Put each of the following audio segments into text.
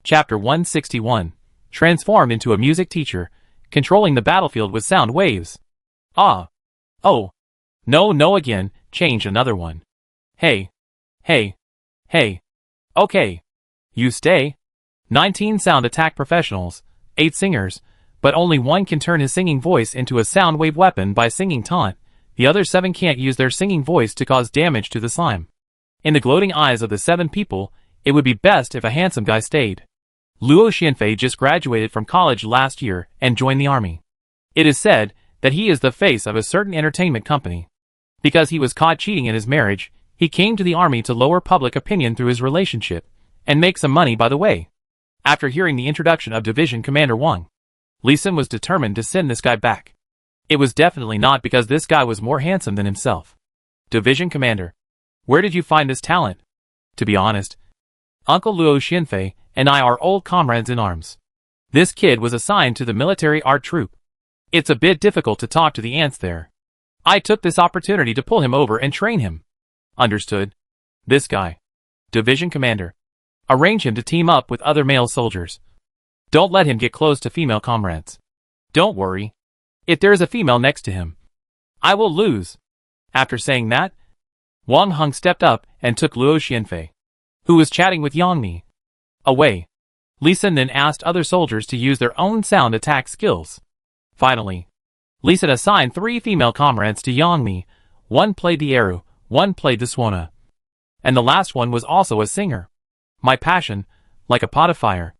Chapter 161. Transform into a music teacher, controlling the battlefield with sound waves. Ah. Oh. No again, change another one. Hey. Hey. Hey. Okay. You stay. 19 sound attack professionals, 8 singers, but only one can turn his singing voice into a sound wave weapon by singing taunt. The other 7 can't use their singing voice to cause damage to the slime. In the gloating eyes of the 7 people, it would be best if a handsome guy stayed. Luo Xianfei just graduated from college last year and joined the army. It is said that he is the face of a certain entertainment company. Because he was caught cheating in his marriage, he came to the army to lower public opinion through his relationship, and make some money by the way. After hearing the introduction of Division Commander Wang, Lee Sin was determined to send this guy back. It was definitely not because this guy was more handsome than himself. Division Commander, where did you find this talent? To be honest, Uncle Luo Xianfei and I are old comrades in arms. This kid was assigned to the military art troop. It's a bit difficult to talk to the ants there. I took this opportunity to pull him over and train him. Understood. This guy. Division Commander. Arrange him to team up with other male soldiers. Don't let him get close to female comrades. Don't worry. If there is a female next to him, I will lose. After saying that, Wang Heng stepped up and took Luo Xianfei, who was chatting with Yang Mi, away. Lee Sin then asked other soldiers to use their own sound attack skills. Finally, Lee Sin assigned 3 female comrades to Yang Mi. One played the Eru, one played the Swana, and the last one was also a singer. My passion, like a pot of fire.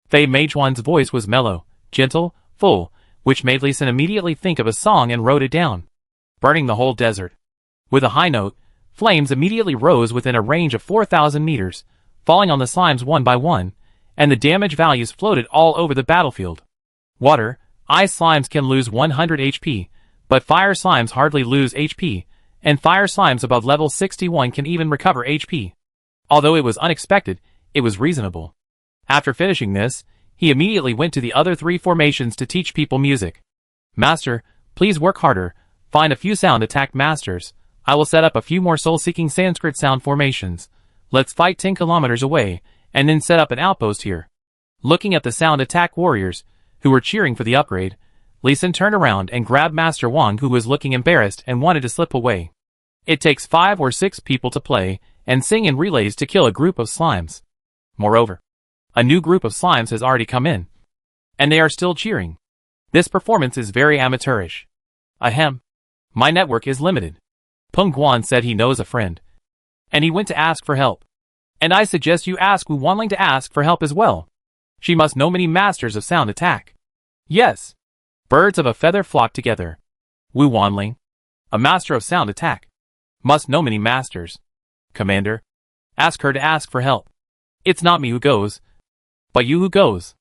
Fei Meijuan's voice was mellow, gentle, full, which made Lee Sin immediately think of a song and wrote it down. Burning the whole desert. With a high note, flames immediately rose within a range of 4,000 meters, falling on the slimes one by one, and the damage values floated all over the battlefield. Water, ice slimes can lose 100 HP, but fire slimes hardly lose HP, and fire slimes above level 61 can even recover HP. Although it was unexpected, it was reasonable. After finishing this, he immediately went to the other 3 formations to teach people music. Master, please work harder, find a few sound attack masters. I will set up a few more soul-seeking Sanskrit sound formations. Let's fight 10 kilometers away, and then set up an outpost here. Looking at the sound attack warriors, who were cheering for the upgrade, Lee Sin turned around and grabbed Master Wang, who was looking embarrassed and wanted to slip away. It takes 5 or 6 people to play and sing in relays to kill a group of slimes. Moreover, a new group of slimes has already come in, and they are still cheering. This performance is very amateurish. Ahem. My network is limited. Peng Guan said he knows a friend, and he went to ask for help. And I suggest you ask Wu Wanling to ask for help as well. She must know many masters of sound attack. Yes. Birds of a feather flock together. Wu Wanling, a master of sound attack, must know many masters. Commander, ask her to ask for help. It's not me who goes, but you who goes.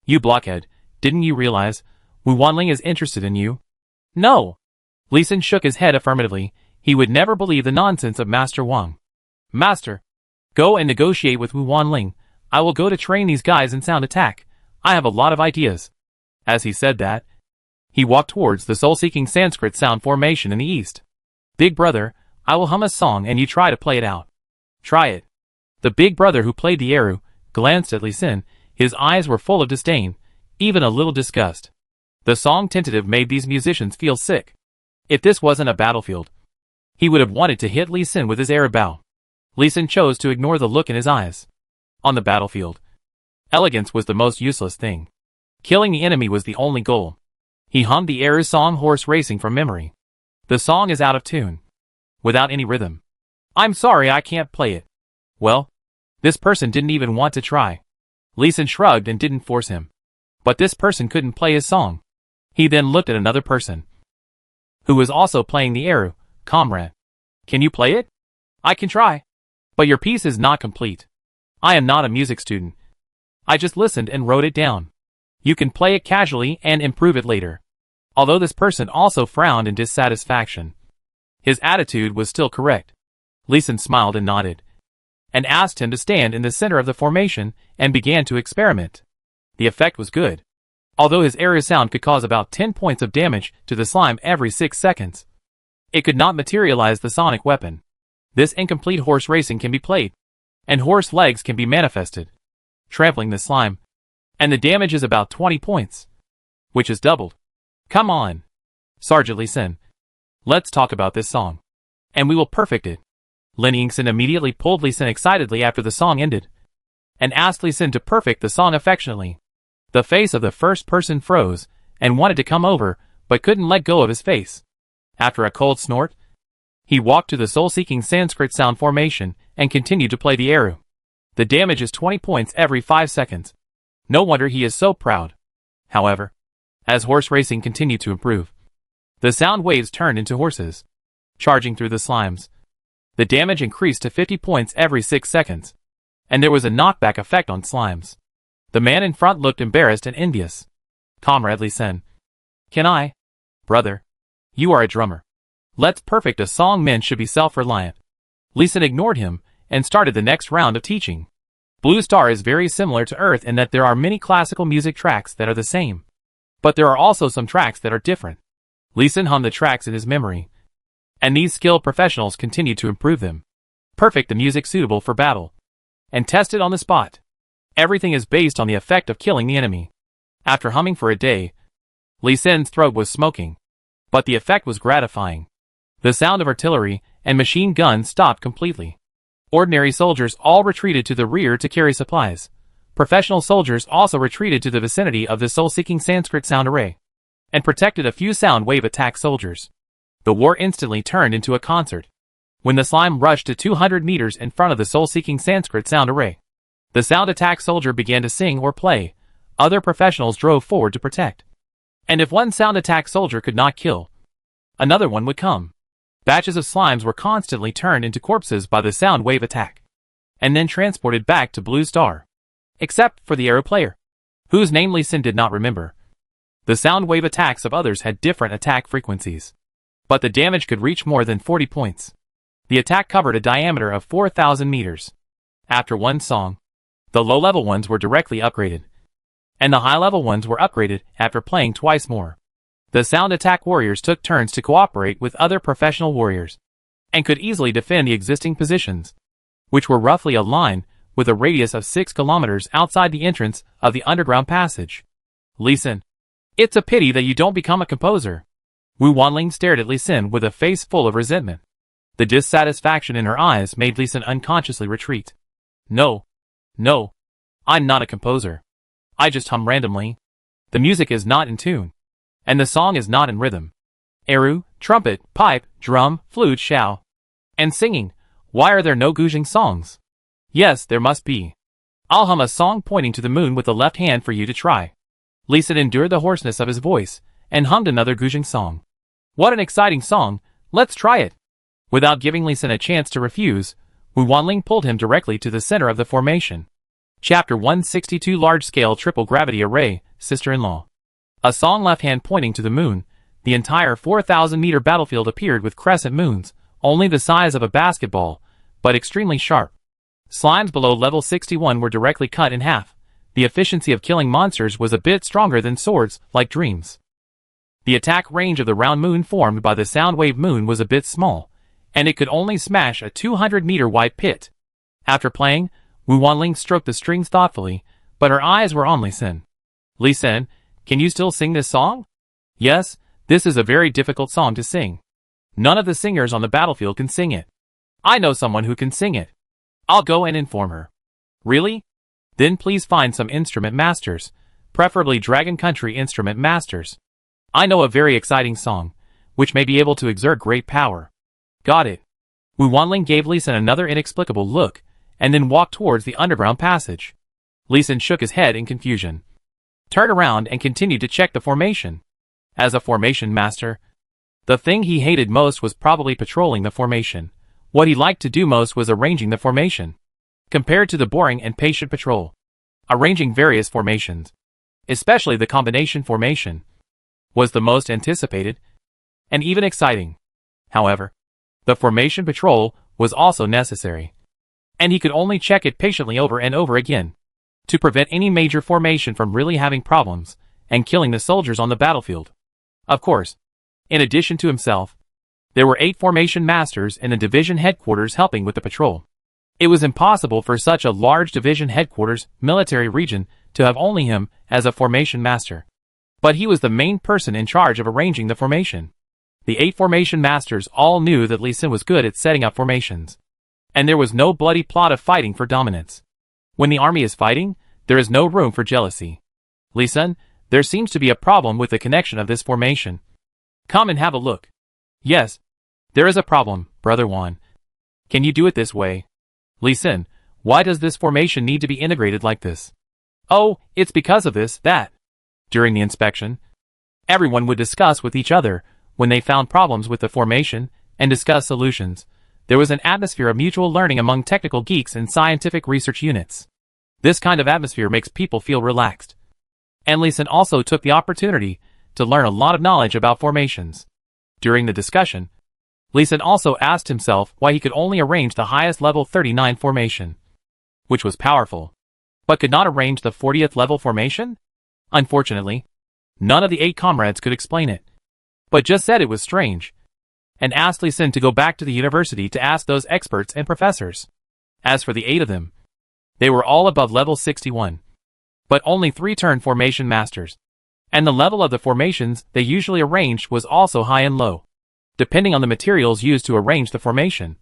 You blockhead, didn't you realize Wu Wanling is interested in you? No. Lee Sin shook his head affirmatively. He would never believe the nonsense of Master Wang. Master, go and negotiate with Wu Wanling. I will go to train these guys in sound attack. I have a lot of ideas. As he said that, he walked towards the soul-seeking Sanskrit sound formation in the east. Big brother, I will hum a song and you try to play it out. Try it. The big brother who played the Eru glanced at Lee Sin. His eyes were full of disdain, even a little disgust. The song tentative made these musicians feel sick. If this wasn't a battlefield, he would have wanted to hit Lee Sin with his Eru bow. Lee Sin chose to ignore the look in his eyes. On the battlefield, elegance was the most useless thing. Killing the enemy was the only goal. He hummed the Eru song Horse Racing from memory. The song is out of tune, without any rhythm. I'm sorry I can't play it. Well, this person didn't even want to try. Lee Sin shrugged and didn't force him. But this person couldn't play his song. He then looked at another person, who was also playing the Eru. Comrade, can you play it? I can try. But your piece is not complete. I am not a music student. I just listened and wrote it down. You can play it casually and improve it later. Although this person also frowned in dissatisfaction, his attitude was still correct. Lee Sin smiled and nodded, and asked him to stand in the center of the formation and began to experiment. The effect was good. Although his area sound could cause about 10 points of damage to the slime every 6 seconds, it could not materialize the sonic weapon. This incomplete horse racing can be played, and horse legs can be manifested. trampling the slime. And the damage is about 20 points. Which is doubled. Come on, Sergeant Lee Sin. Let's talk about this song. And we will perfect it. Lin Yingxin immediately pulled Lee Sin excitedly after the song ended, and asked Lee Sin to perfect the song affectionately. The face of the first person froze, and wanted to come over, but couldn't let go of his face. After a cold snort, he walked to the soul-seeking Sanskrit sound formation, and continued to play the eru. The damage is 20 points every 5 seconds. No wonder he is so proud. However, as horse racing continued to improve, the sound waves turned into horses, charging through the slimes. The damage increased to 50 points every 6 seconds, and there was a knockback effect on slimes. The man in front looked embarrassed and envious. Comrade Lee Sin. Can I? Brother. You are a drummer. Let's perfect a song. Men should be self-reliant. Lee Sin ignored him, and started the next round of teaching. Blue Star is very similar to Earth in that there are many classical music tracks that are the same. But there are also some tracks that are different. Lee Sin hummed the tracks in his memory, and these skilled professionals continued to improve them, perfect the music suitable for battle, and test it on the spot. Everything is based on the effect of killing the enemy. After humming for a day, Lee Sin's throat was smoking, but the effect was gratifying. The sound of artillery and machine guns stopped completely. Ordinary soldiers all retreated to the rear to carry supplies. Professional soldiers also retreated to the vicinity of the soul-seeking Sanskrit sound array, and protected a few sound wave attack soldiers. The war instantly turned into a concert. When the slime rushed to 200 meters in front of the soul-seeking Sanskrit sound array, the sound attack soldier began to sing or play. Other professionals drove forward to protect. And if one sound attack soldier could not kill, another one would come. Batches of slimes were constantly turned into corpses by the sound wave attack, and then transported back to Blue Star. Except for the arrow player, whose name Lee Sin did not remember. The sound wave attacks of others had different attack frequencies, but the damage could reach more than 40 points. The attack covered a diameter of 4,000 meters. After one song, the low-level ones were directly upgraded, and the high-level ones were upgraded after playing twice more. The sound attack warriors took turns to cooperate with other professional warriors, and could easily defend the existing positions, which were roughly a line with a radius of 6 kilometers outside the entrance of the underground passage. Lee Sin. It's a pity that you don't become a composer. Wu Wanling stared at Lee Sin with a face full of resentment. The dissatisfaction in her eyes made Lee Sin unconsciously retreat. No. I'm not a composer. I just hum randomly. The music is not in tune, and the song is not in rhythm. Eru, trumpet, pipe, drum, flute, shao, and singing. Why are there no Guzheng songs? Yes, there must be. I'll hum a song pointing to the moon with the left hand for you to try. Lee Sin endured the hoarseness of his voice, and hummed another Guzheng song. What an exciting song, let's try it. Without giving Lee Sin a chance to refuse, Wu Wanling pulled him directly to the center of the formation. Chapter 162 Large-Scale Triple Gravity Array, Sister-in-Law. A song left hand pointing to the moon. The entire 4,000-meter battlefield appeared with crescent moons, only the size of a basketball, but extremely sharp. Slimes below level 61 were directly cut in half. The efficiency of killing monsters was a bit stronger than swords, like dreams. The attack range of the round moon formed by the sound wave moon was a bit small, and it could only smash a 200-meter wide pit. After playing, Wu Wanling stroked the strings thoughtfully, but her eyes were on Lee Sin. Lee Sin, can you still sing this song? Yes, this is a very difficult song to sing. None of the singers on the battlefield can sing it. I know someone who can sing it. I'll go and inform her. Really? Then please find some instrument masters, preferably Dragon Country instrument masters. I know a very exciting song, which may be able to exert great power. Got it. Wu Wanling gave Lee Sin another inexplicable look, and then walked towards the underground passage. Lee Sin shook his head in confusion, turned around and continued to check the formation. As a formation master, the thing he hated most was probably patrolling the formation. What he liked to do most was arranging the formation. Compared to the boring and patient patrol, arranging various formations, especially the combination formation, was the most anticipated and even exciting. However, the formation patrol was also necessary, and he could only check it patiently over and over again to prevent any major formation from really having problems and killing the soldiers on the battlefield. Of course, in addition to himself, there were 8 formation masters in the division headquarters helping with the patrol. It was impossible for such a large division headquarters military region to have only him as a formation master. But he was the main person in charge of arranging the formation. The 8 formation masters all knew that Li Xin was good at setting up formations. And there was no bloody plot of fighting for dominance. When the army is fighting, there is no room for jealousy. Li Xin, there seems to be a problem with the connection of this formation. Come and have a look. Yes, there is a problem, Brother Wan. Can you do it this way? Li Xin, why does this formation need to be integrated like this? Oh, it's because of this, that. During the inspection, everyone would discuss with each other when they found problems with the formation and discuss solutions. There was an atmosphere of mutual learning among technical geeks and scientific research units. This kind of atmosphere makes people feel relaxed. And Li Xin also took the opportunity to learn a lot of knowledge about formations. During the discussion, Li Xin also asked himself why he could only arrange the highest level 39 formation, which was powerful, but could not arrange the 40th level formation? Unfortunately, none of the 8 comrades could explain it, but just said it was strange, and asked Li Xin to go back to the university to ask those experts and professors. As for the 8 of them, they were all above level 61, but only 3 turned formation masters, and the level of the formations they usually arranged was also high and low, depending on the materials used to arrange the formation,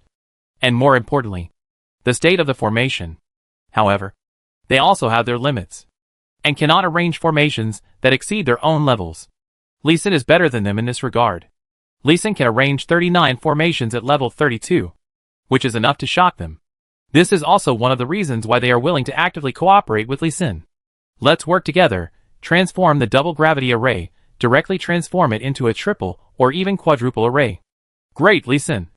and more importantly, the state of the formation. However, they also have their limits, and cannot arrange formations that exceed their own levels. Li Xin is better than them in this regard. Li Xin can arrange 39 formations at level 32, which is enough to shock them. This is also one of the reasons why they are willing to actively cooperate with Li Xin. Let's work together, transform the double gravity array, directly transform it into a triple or even quadruple array. Great, Li Xin.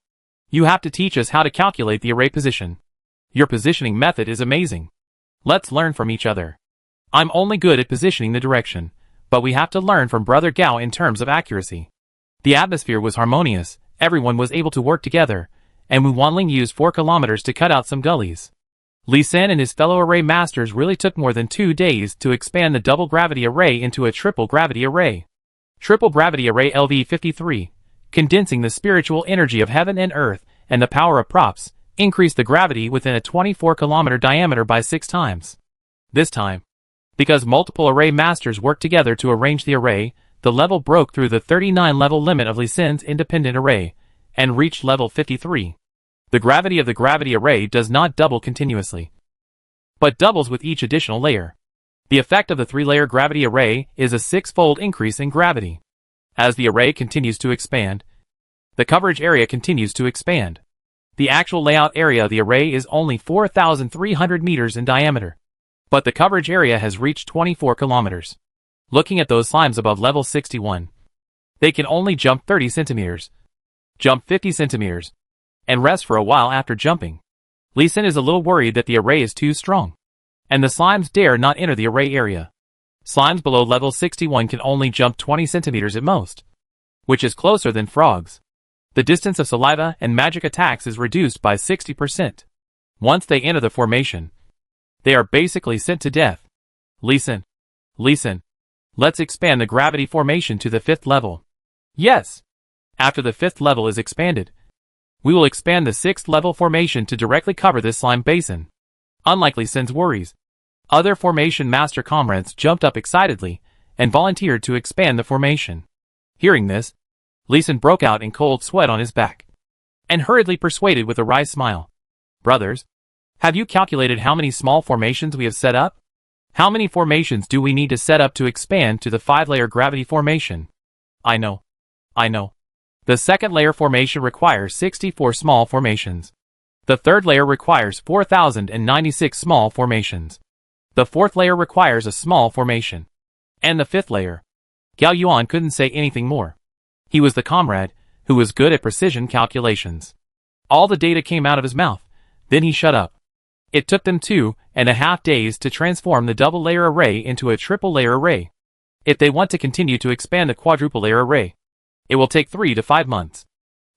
You have to teach us how to calculate the array position. Your positioning method is amazing. Let's learn from each other. I'm only good at positioning the direction, but we have to learn from Brother Gao in terms of accuracy. The atmosphere was harmonious, everyone was able to work together, and Wu Wanling used 4 kilometers to cut out some gullies. Li Xin and his fellow array masters really took more than 2 days to expand the double gravity array into a triple gravity array. Triple gravity array LV53, condensing the spiritual energy of heaven and earth and the power of props, increased the gravity within a 24-kilometer diameter by 6 times. This time, because multiple array masters worked together to arrange the array, the level broke through the 39-level limit of Li Xin's independent array, and reached level 53. The gravity of the gravity array does not double continuously, but doubles with each additional layer. The effect of the 3-layer gravity array is a 6-fold increase in gravity. As the array continues to expand, the coverage area continues to expand. The actual layout area of the array is only 4,300 meters in diameter, but the coverage area has reached 24 kilometers. Looking at those slimes above level 61, they can only jump 30 centimeters, jump 50 centimeters, and rest for a while after jumping. Li Xin is a little worried that the array is too strong, and the slimes dare not enter the array area. Slimes below level 61 can only jump 20 centimeters at most, which is closer than frogs. The distance of saliva and magic attacks is reduced by 60%. Once they enter the formation, they are basically sent to death. Li Xin, let's expand the gravity formation to the 5th level. Yes! After the 5th level is expanded, we will expand the 6th level formation to directly cover this slime basin. Unlike Li Xin's worries, other formation master comrades jumped up excitedly and volunteered to expand the formation. Hearing this, Li Xin broke out in cold sweat on his back, and hurriedly persuaded with a wry smile. Brothers, have you calculated how many small formations we have set up? How many formations do we need to set up to expand to the 5-layer gravity formation? I know. The 2nd layer formation requires 64 small formations. The 3rd layer requires 4,096 small formations. The 4th layer requires a small formation. And the 5th layer. Gao Yuan couldn't say anything more. He was the comrade who was good at precision calculations. All the data came out of his mouth, then he shut up. It took them 2.5 days to transform the double layer array into a triple layer array. If they want to continue to expand the quadruple layer array, it will take 3 to 5 months.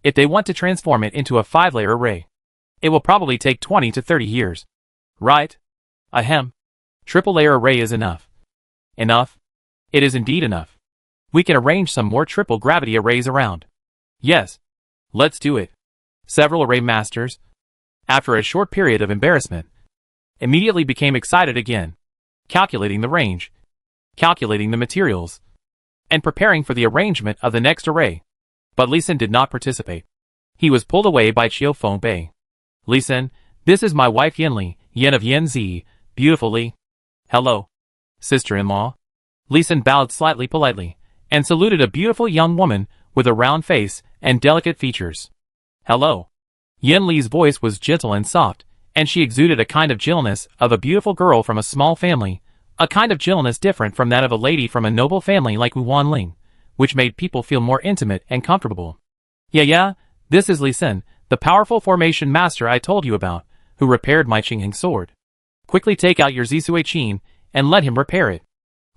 If they want to transform it into a 5-layer array, it will probably take 20 to 30 years. Right? Ahem. Triple layer array is enough. Enough? It is indeed enough. We can arrange some more triple gravity arrays around. Yes. Let's do it. Several array masters, after a short period of embarrassment, immediately became excited again, calculating the range, calculating the materials, and preparing for the arrangement of the next array. But Li Xin did not participate. He was pulled away by Qiu Fengbei. Li Xin, this is my wife Yanli, Yan of Yanzi, beautiful Li. Hello, sister-in-law. Li Xin bowed slightly politely, and saluted a beautiful young woman with a round face and delicate features. Hello. Yan Li's voice was gentle and soft, and she exuded a kind of gentleness of a beautiful girl from a small family, a kind of gentleness different from that of a lady from a noble family like Wu Wanling, which made people feel more intimate and comfortable. Yeah, this is Li Xin, the powerful formation master I told you about, who repaired my Qingheng sword. Quickly take out your Zisui Qin and let him repair it.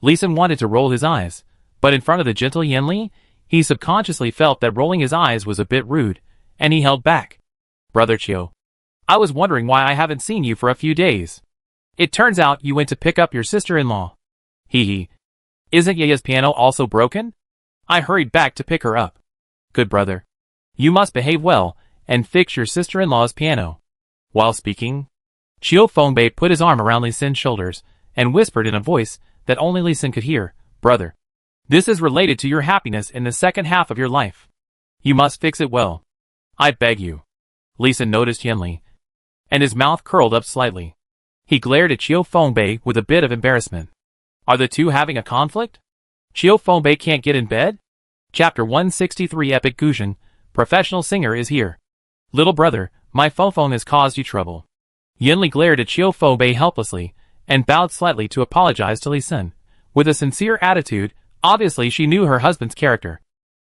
Li Xin wanted to roll his eyes, but in front of the gentle Yan Li, he subconsciously felt that rolling his eyes was a bit rude, and he held back. Brother Qiu, I was wondering why I haven't seen you for a few days. It turns out you went to pick up your sister-in-law. Hee. Isn't Yaya's piano also broken? I hurried back to pick her up. Good brother. You must behave well, and fix your sister-in-law's piano. While speaking, Qiu Fengbei put his arm around Li Xin's shoulders, and whispered in a voice that only Li Xin could hear, Brother, this is related to your happiness in the second half of your life. You must fix it well. I beg you. Li Xin noticed Yanli, and his mouth curled up slightly. He glared at Qiu Fengbei with a bit of embarrassment. Are the two having a conflict? Qiu Fengbei can't get in bed? Chapter 163 Epic Guzheng, Professional Singer is here. Little brother, my phone has caused you trouble. Yanli glared at Qiu Fengbei helplessly, and bowed slightly to apologize to Li Xin. With a sincere attitude, obviously she knew her husband's character.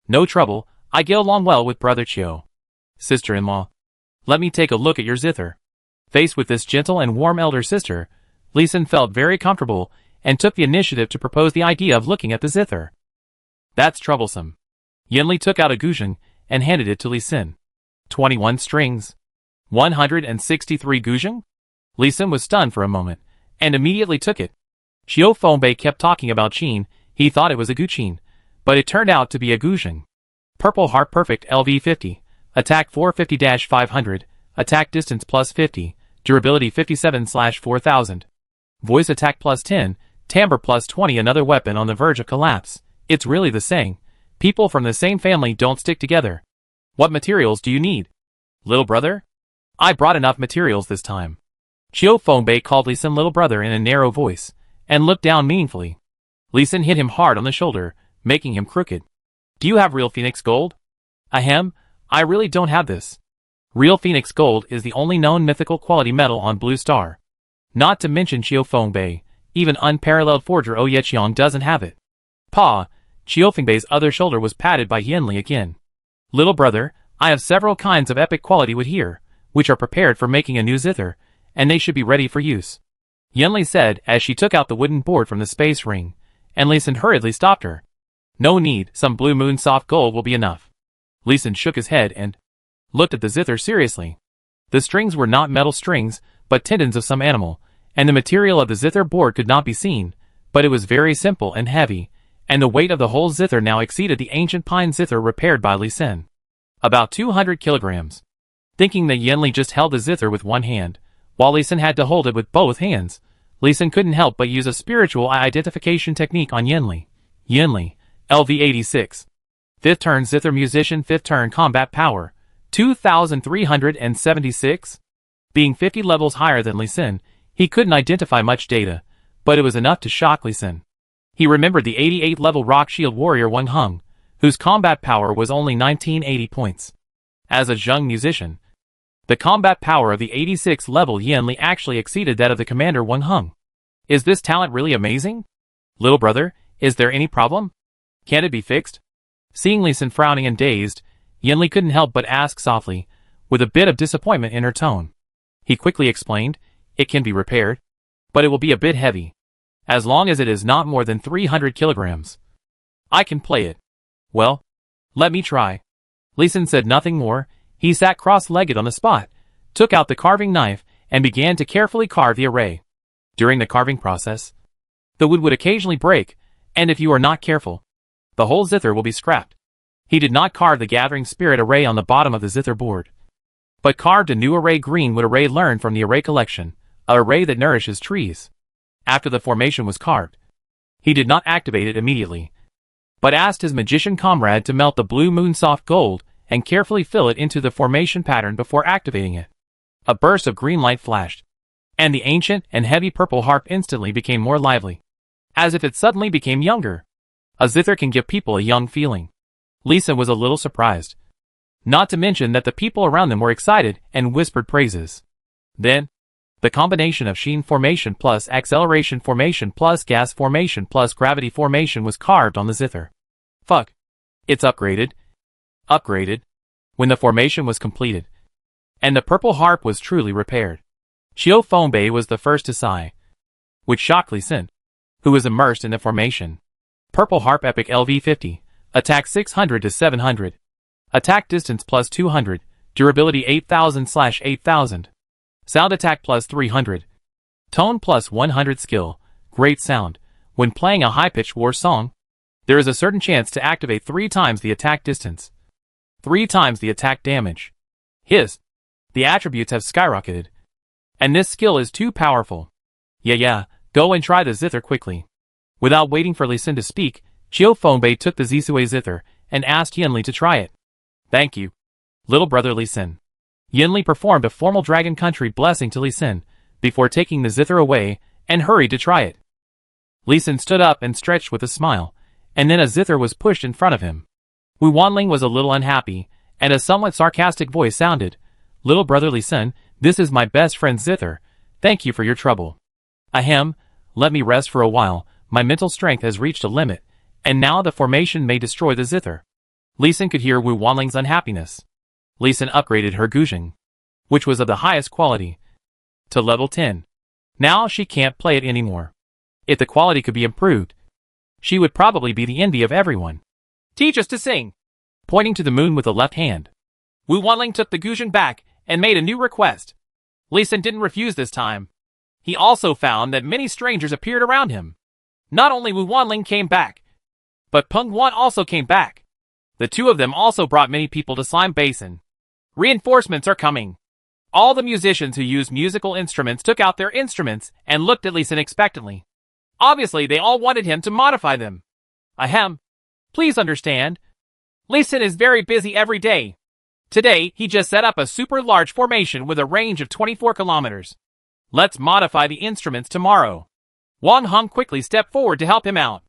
No trouble, I get along well with brother Qiu. Sister-in-law, let me take a look at your zither. Faced with this gentle and warm elder sister, Li Xin felt very comfortable, and took the initiative to propose the idea of looking at the zither. That's troublesome. Yanli took out a guzheng, and handed it to Li Xin. 21 strings. 163 guzheng? Li Xin was stunned for a moment, and immediately took it. Qiu Fengbei kept talking about qin, he thought it was a guqin, but it turned out to be a guzheng. Purple Heart Perfect LV50, attack 450-500, attack distance plus 50, durability 57/4000. Voice attack plus 10, timbre plus 20. Another weapon on the verge of collapse. It's really the saying, people from the same family don't stick together. What materials do you need? Little brother? I brought enough materials this time. Qiu Fengbei called Li Xin little brother in a narrow voice, and looked down meaningfully. Li Xin hit him hard on the shoulder, making him crooked. Do you have real phoenix gold? Ahem, I really don't have this. Real phoenix gold is the only known mythical quality metal on Blue Star. Not to mention Qiu Fengbei, even unparalleled forger Oyeqiang doesn't have it. Pa, Qiu Fengbei's other shoulder was patted by Yanli again. Little brother, I have several kinds of epic quality wood here, which are prepared for making a new zither, and they should be ready for use. Yanli said as she took out the wooden board from the space ring, and Li Xin hurriedly stopped her. No need, some blue moon soft gold will be enough. Li Xin shook his head and looked at the zither seriously. The strings were not metal strings, but tendons of some animal, and the material of the zither board could not be seen, but it was very simple and heavy, and the weight of the whole zither now exceeded the ancient pine zither repaired by Li Xin. About 200 kilograms. Thinking that Yanli just held the zither with one hand, while Li Xin had to hold it with both hands, Li Xin couldn't help but use a spiritual identification technique on Yanli. Yanli, LV86. 5th turn zither musician, 5th turn combat power, 2,376? Being 50 levels higher than Li Xin, he couldn't identify much data, but it was enough to shock Li Xin. He remembered the 88 level rock shield warrior Wang Heng, whose combat power was only 1980 points. As a Zheng musician, the combat power of the 86 level Yanli actually exceeded that of the commander Wang Heng. Is this talent really amazing? Little brother, is there any problem? Can't it be fixed? Seeing Li Xin frowning and dazed, Yanli couldn't help but ask softly, with a bit of disappointment in her tone. He quickly explained, it can be repaired, but it will be a bit heavy. As long as it is not more than 300 kilograms. I can play it. Well, let me try. Li Xin said nothing more. He sat cross-legged on the spot, took out the carving knife, and began to carefully carve the array. During the carving process, the wood would occasionally break, and if you are not careful, the whole zither will be scrapped. He did not carve the gathering spirit array on the bottom of the zither board, but carved a new array green wood array learned from the array collection, a array that nourishes trees. After the formation was carved, he did not activate it immediately, but asked his magician comrade to melt the blue moon soft gold and carefully fill it into the formation pattern before activating it. A burst of green light flashed, and the ancient and heavy purple harp instantly became more lively, as if it suddenly became younger. A zither can give people a young feeling. Lisa was a little surprised, not to mention that the people around them were excited and whispered praises. Then, the combination of sheen formation plus acceleration formation plus gas formation plus gravity formation was carved on the zither. Fuck. It's upgraded. Upgraded. When the formation was completed, and the purple harp was truly repaired, Chiao Fenbei was the first to sigh, which shocked Li Xin, who was immersed in the formation. Purple harp epic LV50, attack 600 to 700, attack distance plus 200, durability 8000/8000. Sound attack plus 300. Tone plus 100 skill. Great sound. When playing a high-pitched war song, there is a certain chance to activate 3 times the attack distance, 3 times the attack damage. The attributes have skyrocketed, and this skill is too powerful. Yeah, go and try the zither quickly. Without waiting for Li Xin to speak, Chiao Fenbei took the Zisui zither and asked Yinli to try it. Thank you, little brother Li Xin. Yinli performed a formal Dragon Country blessing to Li Xin, before taking the zither away, and hurried to try it. Li Xin stood up and stretched with a smile, and then a zither was pushed in front of him. Wu Wanling was a little unhappy, and a somewhat sarcastic voice sounded, "Little brother Li Xin, this is my best friend's zither. Thank you for your trouble. Ahem, let me rest for a while, my mental strength has reached a limit, and now the formation may destroy the zither." Li Xin could hear Wu Wanling's unhappiness. Li Xin upgraded her guzheng, which was of the highest quality, to level 10. Now she can't play it anymore. If the quality could be improved, she would probably be the envy of everyone. "Teach us to sing," pointing to the moon with the left hand. Wu Wanling took the guzheng back and made a new request. Li Xin didn't refuse this time. He also found that many strangers appeared around him. Not only Wu Wanling came back, but Peng Guan also came back. The two of them also brought many people to Slime Basin. Reinforcements are coming. All the musicians who used musical instruments took out their instruments and looked at Li Xin expectantly. Obviously, they all wanted him to modify them. Ahem. Please understand. Li Xin is very busy every day. Today, he just set up a super large formation with a range of 24 kilometers. Let's modify the instruments tomorrow. Wang Heng quickly stepped forward to help him out.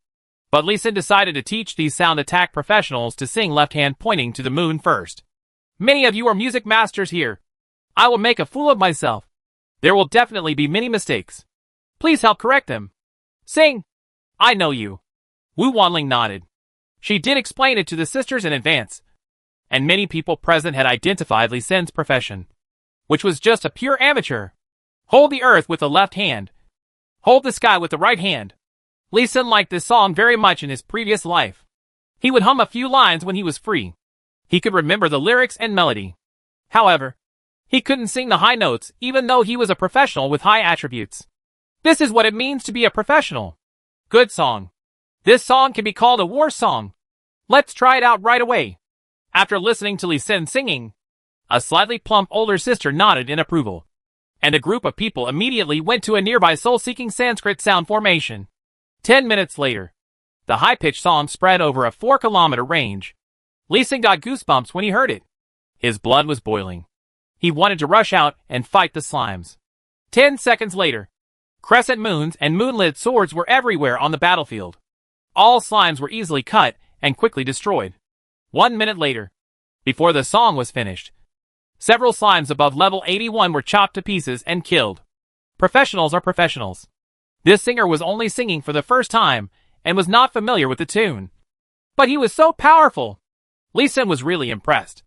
But Li Xin decided to teach these sound attack professionals to sing left hand pointing to the moon first. Many of you are music masters here. I will make a fool of myself. There will definitely be many mistakes. Please help correct them. Sing! I know you. Wu Wanling nodded. She did explain it to the sisters in advance, and many people present had identified Li Xin's profession, which was just a pure amateur. Hold the earth with the left hand. Hold the sky with the right hand. Li Xin liked this song very much in his previous life. He would hum a few lines when he was free. He could remember the lyrics and melody. However, he couldn't sing the high notes even though he was a professional with high attributes. This is what it means to be a professional. Good song. This song can be called a war song. Let's try it out right away. After listening to Li Xin singing, a slightly plump older sister nodded in approval, and a group of people immediately went to a nearby soul-seeking Sanskrit sound formation. 10 minutes later, the high-pitched song spread over a 4-kilometer range. Li Xin got goosebumps when he heard it. His blood was boiling. He wanted to rush out and fight the slimes. 10 seconds later, crescent moons and moonlit swords were everywhere on the battlefield. All slimes were easily cut and quickly destroyed. 1 minute later, before the song was finished, several slimes above level 81 were chopped to pieces and killed. Professionals are professionals. This singer was only singing for the first time and was not familiar with the tune. But he was so powerful. Li Xin was really impressed.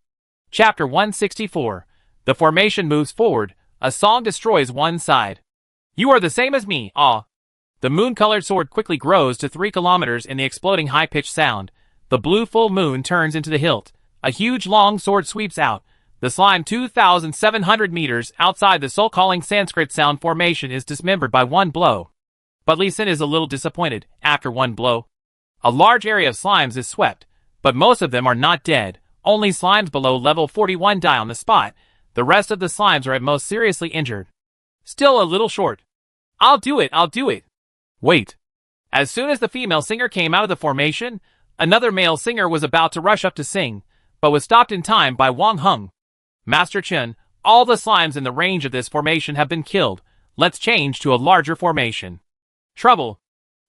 Chapter 164. The formation moves forward. A song destroys one side. You are the same as me, ah. The moon-colored sword quickly grows to 3 kilometers in the exploding high-pitched sound. The blue full moon turns into the hilt. A huge long sword sweeps out. The slime 2,700 meters outside the soul-calling Sanskrit sound formation is dismembered by one blow. But Li Xin is a little disappointed. After one blow, a large area of slimes is swept, but most of them are not dead. Only slimes below level 41 die on the spot. The rest of the slimes are at most seriously injured. Still a little short. I'll do it. Wait. As soon as the female singer came out of the formation, another male singer was about to rush up to sing, but was stopped in time by Wang Heng. Master Chen, all the slimes in the range of this formation have been killed. Let's change to a larger formation. Trouble.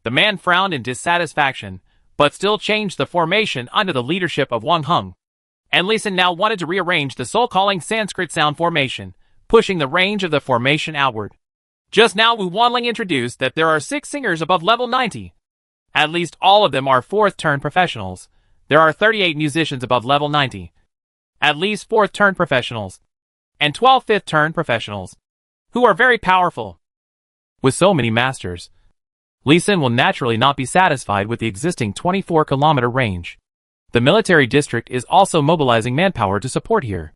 The man frowned in dissatisfaction, but still changed the formation under the leadership of Wang Heng. And Li Xin now wanted to rearrange the soul-calling Sanskrit sound formation, pushing the range of the formation outward. Just now Wu Wanling introduced that there are 6 singers above level 90. At least all of them are 4th turn professionals. There are 38 musicians above level 90. At least 4th turn professionals. And 12 5th turn professionals. Who are very powerful. With so many masters, Li Xin will naturally not be satisfied with the existing 24-kilometer range. The military district is also mobilizing manpower to support here.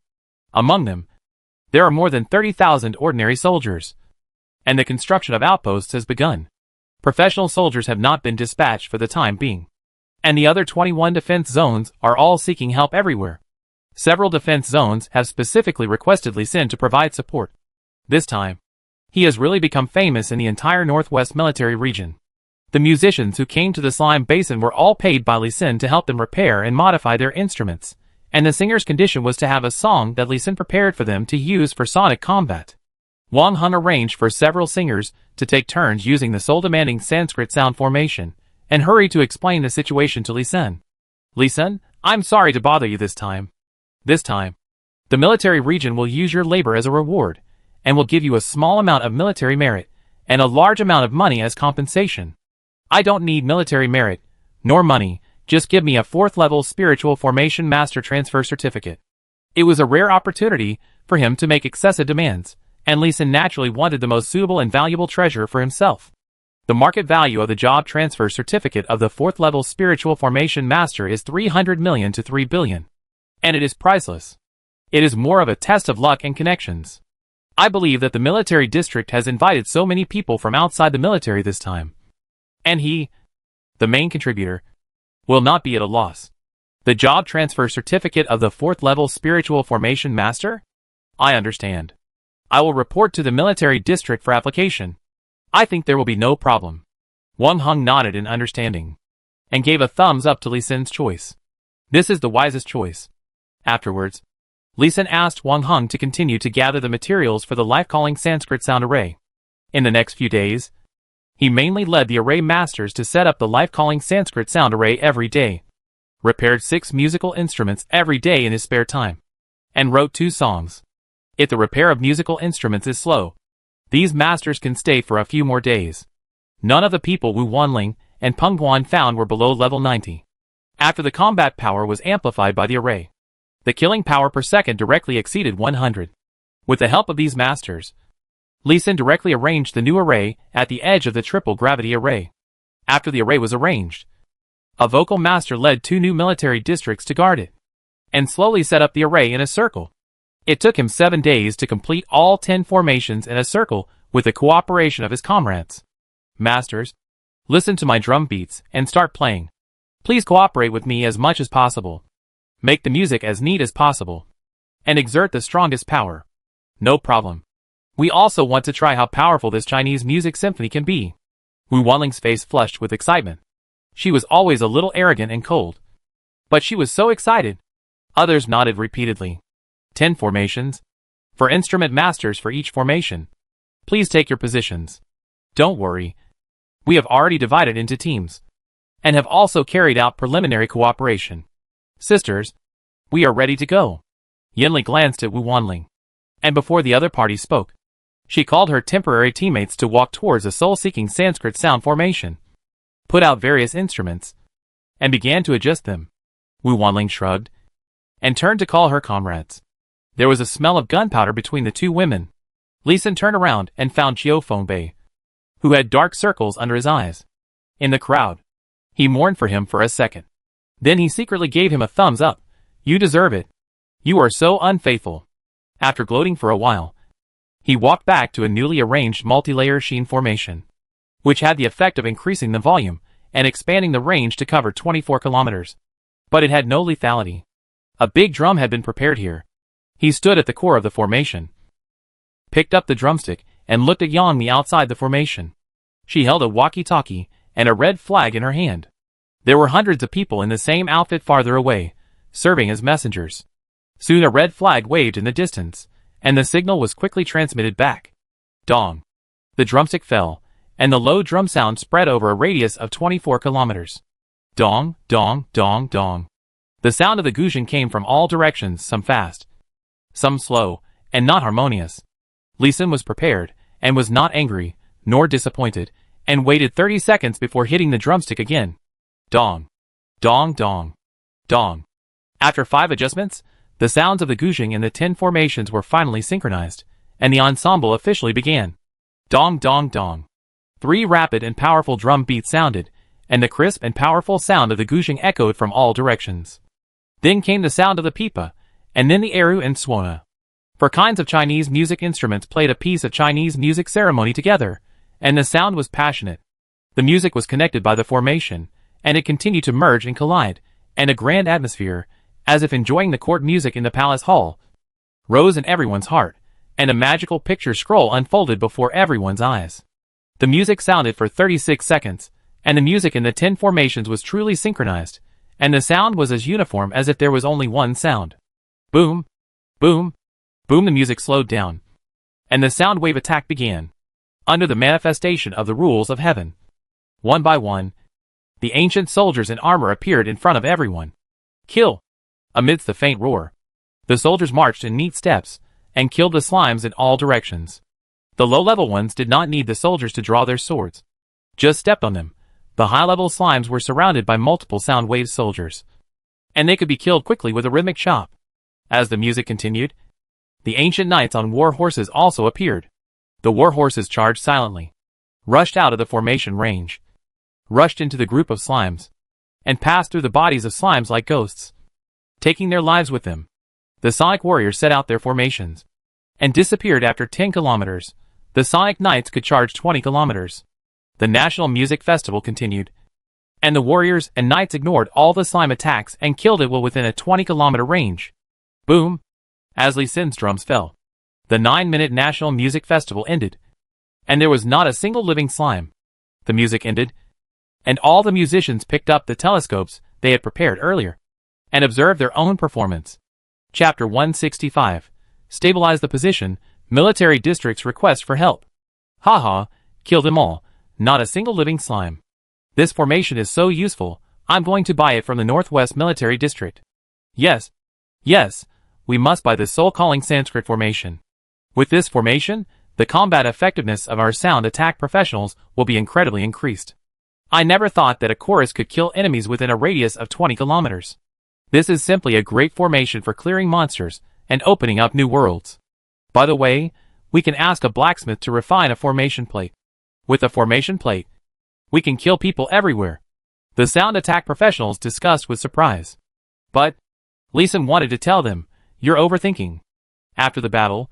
Among them, there are more than 30,000 ordinary soldiers. And the construction of outposts has begun. Professional soldiers have not been dispatched for the time being. And the other 21 defense zones are all seeking help everywhere. Several defense zones have specifically requested Li Xin to provide support. This time, he has really become famous in the entire Northwest military region. The musicians who came to the slime basin were all paid by Li Xin to help them repair and modify their instruments, and the singer's condition was to have a song that Li Xin prepared for them to use for sonic combat. Wang Heng arranged for several singers to take turns using the soul-demanding Sanskrit sound formation, and hurried to explain the situation to Li Xin. Li Xin, I'm sorry to bother you this time. This time, the military region will use your labor as a reward, and will give you a small amount of military merit, and a large amount of money as compensation. I don't need military merit, nor money, just give me a 4th-level spiritual formation master transfer certificate. It was a rare opportunity for him to make excessive demands, and Li Xin naturally wanted the most suitable and valuable treasure for himself. The market value of the job transfer certificate of the 4th-level spiritual formation master is 300 million to 3 billion. And it is priceless. It is more of a test of luck and connections. I believe that the military district has invited so many people from outside the military this time. And he, the main contributor, will not be at a loss. The job transfer certificate of the 4th-level spiritual formation master? I understand. I will report to the military district for application. I think there will be no problem. Wang Heng nodded in understanding, and gave a thumbs up to Li Xin's choice. This is the wisest choice. Afterwards, Li Xin asked Wang Heng to continue to gather the materials for the life-calling Sanskrit sound array. In the next few days, he mainly led the array masters to set up the life-calling Sanskrit sound array every day, repaired 6 musical instruments every day in his spare time, and wrote 2 songs. If the repair of musical instruments is slow, these masters can stay for a few more days. None of the people Wu Wanling and Peng Guan found were below level 90. After the combat power was amplified by the array, the killing power per second directly exceeded 100. With the help of these masters, Li Xin directly arranged the new array at the edge of the triple gravity array. After the array was arranged, a vocal master led 2 new military districts to guard it, and slowly set up the array in a circle. It took him 7 days to complete all 10 formations in a circle with the cooperation of his comrades. Masters, listen to my drum beats and start playing. Please cooperate with me as much as possible. Make the music as neat as possible, and exert the strongest power. No problem. We also want to try how powerful this Chinese music symphony can be. Wu Wanling's face flushed with excitement. She was always a little arrogant and cold, but she was so excited. Others nodded repeatedly. 10 formations. For instrument masters for each formation. Please take your positions. Don't worry. We have already divided into teams, and have also carried out preliminary cooperation. Sisters, we are ready to go. Yinli glanced at Wu Wanling, and before the other party spoke, she called her temporary teammates to walk towards a soul-seeking Sanskrit sound formation, put out various instruments, and began to adjust them. Wu Wanling shrugged, and turned to call her comrades. There was a smell of gunpowder between the 2 women. Li Xin turned around and found Chiu Fengbei, who had dark circles under his eyes. In the crowd, he mourned for him for a second. Then he secretly gave him a thumbs up. You deserve it. You are so unfaithful. After gloating for a while, he walked back to a newly arranged multi-layer sheen formation, which had the effect of increasing the volume and expanding the range to cover 24 kilometers. But it had no lethality. A big drum had been prepared here, He stood at the core of the formation, picked up the drumstick, and looked at Yangmi outside the formation. She held a walkie-talkie and a red flag in her hand. There were hundreds of people in the same outfit farther away, serving as messengers. Soon a red flag waved in the distance, and the signal was quickly transmitted back. Dong. The drumstick fell, and the low drum sound spread over a radius of 24 kilometers. Dong, dong, dong, dong. The sound of the guzheng came from all directions, some fast, some slow, and not harmonious. Li Sun was prepared, and was not angry, nor disappointed, and waited 30 seconds before hitting the drumstick again. Dong. Dong, dong. Dong. After 5 adjustments, the sounds of the guzheng and the 10 formations were finally synchronized, and the ensemble officially began. Dong, dong, dong. 3 rapid and powerful drum beats sounded, and the crisp and powerful sound of the guzheng echoed from all directions. Then came the sound of the pipa, and then the eru and suona. 4 kinds of Chinese music instruments played a piece of Chinese music ceremony together, and the sound was passionate. The music was connected by the formation, and it continued to merge and collide, and a grand atmosphere, as if enjoying the court music in the palace hall, rose in everyone's heart, and a magical picture scroll unfolded before everyone's eyes. The music sounded for 36 seconds, and the music in the 10 formations was truly synchronized, and the sound was as uniform as if there was only one sound. Boom, boom, boom. The music slowed down, and the sound wave attack began. Under the manifestation of the rules of heaven, one by one, the ancient soldiers in armor appeared in front of everyone. Kill! Amidst the faint roar, the soldiers marched in neat steps, and killed the slimes in all directions. The low-level ones did not need the soldiers to draw their swords. Just stepped on them. The high-level slimes were surrounded by multiple sound wave soldiers, and they could be killed quickly with a rhythmic chop. As the music continued, the ancient knights on war horses also appeared. The war horses charged silently, rushed out of the formation range, rushed into the group of slimes, and passed through the bodies of slimes like ghosts, taking their lives with them. The Sonic warriors set out their formations, and disappeared after 10 kilometers. The Sonic Knights could charge 20 kilometers. The National Music Festival continued, and the warriors and knights ignored all the slime attacks and killed it well within a 20-kilometer range. Boom! As Li Sun's drums fell, the 9-minute National Music Festival ended, and there was not a single living slime. The music ended, and all the musicians picked up the telescopes they had prepared earlier, and observed their own performance. Chapter 165. Stabilize the position. Military district's request for help. Haha, kill them all. Not a single living slime. This formation is so useful, I'm going to buy it from the Northwest Military District. Yes. Yes, we must buy the soul-calling Sanskrit formation. With this formation, the combat effectiveness of our sound attack professionals will be incredibly increased. I never thought that a chorus could kill enemies within a radius of 20 kilometers. This is simply a great formation for clearing monsters and opening up new worlds. By the way, we can ask a blacksmith to refine a formation plate. With a formation plate, we can kill people everywhere. The sound attack professionals discussed with surprise. But Li Sun wanted to tell them, you're overthinking. After the battle,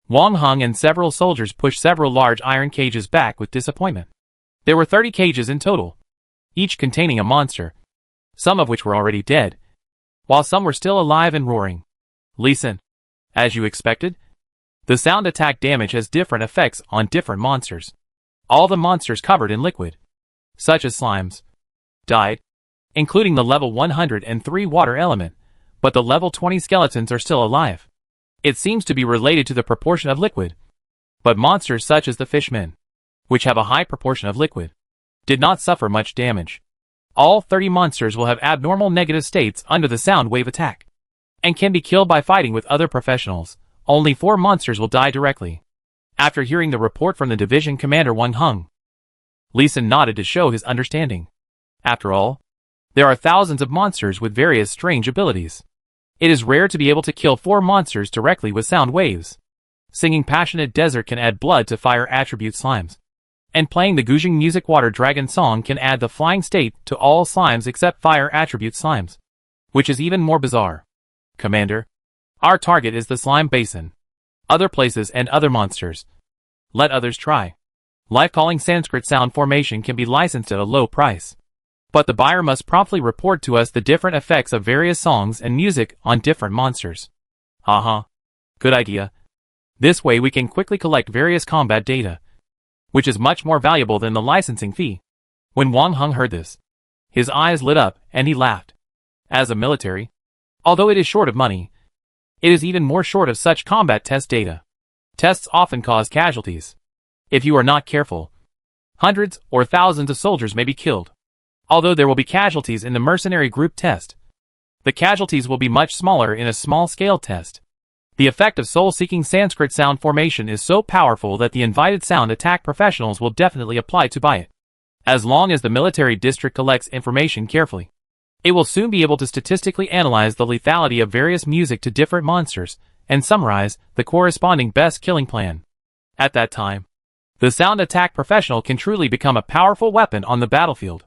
Wang Heng and several soldiers pushed several large iron cages back with disappointment. There were 30 cages in total, each containing a monster, some of which were already dead, while some were still alive and roaring. Li Sun, as you expected, the sound attack damage has different effects on different monsters. All the monsters covered in liquid, such as slimes, died, including the level 103 water element, but the level 20 skeletons are still alive. It seems to be related to the proportion of liquid. But monsters such as the fishmen, which have a high proportion of liquid, did not suffer much damage. All 30 monsters will have abnormal negative states under the sound wave attack, and can be killed by fighting with other professionals. Only 4 monsters will die directly. After hearing the report from the division commander Wang Heng, Li Sun nodded to show his understanding. After all, there are thousands of monsters with various strange abilities. It is rare to be able to kill 4 monsters directly with sound waves. Singing Passionate Desert can add blood to fire attribute slimes, and playing the guzheng music water dragon song can add the flying state to all slimes except fire attribute slimes, which is even more bizarre. Commander, our target is the slime basin, other places and other monsters. Let others try. Life-calling Sanskrit sound formation can be licensed at a low price, but the buyer must promptly report to us the different effects of various songs and music on different monsters. Haha. Good idea. This way we can quickly collect various combat data, which is much more valuable than the licensing fee. When Wang Heng heard this, his eyes lit up and he laughed. As a military, although it is short of money, it is even more short of such combat test data. Tests often cause casualties. If you are not careful, hundreds or thousands of soldiers may be killed. Although there will be casualties in the mercenary group test, the casualties will be much smaller in a small-scale test. The effect of soul-seeking Sanskrit sound formation is so powerful that the invited sound attack professionals will definitely apply to buy it. As long as the military district collects information carefully, it will soon be able to statistically analyze the lethality of various music to different monsters and summarize the corresponding best killing plan. At that time, the sound attack professional can truly become a powerful weapon on the battlefield.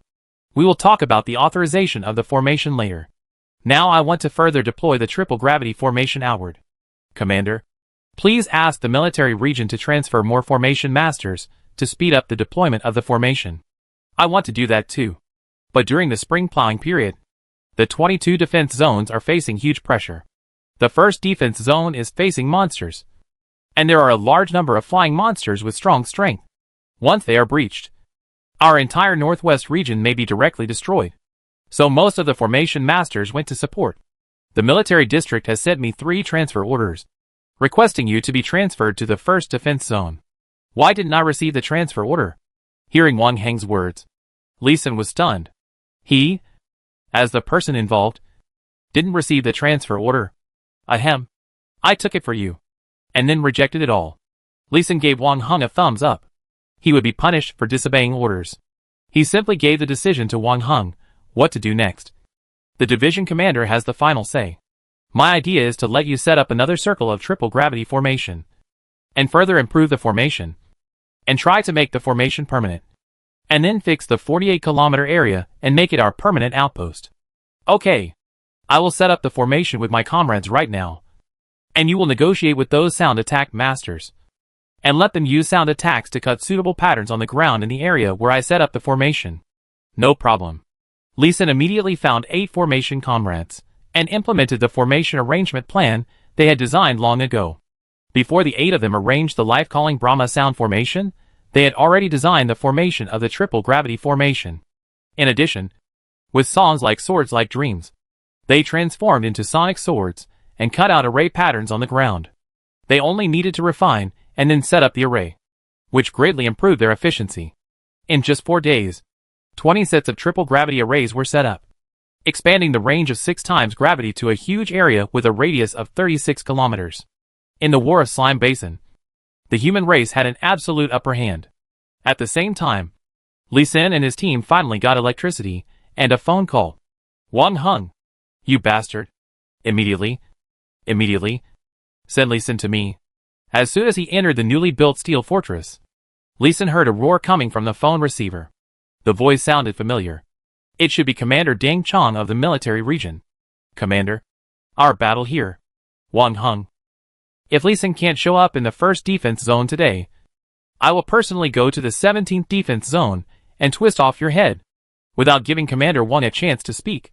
We will talk about the authorization of the formation layer. Now I want to further deploy the triple gravity formation outward. Commander, please ask the military region to transfer more formation masters to speed up the deployment of the formation. I want to do that too. But during the spring plowing period, the 22 defense zones are facing huge pressure. The first defense zone is facing monsters, and there are a large number of flying monsters with strong strength. Once they are breached, our entire northwest region may be directly destroyed. So most of the formation masters went to support. The military district has sent me 3 transfer orders, requesting you to be transferred to the first defense zone. Why didn't I receive the transfer order? Hearing Wang Heng's words, Li Xin was stunned. He, as the person involved, didn't receive the transfer order. Ahem. I took it for you, and then rejected it all. Li Xin gave Wang Heng a thumbs up. He would be punished for disobeying orders. He simply gave the decision to Wang Heng, what to do next. The division commander has the final say. My idea is to let you set up another circle of triple gravity formation, and further improve the formation, and try to make the formation permanent, and then fix the 48-kilometer area and make it our permanent outpost. Okay. I will set up the formation with my comrades right now, and you will negotiate with those sound attack masters, and let them use sound attacks to cut suitable patterns on the ground in the area where I set up the formation. No problem. Li Xin immediately found 8 formation comrades, and implemented the formation arrangement plan they had designed long ago. Before the 8 of them arranged the life-calling Brahma sound formation, they had already designed the formation of the triple gravity formation. In addition, with songs like Swords Like Dreams, they transformed into sonic swords and cut out array patterns on the ground. They only needed to refine and then set up the array, which greatly improved their efficiency. In just 4 days, 20 sets of triple gravity arrays were set up, expanding the range of 6 times gravity to a huge area with a radius of 36 kilometers. In the War of Slime Basin, the human race had an absolute upper hand. At the same time, Li Xin and his team finally got electricity and a phone call. Wang Heng, you bastard. Immediately, said Li Xin to me. As soon as he entered the newly built steel fortress, Li Xin heard a roar coming from the phone receiver. The voice sounded familiar. It should be Commander Deng Chong of the military region. Commander, our battle here. Wang Heng. If Li Xin can't show up in the first defense zone today, I will personally go to the 17th defense zone and twist off your head, without giving Commander Wang a chance to speak.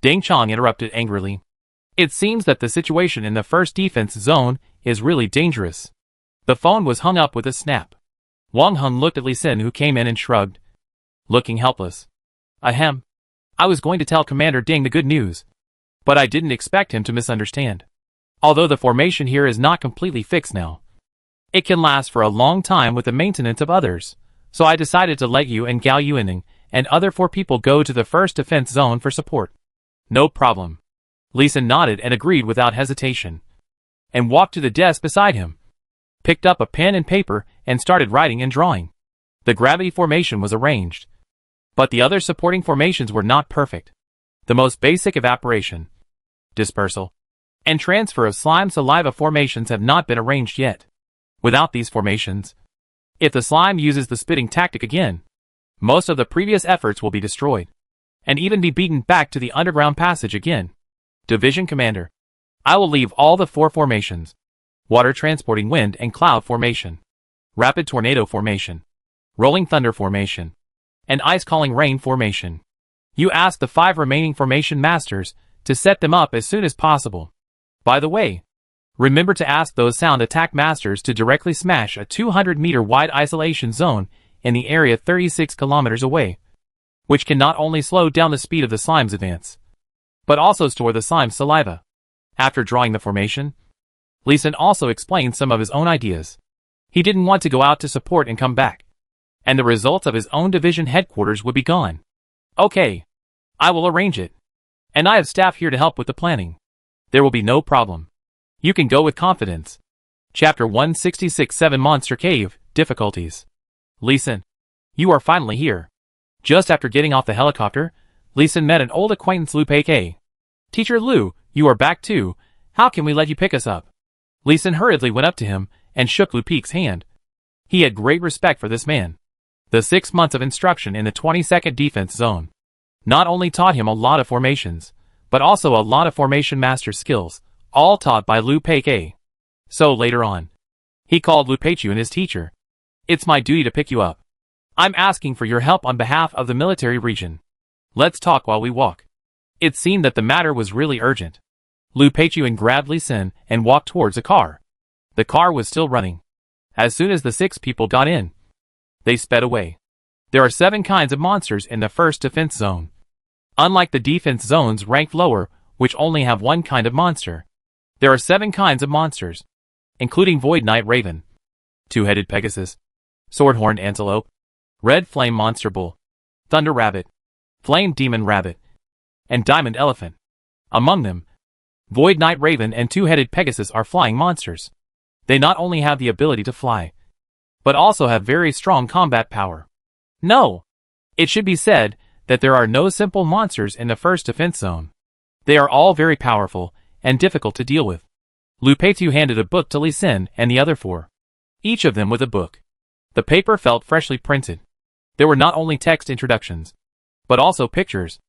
Deng Chong interrupted angrily. It seems that the situation in the first defense zone is really dangerous. The phone was hung up with a snap. Wang Heng looked at Li Xin, who came in and shrugged, looking helpless. Ahem. I was going to tell Commander Deng the good news, but I didn't expect him to misunderstand. Although the formation here is not completely fixed now, it can last for a long time with the maintenance of others, so I decided to let you and Gao Yuaning and other 4 people go to the first defense zone for support. No problem. Li Xin nodded and agreed without hesitation, and walked to the desk beside him, picked up a pen and paper and started writing and drawing. The gravity formation was arranged, but the other supporting formations were not perfect. The most basic evaporation, dispersal, and transfer of slime saliva formations have not been arranged yet. Without these formations, if the slime uses the spitting tactic again, most of the previous efforts will be destroyed, and even be beaten back to the underground passage again. Division Commander, I will leave all the 4 formations: Water Transporting Wind and Cloud Formation, Rapid Tornado Formation, Rolling Thunder Formation, and Ice Calling Rain Formation. You ask the 5 remaining formation masters to set them up as soon as possible. By the way, Remember to ask those sound attack masters to directly smash a 200-meter wide isolation zone in the area 36 kilometers away, which can not only slow down the speed of the slime's advance, but also store the slime's saliva. After drawing the formation, Lee Sin also explained some of his own ideas. He didn't want to go out to support and come back, and the results of his own division headquarters would be gone. Okay, I will arrange it, and I have staff here to help with the planning. There will be no problem. You can go with confidence. Chapter 166 7 Monster Cave, Difficulties. Lee Sin, you are finally here. Just after getting off the helicopter, Lee Sin met an old acquaintance, Lu Pei. Teacher Lu, you are back too. How can we let you pick us up? Lee Sin hurriedly went up to him and shook Lu Pei's hand. He had great respect for this man. The 6 months of instruction in the 22nd Defense Zone not only taught him a lot of formations, but also a lot of formation master skills, all taught by Lu Pei. So later on, he called Lu Peichu and his teacher. It's my duty to pick you up. I'm asking for your help on behalf of the military region. Let's talk while we walk. It seemed that the matter was really urgent. Lu Peichu grabbed Lee Sin and walked towards the car. The car was still running. As soon as the 6 people got in, they sped away. There are 7 kinds of monsters in the first defense zone. Unlike the defense zones ranked lower, which only have 1 kind of monster, there are 7 kinds of monsters, including Void Knight Raven, Two-Headed Pegasus, Sword-Horned Antelope, Red Flame Monster Bull, Thunder Rabbit, Flame Demon Rabbit, and Diamond Elephant. Among them, Void Knight Raven and Two-Headed Pegasus are flying monsters. They not only have the ability to fly, but also have very strong combat power. No! It should be said that there are no simple monsters in the first defense zone. They are all very powerful and difficult to deal with. Lu Peichu handed a book to Lee Sin and the other 4, each of them with a book. The paper felt freshly printed. There were not only text introductions, but also pictures,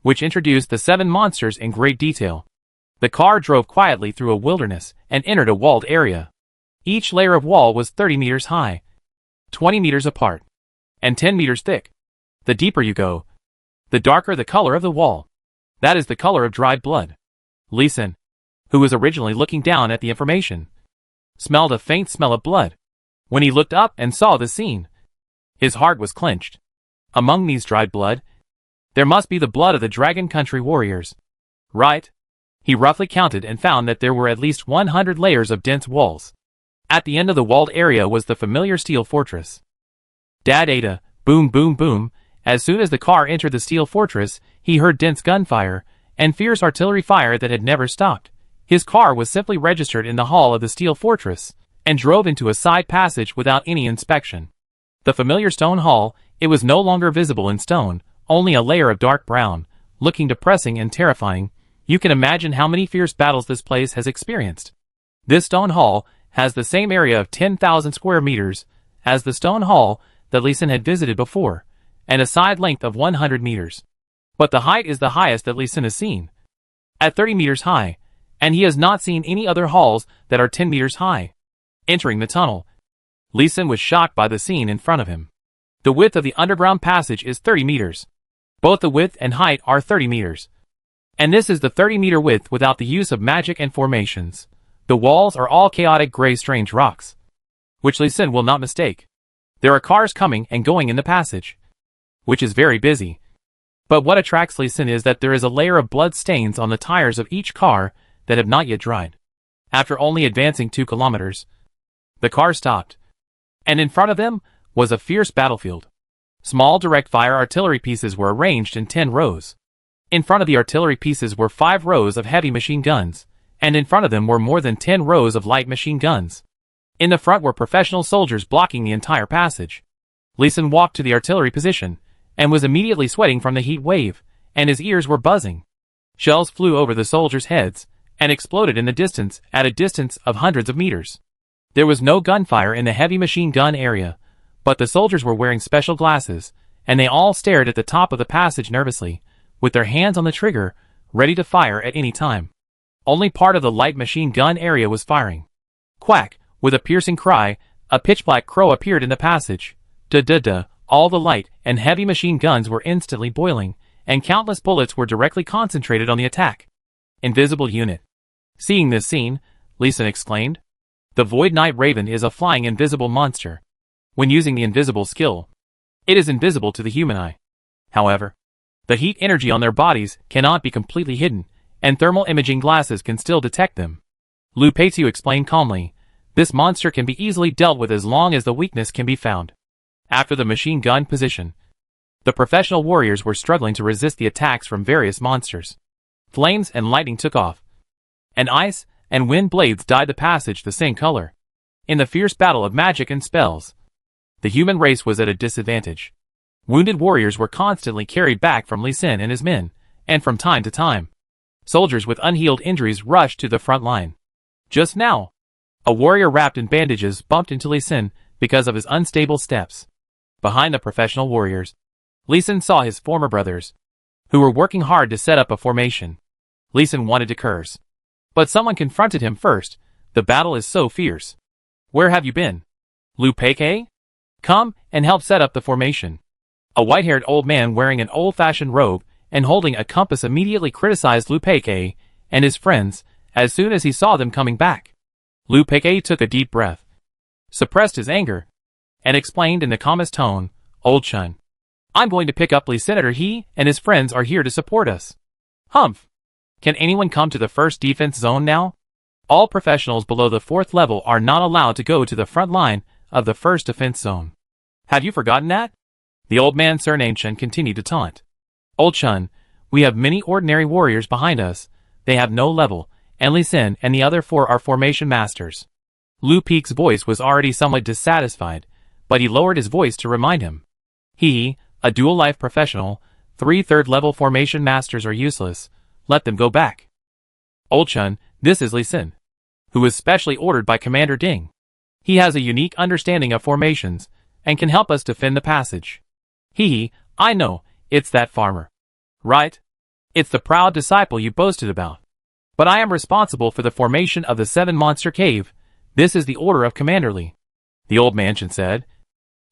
which introduced the 7 monsters in great detail. The car drove quietly through a wilderness and entered a walled area. Each layer of wall was 30 meters high, 20 meters apart, and 10 meters thick. The deeper you go, the darker the color of the wall. That is the color of dried blood. Lee Sin, who was originally looking down at the information, smelled a faint smell of blood. When he looked up and saw the scene, his heart was clenched. Among these dried blood, there must be the blood of the Dragon Country warriors. Right? He roughly counted and found that there were at least 100 layers of dense walls. At the end of the walled area was the familiar steel fortress. Dad-ada, boom boom boom. As soon as the car entered the steel fortress, he heard dense gunfire and fierce artillery fire that had never stopped. His car was simply registered in the hall of the steel fortress and drove into a side passage without any inspection. The familiar stone hall, it was no longer visible in stone, only a layer of dark brown, looking depressing and terrifying. You can imagine how many fierce battles this place has experienced. This stone hall has the same area of 10,000 square meters as the stone hall that Lee Sin had visited before, and a side length of 100 meters. But the height is the highest that Lee Sin has seen, at 30 meters high, and he has not seen any other halls that are 10 meters high. Entering the tunnel, Lee Sin was shocked by the scene in front of him. The width of the underground passage is 30 meters. Both the width and height are 30 meters. And this is the 30-meter width without the use of magic and formations. The walls are all chaotic gray strange rocks, which Lee Sin will not mistake. There are cars coming and going in the passage, which is very busy. But what attracts Lee Sin is that there is a layer of blood stains on the tires of each car that have not yet dried. After only advancing 2 kilometers, the car stopped, and in front of them was a fierce battlefield. Small direct-fire artillery pieces were arranged in 10 rows. In front of the artillery pieces were 5 rows of heavy machine guns, and in front of them were more than 10 rows of light machine guns. In the front were professional soldiers blocking the entire passage. Lee Sin walked to the artillery position, and was immediately sweating from the heat wave, and his ears were buzzing. Shells flew over the soldiers' heads, and exploded in the distance at a distance of hundreds of meters. There was no gunfire in the heavy machine gun area, but the soldiers were wearing special glasses, and they all stared at the top of the passage nervously, with their hands on the trigger, ready to fire at any time. Only part of the light machine gun area was firing. Quack! With a piercing cry, a pitch-black crow appeared in the passage. Da-da-da! All the light and heavy machine guns were instantly boiling, and countless bullets were directly concentrated on the attack. Invisible unit. Seeing this scene, Lee Sin exclaimed. The Void Knight Raven is a flying invisible monster. When using the invisible skill, it is invisible to the human eye. However, the heat energy on their bodies cannot be completely hidden, and thermal imaging glasses can still detect them. Lu Peiqiu explained calmly, this monster can be easily dealt with as long as the weakness can be found. After the machine gun position, the professional warriors were struggling to resist the attacks from various monsters. Flames and lightning took off, and ice and wind blades dyed the passage the same color. In the fierce battle of magic and spells, the human race was at a disadvantage. Wounded warriors were constantly carried back from Lee Sin and his men, and from time to time, soldiers with unhealed injuries rushed to the front line. Just now, a warrior wrapped in bandages bumped into Lee Sin because of his unstable steps. Behind the professional warriors, Lee Sin saw his former brothers, who were working hard to set up a formation. Lee Sin wanted to curse, but someone confronted him first. The battle is so fierce. Where have you been? Lu Peiqiu? Come and help set up the formation. A white-haired old man wearing an old-fashioned robe and holding a compass immediately criticized Lu Peiqiu and his friends as soon as he saw them coming back. Lu Peiqiu took a deep breath, suppressed his anger, and explained in the calmest tone, Old Chun, I'm going to pick up Lee Senator. He and his friends are here to support us. Humph. Can anyone come to the first defense zone now? All professionals below the 4th level are not allowed to go to the front line of the first defense zone. Have you forgotten that? The old man surnamed Chun continued to taunt. Old Chun, we have many ordinary warriors behind us. They have no level, and Lee Sin and the other 4 are formation masters. Lu Peiqiu's voice was already somewhat dissatisfied, but he lowered his voice to remind him. He, a dual-life professional, 3 third-level formation masters are useless. Let them go back. Old Chun, this is Lee Sin, who was specially ordered by Commander Ding. He has a unique understanding of formations, and can help us defend the passage. I know, it's that farmer. Right? It's the proud disciple you boasted about. But I am responsible for the formation of the 7-monster cave. This is the order of Commander Lee. The old mansion said,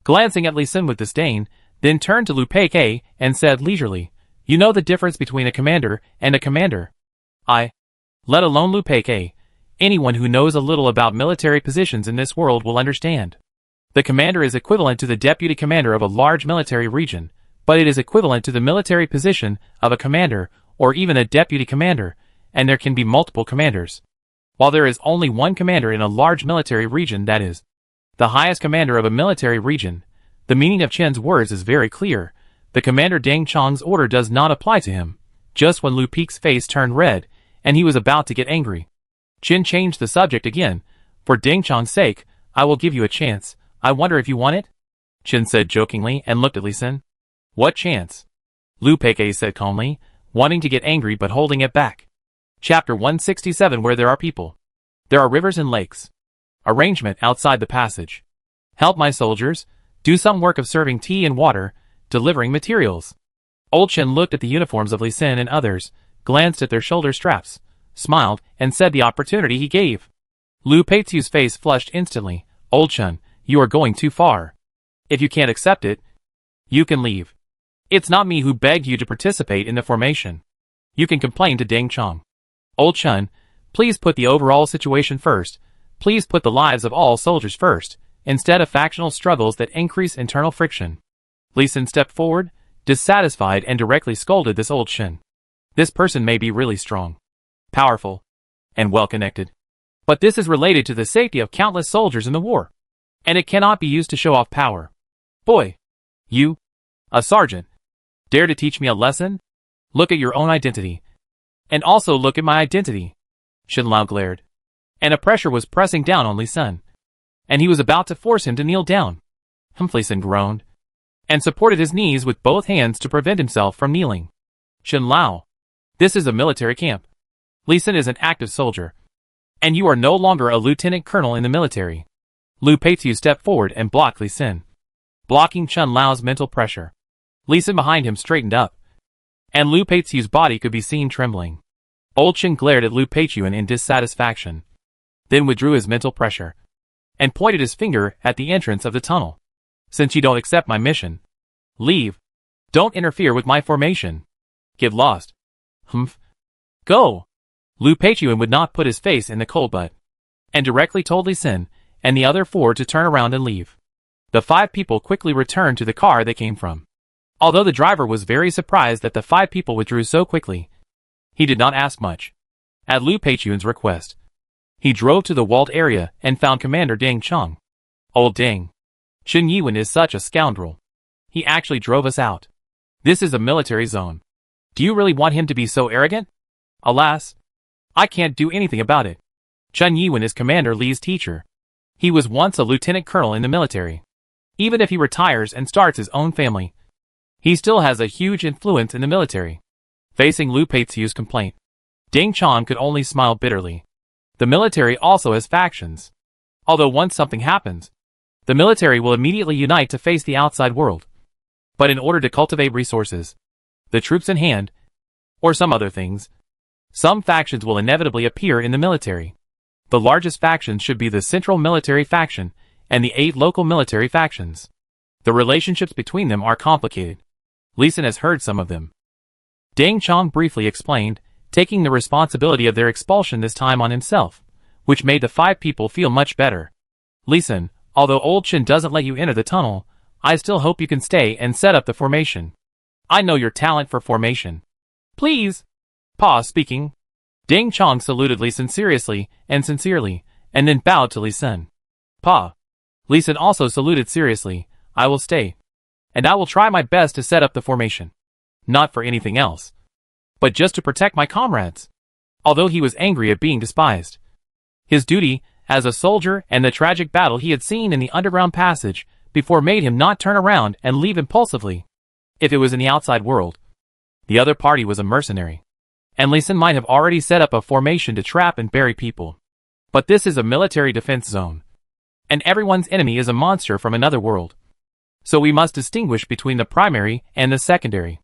glancing at Lee Sin with disdain, then turned to Lu Peiqiu and said leisurely, you know the difference between a commander and a commander. Let alone Lu Peiqiu. Anyone who knows a little about military positions in this world will understand. The commander is equivalent to the deputy commander of a large military region, but it is equivalent to the military position of a commander or even a deputy commander, and there can be multiple commanders. While there is only one commander in a large military region, that is, the highest commander of a military region, the meaning of Chen's words is very clear. The commander Deng Chong's order does not apply to him. Just when Lu Peiqiu's face turned red, and he was about to get angry, Chen changed the subject again. For Deng Chong's sake, I will give you a chance. I wonder if you want it? Chen said jokingly and looked at Lee Sin. What chance? Lu Peiqiu said calmly, wanting to get angry but holding it back. Chapter 167. Where there are people, there are rivers and lakes. Arrangement outside the passage. Help my soldiers. Do some work of serving tea and water, delivering materials. Old Chen looked at the uniforms of Lee Sin and others, glanced at their shoulder straps, smiled, and said the opportunity he gave. Lu Peiqiu's face flushed instantly. Old Chen, you are going too far. If you can't accept it, you can leave. It's not me who begged you to participate in the formation. You can complain to Deng Chong. Old Chen, please put the overall situation first. Please put the lives of all soldiers first, instead of factional struggles that increase internal friction. Lee Sin stepped forward, dissatisfied, and directly scolded this Old Chen. This person may be really strong, powerful, and well-connected, but this is related to the safety of countless soldiers in the war, and it cannot be used to show off power. Boy, you, a sergeant, dare to teach me a lesson? Look at your own identity, and also look at my identity. Shen Lao glared, and a pressure was pressing down on Lee Sin, and he was about to force him to kneel down. Lee Sin groaned, and supported his knees with both hands to prevent himself from kneeling. Shen Lao, this is a military camp. Lee Sin is an active soldier, and you are no longer a lieutenant colonel in the military. Lu Peiqiu stepped forward and blocked Lee Sin, blocking Chen Lao's mental pressure. Lee Sin behind him straightened up, and Lu Peiqiu's body could be seen trembling. Old Chen glared at Lu Peiqiu in dissatisfaction, then withdrew his mental pressure, and pointed his finger at the entrance of the tunnel. Since you don't accept my mission, leave. Don't interfere with my formation. Get lost. Go. Lu Peiqiu would not put his face in the cold butt. and directly told Li Xin and the other 4 to turn around and leave. The 5 people quickly returned to the car they came from. Although the driver was very surprised that the 5 people withdrew so quickly, he did not ask much. At Lu Peichun's request, he drove to the walled area and found Commander Ding Chong. Old Ding. Chen Yiwen is such a scoundrel. He actually drove us out. This is a military zone. Do you really want him to be so arrogant? Alas, I can't do anything about it. Chen Yiwen is Commander Li's teacher. He was once a lieutenant colonel in the military. Even if he retires and starts his own family, he still has a huge influence in the military. Facing Lu Peichu's complaint, Ding Chong could only smile bitterly. The military also has factions. Although once something happens, the military will immediately unite to face the outside world. But in order to cultivate resources, the troops in hand, or some other things, some factions will inevitably appear in the military. The largest factions should be the Central Military Faction and the 8 local military factions. The relationships between them are complicated. Li Xin has heard some of them. Ding Chong briefly explained, taking the responsibility of their expulsion this time on himself, which made the 5 people feel much better. Li Xin, although old Chen doesn't let you enter the tunnel, I still hope you can stay and set up the formation. I know your talent for formation. Please. Pa speaking. Ding Chong saluted Li Xin seriously and sincerely, and then bowed to Li Xin. Pa. Li Xin also saluted seriously. I will stay. And I will try my best to set up the formation. Not for anything else, but just to protect my comrades. Although he was angry at being despised, his duty as a soldier and the tragic battle he had seen in the underground passage before made him not turn around and leave impulsively. If it was in the outside world, the other party was a mercenary, and Li Xin might have already set up a formation to trap and bury people. But this is a military defense zone, and everyone's enemy is a monster from another world. So we must distinguish between the primary and the secondary.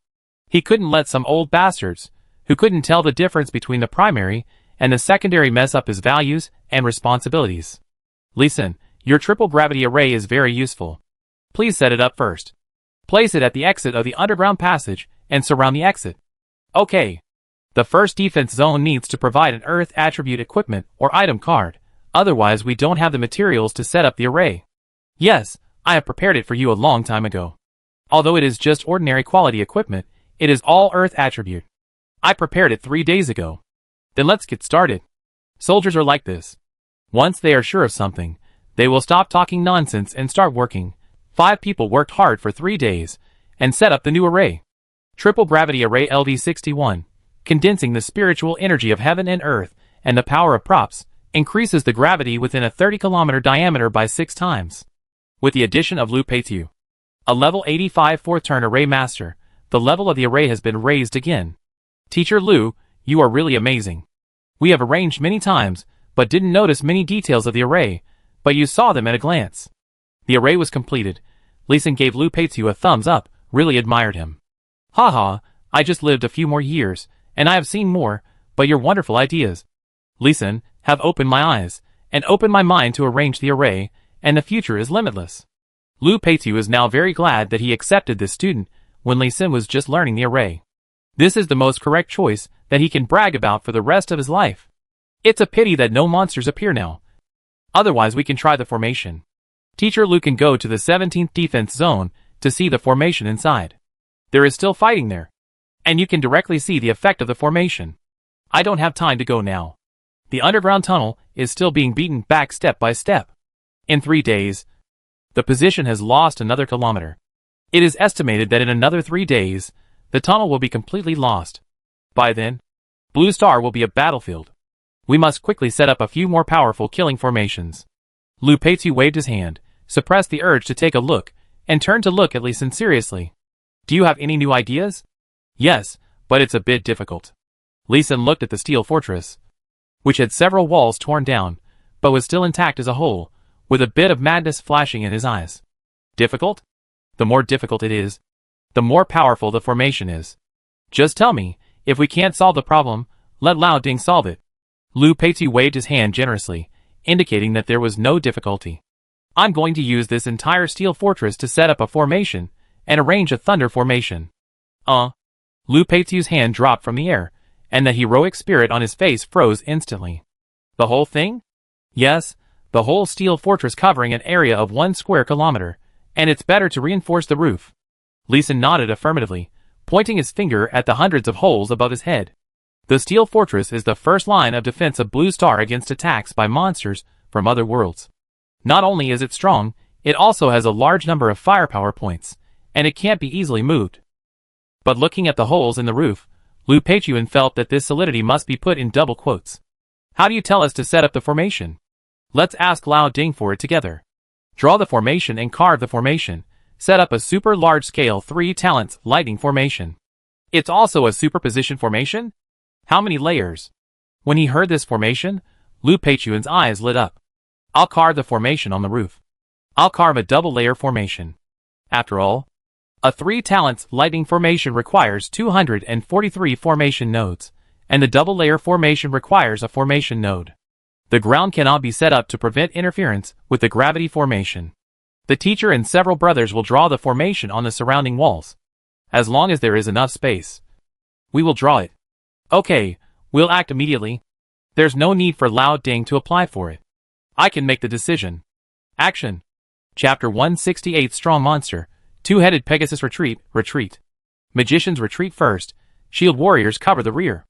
He couldn't let some old bastards, who couldn't tell the difference between the primary and the secondary, mess up his values and responsibilities. Li Xin, your triple gravity array is very useful. Please set it up first. Place it at the exit of the underground passage and surround the exit. Okay. The first defense zone needs to provide an Earth attribute equipment or item card, otherwise we don't have the materials to set up the array. Yes, I have prepared it for you a long time ago. Although it is just ordinary quality equipment, it is all Earth attribute. I prepared it 3 days ago. Then let's get started. Soldiers are like this. Once they are sure of something, they will stop talking nonsense and start working. 5 people worked hard for 3 days and set up the new array. Triple Gravity Array LV61, condensing the spiritual energy of heaven and earth and the power of props, increases the gravity within a 30-kilometer diameter by 6 times. With the addition of Lu Peichu, a level 85 4th-turn array master, the level of the array has been raised again. Teacher Lu, you are really amazing. We have arranged many times, but didn't notice many details of the array, but you saw them at a glance. The array was completed. Li Xin gave Lu Peichu a thumbs up, really admired him. Haha, I just lived a few more years, and I have seen more, but your wonderful ideas, Li Xin, have opened my eyes, and opened my mind to arrange the array, and the future is limitless. Lu Peichu is now very glad that he accepted this student, when Li Xin was just learning the array. This is the most correct choice that he can brag about for the rest of his life. It's a pity that no monsters appear now. Otherwise we can try the formation. Teacher Lu can go to the 17th defense zone to see the formation inside. There is still fighting there, and you can directly see the effect of the formation. I don't have time to go now. The underground tunnel is still being beaten back step by step. In 3 days, the position has lost another kilometer. It is estimated that in another 3 days, the tunnel will be completely lost. By then, Blue Star will be a battlefield. We must quickly set up a few more powerful killing formations. Lu Peichu waved his hand, suppressed the urge to take a look, and turned to look at Li Xin seriously. Do you have any new ideas? Yes, but it's a bit difficult. Li Xin looked at the steel fortress, which had several walls torn down, but was still intact as a whole, with a bit of madness flashing in his eyes. Difficult? The more difficult it is, the more powerful the formation is. Just tell me, if we can't solve the problem, let Lao Ding solve it. Lu Peichu waved his hand generously, indicating that there was no difficulty. I'm going to use this entire steel fortress to set up a formation, and arrange a thunder formation. Lu Peichu's hand dropped from the air, and the heroic spirit on his face froze instantly. The whole thing? Yes, the whole steel fortress covering an area of 1 square kilometer, and it's better to reinforce the roof. Lee Sin nodded affirmatively, pointing his finger at the hundreds of holes above his head. The steel fortress is the first line of defense of Blue Star against attacks by monsters from other worlds. Not only is it strong, it also has a large number of firepower points, and it can't be easily moved. But looking at the holes in the roof, Lu Peichuan felt that this solidity must be put in double quotes. How do you tell us to set up the formation? Let's ask Lao Ding for it together. Draw the formation and carve the formation. Set up a super large-scale 3 talents lightning formation. It's also a superposition formation? How many layers? When he heard this formation, Lu Peichuan's eyes lit up. I'll carve the formation on the roof. I'll carve a double-layer formation. After all, a 3 talents lightning formation requires 243 formation nodes, and the double-layer formation requires a formation node. The ground cannot be set up to prevent interference with the gravity formation. The teacher and several brothers will draw the formation on the surrounding walls. As long as there is enough space, we will draw it. Okay, we'll act immediately. There's no need for Lao Ding to apply for it. I can make the decision. Action. Chapter 168 Strong Monster. Two-headed Pegasus retreat. Magicians retreat first. Shield warriors cover the rear.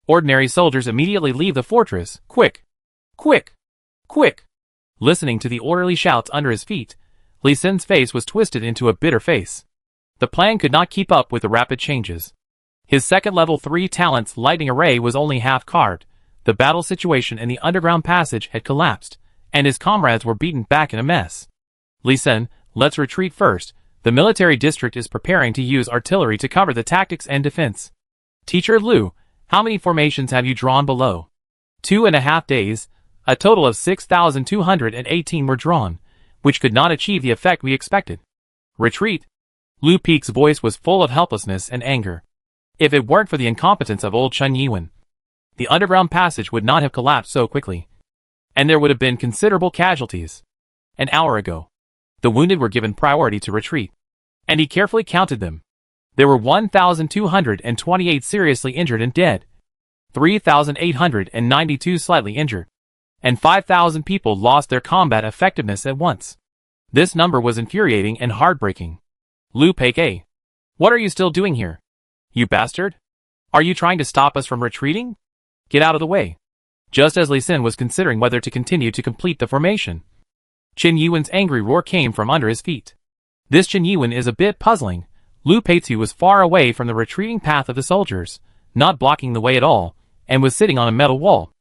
Ordinary soldiers immediately leave the fortress. Quick! Quick! Quick! Listening to the orderly shouts under his feet, Lee Sin's face was twisted into a bitter face. The plan could not keep up with the rapid changes. His second level 3 talents lightning array was only half carved. The battle situation in the underground passage had collapsed, and his comrades were beaten back in a mess. Lee Sin, let's retreat first. The military district is preparing to use artillery to cover the tactics and defense. Teacher Lu, how many formations have you drawn below? 2.5 days. A total of 6,218 were drawn, which could not achieve the effect we expected. Retreat. Lu Peik's voice was full of helplessness and anger. If it weren't for the incompetence of old Chen Yiwen, the underground passage would not have collapsed so quickly, and there would have been considerable casualties. An hour ago, the wounded were given priority to retreat, and he carefully counted them. There were 1,228 seriously injured and dead, 3,892 slightly injured, and 5,000 people lost their combat effectiveness at once. This number was infuriating and heartbreaking. Lu Peike, what are you still doing here? You bastard? Are you trying to stop us from retreating? Get out of the way. Just as Lee Sin was considering whether to continue to complete the formation, Chen Yiwen's angry roar came from under his feet. This Chen Yiwen is a bit puzzling. Lu Peichu was far away from the retreating path of the soldiers, not blocking the way at all, and was sitting on a metal wall.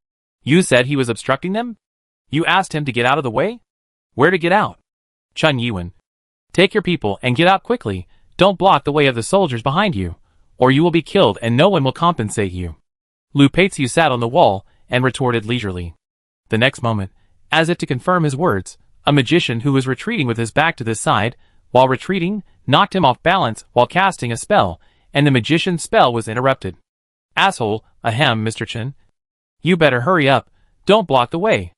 You said he was obstructing them? You asked him to get out of the way? Where to get out? Chen Yiwen, take your people and get out quickly. Don't block the way of the soldiers behind you, or you will be killed and no one will compensate you. Lu Peichu sat on the wall and retorted leisurely. The next moment, as if to confirm his words, a magician who was retreating with his back to the side, while retreating, knocked him off balance while casting a spell, and the magician's spell was interrupted. Asshole, ahem, Mr. Chen. You better hurry up, don't block the way.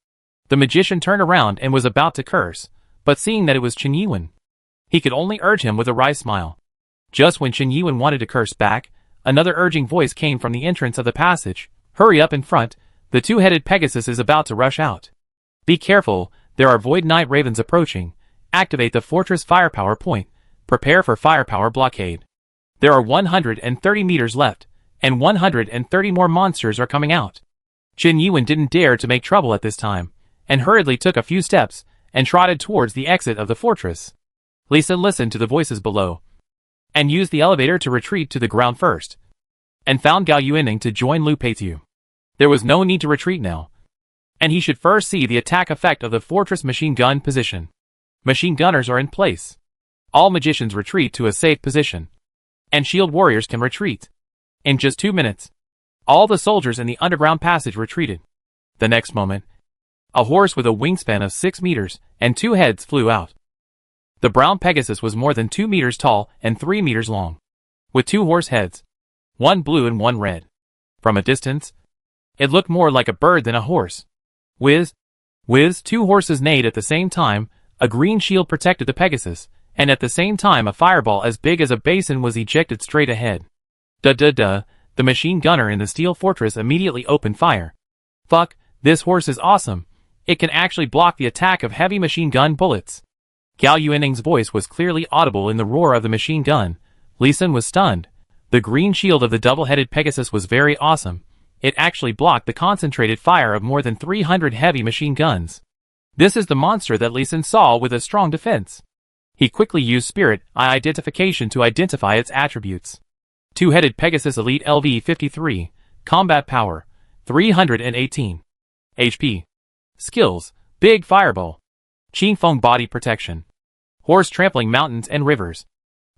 The magician turned around and was about to curse, but seeing that it was Chen Yiwen, he could only urge him with a wry smile. Just when Chen Yiwen wanted to curse back, another urging voice came from the entrance of the passage. Hurry up in front, the two-headed Pegasus is about to rush out. Be careful, there are Void Knight Ravens approaching. Activate the fortress firepower point. Prepare for firepower blockade. There are 130 meters left, and 130 more monsters are coming out. Chen Yiwen didn't dare to make trouble at this time, and hurriedly took a few steps, and trotted towards the exit of the fortress. Lee Sin listened to the voices below, and used the elevator to retreat to the ground first, and found Gao Yuening to join Lu Peichu. There was no need to retreat now, and he should first see the attack effect of the fortress machine gun position. Machine gunners are in place. All magicians retreat to a safe position, and shield warriors can retreat. In just 2 minutes, all the soldiers in the underground passage retreated. The next moment, a horse with a wingspan of 6 meters and 2 heads flew out. The brown Pegasus was more than 2 meters tall and 3 meters long, with 2 horse heads, one blue and one red. From a distance, it looked more like a bird than a horse. Whiz, whiz, 2 horses neighed at the same time. A green shield protected the Pegasus, and at the same time a fireball as big as a basin was ejected straight ahead. Duh. The machine gunner in the steel fortress immediately opened fire. Fuck, this horse is awesome. It can actually block the attack of heavy machine gun bullets. Gao Yuenning's voice was clearly audible in the roar of the machine gun. Li Sun was stunned. The green shield of the double-headed Pegasus was very awesome. It actually blocked the concentrated fire of more than 300 heavy machine guns. This is the monster that Li Sun saw with a strong defense. He quickly used Spirit Eye identification to identify its attributes. Two-headed Pegasus Elite LV-53, Combat Power, 318. HP. Skills, Big Fireball. Qingfeng Body Protection. Horse Trampling Mountains and Rivers.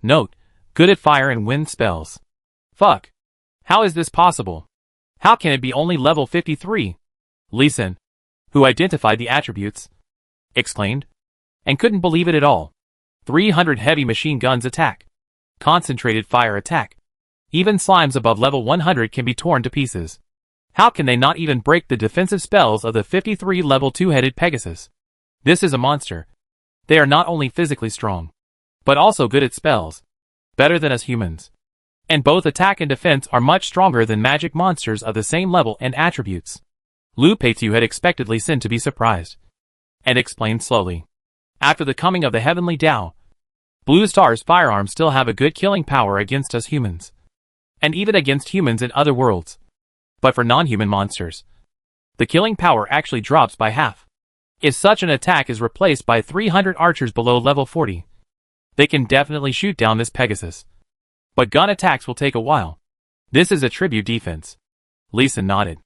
Note, good at fire and wind spells. Fuck. How is this possible? How can it be only level 53? Li Sun, who identified the attributes, exclaimed, and couldn't believe it at all. 300 heavy machine guns attack. Concentrated fire attack. Even slimes above level 100 can be torn to pieces. How can they not even break the defensive spells of the 53 level two-headed Pegasus? This is a monster. They are not only physically strong, but also good at spells. Better than us humans. And both attack and defense are much stronger than magic monsters of the same level and attributes. Lu Peitu had expected Li Sun to be surprised, and explained slowly. After the coming of the Heavenly Tao, Blue Star's firearms still have a good killing power against us humans. And even against humans in other worlds. But for non-human monsters, the killing power actually drops by half. If such an attack is replaced by 300 archers below level 40, they can definitely shoot down this Pegasus. But gun attacks will take a while. This is a tribute defense. Li Sun nodded.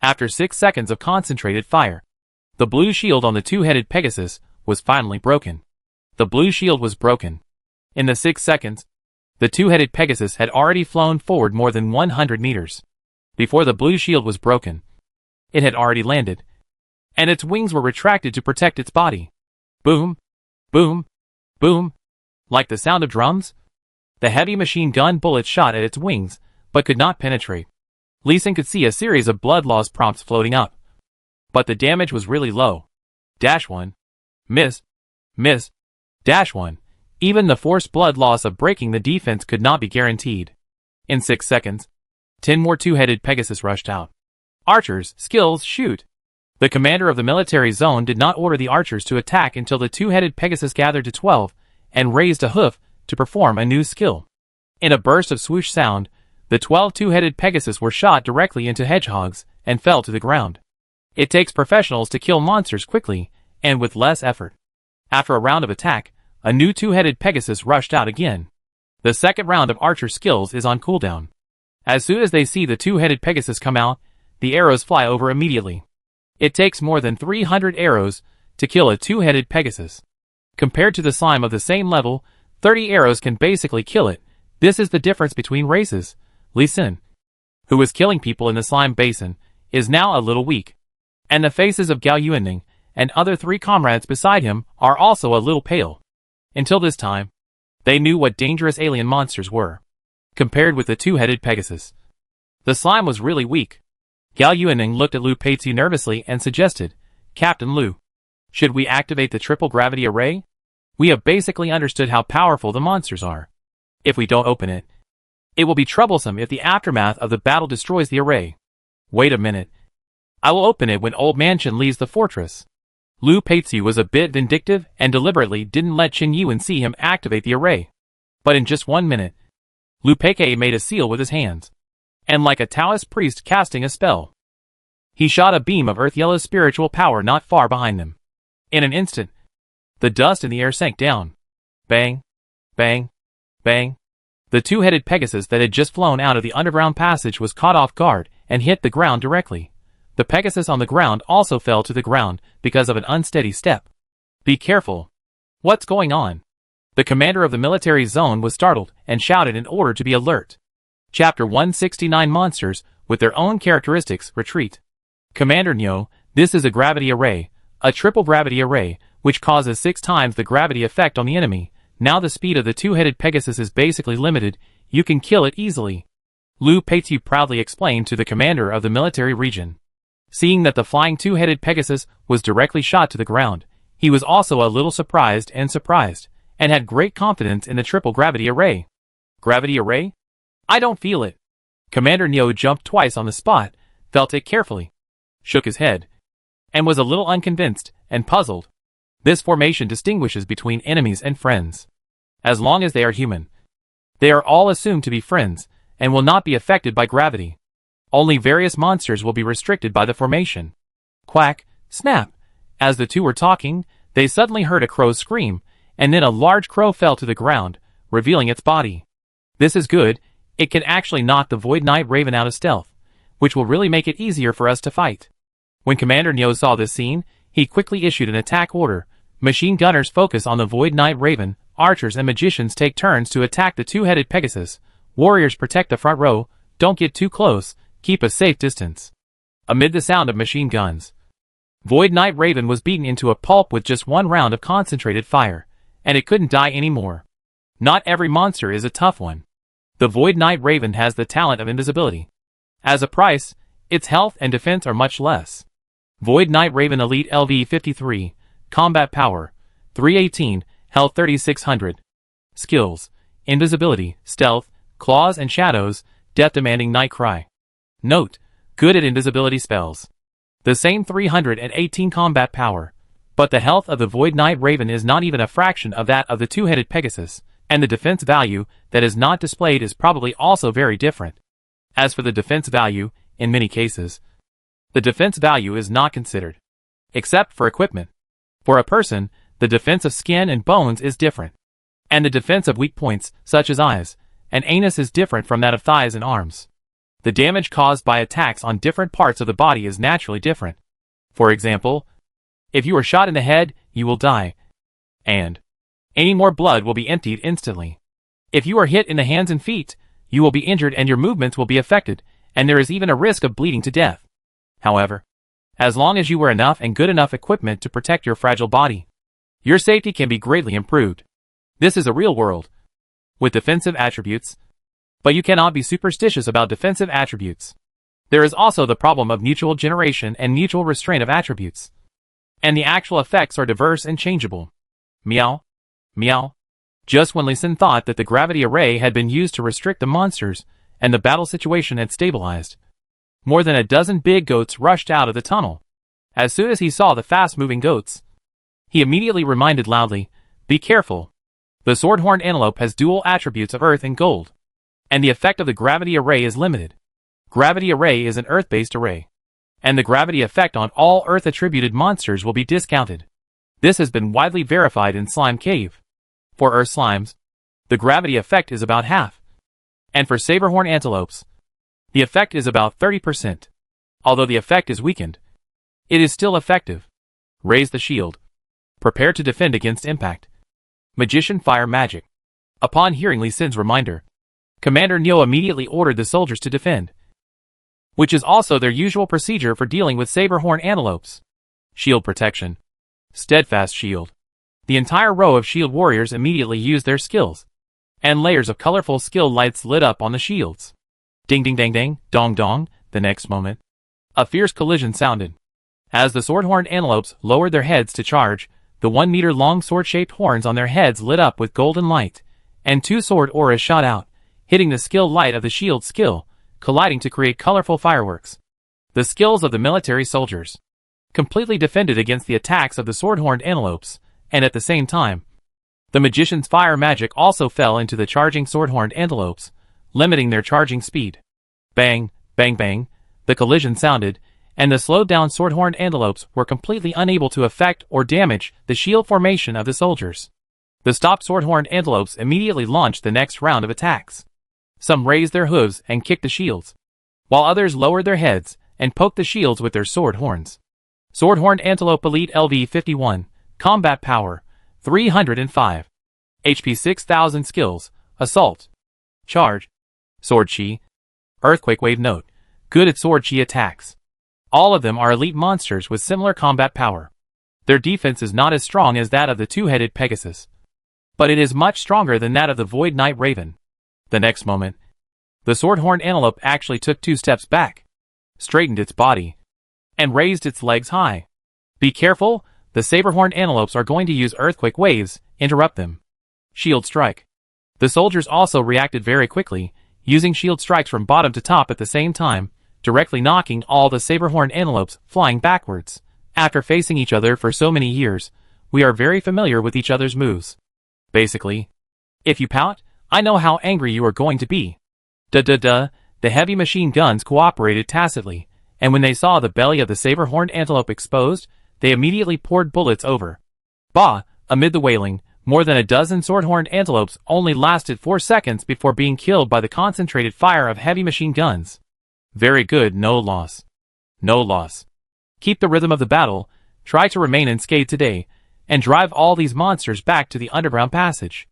After 6 seconds of concentrated fire, the blue shield on the two-headed Pegasus was finally broken. The blue shield was broken. In the 6 seconds, the two-headed Pegasus had already flown forward more than 100 meters. Before the blue shield was broken, it had already landed, and its wings were retracted to protect its body. Boom, boom, boom. Like the sound of drums, the heavy machine gun bullets shot at its wings, but could not penetrate. Li Sun could see a series of blood loss prompts floating up. But the damage was really low. -1. Miss. Miss. -1. Even the forced blood loss of breaking the defense could not be guaranteed. In 6 seconds, 10 more two-headed Pegasus rushed out. Archers, skills, shoot. The commander of the military zone did not order the archers to attack until the two-headed Pegasus gathered to 12 and raised a hoof to perform a new skill. In a burst of swoosh sound, the 12 two-headed Pegasus were shot directly into hedgehogs and fell to the ground. It takes professionals to kill monsters quickly and with less effort. After a round of attack, a new two-headed Pegasus rushed out again. The second round of archer skills is on cooldown. As soon as they see the two-headed Pegasus come out, the arrows fly over immediately. It takes more than 300 arrows to kill a two-headed Pegasus. Compared to the slime of the same level, 30 arrows can basically kill it. This is the difference between races. Li Sun, who was killing people in the slime basin, is now a little weak. And the faces of Gao Yuenning and other 3 comrades beside him are also a little pale. Until this time, they knew what dangerous alien monsters were, compared with the two-headed Pegasus. The slime was really weak. Gao Yuenning looked at Lu Peitu nervously and suggested, Captain Lu, should we activate the triple gravity array? We have basically understood how powerful the monsters are. If we don't open it, it will be troublesome if the aftermath of the battle destroys the array. Wait a minute. I will open it when Old Mansion leaves the fortress. Lu Peitu was a bit vindictive and deliberately didn't let Qin Yuan see him activate the array. But in just 1 minute, Lu Peikai made a seal with his hands, and like a Taoist priest casting a spell, he shot a beam of earth-yellow spiritual power not far behind them. In an instant, the dust in the air sank down. Bang, bang, bang. The two-headed Pegasus that had just flown out of the underground passage was caught off guard and hit the ground directly. The Pegasus on the ground also fell to the ground because of an unsteady step. Be careful. What's going on? The commander of the military zone was startled and shouted in order to be alert. Chapter 169 Monsters, with their own characteristics, retreat. Commander Nyo, this is a gravity array, a triple gravity array, which causes 6 times the gravity effect on the enemy. Now the speed of the two-headed Pegasus is basically limited, you can kill it easily. Lu Peitu proudly explained to the commander of the military region. Seeing that the flying two-headed Pegasus was directly shot to the ground, he was also a little surprised, and had great confidence in the triple gravity array. Gravity array? I don't feel it. Commander Nyo jumped twice on the spot, felt it carefully, shook his head, and was a little unconvinced and puzzled. This formation distinguishes between enemies and friends. As long as they are human, they are all assumed to be friends, and will not be affected by gravity. Only various monsters will be restricted by the formation. Quack, snap. As the two were talking, they suddenly heard a crow scream, and then a large crow fell to the ground, revealing its body. This is good. It can actually knock the Void Knight Raven out of stealth, which will really make it easier for us to fight. When Commander Neo saw this scene, he quickly issued an attack order. Machine gunners focus on the Void Knight Raven, archers and magicians take turns to attack the two-headed Pegasus, warriors protect the front row, don't get too close, keep a safe distance. Amid the sound of machine guns, Void Knight Raven was beaten into a pulp with just one round of concentrated fire, and it couldn't die anymore. Not every monster is a tough one. The Void Knight Raven has the talent of invisibility. As a price, its health and defense are much less. Void Knight Raven Elite LV53, Combat Power, 318, Health 3600. Skills, Invisibility, Stealth, Claws and Shadows, Death-demanding Night Cry. Note, good at invisibility spells. The same 318 combat power, but the health of the Void Knight Raven is not even a fraction of that of the two-headed Pegasus, and the defense value that is not displayed is probably also very different. As for the defense value, in many cases, the defense value is not considered, except for equipment. For a person, the defense of skin and bones is different, and the defense of weak points, such as eyes and anus, is different from that of thighs and arms. The damage caused by attacks on different parts of the body is naturally different. For example, if you are shot in the head, you will die, and any more blood will be emptied instantly. If you are hit in the hands and feet, you will be injured and your movements will be affected, and there is even a risk of bleeding to death. However, as long as you wear enough and good enough equipment to protect your fragile body, your safety can be greatly improved. This is a real world with defensive attributes, but you cannot be superstitious about defensive attributes. There is also the problem of mutual generation and mutual restraint of attributes, and the actual effects are diverse and changeable. Meow. Meow. Just when Lee Sin thought that the gravity array had been used to restrict the monsters, and the battle situation had stabilized, more than a dozen big goats rushed out of the tunnel. As soon as he saw the fast-moving goats, he immediately reminded loudly, "Be careful. The sword-horned antelope has dual attributes of earth and gold, and the effect of the gravity array is limited. Gravity array is an earth-based array, and the gravity effect on all earth-attributed monsters will be discounted. This has been widely verified in Slime Cave. For earth slimes, the gravity effect is about half, and for saberhorn antelopes, the effect is about 30%. Although the effect is weakened, it is still effective. Raise the shield. Prepare to defend against impact. Magician fire magic." Upon hearing Lee Sin's reminder, Commander Neo immediately ordered the soldiers to defend, which is also their usual procedure for dealing with saberhorn antelopes. Shield protection. Steadfast shield. The entire row of shield warriors immediately used their skills, and layers of colorful skill lights lit up on the shields. Ding ding dang dang, dong dong. The next moment, a fierce collision sounded. As the sword-horned antelopes lowered their heads to charge, the 1-meter-long sword-shaped horns on their heads lit up with golden light, and two sword auras shot out, hitting the skill light of the shield skill, colliding to create colorful fireworks. The skills of the military soldiers completely defended against the attacks of the sword-horned antelopes, and at the same time, the magician's fire magic also fell into the charging sword-horned antelopes, limiting their charging speed. Bang, bang bang, the collision sounded, and the slowed-down sword-horned antelopes were completely unable to affect or damage the shield formation of the soldiers. The stopped sword-horned antelopes immediately launched the next round of attacks. Some raised their hooves and kicked the shields, while others lowered their heads and poked the shields with their sword horns. Sword-horned antelope Elite LV51, Combat Power, 305. HP 6000 Skills, Assault. Charge. Sword Chi. Earthquake Wave. Note, good at sword chi attacks. All of them are elite monsters with similar combat power. Their defense is not as strong as that of the two-headed Pegasus, but it is much stronger than that of the Void Knight Raven. The next moment, the sword-horned antelope actually took 2 steps back, straightened its body, and raised its legs high. Be careful, the saber-horned antelopes are going to use earthquake waves, interrupt them. Shield Strike. The soldiers also reacted very quickly, using shield strikes from bottom to top at the same time, directly knocking all the saber-horned antelopes flying backwards, After facing each other for so many years, we are very familiar with each other's moves. Basically, if you pout, I know how angry you are going to be. Duh. The heavy machine guns cooperated tacitly, and when they saw the belly of the saber-horned antelope exposed, they immediately poured bullets over. Bah! Amid the wailing, more than a dozen sword-horned antelopes only lasted 4 seconds before being killed by the concentrated fire of heavy machine guns. Very good, no loss. No loss. Keep the rhythm of the battle, try to remain unscathed today, and drive all these monsters back to the underground passage.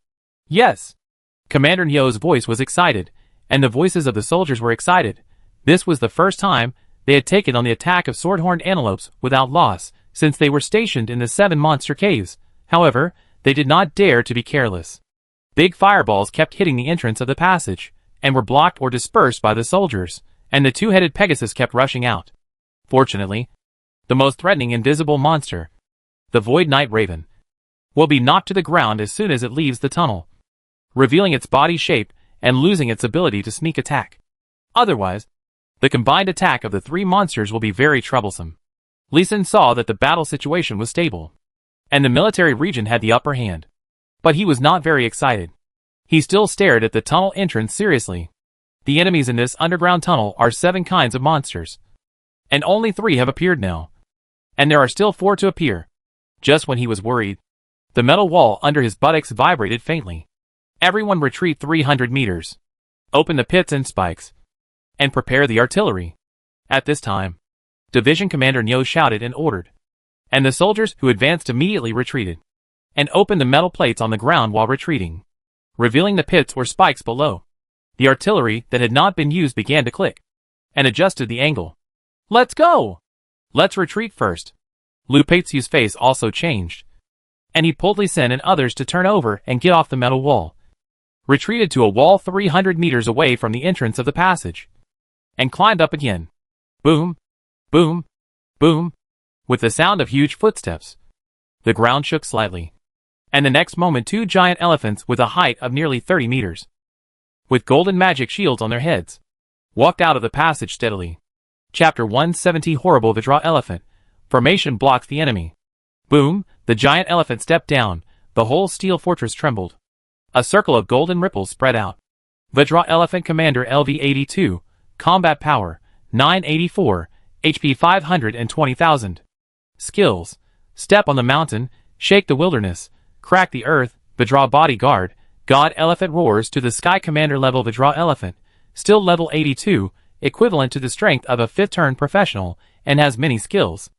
Yes! Commander Nyo's voice was excited, and the voices of the soldiers were excited. This was the first time they had taken on the attack of sword-horned antelopes without loss, since they were stationed in the 7 monster caves. However, they did not dare to be careless. Big fireballs kept hitting the entrance of the passage, and were blocked or dispersed by the soldiers, and the 2-headed Pegasus kept rushing out. Fortunately, the most threatening invisible monster, the Void Knight Raven, will be knocked to the ground as soon as it leaves the tunnel, revealing its body shape and losing its ability to sneak attack. Otherwise, the combined attack of the 3 monsters will be very troublesome. Lee Sin saw that the battle situation was stable, and the military region had the upper hand. But he was not very excited. He still stared at the tunnel entrance seriously. The enemies in this underground tunnel are 7 kinds of monsters, and only 3 have appeared now. And there are still 4 to appear. Just when he was worried, the metal wall under his buttocks vibrated faintly. Everyone retreat 300 meters. Open the pits and spikes, and prepare the artillery. At this time, Division Commander Nyo shouted and ordered, and the soldiers who advanced immediately retreated, and opened the metal plates on the ground while retreating, revealing the pits or spikes below. The artillery that had not been used began to click, and adjusted the angle. Let's go! Let's retreat first. Lu Peitsu's face also changed, and he pulled Lee Sin and others to turn over and get off the metal wall. Retreated to a wall 300 meters away from the entrance of the passage, and climbed up again. Boom, boom, boom, with the sound of huge footsteps. The ground shook slightly, and the next moment 2 giant elephants with a height of nearly 30 meters, with golden magic shields on their heads, walked out of the passage steadily. Chapter 170 Horrible Vajra Elephant. Formation blocks the enemy. Boom, the giant elephant stepped down, the whole steel fortress trembled. A circle of golden ripples spread out. Vajra Elephant Commander LV-82, Combat Power, 984, HP 520,000. Skills: Step on the mountain, shake the wilderness, crack the earth, Vajra Bodyguard, God Elephant roars to the sky. Commander level Vajra Elephant, still level 82, equivalent to the strength of a 5th turn professional, and has many skills.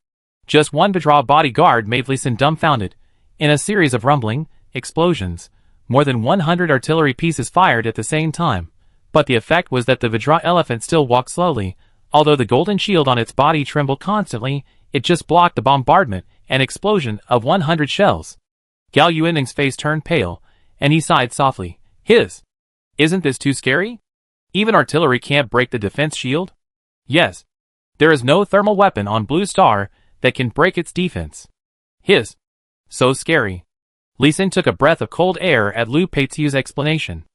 Just one Vajra Bodyguard made Lee Sin dumbfounded. In a series of rumbling explosions, more than 100 artillery pieces fired at the same time, but the effect was that the Vajra Elephant still walked slowly. Although the golden shield on its body trembled constantly, it just blocked the bombardment and explosion of 100 shells. Gao Yuenning's face turned pale, and he sighed softly. Isn't this too scary? Even artillery can't break the defense shield? Yes. There is no thermal weapon on Blue Star that can break its defense. So scary. Lee Sin took a breath of cold air at Lu Peitsu's explanation.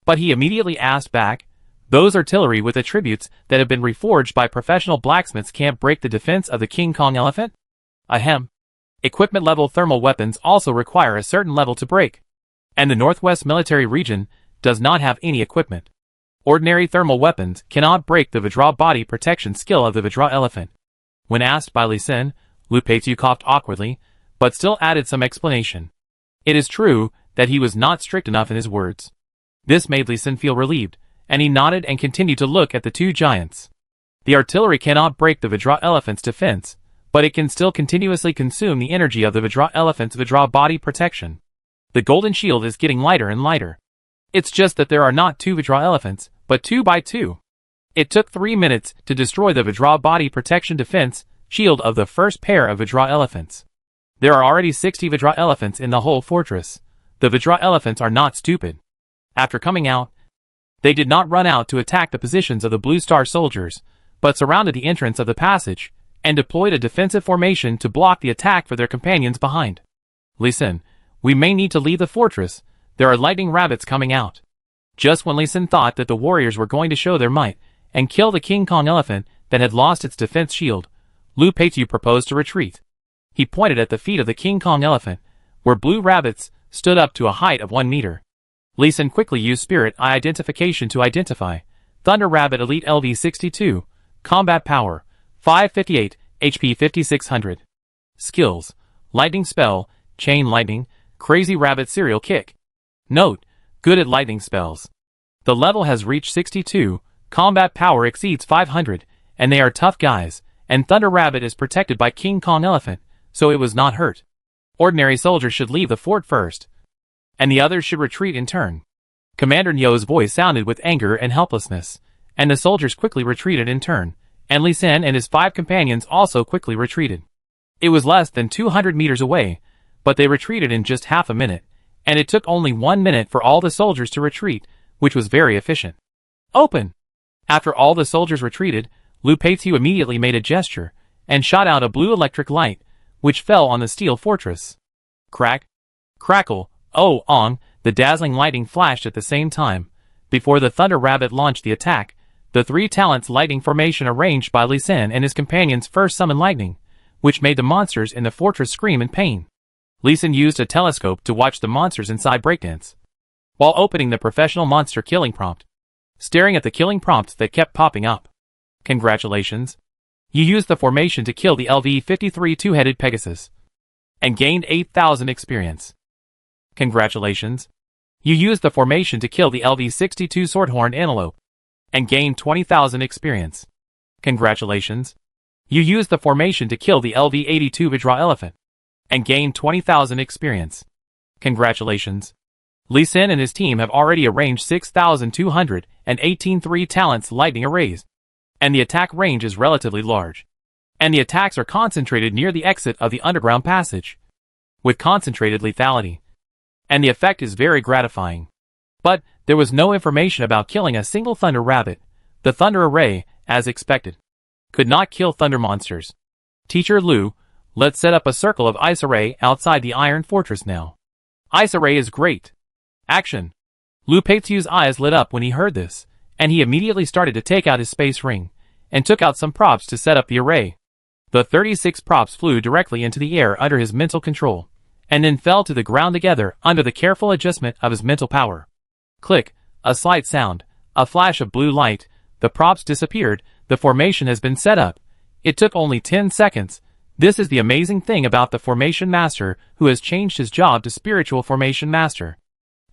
But he immediately asked back, those artillery with attributes that have been reforged by professional blacksmiths can't break the defense of the King Kong elephant? Ahem. Equipment level thermal weapons also require a certain level to break. And the Northwest Military Region does not have any equipment. Ordinary thermal weapons cannot break the Vajra body protection skill of the Vajra elephant. When asked by Lee Sin, Lu Peitsu coughed awkwardly, but still added some explanation. It is true that he was not strict enough in his words. This made Lee Sin feel relieved, and he nodded and continued to look at the 2 giants. The artillery cannot break the Vajra elephant's defense, but it can still continuously consume the energy of the Vajra elephant's Vajra body protection. The golden shield is getting lighter and lighter. It's just that there are not 2 Vajra elephants, but 2 by 2. It took 3 minutes to destroy the Vajra body protection defense shield of the first pair of Vajra elephants. There are already 60 Vajra elephants in the whole fortress. The Vajra elephants are not stupid. After coming out, they did not run out to attack the positions of the Blue Star soldiers, but surrounded the entrance of the passage, and deployed a defensive formation to block the attack for their companions behind. Lee Sin, we may need to leave the fortress. There are lightning rabbits coming out. Just when Lee Sin thought that the warriors were going to show their might, and kill the King Kong elephant that had lost its defense shield, Lu Peitsu proposed to retreat. He pointed at the feet of the King Kong elephant, where blue rabbits stood up to a height of 1 meter. Lee Sin quickly used Spirit Eye identification to identify Thunder Rabbit Elite LV62, Combat Power, 558, HP 5600. Skills: Lightning Spell, Chain Lightning, Crazy Rabbit Serial Kick. Note: good at lightning spells. The level has reached 62, combat power exceeds 500, and they are tough guys, and Thunder Rabbit is protected by King Kong Elephant, so it was not hurt. Ordinary soldiers should leave the fort first, and the others should retreat in turn. Commander Nyo's voice sounded with anger and helplessness, and the soldiers quickly retreated in turn, and Lee Sin and his 5 companions also quickly retreated. It was less than 200 meters away, but they retreated in just half a minute, and it took only 1 minute for all the soldiers to retreat, which was very efficient. Open! After all the soldiers retreated, Lu Peitiu immediately made a gesture, and shot out a blue electric light, which fell on the steel fortress. Crack! Crackle! Oh, Ong! The dazzling lightning flashed at the same time. Before the Thunder Rabbit launched the attack, the 3 talents lightning formation arranged by Lee Sin and his companions first summoned lightning, which made the monsters in the fortress scream in pain. Lee Sin used a telescope to watch the monsters inside breakdance, while opening the professional monster killing prompt, staring at the killing prompts that kept popping up. Congratulations! You used the formation to kill the LV-53 two-headed Pegasus, and gained 8,000 experience. Congratulations! You used the formation to kill the LV-62 Swordhorn Antelope, and gained 20,000 experience. Congratulations! You used the formation to kill the LV-82 Vajra Elephant, and gained 20,000 experience. Congratulations! Lee Sin and his team have already arranged 6,218 3 talents lightning arrays, and the attack range is relatively large, and the attacks are concentrated near the exit of the underground passage, with concentrated lethality, and the effect is very gratifying. But there was no information about killing a single Thunder Rabbit. The Thunder Array, as expected, could not kill Thunder monsters. Teacher Lu, let's set up a circle of Ice Array outside the Iron Fortress now. Ice Array is great. Action! Lu Peitiu's eyes lit up when he heard this, and he immediately started to take out his space ring, and took out some props to set up the array. The 36 props flew directly into the air under his mental control, and then fell to the ground together under the careful adjustment of his mental power. Click, a slight sound, a flash of blue light, the props disappeared, the formation has been set up. It took only 10 seconds. This is the amazing thing about the Formation Master, who has changed his job to Spiritual Formation Master.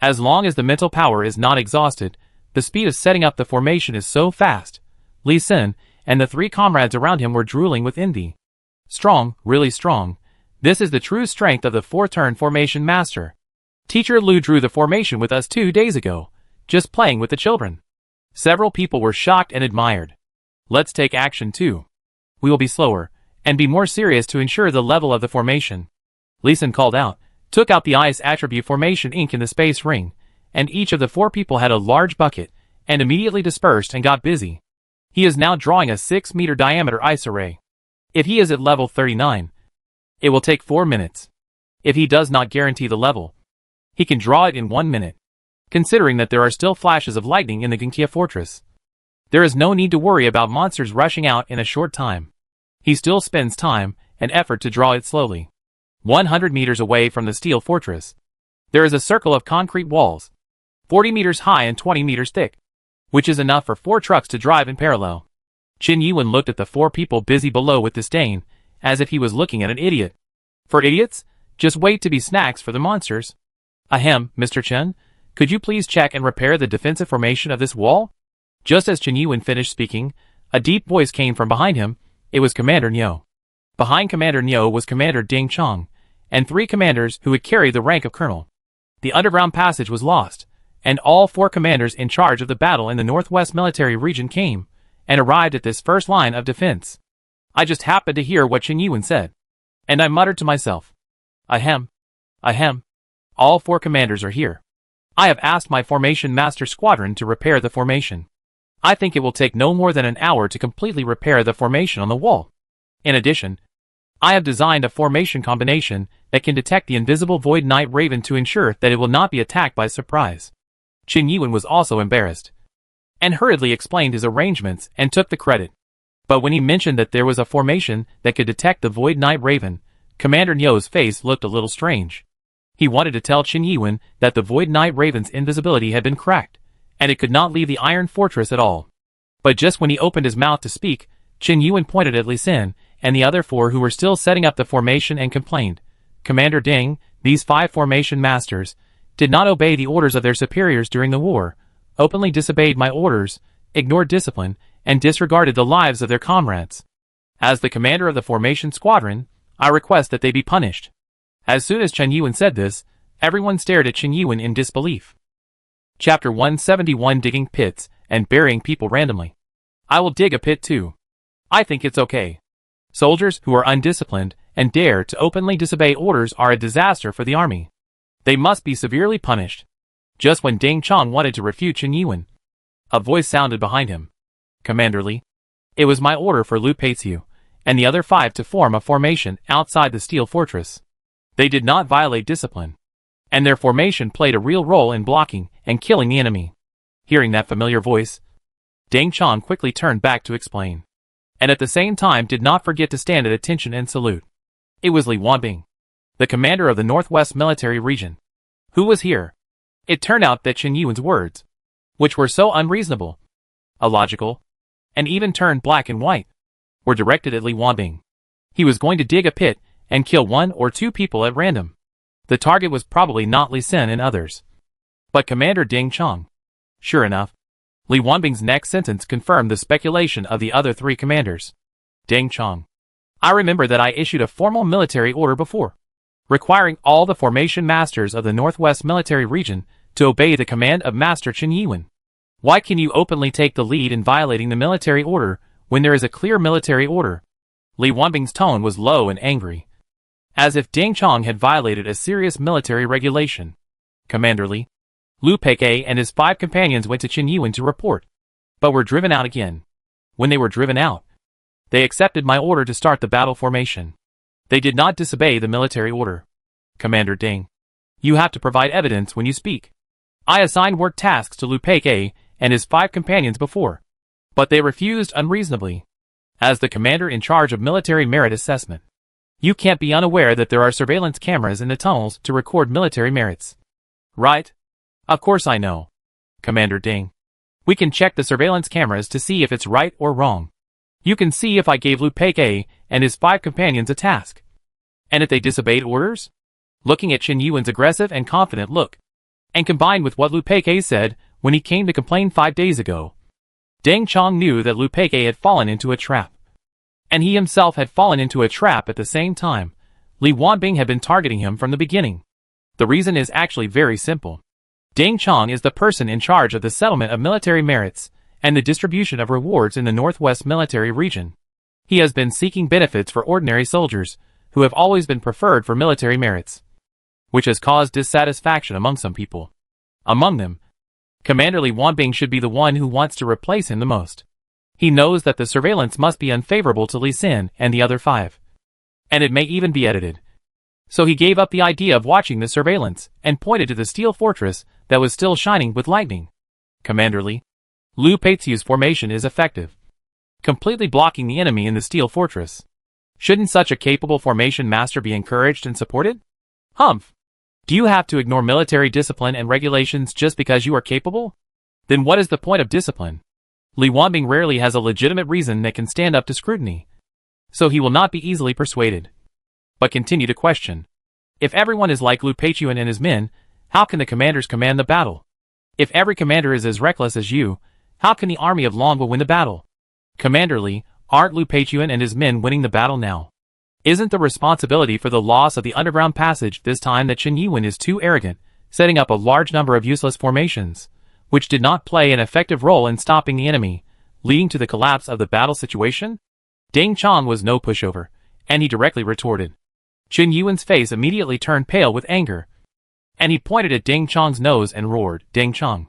As long as the mental power is not exhausted, the speed of setting up the formation is so fast. Lee Sin and the 3 comrades around him were drooling with envy. Strong, really strong. This is the true strength of the 4-turn Formation Master. Teacher Lu drew the formation with us 2 days ago, just playing with the children. Several people were shocked and admired. Let's take action too. We will be slower, and be more serious to ensure the level of the formation. Lee Sin called out, took out the ice attribute formation ink in the space ring, and each of the 4 people had a large bucket, and immediately dispersed and got busy. He is now drawing a 6-meter diameter ice array. If he is at level 39, it will take 4 minutes. If he does not guarantee the level, he can draw it in 1 minute. Considering that there are still flashes of lightning in the Gingtia fortress, there is no need to worry about monsters rushing out in a short time. He still spends time and effort to draw it slowly. 100 meters away from the steel fortress, there is a circle of concrete walls, 40 meters high and 20 meters thick, which is enough for 4 trucks to drive in parallel. Qin Yuan looked at the 4 people busy below with disdain, as if he was looking at an idiot. For idiots? Just wait to be snacks for the monsters. Ahem, Mr. Chen, could you please check and repair the defensive formation of this wall? Just as Qin Yuan finished speaking, a deep voice came from behind him. It was Commander Nyo. Behind Commander Nyo was Commander Ding Chong, and 3 commanders who would carry the rank of colonel. The underground passage was lost, and all 4 commanders in charge of the battle in the Northwest Military Region came, and arrived at this first line of defense. I just happened to hear what Qin Yuan said, and I muttered to myself, Ahem. Ahem. All 4 commanders are here. I have asked my Formation Master Squadron to repair the formation. I think it will take no more than an hour to completely repair the formation on the wall. In addition, I have designed a formation combination that can detect the invisible Void Knight Raven to ensure that it will not be attacked by surprise. Qin Yuan was also embarrassed, and hurriedly explained his arrangements and took the credit. But when he mentioned that there was a formation that could detect the Void Knight Raven, Commander Nyo's face looked a little strange. He wanted to tell Chen Yiwen that the Void Knight Raven's invisibility had been cracked, and it could not leave the Iron Fortress at all. But just when he opened his mouth to speak, Chen Yiwen pointed at Li Xin and the other 4 who were still setting up the formation and complained, "Commander Ding, these 5 formation masters did not obey the orders of their superiors during the war, openly disobeyed my orders, ignored discipline, and disregarded the lives of their comrades. As the commander of the formation squadron, I request that they be punished." As soon as Chen Yiwen said this, everyone stared at Chen Yiwen in disbelief. Chapter 171 Digging Pits and Burying People Randomly. I will dig a pit too. I think it's okay. Soldiers who are undisciplined and dare to openly disobey orders are a disaster for the army. They must be severely punished. Just when Ding Chong wanted to refute Chen Yiwen, a voice sounded behind him. "Commander Li, it was my order for Lu Peixiu and the other 5 to form a formation outside the Steel Fortress. They did not violate discipline, and their formation played a real role in blocking and killing the enemy." Hearing that familiar voice, Ding Chong quickly turned back to explain, and at the same time did not forget to stand at attention and salute. It was Li Wanbing, the commander of the Northwest Military Region, who was here. It turned out that Chen Yiwen's words, which were so unreasonable, illogical, and even turned black and white, were directed at Li Wanbing. He was going to dig a pit and kill 1 or 2 people at random. The target was probably not Li Xin and others, but Commander Ding Chong. Sure enough, Li Wanbing's next sentence confirmed the speculation of the other 3 commanders. "Ding Chong, I remember that I issued a formal military order before, requiring all the formation masters of the Northwest Military Region to obey the command of Master Chen Yiwen. Why can you openly take the lead in violating the military order when there is a clear military order?" Li Wanbing's tone was low and angry, as if Ding Chong had violated a serious military regulation. "Commander Li, Lu Peixiu and his 5 companions went to Chen Yiwen to report, but were driven out again. When they were driven out, they accepted my order to start the battle formation. They did not disobey the military order. Commander Ding, you have to provide evidence when you speak. I assigned work tasks to Lu Peixiu and his 5 companions before, but they refused unreasonably. As the commander in charge of military merit assessment, you can't be unaware that there are surveillance cameras in the tunnels to record military merits. Right? Of course I know. Commander Ding, we can check the surveillance cameras to see if it's right or wrong. You can see if I gave Lu Peixiu and his 5 companions a task, and if they disobeyed orders." Looking at Chen Yiwen's aggressive and confident look, and combined with what Lu Peixiu said when he came to complain 5 days ago, Ding Chong knew that Lu Peixiu had fallen into a trap, and he himself had fallen into a trap at the same time. Li Wanbing had been targeting him from the beginning. The reason is actually very simple. Ding Chong is the person in charge of the settlement of military merits and the distribution of rewards in the Northwest Military Region. He has been seeking benefits for ordinary soldiers who have always been preferred for military merits, which has caused dissatisfaction among some people. Among them, Commander Li Wanbing should be the one who wants to replace him the most. He knows that the surveillance must be unfavorable to Li Xin and the other 5, and it may even be edited. So he gave up the idea of watching the surveillance and pointed to the steel fortress that was still shining with lightning. Commander Li, Lu Peixiu's formation is effective, completely blocking the enemy in the steel fortress. Shouldn't such a capable formation master be encouraged and supported? Humph! Do you have to ignore military discipline and regulations just because you are capable? Then what is the point of discipline? Li Wanbing rarely has a legitimate reason that can stand up to scrutiny, so he will not be easily persuaded. But continue to question. If everyone is like Lu Peixiu and his men, how can the commanders command the battle? If every commander is as reckless as you, how can the army of Longwa win the battle? Commander Li, aren't Lu Peixiu and his men winning the battle now? Isn't the responsibility for the loss of the underground passage this time that Chen Yiwen is too arrogant, setting up a large number of useless formations, which did not play an effective role in stopping the enemy, leading to the collapse of the battle situation? Ding Chong was no pushover, and he directly retorted. Chen Yiwen's face immediately turned pale with anger, and he pointed at Ding Chong's nose and roared, "Ding Chong!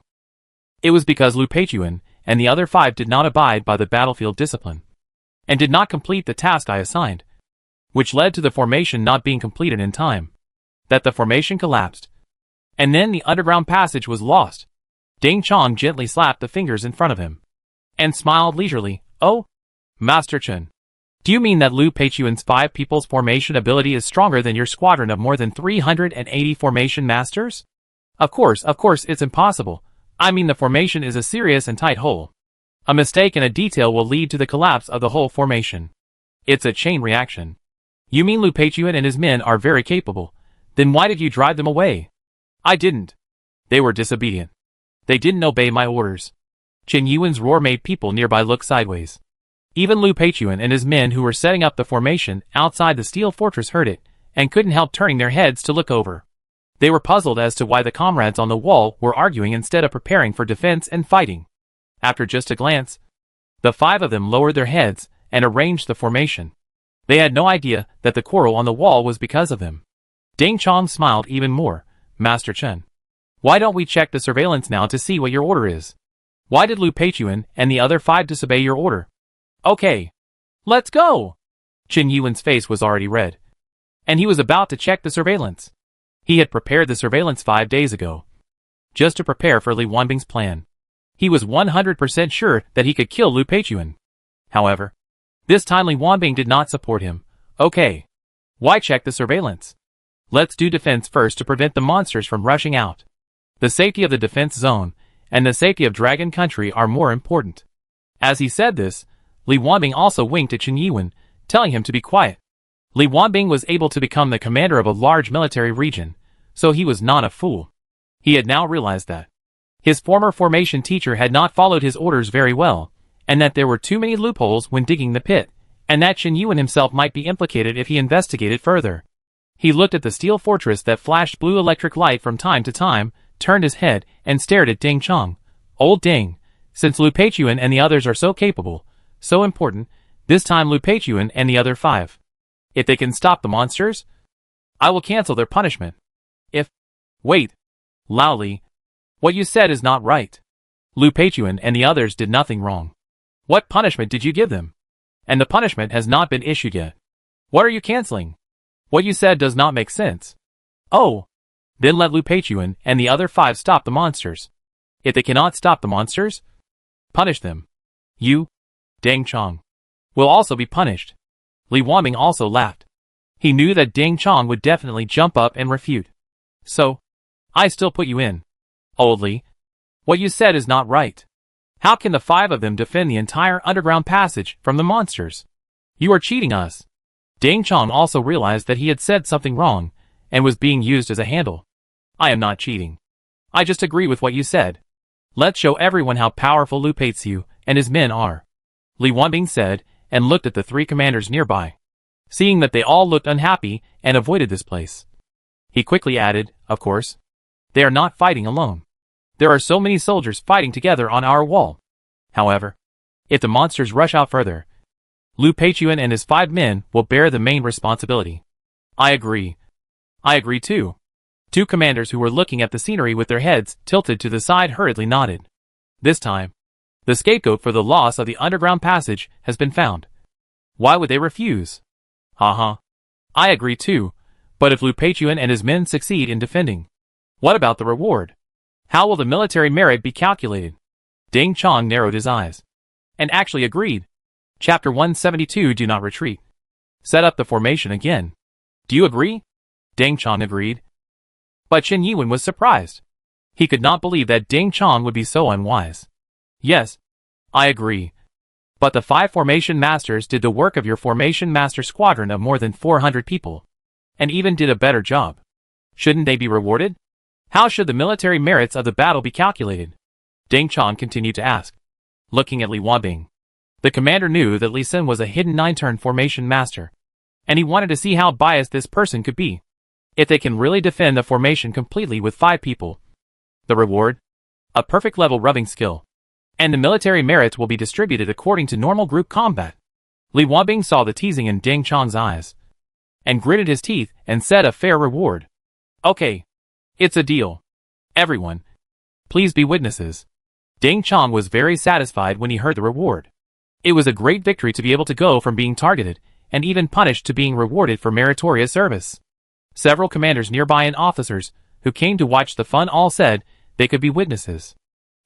It was because Lu Peixiu and the other 5 did not abide by the battlefield discipline, and did not complete the task I assigned, which led to the formation not being completed in time, that the formation collapsed, and then the underground passage was lost." Ding Chong gently slapped the fingers in front of him, and smiled leisurely. "Oh, Master Chen, Do you mean that Lu Peichuan's 5 people's formation ability is stronger than your squadron of more than 380 formation masters? Of course, it's impossible. I mean the formation is a serious and tight hole. A mistake in a detail will lead to the collapse of the whole formation. It's a chain reaction. You mean Lu Peichuan and his men are very capable. Then why did you drive them away? I didn't. They were disobedient. They didn't obey my orders. Chen Yuan's roar made people nearby look sideways. Even Lu Peichuan and his men who were setting up the formation outside the steel fortress heard it, and couldn't help turning their heads to look over. They were puzzled as to why the comrades on the wall were arguing instead of preparing for defense and fighting. After just a glance, the 5 of them lowered their heads and arranged the formation. They had no idea that the quarrel on the wall was because of them. Ding Chong smiled even more. Master Chen, why don't we check the surveillance now to see what your order is? Why did Lu Peichuan and the other 5 disobey your order? Okay. Let's go! Chen Yuan's face was already red, and he was about to check the surveillance. He had prepared the surveillance 5 days ago, just to prepare for Li Wanbing's plan. He was 100% sure that he could kill Lu Peichuan. However, this time Li Wanbing did not support him. Okay. Why check the surveillance? Let's do defense first to prevent the monsters from rushing out. The safety of the defense zone and the safety of Dragon Country are more important. As he said this, Li Wanbing also winked at Chen Yuan, telling him to be quiet. Li Wanbing was able to become the commander of a large military region, so he was not a fool. He had now realized that his former formation teacher had not followed his orders very well, and that there were too many loopholes when digging the pit, and that Chen Yuan himself might be implicated if he investigated further. He looked at the steel fortress that flashed blue electric light from time to time, turned his head, and stared at Ding Chong. Old Ding, since Lu Peichuan and the others are so capable, so important, this time Lu Peichuan and the other 5. If they can stop the monsters, I will cancel their punishment. Wait. Loudly. What you said is not right. Lu Peichuan and the others did nothing wrong. What punishment did you give them? And the punishment has not been issued yet. What are you canceling? What you said does not make sense. Oh. Then let Lu Peichuan and the other 5 stop the monsters. If they cannot stop the monsters, punish them. You, Ding Chong, will also be punished. Li Wanbing also laughed. He knew that Ding Chong would definitely jump up and refute. So, I still put you in. Old Li, what you said is not right. How can the 5 of them defend the entire underground passage from the monsters? You are cheating us. Ding Chong also realized that he had said something wrong, and was being used as a handle. I am not cheating. I just agree with what you said. Let's show everyone how powerful Lu Peichu and his men are. Li Wanbing said, and looked at the 3 commanders nearby. Seeing that they all looked unhappy and avoided this place, he quickly added, of course, they are not fighting alone. There are so many soldiers fighting together on our wall. However, if the monsters rush out further, Lu Peichuan and his 5 men will bear the main responsibility. I agree. I agree too. 2 commanders who were looking at the scenery with their heads tilted to the side hurriedly nodded. This time, the scapegoat for the loss of the underground passage has been found. Why would they refuse? Haha. I agree too, but if Lu Peichuan and his men succeed in defending, what about the reward? How will the military merit be calculated? Ding Chong narrowed his eyes, and actually agreed. Chapter 172. Do not retreat. Set up the formation again. Do you agree? Ding Chong agreed. But Chen Yuan was surprised. He could not believe that Ding Chong would be so unwise. Yes, I agree. But the 5 formation masters did the work of your formation master squadron of more than 400 people, and even did a better job. Shouldn't they be rewarded? How should the military merits of the battle be calculated? Ding Chong continued to ask, looking at Li Wanbing. The commander knew that Li Xin was a hidden 9-turn formation master, and he wanted to see how biased this person could be. If they can really defend the formation completely with 5 people, the reward? A perfect level rubbing skill. And the military merits will be distributed according to normal group combat. Li Wanbing saw the teasing in Ding Chong's eyes, and gritted his teeth and said a fair reward. Okay. It's a deal. Everyone, please be witnesses. Ding Chong was very satisfied when he heard the reward. It was a great victory to be able to go from being targeted, and even punished, to being rewarded for meritorious service. Several commanders nearby and officers, who came to watch the fun, all said they could be witnesses.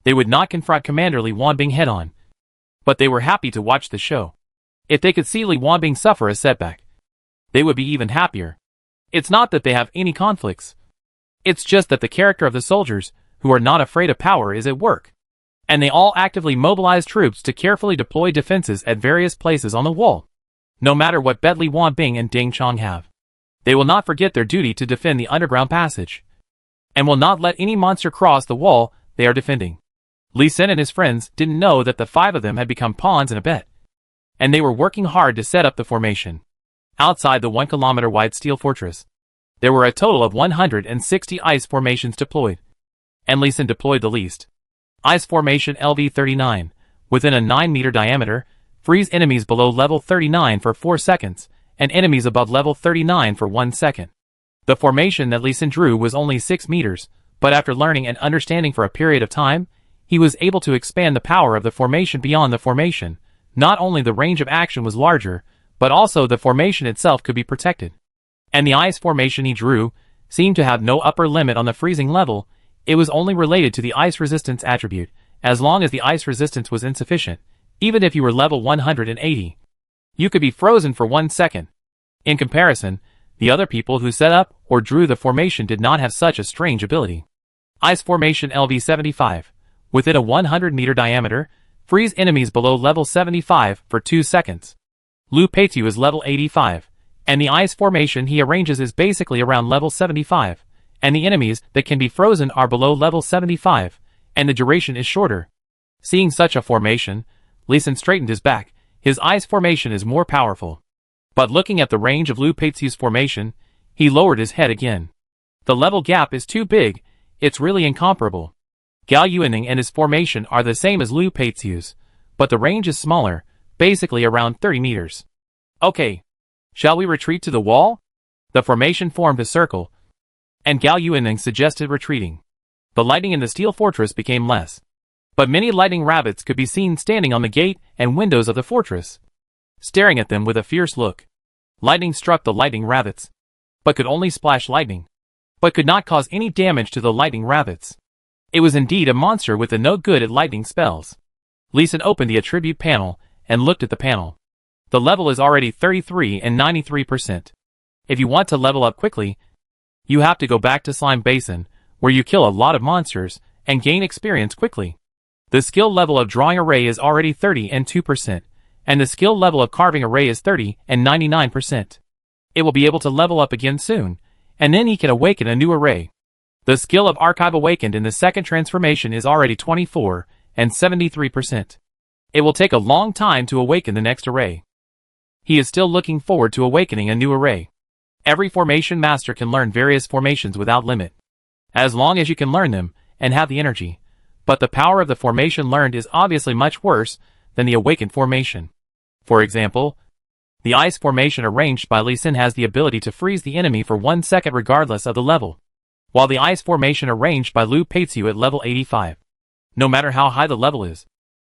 They would not confront Commander Li Wanbing head-on, but they were happy to watch the show. If they could see Li Wanbing suffer a setback, they would be even happier. It's not that they have any conflicts. It's just that the character of the soldiers, who are not afraid of power, is at work. And they all actively mobilize troops to carefully deploy defenses at various places on the wall. No matter what bet Li Wanbing and Ding Chong have, they will not forget their duty to defend the underground passage, and will not let any monster cross the wall they are defending. Li Sin and his friends didn't know that the 5 of them had become pawns in a bet, and they were working hard to set up the formation. Outside the 1-kilometer-wide steel fortress, there were a total of 160 ice formations deployed, and Li Sin deployed the least. Ice formation LV-39, within a 9-meter diameter, freeze enemies below level 39 for 4 seconds, and enemies above level 39 for 1 second. The formation that Li Sin drew was only 6 meters, but after learning and understanding for a period of time, he was able to expand the power of the formation beyond the formation. Not only the range of action was larger, but also the formation itself could be protected. And the ice formation he drew seemed to have no upper limit on the freezing level. It was only related to the ice resistance attribute, as long as the ice resistance was insufficient. Even if you were level 180, you could be frozen for 1 second. In comparison, the other people who set up or drew the formation did not have such a strange ability. Ice formation LV-75, within a 100-meter diameter, freeze enemies below level 75 for 2 seconds. Lu Peitu is level 85, and the ice formation he arranges is basically around level 75, and the enemies that can be frozen are below level 75, and the duration is shorter. Seeing such a formation, Li Sin straightened his back. His ice formation is more powerful. But looking at the range of Lu Peitu's formation, he lowered his head again. The level gap is too big. It's really incomparable. Gao Yuaning and his formation are the same as Lu Peitu's, but the range is smaller, basically around 30 meters. Okay. Shall we retreat to the wall? The formation formed a circle, and Gao Yuaning suggested retreating. The lighting in the steel fortress became less, but many lightning rabbits could be seen standing on the gate and windows of the fortress, staring at them with a fierce look. Lightning struck the lightning rabbits, but could only splash lightning, but could not cause any damage to the lightning rabbits. It was indeed a monster with a no good at lightning spells. Li Sin opened the attribute panel and looked at the panel. The level is already 33 and 93%. If you want to level up quickly, you have to go back to Slime Basin, where you kill a lot of monsters and gain experience quickly. The skill level of Drawing Array is already 30 and 2%, and the skill level of Carving Array is 30 and 99%. It will be able to level up again soon, and then he can awaken a new array. The skill of Archive Awakened in the second transformation is already 24 and 73%. It will take a long time to awaken the next array. He is still looking forward to awakening a new array. Every formation master can learn various formations without limit, as long as you can learn them and have the energy. But the power of the formation learned is obviously much worse than the awakened formation. For example, the ice formation arranged by Li Sin has the ability to freeze the enemy for 1 second regardless of the level, while the ice formation arranged by Lu Peitu at level 85, no matter how high the level is,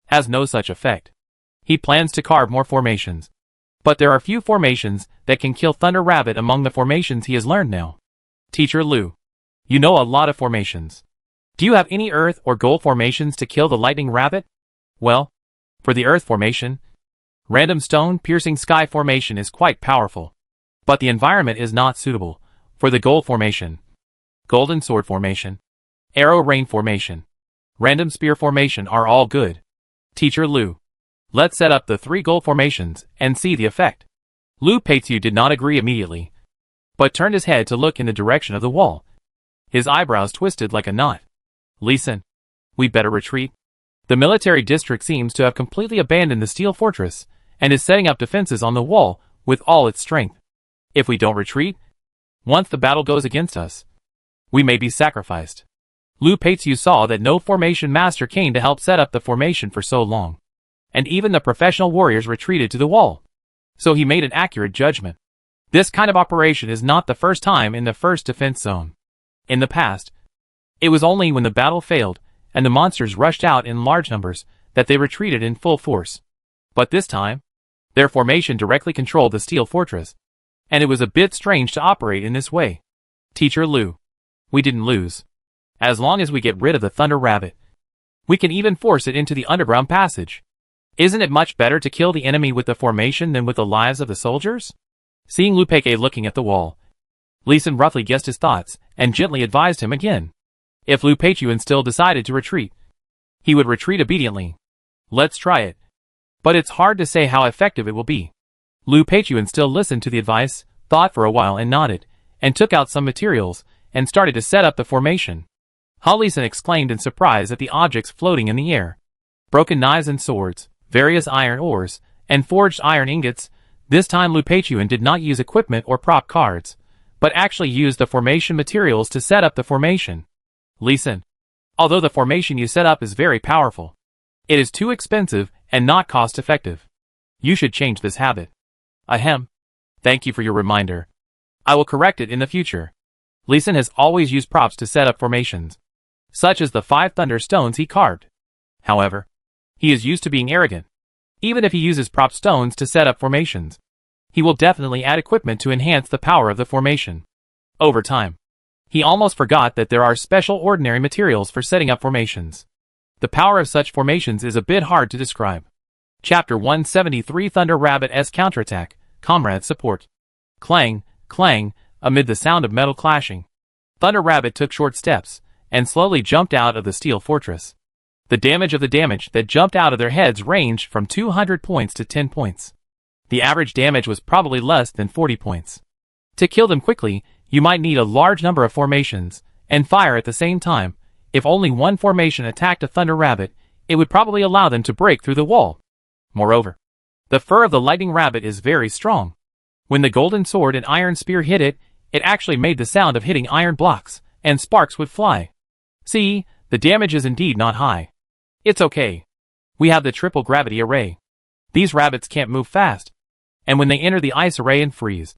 has no such effect. He plans to carve more formations, but there are few formations that can kill Thunder Rabbit among the formations he has learned now. Teacher Lu, you know a lot of formations. Do you have any earth or gold formations to kill the lightning rabbit? Well, for the earth formation, random stone piercing sky formation is quite powerful, but the environment is not suitable. For the gold formation, golden sword formation, arrow rain formation, random spear formation are all good. Teacher Lu, let's set up the 3 gold formations and see the effect. Lu Peitu did not agree immediately, but turned his head to look in the direction of the wall. His eyebrows twisted like a knot. Li Sin, we better retreat. The military district seems to have completely abandoned the steel fortress and is setting up defenses on the wall with all its strength. If we don't retreat, once the battle goes against us, we may be sacrificed. Lu Peitu saw that no formation master came to help set up the formation for so long, and even the professional warriors retreated to the wall. So he made an accurate judgment. This kind of operation is not the first time in the first defense zone. In the past, it was only when the battle failed and the monsters rushed out in large numbers that they retreated in full force. But this time, their formation directly controlled the steel fortress, and it was a bit strange to operate in this way. Teacher Lu, we didn't lose. As long as we get rid of the Thunder Rabbit, we can even force it into the underground passage. Isn't it much better to kill the enemy with the formation than with the lives of the soldiers? Seeing Lu Peiqi looking at the wall, Lee Sin roughly guessed his thoughts and gently advised him again. If Lu Peiqi still decided to retreat, he would retreat obediently. Let's try it. But it's hard to say how effective it will be. Lu Peiqi still listened to the advice, thought for a while and nodded, and took out some materials, and started to set up the formation. Lee Sin exclaimed in surprise at the objects floating in the air. Broken knives and swords, various iron ores, and forged iron ingots. This time Lu Peiqi did not use equipment or prop cards, but actually used the formation materials to set up the formation. Lee Sin, although the formation you set up is very powerful, it is too expensive and not cost-effective. You should change this habit. Ahem. Thank you for your reminder. I will correct it in the future. Lee Sin has always used props to set up formations, such as the 5 thunder stones he carved. However, he is used to being arrogant. Even if he uses prop stones to set up formations, he will definitely add equipment to enhance the power of the formation. Over time, he almost forgot that there are special ordinary materials for setting up formations. The power of such formations is a bit hard to describe. Chapter 173 Thunder Rabbit's Counterattack, Comrade Support. Clang, clang, amid the sound of metal clashing, Thunder Rabbit took short steps, and slowly jumped out of the steel fortress. The damage that jumped out of their heads ranged from 200 points to 10 points. The average damage was probably less than 40 points. To kill them quickly, you might need a large number of formations, and fire at the same time. If only one formation attacked a Thunder Rabbit, it would probably allow them to break through the wall. Moreover, the fur of the Lightning Rabbit is very strong. When the golden sword and iron spear hit it, it actually made the sound of hitting iron blocks, and sparks would fly. See, the damage is indeed not high. It's okay. We have the triple gravity array. These rabbits can't move fast, and when they enter the ice array and freeze,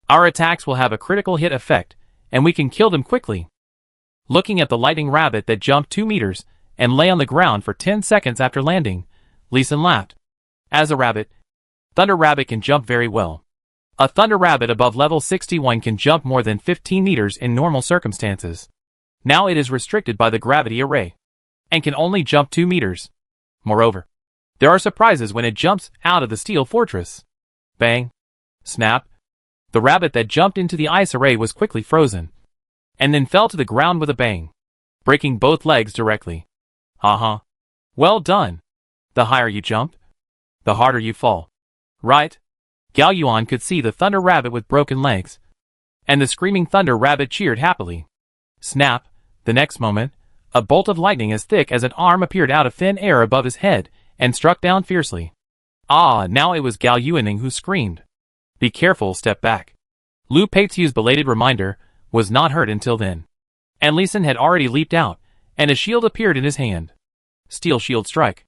our attacks will have a critical hit effect, and we can kill them quickly. Looking at the Lightning Rabbit that jumped 2 meters and lay on the ground for 10 seconds after landing, Lee Sin laughed. As a rabbit, Thunder Rabbit can jump very well. A Thunder Rabbit above level 61 can jump more than 15 meters in normal circumstances. Now it is restricted by the gravity array, and can only jump 2 meters. Moreover, there are surprises when it jumps out of the steel fortress. Bang! Snap! The rabbit that jumped into the ice array was quickly frozen, and then fell to the ground with a bang, breaking both legs directly. Haha. Well done. The higher you jump, the harder you fall. Right? Gao Yuan could see the Thunder Rabbit with broken legs, and the screaming Thunder Rabbit cheered happily. Snap! The next moment, a bolt of lightning as thick as an arm appeared out of thin air above his head, and struck down fiercely. Ah, now it was Gao Yuaning who screamed. Be careful, step back. Lu Peiqiu's belated reminder was not heard until then, and Lee Sin had already leaped out, and a shield appeared in his hand. Steel shield strike.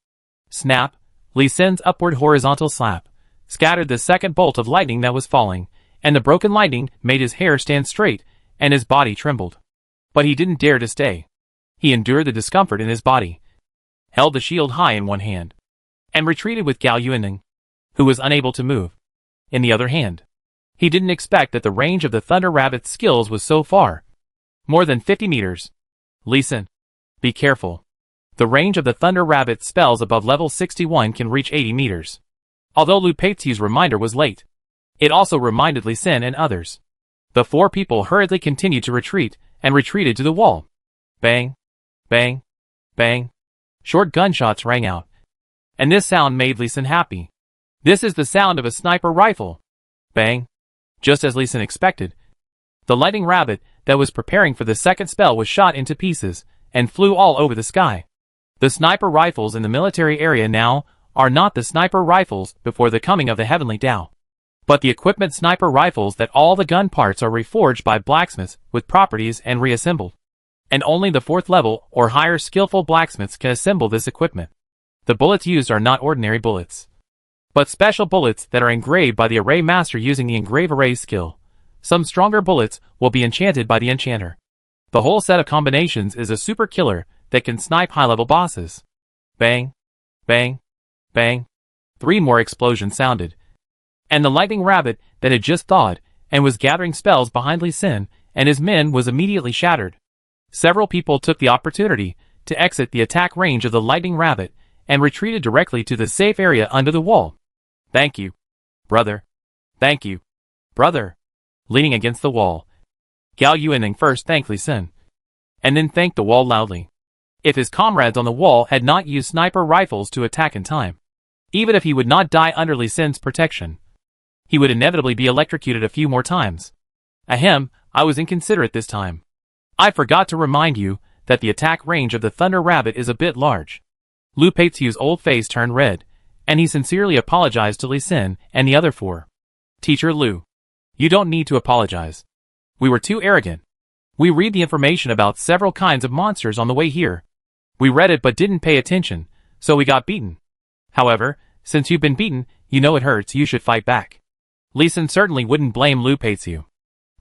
Snap! Lee Sin's upward horizontal slap scattered the second bolt of lightning that was falling, and the broken lightning made his hair stand straight, and his body trembled. But he didn't dare to stay. He endured the discomfort in his body, held the shield high in one hand, and retreated with Gao Yuaning, who was unable to move, in the other hand. He didn't expect that the range of the Thunder Rabbit's skills was so far. More than 50 meters. Lee Sin, be careful. The range of the Thunder Rabbit's spells above level 61 can reach 80 meters. Although Lu Peiqiu's reminder was late, it also reminded Lee Sin and others. The 4 people hurriedly continued to retreat, and retreated to the wall. Bang! Bang! Bang! Short gunshots rang out, and this sound made Lee Sin happy. This is the sound of a sniper rifle. Bang! Just as Lee Sin expected, the Lightning Rabbit that was preparing for the second spell was shot into pieces, and flew all over the sky. The sniper rifles in the military area now are not the sniper rifles before the coming of the Heavenly Tao, but the equipment sniper rifles that all the gun parts are reforged by blacksmiths with properties and reassembled. And only the 4th level or higher skillful blacksmiths can assemble this equipment. The bullets used are not ordinary bullets, but special bullets that are engraved by the array master using the engrave array skill. Some stronger bullets will be enchanted by the enchanter. The whole set of combinations is a super killer that can snipe high-level bosses. Bang! Bang! Bang! 3 more explosions sounded, and the Lightning Rabbit that had just thawed and was gathering spells behind Lee Sin and his men was immediately shattered. Several people took the opportunity to exit the attack range of the Lightning Rabbit and retreated directly to the safe area under the wall. Thank you, brother. Thank you, brother. Leaning against the wall, Gao Yuanning first thanked Li Sin, and then thanked the wall loudly. If his comrades on the wall had not used sniper rifles to attack in time, even if he would not die under Li Sin's protection, he would inevitably be electrocuted a few more times. Ahem, I was inconsiderate this time. I forgot to remind you that the attack range of the Thunder Rabbit is a bit large. Lu Peizhu's old face turned red, and he sincerely apologized to Li Sin and the other four. Teacher Lu, you don't need to apologize. We were too arrogant. We read the information about several kinds of monsters on the way here. We read it but didn't pay attention, so we got beaten. However, since you've been beaten, you know it hurts, you should fight back. Li Sin certainly wouldn't blame Lu Peizhu.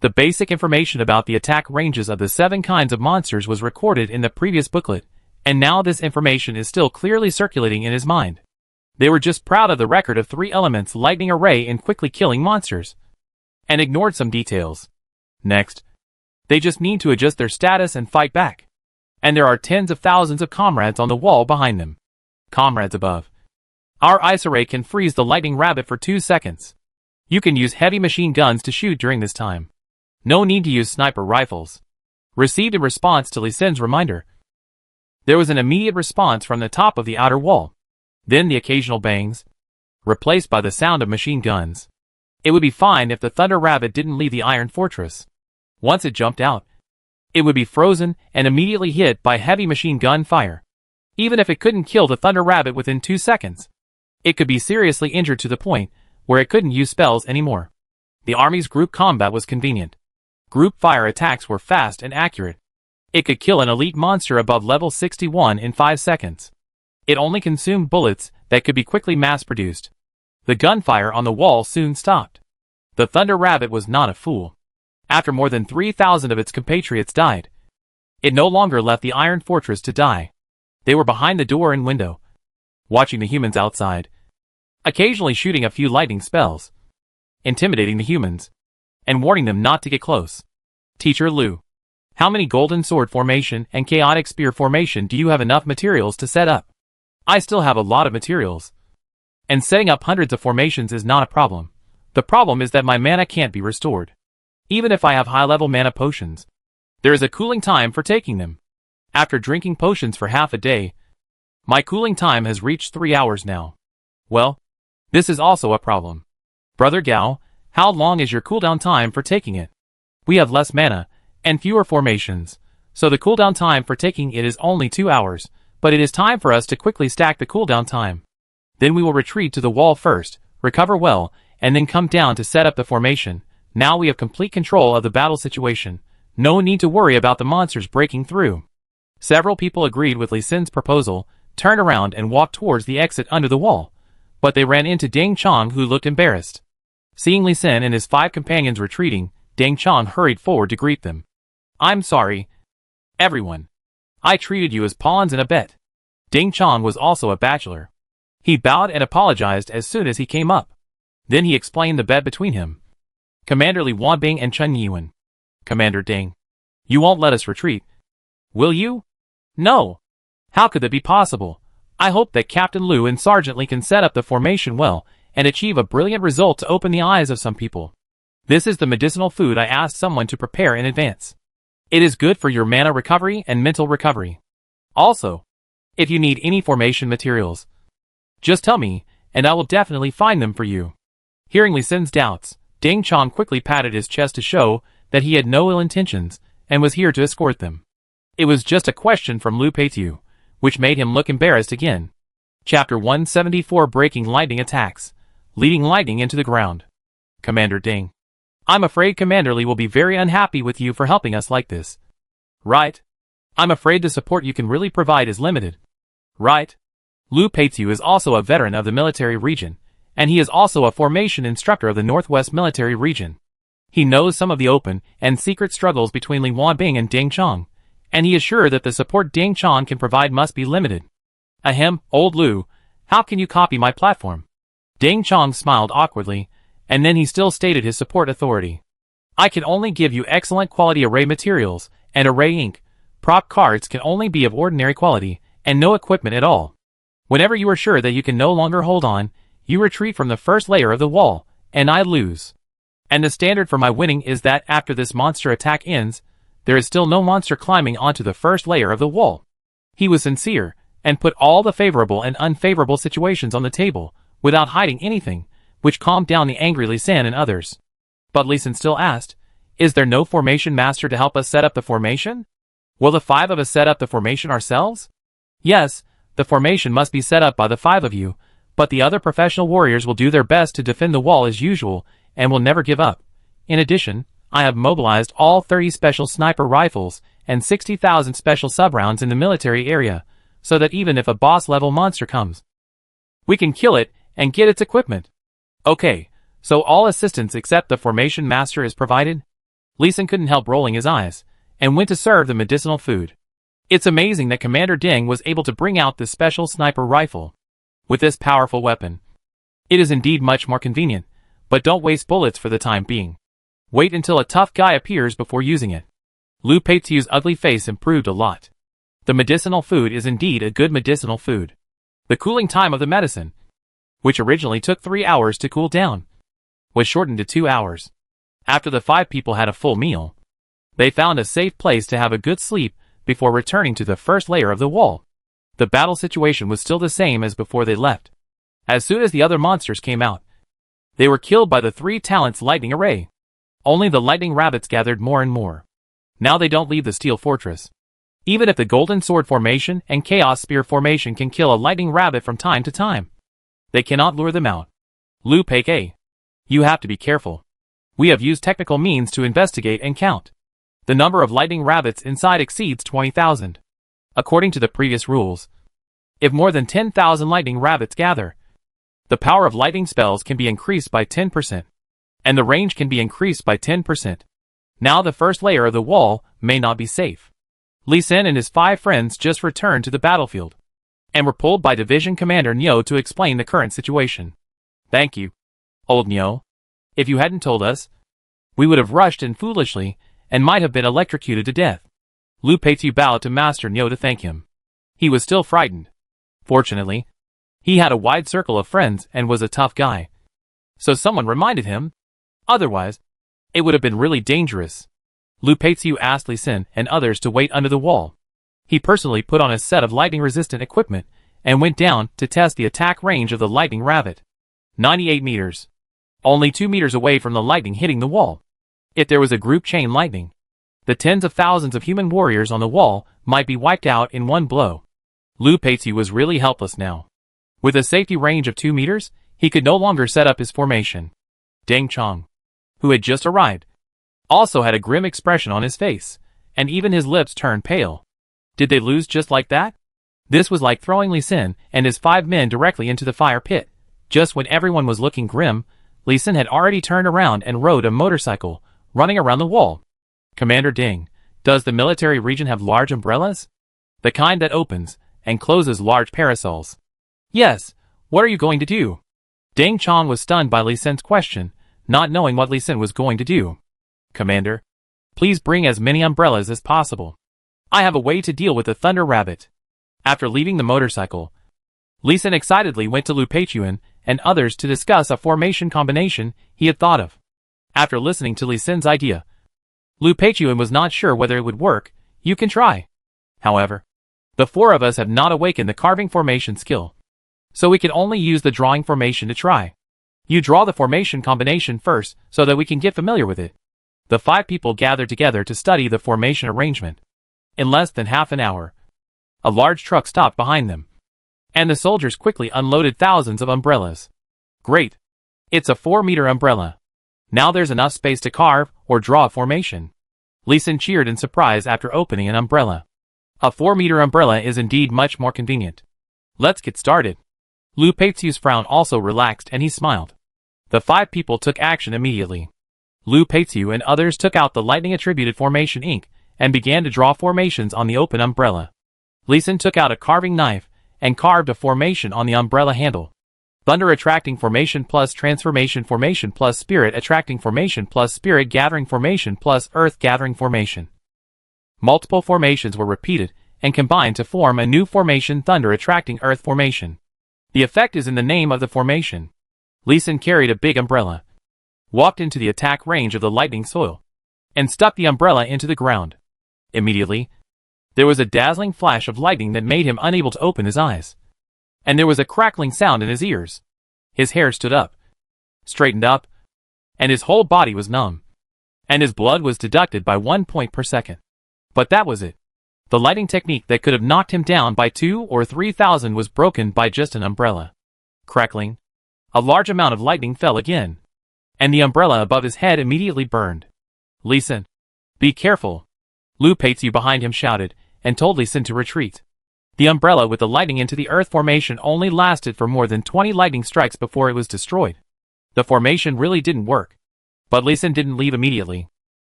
The basic information about the attack ranges of the 7 kinds of monsters was recorded in the previous booklet, and now this information is still clearly circulating in his mind. They were just proud of the record of 3 elements lightning array and quickly killing monsters, and ignored some details. Next, they just need to adjust their status and fight back. And there are tens of thousands of comrades on the wall behind them. Comrades above. Our ice array can freeze the lightning rabbit for 2 seconds. You can use heavy machine guns to shoot during this time. No need to use sniper rifles. Received in response to Li Sin's reminder. There was an immediate response from the top of the outer wall. Then the occasional bangs, replaced by the sound of machine guns. It would be fine if the Thunder Rabbit didn't leave the Iron Fortress. Once it jumped out, it would be frozen and immediately hit by heavy machine gun fire. Even if it couldn't kill the Thunder Rabbit within 2 seconds, it could be seriously injured to the point where it couldn't use spells anymore. The army's group combat was convenient. Group fire attacks were fast and accurate. It could kill an elite monster above level 61 in 5 seconds. It only consumed bullets that could be quickly mass-produced. The gunfire on the wall soon stopped. The Thunder Rabbit was not a fool. After more than 3,000 of its compatriots died, it no longer left the Iron Fortress to die. They were behind the door and window, watching the humans outside, occasionally shooting a few lightning spells, intimidating the humans, and warning them not to get close. Teacher Lu, how many Golden Sword formation and Chaotic Spear formation do you have enough materials to set up? I still have a lot of materials. And setting up hundreds of formations is not a problem. The problem is that my mana can't be restored. Even if I have high-level mana potions, there is a cooling time for taking them. After drinking potions for half a day, my cooling time has reached 3 hours now. Well, this is also a problem. Brother Gao, how long is your cooldown time for taking it? We have less mana, and fewer formations, so the cooldown time for taking it is only 2 hours, but it is time for us to quickly stack the cooldown time. Then we will retreat to the wall first, recover well, and then come down to set up the formation. Now we have complete control of the battle situation. No need to worry about the monsters breaking through. Several people agreed with Li Sin's proposal, turned around and walked towards the exit under the wall, but they ran into Deng Chong, who looked embarrassed. Seeing Li Sin and his 5 companions retreating, Deng Chong hurried forward to greet them. I'm sorry, everyone. I treated you as pawns in a bet. Deng Chong was also a bachelor. He bowed and apologized as soon as he came up. Then he explained the bet between him, Commander Li Wanbing and Chen Yuan. Commander Deng, you won't let us retreat, will you? No. How could that be possible? I hope that Captain Lu and Sergeant Li can set up the formation well and achieve a brilliant result to open the eyes of some people. This is the medicinal food I asked someone to prepare in advance. It is good for your mana recovery and mental recovery. Also, if you need any formation materials, just tell me, and I will definitely find them for you. Hearing Li Sin's doubts, Deng Chong quickly patted his chest to show that he had no ill intentions and was here to escort them. It was just a question from Lu Peizhu, which made him look embarrassed again. Chapter 174 Breaking Lightning Attacks, Leading Lightning into the Ground. Commander Deng, I'm afraid Commander Li will be very unhappy with you for helping us like this. Right? I'm afraid the support you can really provide is limited. Right? Lu Peizhu is also a veteran of the military region, and he is also a formation instructor of the Northwest Military Region. He knows some of the open and secret struggles between Li Wanbing and Deng Chong, and he is sure that the support Deng Chong can provide must be limited. Ahem, old Lu, how can you copy my platform? Deng Chong smiled awkwardly, and then he still stated his support authority. I can only give you excellent quality array materials, and array ink. Prop cards can only be of ordinary quality, and no equipment at all. Whenever you are sure that you can no longer hold on, you retreat from the first layer of the wall, and I lose. And the standard for my winning is that after this monster attack ends, there is still no monster climbing onto the first layer of the wall. He was sincere, and put all the favorable and unfavorable situations on the table, without hiding anything, which calmed down the angry Lee Sin and others. But Lee Sin still asked, "Is there no formation master to help us set up the formation? Will the 5 of us set up the formation ourselves?" "Yes, the formation must be set up by the 5 of you, but the other professional warriors will do their best to defend the wall as usual, and will never give up. In addition, I have mobilized all 30 special sniper rifles and 60,000 special sub-rounds in the military area, so that even if a boss-level monster comes, we can kill it and get its equipment." "Okay, so all assistance except the formation master is provided?" Lee Sin couldn't help rolling his eyes, and went to serve the medicinal food. It's amazing that Commander Ding was able to bring out this special sniper rifle. With this powerful weapon, it is indeed much more convenient, but don't waste bullets for the time being. Wait until a tough guy appears before using it. Lu Peiziu's ugly face improved a lot. The medicinal food is indeed a good medicinal food. The cooling time of the medicine, which originally took 3 hours to cool down, was shortened to 2 hours. After the 5 people had a full meal, they found a safe place to have a good sleep before returning to the first layer of the wall. The battle situation was still the same as before they left. As soon as the other monsters came out, they were killed by the 3 talents lightning array. Only the lightning rabbits gathered more and more. Now they don't leave the steel fortress. Even if the golden sword formation and chaos spear formation can kill a lightning rabbit from time to time, they cannot lure them out. Lu Pei, you have to be careful. We have used technical means to investigate and count. The number of lightning rabbits inside exceeds 20,000. According to the previous rules, if more than 10,000 lightning rabbits gather, the power of lightning spells can be increased by 10%, and the range can be increased by 10%. Now the first layer of the wall may not be safe. Lee Sin and his 5 friends just returned to the battlefield, and were pulled by Division Commander Nyo to explain the current situation. "Thank you, old Nyo. If you hadn't told us, we would have rushed in foolishly, and might have been electrocuted to death." Lu Peiziu bowed to Master Nyo to thank him. He was still frightened. Fortunately, he had a wide circle of friends and was a tough guy. So someone reminded him. Otherwise, it would have been really dangerous. Lu Peiziu asked Lee Sin and others to wait under the wall. He personally put on a set of lightning-resistant equipment and went down to test the attack range of the lightning rabbit. 98 meters. Only 2 meters away from the lightning hitting the wall. If there was a group chain lightning, the tens of thousands of human warriors on the wall might be wiped out in one blow. Lu Peiziu was really helpless now. With a safety range of 2 meters, he could no longer set up his formation. Deng Chong, who had just arrived, also had a grim expression on his face, and even his lips turned pale. Did they lose just like that? This was like throwing Lee Sin and his 5 men directly into the fire pit. Just when everyone was looking grim, Lee Sin had already turned around and rode a motorcycle, running around the wall. "Commander Ding, does the military region have large umbrellas? The kind that opens and closes large parasols?" "Yes, what are you going to do?" Deng Chong was stunned by Lee Sin's question, not knowing what Lee Sin was going to do. "Commander, please bring as many umbrellas as possible. I have a way to deal with the Thunder Rabbit." After leaving the motorcycle, Lee Sin excitedly went to Lu Peiziu and others to discuss a formation combination he had thought of. After listening to Lee Sin's idea, Lu Peiziu was not sure whether it would work. "You can try. However, the 4 of us have not awakened the carving formation skill, so we can only use the drawing formation to try. You draw the formation combination first so that we can get familiar with it." The 5 people gathered together to study the formation arrangement. In less than half an hour, a large truck stopped behind them, and the soldiers quickly unloaded thousands of umbrellas. "Great! It's a 4-meter umbrella. Now there's enough space to carve or draw a formation." Lee Sin cheered in surprise after opening an umbrella. A 4-meter umbrella is indeed much more convenient. "Let's get started." Lu Peiziu's frown also relaxed and he smiled. The 5 people took action immediately. Lu Peiziu and others took out the lightning-attributed formation ink and began to draw formations on the open umbrella. Lee Sin took out a carving knife and carved a formation on the umbrella handle. Thunder attracting formation plus transformation formation plus spirit attracting formation plus spirit gathering formation plus earth gathering formation. Multiple formations were repeated, and combine to form a new formation, thunder attracting earth formation. The effect is in the name of the formation. Lee Sin carried a big umbrella, walked into the attack range of the lightning soil, and stuck the umbrella into the ground. Immediately, there was a dazzling flash of lightning that made him unable to open his eyes. And there was a crackling sound in his ears. His hair stood up, straightened up, and his whole body was numb. And his blood was deducted by 1 point per second. But that was it. The lighting technique that could have knocked him down by 2,000 or 3,000 was broken by just an umbrella. Crackling, a large amount of lightning fell again, and the umbrella above his head immediately burned. Lee Sin, be careful, Lu Peitsu behind him shouted, and told Lee Sin to retreat. The umbrella with the lightning into the earth formation only lasted for more than 20 lightning strikes before it was destroyed. The formation really didn't work. But Lee Sin didn't leave immediately.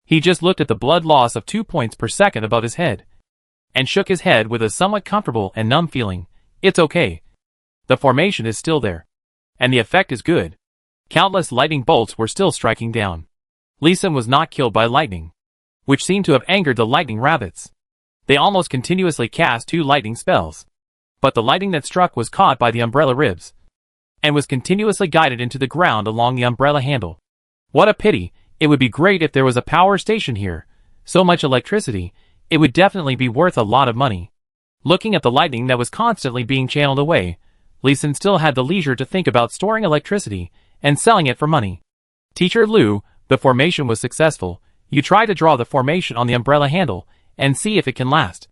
He just looked at the blood loss of 2 points per second above his head, and shook his head with a somewhat comfortable and numb feeling. It's okay. The formation is still there, and the effect is good. Countless lightning bolts were still striking down. Lee Sin was not killed by lightning, which seemed to have angered the lightning rabbits. They almost continuously cast 2 lightning spells, but the lightning that struck was caught by the umbrella ribs, and was continuously guided into the ground along the umbrella handle. What a pity! It would be great if there was a power station here. So much electricity, it would definitely be worth a lot of money. Looking at the lightning that was constantly being channeled away, Lee Sin still had the leisure to think about storing electricity and selling it for money. Teacher Lu, the formation was successful. You try to draw the formation on the umbrella handle and see if it can last.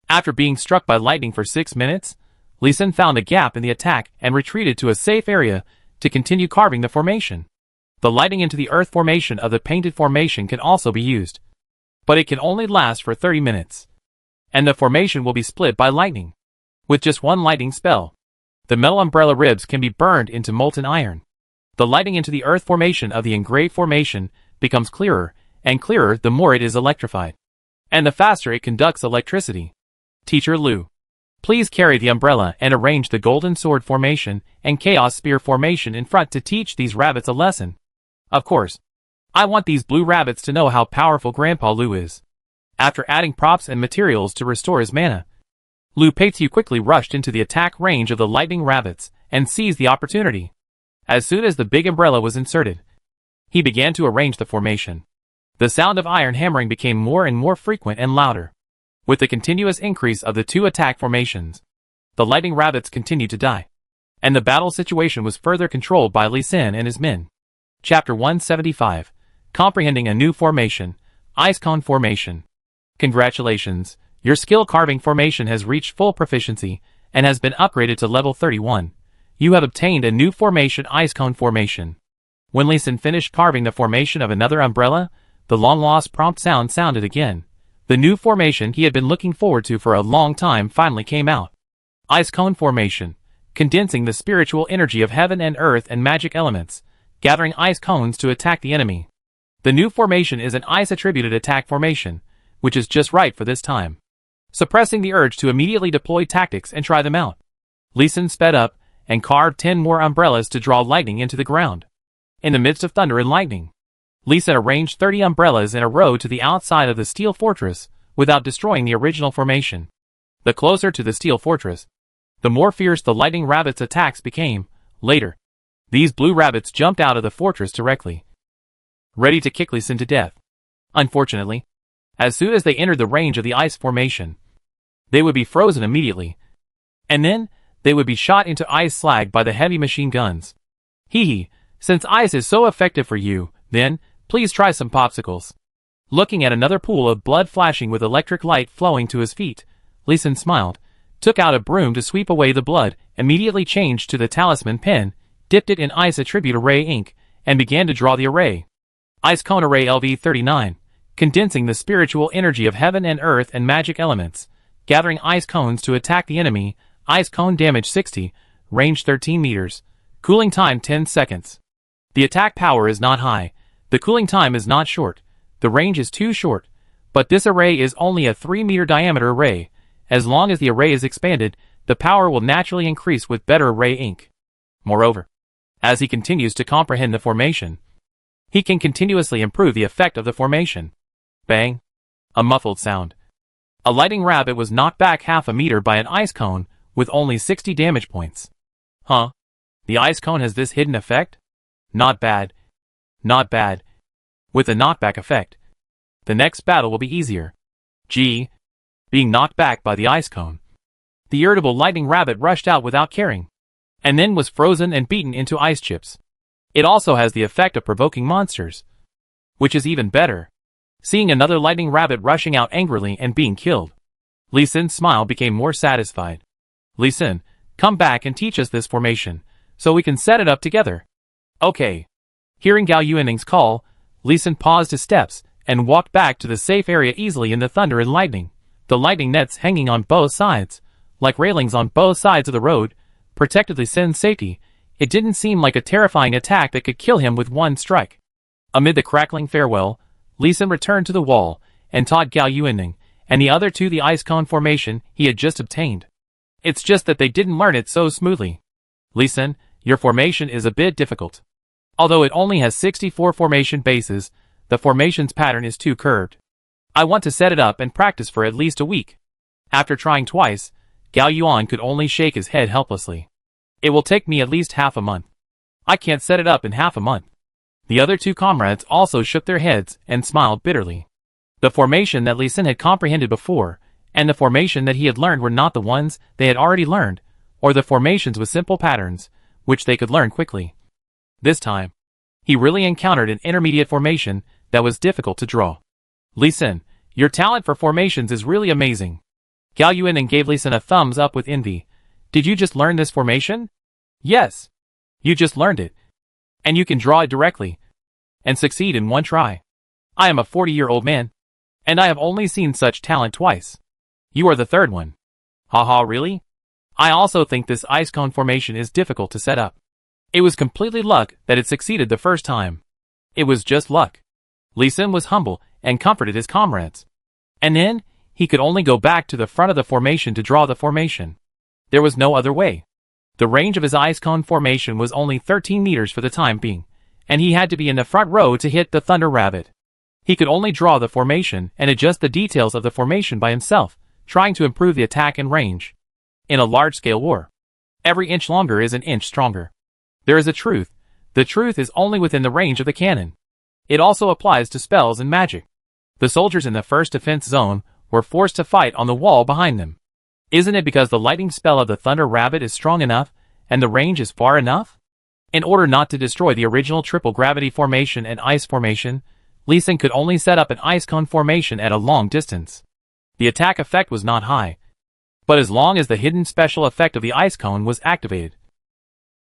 After being struck by lightning for 6 minutes, Lee Sin found a gap in the attack and retreated to a safe area to continue carving the formation. The lighting into the earth formation of the painted formation can also be used, but it can only last for 30 minutes. And the formation will be split by lightning. With just one lightning spell, the metal umbrella ribs can be burned into molten iron. The lighting into the earth formation of the engraved formation becomes clearer and clearer the more it is electrified, and the faster it conducts electricity. Teacher Lu, please carry the umbrella and arrange the golden sword formation and chaos spear formation in front to teach these rabbits a lesson. Of course, I want these blue rabbits to know how powerful Grandpa Lu is. After adding props and materials to restore his mana, Lu Peitsu quickly rushed into the attack range of the lightning rabbits and seized the opportunity. As soon as the big umbrella was inserted, he began to arrange the formation. The sound of iron hammering became more and more frequent and louder. With the continuous increase of the 2 attack formations, the lightning rabbits continued to die, and the battle situation was further controlled by Lee Sin and his men. Chapter 175. Comprehending a new formation, Ice Cone Formation. Congratulations, your skill carving formation has reached full proficiency and has been upgraded to level 31. You have obtained a new formation, Ice Cone Formation. When Lee Sin finished carving the formation of another umbrella, the long-lost prompt sound sounded again. The new formation he had been looking forward to for a long time finally came out. Ice Cone Formation. Condensing the spiritual energy of heaven and earth and magic elements, gathering ice cones to attack the enemy. The new formation is an ice-attributed attack formation, which is just right for this time, suppressing the urge to immediately deploy tactics and try them out. Lee Sin sped up and carved 10 more umbrellas to draw lightning into the ground. In the midst of thunder and lightning, Lee Sin arranged 30 umbrellas in a row to the outside of the steel fortress without destroying the original formation. The closer to the steel fortress, the more fierce the lightning rabbits' attacks became. Later, these blue rabbits jumped out of the fortress directly, ready to kick Lee Sin to death. Unfortunately, as soon as they entered the range of the ice formation, they would be frozen immediately, and then they would be shot into ice slag by the heavy machine guns. Hee, since ice is so effective for you, then, please try some popsicles. Looking at another pool of blood flashing with electric light flowing to his feet, Lee Sin smiled, took out a broom to sweep away the blood, immediately changed to the talisman pen, dipped it in ice attribute array ink, and began to draw the array. Ice Cone Array LV39, condensing the spiritual energy of heaven and earth and magic elements, gathering ice cones to attack the enemy. Ice cone damage 60, range 13 meters, cooling time 10 seconds. The attack power is not high, the cooling time is not short, the range is too short, but this array is only a 3-meter diameter array. As long as the array is expanded, the power will naturally increase with better array ink. Moreover, as he continues to comprehend the formation, he can continuously improve the effect of the formation. Bang! A muffled sound. A lightning rabbit was knocked back half a meter by an ice cone with only 60 damage points. Huh? The ice cone has this hidden effect? Not bad. Not bad. With the knockback effect, the next battle will be easier. Gee. Being knocked back by the ice cone. The irritable lightning rabbit rushed out without caring, and then was frozen and beaten into ice chips. It also has the effect of provoking monsters, which is even better. Seeing another lightning rabbit rushing out angrily and being killed, Lee Sin's smile became more satisfied. Lee Sin, come back and teach us this formation, so we can set it up together. Okay. Hearing Gao Yuanning's call, Lee Sin paused his steps and walked back to the safe area easily in the thunder and lightning. The lightning nets hanging on both sides, like railings on both sides of the road, protected Lee Sin's safety. It didn't seem like a terrifying attack that could kill him with one strike. Amid the crackling farewell, Lee Sin returned to the wall and taught Gao Yuanning and the other two the ice cone formation he had just obtained. It's just that they didn't learn it so smoothly. Lee Sin, your formation is a bit difficult. Although it only has 64 formation bases, the formation's pattern is too curved. I want to set it up and practice for at least a week. After trying twice, Gao Yuan could only shake his head helplessly. It will take me at least half a month. I can't set it up in half a month. The other two comrades also shook their heads and smiled bitterly. The formation that Lee Sin had comprehended before, and the formation that he had learned were not the ones they had already learned, or the formations with simple patterns, which they could learn quickly. This time, he really encountered an intermediate formation that was difficult to draw. Lee Sin, your talent for formations is really amazing. Gao Yuanning gave Lee Sin a thumbs up with envy. Did you just learn this formation? Yes. You just learned it. And you can draw it directly, and succeed in one try. I am a 40-year-old man, and I have only seen such talent twice. You are the third one. Haha, really? I also think this ice cone formation is difficult to set up. It was completely luck that it succeeded the first time. It was just luck. Lee Sin was humble and comforted his comrades. And then, he could only go back to the front of the formation to draw the formation. There was no other way. The range of his ice cone formation was only 13 meters for the time being, and he had to be in the front row to hit the Thunder Rabbit. He could only draw the formation and adjust the details of the formation by himself, trying to improve the attack and range. In a large-scale war, every inch longer is an inch stronger. There is a truth. The truth is only within the range of the cannon. It also applies to spells and magic. The soldiers in the first defense zone were forced to fight on the wall behind them. Isn't it because the lightning spell of the Thunder Rabbit is strong enough, and the range is far enough? In order not to destroy the original triple gravity formation and ice formation, Lee Sin could only set up an ice cone formation at a long distance. The attack effect was not high, but as long as the hidden special effect of the ice cone was activated,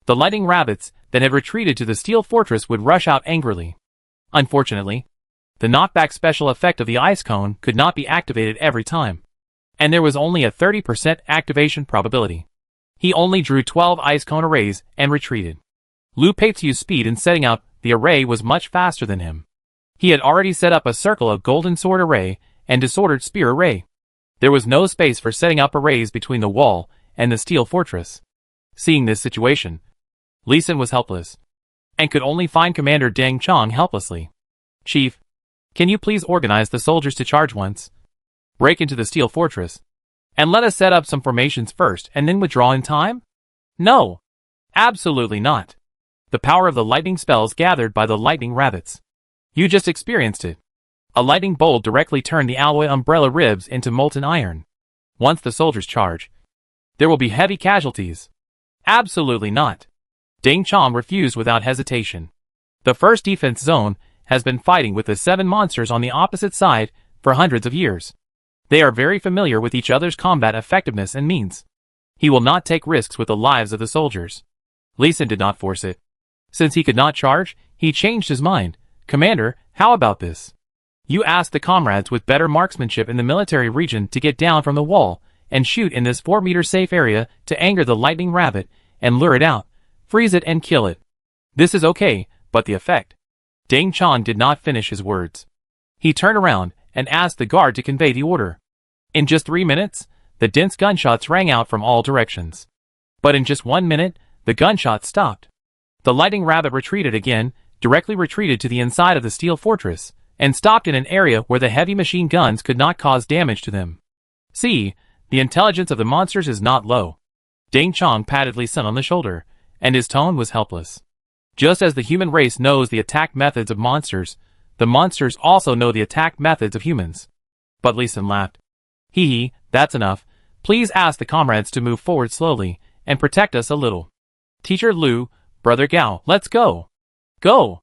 the lightning rabbits that had retreated to the steel fortress would rush out angrily. Unfortunately, the knockback special effect of the ice cone could not be activated every time, and there was only a 30% activation probability. He only drew 12 ice cone arrays and retreated. Lu Peitsu's speed in setting up the array was much faster than him. He had already set up a circle of golden sword array and disordered spear array. There was no space for setting up arrays between the wall and the steel fortress. Seeing this situation, Lee Sin was helpless, and could only find Commander Deng Chong helplessly. Chief, can you please organize the soldiers to charge once? Break into the steel fortress, and let us set up some formations first and then withdraw in time? No, absolutely not. The power of the lightning spells gathered by the lightning rabbits. You just experienced it. A lightning bolt directly turned the alloy umbrella ribs into molten iron. Once the soldiers charge, there will be heavy casualties. Absolutely not. Deng Chong refused without hesitation. The first defense zone has been fighting with the 7 monsters on the opposite side for hundreds of years. They are very familiar with each other's combat effectiveness and means. He will not take risks with the lives of the soldiers. Lee Sin did not force it. Since he could not charge, he changed his mind. Commander, how about this? You ask the comrades with better marksmanship in the military region to get down from the wall and shoot in this 4-meter safe area to anger the lightning rabbit and lure it out, freeze it and kill it. This is okay, but the effect. Deng Chong did not finish his words. He turned around and asked the guard to convey the order. In just 3 minutes, the dense gunshots rang out from all directions. But in just 1 minute, the gunshots stopped. The lightning rabbit retreated again, directly retreated to the inside of the steel fortress, and stopped in an area where the heavy machine guns could not cause damage to them. See, the intelligence of the monsters is not low. Ding Chong patted Li Sun on the shoulder, and his tone was helpless. Just as the human race knows the attack methods of monsters, the monsters also know the attack methods of humans. But Li Sun laughed. Hee hee, that's enough. Please ask the comrades to move forward slowly, and protect us a little. Teacher Lu, Brother Gao, let's go. Go!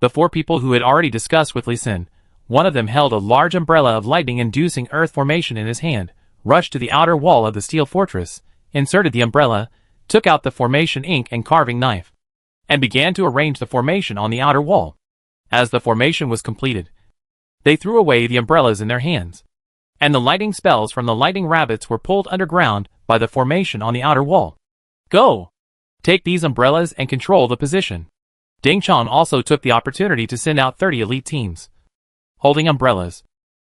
The four people who had already discussed with Li Sun, one of them held a large umbrella of lightning-inducing earth formation in his hand, rushed to the outer wall of the steel fortress, inserted the umbrella, took out the formation ink and carving knife, and began to arrange the formation on the outer wall. As the formation was completed, they threw away the umbrellas in their hands, and the lightning spells from the lightning rabbits were pulled underground by the formation on the outer wall. Go! Take these umbrellas and control the position. Ding Chong also took the opportunity to send out 30 elite teams, holding umbrellas,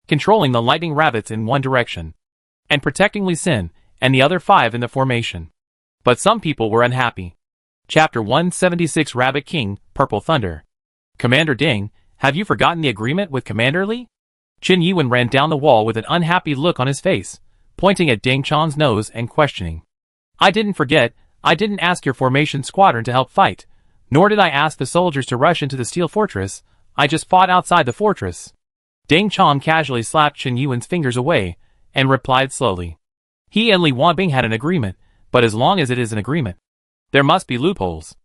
controlling the lightning rabbits in one direction, and protecting Li Sun and the other 5 in the formation. But some people were unhappy. Chapter 176 Rabbit King, Purple Thunder. Commander Ding, have you forgotten the agreement with Commander Li? Chen Yuan ran down the wall with an unhappy look on his face, pointing at Ding Chong's nose and questioning. I didn't forget. I didn't ask your formation squadron to help fight, nor did I ask the soldiers to rush into the steel fortress. I just fought outside the fortress. Ding Chong casually slapped Chen Yuan's fingers away, and replied slowly. He and Li Wanbing had an agreement, but as long as it is an agreement, there must be loopholes.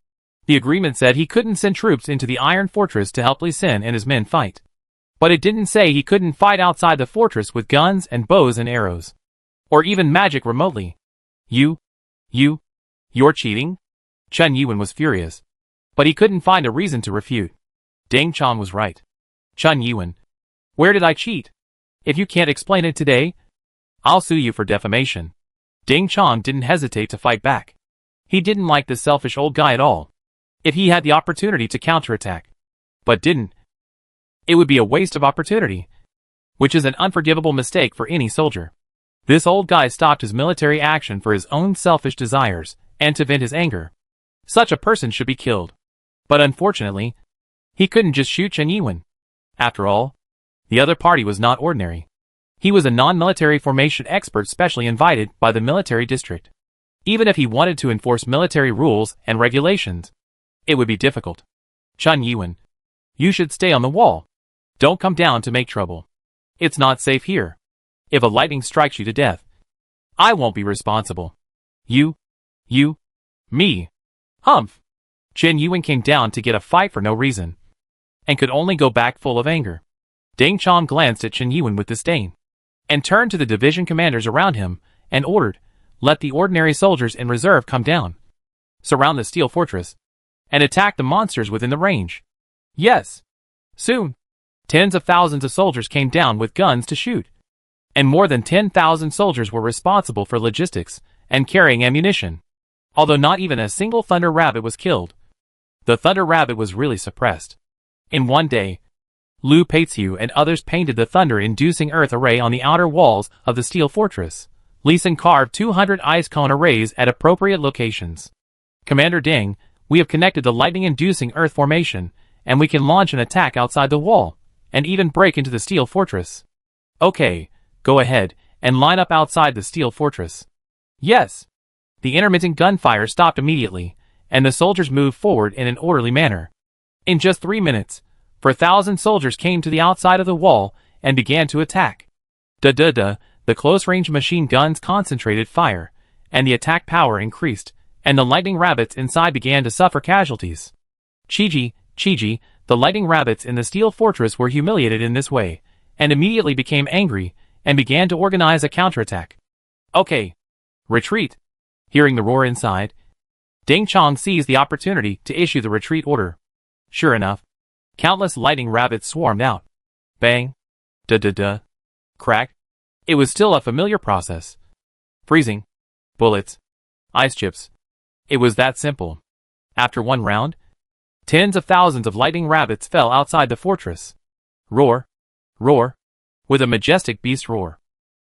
The agreement said he couldn't send troops into the Iron Fortress to help Li Sun and his men fight. But it didn't say he couldn't fight outside the fortress with guns and bows and arrows, or even magic remotely. You're cheating? Chen Yuan was furious, but he couldn't find a reason to refute. Ding Chong was right. Chen Yuan, where did I cheat? If you can't explain it today, I'll sue you for defamation. Ding Chong didn't hesitate to fight back. He didn't like this selfish old guy at all. If he had the opportunity to counterattack, but didn't, it would be a waste of opportunity, which is an unforgivable mistake for any soldier. This old guy stopped his military action for his own selfish desires and to vent his anger. Such a person should be killed. But unfortunately, he couldn't just shoot Chen Yuan. After all, the other party was not ordinary. He was a non-military formation expert specially invited by the military district. Even if he wanted to enforce military rules and regulations, it would be difficult. Chen Yuan, you should stay on the wall. Don't come down to make trouble. It's not safe here. If a lightning strikes you to death, I won't be responsible. Me. Humph. Chen Yuan came down to get a fight for no reason, and could only go back full of anger. Ding Chong glanced at Chen Yuan with disdain, and turned to the division commanders around him, and ordered, let the ordinary soldiers in reserve come down, surround the steel fortress, and attack the monsters within the range. Yes. Soon, tens of thousands of soldiers came down with guns to shoot, and more than 10,000 soldiers were responsible for logistics and carrying ammunition. Although not even a single Thunder Rabbit was killed, the Thunder Rabbit was really suppressed. In one day, Lu Peixiu and others painted the thunder-inducing earth array on the outer walls of the steel fortress. Li Sun carved 200 ice cone arrays at appropriate locations. Commander Ding, we have connected the lightning-inducing earth formation, and we can launch an attack outside the wall, and even break into the steel fortress. Okay, go ahead, and line up outside the steel fortress. Yes. The intermittent gunfire stopped immediately, and the soldiers moved forward in an orderly manner. In just 3 minutes, 4,000 soldiers came to the outside of the wall and began to attack. The close-range machine guns concentrated fire, and the attack power increased, and the lightning rabbits inside began to suffer casualties. Chiji, the lightning rabbits in the steel fortress were humiliated in this way, and immediately became angry, and began to organize a counterattack. Okay. Retreat. Hearing the roar inside, Ding Chong seized the opportunity to issue the retreat order. Sure enough, countless lightning rabbits swarmed out. Bang. Crack. It was still a familiar process. Freezing. Bullets. Ice chips. It was that simple. After one round, tens of thousands of lightning rabbits fell outside the fortress. Roar. Roar. With a majestic beast roar.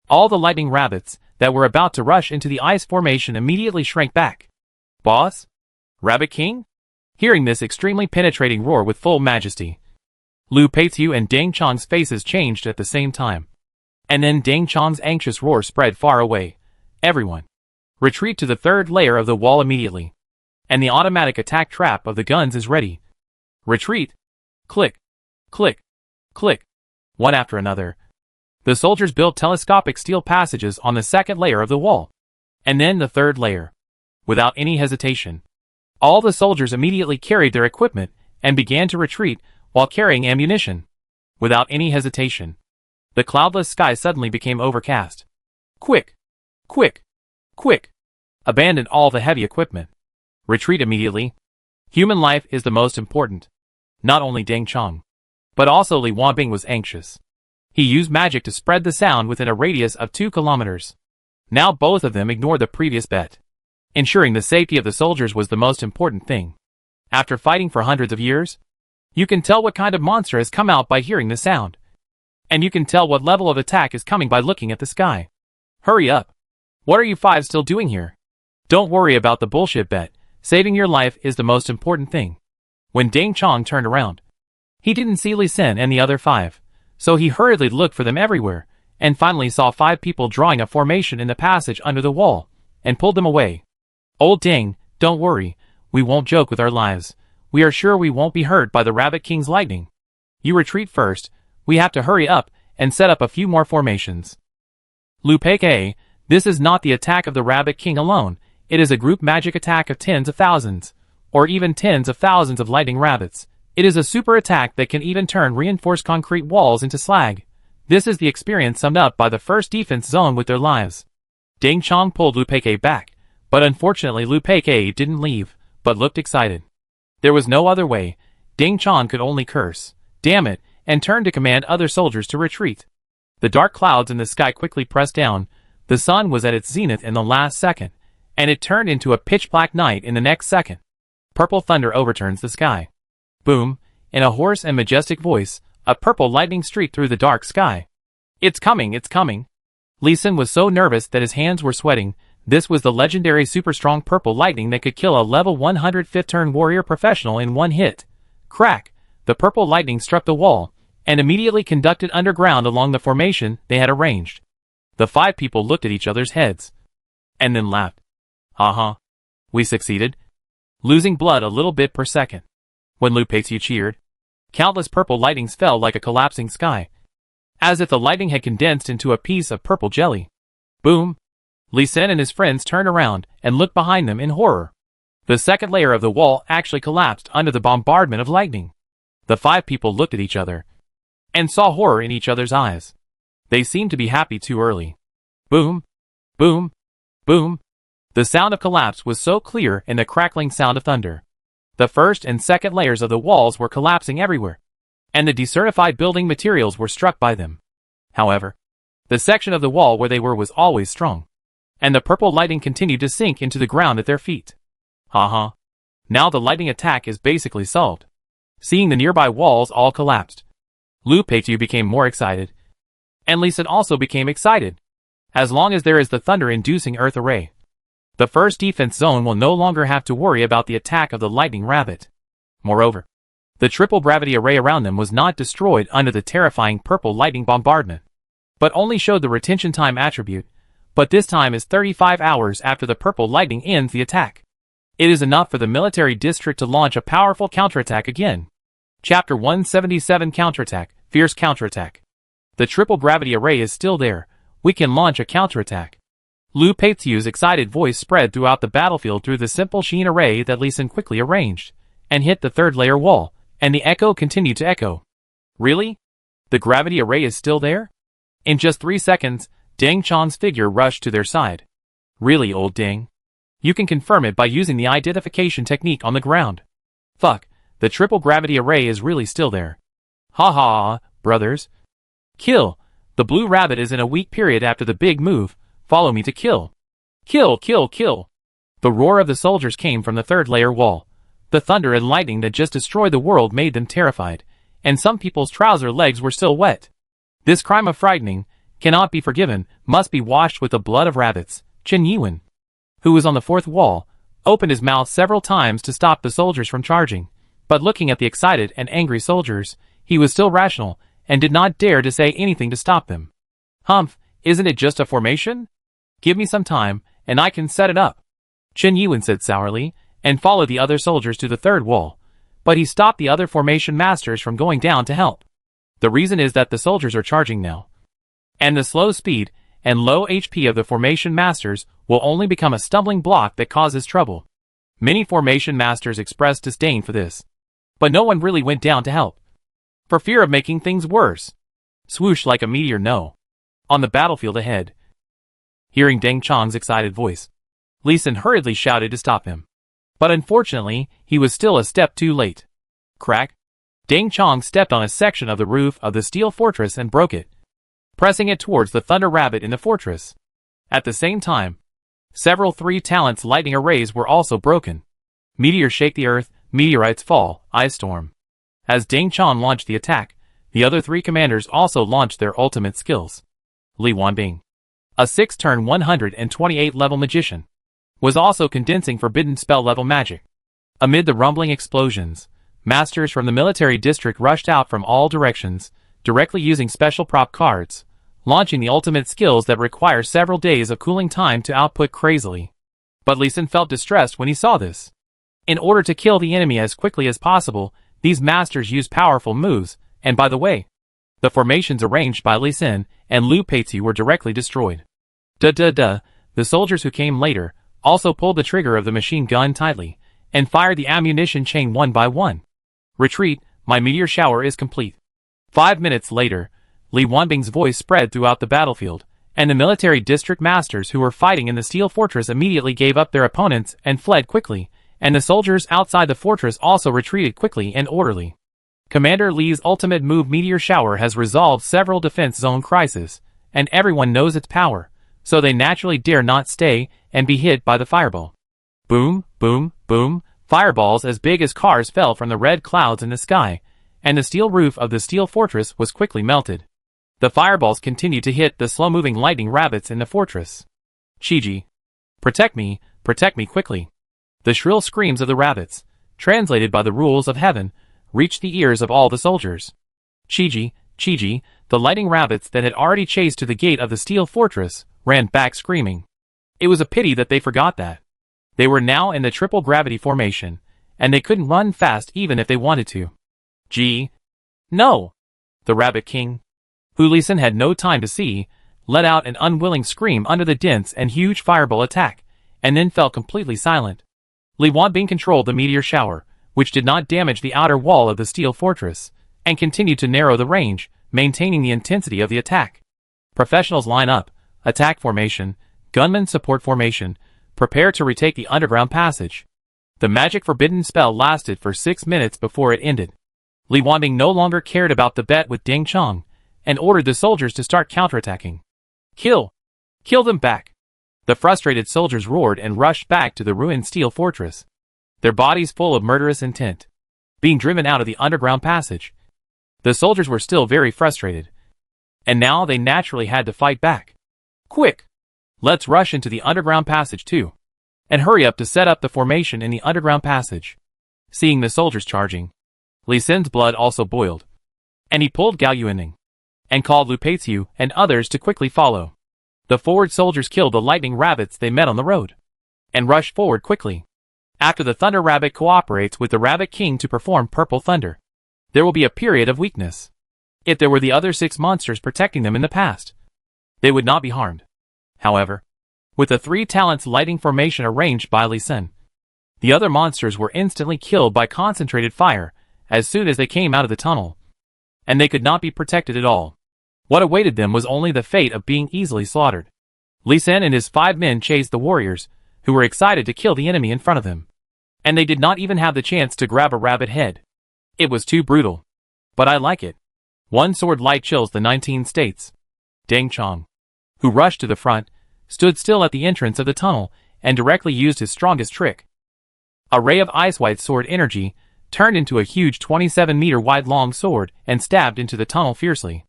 All the lightning rabbits that were about to rush into the ice formation immediately shrank back. Boss? Rabbit King? Hearing this extremely penetrating roar with full majesty, Lu Peixiu and Ding Chong's faces changed at the same time. And then Ding Chong's anxious roar spread far away. Everyone, retreat to the third layer of the wall immediately. And the automatic attack trap of the guns is ready. Retreat. Click. Click. Click. One after another. The soldiers built telescopic steel passages on the second layer of the wall. And then the third layer. Without any hesitation, all the soldiers immediately carried their equipment and began to retreat while carrying ammunition. Without any hesitation, the cloudless sky suddenly became overcast. Quick! Quick! Quick! Abandon all the heavy equipment. Retreat immediately. Human life is the most important. Not only Ding Chong, but also Li Wanbing was anxious. He used magic to spread the sound within a radius of 2 kilometers. Now both of them ignored the previous bet. Ensuring the safety of the soldiers was the most important thing. After fighting for hundreds of years, you can tell what kind of monster has come out by hearing the sound. And you can tell what level of attack is coming by looking at the sky. Hurry up. What are you five still doing here? Don't worry about the bullshit bet. Saving your life is the most important thing. When Ding Chong turned around, he didn't see Li Sin and the other 5, so he hurriedly looked for them everywhere, and finally saw 5 people drawing a formation in the passage under the wall, and pulled them away. Old Ding, don't worry, we won't joke with our lives. We are sure we won't be hurt by the Rabbit King's lightning. You retreat first, we have to hurry up and set up a few more formations. Lu Pei, this is not the attack of the Rabbit King alone, it is a group magic attack of tens of thousands, or even tens of thousands of lightning rabbits. It is a super attack that can even turn reinforced concrete walls into slag. This is the experience summed up by the first defense zone with their lives. Ding Chong pulled Lu Pei back, but unfortunately Lu Pei didn't leave, but looked excited. There was no other way. Ding Chong could only curse, damn it, and turn to command other soldiers to retreat. The dark clouds in the sky quickly pressed down. The sun was at its zenith in the last second, and it turned into a pitch-black night in the next second. Purple thunder overturns the sky. Boom, in a hoarse and majestic voice, a purple lightning streaked through the dark sky. It's coming, it's coming. Li Sin was so nervous that his hands were sweating. This was the legendary super strong purple lightning that could kill a level 105 turn warrior professional in one hit. Crack! The purple lightning struck the wall, and immediately conducted underground along the formation they had arranged. The 5 people looked at each other's heads, and then laughed. Uh-huh. We succeeded. Losing blood a little bit per second. When Lu Pei cheered, countless purple lightnings fell like a collapsing sky, as if the lightning had condensed into a piece of purple jelly. Boom! Li Sin and his friends turned around and looked behind them in horror. The second layer of the wall actually collapsed under the bombardment of lightning. The 5 people looked at each other and saw horror in each other's eyes. They seemed to be happy too early. Boom! Boom! Boom! The sound of collapse was so clear in the crackling sound of thunder. The first and second layers of the walls were collapsing everywhere, and the decertified building materials were struck by them. However, the section of the wall where they were was always strong, and the purple lightning continued to sink into the ground at their feet. Haha. Now the lightning attack is basically solved. Seeing the nearby walls all collapsed, Lu Pei became more excited, and Li Sin also became excited. As long as there is the thunder-inducing earth array, the first defense zone will no longer have to worry about the attack of the lightning rabbit. Moreover, the triple gravity array around them was not destroyed under the terrifying purple lightning bombardment, but only showed the retention time attribute, but this time is 35 hours after the purple lightning ends the attack. It is enough for the military district to launch a powerful counterattack again. Chapter 177 Counterattack, Fierce Counterattack. The triple gravity array is still there. We can launch a counterattack. Lu Pei's excited voice spread throughout the battlefield through the simple sheen array that Li Sin quickly arranged, and hit the third layer wall, and the echo continued to echo. Really? The gravity array is still there? In just 3 seconds, Ding Chong's figure rushed to their side. Really, old Ding? You can confirm it by using the identification technique on the ground. Fuck, the triple gravity array is really still there. Ha ha, brothers. Kill! The blue rabbit is in a weak period after the big move. Follow me to kill. Kill, kill, kill. The roar of the soldiers came from the third layer wall. The thunder and lightning that just destroyed the world made them terrified, and some people's trouser legs were still wet. This crime of frightening cannot be forgiven, must be washed with the blood of rabbits. Chen Yiwen, who was on the fourth wall, opened his mouth several times to stop the soldiers from charging, but looking at the excited and angry soldiers, he was still rational, and did not dare to say anything to stop them. Humph, isn't it just a formation? Give me some time, and I can set it up. Chen Yuan said sourly, and followed the other soldiers to the third wall, but he stopped the other formation masters from going down to help. The reason is that the soldiers are charging now. And the slow speed and low HP of the formation masters will only become a stumbling block that causes trouble. Many formation masters expressed disdain for this, but no one really went down to help, for fear of making things worse. Swoosh like a meteor no. On the battlefield ahead. Hearing Deng Chong's excited voice, Li Sin hurriedly shouted to stop him. But unfortunately, he was still a step too late. Crack! Deng Chong stepped on a section of the roof of the steel fortress and broke it, pressing it towards the Thunder Rabbit in the fortress. At the same time, several 3 talents lightning arrays were also broken. Meteors shake the earth, meteorites fall, ice storm. As Deng Chong launched the attack, the other 3 commanders also launched their ultimate skills. Li Wanbing, a 6-turn 128 level magician, was also condensing forbidden spell level magic. Amid the rumbling explosions, masters from the military district rushed out from all directions, directly using special prop cards, launching the ultimate skills that require several days of cooling time to output crazily. But Li Sin felt distressed when he saw this. In order to kill the enemy as quickly as possible, these masters used powerful moves, and by the way, the formations arranged by Li Sin and Lu Peizi were directly destroyed. The soldiers who came later also pulled the trigger of the machine gun tightly, and fired the ammunition chain one by one. Retreat, my meteor shower is complete. 5 minutes later, Li Wanbing's voice spread throughout the battlefield, and the military district masters who were fighting in the steel fortress immediately gave up their opponents and fled quickly, and the soldiers outside the fortress also retreated quickly and orderly. Commander Li's ultimate move Meteor Shower has resolved several defense zone crises, and everyone knows its power, so they naturally dare not stay and be hit by the fireball. Boom, boom, boom, fireballs as big as cars fell from the red clouds in the sky, and the steel roof of the steel fortress was quickly melted. The fireballs continued to hit the slow-moving lightning rabbits in the fortress. Chiji. Protect me quickly. The shrill screams of the rabbits, translated by the rules of heaven, reached the ears of all the soldiers. Chiji, the lightning rabbits that had already chased to the gate of the steel fortress, ran back screaming. It was a pity that they forgot that. They were now in the triple gravity formation, and they couldn't run fast even if they wanted to. No! The Rabbit King, who Li Sin had no time to see, let out an unwilling scream under the dense and huge fireball attack, and then fell completely silent. Li Wanbing controlled the meteor shower, which did not damage the outer wall of the steel fortress, and continued to narrow the range, maintaining the intensity of the attack. Professionals line up, attack formation, gunmen support formation, prepare to retake the underground passage. The magic forbidden spell lasted for 6 minutes before it ended. Li Wanbing no longer cared about the bet with Deng Chong, and ordered the soldiers to start counterattacking. Kill them back! The frustrated soldiers roared and rushed back to the ruined steel fortress, their bodies full of murderous intent, being driven out of the underground passage. The soldiers were still very frustrated, and now they naturally had to fight back. Quick! Let's rush into the underground passage too, and hurry up to set up the formation in the underground passage. Seeing the soldiers charging, Li Sin's blood also boiled, and he pulled Gao Yuaning, and called Lu Peiziu and others to quickly follow. The forward soldiers killed the lightning rabbits they met on the road, and rushed forward quickly. After the Thunder Rabbit cooperates with the Rabbit King to perform Purple Thunder, there will be a period of weakness. If there were the other 6 monsters protecting them in the past, they would not be harmed. However, with the 3 talents lighting formation arranged by Li Sin, the other monsters were instantly killed by concentrated fire as soon as they came out of the tunnel, and they could not be protected at all. What awaited them was only the fate of being easily slaughtered. Li Sin and his 5 men chased the warriors, who were excited to kill the enemy in front of them, and they did not even have the chance to grab a rabbit head. It was too brutal. But I like it. One sword light chills the 19 states. Deng Chong, who rushed to the front, stood still at the entrance of the tunnel and directly used his strongest trick. A ray of ice white sword energy turned into a huge 27-meter wide long sword and stabbed into the tunnel fiercely.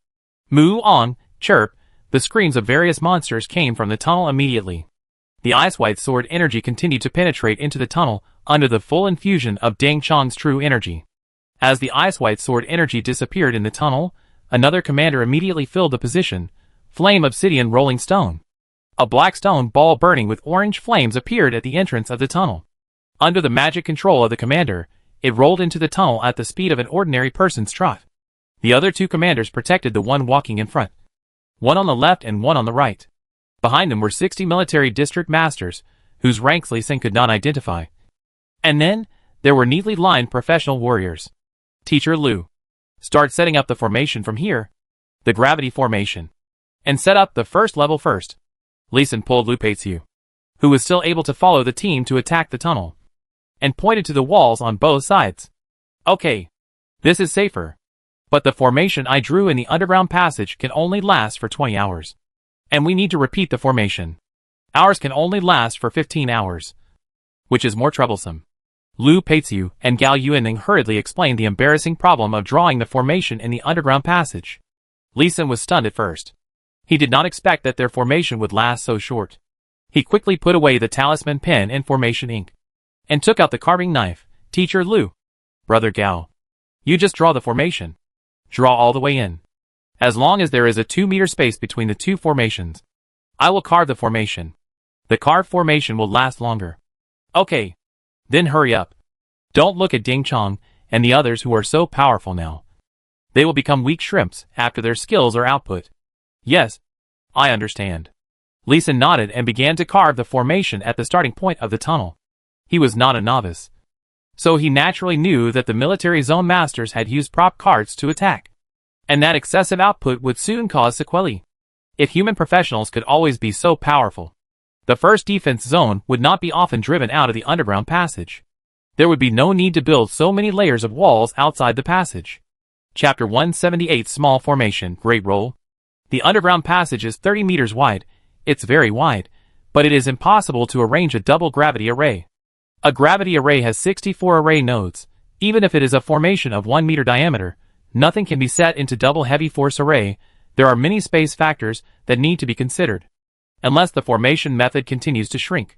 Moo on, chirp, the screams of various monsters came from the tunnel immediately. The ice white sword energy continued to penetrate into the tunnel under the full infusion of Deng Chong's true energy. As the ice white sword energy disappeared in the tunnel, another commander immediately filled the position, Flame obsidian rolling stone. A black stone ball burning with orange flames appeared at the entrance of the tunnel. Under the magic control of the commander, it rolled into the tunnel at the speed of an ordinary person's trot. The other two commanders protected the one walking in front. One on the left and one on the right. Behind them were 60 military district masters, whose ranks Lee Sin could not identify. And then, there were neatly lined professional warriors. Teacher Lu. Start setting up the formation from here. The gravity formation. And set up the first level first. Lee Sin pulled Lu Peiqiu, who was still able to follow the team to attack the tunnel, and pointed to the walls on both sides. Okay. This is safer. But the formation I drew in the underground passage can only last for 20 hours. And we need to repeat the formation. Ours can only last for 15 hours. Which is more troublesome. Lu Peiqiu and Gao Yuanning hurriedly explained the embarrassing problem of drawing the formation in the underground passage. Lee Sin was stunned at first. He did not expect that their formation would last so short. He quickly put away the talisman pen and formation ink, and took out the carving knife. Teacher Lu. Brother Gao. You just draw the formation. Draw all the way in. As long as there is a 2-meter space between the two formations, I will carve the formation. The carved formation will last longer. Okay. Then hurry up. Don't look at Ding Chong and the others who are so powerful now. They will become weak shrimps after their skills are output. Yes. I understand. Lee Sin nodded and began to carve the formation at the starting point of the tunnel. He was not a novice, so he naturally knew that the military zone masters had used prop cards to attack, and that excessive output would soon cause sequelae. If human professionals could always be so powerful, the first defense zone would not be often driven out of the underground passage. There would be no need to build so many layers of walls outside the passage. Chapter 178 Small Formation, Great Roll. The underground passage is 30 meters wide. It's very wide, but it is impossible to arrange a double gravity array. A gravity array has 64 array nodes. Even if it is a formation of 1 meter diameter, nothing can be set into double heavy force array. There are many space factors that need to be considered, unless the formation method continues to shrink.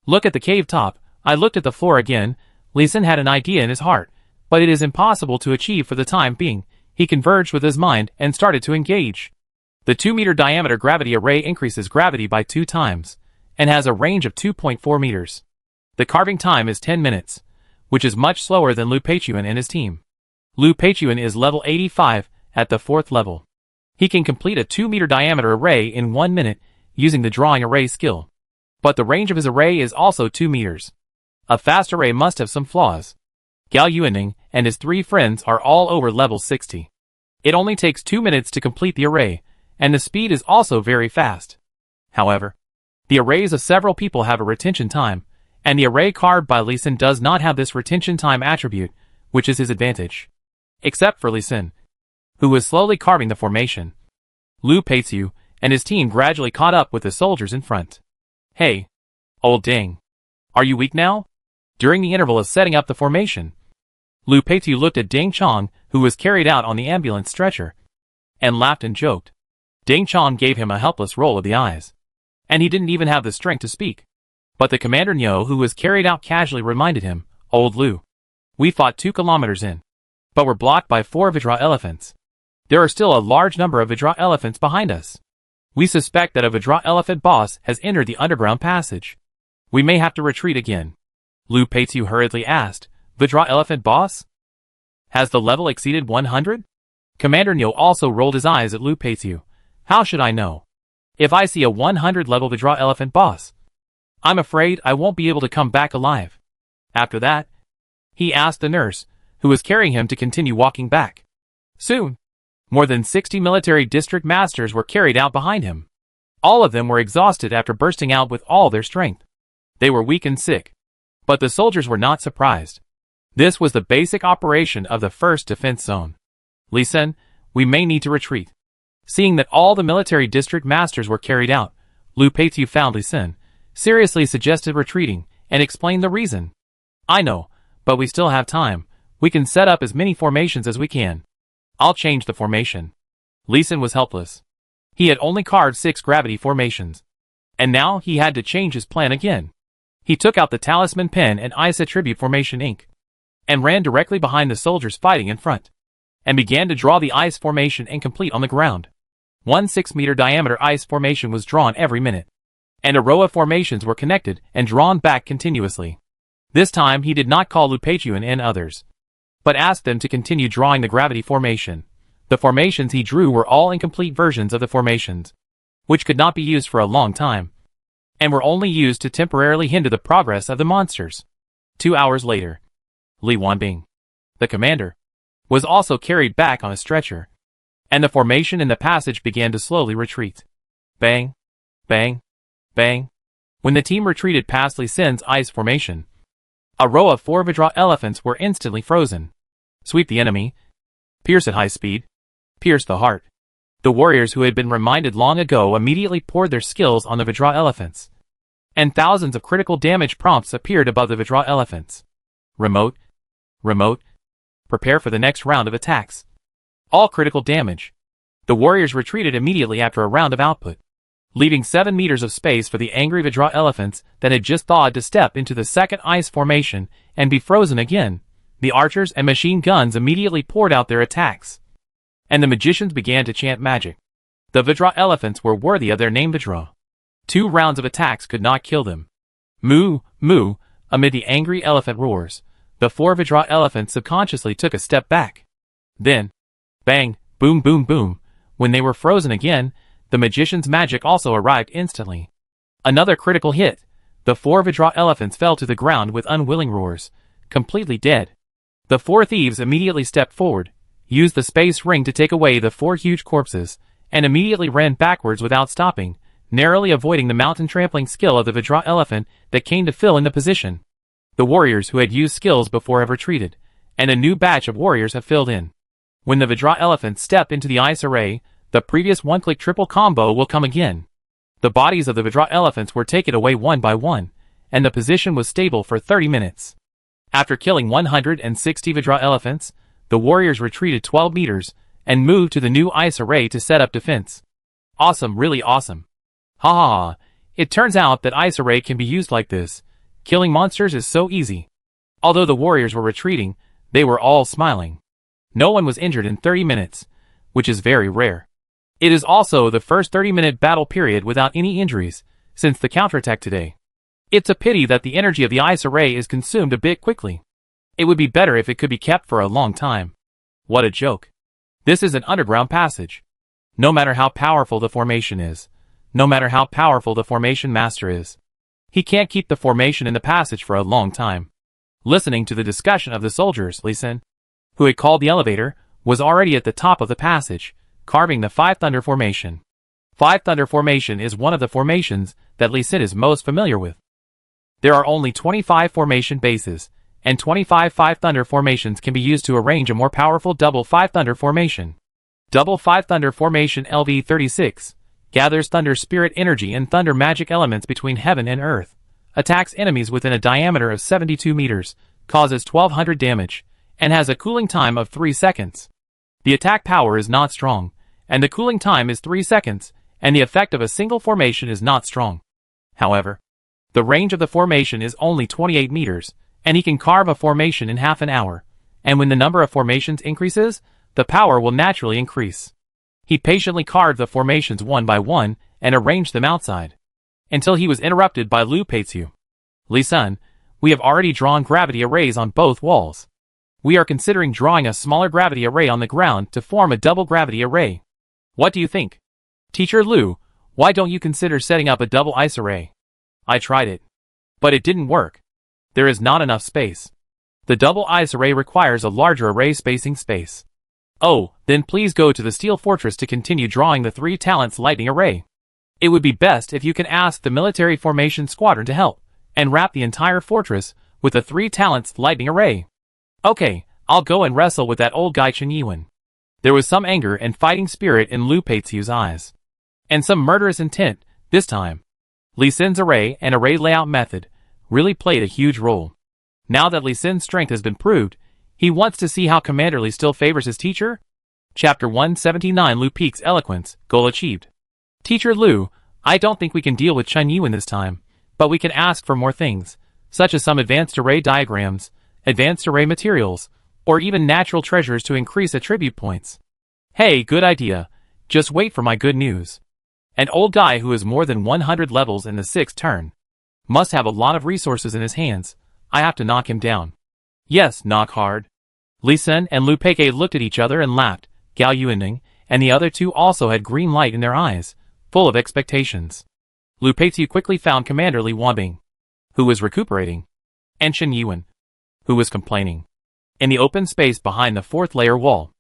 Look at the cave top. I looked at the floor again. Lee Sin had an idea in his heart, but it is impossible to achieve for the time being. He converged with his mind and started to engage. The 2-meter diameter gravity array increases gravity by 2 times, and has a range of 2.4 meters. The carving time is 10 minutes, which is much slower than Lu Peiqiu and his team. Lu Peiqiu is level 85 at the 4th level. He can complete a 2-meter diameter array in 1 minute using the drawing array skill. But the range of his array is also 2 meters. A fast array must have some flaws. Gao Yuanning and his 3 friends are all over level 60. It only takes 2 minutes to complete the array, and the speed is also very fast. However, the arrays of several people have a retention time, and the array carved by Lee Sin does not have this retention time attribute, which is his advantage. Except for Lee Sin, who was slowly carving the formation. Lu Peiqiu and his team gradually caught up with the soldiers in front. Hey, old Ding. Are you weak now? During the interval of setting up the formation, Lu Peiqiu looked at Ding Chong, who was carried out on the ambulance stretcher, and laughed and joked. Ding Chong gave him a helpless roll of the eyes, and he didn't even have the strength to speak. But the commander Niu, who was carried out casually, reminded him, Old Lu, we fought 2 kilometers in, but were blocked by 4 Vidra elephants. There are still a large number of Vidra elephants behind us. We suspect that a Vidra elephant boss has entered the underground passage. We may have to retreat again. Lu Peiqiu hurriedly asked, Vidra elephant boss? Has the level exceeded 100? Commander Niu also rolled his eyes at Lu Peiqiu. How should I know? If I see a 100 level Vidra elephant boss, I'm afraid I won't be able to come back alive. After that, he asked the nurse, who was carrying him, to continue walking back. Soon, more than 60 military district masters were carried out behind him. All of them were exhausted after bursting out with all their strength. They were weak and sick. But the soldiers were not surprised. This was the basic operation of the first defense zone. Lee Sin, we may need to retreat. Seeing that all the military district masters were carried out, Lu Peiqiu found Lee Sin, seriously suggested retreating, and explained the reason. I know, but we still have time. We can set up as many formations as we can. I'll change the formation. Lee Sin was helpless. He had only carved 6 gravity formations, and now he had to change his plan again. He took out the talisman pen and ice attribute formation ink, and ran directly behind the soldiers fighting in front, and began to draw the ice formation and complete on the ground. One 6-meter diameter ice formation was drawn every minute, and a row of formations were connected and drawn back continuously. This time he did not call Lupatian and others, but asked them to continue drawing the gravity formation. The formations he drew were all incomplete versions of the formations, which could not be used for a long time, and were only used to temporarily hinder the progress of the monsters. 2 hours later, Li Wanbing, the commander, was also carried back on a stretcher, and the formation in the passage began to slowly retreat. Bang, bang, bang. When the team retreated past Li Sin's ice formation, a row of 4 Vidra elephants were instantly frozen. Sweep the enemy. Pierce at high speed. Pierce the heart. The warriors who had been reminded long ago immediately poured their skills on the Vidra elephants, and thousands of critical damage prompts appeared above the Vidra elephants. Remote. Remote. Prepare for the next round of attacks. All critical damage. The warriors retreated immediately after a round of output, leaving 7 meters of space for the angry Vidra elephants that had just thawed to step into the second ice formation and be frozen again. The archers and machine guns immediately poured out their attacks, and the magicians began to chant magic. The Vidra elephants were worthy of their name Vidra. 2 rounds of attacks could not kill them. Moo, moo, amid the angry elephant roars, the 4 Vidra elephants subconsciously took a step back. Then, bang, boom, boom, boom. When they were frozen again, the magician's magic also arrived instantly. Another critical hit. The 4 Vidra elephants fell to the ground with unwilling roars, completely dead. The 4 thieves immediately stepped forward, used the space ring to take away the 4 huge corpses, and immediately ran backwards without stopping, narrowly avoiding the mountain trampling skill of the Vidra elephant that came to fill in the position. The warriors who had used skills before have retreated, and a new batch of warriors have filled in. When the Vidra elephants step into the ice array, the previous one-click triple combo will come again. The bodies of the Vidra elephants were taken away one by one, and the position was stable for 30 minutes. After killing 160 Vidra elephants, the warriors retreated 12 meters and moved to the new ice array to set up defense. Awesome, really awesome. Ha ha ha. It turns out that ice array can be used like this. Killing monsters is so easy. Although the warriors were retreating, they were all smiling. No one was injured in 30 minutes, which is very rare. It is also the first 30-minute battle period without any injuries since the counterattack today. It's a pity that the energy of the ice array is consumed a bit quickly. It would be better if it could be kept for a long time. What a joke. This is an underground passage. No matter how powerful the formation is, no matter how powerful the formation master is, he can't keep the formation in the passage for a long time. Listening to the discussion of the soldiers, Li Sin, who had called the elevator, was already at the top of the passage, carving the 5 Thunder formation. 5 Thunder formation is one of the formations that Li Sin is most familiar with. There are only 25 formation bases, and 25 5 Thunder formations can be used to arrange a more powerful double 5 Thunder formation. Double 5 Thunder formation LV36 gathers thunder spirit energy and thunder magic elements between heaven and earth, attacks enemies within a diameter of 72 meters, causes 1200 damage, and has a cooling time of 3 seconds. The attack power is not strong, and the cooling time is 3 seconds, and the effect of a single formation is not strong. However, the range of the formation is only 28 meters, and he can carve a formation in half an hour, and when the number of formations increases, the power will naturally increase. He patiently carved the formations one by one and arranged them outside, until he was interrupted by Lu Peizu. Li Sun, we have already drawn gravity arrays on both walls. We are considering drawing a smaller gravity array on the ground to form a double gravity array. What do you think? Teacher Lu, why don't you consider setting up a double ice array? I tried it, but it didn't work. There is not enough space. The double ice array requires a larger array spacing space. Oh, then please go to the steel fortress to continue drawing the 3 talents lightning array. It would be best if you can ask the military formation squadron to help, and wrap the entire fortress with the 3 talents lightning array. Okay, I'll go and wrestle with that old guy Chen Yiwen. There was some anger and fighting spirit in Lu Peizu's eyes, and some murderous intent this time. Li Sin's array and array layout method really played a huge role. Now that Li Sin's strength has been proved, he wants to see how Commander Li still favors his teacher. Chapter 179 Lu Peak's Eloquence, Goal Achieved. Teacher Lu, I don't think we can deal with Chen Yiwen this time, but we can ask for more things, such as some advanced array diagrams, advanced array materials, or even natural treasures to increase attribute points. Hey, good idea. Just wait for my good news. An old guy who is more than 100 levels in the 6th turn. Must have a lot of resources in his hands. I have to knock him down. Yes, knock hard. Li Sun and Lu Peke looked at each other and laughed. Gao Yuanding and the other two also had green light in their eyes, full of expectations. Lu Peitu quickly found Commander Li Wanbing, who was recuperating, and Chen Yuan, who was complaining, in the open space behind the 4th layer wall.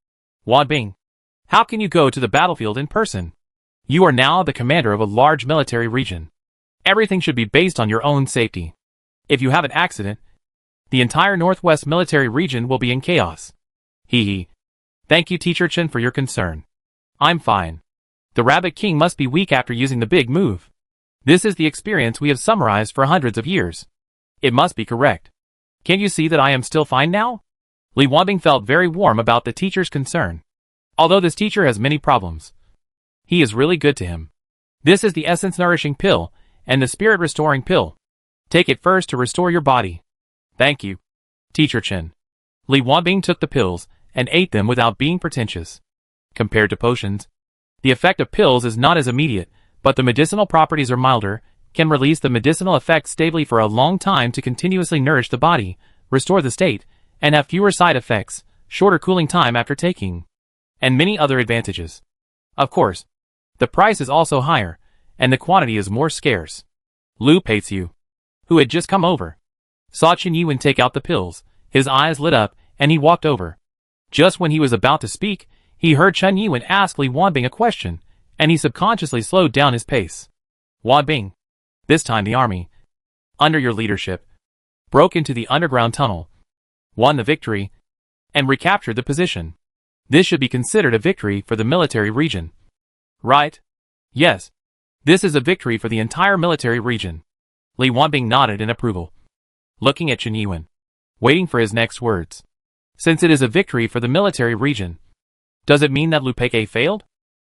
Wanbing, how can you go to the battlefield in person? You are now the commander of a large military region. Everything should be based on your own safety. If you have an accident, the entire Northwest military region will be in chaos. Hee hee. Thank you, Teacher Chen, for your concern. I'm fine. The Rabbit King must be weak after using the big move. This is the experience we have summarized for hundreds of years. It must be correct. Can't you see that I am still fine now? Li Wanbing felt very warm about the teacher's concern. Although this teacher has many problems, he is really good to him. This is the essence nourishing pill and the spirit restoring pill. Take it first to restore your body. Thank you, Teacher Chen. Li Wanbing took the pills and ate them without being pretentious. Compared to potions, the effect of pills is not as immediate, but the medicinal properties are milder, can release the medicinal effect stably for a long time to continuously nourish the body, restore the state, and have fewer side effects, shorter cooling time after taking, and many other advantages. Of course, the price is also higher, and the quantity is more scarce. Lu Peitu, who had just come over, saw Chen Yuan take out the pills, his eyes lit up, and he walked over. Just when he was about to speak, he heard Chen Yuan ask Li Wanbing a question, and he subconsciously slowed down his pace. Wanbing, this time the army, under your leadership, broke into the underground tunnel, won the victory, and recaptured the position. This should be considered a victory for the military region. Right? Yes. This is a victory for the entire military region. Li Wanbing nodded in approval, looking at Chen Yuan, waiting for his next words. Since it is a victory for the military region, does it mean that Lu Peke failed?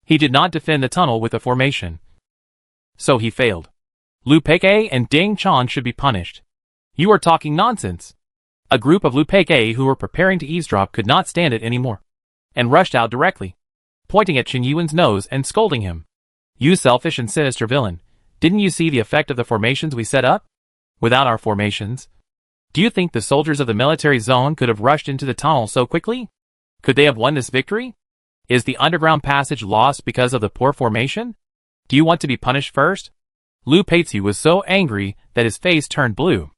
He did not defend the tunnel with a formation, so he failed. Lu Peke and Ding Chan should be punished. You are talking nonsense. A group of Lu Peke who were preparing to eavesdrop could not stand it anymore, and rushed out directly, pointing at Chen Yuan's nose and scolding him. You selfish and sinister villain, didn't you see the effect of the formations we set up? Without our formations, do you think the soldiers of the military zone could have rushed into the tunnel so quickly? Could they have won this victory? Is the underground passage lost because of the poor formation? Do you want to be punished first? Lu Peitu was so angry that his face turned blue.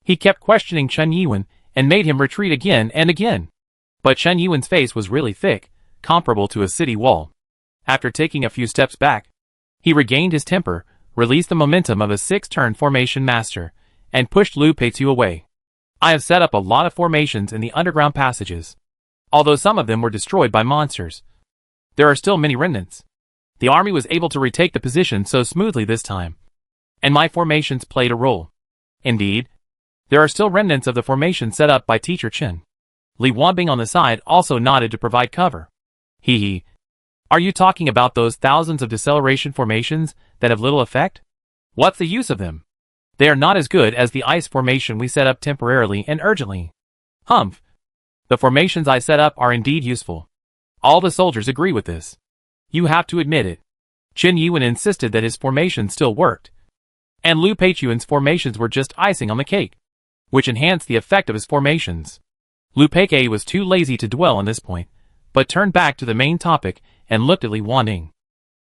He kept questioning Chen Yuan and made him retreat again and again. But Chen Yuan's face was really thick, comparable to a city wall. After taking a few steps back, he regained his temper, released the momentum of a 6-turn formation master, and pushed Lu Peitu away. I have set up a lot of formations in the underground passages. Although some of them were destroyed by monsters, there are still many remnants. The army was able to retake the position so smoothly this time, and my formations played a role. Indeed, there are still remnants of the formation set up by Teacher Chen. Li Wanbing on the side also nodded to provide cover. Hee hee. Are you talking about those thousands of deceleration formations that have little effect? What's the use of them? They are not as good as the ice formation we set up temporarily and urgently. Humph. The formations I set up are indeed useful. All the soldiers agree with this. You have to admit it. Chen Yuan insisted that his formation still worked, and Lu Peituan's formations were just icing on the cake, which enhanced the effect of his formations. Lu Peke was too lazy to dwell on this point, but turned back to the main topic and looked at Li Wanbing.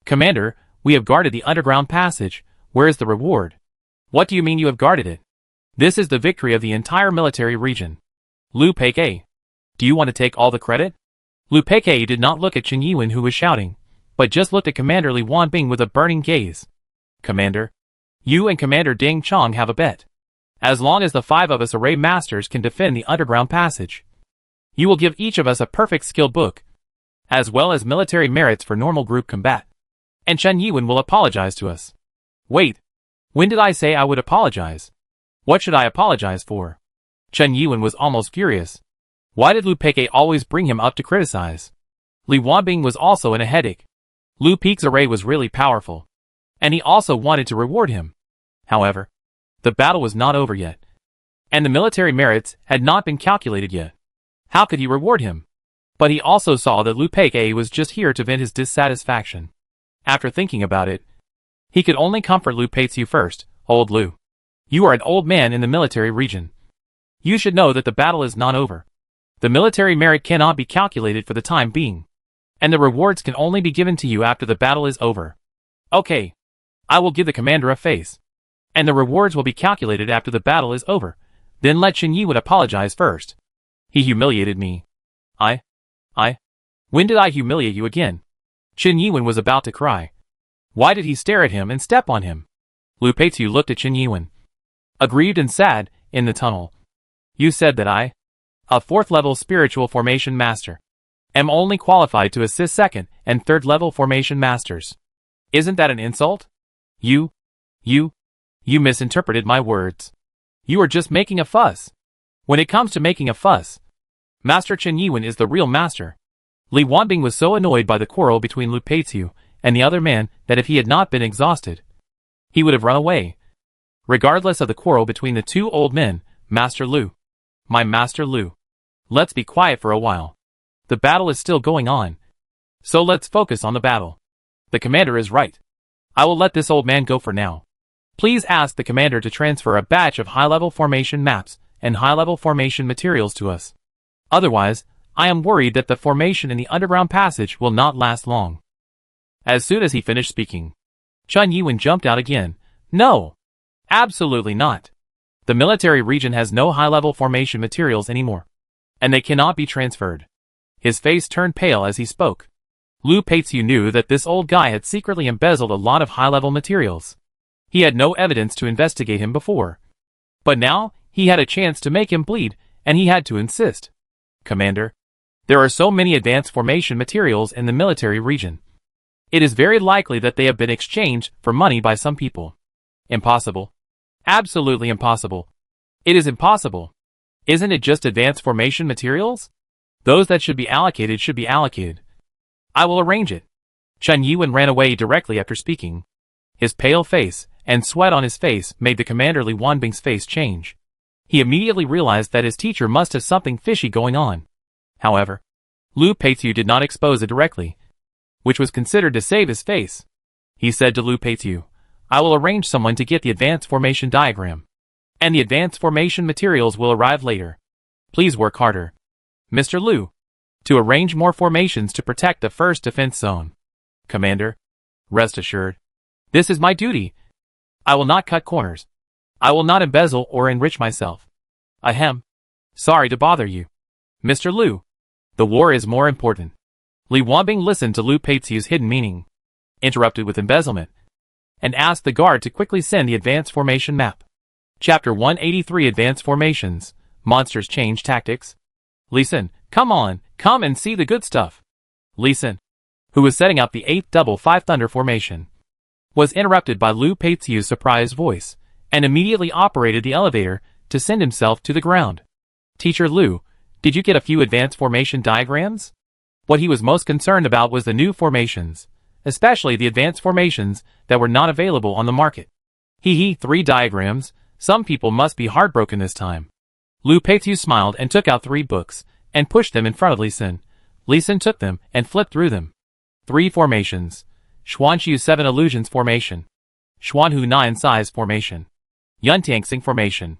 Commander, we have guarded the underground passage. Where is the reward? What do you mean you have guarded it? This is the victory of the entire military region. Lu Peke, do you want to take all the credit? Lu Peke did not look at Chen Yuan who was shouting, but just looked at Commander Li Wanbing with a burning gaze. Commander, you and Commander Ding Chong have a bet. As long as the 5 of us array masters can defend the underground passage, you will give each of us a perfect skill book, as well as military merits for normal group combat. And Chen Yuan will apologize to us. Wait, when did I say I would apologize? What should I apologize for? Chen Yuan was almost furious. Why did Lu Peke always bring him up to criticize? Li Wanbing was also in a headache. Lu Peke's array was really powerful, and he also wanted to reward him. However, the battle was not over yet, and the military merits had not been calculated yet. How could he reward him? But he also saw that Lu Pei was just here to vent his dissatisfaction. After thinking about it, he could only comfort Lu Peiqiu first. Old Lu, you are an old man in the military region. You should know that the battle is not over. The military merit cannot be calculated for the time being, and the rewards can only be given to you after the battle is over. Okay, I will give the commander a face, and the rewards will be calculated after the battle is over. Then let Chen Yi would apologize first. He humiliated me. When did I humiliate you again? Chen Yiwen was about to cry. Why did he stare at him and step on him? Lu Peiqiu looked at Chen Yiwen, aggrieved and sad, in the tunnel. You said that I, a 4th level spiritual formation master, am only qualified to assist 2nd and 3rd level formation masters. Isn't that an insult? You misinterpreted my words. You are just making a fuss. When it comes to making a fuss, Master Chen Yiwen is the real master. Li Wanbing was so annoyed by the quarrel between Lu Peiqiu and the other man that if he had not been exhausted, he would have run away. Regardless of the quarrel between the two old men, Master Lu, my Master Lu, let's be quiet for a while. The battle is still going on, so let's focus on the battle. The commander is right. I will let this old man go for now. Please ask the commander to transfer a batch of high-level formation maps and high-level formation materials to us. Otherwise, I am worried that the formation in the underground passage will not last long. As soon as he finished speaking, Chen Yiwen jumped out again. No! Absolutely not. The military region has no high-level formation materials anymore, and they cannot be transferred. His face turned pale as he spoke. Lu Peiqiu knew that this old guy had secretly embezzled a lot of high-level materials. He had no evidence to investigate him before, but now he had a chance to make him bleed, and he had to insist. Commander, there are so many advanced formation materials in the military region. It is very likely that they have been exchanged for money by some people. Impossible. Absolutely impossible. It is impossible. Isn't it just advanced formation materials? Those that should be allocated. I will arrange it. Chen Yiwen ran away directly after speaking. His pale face and sweat on his face made the commander Li Wanbing's face change. He immediately realized that his teacher must have something fishy going on. However, Lu Peiqiu did not expose it directly, which was considered to save his face. He said to Lu Peiqiu, I will arrange someone to get the advanced formation diagram, and the advanced formation materials will arrive later. Please work harder, Mr. Lu, to arrange more formations to protect the first defense zone. Commander, rest assured, this is my duty. I will not cut corners. I will not embezzle or enrich myself. Ahem. Sorry to bother you, Mr. Lu. The war is more important. Li Wanbing listened to Lu Peiqiu's hidden meaning, interrupted with embezzlement, and asked the guard to quickly send the advanced formation map. Chapter 183 Advanced Formations. Monsters Change Tactics. Li Sin, come on, come and see the good stuff. Li Sin, who was setting up the 8th double 5 thunder formation, was interrupted by Lu Peiqiu's surprised voice, and immediately operated the elevator to send himself to the ground. Teacher Lu, did you get a few advanced formation diagrams? What he was most concerned about was the new formations, especially the advanced formations that were not available on the market. 3 diagrams, some people must be heartbroken this time. Lu Peiqiu smiled and took out 3 books, and pushed them in front of Li Sin. Li Sin took them and flipped through them. 3 formations. Xuanqiu 7 Illusions Formation. Xuanhu 9 Size Formation. Yuntianxing Formation.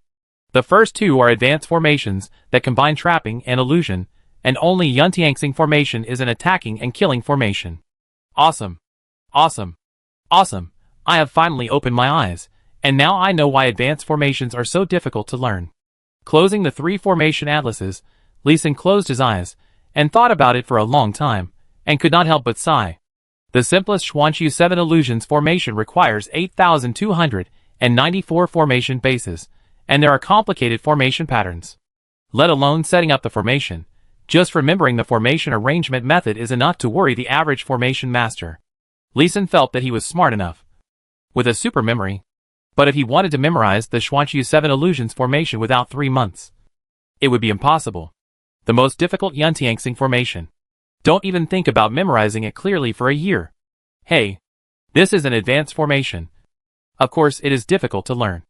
The first 2 are advanced formations that combine trapping and illusion, and only Yuntianxing Formation is an attacking and killing formation. Awesome. Awesome. Awesome. I have finally opened my eyes, and now I know why advanced formations are so difficult to learn. Closing the 3 formation atlases, Li Sin closed his eyes, and thought about it for a long time, and could not help but sigh. The simplest Xuanqiu 7 Illusions formation requires 8,294 formation bases, and there are complicated formation patterns. Let alone setting up the formation, just remembering the formation arrangement method is enough to worry the average formation master. Li Sin felt that he was smart enough, with a super memory, but if he wanted to memorize the Xuanqiu 7 Illusions formation without 3 months, it would be impossible. The most difficult Yuntianxing formation. Don't even think about memorizing it clearly for a year. Hey, this is an advanced formation. Of course it is difficult to learn.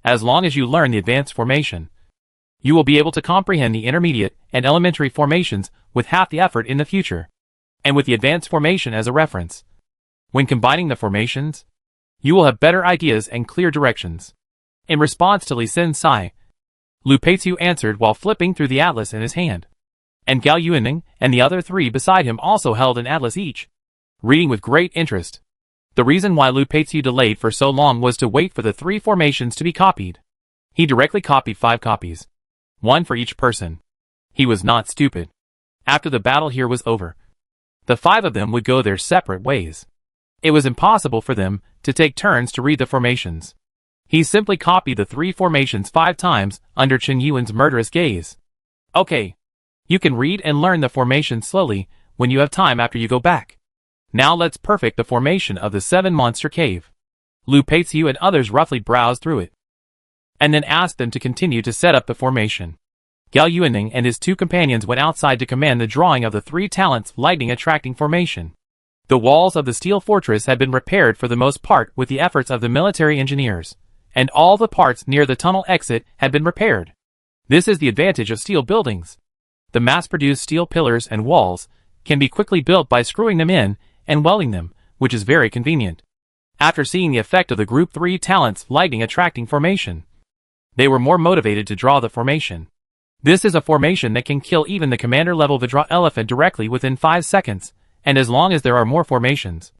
As long as you learn the advanced formation, You will be able to comprehend the intermediate and elementary formations with half the effort in the future, and with the advanced formation as a reference. When combining the formations, you will have better ideas and clear directions. In response to Li Sin's sigh, Lu Peiqiu answered while flipping through the atlas in his hand. And Gao Yuanning and the other three beside him also held an atlas each, reading with great interest. The reason why Lu Peiqiu delayed for so long was to wait for the 3 formations to be copied. He directly copied 5 copies, 1 for each person. He was not stupid. After the battle here was over, the 5 of them would go their separate ways. It was impossible for them to take turns to read the formations. He simply copied the 3 formations 5 times under Chen Yuan's murderous gaze. Okay. You can read and learn the formation slowly when you have time after you go back. Now let's perfect the formation of the 7-monster cave. Lu Peiqiu and others roughly browsed through it, and then asked them to continue to set up the formation. Gao Yuanning and his 2 companions went outside to command the drawing of the 3 talents lightning attracting formation. The walls of the steel fortress had been repaired for the most part with the efforts of the military engineers, and all the parts near the tunnel exit had been repaired. This is the advantage of steel buildings. The mass-produced steel pillars and walls can be quickly built by screwing them in and welding them, which is very convenient. After seeing the effect of the Group 3 talents lightning attracting formation, they were more motivated to draw the formation. This is a formation that can kill even the commander-level Vidra elephant directly within 5 seconds, and as long as there are more formations,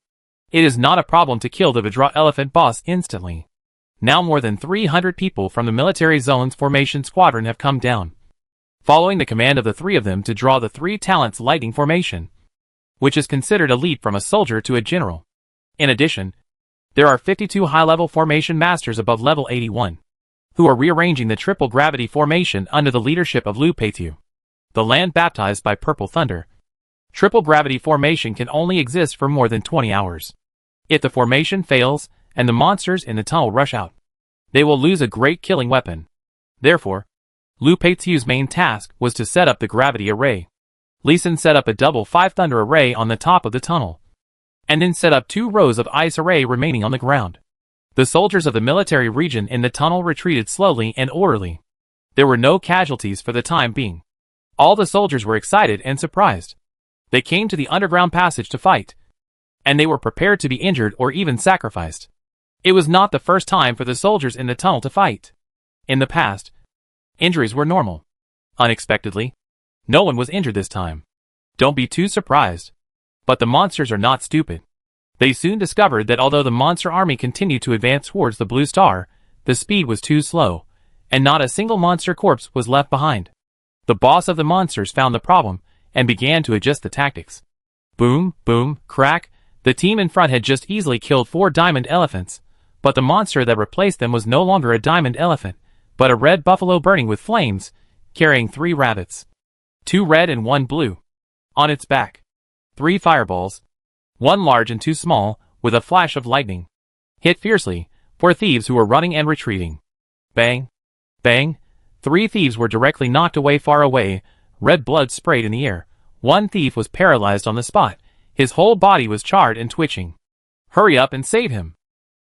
it is not a problem to kill the Vidra elephant boss instantly. Now more than 300 people from the military zone's formation squadron have come down, following the command of the 3 of them to draw the 3 talents lightning formation, which is considered a leap from a soldier to a general. In addition, there are 52 high-level formation masters above level 81, who are rearranging the triple gravity formation under the leadership of Lu Peiqiu. The land baptized by purple thunder. Triple gravity formation can only exist for more than 20 hours. If the formation fails, and the monsters in the tunnel rush out, they will lose a great killing weapon. Therefore, Lu Peiqiu's main task was to set up the gravity array. Li Sin set up a double 5 thunder array on the top of the tunnel, and then set up 2 rows of ice array remaining on the ground. The soldiers of the military region in the tunnel retreated slowly and orderly. There were no casualties for the time being. All the soldiers were excited and surprised. They came to the underground passage to fight, and they were prepared to be injured or even sacrificed. It was not the first time for the soldiers in the tunnel to fight. In the past, injuries were normal. Unexpectedly, no one was injured this time. Don't be too surprised. But the monsters are not stupid. They soon discovered that although the monster army continued to advance towards the blue star, the speed was too slow, and not a single monster corpse was left behind. The boss of the monsters found the problem, and began to adjust the tactics. Boom, boom, crack, the team in front had just easily killed 4 diamond elephants, but the monster that replaced them was no longer a diamond elephant, but a red buffalo burning with flames, carrying 3 rabbits. 2 red and 1 blue. On its back, 3 fireballs, 1 large and 2 small, with a flash of lightning. Hit fiercely, 4 thieves who were running and retreating. Bang! Bang! 3 thieves were directly knocked away far away, red blood sprayed in the air. 1 thief was paralyzed on the spot, his whole body was charred and twitching. Hurry up and save him!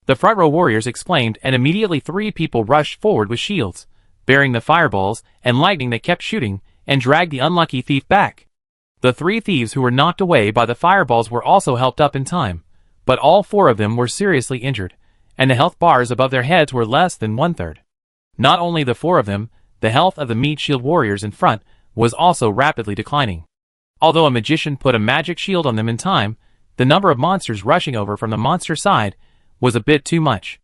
The front row warriors exclaimed, and immediately 3 people rushed forward with shields, bearing the fireballs and lightning that kept shooting, and dragged the unlucky thief back. The 3 thieves who were knocked away by the fireballs were also helped up in time, but all 4 of them were seriously injured, and the health bars above their heads were less than 1/3. Not only the 4 of them, the health of the meat shield warriors in front was also rapidly declining. Although a magician put a magic shield on them in time, the number of monsters rushing over from the monster side was a bit too much.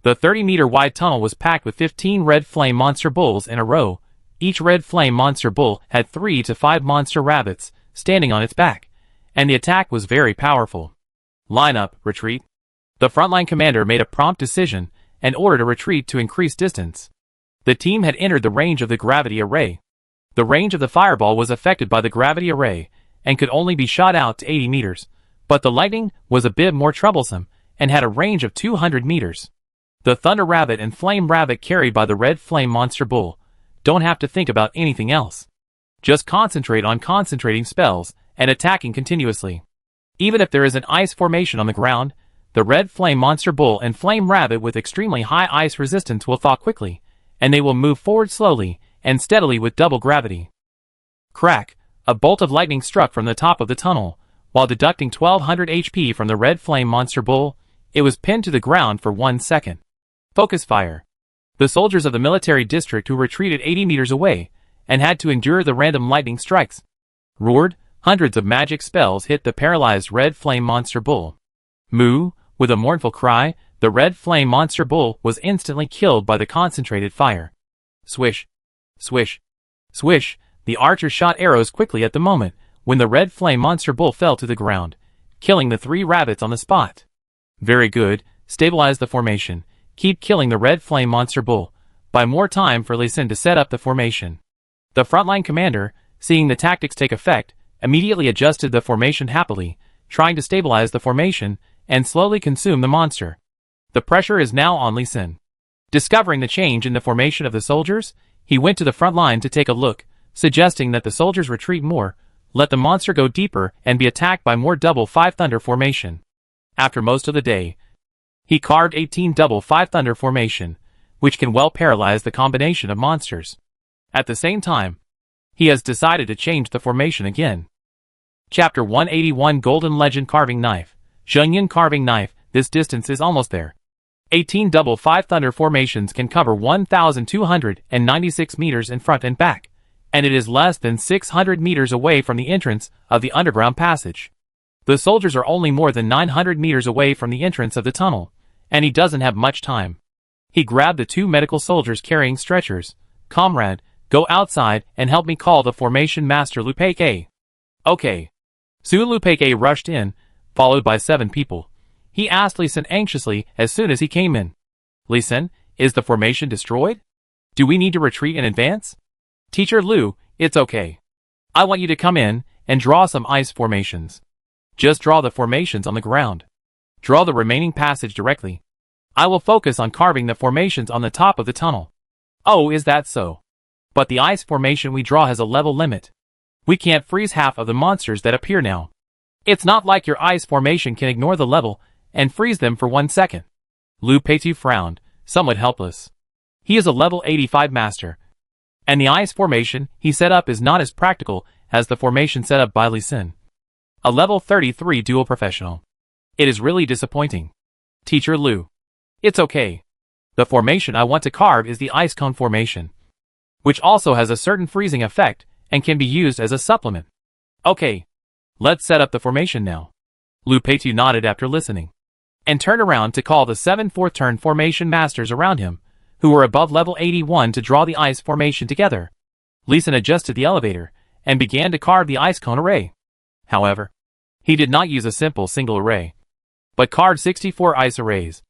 The 30-meter wide tunnel was packed with 15 red flame monster bulls in a row. Each red flame monster bull had 3 to 5 monster rabbits standing on its back, and the attack was very powerful. Line up, retreat. The frontline commander made a prompt decision and ordered a retreat to increase distance. The team had entered the range of the gravity array. The range of the fireball was affected by the gravity array and could only be shot out to 80 meters, but the lightning was a bit more troublesome and had a range of 200 meters. The thunder rabbit and flame rabbit carried by the red flame monster bull don't have to think about anything else. Just concentrate on concentrating spells and attacking continuously. Even if there is an ice formation on the ground, the red flame monster bull and flame rabbit with extremely high ice resistance will thaw quickly, and they will move forward slowly and steadily with double gravity. Crack! A bolt of lightning struck from the top of the tunnel. While deducting 1200 HP from the red flame monster bull, it was pinned to the ground for 1 second. Focus fire. The soldiers of the military district who retreated 80 meters away and had to endure the random lightning strikes roared. Hundreds of magic spells hit the paralyzed red flame monster bull. Moo! With a mournful cry, the red flame monster bull was instantly killed by the concentrated fire. Swish! Swish! Swish! The archer shot arrows quickly at the moment when the red flame monster bull fell to the ground, killing the 3 rabbits on the spot. Very good, stabilize the formation. Keep killing the red flame monster bull. Buy more time for Lee Sin to set up the formation. The frontline commander, seeing the tactics take effect, immediately adjusted the formation happily, trying to stabilize the formation and slowly consume the monster. The pressure is now on Lee Sin. Discovering the change in the formation of the soldiers, he went to the front line to take a look, suggesting that the soldiers retreat more, let the monster go deeper and be attacked by more double 5 thunder formation. After most of the day, he carved 18 double 5 thunder formation, which can well paralyze the combination of monsters. At the same time, he has decided to change the formation again. Chapter 181 Golden Legend Carving Knife. Zhengyan Carving Knife. This distance is almost there. 18 double 5 thunder formations can cover 1,296 meters in front and back, and it is less than 600 meters away from the entrance of the underground passage. The soldiers are only more than 900 meters away from the entrance of the tunnel, and he doesn't have much time. He grabbed the 2 medical soldiers carrying stretchers. Comrade, go outside and help me call the formation master Lu Pei. Okay. Soon Lu Pei rushed in, followed by 7 people. He asked Lee Sin anxiously as soon as he came in. Lee Sin, is the formation destroyed? Do we need to retreat in advance? Teacher Lu, it's okay. I want you to come in and draw some ice formations. Just draw the formations on the ground. Draw the remaining passage directly. I will focus on carving the formations on the top of the tunnel. Oh, is that so? But the ice formation we draw has a level limit. We can't freeze half of the monsters that appear now. It's not like your ice formation can ignore the level and freeze them for 1 second. Lu Peitu frowned, somewhat helpless. He is a level 85 master, and the ice formation he set up is not as practical as the formation set up by Lee Sin, a level 33 dual professional. It is really disappointing. Teacher Lu. It's okay. The formation I want to carve is the ice cone formation, which also has a certain freezing effect and can be used as a supplement. Okay. Let's set up the formation now. Lu Peitu nodded after listening, and turned around to call the 7 4th turn formation masters around him, who were above level 81 to draw the ice formation together. Lee Sin adjusted the elevator, and began to carve the ice cone array. However, he did not use a simple single array, but carved 64 ice arrays,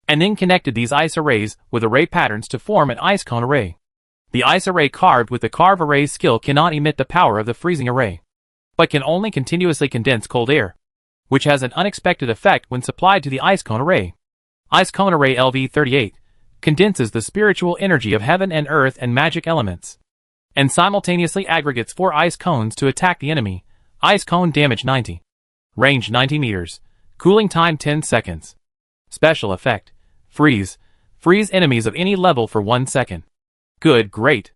and then connected these ice arrays with array patterns to form an ice cone array. The ice array carved with the carve array skill cannot emit the power of the freezing array, but can only continuously condense cold air, which has an unexpected effect when supplied to the ice cone array. Ice cone array LV38 condenses the spiritual energy of heaven and earth and magic elements, and simultaneously aggregates 4 ice cones to attack the enemy. Ice cone damage 90. Range 90 meters. Cooling time 10 seconds. Special effect. Freeze. Freeze enemies of any level for 1 second. Good, great.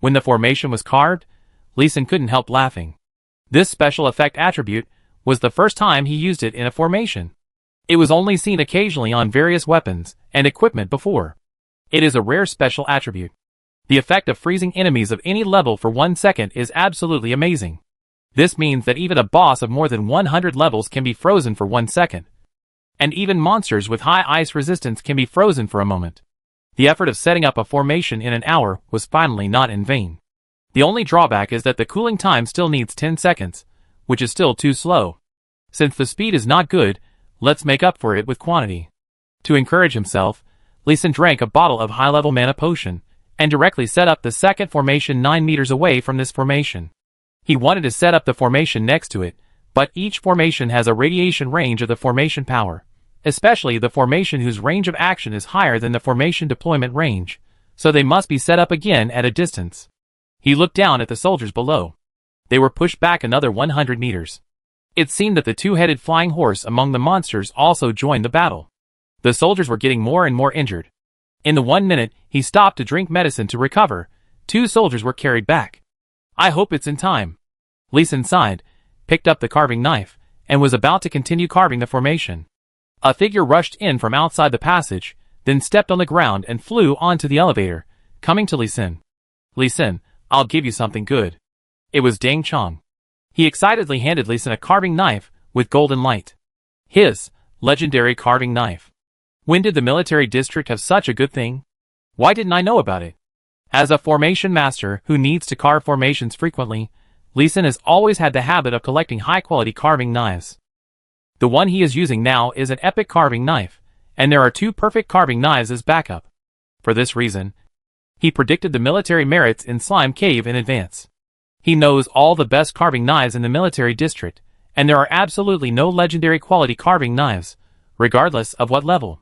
When the formation was carved, Lee Sin couldn't help laughing. This special effect attribute was the first time he used it in a formation. It was only seen occasionally on various weapons and equipment before. It is a rare special attribute. The effect of freezing enemies of any level for 1 second is absolutely amazing. This means that even a boss of more than 100 levels can be frozen for 1 second. And even monsters with high ice resistance can be frozen for a moment. The effort of setting up a formation in an hour was finally not in vain. The only drawback is that the cooling time still needs 10 seconds, which is still too slow. Since the speed is not good, let's make up for it with quantity. To encourage himself, Lee Sin drank a bottle of high-level mana potion, and directly set up the second formation 9 meters away from this formation. He wanted to set up the formation next to it, but each formation has a radiation range of the formation power, especially the formation whose range of action is higher than the formation deployment range, so they must be set up again at a distance. He looked down at the soldiers below. They were pushed back another 100 meters. It seemed that the 2-headed flying horse among the monsters also joined the battle. The soldiers were getting more and more injured. In the 1 minute, he stopped to drink medicine to recover, 2 soldiers were carried back. I hope it's in time. Li Sin sighed, picked up the carving knife, and was about to continue carving the formation. A figure rushed in from outside the passage, then stepped on the ground and flew onto the elevator, coming to Li Sin. Li Sin, I'll give you something good. It was Deng Chong. He excitedly handed Li Sin a carving knife with golden light. His legendary carving knife. When did the military district have such a good thing? Why didn't I know about it? As a formation master who needs to carve formations frequently, Li Sin has always had the habit of collecting high-quality carving knives. The one he is using now is an epic carving knife, and there are 2 perfect carving knives as backup. For this reason, he predicted the military merits in Slime Cave in advance. He knows all the best carving knives in the military district, and there are absolutely no legendary quality carving knives, regardless of what level.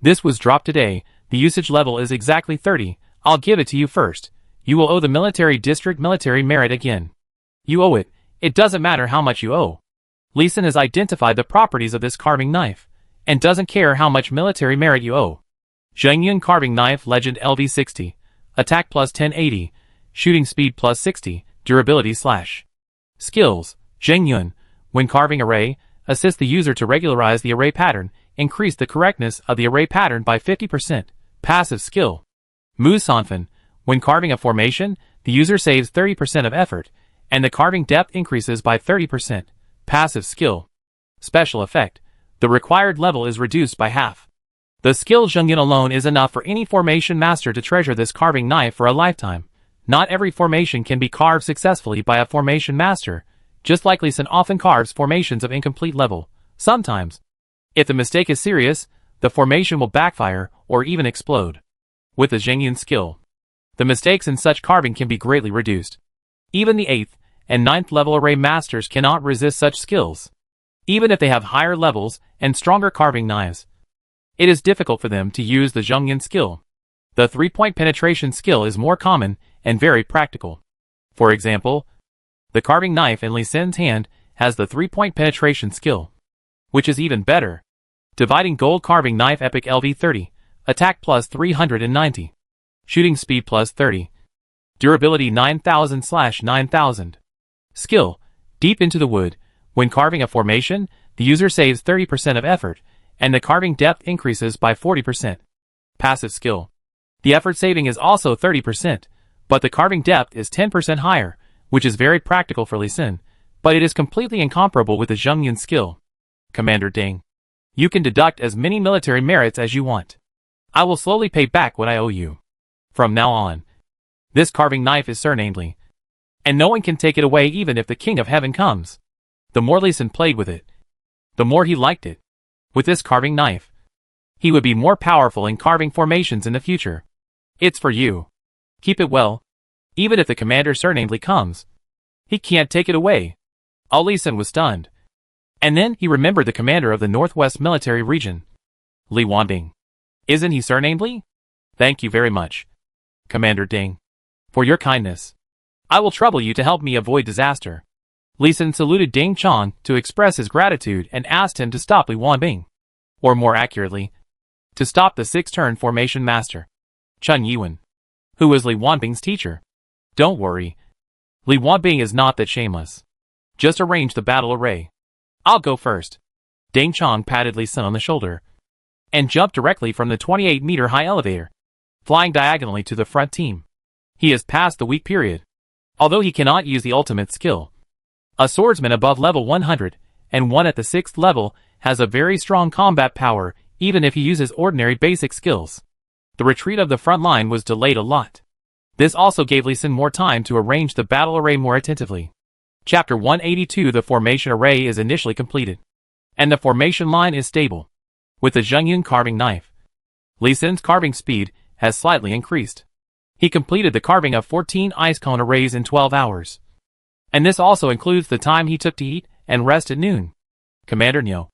This was dropped today. The usage level is exactly 30. I'll give it to you first. You will owe the military district military merit again. You owe it. It doesn't matter how much you owe. Li Sin has identified the properties of this carving knife, and doesn't care how much military merit you owe. Zhengyun Carving Knife Legend LV60. Attack plus 1080. Shooting speed plus 60. Durability / Skills. Zhengyun. When carving array, assist the user to regularize the array pattern. Increase the correctness of the array pattern by 50%. Passive skill. Mu Sanfen. When carving a formation, the user saves 30% of effort, and the carving depth increases by 30%. Passive skill. Special effect. The required level is reduced by half. The skill Zhengyun alone is enough for any formation master to treasure this carving knife for a lifetime. Not every formation can be carved successfully by a formation master, just like Li Sin often carves formations of incomplete level. Sometimes, if the mistake is serious, the formation will backfire or even explode. With the Zhengyun skill, the mistakes in such carving can be greatly reduced. Even the 8th and 9th level array masters cannot resist such skills. Even if they have higher levels and stronger carving knives, it is difficult for them to use the Zhengyun skill. The 3-point penetration skill is more common and very practical. For example, the carving knife in Li Sin's hand has the 3-point penetration skill, which is even better. Dividing Gold Carving Knife Epic LV30. Attack plus 390. Shooting speed plus 30. Durability 9000/9000. Skill. Deep into the wood. When carving a formation, the user saves 30% of effort, and the carving depth increases by 40%. Passive skill. The effort saving is also 30%, but the carving depth is 10% higher, which is very practical for Li Sin, but it is completely incomparable with the Zhengyun skill. Commander Deng. You can deduct as many military merits as you want. I will slowly pay back what I owe you. From now on, this carving knife is surnamedly, and no one can take it away even if the King of Heaven comes. The more Li Sin played with it, the more he liked it. With this carving knife, he would be more powerful in carving formations in the future. It's for you. Keep it well. Even if the commander surnamedly comes, he can't take it away. Li Sin was stunned. And then he remembered the commander of the Northwest Military Region, Li Wanbing. Isn't he surnamedly? Thank you very much, Commander Deng, for your kindness. I will trouble you to help me avoid disaster. Li Sin saluted Deng Chong to express his gratitude and asked him to stop Li Wanbing. Or more accurately, to stop the 6-turn formation master, Chun Yiwen, who was Li Wanbing's teacher. Don't worry. Li Wanbing is not that shameless. Just arrange the battle array. I'll go first. Deng Chong patted Li Sin on the shoulder and jumped directly from the 28-meter-high elevator, flying diagonally to the front team. He has passed the weak period, although he cannot use the ultimate skill. A swordsman above level 100 and one at the 6th level has a very strong combat power even if he uses ordinary basic skills. The retreat of the front line was delayed a lot. This also gave Li Sin more time to arrange the battle array more attentively. Chapter 182. The formation array is initially completed, and the formation line is stable. With the Zhengyun carving knife, Li Sin's carving speed has slightly increased. He completed the carving of 14 ice cone arrays in 12 hours. And this also includes the time he took to eat and rest at noon. Commander Nyo,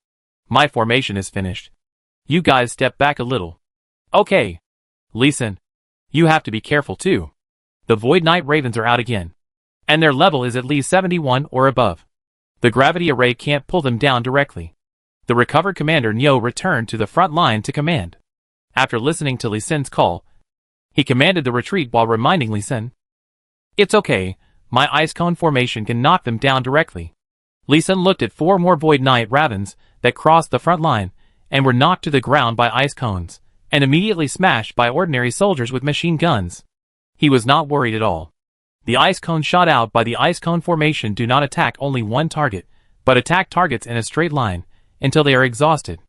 my formation is finished. You guys step back a little. Okay. Li Sin, you have to be careful too. The Void Knight Ravens are out again, and their level is at least 71 or above. The gravity array can't pull them down directly. The recovered Commander Nyo returned to the front line to command. After listening to Li Sin's call, He commanded the retreat while reminding Lee Sin. It's okay, my ice cone formation can knock them down directly. Lee Sin looked at 4 more Void Knight Ravens that crossed the front line and were knocked to the ground by ice cones, and immediately smashed by ordinary soldiers with machine guns. He was not worried at all. The ice cones shot out by the ice cone formation do not attack only one target, but attack targets in a straight line until they are exhausted.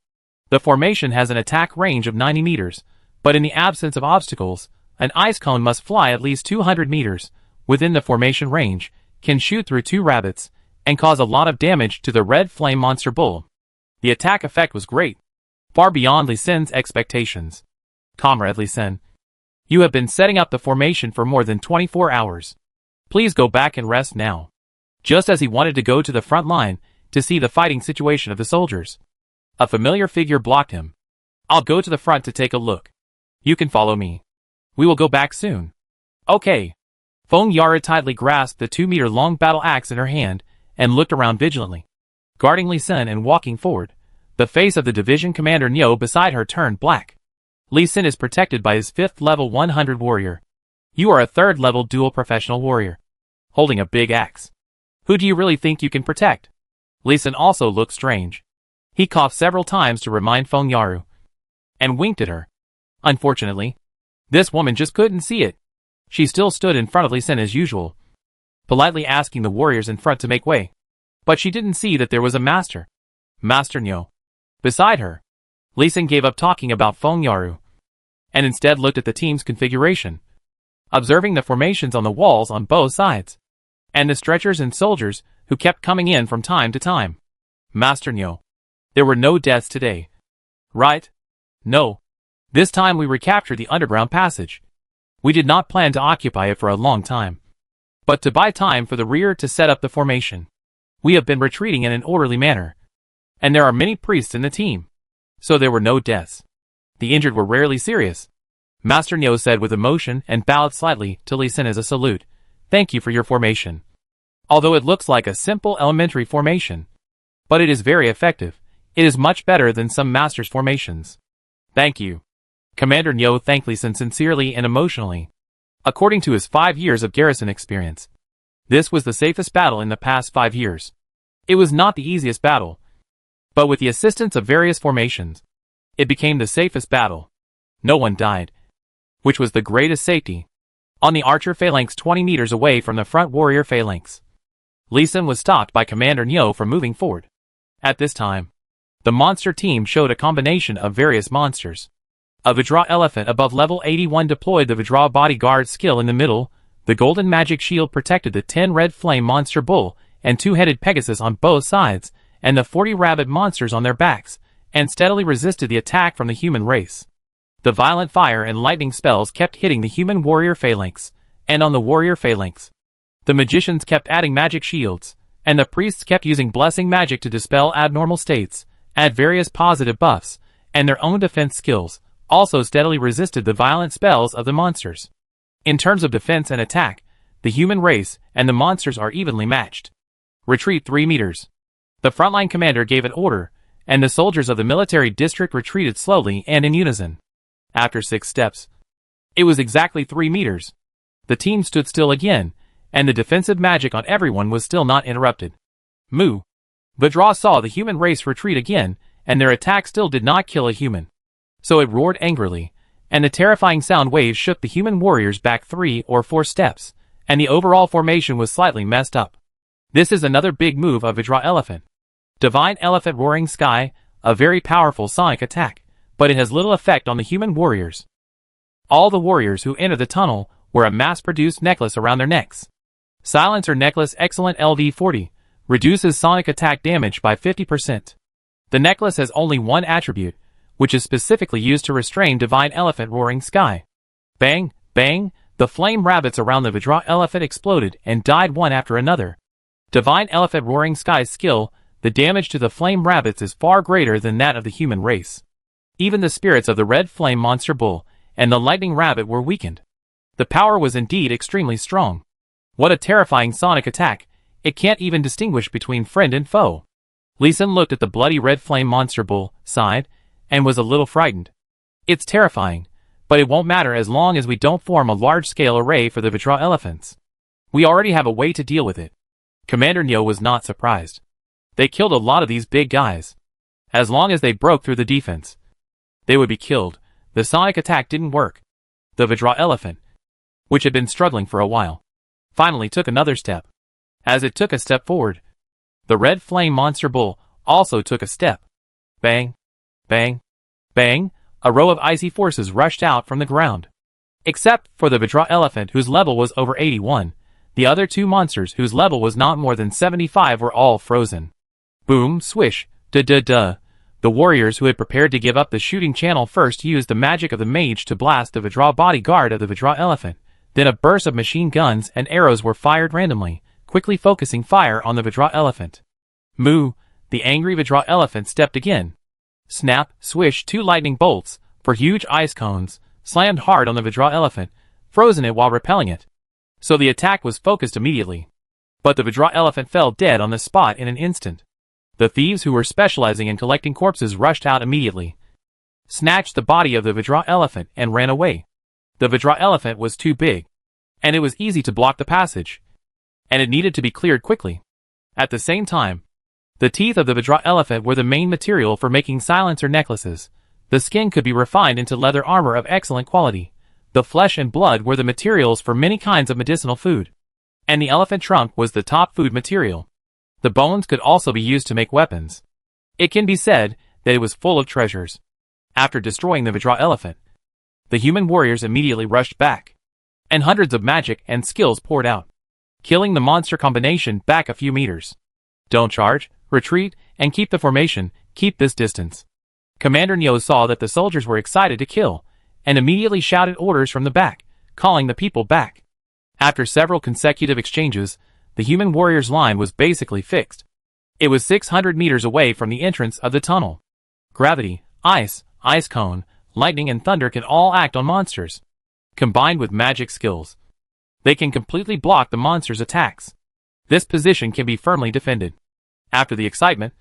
The formation has an attack range of 90 meters, but in the absence of obstacles, an ice cone must fly at least 200 meters within the formation range, can shoot through 2 rabbits, and cause a lot of damage to the red flame monster bull. The attack effect was great, far beyond Lee Sin's expectations. Comrade Lee Sin, you have been setting up the formation for more than 24 hours. Please go back and rest now. Just as he wanted to go to the front line to see the fighting situation of the soldiers, a familiar figure blocked him. I'll go to the front to take a look. You can follow me. We will go back soon. Okay. Feng Yara tightly grasped the 2-meter-long battle axe in her hand and looked around vigilantly, guarding Lee Sin and walking forward. The face of the division commander Nyo beside her turned black. Lee Sin is protected by his 5th level 100 warrior. You are a 3rd level dual professional warrior, holding a big axe. Who do you really think you can protect? Lee Sin also looked strange. He coughed several times to remind Feng Yaru, and winked at her. Unfortunately, this woman just couldn't see it. She still stood in front of Lee Sin as usual, politely asking the warriors in front to make way. But she didn't see that there was a Master Nyo, beside her. Lee Sin gave up talking about Feng Yaru, and instead looked at the team's configuration, observing the formations on the walls on both sides, and the stretchers and soldiers who kept coming in from time to time. Master Nyo, there were no deaths today, right? No. This time we recaptured the underground passage. We did not plan to occupy it for a long time, but to buy time for the rear to set up the formation. We have been retreating in an orderly manner, and there are many priests in the team, so there were no deaths. The injured were rarely serious, Master Nyo said with emotion and bowed slightly to Lee Sin as a salute. Thank you for your formation. Although it looks like a simple elementary formation, but it is very effective. It is much better than some masters' formations. Thank you. Commander Nyo thanked Lee Sin sincerely and emotionally. According to his 5 years of garrison experience, this was the safest battle in the past 5 years. It was not the easiest battle, but with the assistance of various formations, it became the safest battle. No one died, which was the greatest safety. On the archer phalanx 20 meters away from the front warrior phalanx, Lee Sin was stopped by Commander Nyo from moving forward. At this time, the monster team showed a combination of various monsters. A Vajra elephant above level 81 deployed the Vajra bodyguard skill in the middle. The golden magic shield protected the 10 red flame monster bull and 2-headed Pegasus on both sides, and the 40 rabbit monsters on their backs, and steadily resisted the attack from the human race. The violent fire and lightning spells kept hitting the human warrior phalanx, and on the warrior phalanx, the magicians kept adding magic shields, and the priests kept using blessing magic to dispel abnormal states, add various positive buffs, and their own defense skills also steadily resisted the violent spells of the monsters. In terms of defense and attack, the human race and the monsters are evenly matched. Retreat 3 meters. The frontline commander gave an order, and the soldiers of the military district retreated slowly and in unison. After 6 steps, it was exactly 3 meters. The team stood still again, and the defensive magic on everyone was still not interrupted. Moo. Vajra saw the human race retreat again, and their attack still did not kill a human. So it roared angrily, and the terrifying sound waves shook the human warriors back 3 or 4 steps, and the overall formation was slightly messed up. This is another big move of Vajra Elephant. Divine Elephant Roaring Sky, a very powerful sonic attack, but it has little effect on the human warriors. All the warriors who enter the tunnel wear a mass-produced necklace around their necks. Silencer Necklace Excellent LV40 reduces sonic attack damage by 50%. The necklace has only one attribute, which is specifically used to restrain Divine Elephant Roaring Sky. Bang, bang, the flame rabbits around the Vajra Elephant exploded and died one after another. Divine Elephant Roaring Sky's skill, the damage to the flame rabbits is far greater than that of the human race. Even the spirits of the red flame monster bull and the lightning rabbit were weakened. The power was indeed extremely strong. What a terrifying sonic attack, it can't even distinguish between friend and foe. Lee Sin looked at the bloody red flame monster bull, sighed, and was a little frightened. It's terrifying, But it won't matter as long as we don't form a large-scale array for the Vajra elephants. We already have a way to deal with it. Commander Nyo was not surprised. They killed a lot of these big guys. As long as they broke through the defense, they would be killed. The sonic attack didn't work. The Vajra elephant, which had been struggling for a while, finally took another step. As it took a step forward, the red flame monster bull also took a step. Bang, bang, bang, a row of icy forces rushed out from the ground. Except for the Vajra elephant whose level was over 81, the other two monsters whose level was not more than 75 were all frozen. Boom, swish, duh. The warriors who had prepared to give up the shooting channel first used the magic of the mage to blast the Vajra bodyguard of the Vajra elephant. Then a burst of machine guns and arrows were fired randomly, quickly focusing fire on the Vajra elephant. Moo, the angry Vajra elephant stepped again. Snap, swish, two lightning bolts, for huge ice cones, slammed hard on the Vajra elephant, frozen it while repelling it. So the attack was focused immediately. But the Vajra elephant fell dead on the spot in an instant. The thieves who were specializing in collecting corpses rushed out immediately, snatched the body of the Vajra elephant and ran away. The Vajra elephant was too big, and it was easy to block the passage, and it needed to be cleared quickly. At the same time, the teeth of the Vajra elephant were the main material for making silencer necklaces. The skin could be refined into leather armor of excellent quality. The flesh and blood were the materials for many kinds of medicinal food. And the elephant trunk was the top food material. The bones could also be used to make weapons. It can be said that it was full of treasures. After destroying the Vajra elephant, the human warriors immediately rushed back, and hundreds of magic and skills poured out, killing the monster combination back a few meters. Don't charge, retreat, and keep the formation, keep this distance. Commander Nyo saw that the soldiers were excited to kill, and immediately shouted orders from the back, calling the people back. After several consecutive exchanges, the human warriors' line was basically fixed. It was 600 meters away from the entrance of the tunnel. Gravity, ice cone, lightning and thunder can all act on monsters. Combined with magic skills, they can completely block the monster's attacks. This position can be firmly defended. After the excitement,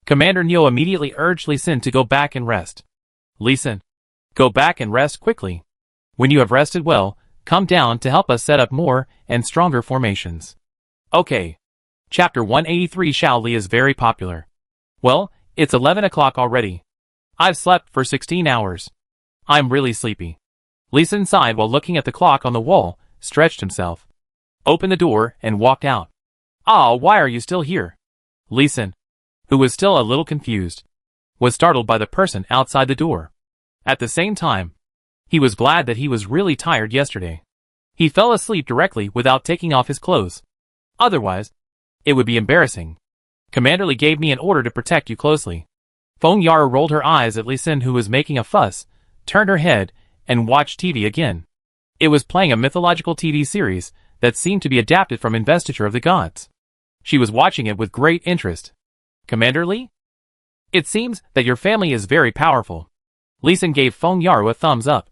Commander Nyo immediately urged Lee Sin to go back and rest. Lee Sin, go back and rest quickly. When you have rested well, come down to help us set up more and stronger formations. Okay. Chapter 183 Xiao Li is very popular. Well, it's 11 o'clock already. I've slept for 16 hours. I'm really sleepy. Lee Sin sighed while looking at the clock on the wall, stretched himself, opened the door, and walked out. Ah, why are you still here? Lee Sin, who was still a little confused, was startled by the person outside the door. At the same time, he was glad that he was really tired yesterday. He fell asleep directly without taking off his clothes. Otherwise, it would be embarrassing. Commander Lee gave me an order to protect you closely. Feng Yara rolled her eyes at Lee Sin, who was making a fuss, turned her head, and watched TV again. It was playing a mythological TV series that seemed to be adapted from Investiture of the Gods. She was watching it with great interest. Commander Lee? It seems that your family is very powerful. Lee Sin gave Feng Yara a thumbs up,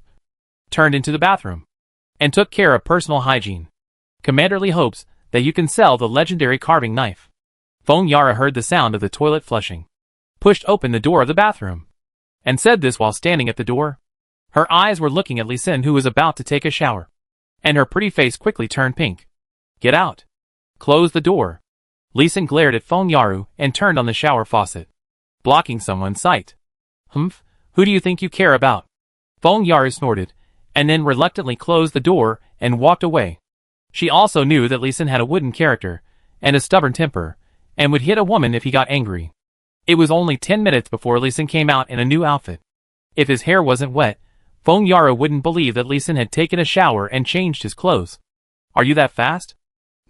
turned into the bathroom, and took care of personal hygiene. Commander Lee hopes that you can sell the legendary carving knife. Feng Yara heard the sound of the toilet flushing, pushed open the door of the bathroom, and said this while standing at the door. Her eyes were looking at Lee Sin, who was about to take a shower, and her pretty face quickly turned pink. Get out. Close the door. Lee Sin glared at Feng Yara and turned on the shower faucet, blocking someone's sight. Humph, who do you think you care about? Feng Yara snorted, and then reluctantly closed the door and walked away. She also knew that Lee Sin had a wooden character and a stubborn temper, and would hit a woman if he got angry. It was only 10 minutes before Lee Sin came out in a new outfit. If his hair wasn't wet, Feng Yara wouldn't believe that Lee Sin had taken a shower and changed his clothes. Are you that fast?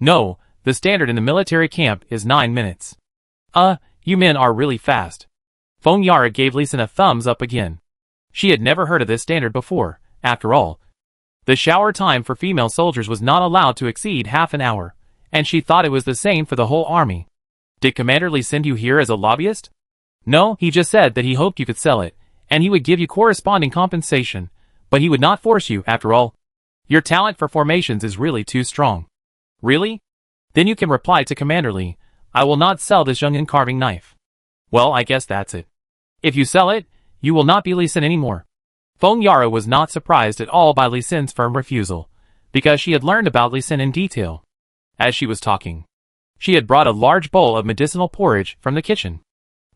No, the standard in the military camp is 9 minutes. You men are really fast. Feng Yara gave Lee Sin a thumbs up again. She had never heard of this standard before. After all, the shower time for female soldiers was not allowed to exceed half an hour, and she thought it was the same for the whole army. Did Commander Lee send you here as a lobbyist? No, he just said that he hoped you could sell it, and he would give you corresponding compensation, but he would not force you, after all. Your talent for formations is really too strong. Really? Then you can reply to Commander Lee, I will not sell this Zhongyan carving knife. Well, I guess that's it. If you sell it, you will not be Lee Sin anymore. Feng Yara was not surprised at all by Li Sin's firm refusal, because she had learned about Li Sin in detail. As she was talking, she had brought a large bowl of medicinal porridge from the kitchen.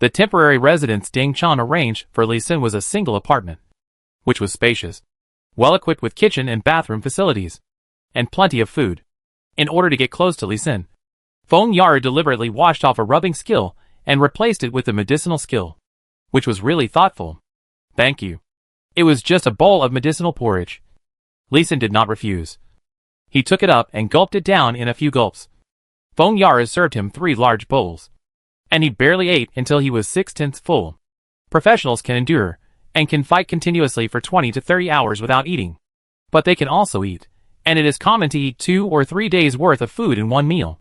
The temporary residence Ding Chan arranged for Li Sin was a single apartment, which was spacious, well equipped with kitchen and bathroom facilities, and plenty of food. In order to get close to Li Sin, Feng Yara deliberately washed off a rubbing skill and replaced it with a medicinal skill, which was really thoughtful. Thank you. It was just a bowl of medicinal porridge. Li Sin did not refuse. He took it up and gulped it down in a few gulps. Feng Yara served him 3 large bowls, and he barely ate until he was 6/10 full. Professionals can endure and can fight continuously for 20 to 30 hours without eating. But they can also eat, and it is common to eat 2 or 3 days worth of food in one meal.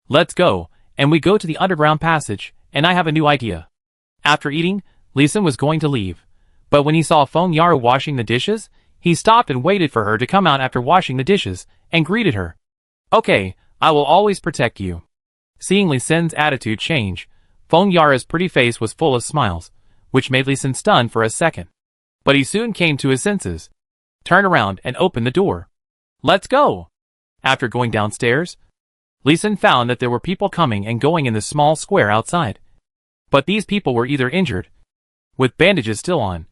Let's go, and we go to the underground passage, and I have a new idea. After eating, Li Sin was going to leave, but when he saw Feng Yara washing the dishes, he stopped and waited for her to come out after washing the dishes, and greeted her. Okay, I will always protect you. Seeing Li Sin's attitude change, Feng Yara's pretty face was full of smiles, which made Li Sin stunned for a second. But he soon came to his senses, turned around and opened the door. Let's go! After going downstairs, Li Sin found that there were people coming and going in the small square outside. But these people were either injured, with bandages still on,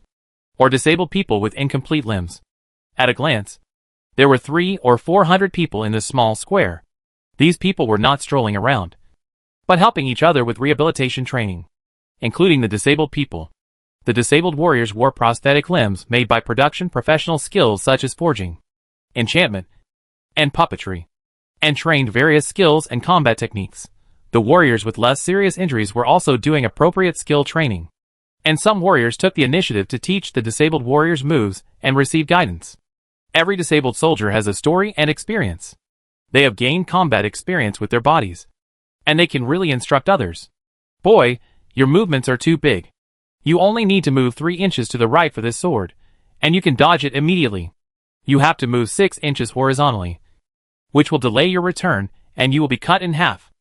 or disabled people with incomplete limbs. At a glance, there were 300 or 400 people in this small square. These people were not strolling around, but helping each other with rehabilitation training, including the disabled people. The disabled warriors wore prosthetic limbs made by production professional skills such as forging, enchantment, and puppetry, and trained various skills and combat techniques. The warriors with less serious injuries were also doing appropriate skill training, and some warriors took the initiative to teach the disabled warriors moves and receive guidance. Every disabled soldier has a story and experience. They have gained combat experience with their bodies, and they can really instruct others. Boy, your movements are too big. You only need to move 3 inches to the right for this sword, and you can dodge it immediately. You have to move 6 inches horizontally, which will delay your return, and you will be cut in half.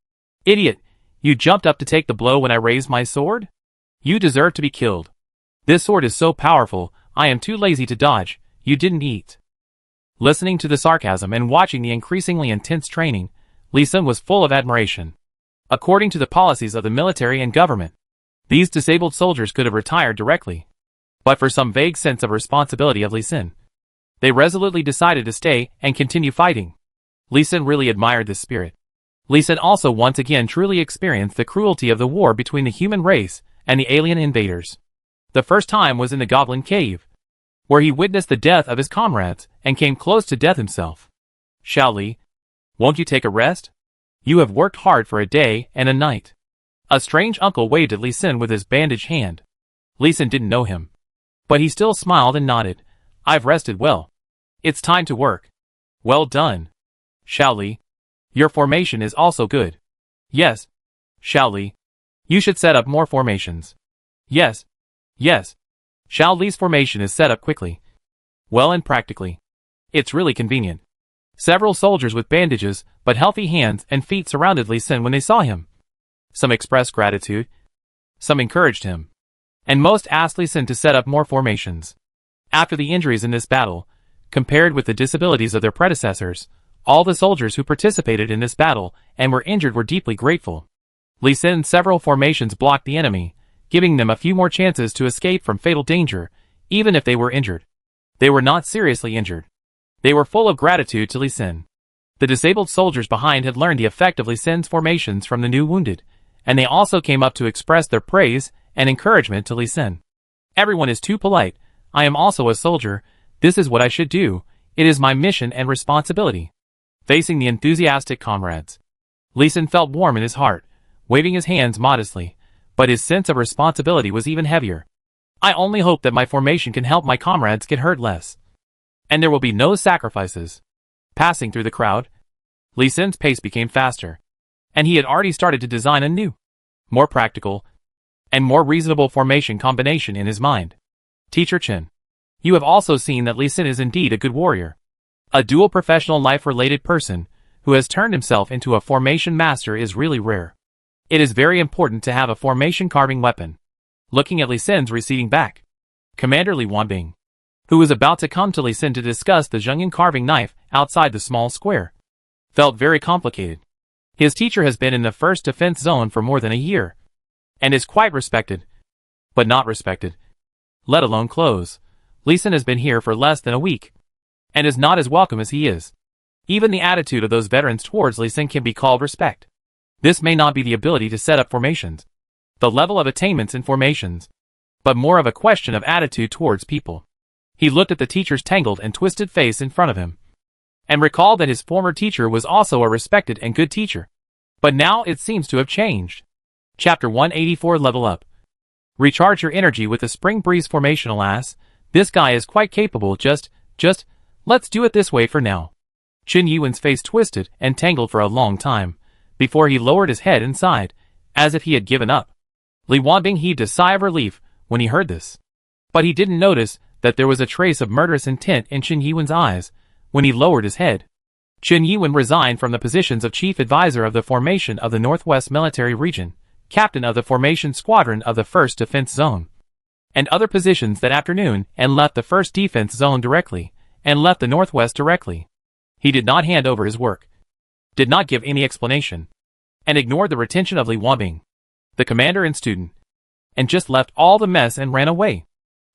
Idiot, you jumped up to take the blow when I raised my sword? You deserve to be killed. This sword is so powerful, I am too lazy to dodge. You didn't eat. Listening to the sarcasm and watching the increasingly intense training, Li Sin was full of admiration. According to the policies of the military and government, these disabled soldiers could have retired directly. But for some vague sense of responsibility of Li Sin, they resolutely decided to stay and continue fighting. Li Sin really admired this spirit. Li Sin also once again truly experienced the cruelty of the war between the human race and the alien invaders. The first time was in the Goblin Cave, where he witnessed the death of his comrades and came close to death himself. Xiao Li, won't you take a rest? You have worked hard for a day and a night. A strange uncle waved at Li Sin with his bandaged hand. Li Sin didn't know him, but he still smiled and nodded. I've rested well. It's time to work. Well done. Xiao Li, your formation is also good. Yes. Xiao Li, you should set up more formations. Yes. Yes. Xiao Li's formation is set up quickly, well and practically. It's really convenient. Several soldiers with bandages but healthy hands and feet surrounded Li Sin when they saw him. Some expressed gratitude, some encouraged him, and most asked Li Sin to set up more formations. After the injuries in this battle, compared with the disabilities of their predecessors, all the soldiers who participated in this battle and were injured were deeply grateful. Li Sin's several formations blocked the enemy, giving them a few more chances to escape from fatal danger, even if they were injured. They were not seriously injured. They were full of gratitude to Li Sin. The disabled soldiers behind had learned the effect of Li Sin's formations from the new wounded, and they also came up to express their praise and encouragement to Li Sin. Everyone is too polite. I am also a soldier. This is what I should do. It is my mission and responsibility. Facing the enthusiastic comrades, Li Sin felt warm in his heart, waving his hands modestly, but his sense of responsibility was even heavier. I only hope that my formation can help my comrades get hurt less, and there will be no sacrifices. Passing through the crowd, Li Sin's pace became faster, and he had already started to design a new, more practical, and more reasonable formation combination in his mind. Teacher Chen, you have also seen that Li Sin is indeed a good warrior. A dual professional life-related person who has turned himself into a formation master is really rare. It is very important to have a formation carving weapon. Looking at Li Sin's receding back, Commander Li Wanbing, who was about to come to Lee Sin to discuss the Zhongyun carving knife outside the small square, felt very complicated. His teacher has been in the first defense zone for more than a year, and is quite respected, but not respected, let alone close. Lee Sin has been here for less than a week, and is not as welcome as he is. Even the attitude of those veterans towards Lee Sin can be called respect. This may not be the ability to set up formations, the level of attainments in formations, but more of a question of attitude towards people. He looked at the teacher's tangled and twisted face in front of him, and recalled that his former teacher was also a respected and good teacher. But now it seems to have changed. Chapter 184 Level Up. Recharge your energy with the Spring Breeze formation. Alas, this guy is quite capable. Just, let's do it this way for now. Chen Yuan's face twisted and tangled for a long time, before he lowered his head and sighed, as if he had given up. Li Wanbing heaved a sigh of relief when he heard this. But he didn't notice that there was a trace of murderous intent in Chen Yuan's eyes when he lowered his head. Chen Yuan resigned from the positions of Chief Advisor of the Formation of the Northwest Military Region, Captain of the Formation Squadron of the 1st Defense Zone, and other positions that afternoon, and left the 1st Defense Zone directly, and left the Northwest directly. He did not hand over his work, did not give any explanation, and ignored the retention of Li Wanbing, the commander and student, and just left all the mess and ran away.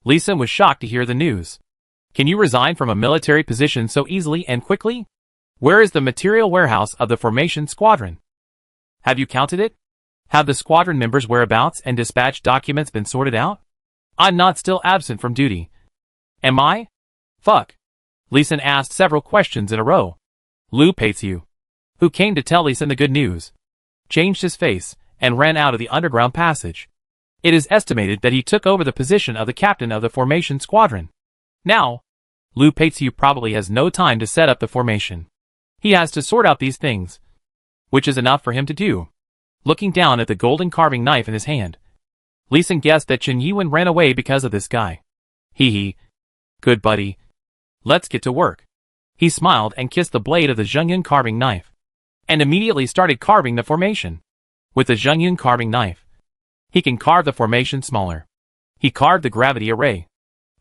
Lee Sin was shocked to hear the news. Can you resign from a military position so easily and quickly? Where is the material warehouse of the Formation Squadron? Have you counted it? Have the squadron members' whereabouts and dispatch documents been sorted out? I'm not still absent from duty. Am I? Fuck. Lee Sin asked several questions in a row. Lu Peixiu, who came to tell Lee Sin the good news, changed his face and ran out of the underground passage. It is estimated that he took over the position of the captain of the Formation Squadron. Now, Lu Peixiu probably has no time to set up the formation. He has to sort out these things, which is enough for him to do. Looking down at the golden carving knife in his hand, Lee Sin guessed that Chen Yuan ran away because of this guy. Hee. Good buddy. Let's get to work. He smiled and kissed the blade of the Zhongyun carving knife, and immediately started carving the formation. With the Zhongyun carving knife, he can carve the formation smaller. He carved the gravity array.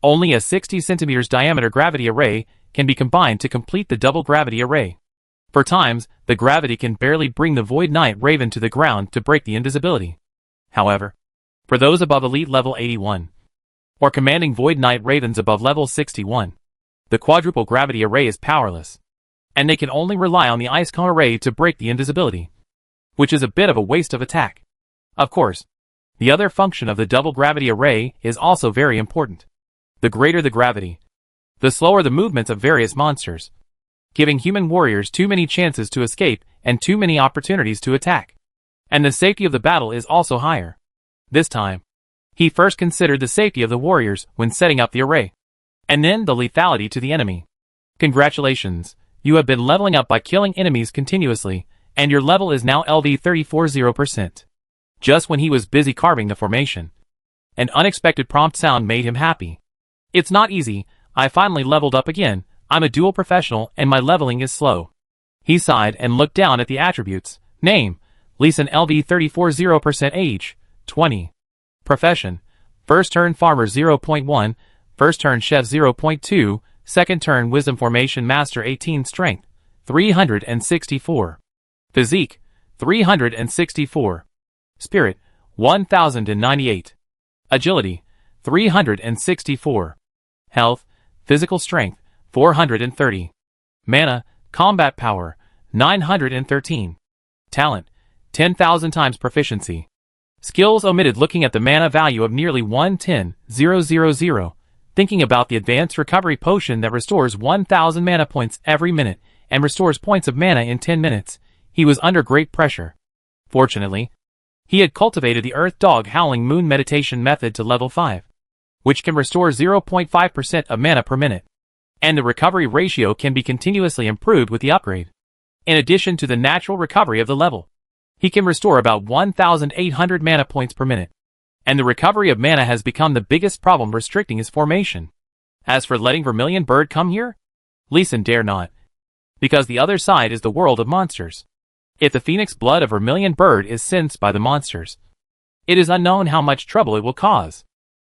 Only a 60 centimeters diameter gravity array can be combined to complete the double gravity array. For times, the gravity can barely bring the Void Knight Raven to the ground to break the invisibility. However, for those above Elite Level 81, or commanding Void Knight Ravens above Level 61, the quadruple gravity array is powerless, and they can only rely on the Ice Cone array to break the invisibility, which is a bit of a waste of attack. Of course, the other function of the double gravity array is also very important. The greater the gravity, the slower the movements of various monsters, giving human warriors too many chances to escape and too many opportunities to attack. And the safety of the battle is also higher. This time, he first considered the safety of the warriors when setting up the array, and then the lethality to the enemy. Congratulations, you have been leveling up by killing enemies continuously, and your level is now LV 34%. Just when he was busy carving the formation, an unexpected prompt sound made him happy. It's not easy, I finally leveled up again. I'm a dual professional and my leveling is slow. He sighed and looked down at the attributes. Name, Lee Sin LV 34% age, 20. Profession, first turn farmer 0.1, first turn chef 0.2, second turn wisdom formation master 18 strength, 364. Physique, 364. Spirit, 1098. Agility, 364. Health, physical strength, 430. Mana, combat power, 913. Talent, 10,000 times proficiency. Skills omitted. Looking at the mana value of nearly 110,000, thinking about the advanced recovery potion that restores 1,000 mana points every minute and restores points of mana in 10 minutes, he was under great pressure. Fortunately, he had cultivated the Earth Dog Howling Moon meditation method to level 5, which can restore 0.5% of mana per minute, and the recovery ratio can be continuously improved with the upgrade. In addition to the natural recovery of the level, he can restore about 1,800 mana points per minute, and the recovery of mana has become the biggest problem restricting his formation. As for letting Vermilion Bird come here, Lee Sin dare not, because the other side is the world of monsters. If the phoenix blood of Vermilion Bird is sensed by the monsters, it is unknown how much trouble it will cause.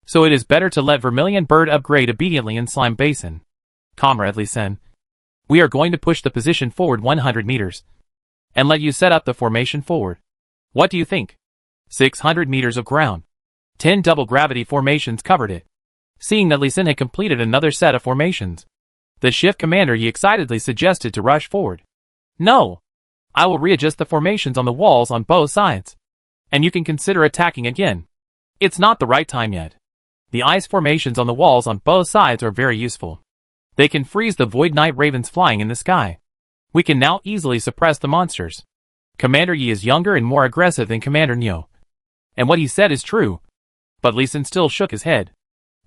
So it is better to let Vermilion Bird upgrade obediently in Slime Basin. Comrade Lee Sin. We are going to push the position forward 100 meters. And let you set up the formation forward. What do you think? 600 meters of ground. 10 double gravity formations covered it. Seeing that Lee Sin had completed another set of formations, the shift commander Yi excitedly suggested to rush forward. No! I will readjust the formations on the walls on both sides. And you can consider attacking again. It's not the right time yet. The ice formations on the walls on both sides are very useful. They can freeze the Void Knight Ravens flying in the sky. We can now easily suppress the monsters. Commander Yi is younger and more aggressive than Commander Neo. And what he said is true. But Lee Sin still shook his head.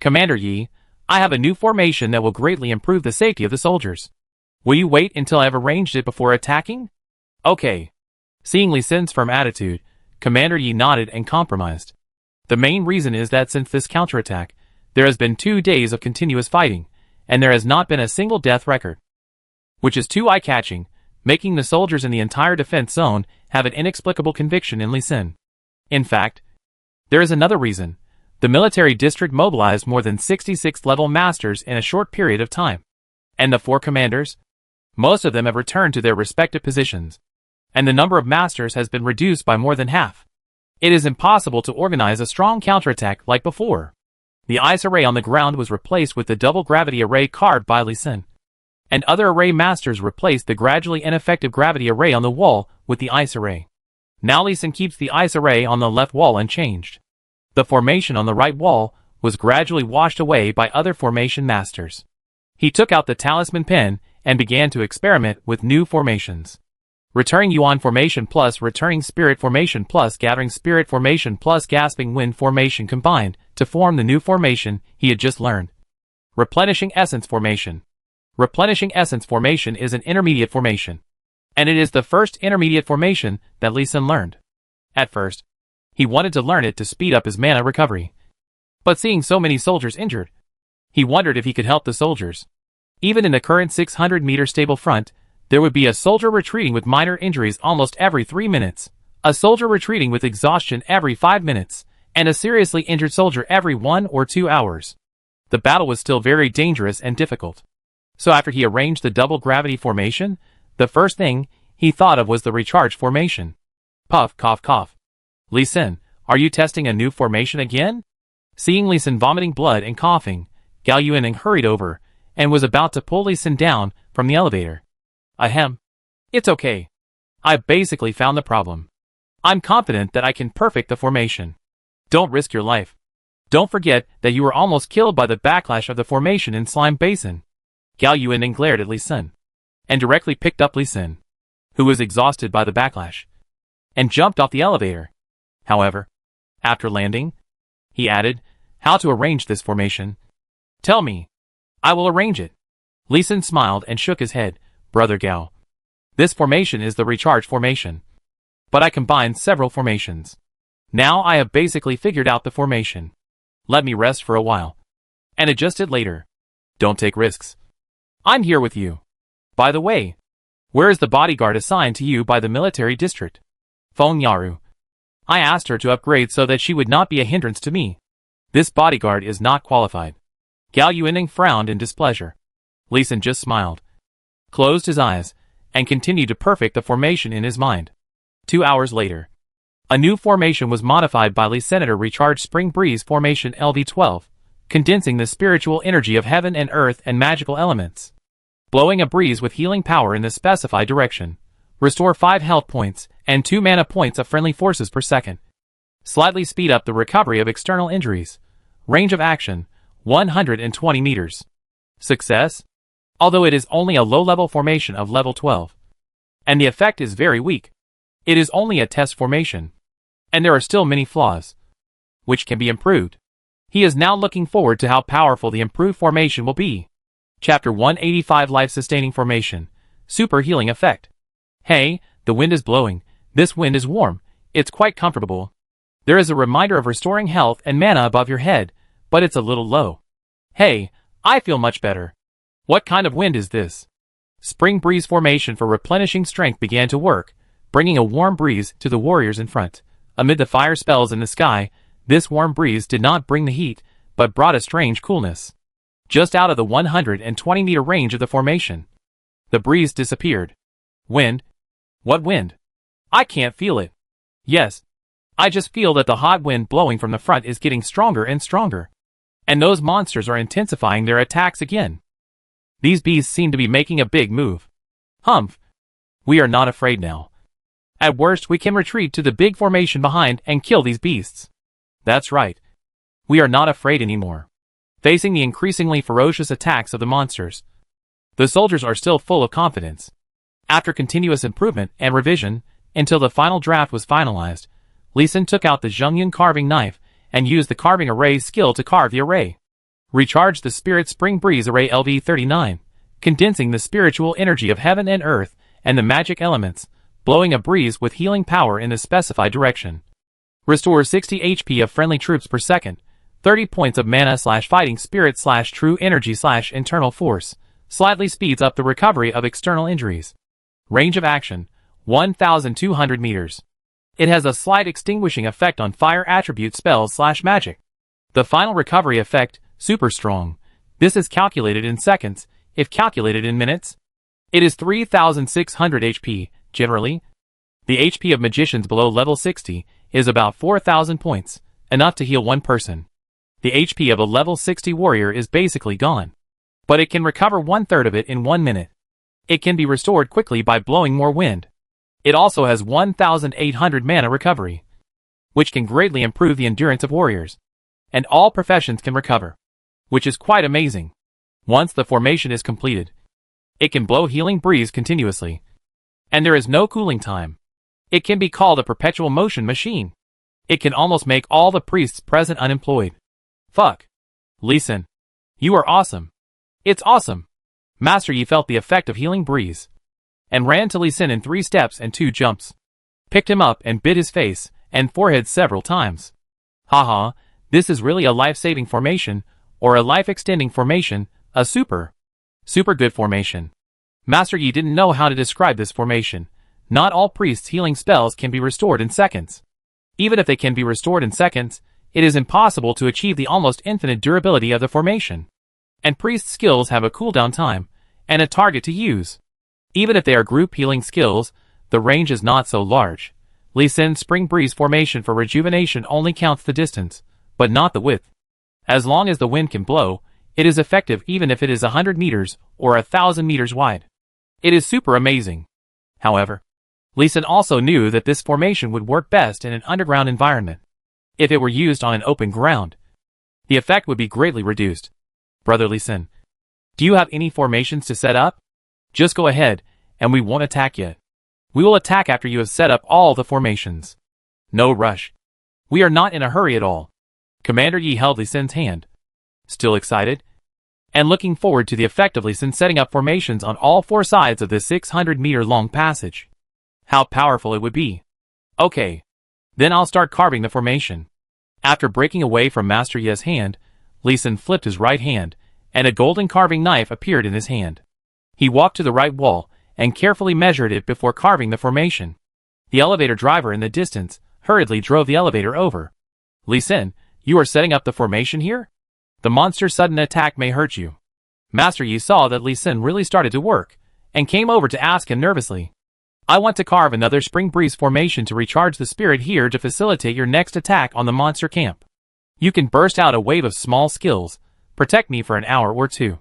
Commander Yi, I have a new formation that will greatly improve the safety of the soldiers. Will you wait until I have arranged it before attacking? Okay. Seeing Lee Sin's firm attitude, Commander Yi nodded and compromised. The main reason is that since this counterattack, there has been 2 days of continuous fighting, and there has not been a single death record. Which is too eye-catching, making the soldiers in the entire defense zone have an inexplicable conviction in Lee Sin. In fact, there is another reason. The military district mobilized more than 66th level masters in a short period of time. And the 4 commanders? Most of them have returned to their respective positions. And the number of masters has been reduced by more than half. It is impossible to organize a strong counterattack like before. The ice array on the ground was replaced with the double gravity array carved by Lee Sin. And other array masters replaced the gradually ineffective gravity array on the wall with the ice array. Now Lee Sin keeps the ice array on the left wall unchanged. The formation on the right wall was gradually washed away by other formation masters. He took out the talisman pen and began to experiment with new formations. Returning Yuan formation plus returning spirit formation plus gathering spirit formation plus gasping wind formation combined to form the new formation he had just learned. Replenishing essence formation. Replenishing essence formation is an intermediate formation. And it is the first intermediate formation that Lee Sin learned. At first, he wanted to learn it to speed up his mana recovery. But seeing so many soldiers injured, he wondered if he could help the soldiers. Even in the current 600-meter stable front, there would be a soldier retreating with minor injuries almost every 3 minutes, a soldier retreating with exhaustion every 5 minutes, and a seriously injured soldier every 1 or 2 hours. The battle was still very dangerous and difficult. So after he arranged the double gravity formation, the first thing he thought of was the recharge formation. Puff, cough, cough. Lee Sin, are you testing a new formation again? Seeing Lee Sin vomiting blood and coughing, Gao Yuaning hurried over and was about to pull Lee Sin down from the elevator. Ahem. It's okay. I basically found the problem. I'm confident that I can perfect the formation. Don't risk your life. Don't forget that you were almost killed by the backlash of the formation in Slime Basin. Gao Yuaning glared at Lee Sin and directly picked up Lee Sin, who was exhausted by the backlash, and jumped off the elevator. However, after landing, he added, how to arrange this formation. Tell me. I will arrange it. Lee Sin smiled and shook his head. Brother Gao. This formation is the recharge formation. But I combined several formations. Now I have basically figured out the formation. Let me rest for a while. And adjust it later. Don't take risks. I'm here with you. By the way, where is the bodyguard assigned to you by the military district? Feng Yaru. I asked her to upgrade so that she would not be a hindrance to me. This bodyguard is not qualified. Gao Yuaning frowned in displeasure. Lee Sin just smiled, closed his eyes, and continued to perfect the formation in his mind. 2 hours later, a new formation was modified by Lee Senator Recharged Spring Breeze Formation LV-12, condensing the spiritual energy of heaven and earth and magical elements. Blowing a breeze with healing power in the specified direction. Restore 5 health points and 2 mana points of friendly forces per second. Slightly speed up the recovery of external injuries. Range of action, 120 meters. Success? Although it is only a low-level formation of level 12. And the effect is very weak. It is only a test formation. And there are still many flaws, which can be improved. He is now looking forward to how powerful the improved formation will be. Chapter 185 Life-Sustaining Formation. Super Healing Effect. Hey, the wind is blowing. This wind is warm. It's quite comfortable. There is a reminder of restoring health and mana above your head, but it's a little low. Hey, I feel much better. What kind of wind is this? Spring breeze formation for replenishing strength began to work, bringing a warm breeze to the warriors in front. Amid the fire spells in the sky, this warm breeze did not bring the heat, but brought a strange coolness. Just out of the 120-meter range of the formation, the breeze disappeared. Wind? What wind? I can't feel it. Yes. I just feel that the hot wind blowing from the front is getting stronger and stronger. And those monsters are intensifying their attacks again. These beasts seem to be making a big move. Humph. We are not afraid now. At worst, we can retreat to the big formation behind and kill these beasts. That's right. We are not afraid anymore. Facing the increasingly ferocious attacks of the monsters, the soldiers are still full of confidence. After continuous improvement and revision, until the final draft was finalized, Lee Sin took out the Zhongyun carving knife and used the carving array skill to carve the array. Recharged the Spirit Spring Breeze Array LV39, condensing the spiritual energy of heaven and earth and the magic elements, blowing a breeze with healing power in the specified direction. Restore 60 HP of friendly troops per second, 30 points of mana/fighting spirit/true energy/internal force, slightly speeds up the recovery of external injuries. Range of action, 1,200 meters. It has a slight extinguishing effect on fire attribute spells/magic. The final recovery effect, super strong. This is calculated in seconds, if calculated in minutes. It is 3,600 HP, generally. The HP of magicians below level 60 is about 4,000 points, enough to heal one person. The HP of a level 60 warrior is basically gone. But it can recover 1/3 of it in 1 minute. It can be restored quickly by blowing more wind. It also has 1,800 mana recovery, which can greatly improve the endurance of warriors. And all professions can recover, which is quite amazing. Once the formation is completed, it can blow healing breeze continuously. And there is no cooling time. It can be called a perpetual motion machine. It can almost make all the priests present unemployed. Fuck. Lee Sin. You are awesome. It's awesome. Master Yi felt the effect of healing breeze, and ran to Lee Sin in 3 steps and 2 jumps. Picked him up and bit his face and forehead several times. Haha, this is really a life-saving formation, or a life-extending formation, a super good formation. Master Yi didn't know how to describe this formation. Not all priests' healing spells can be restored in seconds. Even if they can be restored in seconds, it is impossible to achieve the almost infinite durability of the formation. And priest skills have a cooldown time, and a target to use. Even if they are group healing skills, the range is not so large. Lee Sin's Spring Breeze formation for rejuvenation only counts the distance, but not the width. As long as the wind can blow, it is effective even if it is 100 meters or 1,000 meters wide. It is super amazing. However, Lee Sin also knew that this formation would work best in an underground environment. If it were used on an open ground, the effect would be greatly reduced. Brother Lee Sin, do you have any formations to set up? Just go ahead, and we won't attack yet. We will attack after you have set up all the formations. No rush. We are not in a hurry at all. Commander Yi held Lee Sin's hand. Still excited? And looking forward to the effect of Lee Sin setting up formations on all 4 sides of this 600-meter-long passage. How powerful it would be. Okay. Then I'll start carving the formation. After breaking away from Master Yi's hand, Lee Sin flipped his right hand, and a golden carving knife appeared in his hand. He walked to the right wall, and carefully measured it before carving the formation. The elevator driver in the distance hurriedly drove the elevator over. Lee Sin, you are setting up the formation here? The monster's sudden attack may hurt you. Master Yi saw that Lee Sin really started to work, and came over to ask him nervously. I want to carve another Spring Breeze formation to recharge the spirit here to facilitate your next attack on the monster camp. You can burst out a wave of small skills, protect me for an hour or 2,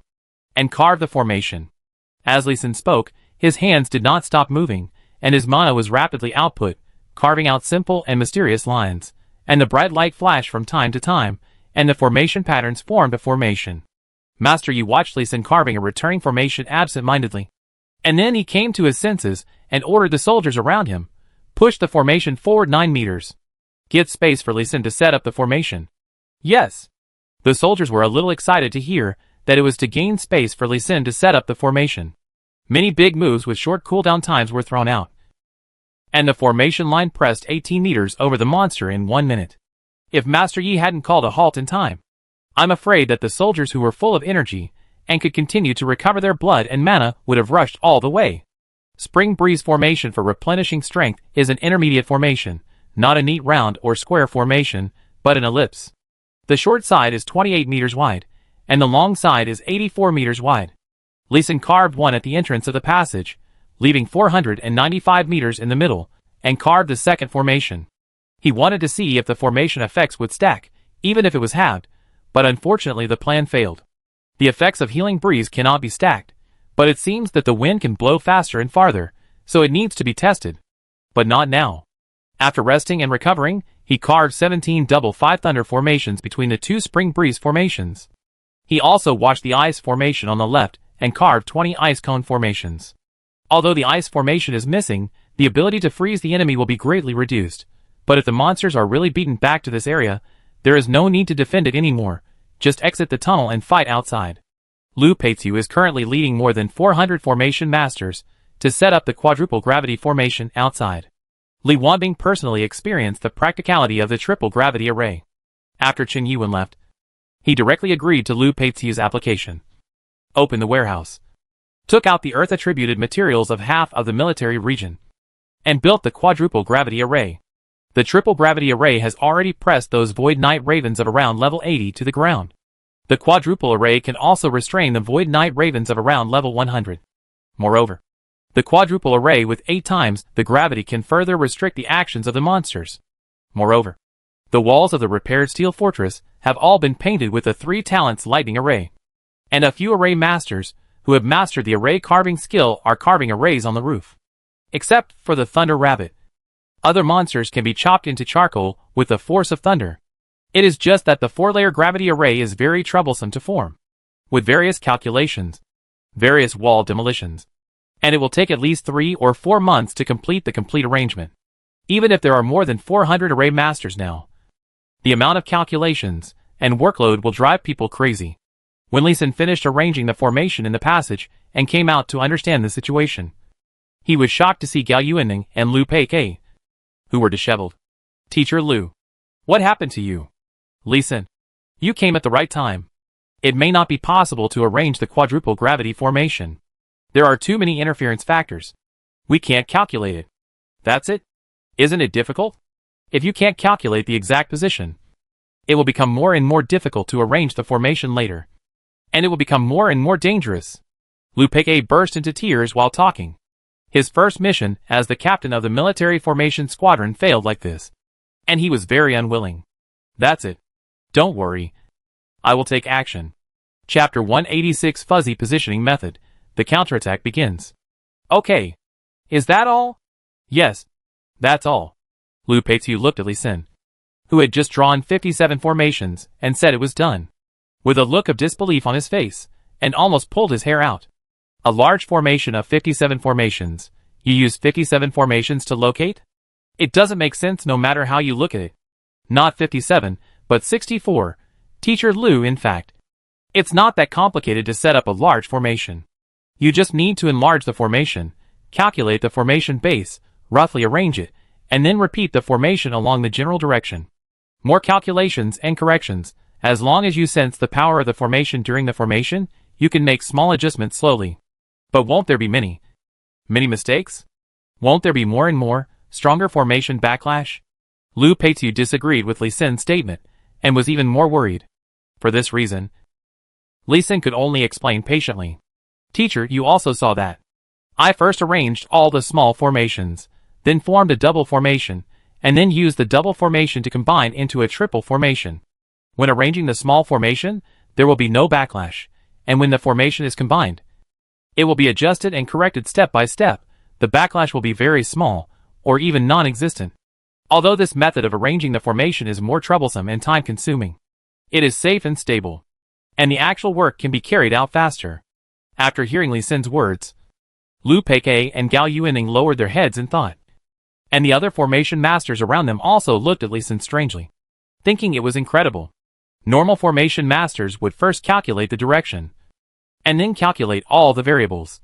and carve the formation. As Lee Sin spoke, his hands did not stop moving, and his mana was rapidly output, carving out simple and mysterious lines, and the bright light flashed from time to time, and the formation patterns formed a formation. Master Yi watched Lee Sin carving a returning formation absent-mindedly. And then he came to his senses, and ordered the soldiers around him, push the formation forward 9 meters. Get space for Lee Sin to set up the formation. Yes. The soldiers were a little excited to hear that it was to gain space for Lee Sin to set up the formation. Many big moves with short cooldown times were thrown out, and the formation line pressed 18 meters over the monster in 1 minute. If Master Yi hadn't called a halt in time, I'm afraid that the soldiers who were full of energy and could continue to recover their blood and mana would have rushed all the way. Spring Breeze formation for replenishing strength is an intermediate formation, not a neat round or square formation, but an ellipse. The short side is 28 meters wide, and the long side is 84 meters wide. Li Sin carved one at the entrance of the passage, leaving 495 meters in the middle, and carved the second formation. He wanted to see if the formation effects would stack, even if it was halved, but unfortunately the plan failed. The effects of healing breeze cannot be stacked, but it seems that the wind can blow faster and farther, so it needs to be tested. But not now. After resting and recovering, he carved 17 double 5 thunder formations between the two spring breeze formations. He also watched the ice formation on the left and carved 20 ice cone formations. Although the ice formation is missing, the ability to freeze the enemy will be greatly reduced. But if the monsters are really beaten back to this area, there is no need to defend it anymore. Just exit the tunnel and fight outside. Lu Peitu is currently leading more than 400 formation masters to set up the quadruple gravity formation outside. Li Wanbing personally experienced the practicality of the triple gravity array. After Chen Yuan left, he directly agreed to Lu Peitu's application. Opened the warehouse, took out the earth-attributed materials of half of the military region, and built the quadruple gravity array. The triple gravity array has already pressed those Void Knight Ravens of around level 80 to the ground. The quadruple array can also restrain the Void Knight Ravens of around level 100. Moreover, the quadruple array with 8 times the gravity can further restrict the actions of the monsters. Moreover, the walls of the repaired steel fortress have all been painted with the 3 talents lightning array. And a few array masters, who have mastered the array carving skill, are carving arrays on the roof. Except for the Thunder Rabbit. Other monsters can be chopped into charcoal with the force of thunder. It is just that the 4-layer gravity array is very troublesome to form, with various calculations, various wall demolitions, and it will take at least 3 or 4 months to complete the complete arrangement. Even if there are more than 400 array masters now, the amount of calculations and workload will drive people crazy. When Li Sin finished arranging the formation in the passage and came out to understand the situation, he was shocked to see Gao Yuanning and Lu Peikai, who were disheveled. Teacher Lu, what happened to you? Li Sin, you came at the right time. It may not be possible to arrange the quadruple gravity formation. There are too many interference factors. We can't calculate it. That's it? Isn't it difficult? If you can't calculate the exact position, it will become more and more difficult to arrange the formation later. And it will become more and more dangerous. Lu Peikai burst into tears while talking. His first mission as the captain of the military formation squadron failed like this, and he was very unwilling. That's it. Don't worry. I will take action. Chapter 186 Fuzzy Positioning Method. The counterattack begins. Okay. Is that all? Yes. That's all. Lu Peitu looked at Li Sin, who had just drawn 57 formations, and said it was done, with a look of disbelief on his face, and almost pulled his hair out. A large formation of 57 formations. You use 57 formations to locate? It doesn't make sense no matter how you look at it. Not 57, but 64. Teacher Lu, in fact. It's not that complicated to set up a large formation. You just need to enlarge the formation, calculate the formation base, roughly arrange it, and then repeat the formation along the general direction. More calculations and corrections. As long as you sense the power of the formation during the formation, you can make small adjustments slowly. But won't there be many mistakes? Won't there be more and more, stronger formation backlash? Lu Peitu disagreed with Li Sin's statement, and was even more worried. For this reason, Li Sin could only explain patiently. Teacher, you also saw that. I first arranged all the small formations, then formed a double formation, and then used the double formation to combine into a triple formation. When arranging the small formation, there will be no backlash, and when the formation is combined, it will be adjusted and corrected step by step. The backlash will be very small, or even non-existent. Although this method of arranging the formation is more troublesome and time-consuming, it is safe and stable, and the actual work can be carried out faster. After hearing Li Sin's words, Lu Peikai and Gao Yuanning lowered their heads in thought, and the other formation masters around them also looked at Li Sin strangely, thinking it was incredible. Normal formation masters would first calculate the direction, and then calculate all the variables,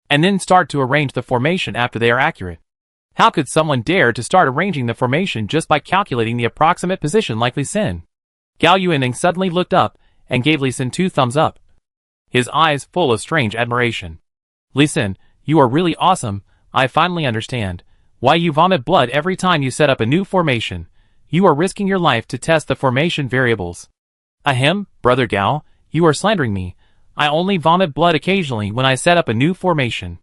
and then start to arrange the formation after they are accurate. How could someone dare to start arranging the formation just by calculating the approximate position like Li Sin? Gao Yuanning suddenly looked up and gave Li Sin 2 thumbs up, his eyes full of strange admiration. Li Sin, you are really awesome. I finally understand why you vomit blood every time you set up a new formation. You are risking your life to test the formation variables. Ahem, Brother Gao, you are slandering me. I only vomit blood occasionally when I set up a new formation.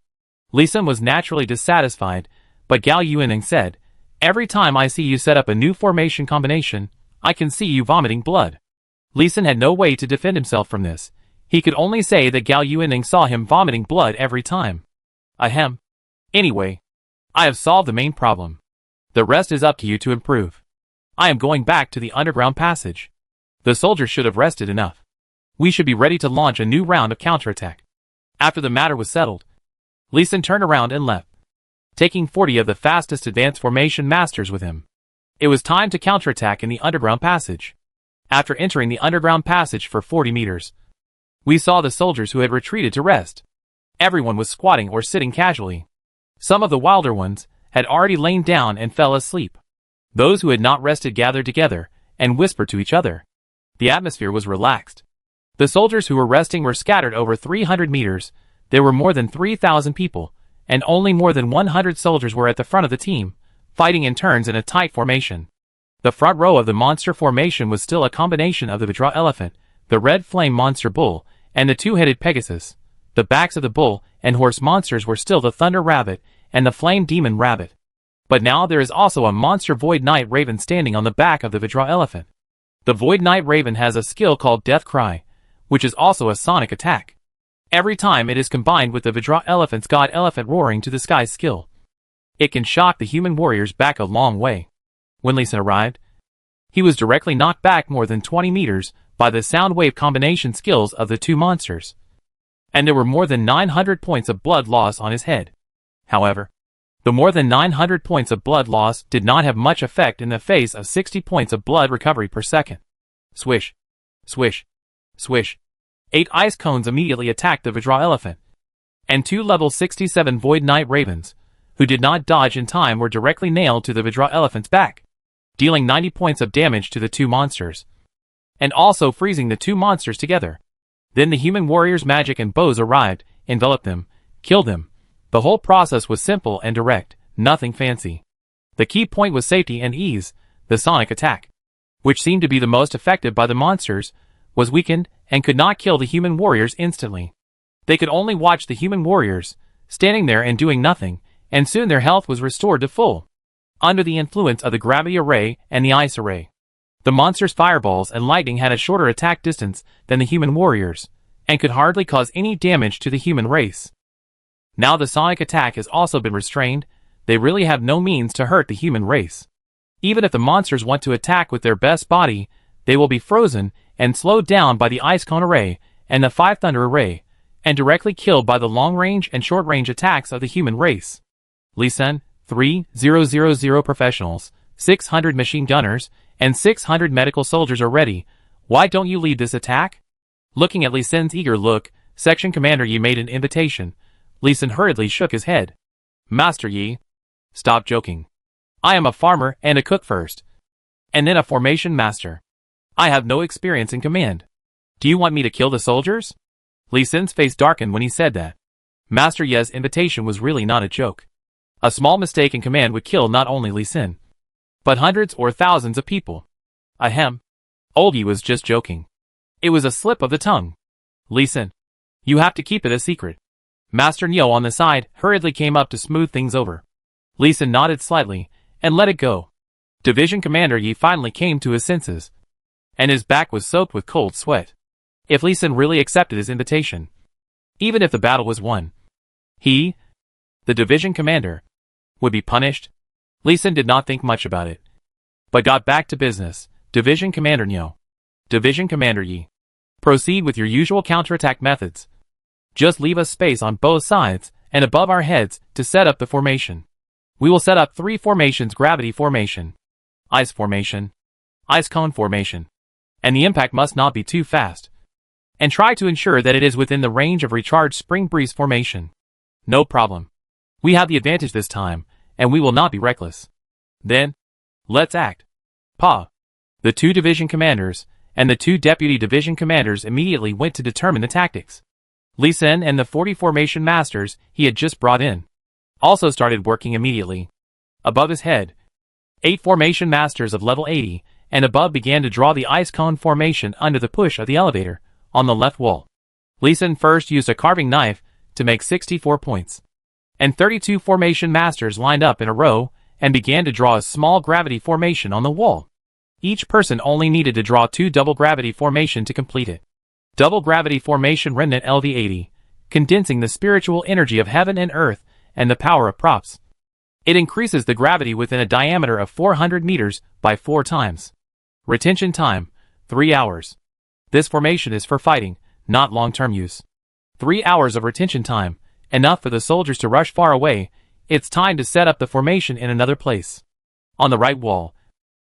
Li Sun was naturally dissatisfied, but Gao Yuaning said, every time I see you set up a new formation combination, I can see you vomiting blood. Li Sun had no way to defend himself from this. He could only say that Gao Yuaning saw him vomiting blood every time. Ahem. Anyway, I have solved the main problem. The rest is up to you to improve. I am going back to the underground passage. The soldiers should have rested enough. We should be ready to launch a new round of counterattack. After the matter was settled, Li Sun turned around and left, taking 40 of the fastest advanced formation masters with him. It was time to counterattack in the underground passage. After entering the underground passage for 40 meters, we saw the soldiers who had retreated to rest. Everyone was squatting or sitting casually. Some of the wilder ones had already lain down and fell asleep. Those who had not rested gathered together and whispered to each other. The atmosphere was relaxed. The soldiers who were resting were scattered over 300 meters. There were more than 3,000 people, and only more than 100 soldiers were at the front of the team, fighting in turns in a tight formation. The front row of the monster formation was still a combination of the Vajra elephant, the red flame monster bull, and the two-headed Pegasus. The backs of the bull and horse monsters were still the thunder rabbit and the flame demon rabbit. But now there is also a monster void knight raven standing on the back of the Vajra elephant. The void knight raven has a skill called Death Cry, which is also a sonic attack. Every time it is combined with the Vajra elephant's god elephant roaring to the sky skill, it can shock the human warriors back a long way. When Li Sun arrived, he was directly knocked back more than 20 meters by the sound wave combination skills of the two monsters. And there were more than 900 points of blood loss on his head. However, the more than 900 points of blood loss did not have much effect in the face of 60 points of blood recovery per second. Swish, swish, swish. 8 ice cones immediately attacked the Vajra elephant, and 2 level 67 void knight ravens, who did not dodge in time, were directly nailed to the Vajra elephant's back, dealing 90 points of damage to the two monsters, and also freezing the two monsters together. Then the human warriors' magic and bows arrived, enveloped them, killed them. The whole process was simple and direct, nothing fancy. The key point was safety and ease. The sonic attack, which seemed to be the most effective by the monsters, was weakened and could not kill the human warriors instantly. They could only watch the human warriors, standing there and doing nothing, and soon their health was restored to full, under the influence of the gravity array and the ice array. The monsters' fireballs and lightning had a shorter attack distance than the human warriors, and could hardly cause any damage to the human race. Now the sonic attack has also been restrained. They really have no means to hurt the human race. Even if the monsters want to attack with their best body, they will be frozen and slowed down by the ice cone array and the 5 thunder array, and directly killed by the long-range and short-range attacks of the human race. Li Sun, 3,000 professionals, 600 machine gunners, and 600 medical soldiers are ready. Why don't you lead this attack? Looking at Li Sun's eager look, Section Commander Yi made an invitation. Li Sun hurriedly shook his head. Master Yi, stop joking. I am a farmer and a cook first, and then a formation master. I have no experience in command. Do you want me to kill the soldiers? Li Sun's face darkened when he said that. Master Yi's invitation was really not a joke. A small mistake in command would kill not only Li Sun, but hundreds or thousands of people. Ahem. Old Yi was just joking. It was a slip of the tongue. Li Sun, you have to keep it a secret. Master Niu on the side hurriedly came up to smooth things over. Li Sun nodded slightly and let it go. Division Commander Yi finally came to his senses, and his back was soaked with cold sweat. If Li Sun really accepted his invitation, even if the battle was won, he, the division commander, would be punished. Li Sun did not think much about it, but got back to business. Division Commander Niu. Division Commander Yi. Proceed with your usual counterattack methods. Just leave us space on both sides and above our heads to set up the formation. We will set up 3 formations: gravity formation, ice formation, ice cone formation, and the impact must not be too fast. And try to ensure that it is within the range of recharged spring breeze formation. No problem. We have the advantage this time, and we will not be reckless. Then, let's act. Pa. The 2 division commanders and the 2 deputy division commanders immediately went to determine the tactics. Li Sun and the 40 formation masters he had just brought in also started working immediately. Above his head, 8 formation masters of level 80 and above began to draw the ice cone formation under the push of the elevator, on the left wall. Lee Sin first used a carving knife to make 64 points. And 32 formation masters lined up in a row and began to draw a small gravity formation on the wall. Each person only needed to draw 2 double gravity formation to complete it. Double gravity formation remnant LV80, condensing the spiritual energy of heaven and earth and the power of props. It increases the gravity within a diameter of 400 meters by 4 times. Retention time, 3 hours. This formation is for fighting, not long-term use. 3 hours of retention time, enough for the soldiers to rush far away. It's time to set up the formation in another place. On the right wall,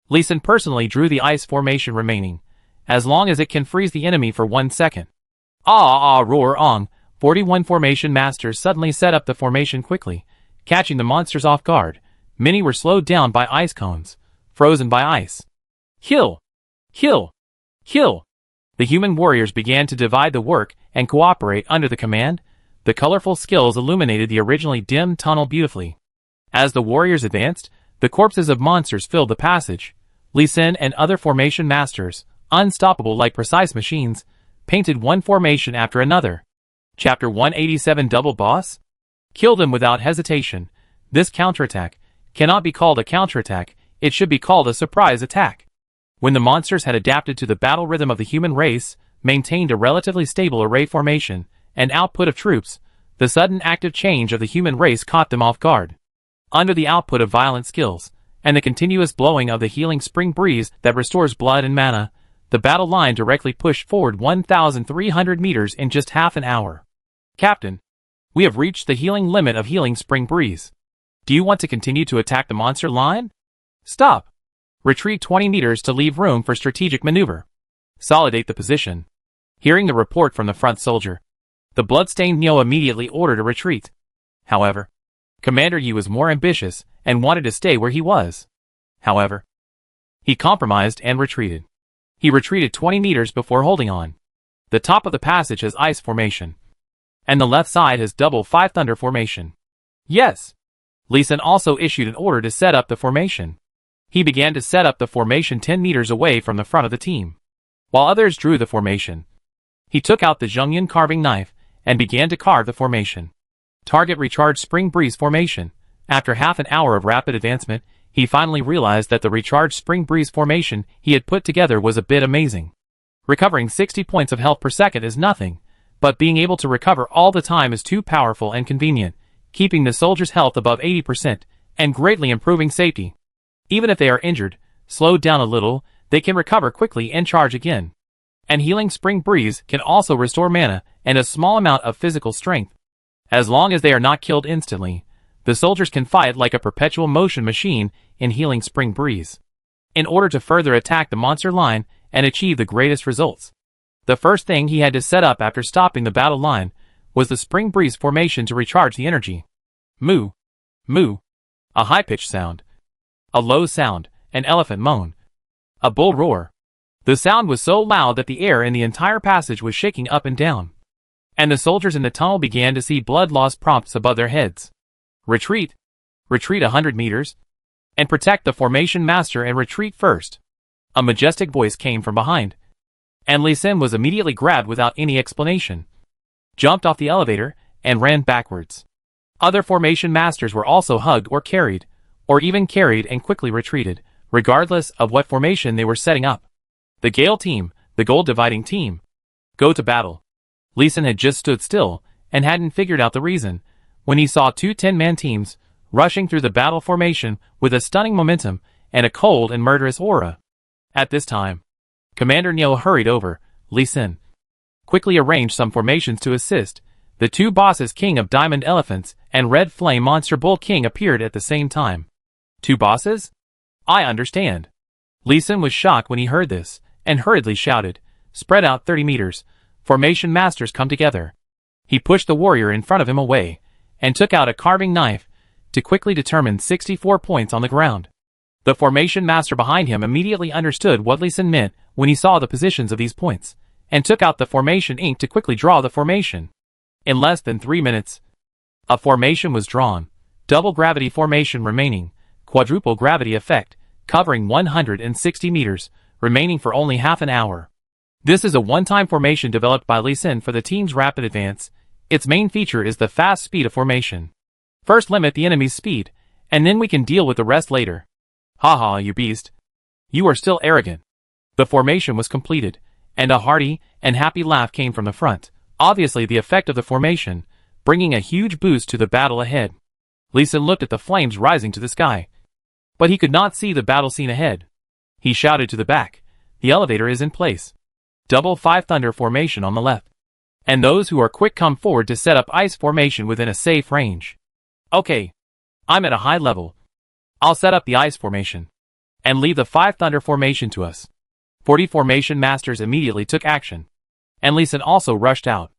Lee Sin personally drew the ice formation remaining, as long as it can freeze the enemy for 1 second. Roar ong, 41 formation masters suddenly set up the formation quickly, catching the monsters off guard. Many were slowed down by ice cones, frozen by ice. Kill! Kill! Kill! The human warriors began to divide the work and cooperate under the command. The colorful skills illuminated the originally dim tunnel beautifully. As the warriors advanced, the corpses of monsters filled the passage. Lee Sin and other formation masters, unstoppable like precise machines, painted one formation after another. Chapter 187 Double Boss? Kill them without hesitation. This counterattack cannot be called a counterattack, it should be called a surprise attack. When the monsters had adapted to the battle rhythm of the human race, maintained a relatively stable array formation, and output of troops, the sudden active change of the human race caught them off guard. Under the output of violent skills, and the continuous blowing of the healing spring breeze that restores blood and mana, the battle line directly pushed forward 1,300 meters in just half an hour. Captain, we have reached the healing limit of healing spring breeze. Do you want to continue to attack the monster line? Stop. Retreat 20 meters to leave room for strategic maneuver. Solidate the position. Hearing the report from the front soldier, the bloodstained Neo immediately ordered a retreat. However, Commander Yi was more ambitious and wanted to stay where he was. However, he compromised and retreated. He retreated 20 meters before holding on. The top of the passage has ice formation, and the left side has double 5 thunder formation. Yes! Lee Sin also issued an order to set up the formation. He began to set up the formation 10 meters away from the front of the team. While others drew the formation, he took out the Zhongyun carving knife and began to carve the formation. Target recharged spring breeze formation. After half an hour of rapid advancement, he finally realized that the recharged spring breeze formation he had put together was a bit amazing. Recovering 60 points of health per second is nothing, but being able to recover all the time is too powerful and convenient, keeping the soldiers' health above 80% and greatly improving safety. Even if they are injured, slowed down a little, they can recover quickly and charge again. And healing spring breeze can also restore mana and a small amount of physical strength. As long as they are not killed instantly, the soldiers can fight like a perpetual motion machine in healing spring breeze. In order to further attack the monster line and achieve the greatest results, the first thing he had to set up after stopping the battle line was the spring breeze formation to recharge the energy. Moo. Moo. A high-pitched sound. A low sound, an elephant moan. A bull roar. The sound was so loud that the air in the entire passage was shaking up and down. And the soldiers in the tunnel began to see blood loss prompts above their heads. Retreat. Retreat 100 meters. And protect the formation master and retreat first. A majestic voice came from behind. And Lee Sin was immediately grabbed without any explanation, jumped off the elevator, and ran backwards. Other formation masters were also hugged or even carried and quickly retreated, regardless of what formation they were setting up. The Gale team, the gold dividing team. Go to battle. Lee Sin had just stood still, and hadn't figured out the reason, when he saw 2 10-man teams, rushing through the battle formation with a stunning momentum, and a cold and murderous aura. At this time, Commander Neo hurried over. Lee Sin quickly arranged some formations to assist. The 2 bosses King of Diamond Elephants and Red Flame Monster Bull King appeared at the same time. 2 bosses? I understand. Lee Sin was shocked when he heard this, and hurriedly shouted, spread out 30 meters. Formation masters come together. He pushed the warrior in front of him away, and took out a carving knife, to quickly determine 64 points on the ground. The formation master behind him immediately understood what Lee Sin meant when he saw the positions of these points, and took out the formation ink to quickly draw the formation. In less than 3 minutes, a formation was drawn. Double gravity formation remaining, quadruple gravity effect, covering 160 meters, remaining for only half an hour. This is a one-time formation developed by Lee Sin for the team's rapid advance. Its main feature is the fast speed of formation. First limit the enemy's speed, and then we can deal with the rest later. Haha, you beast. You are still arrogant. The formation was completed, and a hearty and happy laugh came from the front, obviously the effect of the formation, bringing a huge boost to the battle ahead. Lee Sin looked at the flames rising to the sky, but he could not see the battle scene ahead. He shouted to the back, "The elevator is in place. Double 5 thunder formation on the left. And those who are quick come forward to set up ice formation within a safe range." Okay. I'm at a high level. I'll set up the ice formation. And leave the 5 thunder formation to us. 40 formation masters immediately took action. And Lee Sin also rushed out.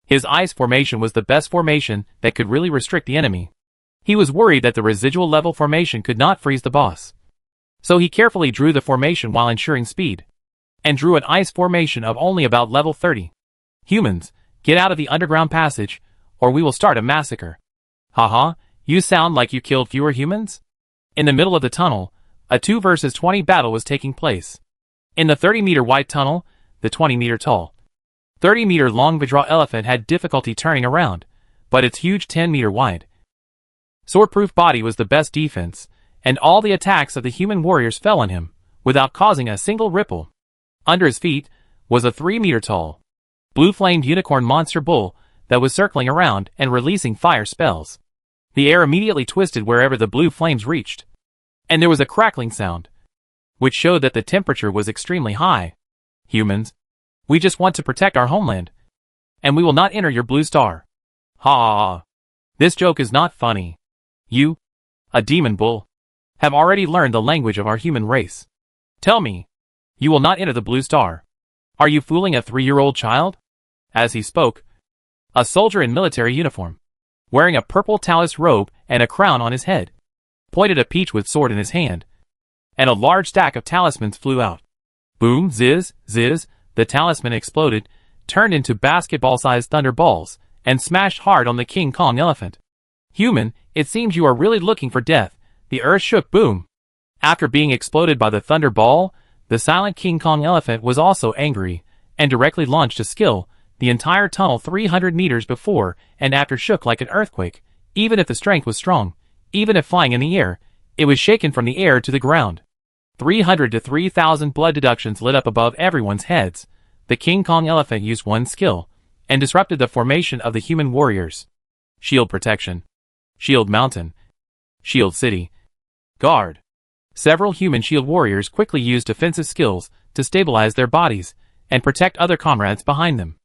His ice formation was the best formation that could really restrict the enemy. He was worried that the residual level formation could not freeze the boss. So he carefully drew the formation while ensuring speed. And drew an ice formation of only about level 30. Humans, get out of the underground passage, or we will start a massacre. Haha, you sound like you killed fewer humans? In the middle of the tunnel, a 2 versus 20 battle was taking place. In the 30-meter wide tunnel, the 20-meter tall, 30-meter long Vajra elephant had difficulty turning around, but its huge 10-meter wide, sword-proof body was the best defense, and all the attacks of the human warriors fell on him, without causing a single ripple. Under his feet was a 3-meter tall, blue-flamed unicorn monster bull that was circling around and releasing fire spells. The air immediately twisted wherever the blue flames reached, and there was a crackling sound, which showed that the temperature was extremely high. Humans, we just want to protect our homeland, and we will not enter your blue star. Ha ha ha. This joke is not funny. You, a demon bull, have already learned the language of our human race. Tell me, you will not enter the blue star. Are you fooling a 3-year-old child? As he spoke, a soldier in military uniform, wearing a purple talus robe and a crown on his head, pointed a peach-wood sword in his hand, and a large stack of talismans flew out. Boom, ziz, ziz, the talisman exploded, turned into basketball-sized thunder balls, and smashed hard on the King Kong elephant. Human, it seems you are really looking for death. The earth shook. Boom. After being exploded by the thunder ball, the silent King Kong elephant was also angry, and directly launched a skill. The entire tunnel 300 meters before and after shook like an earthquake. Even if the strength was strong, even if flying in the air, it was shaken from the air to the ground. 300 to 3,000 blood deductions lit up above everyone's heads. The King Kong elephant used one skill, and disrupted the formation of the human warriors. Shield protection. Shield mountain. Shield city. Guard. Several human shield warriors quickly used defensive skills to stabilize their bodies and protect other comrades behind them.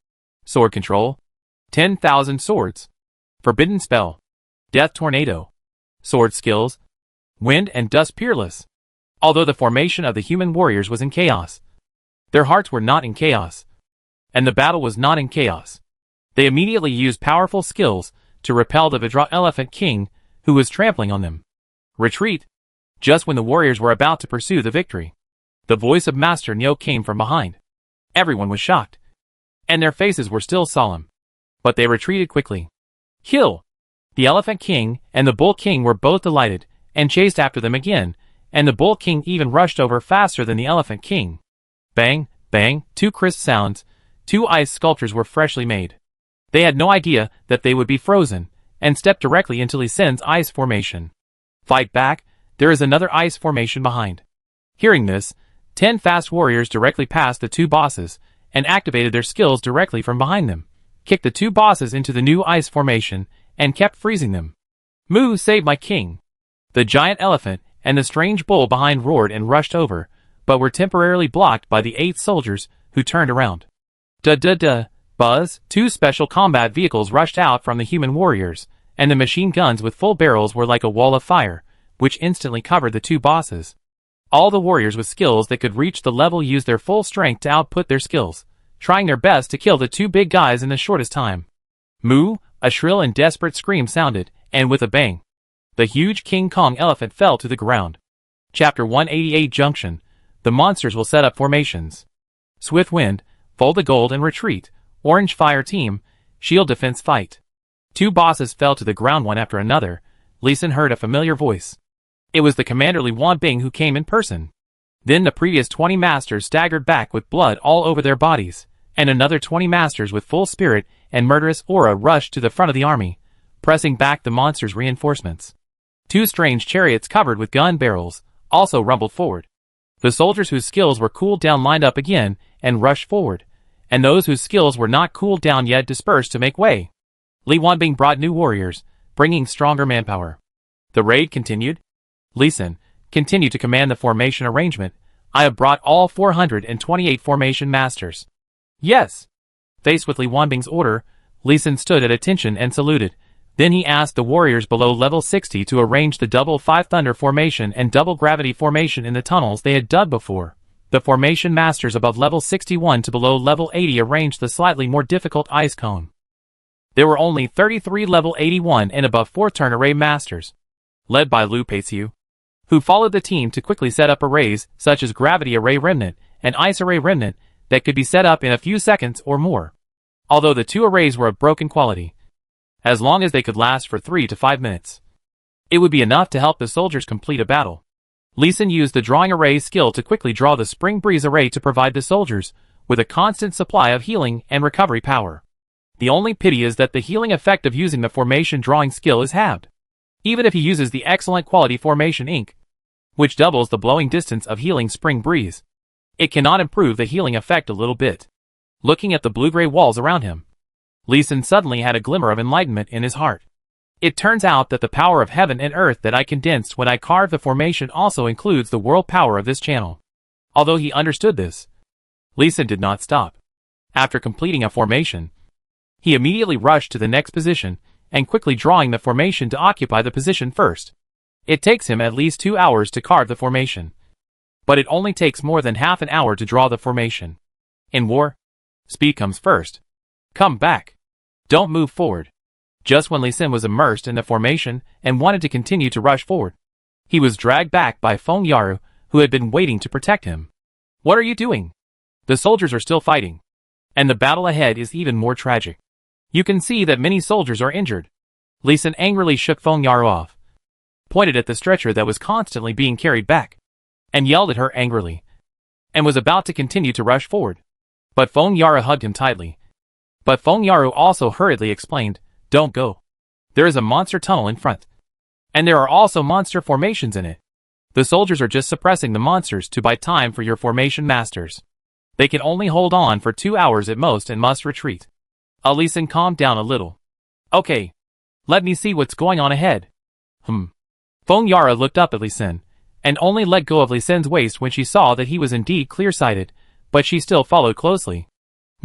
Sword control. 10,000 swords. Forbidden spell. Death tornado. Sword skills. Wind and dust peerless. Although the formation of the human warriors was in chaos, their hearts were not in chaos, and the battle was not in chaos. They immediately used powerful skills to repel the Vajra elephant king, who was trampling on them. Retreat. Just when the warriors were about to pursue the victory, the voice of Master Nyo came from behind. Everyone was shocked, and their faces were still solemn, but they retreated quickly. Kill! The elephant king and the bull king were both delighted, and chased after them again, and the bull king even rushed over faster than the elephant king. Bang, bang, 2 crisp sounds. 2 ice sculptures were freshly made. They had no idea that they would be frozen, and stepped directly into Lee Sin's ice formation. Fight back, there is another ice formation behind. Hearing this, 10 fast warriors directly passed the 2 bosses, and activated their skills directly from behind them, kicked the 2 bosses into the new ice formation, and kept freezing them. Moo, save my king! The giant elephant and the strange bull behind roared and rushed over, but were temporarily blocked by the 8 soldiers, who turned around. Duh, buzz, 2 special combat vehicles rushed out from the human warriors, and the machine guns with full barrels were like a wall of fire, which instantly covered the 2 bosses. All the warriors with skills that could reach the level used their full strength to output their skills, trying their best to kill the 2 big guys in the shortest time. Moo, a shrill and desperate scream sounded, and with a bang, the huge King Kong elephant fell to the ground. Chapter 188 Junction. The monsters will set up formations. Swift wind, fold the gold and retreat. Orange fire team, shield defense fight. 2 bosses fell to the ground one after another. Lee Sin heard a familiar voice. It was the commander Li Wanbing who came in person. Then the previous 20 masters staggered back with blood all over their bodies, and another 20 masters with full spirit and murderous aura rushed to the front of the army, pressing back the monster's reinforcements. 2 strange chariots covered with gun barrels also rumbled forward. The soldiers whose skills were cooled down lined up again and rushed forward, and those whose skills were not cooled down yet dispersed to make way. Li Wanbing brought new warriors, bringing stronger manpower. The raid continued. Li Xin continued to command the formation arrangement. I have brought all 428 formation masters. Yes. Faced with Li Wanbing's order, Li Xin stood at attention and saluted. Then he asked the warriors below level 60 to arrange the double 5 thunder formation and double gravity formation in the tunnels they had dug before. The formation masters above level 61 to below level 80 arranged the slightly more difficult ice cone. There were only 33 level 81 and above 4-turn array masters, led by Lu Peixiu, who followed the team to quickly set up arrays such as Gravity Array Remnant and Ice Array Remnant that could be set up in a few seconds or more. Although the 2 arrays were of broken quality, as long as they could last for 3 to 5 minutes, it would be enough to help the soldiers complete a battle. Li Xin used the drawing array skill to quickly draw the Spring Breeze array to provide the soldiers with a constant supply of healing and recovery power. The only pity is that the healing effect of using the formation drawing skill is halved, even if he uses the excellent quality formation ink, which doubles the blowing distance of healing Spring Breeze. It cannot improve the healing effect a little bit. Looking at the blue-gray walls around him, Li Xin suddenly had a glimmer of enlightenment in his heart. It turns out that the power of heaven and earth that I condensed when I carved the formation also includes the world power of this channel. Although he understood this, Li Xin did not stop. After completing a formation, he immediately rushed to the next position and quickly drawing the formation to occupy the position first. It takes him at least 2 hours to carve the formation, but it only takes more than half an hour to draw the formation. In war, speed comes first. Come back. Don't move forward. Just when Li Xin was immersed in the formation and wanted to continue to rush forward, he was dragged back by Feng Yaru, who had been waiting to protect him. What are you doing? The soldiers are still fighting, and the battle ahead is even more tragic. You can see that many soldiers are injured. Li Xin angrily shook Feng Yaru off, pointed at the stretcher that was constantly being carried back, and yelled at her angrily, and was about to continue to rush forward. But Feng Yaru hugged him tightly. But Feng Yaru also hurriedly explained, "Don't go. There is a monster tunnel in front, and there are also monster formations in it. The soldiers are just suppressing the monsters to buy time for your formation masters. They can only hold on for 2 hours at most and must retreat." Li Xin calmed down a little. "Okay. Let me see what's going on ahead." Feng Yaru looked up at Li Xin, and only let go of Li Xin's waist when she saw that he was indeed clear-sighted, but she still followed closely.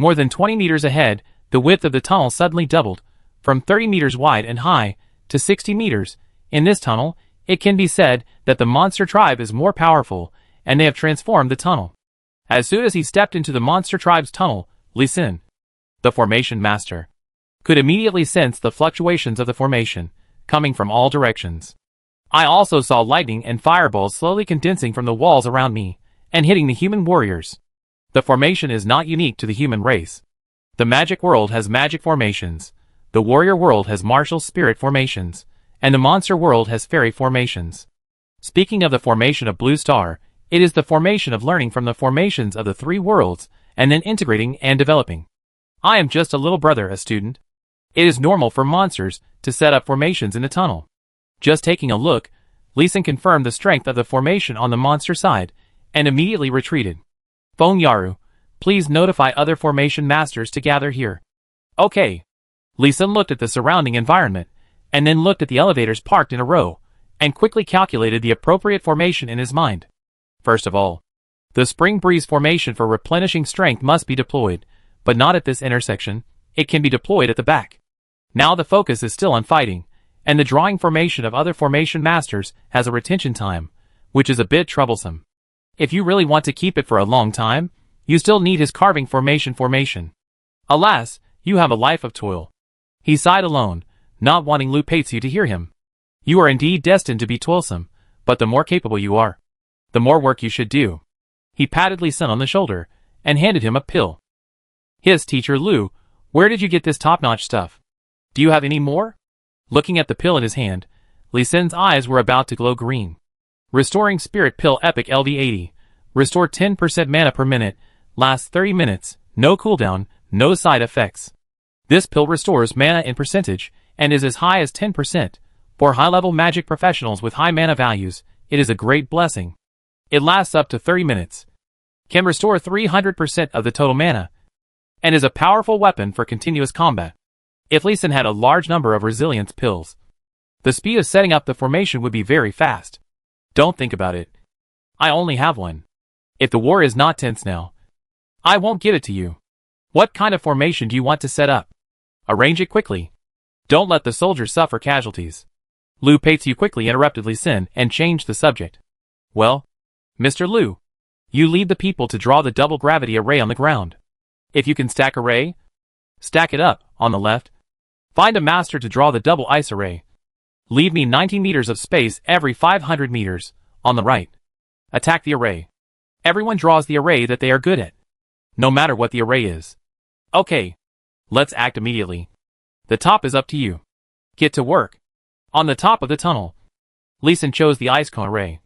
More than 20 meters ahead, the width of the tunnel suddenly doubled, from 30 meters wide and high to 60 meters. In this tunnel, it can be said that the monster tribe is more powerful, and they have transformed the tunnel. As soon as he stepped into the monster tribe's tunnel, Li Xin, the formation master, could immediately sense the fluctuations of the formation, coming from all directions. I also saw lightning and fireballs slowly condensing from the walls around me, and hitting the human warriors. The formation is not unique to the human race. The magic world has magic formations, the warrior world has martial spirit formations, and the monster world has fairy formations. Speaking of the formation of Blue Star, it is the formation of learning from the formations of the 3 worlds, and then integrating and developing. I am just a little brother, a student. It is normal for monsters to set up formations in the tunnel. Just taking a look, Li Xin confirmed the strength of the formation on the monster side, and immediately retreated. Feng Yaru, please notify other formation masters to gather here. Okay. Li Xin looked at the surrounding environment, and then looked at the elevators parked in a row, and quickly calculated the appropriate formation in his mind. First of all, the Spring Breeze formation for replenishing strength must be deployed, but not at this intersection. It can be deployed at the back. Now the focus is still on fighting, and the drawing formation of other formation masters has a retention time, which is a bit troublesome. If you really want to keep it for a long time, you still need his carving formation. Alas, you have a life of toil. He sighed alone, not wanting Lu Peixiu to hear him. You are indeed destined to be toilsome, but the more capable you are, the more work you should do. He patted Li Xin on the shoulder, and handed him a pill. His teacher Lu, where did you get this top-notch stuff? Do you have any more? Looking at the pill in his hand, Li Xin's eyes were about to glow green. Restoring Spirit Pill Epic LV80. Restore 10% mana per minute. Lasts 30 minutes. No cooldown. No side effects. This pill restores mana in percentage, and is as high as 10%. For high-level magic professionals with high mana values, it is a great blessing. It lasts up to 30 minutes. Can restore 300% of the total mana, and is a powerful weapon for continuous combat. If Lee Sin had a large number of resilience pills, the speed of setting up the formation would be very fast. Don't think about it. I only have one. If the war is not tense now, I won't give it to you. What kind of formation do you want to set up? Arrange it quickly. Don't let the soldiers suffer casualties. Liu Peizu quickly interrupted Lee Sin and changed the subject. Well, Mr. Liu, you lead the people to draw the double gravity array on the ground. If you can stack array, stack it up, on the left. Find a master to draw the double ice array. Leave me 90 meters of space every 500 meters, on the right. Attack the array. Everyone draws the array that they are good at, no matter what the array is. Okay. Let's act immediately. The top is up to you. Get to work. On the top of the tunnel, Lee Sin chose the ice cone array.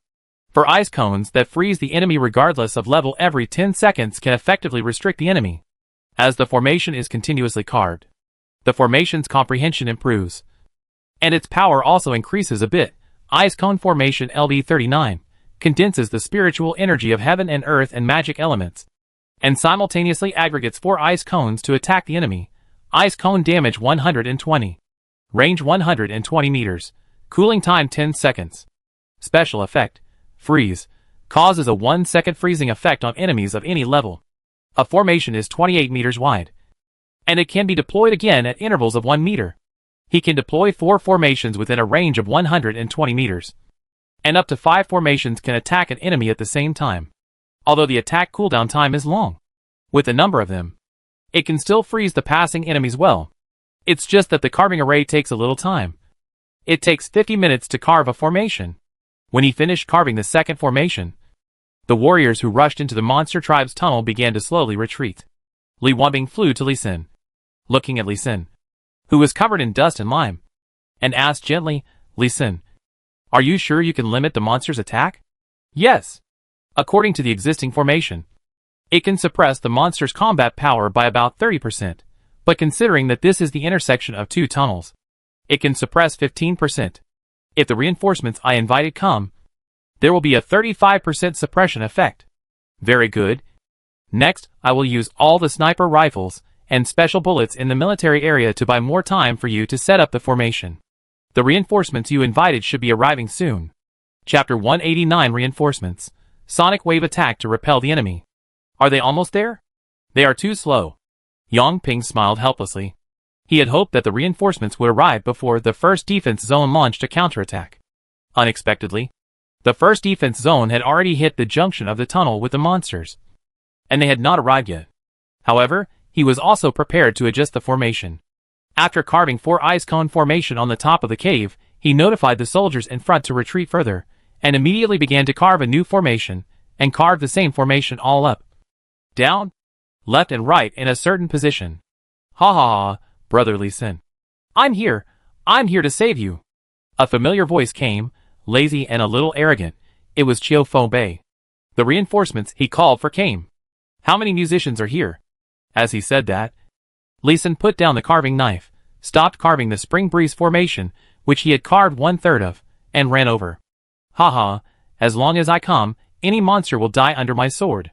For ice cones that freeze the enemy regardless of level every 10 seconds can effectively restrict the enemy. As the formation is continuously carved, the formation's comprehension improves, and its power also increases a bit. Ice Cone Formation LV39 condenses the spiritual energy of heaven and earth and magic elements, and simultaneously aggregates 4 ice cones to attack the enemy. Ice Cone damage 120. Range 120 meters. Cooling time 10 seconds. Special effect, Freeze, causes a 1-second freezing effect on enemies of any level. A formation is 28 meters wide, and it can be deployed again at intervals of 1 meter. He can deploy 4 formations within a range of 120 meters, and up to 5 formations can attack an enemy at the same time. Although the attack cooldown time is long, with a number of them, it can still freeze the passing enemies well. It's just that the carving array takes a little time. It takes 50 minutes to carve a formation. When he finished carving the second formation, the warriors who rushed into the monster tribe's tunnel began to slowly retreat. Li Wanbing flew to Lee Sin, looking at Lee Sin, who was covered in dust and lime, and asked gently, Lee Sin, are you sure you can limit the monster's attack? Yes. According to the existing formation, it can suppress the monster's combat power by about 30%, but considering that this is the intersection of 2 tunnels, it can suppress 15%. If the reinforcements I invited come, there will be a 35% suppression effect. Very good. Next, I will use all the sniper rifles and special bullets in the military area to buy more time for you to set up the formation. The reinforcements you invited should be arriving soon. Chapter 189 Reinforcements. Sonic Wave Attack to repel the enemy. Are they almost there? They are too slow. Yang Ping smiled helplessly. He had hoped that the reinforcements would arrive before the first defense zone launched a counterattack. Unexpectedly, the first defense zone had already hit the junction of the tunnel with the monsters, and they had not arrived yet. However, he was also prepared to adjust the formation. After carving 4 ice cone formation on the top of the cave, he notified the soldiers in front to retreat further, and immediately began to carve a new formation, and carve the same formation all up, down, left and right in a certain position. Ha ha ha, brother Lee Sin. I'm here to save you. A familiar voice came, lazy and a little arrogant. It was Chiu Feng. The reinforcements he called for came. How many musicians are here? As he said that, Lee Sin put down the carving knife, stopped carving the spring breeze formation, which he had carved 1/3 of, and ran over. Ha, as long as I come, any monster will die under my sword.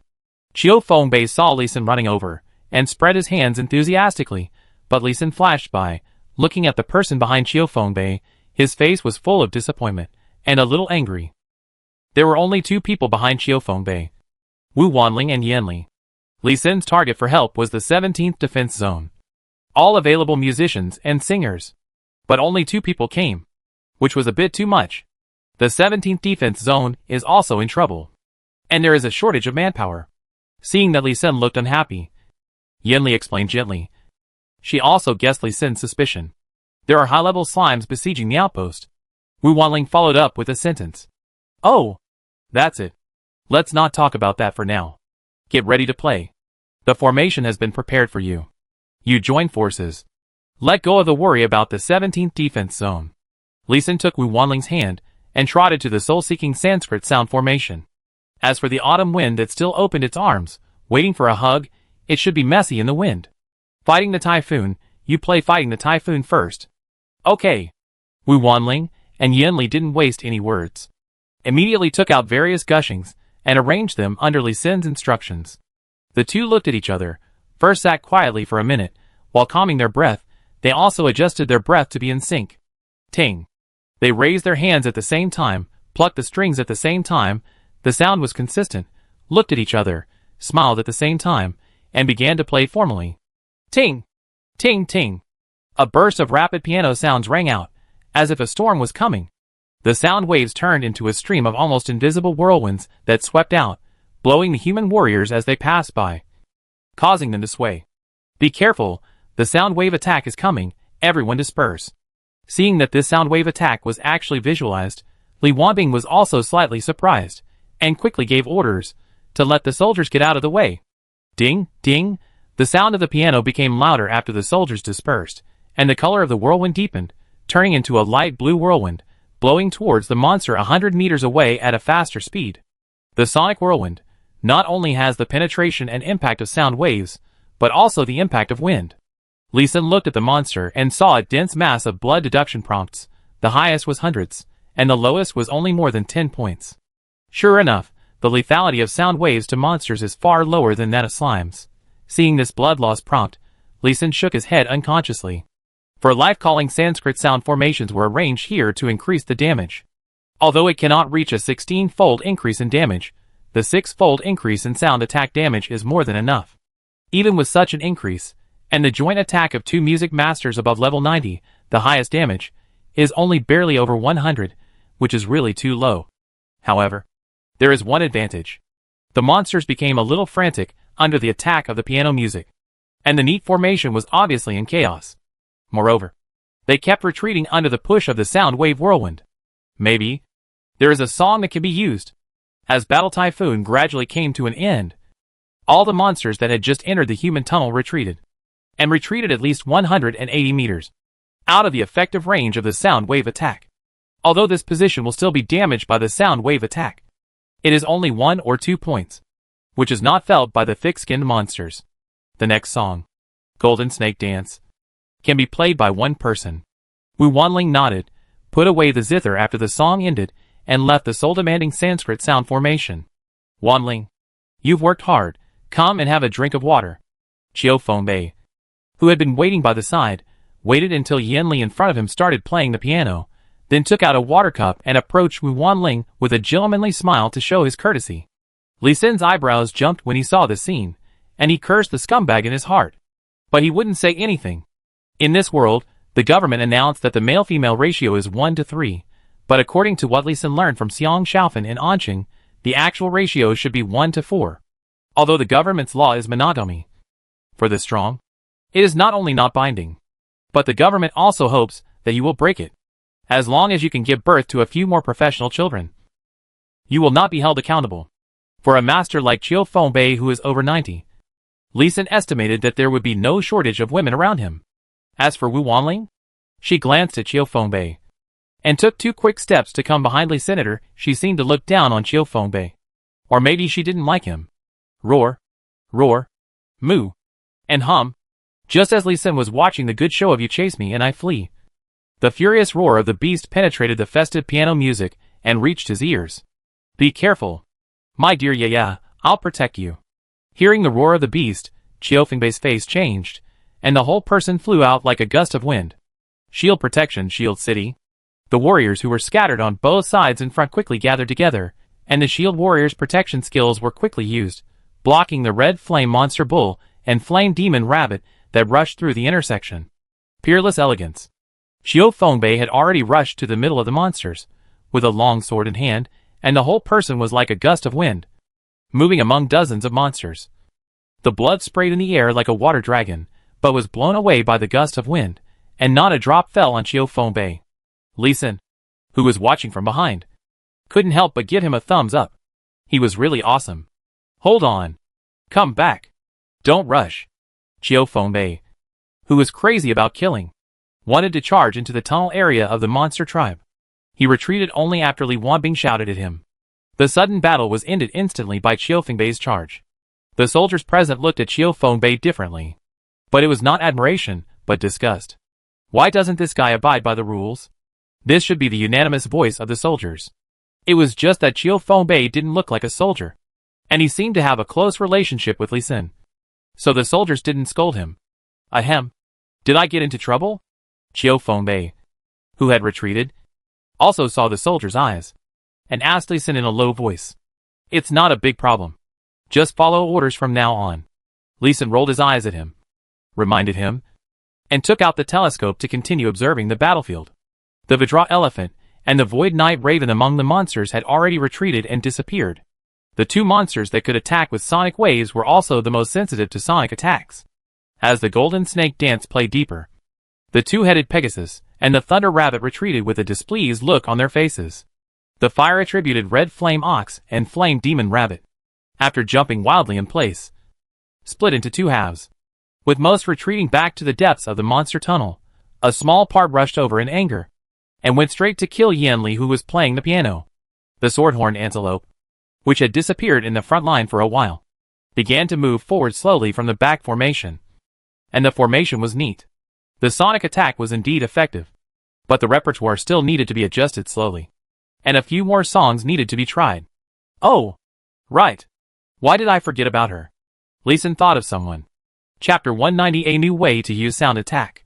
Chiu Feng saw Lee Sin running over, and spread his hands enthusiastically, but Lee Sin flashed by, looking at the person behind Chiu Feng. His face was full of disappointment, and a little angry. There were only 2 people behind Chiu Feng, Wu Wanling and Yan Li. Lee Sin's target for help was the 17th Defense Zone. All available musicians and singers. But only 2 people came, which was a bit too much. The 17th Defense Zone is also in trouble, and there is a shortage of manpower. Seeing that Lee Sin looked unhappy, Yan Li explained gently. She also guessed Lee Sin's suspicion. There are high-level slimes besieging the outpost. Wu Wanling followed up with a sentence. Oh, that's it. Let's not talk about that for now. Get ready to play. The formation has been prepared for you. You join forces. Let go of the worry about the 17th Defense Zone. Lee Sin took Wu Wanling's hand and trotted to the soul-seeking Sanskrit sound formation. As for the autumn wind that still opened its arms, waiting for a hug, it should be messy in the wind. Fighting the typhoon, you play fighting the typhoon first. Okay. Wu Wanling and Yanli didn't waste any words. Immediately took out various gushings and arranged them under Li Xin's instructions. The two looked at each other, first sat quietly for a minute, while calming their breath. They also adjusted their breath to be in sync. Ting. They raised their hands at the same time, plucked the strings at the same time. The sound was consistent, looked at each other, smiled at the same time, and began to play formally. Ting! Ting ting! A burst of rapid piano sounds rang out, as if a storm was coming. The sound waves turned into a stream of almost invisible whirlwinds that swept out, blowing the human warriors as they passed by, causing them to sway. Be careful, the sound wave attack is coming, everyone disperse. Seeing that this sound wave attack was actually visualized, Li Wanbing was also slightly surprised, and quickly gave orders to let the soldiers get out of the way. Ding, ding, the sound of the piano became louder after the soldiers dispersed, and the color of the whirlwind deepened, turning into a light blue whirlwind, blowing towards the monster 100 meters away at a faster speed. The sonic whirlwind not only has the penetration and impact of sound waves, but also the impact of wind. Li Xin looked at the monster and saw a dense mass of blood deduction prompts. The highest was hundreds, and the lowest was only more than 10 points. Sure enough, the lethality of sound waves to monsters is far lower than that of slimes. Seeing this blood loss prompt, Li Xin shook his head unconsciously. For life-calling Sanskrit sound formations were arranged here to increase the damage. Although it cannot reach a 16-fold increase in damage, the 6-fold increase in sound attack damage is more than enough. Even with such an increase, and the joint attack of two music masters above level 90, the highest damage, is only barely over 100, which is really too low. However, there is one advantage. The monsters became a little frantic under the attack of the piano music, and the neat formation was obviously in chaos. Moreover, they kept retreating under the push of the sound wave whirlwind. Maybe there is a song that can be used. As Battle Typhoon gradually came to an end, all the monsters that had just entered the human tunnel retreated, and retreated at least 180 meters out of the effective range of the sound wave attack. Although this position will still be damaged by the sound wave attack, it is only 1 or 2 points, which is not felt by the thick-skinned monsters. The next song, Golden Snake Dance, can be played by one person. Wu Wanling nodded, put away the zither after the song ended, and left the soul-demanding Sanskrit sound formation. Wanling, you've worked hard, come and have a drink of water. Chiu Fengbei, who had been waiting by the side, waited until Yanli in front of him started playing the piano, then took out a water cup and approached Wu Wanling with a gentlemanly smile to show his courtesy. Li Xin's eyebrows jumped when he saw this scene, and he cursed the scumbag in his heart. But he wouldn't say anything. In this world, the government announced that the male-female ratio is 1 to 3, but according to what Li Xin learned from Xiang Xiaofan in Anqing, the actual ratio should be 1 to 4. Although the government's law is monogamy for the strong, it is not only not binding, but the government also hopes that you will break it. As long as you can give birth to a few more professional children, you will not be held accountable. For a master like Chiu Fengbei who is over 90, Li Xin estimated that there would be no shortage of women around him. As for Wu Wanling, she glanced at Chiu Fengbei and took 2 quick steps to come behind Li Senator. She seemed to look down on Chiu Fengbei. Or maybe she didn't like him. Roar, roar, moo, and hum. Just as Li Xin was watching the good show of You Chase Me and I Flee, the furious roar of the beast penetrated the festive piano music and reached his ears. Be careful, my dear Yaya, I'll protect you. Hearing the roar of the beast, Chiu Fengbei's face changed, and the whole person flew out like a gust of wind. Shield protection, Shield City. The warriors who were scattered on both sides in front quickly gathered together, and the shield warriors' protection skills were quickly used, blocking the red flame monster bull and flame demon rabbit that rushed through the intersection. Peerless elegance. Chiu Fengbei had already rushed to the middle of the monsters, with a long sword in hand, and the whole person was like a gust of wind, moving among dozens of monsters. The blood sprayed in the air like a water dragon, but was blown away by the gust of wind, and not a drop fell on Chiu Fengbei. Li Xin, who was watching from behind, couldn't help but give him a thumbs up. He was really awesome. Hold on. Come back. Don't rush. Chiu Fengbei, who was crazy about killing, wanted to charge into the tunnel area of the monster tribe. He retreated only after Li Wanbing shouted at him. The sudden battle was ended instantly by Qiu Fengbei's charge. The soldiers present looked at Qiu Fengbei differently. But it was not admiration, but disgust. Why doesn't this guy abide by the rules? This should be the unanimous voice of the soldiers. It was just that Qiu Fengbei didn't look like a soldier. And he seemed to have a close relationship with Li Xin. So the soldiers didn't scold him. Ahem. Did I get into trouble? Qiu Fengbei, who had retreated, also saw the soldier's eyes, and asked Li Xin in a low voice. It's not a big problem. Just follow orders from now on. Li Xin rolled his eyes at him, reminded him, and took out the telescope to continue observing the battlefield. The Vidra elephant and the Void Knight Raven among the monsters had already retreated and disappeared. The two monsters that could attack with sonic waves were also the most sensitive to sonic attacks. As the Golden Snake dance played deeper, the two-headed Pegasus and the Thunder Rabbit retreated with a displeased look on their faces. The fire-attributed Red Flame Ox and Flame Demon Rabbit, after jumping wildly in place, split into two halves. With most retreating back to the depths of the monster tunnel, a small part rushed over in anger, and went straight to kill Yanli, who was playing the piano. The Swordhorn Antelope, which had disappeared in the front line for a while, began to move forward slowly from the back formation. And the formation was neat. The sonic attack was indeed effective, but the repertoire still needed to be adjusted slowly, and a few more songs needed to be tried. Oh, right. Why did I forget about her? Li Xin thought of someone. Chapter 190: A New Way to Use Sound Attack.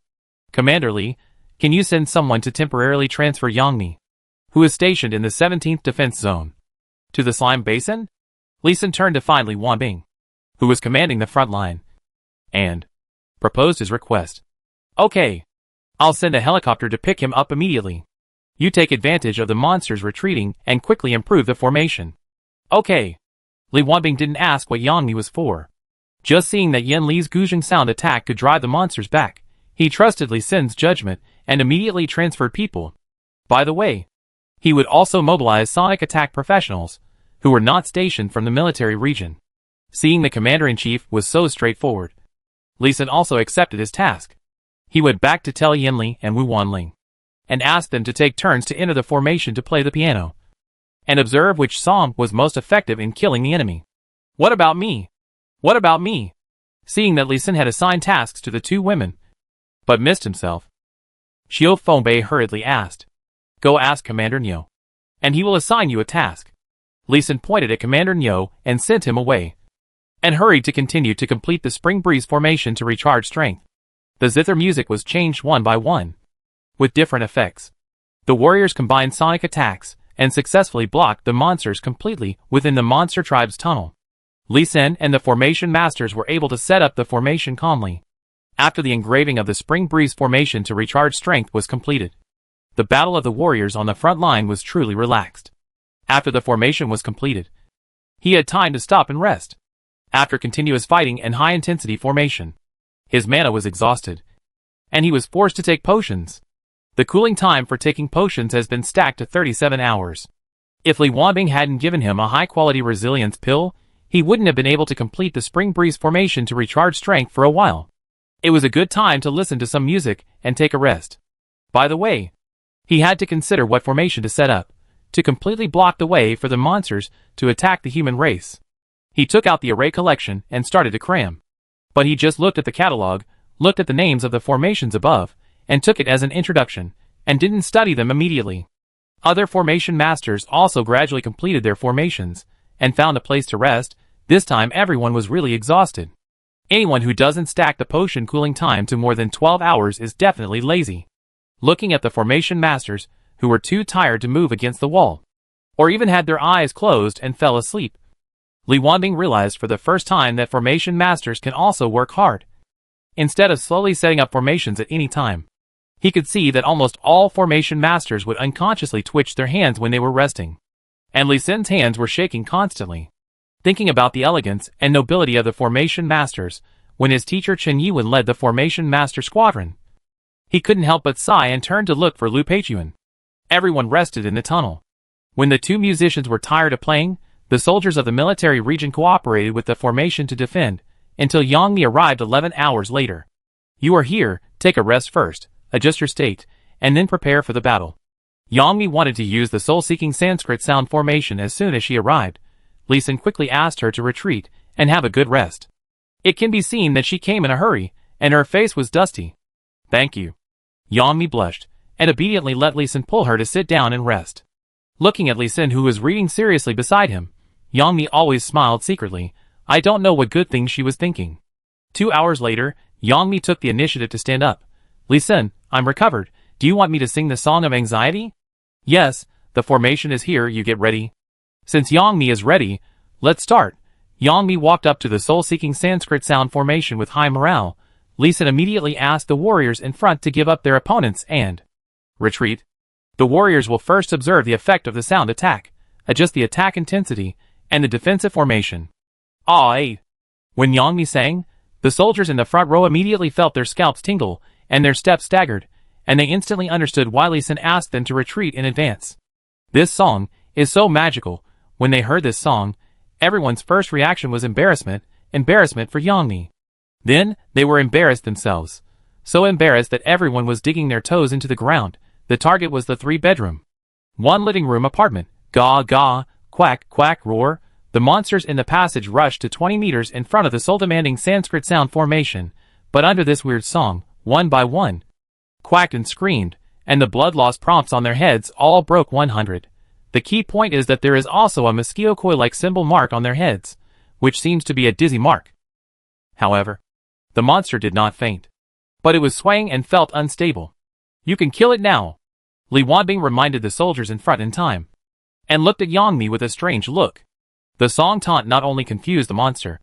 Commander Li, can you send someone to temporarily transfer Yangmi, who is stationed in the 17th Defense Zone, to the Slime Basin? Li Xin turned to find Li Wanbing, who was commanding the front line, and proposed his request. Okay. I'll send a helicopter to pick him up immediately. You take advantage of the monsters retreating and quickly improve the formation. Okay. Li Wanbing didn't ask what Yangmi was for. Just seeing that Yan Li's Guzheng sound attack could drive the monsters back, he trusted Li Xin's judgment and immediately transferred people. By the way, he would also mobilize sonic attack professionals, who were not stationed from the military region. Seeing the commander-in-chief was so straightforward, Li Xin also accepted his task. He went back to tell Yanli and Wu Wanling, and asked them to take turns to enter the formation to play the piano, and observe which song was most effective in killing the enemy. What about me? What about me? Seeing that Li Xin had assigned tasks to the two women, but missed himself, Qiu Fengbei hurriedly asked, Go ask Commander Niu, and he will assign you a task. Li Xin pointed at Commander Niu and sent him away, and hurried to continue to complete the Spring Breeze formation to recharge strength. The zither music was changed one by one, with different effects. The warriors combined sonic attacks, and successfully blocked the monsters completely within the monster tribe's tunnel. Li Xin and the formation masters were able to set up the formation calmly. After the engraving of the Spring Breeze formation to recharge strength was completed, the battle of the warriors on the front line was truly relaxed. After the formation was completed, he had time to stop and rest. After continuous fighting and high-intensity formation, his mana was exhausted, and he was forced to take potions. The cooling time for taking potions has been stacked to 37 hours. If Li Wanbing hadn't given him a high-quality resilience pill, he wouldn't have been able to complete the Spring Breeze formation to recharge strength for a while. It was a good time to listen to some music and take a rest. By the way, he had to consider what formation to set up, to completely block the way for the monsters to attack the human race. He took out the array collection and started to cram. But he just looked at the catalog, looked at the names of the formations above, and took it as an introduction, and didn't study them immediately. Other formation masters also gradually completed their formations, and found a place to rest. This time everyone was really exhausted. Anyone who doesn't stack the potion cooling time to more than 12 hours is definitely lazy. Looking at the formation masters, who were too tired to move against the wall, or even had their eyes closed and fell asleep, Li Wanbing realized for the first time that formation masters can also work hard. Instead of slowly setting up formations at any time, he could see that almost all formation masters would unconsciously twitch their hands when they were resting. And Li Xin's hands were shaking constantly, thinking about the elegance and nobility of the formation masters when his teacher Chen Yuan led the formation master squadron. He couldn't help but sigh and turned to look for Lu Peichuan. Everyone rested in the tunnel. When the two musicians were tired of playing, the soldiers of the military region cooperated with the formation to defend, until Yangmi arrived 11 hours later. You are here, take a rest first, adjust your state, and then prepare for the battle. Yang Mi wanted to use the soul-seeking Sanskrit sound formation as soon as she arrived. Lee Sin quickly asked her to retreat and have a good rest. It can be seen that she came in a hurry, and her face was dusty. Thank you. Yang Mi blushed, and obediently let Lee Sin pull her to sit down and rest. Looking at Lee Sin, who was reading seriously beside him, Yang Mi always smiled secretly. I don't know what good things she was thinking. 2 hours later, Yang Mi took the initiative to stand up. Lee Sin, I'm recovered. Do you want me to sing the Song of Anxiety? Yes, the formation is here, you get ready. Since Yang Mi is ready, let's start. Yang Mi walked up to the soul-seeking Sanskrit sound formation with high morale. Lee Sin immediately asked the warriors in front to give up their opponents and retreat. The warriors will first observe the effect of the sound attack, adjust the attack intensity, and the defensive formation. Ah, when Yang Mi sang, the soldiers in the front row immediately felt their scalps tingle, and their steps staggered, and they instantly understood why Lee Sin asked them to retreat in advance. This song is so magical. When they heard this song, everyone's first reaction was embarrassment for Yang Mi. Then, they were embarrassed themselves. So embarrassed that everyone was digging their toes into the ground. The target was the 3-bedroom, 1 living room apartment. Gaw, gaw, quack, quack, roar. The monsters in the passage rushed to 20 meters in front of the soul-demanding Sanskrit sound formation, but under this weird song, one by one, quacked and screamed, and the blood-loss prompts on their heads all broke 100. The key point is that there is also a mosquito coil-like symbol mark on their heads, which seems to be a dizzy mark. However, the monster did not faint, but it was swaying and felt unstable. You can kill it now, Li Wanbing reminded the soldiers in front in time, and looked at Yang Mi with a strange look. The song taunt not only confused the monster,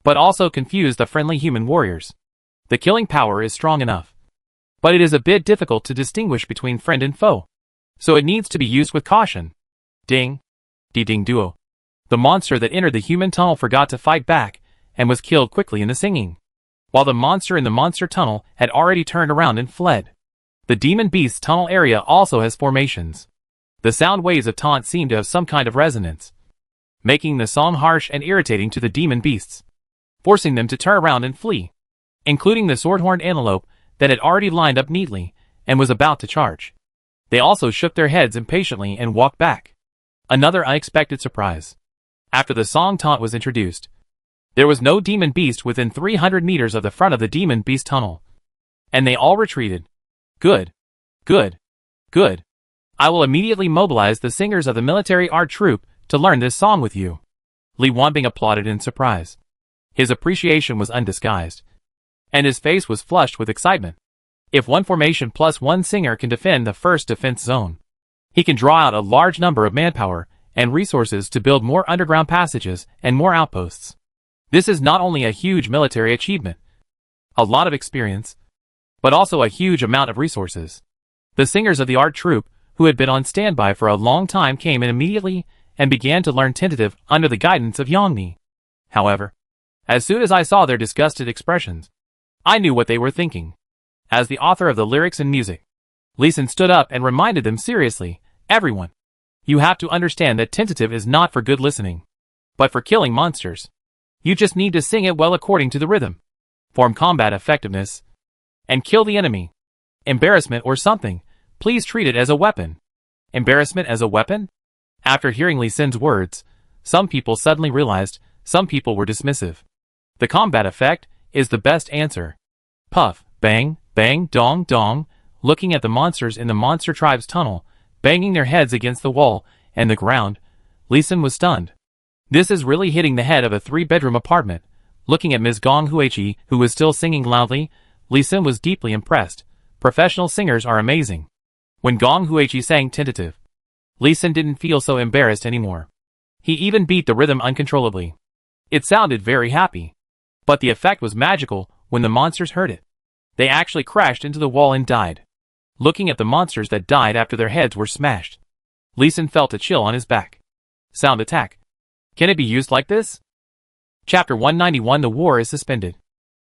but also confused the friendly human warriors. The killing power is strong enough, but it is a bit difficult to distinguish between friend and foe, so it needs to be used with caution. Ding. Ding duo. The monster that entered the human tunnel forgot to fight back, and was killed quickly in the singing, while the monster in the monster tunnel had already turned around and fled. The demon beast's tunnel area also has formations. The sound waves of taunt seem to have some kind of resonance, making the song harsh and irritating to the demon beasts, forcing them to turn around and flee, including the sword-horned antelope that had already lined up neatly and was about to charge. They also shook their heads impatiently and walked back. Another unexpected surprise. After the song taunt was introduced, there was no demon beast within 300 meters of the front of the demon beast tunnel, and they all retreated. Good. Good. Good. I will immediately mobilize the singers of the military art troupe to learn this song with you. Li Wanbing applauded in surprise. His appreciation was undisguised, and his face was flushed with excitement. If 1 formation plus 1 singer can defend the first defense zone, he can draw out a large number of manpower and resources to build more underground passages and more outposts. This is not only a huge military achievement, a lot of experience, but also a huge amount of resources. The singers of the art troupe, who had been on standby for a long time, came in immediately and began to learn tentative under the guidance of Yang Mi. However, as soon as I saw their disgusted expressions, I knew what they were thinking. As the author of the lyrics and music, Lee Sin stood up and reminded them seriously, everyone, you have to understand that tentative is not for good listening, but for killing monsters. You just need to sing it well according to the rhythm, form combat effectiveness, and kill the enemy. Embarrassment or something, please treat it as a weapon. Embarrassment as a weapon? After hearing Lee Sin's words, some people suddenly realized, some people were dismissive. The combat effect is the best answer. Puff, bang, bang, dong, dong, looking at the monsters in the monster tribe's tunnel, banging their heads against the wall and the ground, Lee Sin was stunned. This is really hitting the head of a 3-bedroom apartment. Looking at Ms. Gong Huichi, who was still singing loudly, Lee Sin was deeply impressed. Professional singers are amazing. When Gong Huichi sang tentative, Lee Sin didn't feel so embarrassed anymore. He even beat the rhythm uncontrollably. It sounded very happy. But the effect was magical when the monsters heard it. They actually crashed into the wall and died. Looking at the monsters that died after their heads were smashed, Lee Sin felt a chill on his back. Sound attack. Can it be used like this? Chapter 191. The war is suspended.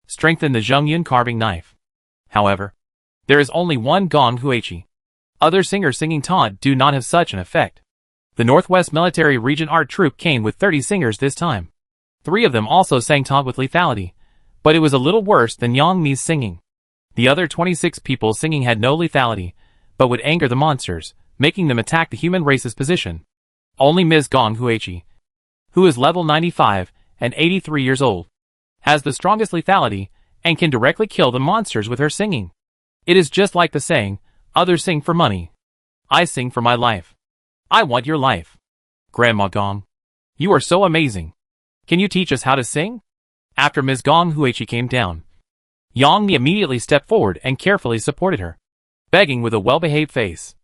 Strengthen the Zhongyun carving knife. However, there is only one Gong Huichi. Other singers singing taunt do not have such an effect. The Northwest Military Region Art Troupe came with 30 singers this time. 3 of them also sang taunt with lethality, but it was a little worse than Yang Mi's singing. The other 26 people singing had no lethality, but would anger the monsters. making them attack the human race's position. Only Ms. Gong Huichi, who is level 95 and 83 years old, has the strongest lethality and can directly kill the monsters with her singing. It is just like the saying, others sing for money. I sing for my life. I want your life. Grandma Gong, you are so amazing. Can you teach us how to sing? After Ms. Gong Huichi came down, Yang Mi immediately stepped forward and carefully supported her, begging with a well-behaved face.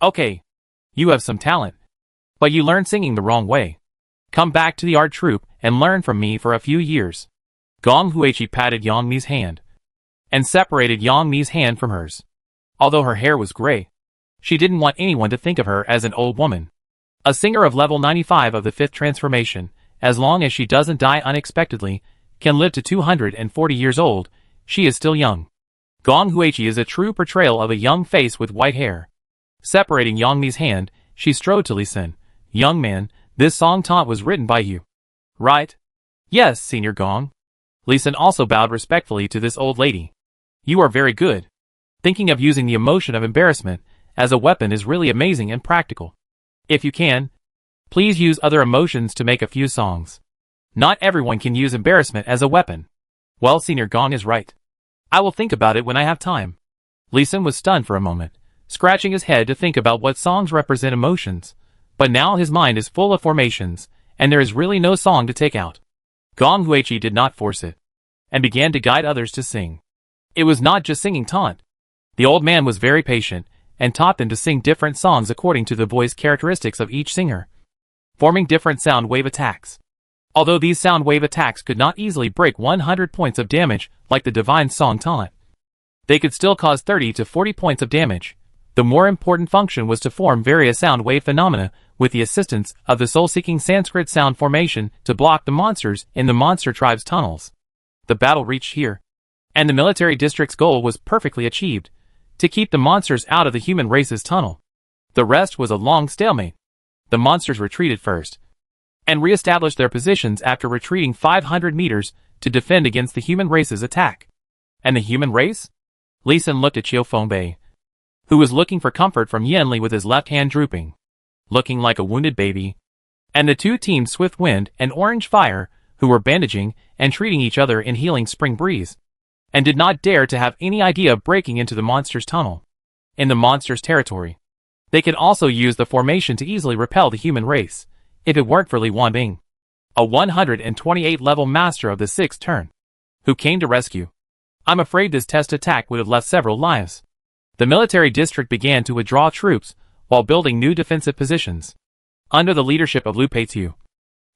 Okay, you have some talent, but you learned singing the wrong way. Come back to the art troupe and learn from me for a few years. Gong Huichi patted Yang Mi's hand and separated Yang Mi's hand from hers. Although her hair was gray, she didn't want anyone to think of her as an old woman. A singer of level 95 of the 5th transformation, as long as she doesn't die unexpectedly, can live to 240 years old. She is still young. Gong Huichi is a true portrayal of a young face with white hair. Separating Yang Mi's hand, she strode to Li Sin. Young man, this song taunt was written by you, right? Yes, Senior Gong. Li Sin also bowed respectfully to this old lady. You are very good. Thinking of using the emotion of embarrassment as a weapon is really amazing and practical. If you can, please use other emotions to make a few songs. Not everyone can use embarrassment as a weapon. Well, Senior Gong is right. I will think about it when I have time. Li Sin was stunned for a moment, scratching his head to think about what songs represent emotions. But now his mind is full of formations, and there is really no song to take out. Gong Huichi did not force it, and began to guide others to sing. It was not just singing taunt. The old man was very patient, and taught them to sing different songs according to the voice characteristics of each singer, forming different sound wave attacks. Although these sound wave attacks could not easily break 100 points of damage like the divine song taunt, they could still cause 30 to 40 points of damage. The more important function was to form various sound wave phenomena with the assistance of the soul-seeking Sanskrit sound formation to block the monsters in the monster tribe's tunnels. The battle reached here, and the military district's goal was perfectly achieved, to keep the monsters out of the human race's tunnel. The rest was a long stalemate. The monsters retreated first, and re-established their positions after retreating 500 meters to defend against the human race's attack. And the human race? Li Sin looked at Chiu Fengbei, who was looking for comfort from Yanli with his left hand drooping, looking like a wounded baby, and the two teams Swift Wind and Orange Fire, who were bandaging and treating each other in healing Spring Breeze, and did not dare to have any idea of breaking into the monster's tunnel. In the monster's territory, they could also use the formation to easily repel the human race, if it weren't for Li Wanbing, a 128 level master of the 6th turn, who came to rescue. I'm afraid this test attack would have left several lives. The military district began to withdraw troops while building new defensive positions. Under the leadership of Lu Peitu,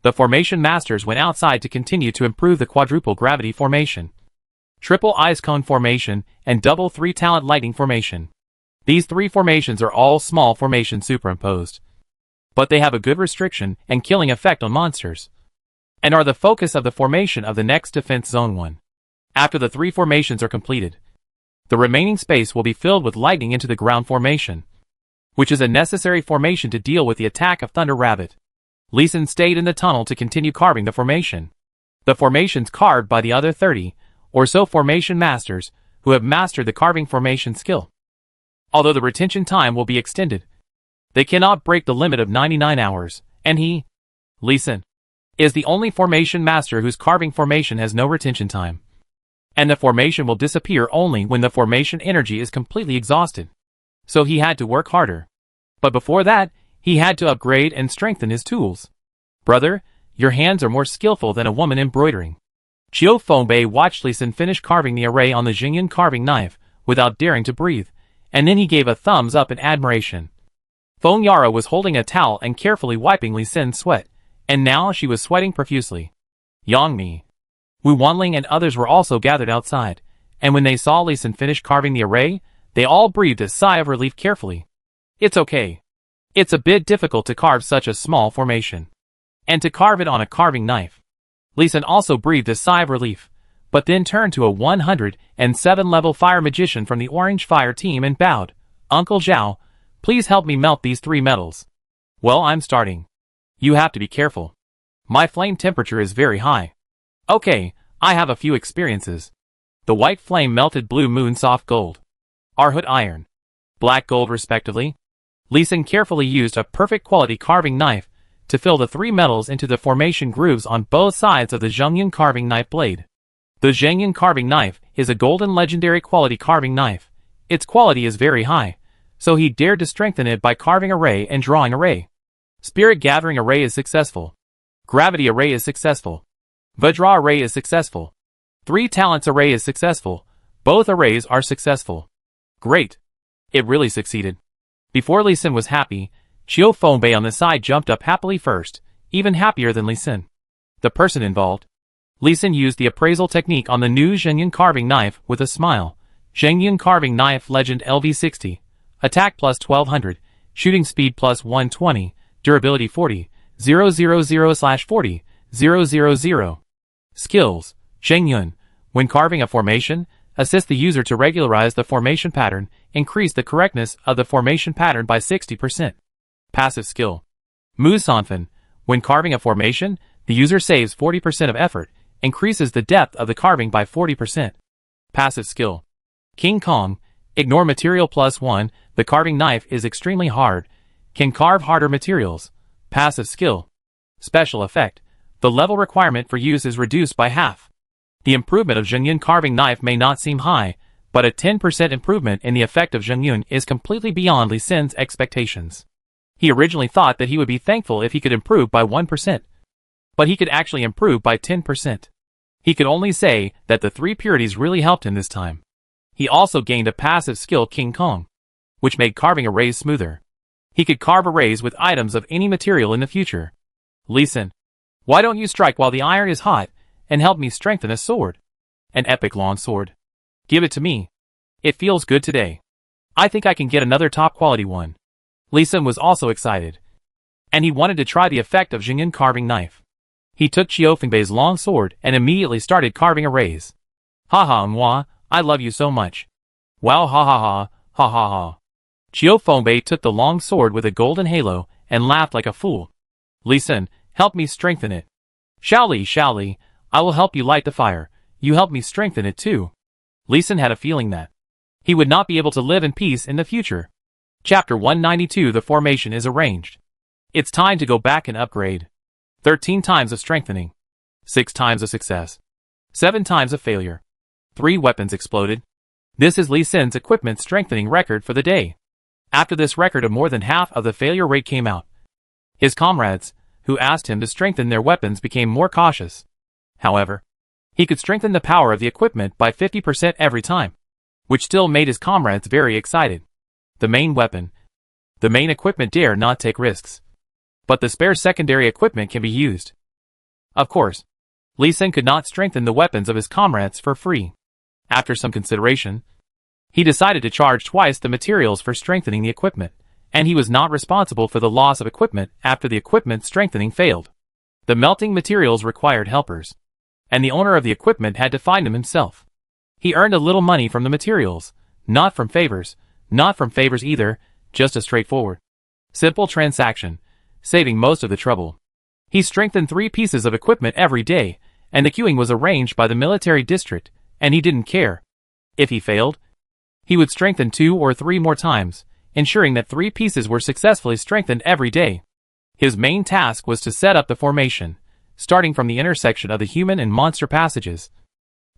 the formation masters went outside to continue to improve the quadruple gravity formation, triple ice cone formation, and double 3-talent lightning formation. These 3 formations are all small formations superimposed, but they have a good restriction and killing effect on monsters, and are the focus of the formation of the next defense zone 1. After the 3 formations are completed, the remaining space will be filled with lightning into the ground formation, which is a necessary formation to deal with the attack of Thunder Rabbit. Li Sin stayed in the tunnel to continue carving the formation. The formations carved by the other 30 or so formation masters who have mastered the carving formation skill. Although the retention time will be extended, they cannot break the limit of 99 hours, and he, Li Sin, is the only formation master whose carving formation has no retention time. And the formation will disappear only when the formation energy is completely exhausted. So he had to work harder. But before that, he had to upgrade and strengthen his tools. Brother, your hands are more skillful than a woman embroidering. Chiu Fengbei watched Li Sin finish carving the array on the Jingyan carving knife without daring to breathe, and then he gave a thumbs up in admiration. Feng Yara was holding a towel and carefully wiping Li Sin's sweat, and now she was sweating profusely. Yang Mi, Wu Wanling and others were also gathered outside, and when they saw Li Sin finish carving the array, they all breathed a sigh of relief carefully. It's okay. It's a bit difficult to carve such a small formation, and to carve it on a carving knife. Li Sin also breathed a sigh of relief, but then turned to a 107 level fire magician from the Orange Fire team and bowed. Uncle Zhao, please help me melt these 3 metals. Well, I'm starting. You have to be careful. My flame temperature is very high. Okay, I have a few experiences. The white flame melted blue moon soft gold, Arhut iron, black gold respectively. Lee Sin carefully used a perfect quality carving knife to fill the three metals into the formation grooves on both sides of the Zhengyun carving knife blade. The Zhengyun carving knife is a golden legendary quality carving knife. Its quality is very high, so he dared to strengthen it by carving array and drawing array. Spirit gathering array is successful. Gravity array is successful. Vajra array is successful. Three talents array is successful. Both arrays are successful. Great. It really succeeded. Before Lee Sin was happy, Qiu Fengbei on the side jumped up happily first, even happier than Lee Sin. The person involved. Lee Sin used the appraisal technique on the new Zhengyun carving knife with a smile. Zhengyun carving knife legend LV60. Attack plus 1200. Shooting speed plus 120. Durability 40. 000/40. 000. Skills. Zhengyun. When carving a formation, assist the user to regularize the formation pattern, increase the correctness of the formation pattern by 60%. Passive skill. Mu Sanfen. When carving a formation, the user saves 40% of effort, increases the depth of the carving by 40%. Passive skill. King Kong. Ignore material plus 1, the carving knife is extremely hard, can carve harder materials. Passive skill. Special effect. The level requirement for use is reduced by half. The improvement of Zhengyun carving knife may not seem high, but a 10% improvement in the effect of Zhengyun is completely beyond Lee Sin's expectations. He originally thought that he would be thankful if he could improve by 1%. But he could actually improve by 10%. He could only say that the three purities really helped him this time. He also gained a passive skill King Kong, which made carving arrays smoother. He could carve arrays with items of any material in the future. Lee Sin, why don't you strike while the iron is hot, and help me strengthen a sword? An epic long sword. Give it to me. It feels good today. I think I can get another top quality one. Lee Sin was also excited, and he wanted to try the effect of Zhengyun carving knife. He took Qiu Fengbei's long sword and immediately started carving arrays. Ha ha moi, I love you so much. Wow ha ha ha, ha ha ha. Qiu Fengbei took the long sword with a golden halo and laughed like a fool. Lee Sin, help me strengthen it. Shao Li, I will help you light the fire. You help me strengthen it too. Lee Sin had a feeling that he would not be able to live in peace in the future. Chapter 192. The formation is arranged. It's time to go back and upgrade. 13 times of strengthening. 6 times of success. 7 times of failure. 3 weapons exploded. This is Lee Sin's equipment strengthening record for the day. After this record of more than half of the failure rate came out, his comrades, who asked him to strengthen their weapons, became more cautious. However, he could strengthen the power of the equipment by 50% every time, which still made his comrades very excited. The main weapon. The main equipment dare not take risks. But the spare secondary equipment can be used. Of course, Lee Sin could not strengthen the weapons of his comrades for free. After some consideration, he decided to charge twice the materials for strengthening the equipment, and he was not responsible for the loss of equipment after the equipment strengthening failed. The melting materials required helpers, and the owner of the equipment had to find them himself. He earned a little money from the materials, not from favors either, just a straightforward, simple transaction, saving most of the trouble. He strengthened 3 pieces of equipment every day, and the queuing was arranged by the military district, and he didn't care. If he failed, he would strengthen 2 or 3 more times, ensuring that 3 pieces were successfully strengthened every day. His main task was to set up the formation, starting from the intersection of the human and monster passages.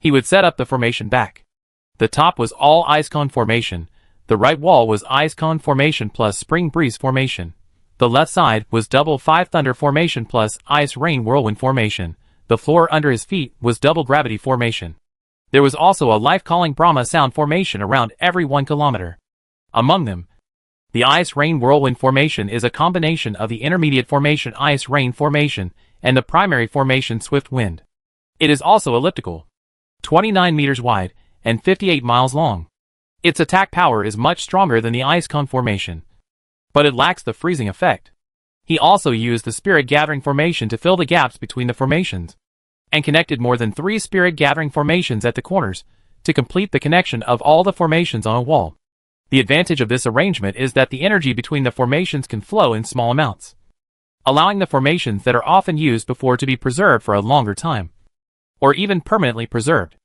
He would set up the formation back. The top was all ice cone formation. The right wall was ice cone formation plus spring breeze formation. The left side was double 5 thunder formation plus ice rain whirlwind formation. The floor under his feet was double gravity formation. There was also a life-calling Brahma sound formation around every 1 kilometer. Among them, the ice rain whirlwind formation is a combination of the intermediate formation ice rain formation and the primary formation swift wind. It is also elliptical, 29 meters wide, and 58 miles long. Its attack power is much stronger than the ice cone formation, but it lacks the freezing effect. He also used the spirit gathering formation to fill the gaps between the formations, and connected more than 3 spirit gathering formations at the corners to complete the connection of all the formations on a wall. The advantage of this arrangement is that the energy between the formations can flow in small amounts, allowing the formations that are often used before to be preserved for a longer time, or even permanently preserved.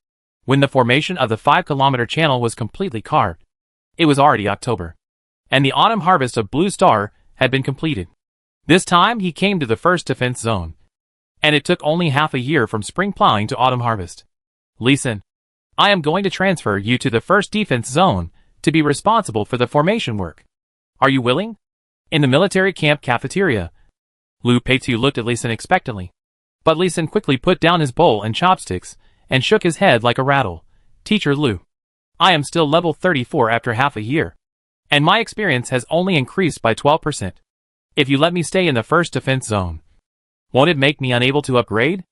When the formation of the 5-kilometer channel was completely carved, it was already October. and the autumn harvest of Blue Star had been completed. This time he came to the first defense zone, and it took only half a year from spring plowing to autumn harvest. Listen, I am going to transfer you to the first defense zone to be responsible for the formation work. Are you willing? In the military camp cafeteria, Lu Peitu looked at Lee Sin expectantly. But Lee Sin quickly put down his bowl and chopsticks and shook his head like a rattle. Teacher Lu, I am still level 34 after half a year, and my experience has only increased by 12%. If you let me stay in the first defense zone, won't it make me unable to upgrade?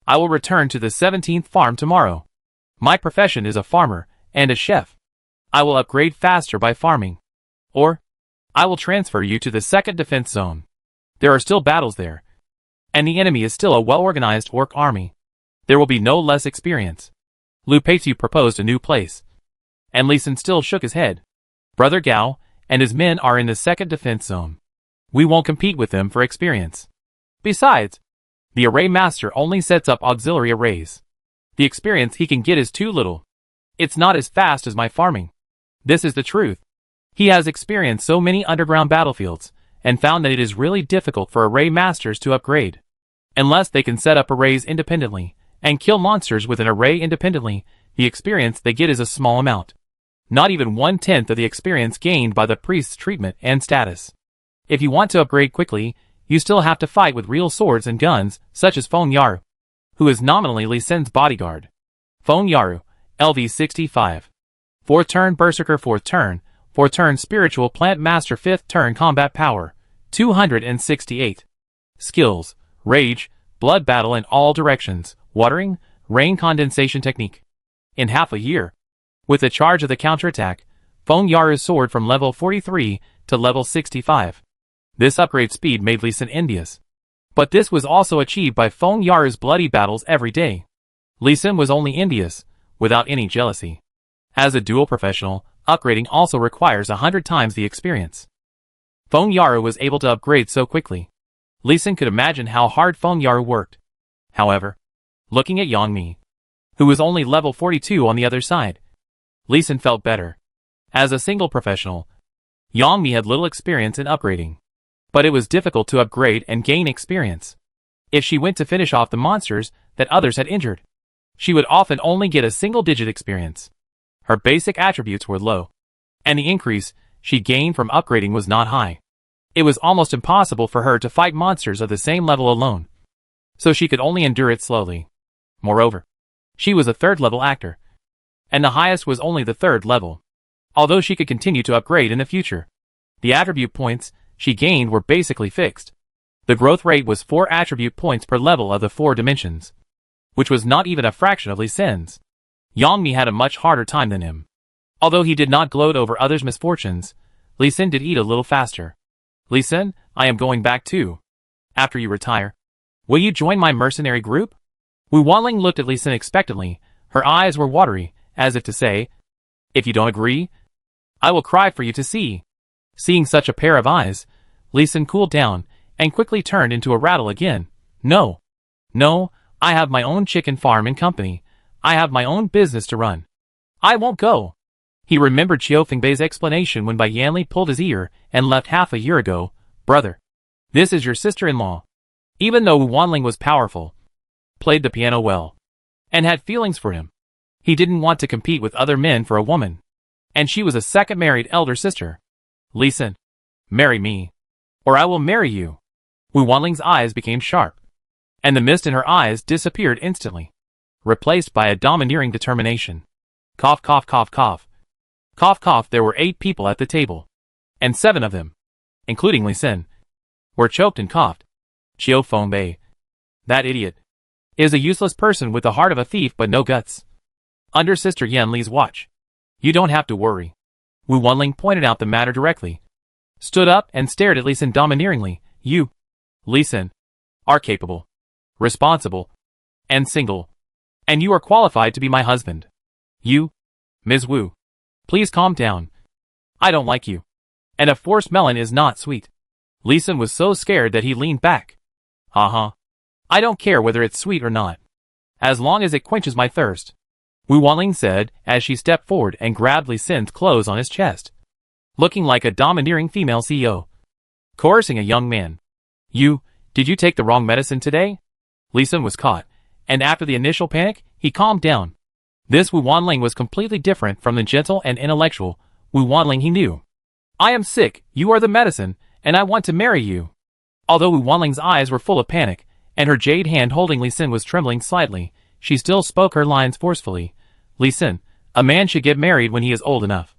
I will return to the 17th farm tomorrow. My profession is a farmer and a chef. I will upgrade faster by farming. Or, I will transfer you to the second defense zone. There are still battles there, and the enemy is still a well-organized orc army. There will be no less experience. Lu Peitu proposed a new place, and Lee Sin still shook his head. Brother Gao and his men are in the second defense zone. We won't compete with them for experience. Besides, the array master only sets up auxiliary arrays. The experience he can get is too little. It's not as fast as my farming. This is the truth. He has experienced so many underground battlefields, and found that it is really difficult for array masters to upgrade. Unless they can set up arrays independently, and kill monsters with an array independently, the experience they get is a small amount. Not even 1/10 of the experience gained by the priest's treatment and status. If you want to upgrade quickly, you still have to fight with real swords and guns, such as Feng Yaru, who is nominally Lee Sin's bodyguard. Feng Yaru, LV 65. 4th turn Berserker 4th turn Spiritual Plant Master 5th turn Combat Power, 268. Skills, Rage, Blood Battle in all directions, Watering, Rain Condensation Technique. In half a year, with the charge of the counterattack, Feng Yaru's sword from level 43 to level 65. This upgrade speed made Lee Sin envious. But this was also achieved by Feng Yaru's bloody battles every day. Lee Sin was only envious, without any jealousy. As a dual professional, upgrading also requires 100 times the experience. Feng Yaru was able to upgrade so quickly. Lee Sin could imagine how hard Feng Yaru worked. However, looking at Yang Mi, who was only level 42 on the other side, Lee Sin felt better. As a single professional, Yang Mi had little experience in upgrading. But it was difficult to upgrade and gain experience. If she went to finish off the monsters that others had injured, she would often only get a single-digit experience. Her basic attributes were low, and the increase she gained from upgrading was not high. It was almost impossible for her to fight monsters of the same level alone, so she could only endure it slowly. Moreover, she was a 3rd level actor, and the highest was only the 3rd level. Although she could continue to upgrade in the future, the attribute points she gained were basically fixed. The growth rate was 4 attribute points per level of the 4 dimensions, which was not even a fraction of Lee Sin's. Yang Mi had a much harder time than him. Although he did not gloat over others' misfortunes, Lee Sin did eat a little faster. Lee Sin, I am going back too. After you retire, will you join my mercenary group? Wu Wanling looked at Lee Sin expectantly. Her eyes were watery, as if to say, if you don't agree, I will cry for you to see. Seeing such a pair of eyes, Lee Sin cooled down, and quickly turned into a rattle again. No. No, I have my own chicken farm and company. I have my own business to run. I won't go. He remembered Qiu Fengbei's explanation when Bai Yanli pulled his ear and left half a year ago. Brother, this is your sister-in-law. Even though Wu Wanling was powerful, played the piano well, and had feelings for him, he didn't want to compete with other men for a woman. And she was a second married elder sister. Lee Sin, marry me, or I will marry you. Wu Wanling's eyes became sharp, and the mist in her eyes disappeared instantly, replaced by a domineering determination. Cough, cough, cough, cough. Cough, cough. There were 8 people at the table, and 7 of them, including Lee Sin, were choked and coughed. Qiu Fengbei, that idiot, is a useless person with the heart of a thief but no guts. Under Sister Yan Li's watch. You don't have to worry. Wu Wanling pointed out the matter directly, stood up and stared at Lee Sin domineeringly. You, Lee Sin, are capable, responsible, and single, and you are qualified to be my husband. You, Ms. Wu, please calm down. I don't like you, and a forced melon is not sweet. Lee Sin was so scared that he leaned back. Ha. I don't care whether it's sweet or not, as long as it quenches my thirst. Wu Wanling said as she stepped forward and grabbed Lee Sin's clothes on his chest. looking like a domineering female CEO, coercing a young man. Did you take the wrong medicine today? Li Sun was caught, and after the initial panic, he calmed down. This Wu Wanling was completely different from the gentle and intellectual Wu Wanling he knew. I am sick, you are the medicine, and I want to marry you. Although Wu Wanling's eyes were full of panic, and her jade hand holding Li Sun was trembling slightly, she still spoke her lines forcefully. Li Sun, a man should get married when he is old enough.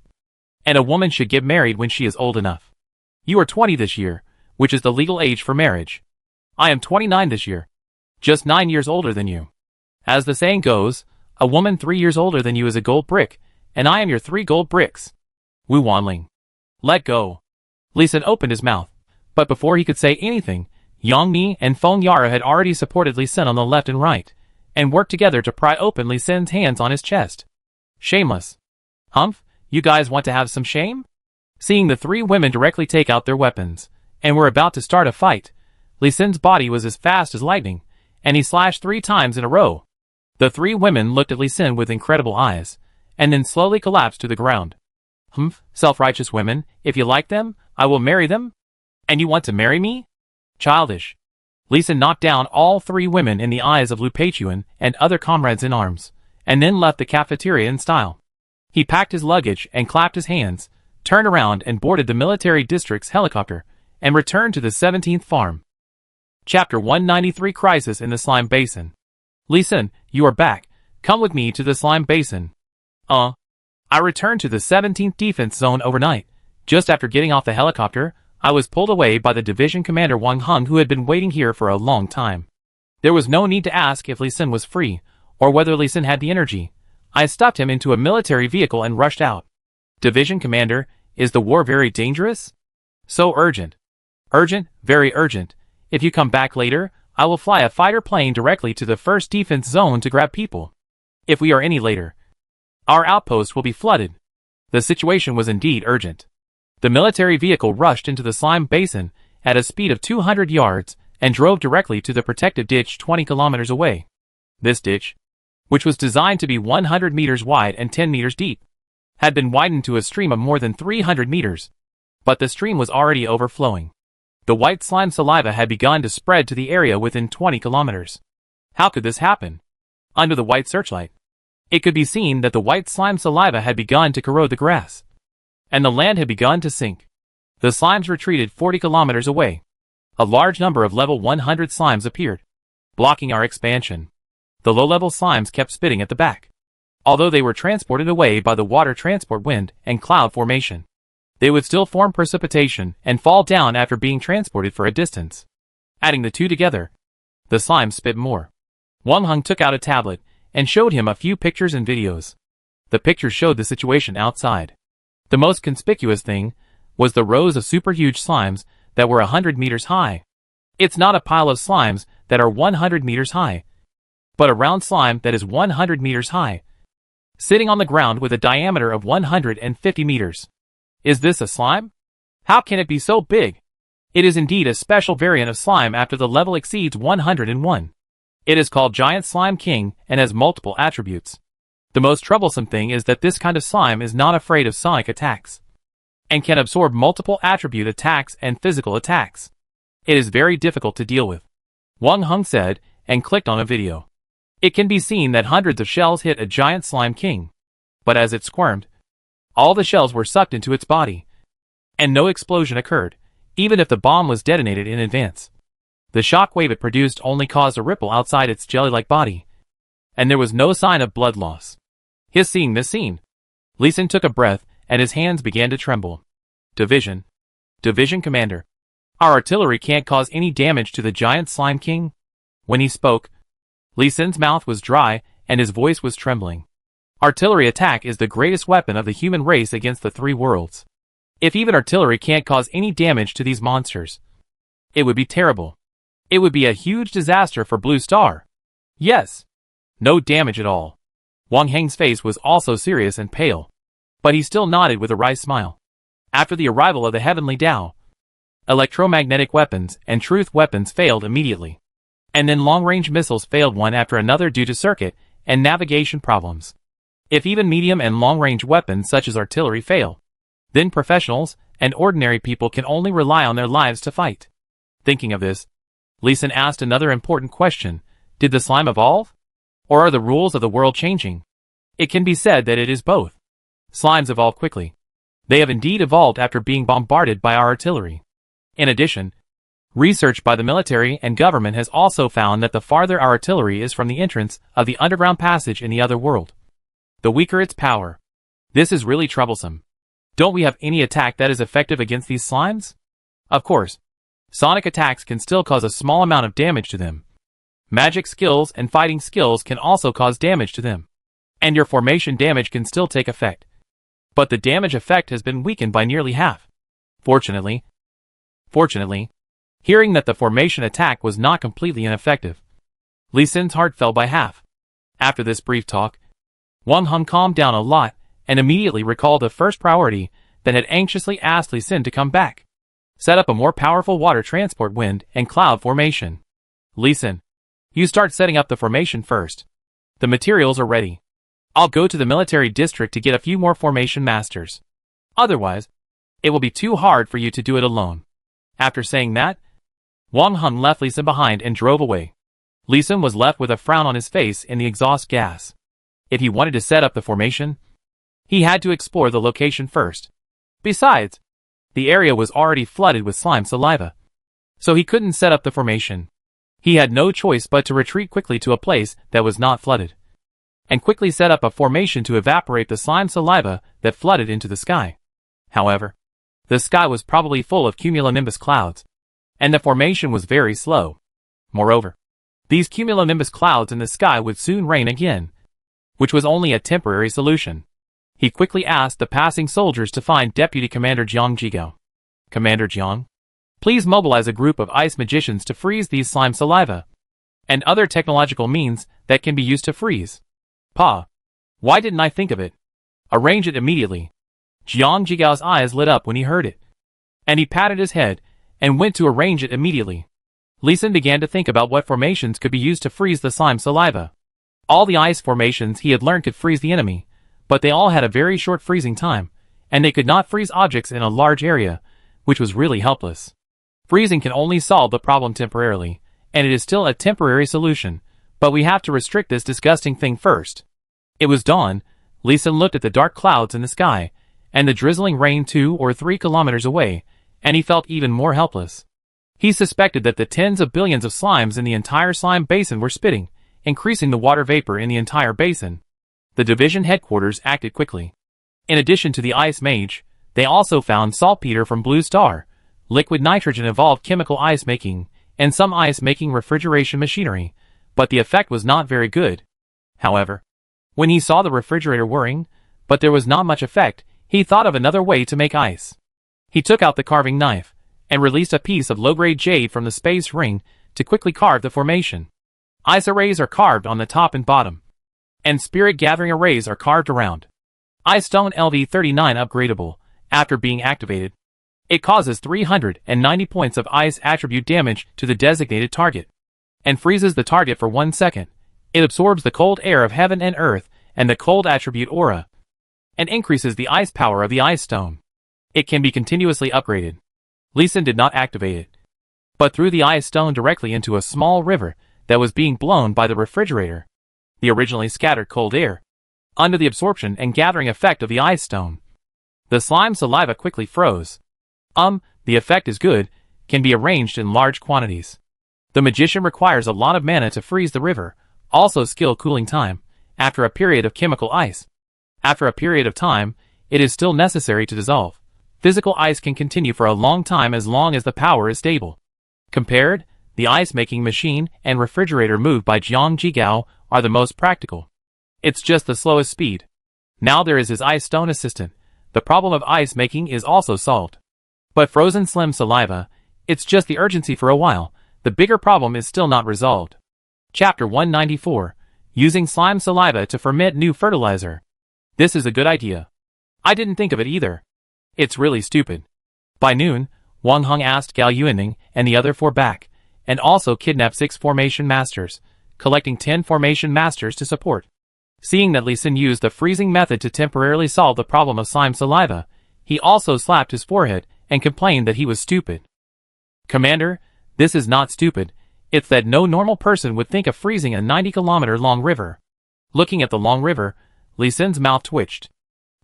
And a woman should get married when she is old enough. You are 20 this year, which is the legal age for marriage. I am 29 this year. Just 9 years older than you. As the saying goes, a woman 3 years older than you is a gold brick, and I am your 3 gold bricks. Wu Wanling. Let go. Li Sun opened his mouth, but before he could say anything, Yang Mi and Feng Yara had already supported Li Sun on the left and right, and worked together to pry open Li Sun's hands on his chest. Shameless. Humph, you guys want to have some shame? Seeing the 3 women directly take out their weapons, and were about to start a fight, Li Sun's body was as fast as lightning, and he slashed 3 times in a row. The 3 women looked at Li Sun with incredible eyes, and then slowly collapsed to the ground. Humph, self-righteous women, if you like them, I will marry them? And you want to marry me? Childish. Li Sun knocked down all 3 women in the eyes of Lu Peichuan and other comrades in arms, and then left the cafeteria in style. He packed his luggage and clapped his hands, turned around and boarded the military district's helicopter, and returned to the 17th farm. Chapter 193 Crisis in the Slime Basin. Li Sun, you are back. Come with me to the slime basin. I returned to the 17th defense zone overnight. Just after getting off the helicopter, I was pulled away by the division commander Wang Heng, who had been waiting here for a long time. There was no need to ask if Li Sun was free, or whether Li Sun had the energy. I stuffed him into a military vehicle and rushed out. Division commander, is the war very dangerous? So urgent. Urgent, very urgent. If you come back later, I will fly a fighter plane directly to the 1st defense zone to grab people. If we are any later, our outpost will be flooded. The situation was indeed urgent. The military vehicle rushed into the slime basin at a speed of 200 yards and drove directly to the protective ditch 20 kilometers away. This ditch, which was designed to be 100 meters wide and 10 meters deep, had been widened to a stream of more than 300 meters. But the stream was already overflowing. The white slime saliva had begun to spread to the area within 20 kilometers. How could this happen? Under the white searchlight, it could be seen that the white slime saliva had begun to corrode the grass, and the land had begun to sink. The slimes retreated 40 kilometers away. A large number of level 100 slimes appeared, blocking our expansion. The low-level slimes kept spitting at the back. Although they were transported away by the water transport wind and cloud formation, they would still form precipitation and fall down after being transported for a distance. Adding the two together, the slimes spit more. Wang Heng took out a tablet and showed him a few pictures and videos. The pictures showed the situation outside. The most conspicuous thing was the rows of super huge slimes that were 100 meters high. It's not a pile of slimes that are 100 meters high, but a round slime that is 100 meters high, sitting on the ground with a diameter of 150 meters. Is this a slime? How can it be so big? It is indeed a special variant of slime after the level exceeds 101. It is called Giant Slime King and has multiple attributes. The most troublesome thing is that this kind of slime is not afraid of sonic attacks, and can absorb multiple attribute attacks and physical attacks. It is very difficult to deal with, Wang Heng said, and clicked on a video. It can be seen that hundreds of shells hit a Giant Slime King, but as it squirmed, all the shells were sucked into its body, and no explosion occurred, even if the bomb was detonated in advance. The shock wave it produced only caused a ripple outside its jelly-like body, and there was no sign of blood loss. Seeing this scene, Li Sun took a breath, and his hands began to tremble. Division Commander, our artillery can't cause any damage to the Giant Slime King? When he spoke, Li Sun's mouth was dry, and his voice was trembling. Artillery attack is the greatest weapon of the human race against the 3 worlds. If even artillery can't cause any damage to these monsters, it would be terrible. It would be a huge disaster for Blue Star. Yes. No damage at all. Wang Heng's face was also serious and pale, but he still nodded with a wry smile. After the arrival of the Heavenly Tao, electromagnetic weapons and truth weapons failed immediately, and then long-range missiles failed one after another due to circuit and navigation problems. If even medium and long-range weapons such as artillery fail, Then professionals and ordinary people can only rely on their lives to fight. Thinking of this, Lee Sin asked another important question. Did the slime evolve? Or are the rules of the world changing? It can be said that it is both. Slimes evolve quickly. They have indeed evolved after being bombarded by our artillery. In addition, research by the military and government has also found that the farther our artillery is from the entrance of the underground passage in the other world, the weaker its power. This is really troublesome. Don't we have any attack that is effective against these slimes? Of course, sonic attacks can still cause a small amount of damage to them. Magic skills and fighting skills can also cause damage to them. And your formation damage can still take effect. But the damage effect has been weakened by nearly half. Fortunately, hearing that the formation attack was not completely ineffective, Lee Sin's heart fell by half. After this brief talk, Wang Heng calmed down a lot and immediately recalled the first priority that had anxiously asked Lee Sin to come back. Set up a more powerful water transport wind and cloud formation. Lee Sin, you start setting up the formation first. The materials are ready. I'll go to the military district to get a few more formation masters. Otherwise, it will be too hard for you to do it alone. After saying that, Wang Heng left Lee Sin behind and drove away. Lee Sin was left with a frown on his face in the exhaust gas. If he wanted to set up the formation, he had to explore the location first. Besides, the area was already flooded with slime saliva, so he couldn't set up the formation. He had no choice but to retreat quickly to a place that was not flooded, and quickly set up a formation to evaporate the slime saliva that flooded into the sky. However, the sky was probably full of cumulonimbus clouds, and the formation was very slow. Moreover, these cumulonimbus clouds in the sky would soon rain again, which was only a temporary solution. He quickly asked the passing soldiers to find Deputy Commander Jiang Jigao. Commander Jiang, please mobilize a group of ice magicians to freeze these slime saliva, and other technological means that can be used to freeze. Pa, why didn't I think of it? Arrange it immediately. Jiang Jigao's eyes lit up when he heard it, and he patted his head and went to arrange it immediately. Lee Sin began to think about what formations could be used to freeze the slime saliva. All the ice formations he had learned could freeze the enemy, but they all had a very short freezing time, and they could not freeze objects in a large area, which was really helpless. Freezing can only solve the problem temporarily, and it is still a temporary solution, but we have to restrict this disgusting thing first. It was dawn. Lee Sin looked at the dark clouds in the sky, and the drizzling rain 2 or 3 kilometers away, and he felt even more helpless. He suspected that the tens of billions of slimes in the entire slime basin were spitting, increasing the water vapor in the entire basin. The division headquarters acted quickly. In addition to the ice mage, they also found saltpeter from Blue Star, liquid nitrogen evolved chemical ice making, and some ice making refrigeration machinery, but the effect was not very good. However, when he saw the refrigerator whirring, but there was not much effect, he thought of another way to make ice. He took out the carving knife, and released a piece of low-grade jade from the space ring to quickly carve the formation. Ice arrays are carved on the top and bottom, and spirit gathering arrays are carved around. Ice Stone LV39 upgradable. After being activated, it causes 390 points of ice attribute damage to the designated target, and freezes the target for 1 second. It absorbs the cold air of heaven and earth and the cold attribute aura, and increases the ice power of the ice stone. It can be continuously upgraded. Lee Sin did not activate it, but threw the ice stone directly into a small river that was being blown by the refrigerator. The originally scattered cold air, under the absorption and gathering effect of the ice stone, the slime saliva quickly froze. The effect is good, can be arranged in large quantities. The magician requires a lot of mana to freeze the river, also skill cooling time, after a period of chemical ice. After a period of time, it is still necessary to dissolve. Physical ice can continue for a long time as long as the power is stable. Compared, the ice-making machine and refrigerator moved by Jiang Jigao are the most practical. It's just the slowest speed. Now there is his ice stone assistant. The problem of ice making is also solved. But frozen slime saliva, it's just the urgency for a while. The bigger problem is still not resolved. Chapter 194. Using slime saliva to ferment new fertilizer. This is a good idea. I didn't think of it either. It's really stupid. By noon, Wang Heng asked Gao Yuaning and the other 4 back, and also kidnapped 6 formation masters, collecting 10 formation masters to support. Seeing that Lee Sin used the freezing method to temporarily solve the problem of slime saliva, He also slapped his forehead and complained that he was stupid. Commander, this is not stupid. It's that no normal person would think of freezing a 90-kilometer-long river. Looking at the long river, Li Xin's mouth twitched.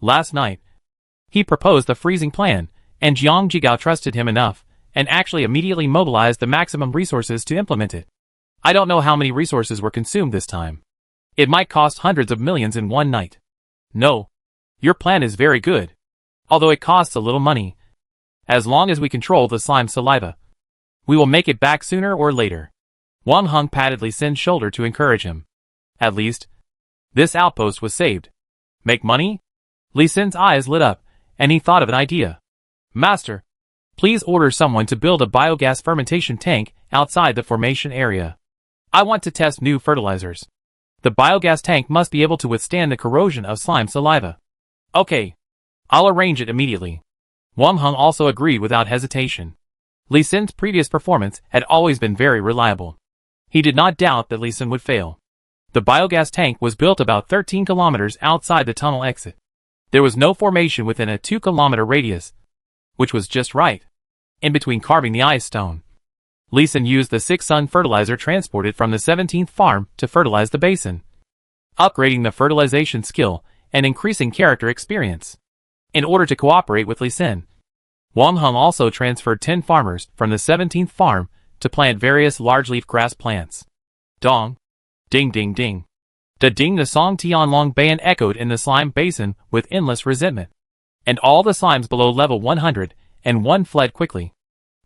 Last night, he proposed the freezing plan, and Jiang Jigao trusted him enough, and actually immediately mobilized the maximum resources to implement it. I don't know how many resources were consumed this time. It might cost hundreds of millions in one night. No. Your plan is very good. Although it costs a little money. As long as we control the slime saliva, we will make it back sooner or later. Wang Heng patted Li Xin's shoulder to encourage him. At least, this outpost was saved. Make money? Li Xin's eyes lit up, and he thought of an idea. Master, please order someone to build a biogas fermentation tank outside the formation area. I want to test new fertilizers. The biogas tank must be able to withstand the corrosion of slime saliva. Okay. I'll arrange it immediately. Wang Heng also agreed without hesitation. Li Xin's previous performance had always been very reliable. He did not doubt that Li Xin would fail. The biogas tank was built about 13 kilometers outside the tunnel exit. There was no formation within a 2-kilometer radius, which was just right. In between carving the ice stone, Li Xin used the 6-sun fertilizer transported from the 17th farm to fertilize the basin, upgrading the fertilization skill and increasing character experience. In order to cooperate with Li Xin, Wang Heng also transferred 10 farmers from the 17th farm to plant various large-leaf grass plants. Dong. Ding ding ding. Da ding, the song Tianlong Bayan echoed in the slime basin with endless resentment. And all the slimes below level 101 fled quickly.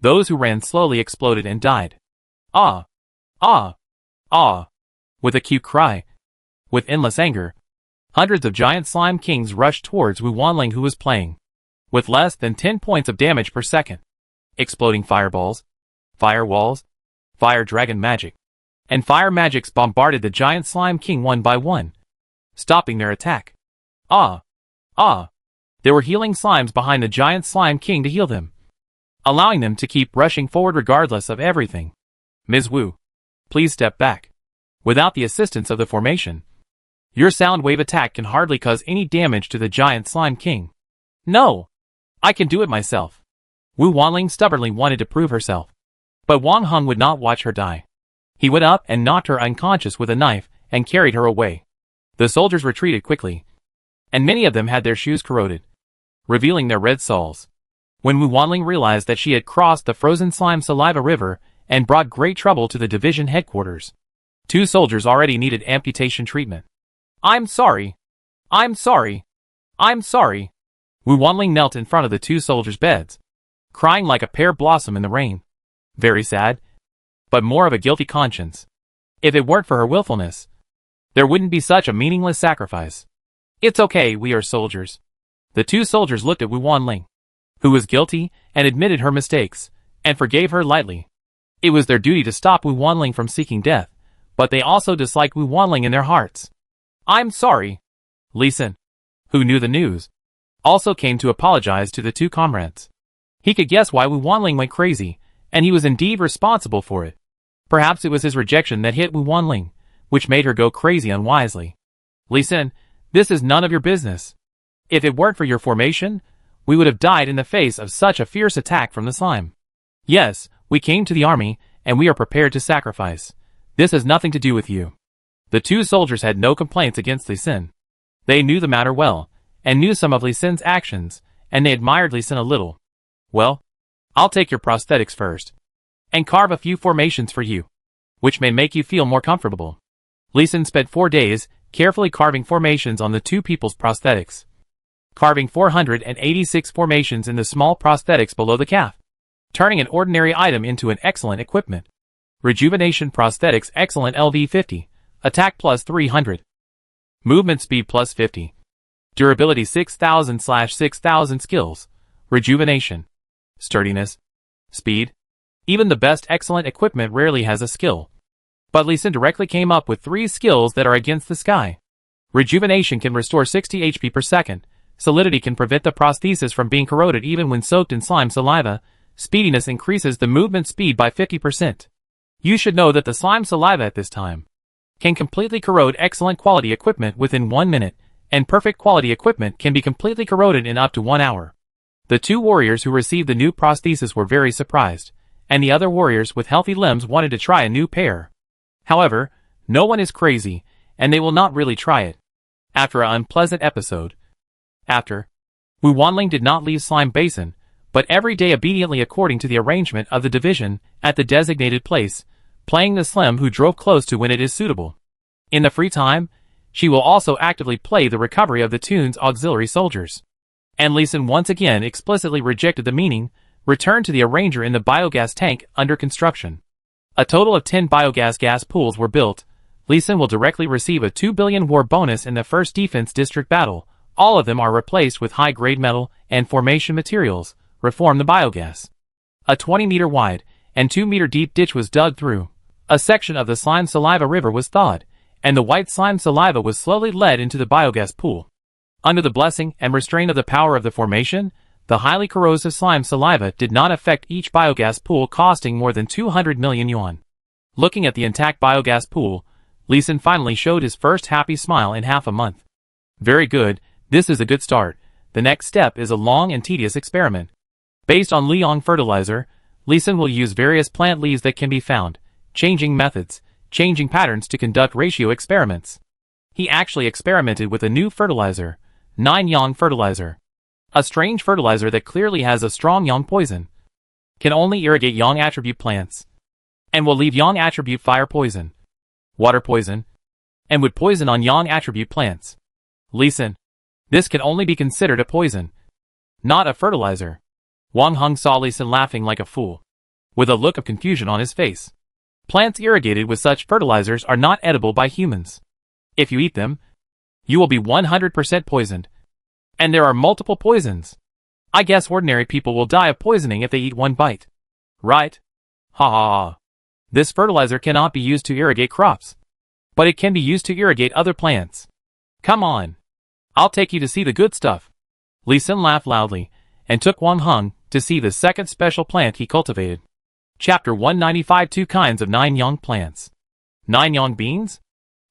Those who ran slowly exploded and died. Ah! Ah! Ah! With a cute cry. With endless anger, hundreds of giant slime kings rushed towards Wu Wanling, who was playing with less than 10 points of damage per second. Exploding fireballs, fire walls, fire dragon magic, and fire magics bombarded the giant slime king one by one, stopping their attack. Ah! Ah! There were healing slimes behind the giant slime king to heal them, allowing them to keep rushing forward regardless of everything. Ms. Wu, please step back. Without the assistance of the formation, your sound wave attack can hardly cause any damage to the giant slime king. No! I can do it myself. Wu Wanling stubbornly wanted to prove herself. But Wang Heng would not watch her die. He went up and knocked her unconscious with a knife and carried her away. The soldiers retreated quickly, and many of them had their shoes corroded, revealing their red soles. When Wu Wanling realized that she had crossed the frozen slime saliva river and brought great trouble to the division headquarters, 2 soldiers already needed amputation treatment. I'm sorry. I'm sorry. I'm sorry. Wu Wanling knelt in front of the 2 soldiers' beds, crying like a pear blossom in the rain. Very sad, but more of a guilty conscience. If it weren't for her willfulness, there wouldn't be such a meaningless sacrifice. It's okay, we are soldiers. The 2 soldiers looked at Wu Wanling, who was guilty and admitted her mistakes, and forgave her lightly. It was their duty to stop Wu Wanling from seeking death, but they also disliked Wu Wanling in their hearts. I'm sorry. Li Xin, who knew the news, also came to apologize to the 2 comrades. He could guess why Wu Wanling went crazy, and he was indeed responsible for it. Perhaps it was his rejection that hit Wu Wanling, which made her go crazy unwisely. Li Xin, this is none of your business. If it weren't for your formation, we would have died in the face of such a fierce attack from the slime. Yes, we came to the army, and we are prepared to sacrifice. This has nothing to do with you. The 2 soldiers had no complaints against Li Xin. They knew the matter well, and knew some of Li Xin's actions, and they admired Li Xin a little. Well, I'll take your prosthetics first, and carve a few formations for you, which may make you feel more comfortable. Li Xin spent 4 days carefully carving formations on the 2 people's prosthetics, carving 486 formations in the small prosthetics below the calf, turning an ordinary item into an excellent equipment. Rejuvenation prosthetics excellent LV50, attack plus 300, movement speed plus 50, durability 6000/6000 skills, rejuvenation, sturdiness, speed. Even the best excellent equipment rarely has a skill. But Li Xin directly came up with 3 skills that are against the sky. Rejuvenation can restore 60 HP per second. Solidity can prevent the prosthesis from being corroded even when soaked in slime saliva. Speediness increases the movement speed by 50%. You should know that the slime saliva at this time can completely corrode excellent quality equipment within 1 minute, and perfect quality equipment can be completely corroded in up to 1 hour. The 2 warriors who received the new prosthesis were very surprised, and the other warriors with healthy limbs wanted to try a new pair. However, no one is crazy, and they will not really try it. After an unpleasant episode. Wu Wanling did not leave Slime Basin, but every day obediently according to the arrangement of the division at the designated place, playing the Slim who drove close to when it is suitable. In the free time, she will also actively play the recovery of the Toon's auxiliary soldiers. And Lee Sin once again explicitly rejected the meaning, returned to the arranger in the biogas tank under construction. A total of 10 biogas gas pools were built. Lee Sin will directly receive a 2 billion war bonus in the first defense district battle. All of them are replaced with high-grade metal and formation materials, reform the biogas. A 20-meter wide and 2-meter deep ditch was dug through. A section of the slime saliva river was thawed, and the white slime saliva was slowly led into the biogas pool. Under the blessing and restraint of the power of the formation, the highly corrosive slime saliva did not affect each biogas pool, costing more than 200 million yuan. Looking at the intact biogas pool, Lee Sin finally showed his first happy smile in half a month. Very good, this is a good start. The next step is a long and tedious experiment. Based on Liang fertilizer, Lee Sin will use various plant leaves that can be found, changing methods, changing patterns to conduct ratio experiments. He actually experimented with a new fertilizer, 9 Yang fertilizer. A strange fertilizer that clearly has a strong Yang poison. Can only irrigate Yang attribute plants. And will leave Yang attribute fire poison, water poison, and would poison on Yang attribute plants. Lee Sin. This can only be considered a poison, not a fertilizer. Wang Heng saw Lee Sin laughing like a fool, with a look of confusion on his face. Plants irrigated with such fertilizers are not edible by humans. If you eat them, you will be 100% poisoned. And there are multiple poisons. I guess ordinary people will die of poisoning if they eat one bite. Right? Ha ha ha. This fertilizer cannot be used to irrigate crops. But it can be used to irrigate other plants. Come on. I'll take you to see the good stuff. Lee Sin laughed loudly, and took Wang Heng to see the second special plant he cultivated. Chapter 195 2 Kinds of 9 Yang Plants. 9 Yang Beans?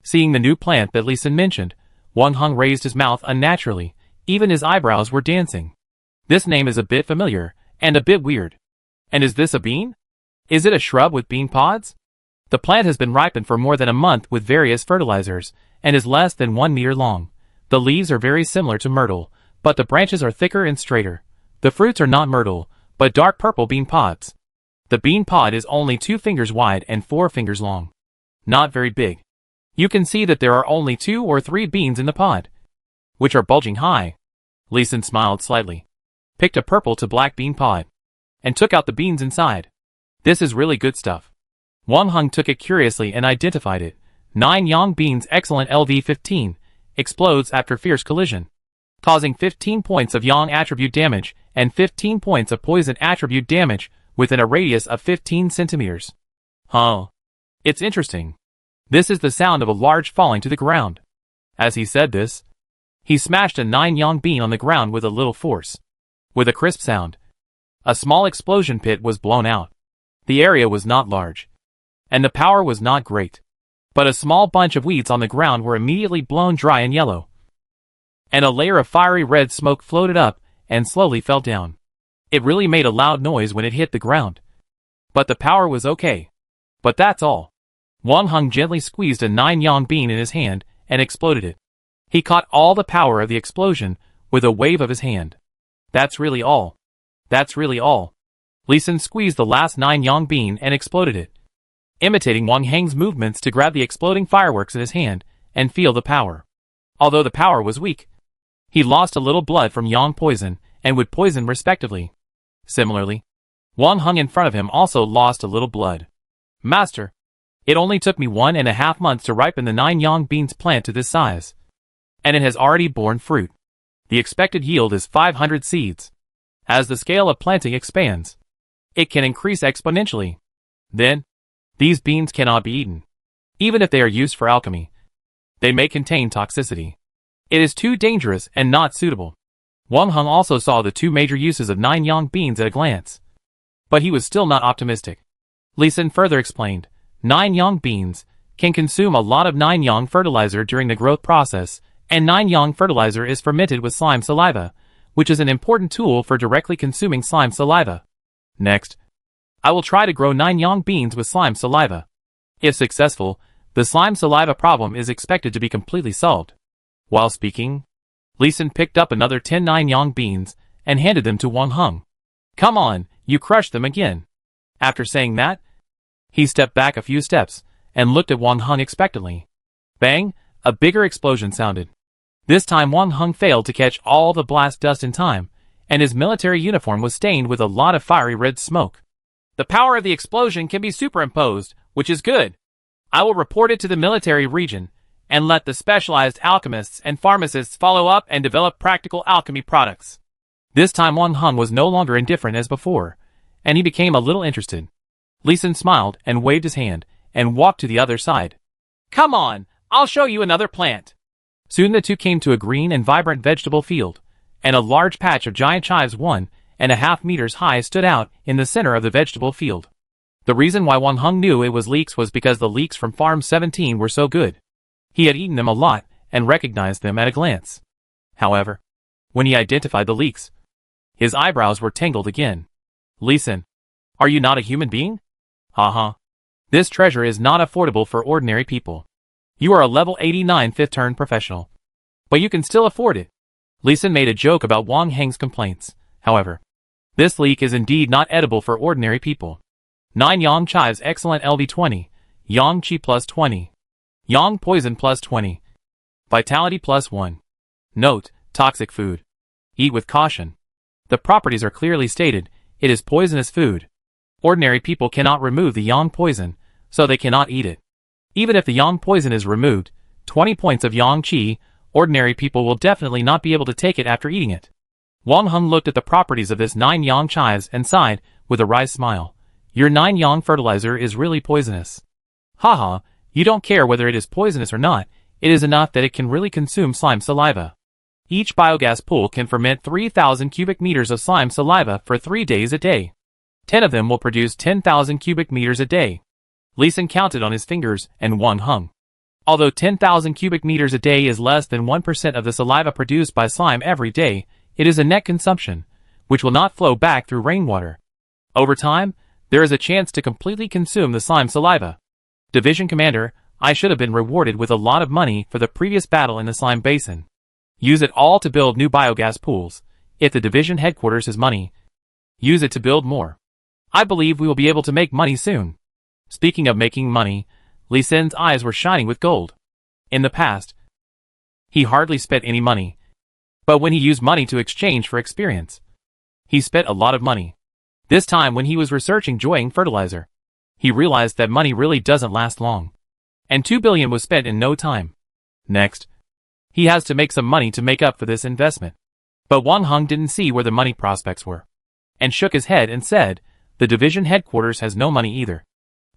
Seeing the new plant that Lee Sin mentioned, Wang Heng raised his mouth unnaturally, even his eyebrows were dancing. This name is a bit familiar, and a bit weird. And is this a bean? Is it a shrub with bean pods? The plant has been ripened for more than a month with various fertilizers, and is less than 1 meter long. The leaves are very similar to myrtle, but the branches are thicker and straighter. The fruits are not myrtle, but dark purple bean pods. The bean pod is only 2 fingers wide and 4 fingers long. Not very big. You can see that there are only 2 or 3 beans in the pod, which are bulging high. Lee Sin smiled slightly, picked a purple to black bean pod, and took out the beans inside. This is really good stuff. Wang Heng took it curiously and identified it. 9 Yang beans excellent LV-15, explodes after fierce collision, causing 15 points of Yang attribute damage and 15 points of poison attribute damage within a radius of 15 centimeters. Huh. It's interesting. This is the sound of a large falling to the ground. As he said this, he smashed a 9 Yang bean on the ground with a little force. With a crisp sound, a small explosion pit was blown out. The area was not large, and the power was not great, but a small bunch of weeds on the ground were immediately blown dry and yellow, and a layer of fiery red smoke floated up and slowly fell down. It really made a loud noise when it hit the ground, but the power was okay. But that's all. Wang Heng gently squeezed a 9 Yang bean in his hand and exploded it. He caught all the power of the explosion with a wave of his hand. That's really all. That's really all. Lee Sin squeezed the last 9 Yang bean and exploded it, imitating Wang Heng's movements to grab the exploding fireworks in his hand and feel the power. Although the power was weak, he lost a little blood from Yang poison and would poison respectively. Similarly, Wang Heng in front of him also lost a little blood. Master, it only took me 1.5 months to ripen the 9 Yang beans plant to this size, and it has already borne fruit. The expected yield is 500 seeds. As the scale of planting expands, it can increase exponentially. Then, these beans cannot be eaten, even if they are used for alchemy. They may contain toxicity. It is too dangerous and not suitable. Wang Heng also saw the 2 major uses of 9 Yang beans at a glance, but he was still not optimistic. Lee Sin further explained, 9 Yang beans can consume a lot of 9 Yang fertilizer during the growth process, and 9 Yang fertilizer is fermented with slime saliva, which is an important tool for directly consuming slime saliva. Next, I will try to grow 9 yang beans with slime saliva. If successful, the slime saliva problem is expected to be completely solved. While speaking, Lee Sin picked up another 10 9 yang beans and handed them to Wang Heng. Come on, you crushed them again. After saying that, he stepped back a few steps and looked at Wang Heng expectantly. Bang! A bigger explosion sounded. This time Wang Heng failed to catch all the blast dust in time, and his military uniform was stained with a lot of fiery red smoke. The power of the explosion can be superimposed, which is good. I will report it to the military region, and let the specialized alchemists and pharmacists follow up and develop practical alchemy products. This time Wang Heng was no longer indifferent as before, and he became a little interested. Lee Sin smiled and waved his hand, and walked to the other side. Come on, I'll show you another plant. Soon the two came to a green and vibrant vegetable field, and a large patch of giant chives 1.5 meters high stood out in the center of the vegetable field. The reason why Wang Heng knew it was leeks was because the leeks from Farm 17 were so good. He had eaten them a lot and recognized them at a glance. However, when he identified the leeks, his eyebrows were tangled again. Lee Sin, are you not a human being? Haha. This treasure is not affordable for ordinary people. You are a level 89 fifth turn professional. But you can still afford it. Lee Sin made a joke about Wang Heng's complaints. However, this leek is indeed not edible for ordinary people. 9 yang chives excellent LV20, yang chi plus 20, yang poison plus 20, vitality plus 1. Note, toxic food. Eat with caution. The properties are clearly stated, it is poisonous food. Ordinary people cannot remove the yang poison, so they cannot eat it. Even if the yang poison is removed, 20 points of yang qi, ordinary people will definitely not be able to take it after eating it. Wang Heng looked at the properties of this 9 yang chives and sighed, with a wry smile. Your 9 yang fertilizer is really poisonous. Haha, you don't care whether it is poisonous or not, it is enough that it can really consume slime saliva. Each biogas pool can ferment 3,000 cubic meters of slime saliva for 3 days a day. 10 of them will produce 10,000 cubic meters a day. Lee Sin counted on his fingers, and Wang Heng. Although 10,000 cubic meters a day is less than 1% of the saliva produced by slime every day, it is a net consumption, which will not flow back through rainwater. Over time, there is a chance to completely consume the slime saliva. Division Commander, I should have been rewarded with a lot of money for the previous battle in the slime basin. Use it all to build new biogas pools. If the division headquarters has money, use it to build more. I believe we will be able to make money soon. Speaking of making money, Lee Sin's eyes were shining with gold. In the past, he hardly spent any money. But when he used money to exchange for experience, he spent a lot of money. This time when he was researching Joying fertilizer, he realized that money really doesn't last long. And 2 billion was spent in no time. Next, he has to make some money to make up for this investment. But Wang Heng didn't see where the money prospects were, and shook his head and said, the division headquarters has no money either.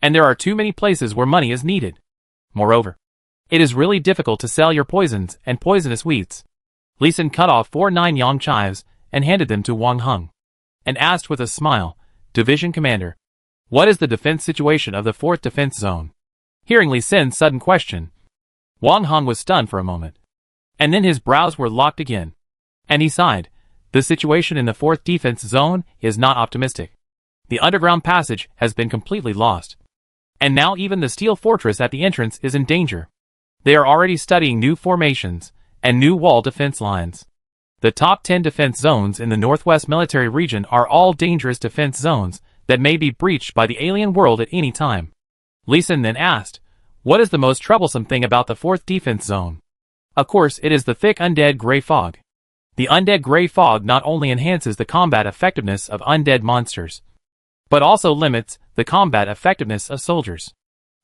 And there are too many places where money is needed. Moreover, it is really difficult to sell your poisons and poisonous weeds. Lee Sin cut off 4 9 yang chives and handed them to Wang Heng, and asked with a smile, Division Commander, what is the defense situation of the 4th defense zone? Hearing Lee Sin's sudden question, Wang Heng was stunned for a moment. And then his brows were locked again. And he sighed. The situation in the 4th defense zone is not optimistic. The underground passage has been completely lost. And now even the steel fortress at the entrance is in danger. They are already studying new formations and new wall defense lines. The top 10 defense zones in the Northwest Military Region are all dangerous defense zones that may be breached by the alien world at any time. Lee Sin then asked, what is the most troublesome thing about the 4th defense zone? Of course, it is the thick undead gray fog. The undead gray fog not only enhances the combat effectiveness of undead monsters, but also limits the combat effectiveness of soldiers.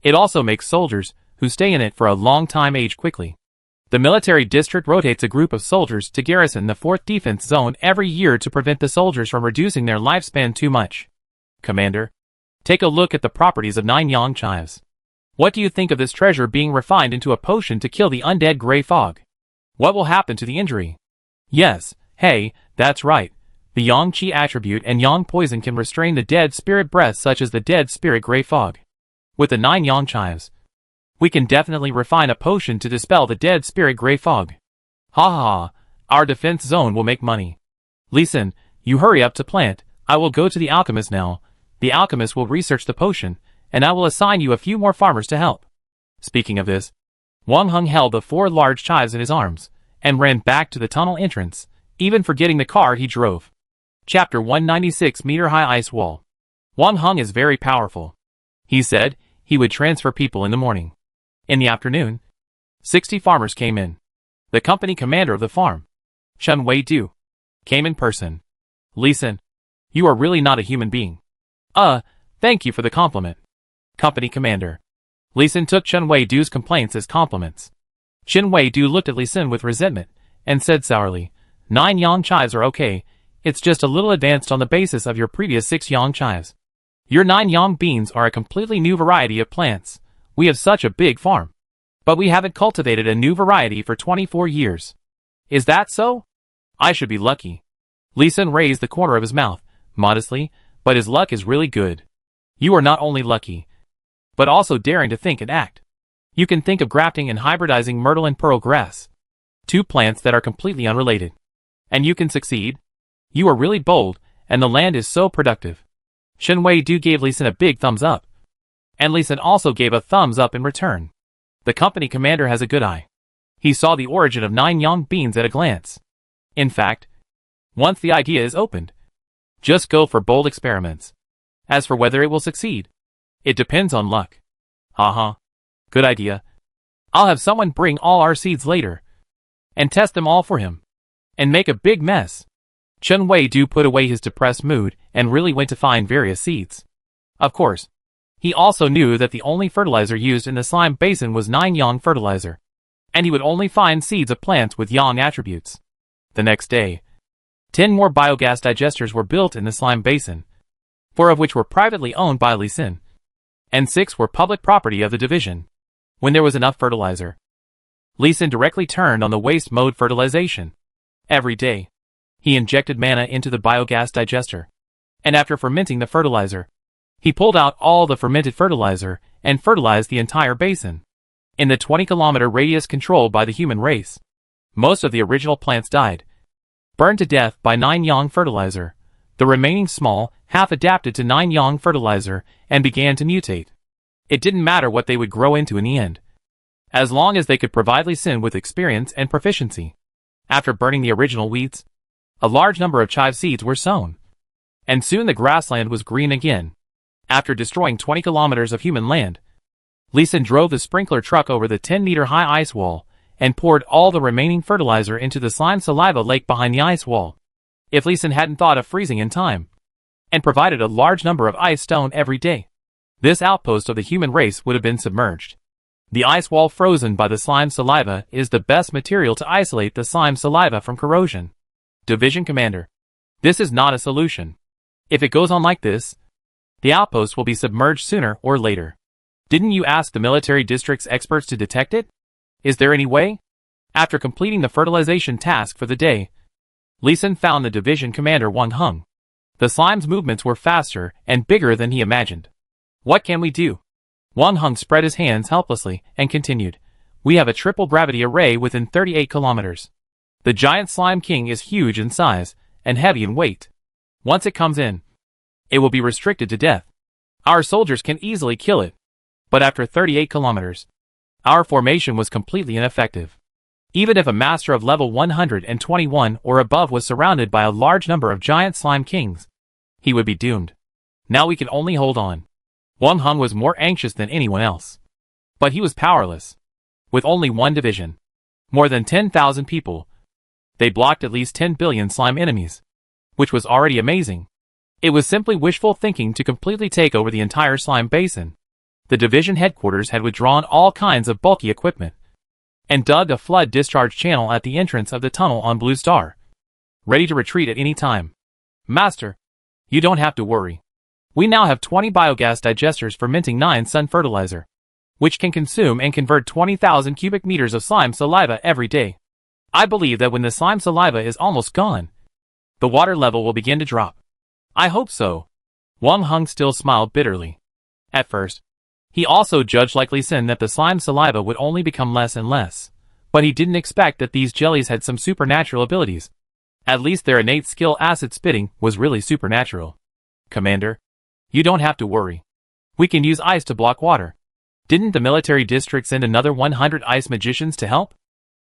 It also makes soldiers who stay in it for a long time age quickly. The military district rotates a group of soldiers to garrison the 4th defense zone every year to prevent the soldiers from reducing their lifespan too much. Commander, take a look at the properties of 9 yang chives. What do you think of this treasure being refined into a potion to kill the undead gray fog? What will happen to the injury? Yes, hey, that's right. The yang qi attribute and yang poison can restrain the dead spirit breath such as the dead spirit gray fog. With the 9 yang chives, we can definitely refine a potion to dispel the dead spirit gray fog. Ha ha ha, our defense zone will make money. Li Xin, you hurry up to plant. I will go to the alchemist now. The alchemist will research the potion, and I will assign you a few more farmers to help. Speaking of this, Wang Heng held the 4 large chives in his arms, and ran back to the tunnel entrance, even forgetting the car he drove. Chapter 196-Meter-High Ice Wall. Wang Heng is very powerful. He said he would transfer people in the morning. In the afternoon, 60 farmers came in. The company commander of the farm, Chen Wei-du, came in person. Li Xin, you are really not a human being. Thank you for the compliment. Company commander. Li Xin took Chen Wei-du's complaints as compliments. Chen Wei-du looked at Li Xin with resentment, and said sourly, 9 yang chives are okay, it's just a little advanced on the basis of your previous 6 yang chives. Your 9 yang beans are a completely new variety of plants. We have such a big farm. But we haven't cultivated a new variety for 24 years. Is that so? I should be lucky. Li Xin raised the corner of his mouth, modestly, but his luck is really good. You are not only lucky, but also daring to think and act. You can think of grafting and hybridizing myrtle and pearl grass, 2 plants that are completely unrelated. And you can succeed. You are really bold, and the land is so productive. Chen Wei-du gave Li Xin a big thumbs up. And Li Xin also gave a thumbs up in return. The company commander has a good eye. He saw the origin of 9 yang beans at a glance. In fact, once the idea is opened, just go for bold experiments. As for whether it will succeed, it depends on luck. Haha. Good idea. I'll have someone bring all our seeds later, and test them all for him, and make a big mess. Chen Wei-du put away his depressed mood and really went to find various seeds. Of course, he also knew that the only fertilizer used in the slime basin was 9 yang fertilizer, and he would only find seeds of plants with yang attributes. The next day, 10 more biogas digesters were built in the slime basin, 4 of which were privately owned by Li Xin, and 6 were public property of the division. When there was enough fertilizer, Li Xin directly turned on the waste mode fertilization. Every day, he injected manna into the biogas digester, and after fermenting the fertilizer, he pulled out all the fermented fertilizer and fertilized the entire basin. In the 20-kilometer radius controlled by the human race, most of the original plants died, burned to death by 9 yang fertilizer. The remaining small, half adapted to 9 yang fertilizer and began to mutate. It didn't matter what they would grow into in the end, as long as they could provide Li Xin with experience and proficiency. After burning the original weeds, a large number of chive seeds were sown, and soon the grassland was green again. After destroying 20 kilometers of human land, Li Xin drove the sprinkler truck over the 10-meter-high ice wall and poured all the remaining fertilizer into the slime saliva lake behind the ice wall. If Li Xin hadn't thought of freezing in time, and provided a large number of ice stone every day, this outpost of the human race would have been submerged. The ice wall frozen by the slime saliva is the best material to isolate the slime saliva from corrosion. Division Commander, this is not a solution. If it goes on like this, the outpost will be submerged sooner or later. Didn't you ask the military district's experts to detect it? Is there any way? After completing the fertilization task for the day, Li Xin found the division commander Wang Heng. The slime's movements were faster and bigger than he imagined. What can we do? Wang Heng spread his hands helplessly and continued. We have a triple gravity array within 38 kilometers. The giant slime king is huge in size and heavy in weight. Once it comes in, it will be restricted to death. Our soldiers can easily kill it. But after 38 kilometers, our formation was completely ineffective. Even if a master of level 121 or above was surrounded by a large number of giant slime kings, he would be doomed. Now we can only hold on. Wang Heng was more anxious than anyone else. But he was powerless. With only one division, more than 10,000 people, they blocked at least 10 billion slime enemies, which was already amazing. It was simply wishful thinking to completely take over the entire slime basin. The division headquarters had withdrawn all kinds of bulky equipment and dug a flood discharge channel at the entrance of the tunnel on Blue Star, ready to retreat at any time. Master, you don't have to worry. We now have 20 biogas digesters fermenting 9 sun fertilizer, which can consume and convert 20,000 cubic meters of slime saliva every day. I believe that when the slime saliva is almost gone, the water level will begin to drop. I hope so. Wang Heng still smiled bitterly. At first, he also judged like Li Xin that the slime saliva would only become less and less, but he didn't expect that these jellies had some supernatural abilities. At least their innate skill acid spitting was really supernatural. Commander, you don't have to worry. We can use ice to block water. Didn't the military district send another 100 ice magicians to help?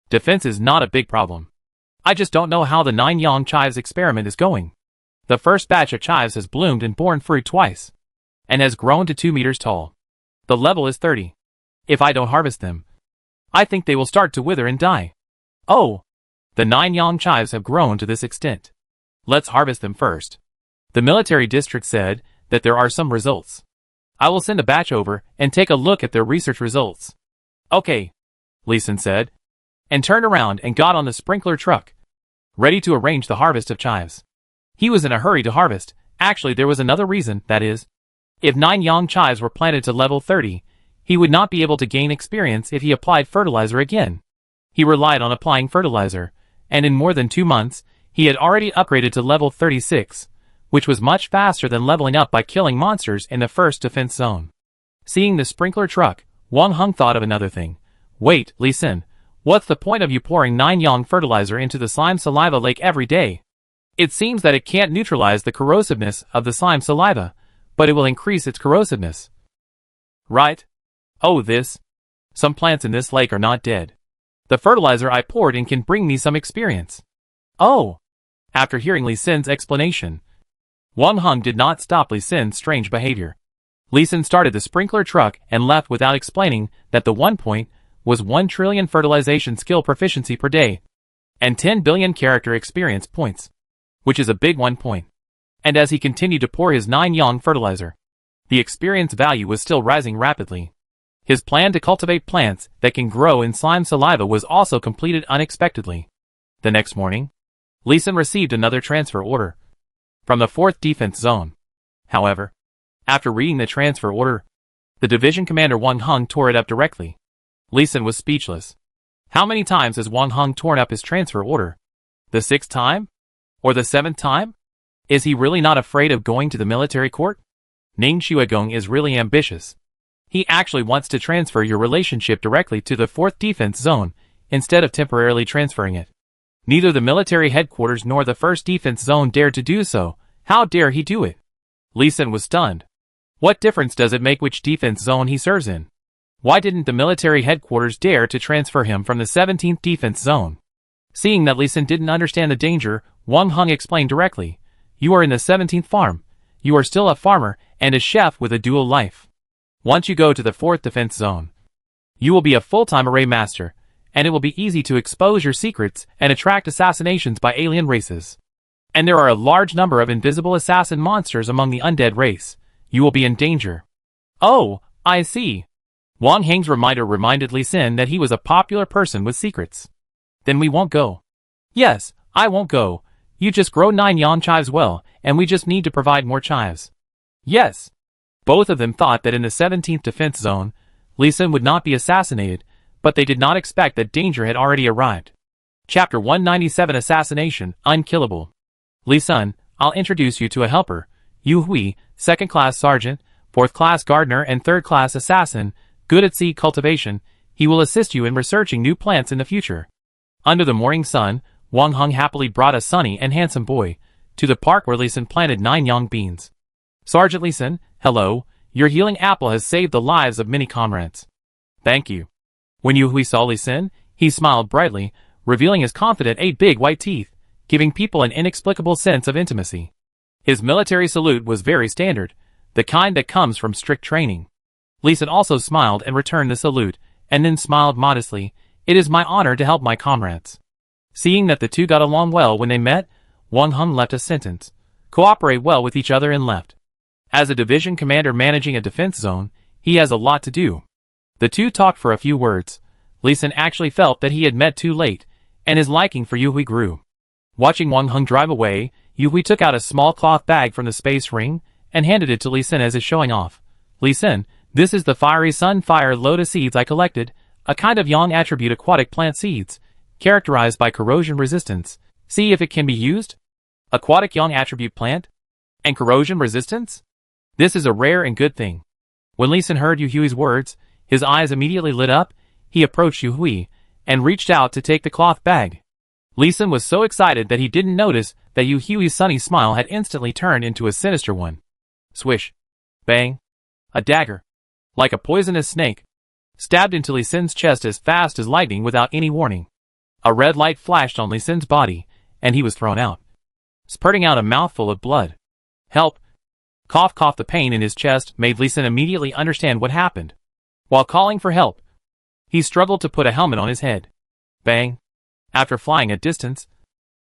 Defense is not a big problem. I just don't know how the 9 young chives experiment is going. The first batch of chives has bloomed and borne fruit twice, and has grown to 2 meters tall. The level is 30. If I don't harvest them, I think they will start to wither and die. Oh! The 9 young chives have grown to this extent. Let's harvest them first. The military district said that there are some results. I will send a batch over and take a look at their research results. Okay, Lee Sin said, and turned around and got on the sprinkler truck, ready to arrange the harvest of chives. He was in a hurry to harvest. Actually, there was another reason, that is, if 9 young chives were planted to level 30, he would not be able to gain experience if he applied fertilizer again. He relied on applying fertilizer, and in more than 2 months, he had already upgraded to level 36, which was much faster than leveling up by killing monsters in the first defense zone. Seeing the sprinkler truck, Wang Hung thought of another thing. Wait, Lee Sin, what's the point of you pouring 9 yang fertilizer into the slime saliva lake every day? It seems that it can't neutralize the corrosiveness of the slime saliva, but it will increase its corrosiveness. Right? Oh, this. Some plants in this lake are not dead. The fertilizer I poured in can bring me some experience. Oh! After hearing Lee Sin's explanation, Wang Hung did not stop Lee Sin's strange behavior. Lee Sin started the sprinkler truck and left without explaining that the 1 point was 1 trillion fertilization skill proficiency per day, and 10 billion character experience points, which is a big 1 point. And as he continued to pour his 9 yang fertilizer, the experience value was still rising rapidly. His plan to cultivate plants that can grow in slime saliva was also completed unexpectedly. The next morning, Lee Sin received another transfer order from the 4th defense zone. However, after reading the transfer order, the division commander Wang Hung tore it up directly. Lee Sin was speechless. How many times has Wang Hung torn up his transfer order? The 6th time? Or the 7th time? Is he really not afraid of going to the military court? Ning Shuagong is really ambitious. He actually wants to transfer your relationship directly to the 4th defense zone, instead of temporarily transferring it. Neither the military headquarters nor the 1st defense zone dared to do so. How dare he do it? Lee Sin was stunned. What difference does it make which defense zone he serves in? Why didn't the military headquarters dare to transfer him from the 17th defense zone? Seeing that Lee Sin didn't understand the danger, Wang Hung explained directly. You are in the 17th farm. You are still a farmer and a chef with a dual life. Once you go to the 4th defense zone, you will be a full-time array master, and it will be easy to expose your secrets and attract assassinations by alien races. And there are a large number of invisible assassin monsters among the undead race. You will be in danger. Oh, I see. Wang Hang's reminder reminded Lee Sin that he was a popular person with secrets. Then we won't go. Yes, I won't go. You just grow 9 yang chives well, and we just need to provide more chives. Yes. Both of them thought that in the 17th defense zone, Lee Sin would not be assassinated, but they did not expect that danger had already arrived. Chapter 197 Assassination, Unkillable. Lee Sin, I'll introduce you to a helper, Yu Hui, 2nd class sergeant, 4th class gardener and 3rd class assassin, good at seed cultivation. He will assist you in researching new plants in the future. Under the morning sun, Wang Hung happily brought a sunny and handsome boy to the park where Lee Sin planted 9 yang beans. Sergeant Lee Sin, hello, your healing apple has saved the lives of many comrades. Thank you. When Yu Hui saw Lee Sin, he smiled brightly, revealing his confident 8 big white teeth, giving people an inexplicable sense of intimacy. His military salute was very standard, the kind that comes from strict training. Lee Sin also smiled and returned the salute, and then smiled modestly. It is my honor to help my comrades. Seeing that the two got along well when they met, Wang Hung left a sentence. Cooperate well with each other and left. As a division commander managing a defense zone, he has a lot to do. The two talked for a few words. Lee Sin actually felt that he had met too late, and his liking for Yu Hui grew. Watching Wang Hung drive away, Yu Hui took out a small cloth bag from the space ring and handed it to Lee Sin as his showing off. Lee Sin, this is the fiery sunfire lotus seeds I collected, a kind of yang attribute aquatic plant seeds, characterized by corrosion resistance. See if it can be used? Aquatic yang attribute plant? And corrosion resistance? This is a rare and good thing. When Lee Sin heard Yu Hui's words, his eyes immediately lit up. He approached Yu Hui and reached out to take the cloth bag. Li Sin was so excited that he didn't notice that Yu Hui's sunny smile had instantly turned into a sinister one. Swish. Bang. A dagger, like a poisonous snake, stabbed into Li Sin's chest as fast as lightning without any warning. A red light flashed on Li Sin's body, and he was thrown out, spurting out a mouthful of blood. Help! Cough, cough. The pain in his chest made Li Sin immediately understand what happened. While calling for help, he struggled to put a helmet on his head. Bang! After flying a distance,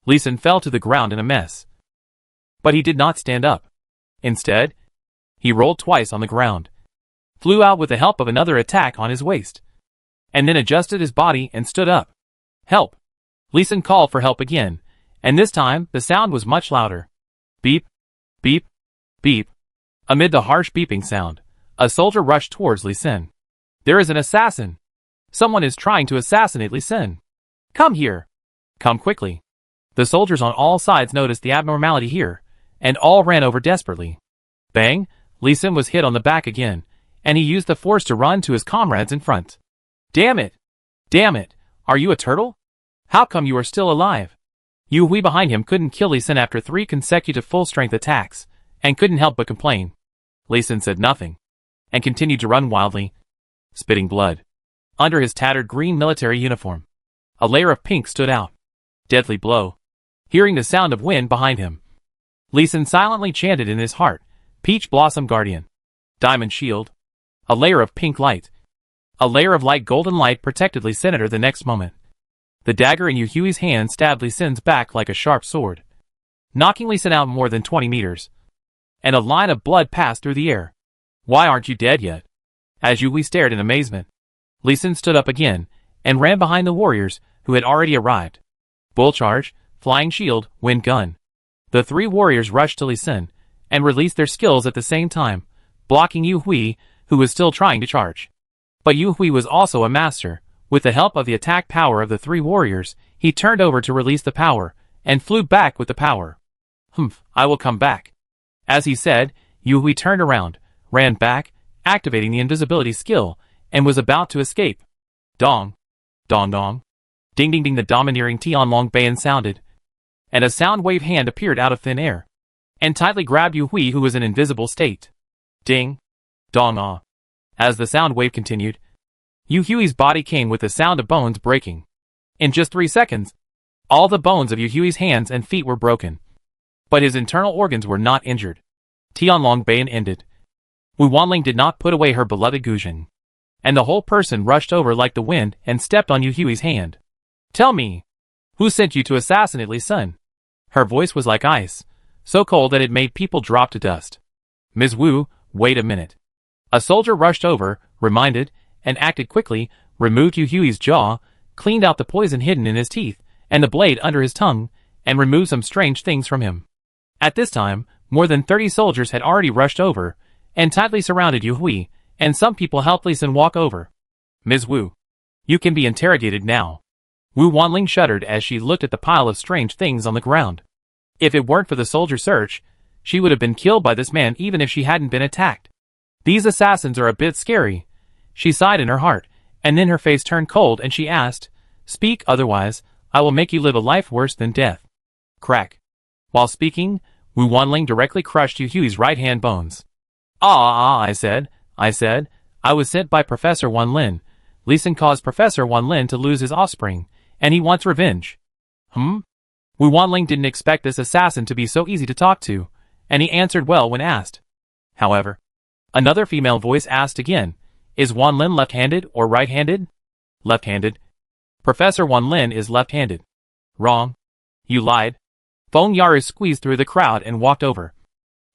Li Sin fell to the ground in a mess. But he did not stand up. Instead, he rolled twice on the ground, flew out with the help of another attack on his waist, and then adjusted his body and stood up. Help! Li Sin called for help again, and this time the sound was much louder. Beep, beep, beep. Amid the harsh beeping sound, a soldier rushed towards Li Sin. There is an assassin! Someone is trying to assassinate Li Sin. Come here! Come quickly! The soldiers on all sides noticed the abnormality here, and all ran over desperately. Bang! Li Sin was hit on the back again, and he used the force to run to his comrades in front. Damn it! Damn it! Are you a turtle? How come you are still alive? Yu Hui behind him couldn't kill Li Sin after 3 consecutive full-strength attacks, and couldn't help but complain. Li Sin said nothing, and continued to run wildly, spitting blood. Under his tattered green military uniform, a layer of pink stood out. Deadly blow. Hearing the sound of wind behind him, Li Sin silently chanted in his heart, Peach Blossom Guardian. Diamond Shield. A layer of pink light. A layer of light golden light protected Li Sin the next moment. The dagger in Yu Hui's hand stabbed Li Sin's back like a sharp sword, knocking Li Sin out more than 20 meters. And a line of blood passed through the air. Why aren't you dead yet? As Yu Hui stared in amazement, Li Sin stood up again, and ran behind the warriors, who had already arrived. Bull charge, flying shield, wind gun. The 3 warriors rushed to Li Sin, and released their skills at the same time, blocking Yu Hui, who was still trying to charge. But Yu Hui was also a master. With the help of the attack power of the 3 warriors, he turned over to release the power, and flew back with the power. Humph, I will come back. As he said, Yu Hui turned around, ran back, activating the invisibility skill, and was about to escape. Dong. Dong dong. Ding ding ding. The domineering Tianlong Bayan sounded, and a sound wave hand appeared out of thin air, and tightly grabbed Yu Hui, who was in invisible state. Ding. Dong ah. As the sound wave continued, Yu Hui's body came with the sound of bones breaking. In just 3 seconds, all the bones of Yu Hui's hands and feet were broken. But his internal organs were not injured. Tianlong Bayan ended. Wu Wanling did not put away her beloved Guzheng, and the whole person rushed over like the wind and stepped on Yu Hui's hand. Tell me, who sent you to assassinate Li Sin? Her voice was like ice, so cold that it made people drop to dust. Ms. Wu, wait a minute. A soldier rushed over, reminded, and acted quickly, removed Yu Hui's jaw, cleaned out the poison hidden in his teeth, and the blade under his tongue, and removed some strange things from him. At this time, more than 30 soldiers had already rushed over, and tightly surrounded Yu Hui, and some people helped Li Sin walk over. Ms. Wu, you can be interrogated now. Wu Wanling shuddered as she looked at the pile of strange things on the ground. If it weren't for the soldier search, she would have been killed by this man even if she hadn't been attacked. These assassins are a bit scary. She sighed in her heart, and then her face turned cold and she asked, Speak, otherwise, I will make you live a life worse than death. Crack. While speaking, Wu Wanling directly crushed Yu Hui's right hand bones. I said, I was sent by Professor Wan Lin. Li Sin caused Professor Wan Lin to lose his offspring, and he wants revenge. Wu Wanling didn't expect this assassin to be so easy to talk to, and he answered well when asked. However, another female voice asked again, Is Wan Lin left-handed or right-handed? Left-handed. Professor Wan Lin is left-handed. Wrong. You lied. Feng Yaru squeezed through the crowd and walked over,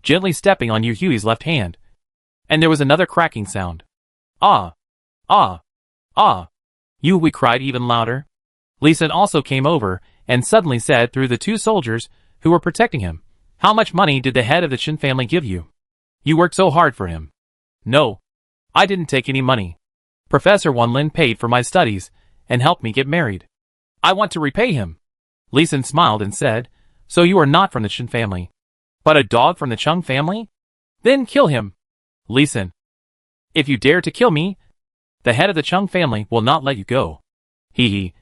gently stepping on Yu Hui's left hand. And there was another cracking sound. Ah! Ah! Ah! Yu Hui cried even louder. Li Sin also came over, and suddenly said through the 2 soldiers who were protecting him, How much money did the head of the Qin family give you? You worked so hard for him. No. I didn't take any money. Professor Wan Lin paid for my studies, and helped me get married. I want to repay him. Li Sin smiled and said, So you are not from the Qin family, but a dog from the Chung family? Then kill him. Li Sin, if you dare to kill me, the head of the Chung family will not let you go. Hee hee.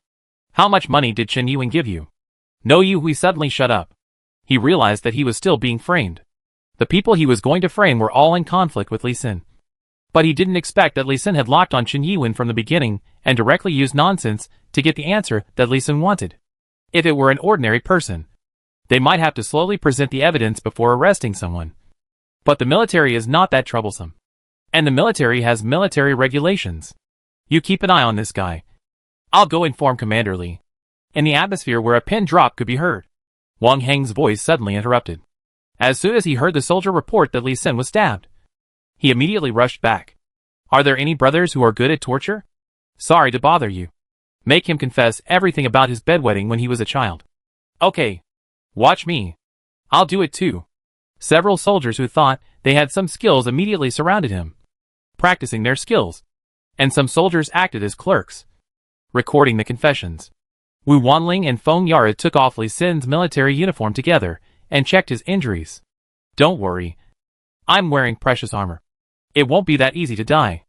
How much money did Chen Yuan give you? No, Yu Hui suddenly shut up. He realized that he was still being framed. The people he was going to frame were all in conflict with Li Xin. But he didn't expect that Li Xin had locked on Chen Yiwen from the beginning and directly used nonsense to get the answer that Li Xin wanted. If it were an ordinary person, they might have to slowly present the evidence before arresting someone. But the military is not that troublesome. And the military has military regulations. You keep an eye on this guy. I'll go inform Commander Li. In the atmosphere where a pin drop could be heard, Wang Heng's voice suddenly interrupted. As soon as he heard the soldier report that Li Xin was stabbed, he immediately rushed back. Are there any brothers who are good at torture? Sorry to bother you. Make him confess everything about his bedwetting when he was a child. Okay. Watch me. I'll do it too. Several soldiers who thought they had some skills immediately surrounded him, practicing their skills. And some soldiers acted as clerks, recording the confessions. Wu Wanling and Feng Yara took off Li Xin's military uniform together and checked his injuries. Don't worry. I'm wearing precious armor. It won't be that easy to die.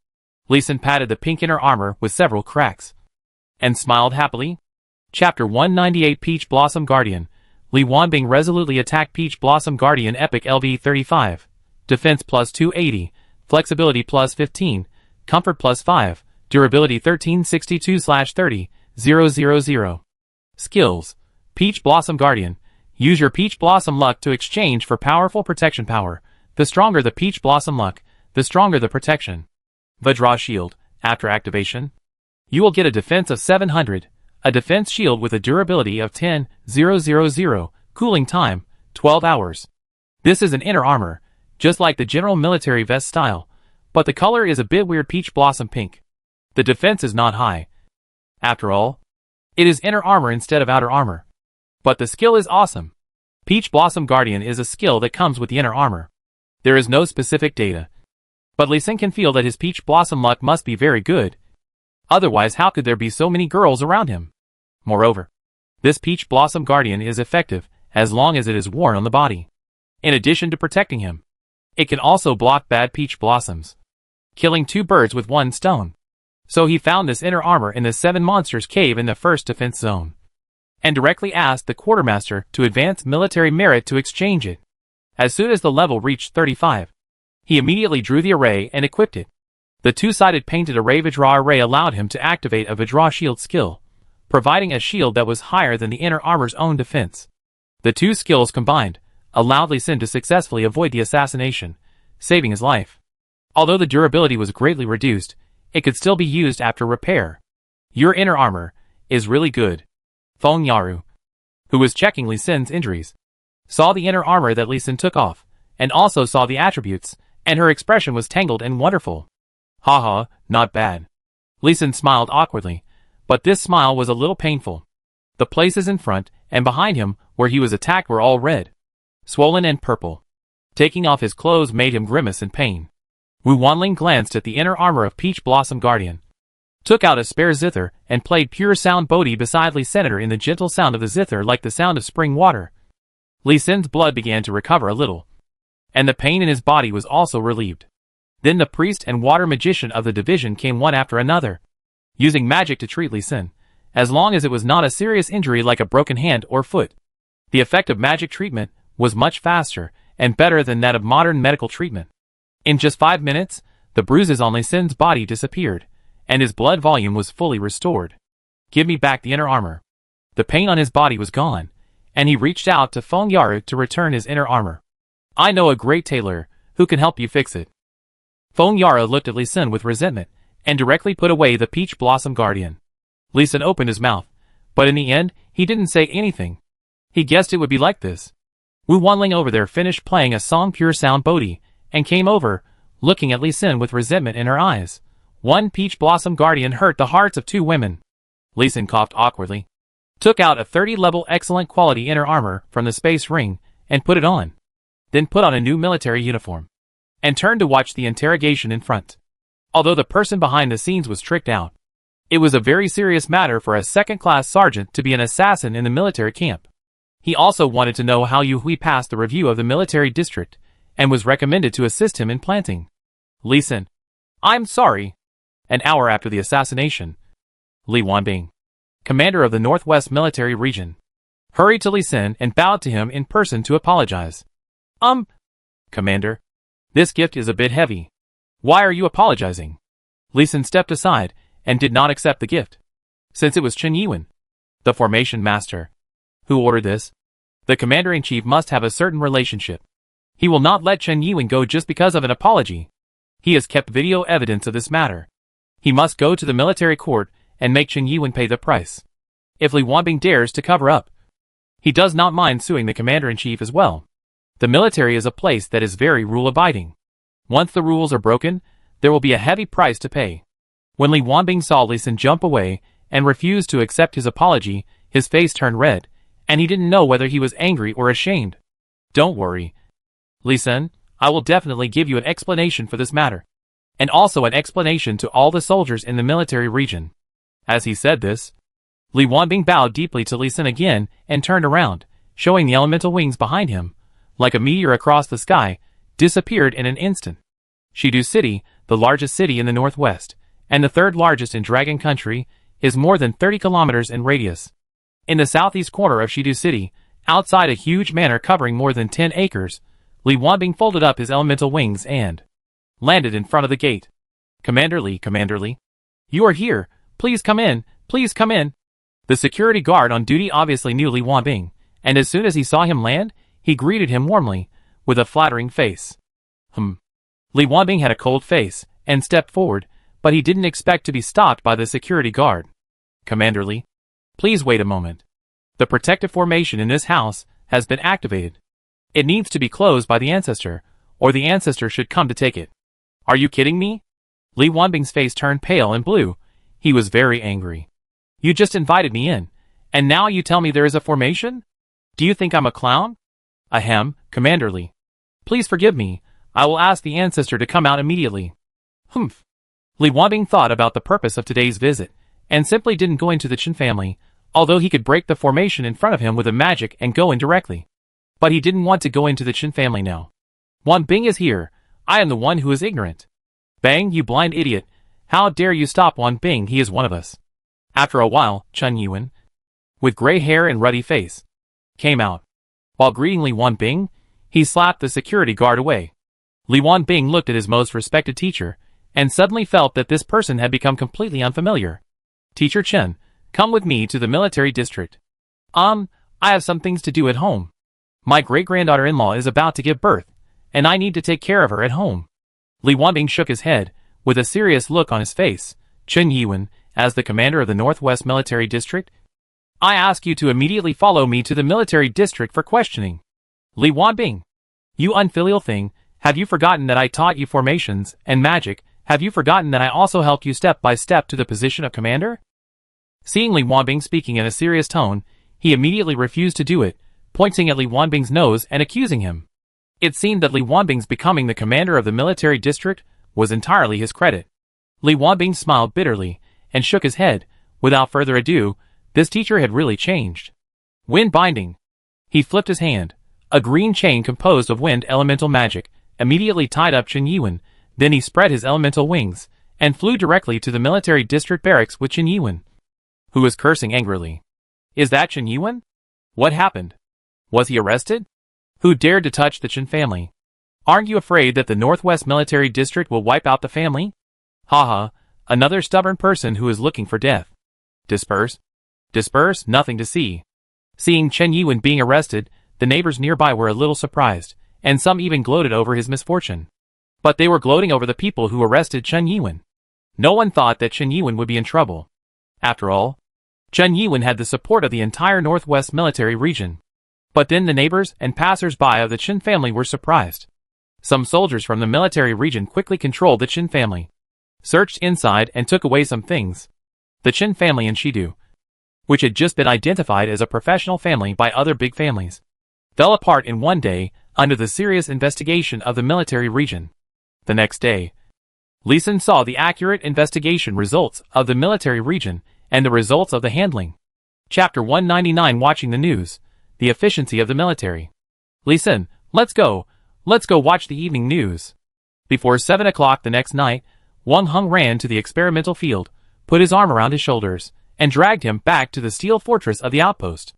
Li Xin patted the pink inner armor with several cracks and smiled happily. Chapter 198 Peach Blossom Guardian. Li Wanbing resolutely attacked Peach Blossom Guardian Epic LV 35. Defense plus 280, flexibility plus 15, comfort plus 5, durability 1362/30, 000. Skills. Peach Blossom Guardian. Use your Peach Blossom luck to exchange for powerful protection power. The stronger the Peach Blossom luck, the stronger the protection. Vajra Shield. After activation, you will get a defense of 700, a defense shield with a durability of 10,000, cooling time, 12 hours. This is an inner armor, just like the general military vest style, but the color is a bit weird peach blossom pink. The defense is not high. After all, it is inner armor instead of outer armor. But the skill is awesome. Peach Blossom Guardian is a skill that comes with the inner armor. There is no specific data, but Li Xin can feel that his Peach Blossom luck must be very good. Otherwise, how could there be so many girls around him? Moreover, this Peach Blossom Guardian is effective as long as it is worn on the body. In addition to protecting him, it can also block bad peach blossoms, killing two birds with one stone. So he found this inner armor in the 7 Monsters cave in the first defense zone, and directly asked the quartermaster to advance military merit to exchange it. As soon as the level reached 35, he immediately drew the array and equipped it. The two-sided painted array Vajra array allowed him to activate a Vajra shield skill, providing a shield that was higher than the inner armor's own defense. The two skills combined allowed Li Xin to successfully avoid the assassination, saving his life. Although the durability was greatly reduced, it could still be used after repair. Your inner armor is really good. Feng Yaru, who was checking Li Xin's injuries, saw the inner armor that Li Xin took off, and also saw the attributes, and her expression was tangled and wonderful. Haha, not bad. Li Xin smiled awkwardly, but this smile was a little painful. The places in front and behind him where he was attacked were all red, swollen and purple. Taking off his clothes made him grimace in pain. Wu Wanling glanced at the inner armor of Peach Blossom Guardian, took out a spare zither, and played pure sound Bodhi beside Li Senator in the gentle sound of the zither like the sound of spring water. Li Xin's blood began to recover a little, and the pain in his body was also relieved. Then the priest and water magician of the division came one after another, using magic to treat Li Xin, as long as it was not a serious injury like a broken hand or foot. The effect of magic treatment was much faster and better than that of modern medical treatment. In just 5 minutes, the bruises on Li Xin's body disappeared, and his blood volume was fully restored. Give me back the inner armor. The pain on his body was gone, and he reached out to Feng Yaru to return his inner armor. I know a great tailor who can help you fix it. Feng Yaru looked at Li Xin with resentment, and directly put away the Peach Blossom Guardian. Li Xin opened his mouth, but in the end, he didn't say anything. He guessed it would be like this. Wu Wanling over there finished playing a song Pure Sound Bodhi, and came over, looking at Li Xin with resentment in her eyes. One Peach Blossom Guardian hurt the hearts of 2 women. Li Xin coughed awkwardly, took out a 30-level excellent quality inner armor from the space ring, and put it on. Then put on a new military uniform, and turned to watch the interrogation in front. Although the person behind the scenes was tricked out, it was a very serious matter for a second-class sergeant to be an assassin in the military camp. He also wanted to know how Yu Hui passed the review of the military district, and was recommended to assist him in planting. Li Xin. I'm sorry. An hour after the assassination, Li Wanbing, commander of the Northwest Military Region, hurried to Li Sin and bowed to him in person to apologize. Commander, this gift is a bit heavy. Why are you apologizing? Li Sin stepped aside and did not accept the gift. Since it was Chen Yiwen, the formation master, who ordered this, the commander-in-chief must have a certain relationship. He will not let Chen Yiwen go just because of an apology. He has kept video evidence of this matter. He must go to the military court and make Chen Yiwen pay the price. If Li Wanbing dares to cover up, he does not mind suing the commander-in-chief as well. The military is a place that is very rule-abiding. Once the rules are broken, there will be a heavy price to pay. When Li Wanbing saw Li Sin jump away and refused to accept his apology, his face turned red, and he didn't know whether he was angry or ashamed. Don't worry, Li Sin, I will definitely give you an explanation for this matter. And also an explanation to all the soldiers in the military region. As he said this, Li Wanbing bowed deeply to Li Sin again and turned around, showing the elemental wings behind him, like a meteor across the sky, disappeared in an instant. Shidu City, the largest city in the northwest, and the third largest in Dragon Country, is more than 30 kilometers in radius. In the southeast corner of Shidu City, outside a huge manor covering more than 10 acres, Li Wanbing folded up his elemental wings and landed in front of the gate. Commander Li, you are here, please come in, please come in. The security guard on duty obviously knew Li Wanbing, and as soon as he saw him land, he greeted him warmly, with a flattering face. Li Wanbing had a cold face, and stepped forward, but he didn't expect to be stopped by the security guard. Commander Li, please wait a moment. The protective formation in this house has been activated. It needs to be closed by the ancestor, or the ancestor should come to take it. Are you kidding me? Li Wanbing's face turned pale and blue. He was very angry. You just invited me in, and now you tell me there is a formation? Do you think I'm a clown? Ahem, Commander Li. Please forgive me. I will ask the ancestor to come out immediately. Li Wanbing thought about the purpose of today's visit, and simply didn't go into the Chen family, although he could break the formation in front of him with a magic and go in directly. But he didn't want to go into the Chen family now. Wanbing is here. I am the one who is ignorant. Bang, you blind idiot. How dare you stop Wanbing, he is one of us. After a while, Chen Yiwen, with gray hair and ruddy face, came out. While greeting Li Wanbing, he slapped the security guard away. Li Wanbing looked at his most respected teacher, and suddenly felt that this person had become completely unfamiliar. Teacher Chen, come with me to the military district. I have some things to do at home. My great-granddaughter-in-law is about to give birth, and I need to take care of her at home. Li Wanbing shook his head, with a serious look on his face. Chen Yiwen, as the commander of the Northwest Military District, I ask you to immediately follow me to the military district for questioning. Li Wanbing, you unfilial thing, have you forgotten that I taught you formations and magic? Have you forgotten that I also helped you step by step to the position of commander? Seeing Li Wanbing speaking in a serious tone, he immediately refused to do it, pointing at Li Wanbing's nose and accusing him. It seemed that Li Wanbing's becoming the commander of the military district was entirely his credit. Li Wanbing smiled bitterly and shook his head. Without further ado, this teacher had really changed. Wind binding. He flipped his hand. A green chain composed of wind elemental magic immediately tied up Chen Yiwen. Then he spread his elemental wings and flew directly to the military district barracks with Chen Yiwen, who was cursing angrily. Is that Chen Yiwen? What happened? Was he arrested? Who dared to touch the Chen family? Aren't you afraid that the Northwest Military District will wipe out the family? Haha, another stubborn person who is looking for death. Disperse? Disperse? Nothing to see. Seeing Chen Yiwen being arrested, the neighbors nearby were a little surprised, and some even gloated over his misfortune. But they were gloating over the people who arrested Chen Yiwen. No one thought that Chen Yiwen would be in trouble. After all, Chen Yiwen had the support of the entire Northwest Military region. But then the neighbors and passers-by of the Chen family were surprised. Some soldiers from the military region quickly controlled the Chen family, searched inside and took away some things. The Chen family in Shidu, which had just been identified as a professional family by other big families, fell apart in one day under the serious investigation of the military region. The next day, Li Sin saw the accurate investigation results of the military region and the results of the handling. Chapter 199 Watching the News. The efficiency of the military. Li Sin, let's go watch the evening news. Before 7 o'clock the next night, Wang Heng ran to the experimental field, put his arm around his shoulders, and dragged him back to the steel fortress of the outpost.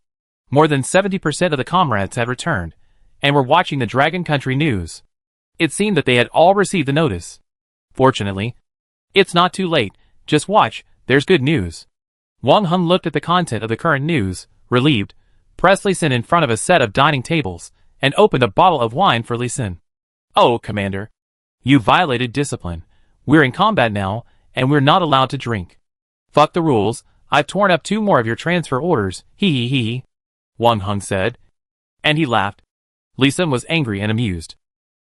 More than 70% of the comrades had returned, and were watching the Dragon Country news. It seemed that they had all received the notice. Fortunately, it's not too late, just watch, there's good news. Wang Heng looked at the content of the current news, relieved, pressed Li Xin in front of a set of dining tables, and opened a bottle of wine for Li Xin. Oh, Commander. You violated discipline. We're in combat now, and we're not allowed to drink. Fuck the rules, I've torn up 2 more of your transfer orders, hee hee hee, Wang Heng said. And he laughed. Li Xin was angry and amused.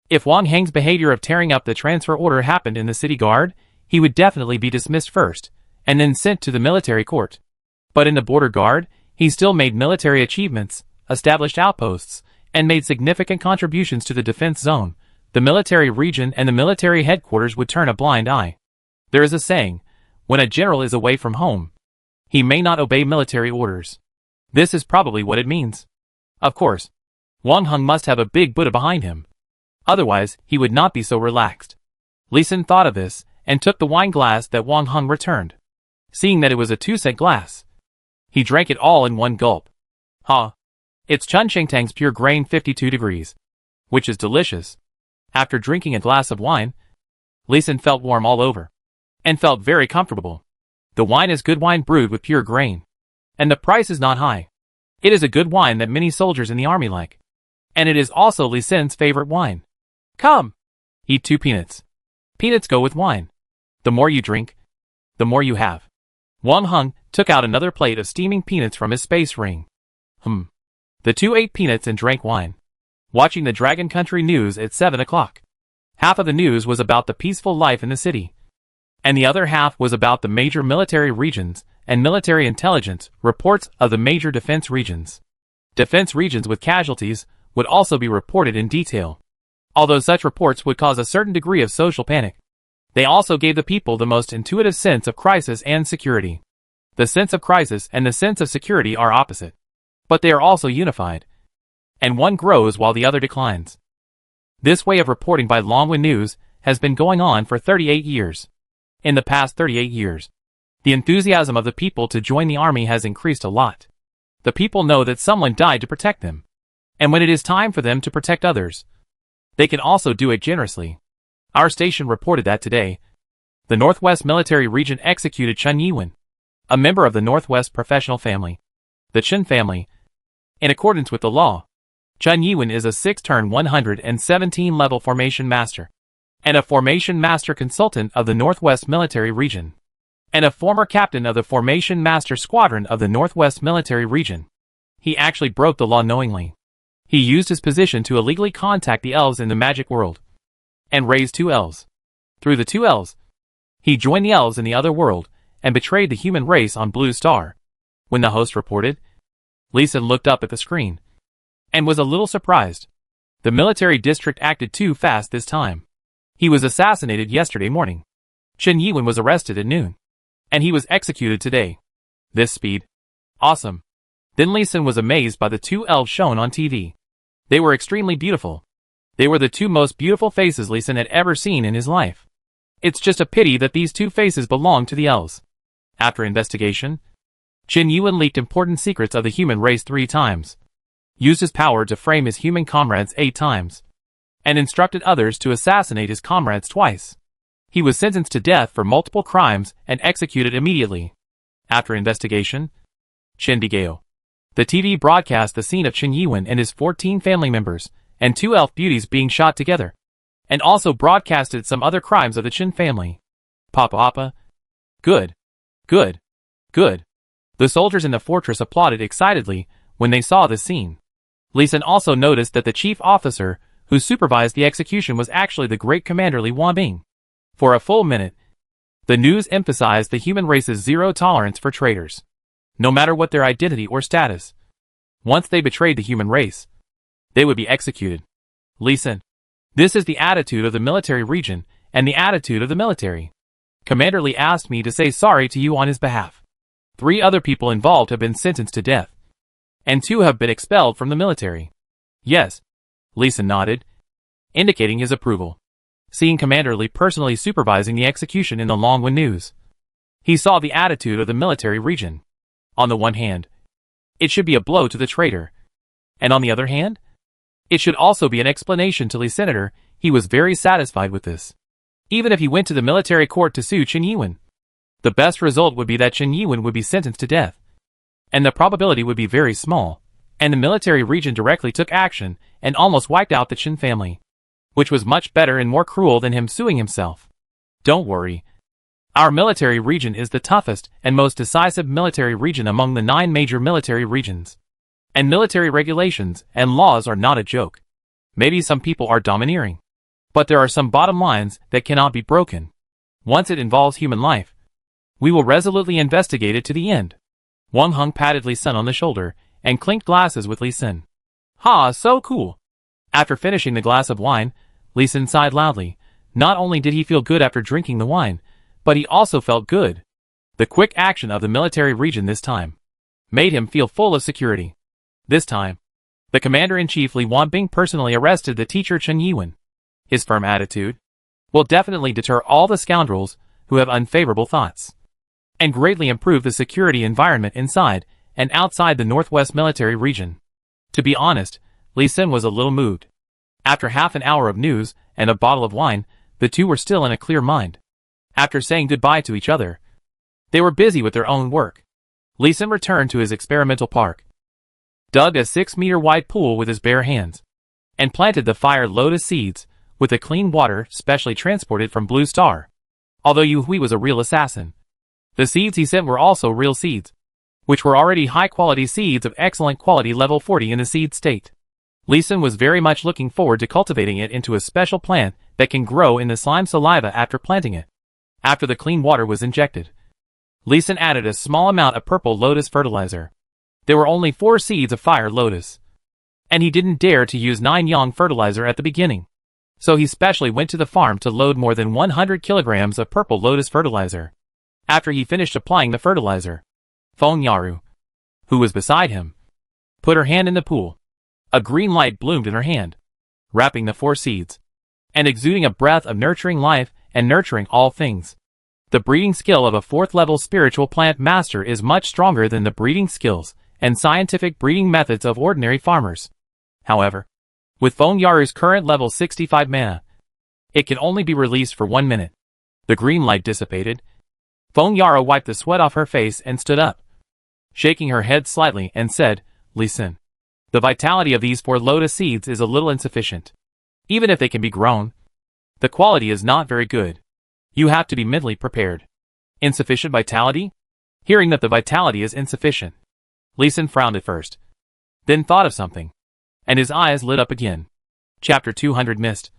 If Wang Heng's behavior of tearing up the transfer order happened in the city guard, he would definitely be dismissed first, and then sent to the military court. But in the border guard, he still made military achievements, established outposts, and made significant contributions to the defense zone. The military region and the military headquarters would turn a blind eye. There is a saying, when a general is away from home, he may not obey military orders. This is probably what it means. Of course, Wang Heng must have a big Buddha behind him. Otherwise, he would not be so relaxed. Li Xin thought of this, and took the wine glass that Wang Heng returned. Seeing that it was a 2-cent glass, he drank it all in one gulp. It's Chunchengtang's pure grain 52 degrees, which is delicious. After drinking a glass of wine, Li Xin felt warm all over, and felt very comfortable. The wine is good wine brewed with pure grain, and the price is not high. It is a good wine that many soldiers in the army like, and it is also Li Xin's favorite wine. Come, eat 2 peanuts. Peanuts go with wine. The more you drink, the more you have. Wang Heng took out another plate of steaming peanuts from his space ring. The 2 ate peanuts and drank wine, watching the Dragon Country news at 7 o'clock. Half of the news was about the peaceful life in the city, and the other half was about the major military regions and military intelligence reports of the major defense regions. Defense regions with casualties would also be reported in detail. Although such reports would cause a certain degree of social panic, they also gave the people the most intuitive sense of crisis and security. The sense of crisis and the sense of security are opposite, but they are also unified, and one grows while the other declines. This way of reporting by Longwen News has been going on for 38 years. In the past 38 years, the enthusiasm of the people to join the army has increased a lot. The people know that someone died to protect them, and when it is time for them to protect others, they can also do it generously. Our station reported that today, the Northwest Military Region executed Chen Yiwen, a member of the Northwest professional family, the Chen family. In accordance with the law, Chen Yiwen is a 6-turn 117 level formation master, and a formation master consultant of the Northwest Military Region, and a former captain of the Formation Master Squadron of the Northwest Military Region. He actually broke the law knowingly. He used his position to illegally contact the elves in the magic world, and raised 2 elves. Through the 2 elves, he joined the elves in the other world, and betrayed the human race on Blue Star. When the host reported, Li Xin looked up at the screen, and was a little surprised. The military district acted too fast this time. He was assassinated yesterday morning. Chen Yiwen was arrested at noon, and he was executed today. This speed. Awesome. Then Li Xin was amazed by the 2 elves shown on TV. They were extremely beautiful. They were the 2 most beautiful faces Li Xin had ever seen in his life. It's just a pity that these 2 faces belonged to the elves. After investigation, Chen Yiwen leaked important secrets of the human race 3 times, used his power to frame his human comrades 8 times, and instructed others to assassinate his comrades twice. He was sentenced to death for multiple crimes and executed immediately. After investigation, Chen Bigao. The TV broadcast the scene of Chen Yiwen and his 14 family members, and 2 elf beauties being shot together, and also broadcasted some other crimes of the Chen family. Papa. Good. Good. Good. The soldiers in the fortress applauded excitedly when they saw this scene. Li Xin also noticed that the chief officer who supervised the execution was actually the great commander Li Wanbing. For a full minute, the news emphasized the human race's zero tolerance for traitors, no matter what their identity or status. Once they betrayed the human race, they would be executed. Li Xin. This is the attitude of the military region, and the attitude of the military. Commander Li asked me to say sorry to you on his behalf. 3 other people involved have been sentenced to death, and 2 have been expelled from the military. Yes. Li Xin nodded, indicating his approval. Seeing Commander Li personally supervising the execution in the Longwen News, he saw the attitude of the military region. On the one hand, It should be a blow to the traitor. And on the other hand, it should also be an explanation to Li Senator. He was very satisfied with this. Even if he went to the military court to sue Chen Yiwen, the best result would be that Chen Yiwen would be sentenced to death. And the probability would be very small. And the military region directly took action and almost wiped out the Chen family, which was much better and more cruel than him suing himself. Don't worry. Our military region is the toughest and most decisive military region among the 9 major military regions. And military regulations and laws are not a joke. Maybe some people are domineering, but there are some bottom lines that cannot be broken. Once it involves human life, we will resolutely investigate it to the end. Wang Heng patted Li Sun on the shoulder and clinked glasses with Li Sun. Ha, so cool. After finishing the glass of wine, Li Sun sighed loudly. Not only did he feel good after drinking the wine, but he also felt good. The quick action of the military region this time made him feel full of security. This time, the commander-in-chief Li Wanbing personally arrested the teacher Chen Yiwen. His firm attitude will definitely deter all the scoundrels who have unfavorable thoughts, and greatly improve the security environment inside and outside the Northwest military region. To be honest, Li Sun was a little moved. After half an hour of news and a bottle of wine, the two were still in a clear mind. After saying goodbye to each other, they were busy with their own work. Li Sun returned to his experimental park, dug a 6-meter wide pool with his bare hands, and planted the fire lotus seeds with the clean water specially transported from Blue Star. Although Yu Hui was a real assassin, the seeds he sent were also real seeds, which were already high-quality seeds of excellent quality level 40 in the seed state. Li Sun was very much looking forward to cultivating it into a special plant that can grow in the slime saliva after planting it. After the clean water was injected, Li Sun added a small amount of purple lotus fertilizer. There were only 4 seeds of fire lotus, and he didn't dare to use 9 yang fertilizer at the beginning. So he specially went to the farm to load more than 100 kilograms of purple lotus fertilizer. After he finished applying the fertilizer, Feng Yaru, who was beside him, put her hand in the pool. A green light bloomed in her hand, wrapping the 4 seeds, and exuding a breath of nurturing life and nurturing all things. The breeding skill of a 4th-level spiritual plant master is much stronger than the breeding skills and scientific breeding methods of ordinary farmers. However, with Feng Yaru's current level 65 mana, it can only be released for 1 minute. The green light dissipated. Feng Yaru wiped the sweat off her face and stood up, shaking her head slightly, and said, Li Sun, the vitality of these 4 lotus seeds is a little insufficient. Even if they can be grown, the quality is not very good. You have to be mentally prepared. Insufficient vitality? Hearing that the vitality is insufficient, Li Sun frowned at first, then thought of something, and his eyes lit up again. Chapter 200 Mist.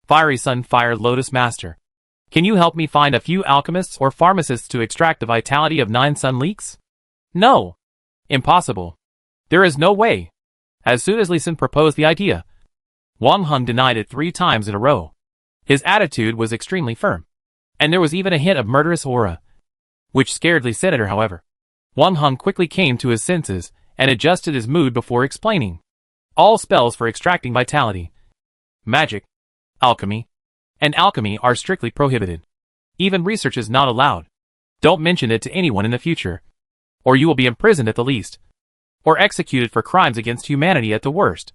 Fiery Sun Fire Lotus Master. Can you help me find a few alchemists or pharmacists to extract the vitality of 9 sun leeks? No. Impossible. There is no way. As soon as Li Sun proposed the idea, Wang Heng denied it 3 times in a row. His attitude was extremely firm, and there was even a hint of murderous aura, which scared Li Senator. However, Wang Heng quickly came to his senses and adjusted his mood before explaining. All spells for extracting vitality, magic, alchemy, and alchemy are strictly prohibited. Even research is not allowed. Don't mention it to anyone in the future, or you will be imprisoned at the least, or executed for crimes against humanity at the worst.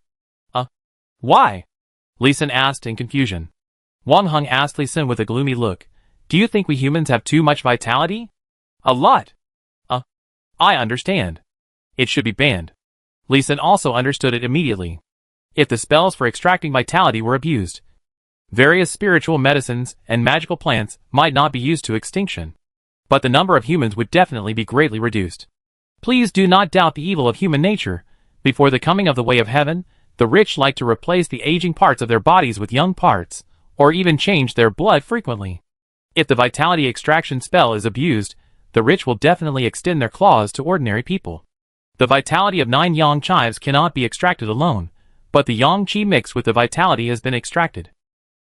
Why? Li Sun asked in confusion. Wang Heng asked Li Sun with a gloomy look. Do you think we humans have too much vitality? A lot. I understand. It should be banned. Li Sun also understood it immediately. If the spells for extracting vitality were abused, various spiritual medicines and magical plants might not be used to extinction, but the number of humans would definitely be greatly reduced. Please do not doubt the evil of human nature. Before the coming of the way of heaven, the rich like to replace the aging parts of their bodies with young parts, or even change their blood frequently. If the vitality extraction spell is abused, the rich will definitely extend their claws to ordinary people. The vitality of 9 yang chives cannot be extracted alone, but the yang qi mixed with the vitality has been extracted.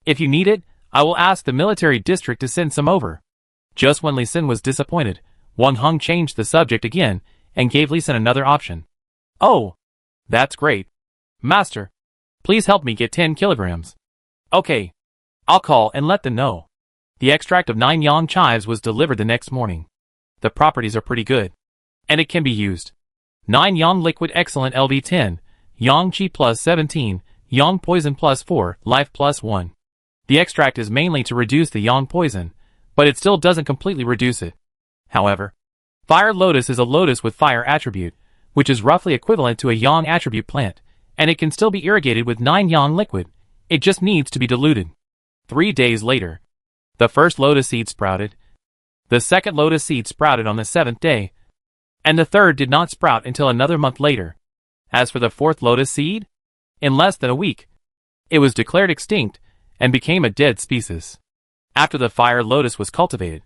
If you need it, I will ask the military district to send some over. Just when Li Sun was disappointed, Wang Heng changed the subject again and gave Li Sun another option. Oh, that's great. Master, please help me get 10 kilograms. Okay, I'll call and let them know. The extract of 9 yang chives was delivered the next morning. The properties are pretty good, and it can be used. 9 Yang Liquid Excellent LV10, Yang Qi plus 17, Yang Poison plus 4, Life plus 1. The extract is mainly to reduce the Yang poison, but it still doesn't completely reduce it. However, Fire Lotus is a lotus with fire attribute, which is roughly equivalent to a Yang attribute plant, and it can still be irrigated with 9 Yang liquid. It just needs to be diluted. 3 days later, the first lotus seed sprouted. The second lotus seed sprouted on the 7th day, and the third did not sprout until another month later. As for the fourth lotus seed, in less than a week, it was declared extinct and became a dead species. After the fire lotus was cultivated,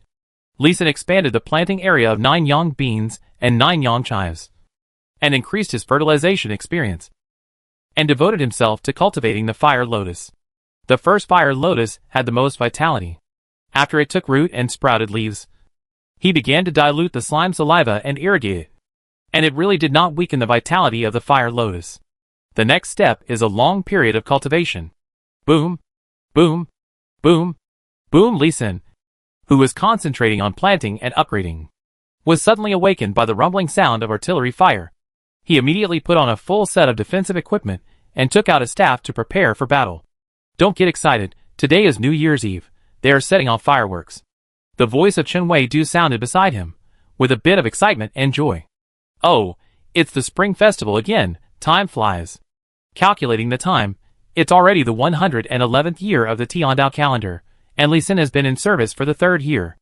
Lee Sin expanded the planting area of 9 Yang beans and 9 Yang chives, and increased his fertilization experience, and devoted himself to cultivating the fire lotus. The first fire lotus had the most vitality. After it took root and sprouted leaves, he began to dilute the slime saliva and irrigate it, and it really did not weaken the vitality of the fire lotus. The next step is a long period of cultivation. Boom, boom, boom, boom. Lee Sin, who was concentrating on planting and upgrading, was suddenly awakened by the rumbling sound of artillery fire. He immediately put on a full set of defensive equipment and took out his staff to prepare for battle. Don't get excited, today is New Year's Eve. They are setting off fireworks. The voice of Chen Wei Du sounded beside him, with a bit of excitement and joy. Oh, it's the Spring Festival again, time flies. Calculating the time, it's already the 111th year of the Tiandao calendar, and Lee Sin has been in service for the 3rd year.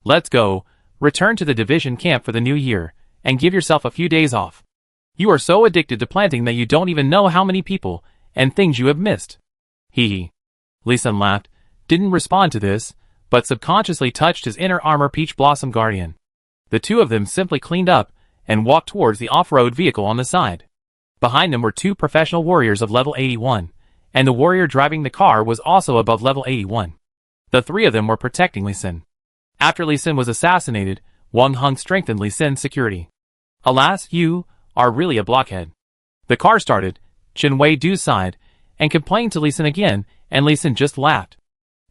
Let's go, return to the division camp for the new year, and give yourself a few days off. You are so addicted to planting that you don't even know how many people and things you have missed. Hee hee. Lee Sin laughed, didn't respond to this, but subconsciously touched his inner armor Peach Blossom Guardian. The two of them simply cleaned up and walked towards the off-road vehicle on the side. Behind them were 2 professional warriors of level 81, and the warrior driving the car was also above level 81. The 3 of them were protecting Lee Sin. After Lee Sin was assassinated, Wang Heng strengthened Lee Sin's security. Alas, you are really a blockhead. The car started, Chen Wei Du sighed, and complained to Lee Sin again, and Lee Sin just laughed.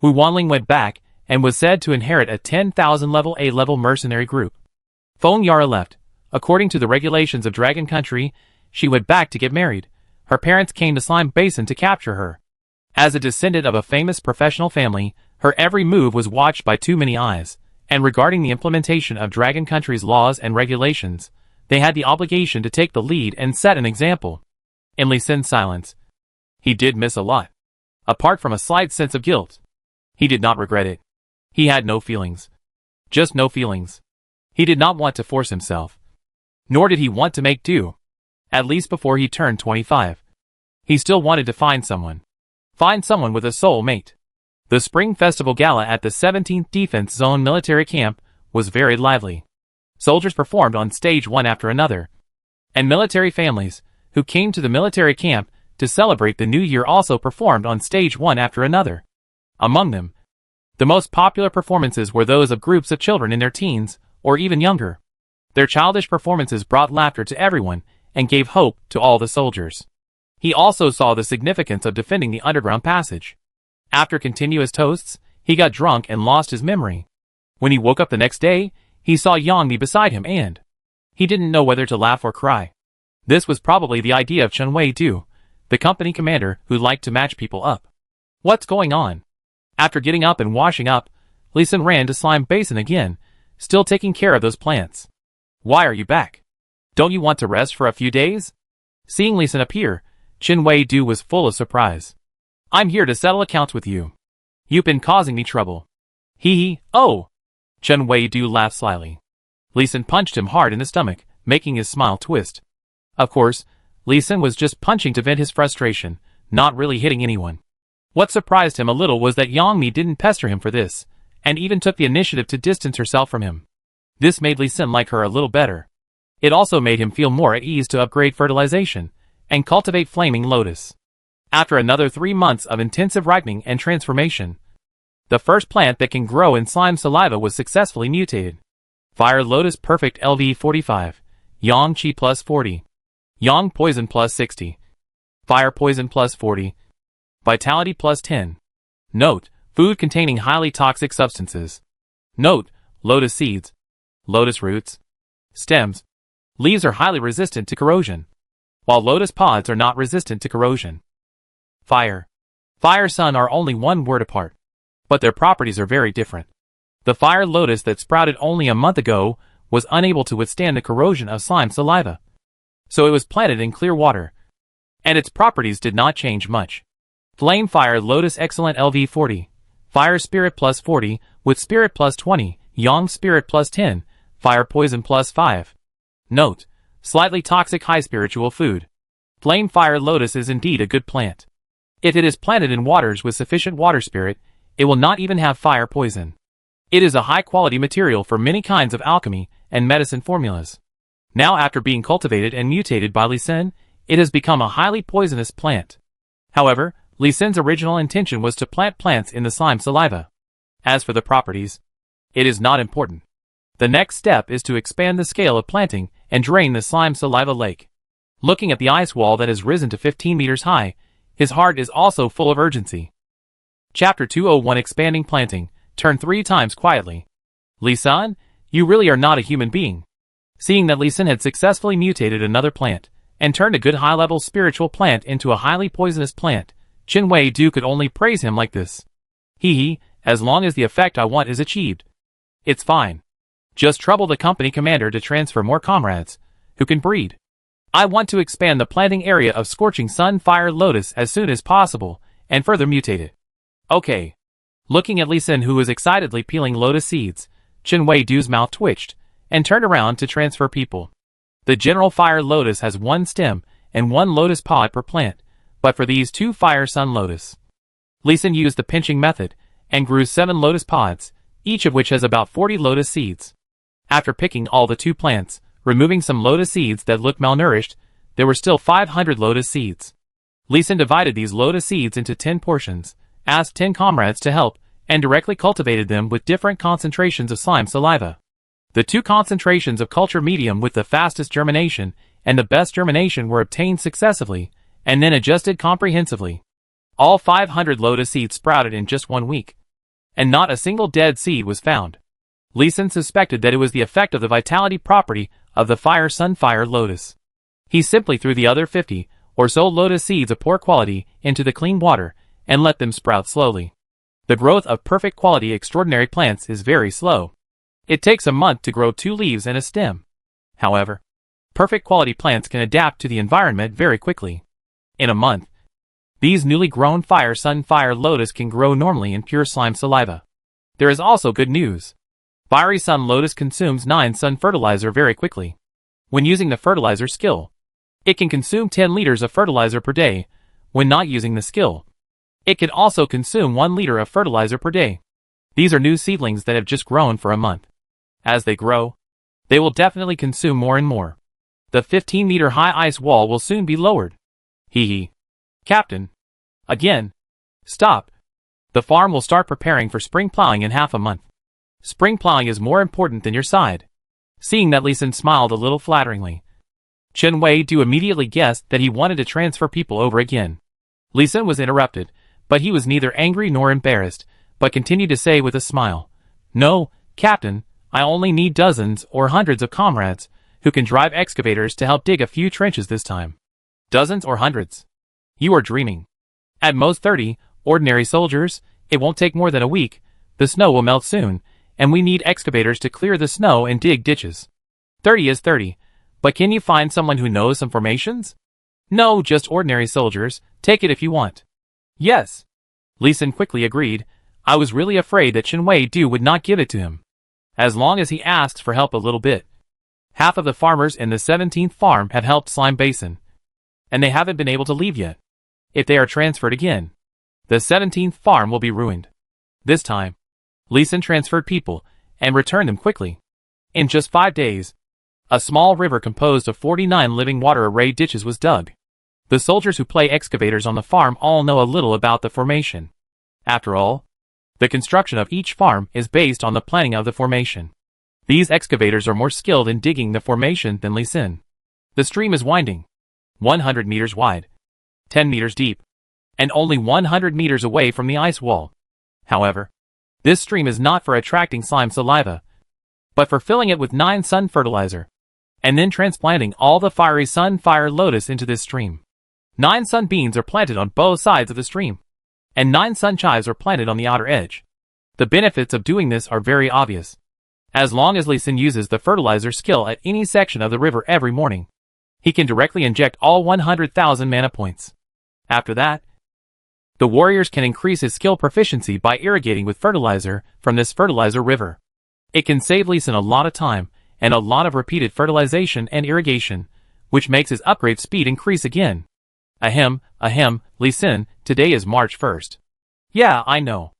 Wu Wanling went back, and was said to inherit a 10,000 level A-level mercenary group. Feng Yara left. According to the regulations of Dragon Country, she went back to get married. Her parents came to Slime Basin to capture her. As a descendant of a famous professional family, her every move was watched by too many eyes, and regarding the implementation of Dragon Country's laws and regulations, they had the obligation to take the lead and set an example. In Lee Sin's silence, he did miss a lot. Apart from a slight sense of guilt, he did not regret it. He had no feelings. Just no feelings. He did not want to force himself. Nor did he want to make do. At least before he turned 25. He still wanted to find someone. Find someone with a soul mate. The Spring Festival Gala at the 17th Defense Zone military camp was very lively. Soldiers performed on stage one after another. And military families, who came to the military camp to celebrate the new year, also performed on stage one after another. Among them, the most popular performances were those of groups of children in their teens, or even younger. Their childish performances brought laughter to everyone and gave hope to all the soldiers. He also saw the significance of defending the underground passage. After continuous toasts, he got drunk and lost his memory. When he woke up the next day, he saw Yang Mi beside him and he didn't know whether to laugh or cry. This was probably the idea of Chen Wei Du, the company commander who liked to match people up. What's going on? After getting up and washing up, Lee Sin ran to Slime Basin again, still taking care of those plants. Why are you back? Don't you want to rest for a few days? Seeing Lee Sin appear, Chen Wei Du was full of surprise. I'm here to settle accounts with you. You've been causing me trouble. Hee hee, oh! Chen Wei Du laughed slyly. Lee Sin punched him hard in the stomach, making his smile twist. Of course, Lee Sin was just punching to vent his frustration, not really hitting anyone. What surprised him a little was that Yang Mi didn't pester him for this, and even took the initiative to distance herself from him. This made Lee Sin like her a little better. It also made him feel more at ease to upgrade fertilization and cultivate Flaming Lotus. After another 3 months of intensive ripening and transformation, the first plant that can grow in slime saliva was successfully mutated. Fire Lotus Perfect LV45, Yang Qi plus 40, Yang Poison plus 60, Fire Poison plus 40, Vitality plus 10. Note, food containing highly toxic substances. Note, lotus seeds, lotus roots, stems, Leaves are highly resistant to corrosion, while lotus pods are not resistant to corrosion. Fire. Fire sun are only one word apart, but their properties are very different. The fire lotus that sprouted only a month ago was unable to withstand the corrosion of slime saliva, so it was planted in clear water, and its properties did not change much. Flame fire lotus excellent LV40, fire spirit plus 40, with spirit plus 20, yang spirit plus 10, fire poison plus 5. Note: slightly toxic high spiritual food. Flame fire lotus is indeed a good plant. If it is planted in waters with sufficient water spirit, it will not even have fire poison. It is a high-quality material for many kinds of alchemy and medicine formulas. Now, after being cultivated and mutated by Li Xin, it has become a highly poisonous plant. However, Li Xin's original intention was to plant plants in the slime saliva. As for the properties, it is not important. The next step is to expand the scale of planting and drain the slime saliva lake. Looking at the ice wall that has risen to 15 meters high, his heart is also full of urgency. Chapter 201 Expanding Planting. Turn 3 times quietly. Li Xin, you really are not a human being. Seeing that Li Xin had successfully mutated another plant, and turned a good high-level spiritual plant into a highly poisonous plant, Qin Wei Du could only praise him like this. Hee, as long as the effect I want is achieved. It's fine. Just trouble the company commander to transfer more comrades, who can breed. I want to expand the planting area of Scorching Sun Fire Lotus as soon as possible, and further mutate it. Okay. Looking at Li Xin, who was excitedly peeling lotus seeds, Qin Wei Du's mouth twitched, and turned around to transfer people. The general fire lotus has 1 stem and 1 lotus pod per plant, but for these 2 fire sun lotus, Li Xin used the pinching method, and grew 7 lotus pods, each of which has about 40 lotus seeds. After picking all the 2 plants, removing some lotus seeds that looked malnourished, there were still 500 lotus seeds. Li Xin divided these lotus seeds into 10 portions, asked 10 comrades to help, and directly cultivated them with different concentrations of slime saliva. The 2 concentrations of culture medium with the fastest germination and the best germination were obtained successively, and then adjusted comprehensively. All 500 lotus seeds sprouted in just 1 week, and not a single dead seed was found. Li Xin suspected that it was the effect of the vitality property of the fire sunfire lotus. He simply threw the other 50 or so lotus seeds of poor quality into the clean water, and let them sprout slowly. The growth of perfect quality extraordinary plants is very slow. It takes a month to grow 2 leaves and a stem. However, perfect quality plants can adapt to the environment very quickly. In a month, these newly grown fire sunfire lotus can grow normally in pure slime saliva. There is also good news. Fiery sun lotus consumes 9 sun fertilizer very quickly. When using the fertilizer skill, it can consume 10 liters of fertilizer per day. When not using the skill, it can also consume 1 liter of fertilizer per day. These are new seedlings that have just grown for a month. As they grow, they will definitely consume more and more. The 15-meter high ice wall will soon be lowered. Hee. Captain. Again. Stop. The farm will start preparing for spring plowing in half a month. Spring plowing is more important than your side. Seeing that, Li Xin smiled a little flatteringly. Qin Wei Du immediately guessed that he wanted to transfer people over again. Li Xin was interrupted, but he was neither angry nor embarrassed, but continued to say with a smile, "No, Captain, I only need dozens or hundreds of comrades, who can drive excavators to help dig a few trenches this time." Dozens or hundreds? You are dreaming. At most 30, ordinary soldiers. It won't take more than a week. The snow will melt soon, and we need excavators to clear the snow and dig ditches. 30 is 30, but can you find someone who knows some formations? No, just ordinary soldiers. Take it if you want. Yes. Li Xin quickly agreed. I was really afraid that Qin Wei Du would not give it to him, as long as he asked for help a little bit. Half of the farmers in the 17th farm have helped Slime Basin, and they haven't been able to leave yet. If they are transferred again, the 17th farm will be ruined. This time, Li Xin transferred people, and returned them quickly. In just 5 days, a small river composed of 49 living water array ditches was dug. The soldiers who play excavators on the farm all know a little about the formation. After all, the construction of each farm is based on the planning of the formation. These excavators are more skilled in digging the formation than Li Xin. The stream is winding, 100 meters wide, 10 meters deep, and only 100 meters away from the ice wall. However, this stream is not for attracting slime saliva, but for filling it with 9 sun fertilizer. and then transplanting all the fiery Sunfire Lotus into this stream. 9 sunbeams are planted on both sides of the stream, and 9 sun chives are planted on the outer edge. The benefits of doing this are very obvious. As long as Lee Sin uses the fertilizer skill at any section of the river every morning, he can directly inject all 100,000 mana points. After that, the warriors can increase his skill proficiency by irrigating with fertilizer from this fertilizer river. It can save Lee Sin a lot of time and a lot of repeated fertilization and irrigation, which makes his upgrade speed increase again. Ahem, Lee Sin, today is March 1st. Yeah, I know.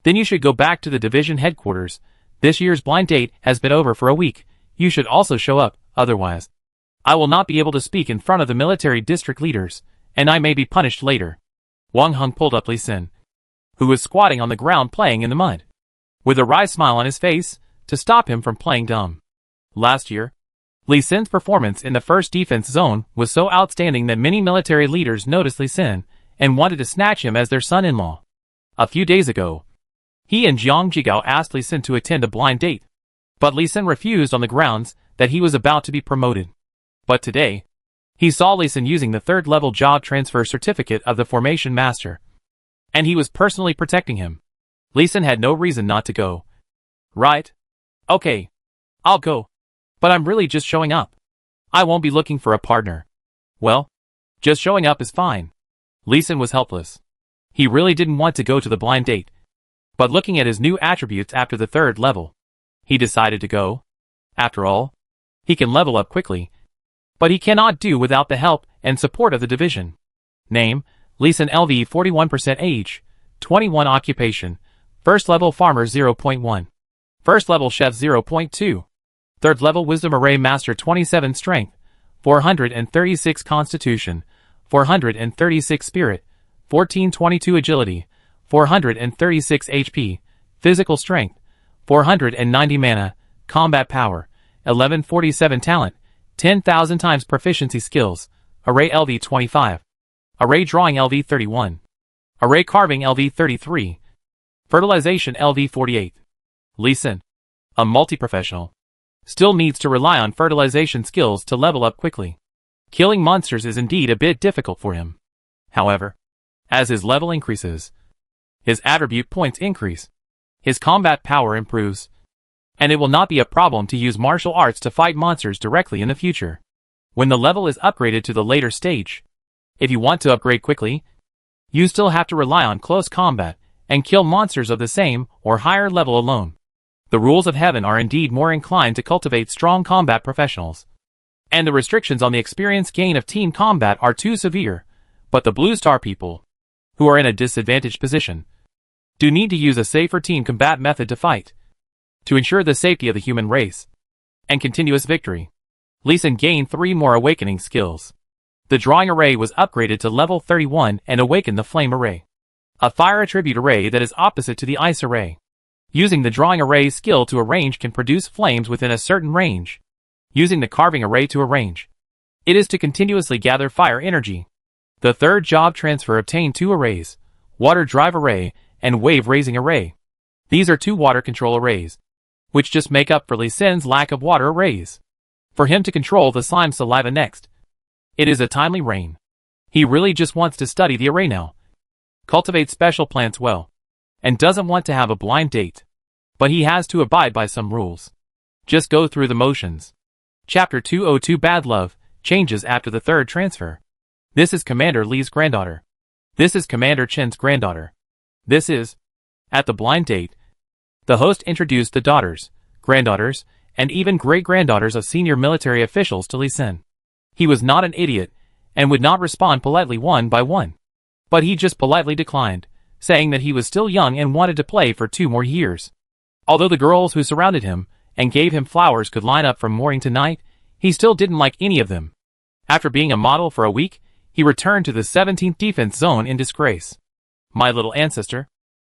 Then you should go back to the division headquarters. This year's blind date has been over for a week. You should also show up, otherwise I will not be able to speak in front of the military district leaders, and I may be punished later. Wang Heng pulled up Lee Sin, who was squatting on the ground playing in the mud, with a wry smile on his face, to stop him from playing dumb. Last year, Lee Sin's performance in the first defense zone was so outstanding that many military leaders noticed Lee Sin and wanted to snatch him as their son-in-law. A few days ago, he and Jiang Jigao asked Lee Sin to attend a blind date, but Lee Sin refused on the grounds that he was about to be promoted. But today, he saw Lee Sin using the 3rd level job transfer certificate of the Formation Master, and he was personally protecting him. Lee Sin had no reason not to go. Right? Okay, I'll go. But I'm really just showing up. I won't be looking for a partner. Well, just showing up is fine. Lee Sin was helpless. He really didn't want to go to the blind date. But looking at his new attributes after the 3rd level, he decided to go. After all, he can level up quickly, but he cannot do without the help and support of the division. Name, Lee Sin LV 41% age, 21 occupation, 1st level farmer 0.1, 1st level chef 0.2, 3rd level wisdom array master 27 strength, 436 constitution, 436 spirit, 1422 agility, 436 HP, physical strength, 490 mana, combat power, 1147 talent, 10,000 times proficiency skills, array LV 25, array drawing LV 31, array carving LV 33, fertilization LV 48. Lee Sin, a multi-professional, still needs to rely on fertilization skills to level up quickly. Killing monsters is indeed a bit difficult for him. However, as his level increases, his attribute points increase, his combat power improves, and it will not be a problem to use martial arts to fight monsters directly in the future. When the level is upgraded to the later stage, if you want to upgrade quickly, you still have to rely on close combat and kill monsters of the same or higher level alone. The rules of heaven are indeed more inclined to cultivate strong combat professionals, and the restrictions on the experience gain of team combat are too severe, but the Blue Star people, who are in a disadvantaged position, do need to use a safer team combat method to fight, to ensure the safety of the human race, and continuous victory. Lee Sin gained 3 more awakening skills. The drawing array was upgraded to level 31 and awakened the flame array, a fire attribute array that is opposite to the ice array. Using the drawing array skill to arrange can produce flames within a certain range. Using the carving array to arrange, it is to continuously gather fire energy. The 3rd job transfer obtained 2 arrays, water drive array and wave raising array. These are 2 water control arrays, which just make up for Lee Sin's lack of water arrays. For him to control the slime saliva next, it is a timely rain. He really just wants to study the array now, cultivate special plants well, and doesn't want to have a blind date. But he has to abide by some rules. Just go through the motions. Chapter 202 Bad Love, changes after the 3rd transfer. This is Commander Lee's granddaughter. This is Commander Chen's granddaughter. This is, at the blind date, the host introduced the daughters, granddaughters, and even great-granddaughters of senior military officials to Lee Sin. He was not an idiot, and would not respond politely one by one. But he just politely declined, saying that he was still young and wanted to play for 2 more years. Although the girls who surrounded him and gave him flowers could line up from morning to night, he still didn't like any of them. After being a model for a week, he returned to the 17th defense zone in disgrace. My little ancestor,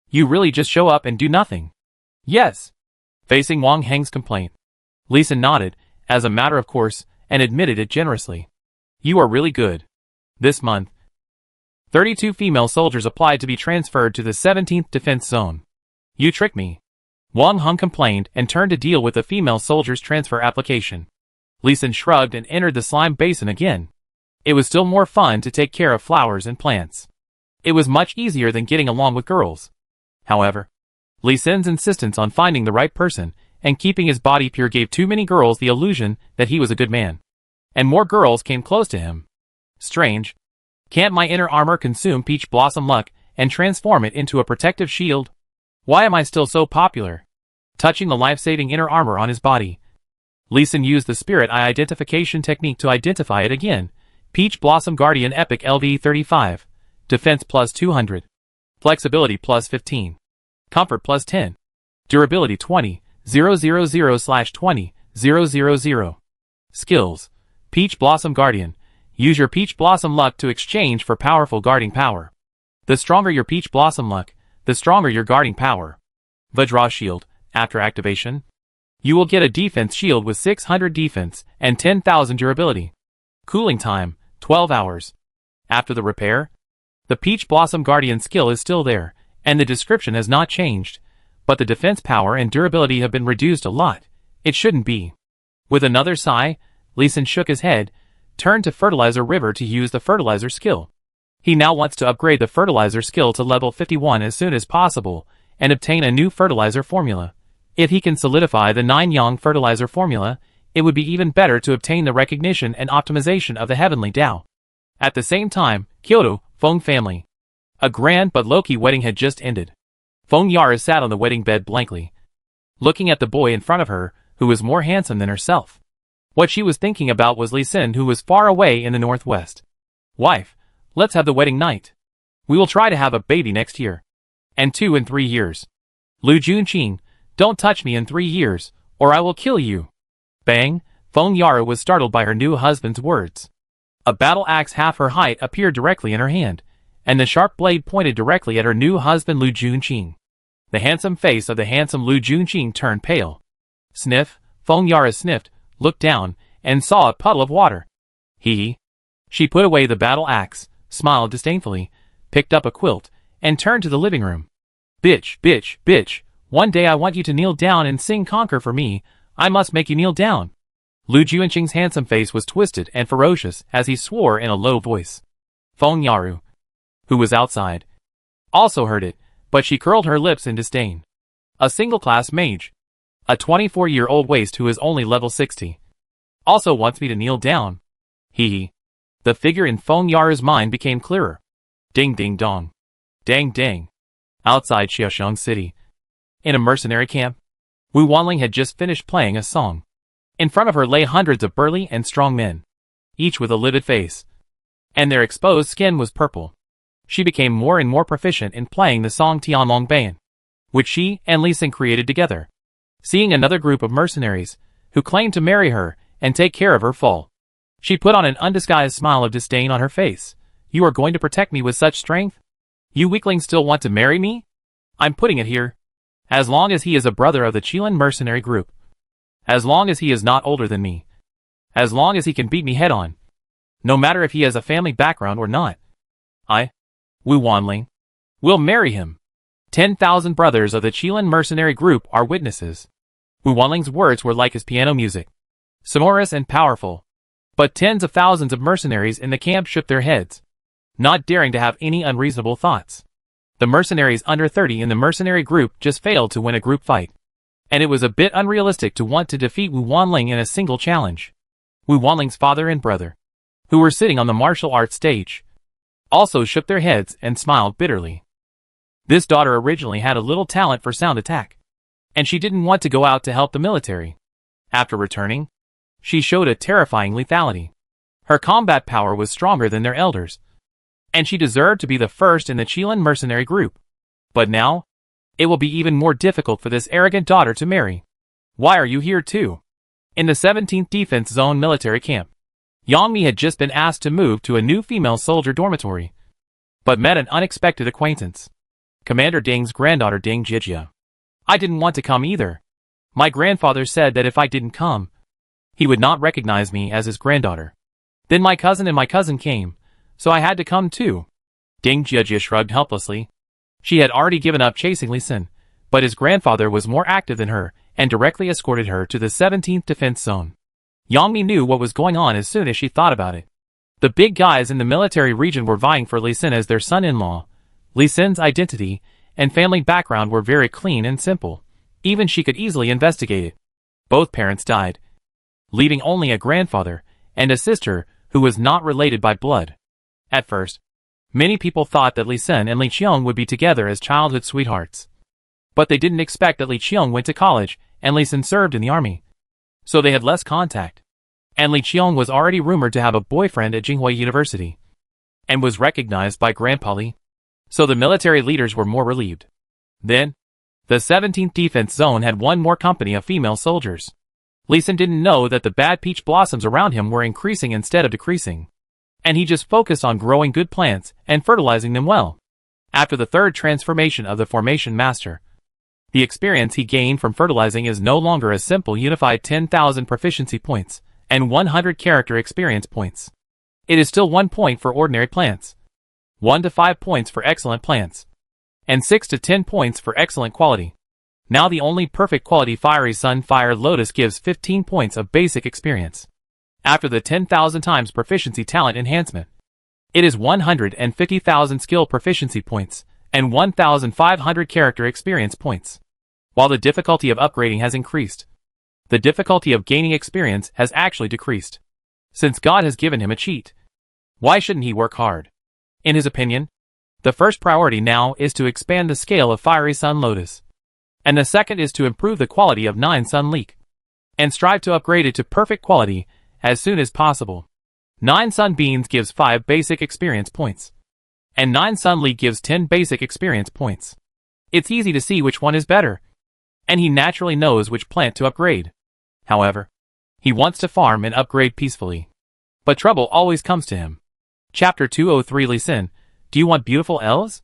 you really just show up and do nothing. Yes. Facing Wang Heng's complaint, Lee Sin nodded, as a matter of course, and admitted it generously. You are really good. This month, 32 female soldiers applied to be transferred to the 17th defense zone. You tricked me. Wang Heng complained and turned to deal with the female soldiers' transfer application. Li Xin shrugged and entered the slime basin again. It was still more fun to take care of flowers and plants. It was much easier than getting along with girls. However, Li Xin's insistence on finding the right person and keeping his body pure gave too many girls the illusion that he was a good man. And more girls came close to him. Strange. Can't my inner armor consume peach blossom luck and transform it into a protective shield? Why am I still so popular? Touching the life-saving inner armor on his body, Li Xin used the spirit eye identification technique to identify it again. Peach Blossom Guardian Epic LV 35. Defense plus 200. Flexibility plus 15. Comfort plus 10. Durability 20. 000/20. 000. Skills. Peach Blossom Guardian. Use your Peach Blossom luck to exchange for powerful guarding power. The stronger your Peach Blossom luck, the stronger your guarding power. Vajra Shield. After activation, you will get a defense shield with 600 defense and 10,000 durability. Cooling time, 12 hours. After the repair, the Peach Blossom Guardian skill is still there, and the description has not changed, but the defense power and durability have been reduced a lot. It shouldn't be. With another sigh, Li Xin shook his head, turned to Fertilizer River to use the fertilizer skill. He now wants to upgrade the fertilizer skill to level 51 as soon as possible, and obtain a new fertilizer formula. If he can solidify the 9-yang fertilizer formula, it would be even better to obtain the recognition and optimization of the heavenly Tao. At the same time, Kyoto, Feng family. A grand but low-key wedding had just ended. Feng Yara sat on the wedding bed blankly, looking at the boy in front of her, who was more handsome than herself. What she was thinking about was Li Xin, who was far away in the northwest. Wife, let's have the wedding night. We will try to have a baby next year. And 2 and 3 years. Lu Junqing, don't touch me in 3 years, or I will kill you. Bang! Feng Yara was startled by her new husband's words. A battle axe half her height appeared directly in her hand, and the sharp blade pointed directly at her new husband Lu Junqing. The handsome face of the handsome Lu Junqing turned pale. Sniff, Feng Yara sniffed, looked down, and saw a puddle of water. Hee. She put away the battle axe, smiled disdainfully, picked up a quilt, and turned to the living room. Bitch, bitch, bitch. One day I want you to kneel down and sing conquer for me. I must make you kneel down. Lu Junqing's handsome face was twisted and ferocious as he swore in a low voice. Feng Yaru, who was outside, also heard it, but she curled her lips in disdain. A single-class mage, a 24-year-old waste who is only level 60, also wants me to kneel down. Hee. The figure in Feng Yaru's mind became clearer. Ding ding dong. Dang dang. Outside Xiaoshang City, in a mercenary camp, Wu Wanling had just finished playing a song. In front of her lay hundreds of burly and strong men, each with a livid face, and their exposed skin was purple. She became more and more proficient in playing the song Tianlong Ban, which she and Li Xin created together. Seeing another group of mercenaries, who claimed to marry her and take care of her fall, she put on an undisguised smile of disdain on her face. You are going to protect me with such strength? You weaklings still want to marry me? I'm putting it here. As long as he is a brother of the Qilin mercenary group. As long as he is not older than me. As long as he can beat me head on. No matter if he has a family background or not. I, Wu Wanling, will marry him. 10,000 brothers of the Qilin mercenary group are witnesses. Wu Wanling's words were like his piano music, sonorous and powerful. But tens of thousands of mercenaries in the camp shook their heads, not daring to have any unreasonable thoughts. The mercenaries under 30 in the mercenary group just failed to win a group fight, and it was a bit unrealistic to want to defeat Wu Wanling in a single challenge. Wu Wanling's father and brother, who were sitting on the martial arts stage, also shook their heads and smiled bitterly. This daughter originally had a little talent for sound attack, and she didn't want to go out to help the military. After returning, she showed a terrifying lethality. Her combat power was stronger than their elders, and she deserved to be the first in the Qilin mercenary group. But now, it will be even more difficult for this arrogant daughter to marry. Why are you here too? In the 17th Defense Zone military camp, Yangmi had just been asked to move to a new female soldier dormitory, but met an unexpected acquaintance. Commander Ding's granddaughter Ding Jijia. I didn't want to come either. My grandfather said that if I didn't come, he would not recognize me as his granddaughter. Then my cousin and my cousin came, so I had to come too. Ding Jijia shrugged helplessly. She had already given up chasing Li Xin, but his grandfather was more active than her and directly escorted her to the 17th Defense Zone. Yangmi knew what was going on as soon as she thought about it. The big guys in the military region were vying for Li Xin as their son-in-law. Li Xin's identity and family background were very clean and simple. Even she could easily investigate it. Both parents died, leaving only a grandfather and a sister who was not related by blood. At first, many people thought that Li Xin and Li Qiong would be together as childhood sweethearts. But they didn't expect that Li Qiong went to college and Li Xin served in the army. So they had less contact. And Li Qiong was already rumored to have a boyfriend at Jinghua University and was recognized by Grandpa Li. So the military leaders were more relieved. Then, the 17th Defense Zone had one more company of female soldiers. Li Xin didn't know that the bad peach blossoms around him were increasing instead of decreasing. And he just focused on growing good plants and fertilizing them well. After the third transformation of the Formation Master, the experience he gained from fertilizing is no longer a simple unified 10,000 proficiency points and 100 character experience points. It is still 1 point for ordinary plants, 1 to 5 points for excellent plants, and 6 to 10 points for excellent quality. Now the only perfect quality Fiery Sun Fire Lotus gives 15 points of basic experience. After the 10,000 times proficiency talent enhancement, it is 150,000 skill proficiency points and 1,500 character experience points. While the difficulty of upgrading has increased, the difficulty of gaining experience has actually decreased. Since God has given him a cheat, why shouldn't he work hard? In his opinion, the first priority now is to expand the scale of Fiery Sun Lotus, and the second is to improve the quality of 9 Sun Leek, and strive to upgrade it to perfect quality as soon as possible. 9 Sun Beans gives 5 basic experience points, and 9 Sun Leek gives 10 basic experience points. It's easy to see which one is better, and he naturally knows which plant to upgrade. However, he wants to farm and upgrade peacefully. But trouble always comes to him. Chapter 203 Li Xin, do you want beautiful elves?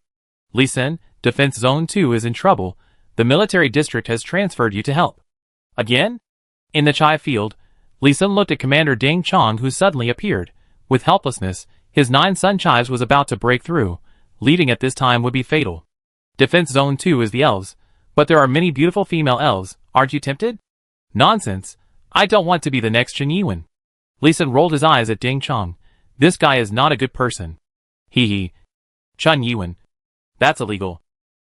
Li Xin, Defense Zone 2 is in trouble. The military district has transferred you to help. Again? In the Chai field, Li Xin looked at Commander Ding Chong who suddenly appeared. With helplessness, his 9 Sun Chives was about to break through. Leaving at this time would be fatal. Defense Zone 2 is the elves, but there are many beautiful female elves. Aren't you tempted? Nonsense. I don't want to be the next Chen Yiwen. Li Xin rolled his eyes at Ding Chong. This guy is not a good person. Hee. Chen Yiwen. That's illegal.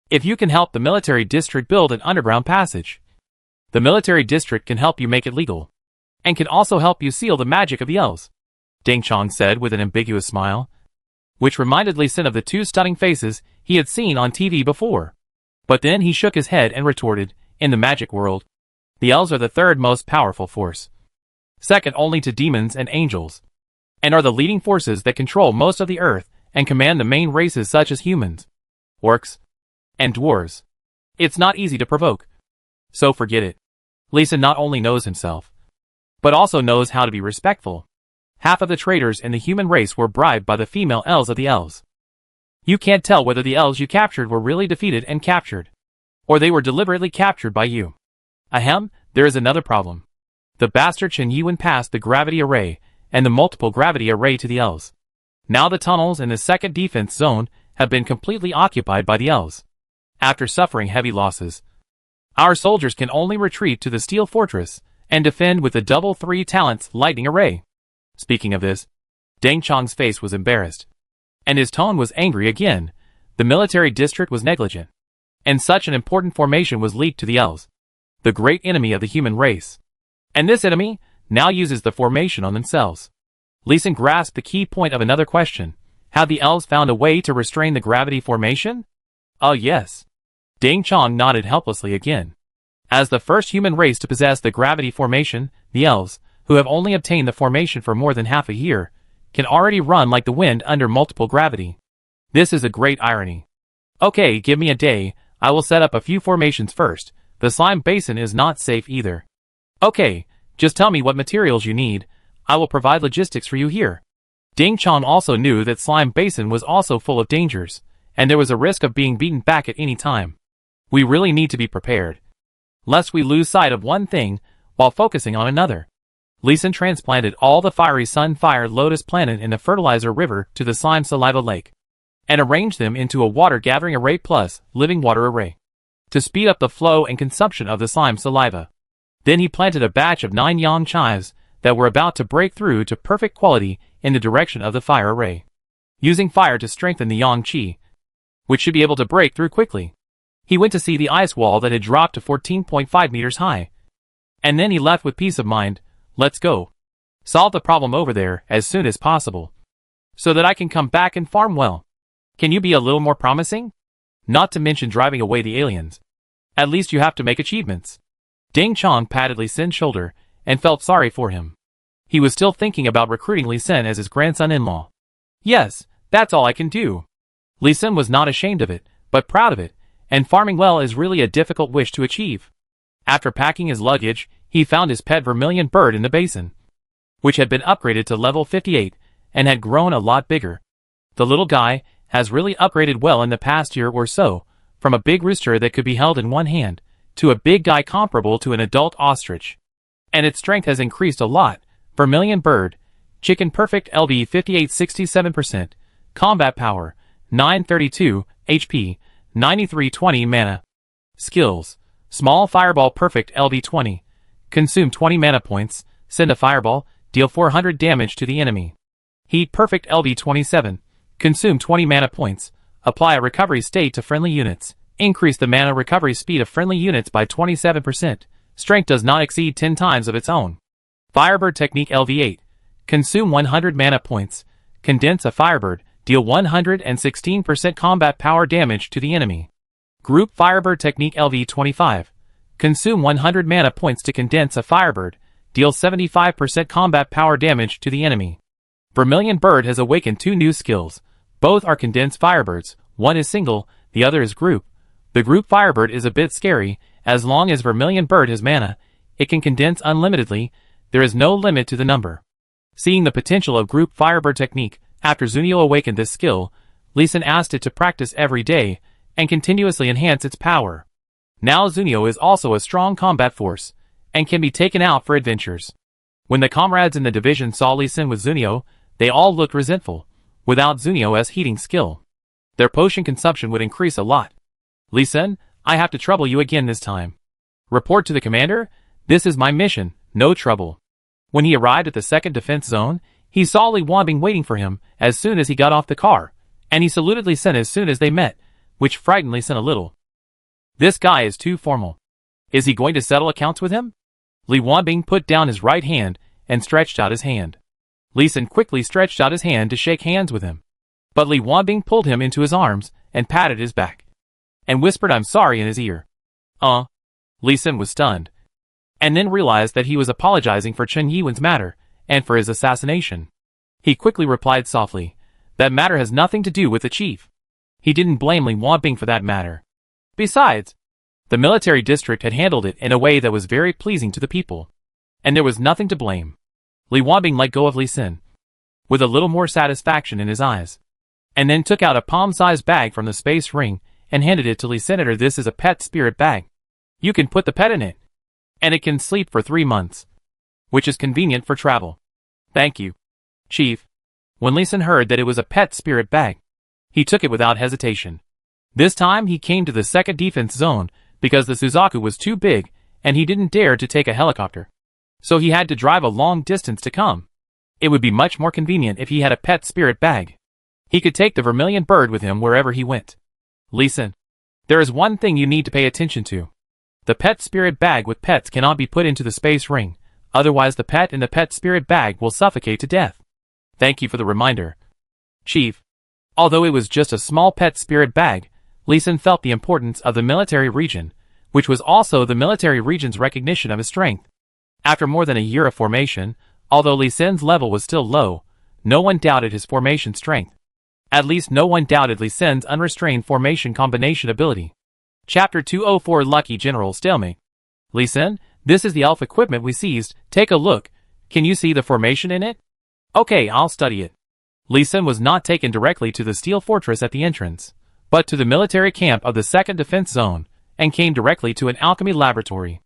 If you can help the military district build an underground passage, the military district can help you make it legal, and can also help you seal the magic of the elves, Ding Chong said with an ambiguous smile, which reminded Li Xin of the 2 stunning faces he had seen on TV before. But then he shook his head and retorted, in the magic world, the elves are the 3rd most powerful force, second only to demons and angels, and are the leading forces that control most of the earth and command the main races such as humans, orcs, and dwarves. It's not easy to provoke. So forget it. Li Xin not only knows himself, but also knows how to be respectful. Half of the traitors in the human race were bribed by the female elves of the elves. You can't tell whether the elves you captured were really defeated and captured, or they were deliberately captured by you. Ahem, there is another problem. The bastard Chen Yiwen passed the gravity array and the multiple gravity array to the elves. Now the tunnels in the 2nd defense zone have been completely occupied by the elves. After suffering heavy losses, our soldiers can only retreat to the steel fortress and defend with the double 3 talents lightning array. Speaking of this, Ding Chong's face was embarrassed, and his tone was angry again. The military district was negligent, and such an important formation was leaked to the elves, the great enemy of the human race. And this enemy now uses the formation on themselves. Li Xin grasped the key point of another question. Had the elves found a way to restrain the gravity formation? Oh yes. Ding Chong nodded helplessly again. As the first human race to possess the gravity formation, the elves, who have only obtained the formation for more than half a year, can already run like the wind under multiple gravity. This is a great irony. Okay, give me a day, I will set up a few formations first. The slime basin is not safe either. Okay, just tell me what materials you need, I will provide logistics for you here. Ding Chong also knew that slime basin was also full of dangers, and there was a risk of being beaten back at any time. We really need to be prepared, lest we lose sight of one thing while focusing on another. Li Xin transplanted all the Fiery Sun Fire Lotus planet in the fertilizer river to the slime saliva lake, and arranged them into a water gathering array plus living water array, to speed up the flow and consumption of the slime saliva. Then he planted a batch of 9 yang chives that were about to break through to perfect quality in the direction of the fire array. Using fire to strengthen the yang qi, which should be able to break through quickly. He went to see the ice wall that had dropped to 14.5 meters high. And then he left with peace of mind. Let's go. Solve the problem over there as soon as possible, so that I can come back and farm well. Can you be a little more promising? Not to mention driving away the aliens. At least you have to make achievements. Ding Chong patted Li Sin's shoulder and felt sorry for him. He was still thinking about recruiting Li Sin as his grandson-in-law. Yes, that's all I can do. Li Sin was not ashamed of it, but proud of it, and farming well is really a difficult wish to achieve. After packing his luggage, he found his pet vermilion bird in the basin, which had been upgraded to level 58 and had grown a lot bigger. The little guy has really upgraded well in the past year or so, from a big rooster that could be held in one hand, to a big guy comparable to an adult ostrich. And its strength has increased a lot. Vermilion bird, chicken perfect LB 5867%, combat power, 932, HP, 9320 mana. Skills, small fireball perfect LB 20, consume 20 mana points, send a fireball, deal 400 damage to the enemy. Heat perfect LB 27, consume 20 mana points, apply a recovery state to friendly units, increase the mana recovery speed of friendly units by 27%, strength does not exceed 10 times of its own. Firebird technique LV8, consume 100 mana points, condense a firebird, deal 116% combat power damage to the enemy. Group Firebird technique LV25, consume 100 mana points to condense a firebird, deal 75% combat power damage to the enemy. Vermilion bird has awakened 2 new skills. Both are condensed firebirds, one is single, the other is group. The group firebird is a bit scary. As long as Vermilion bird has mana, it can condense unlimitedly. There is no limit to the number. Seeing the potential of group firebird technique, after Zunio awakened this skill, Li Sin asked it to practice every day and continuously enhance its power. Now Zunio is also a strong combat force and can be taken out for adventures. When the comrades in the division saw Li Sin with Zunio, they all looked resentful. Without Zunio as heating skill, their potion consumption would increase a lot. Li Sin, I have to trouble you again this time. Report to the commander. This is my mission, no trouble. When he arrived at the second defense zone, he saw Li Wanbing waiting for him as soon as he got off the car, and he saluted Li Sin as soon as they met, which frightened Li Sin a little. This guy is too formal. Is he going to settle accounts with him? Li Wanbing put down his right hand and stretched out his hand. Li Sin quickly stretched out his hand to shake hands with him. But Li Wanbing pulled him into his arms and patted his back, and whispered I'm sorry in his ear. Li Sin was stunned, and then realized that he was apologizing for Chen Yiwen's matter, and for his assassination. He quickly replied softly, that matter has nothing to do with the chief. He didn't blame Li Wanbing for that matter. Besides, the military district had handled it in a way that was very pleasing to the people, and there was nothing to blame. Li Wanbing let go of Li Sin, with a little more satisfaction in his eyes, and then took out a palm-sized bag from the space ring and handed it to Li Senator. This is a pet spirit bag. You can put the pet in it, and it can sleep for 3 months, which is convenient for travel. Thank you, Chief. When Li Sin heard that it was a pet spirit bag, he took it without hesitation. This time he came to the second defense zone because the Suzaku was too big and he didn't dare to take a helicopter. So he had to drive a long distance to come. It would be much more convenient if he had a pet spirit bag. He could take the vermilion bird with him wherever he went. Li Sin, there is one thing you need to pay attention to. The pet spirit bag with pets cannot be put into the space ring, otherwise the pet in the pet spirit bag will suffocate to death. Thank you for the reminder, Chief. Although it was just a small pet spirit bag, Li Sin felt the importance of the military region, which was also the military region's recognition of his strength. After more than a year of formation, although Li Sin's level was still low, no one doubted his formation strength. At least no one doubted Li Sin's unrestrained formation combination ability. Chapter 204 Lucky General Stalemate. Li Sin, this is the elf equipment we seized. Take a look. Can you see the formation in it? Okay, I'll study it. Li Sin was not taken directly to the steel fortress at the entrance, but to the military camp of the second defense zone, and came directly to an alchemy laboratory.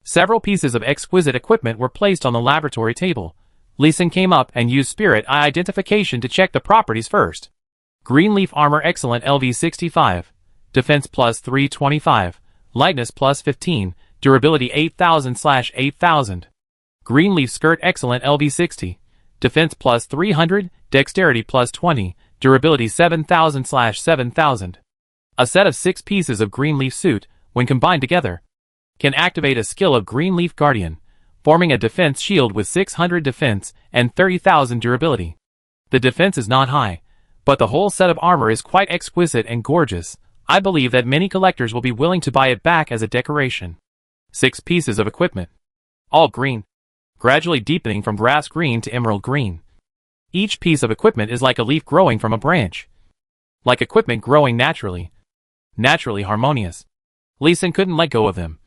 Several pieces of exquisite equipment were placed on the laboratory table. Li Sin came up and used spirit eye identification to check the properties first. Green leaf armor excellent LV 65, defense plus 325, lightness plus 15, durability 8000/8000. Greenleaf skirt excellent LV60. Defense plus 300, dexterity plus 20, durability 7000/7000. A set of 6 pieces of Greenleaf suit, when combined together, can activate a skill of Greenleaf Guardian, forming a defense shield with 600 defense and 30,000 durability. The defense is not high, but the whole set of armor is quite exquisite and gorgeous. I believe that many collectors will be willing to buy it back as a decoration. 6 pieces of equipment. All green, gradually deepening from grass green to emerald green. Each piece of equipment is like a leaf growing from a branch. Like equipment growing naturally. Naturally harmonious. Lee Sin couldn't let go of them,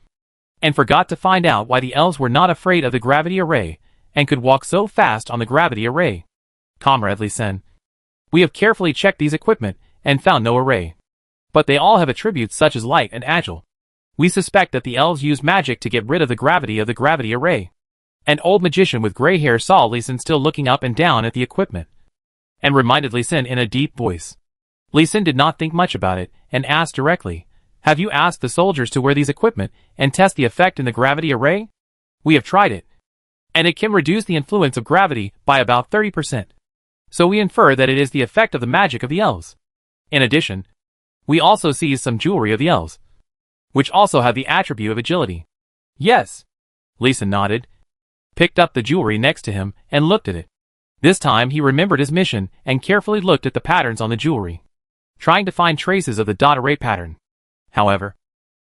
and forgot to find out why the elves were not afraid of the gravity array, and could walk so fast on the gravity array. Comrade Lee Sin, we have carefully checked these equipment, and found no array. But they all have attributes such as light and agile. We suspect that the elves used magic to get rid of the gravity array. An old magician with gray hair saw Lee Sin still looking up and down at the equipment, and reminded Lee Sin in a deep voice. Lee Sin did not think much about it, and asked directly, "Have you asked the soldiers to wear these equipment and test the effect in the gravity array?" "We have tried it, and it can reduce the influence of gravity by about 30%. So we infer that it is the effect of the magic of the elves. In addition, we also seized some jewelry of the elves, which also have the attribute of agility." "Yes." Lee Sin nodded, picked up the jewelry next to him, and looked at it. This time he remembered his mission and carefully looked at the patterns on the jewelry, trying to find traces of the dot array pattern. However,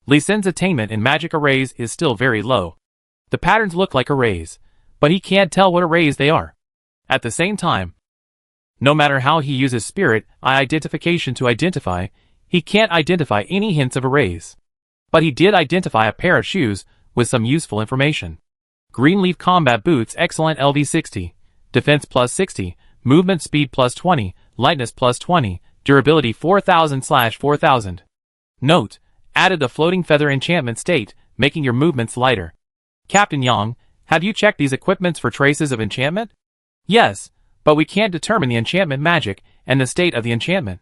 Lee Sin's attainment in magic arrays is still very low. The patterns look like arrays, but he can't tell what arrays they are. At the same time, no matter how he uses spirit eye identification to identify, he can't identify any hints of arrays. But he did identify a pair of shoes with some useful information. Greenleaf combat boots excellent LV60, defense plus 60, movement speed plus 20, lightness plus 20, durability 4000/4000. Note, added the floating feather enchantment state, making your movements lighter. Captain Yang, have you checked these equipments for traces of enchantment? Yes, but we can't determine the enchantment magic and the state of the enchantment.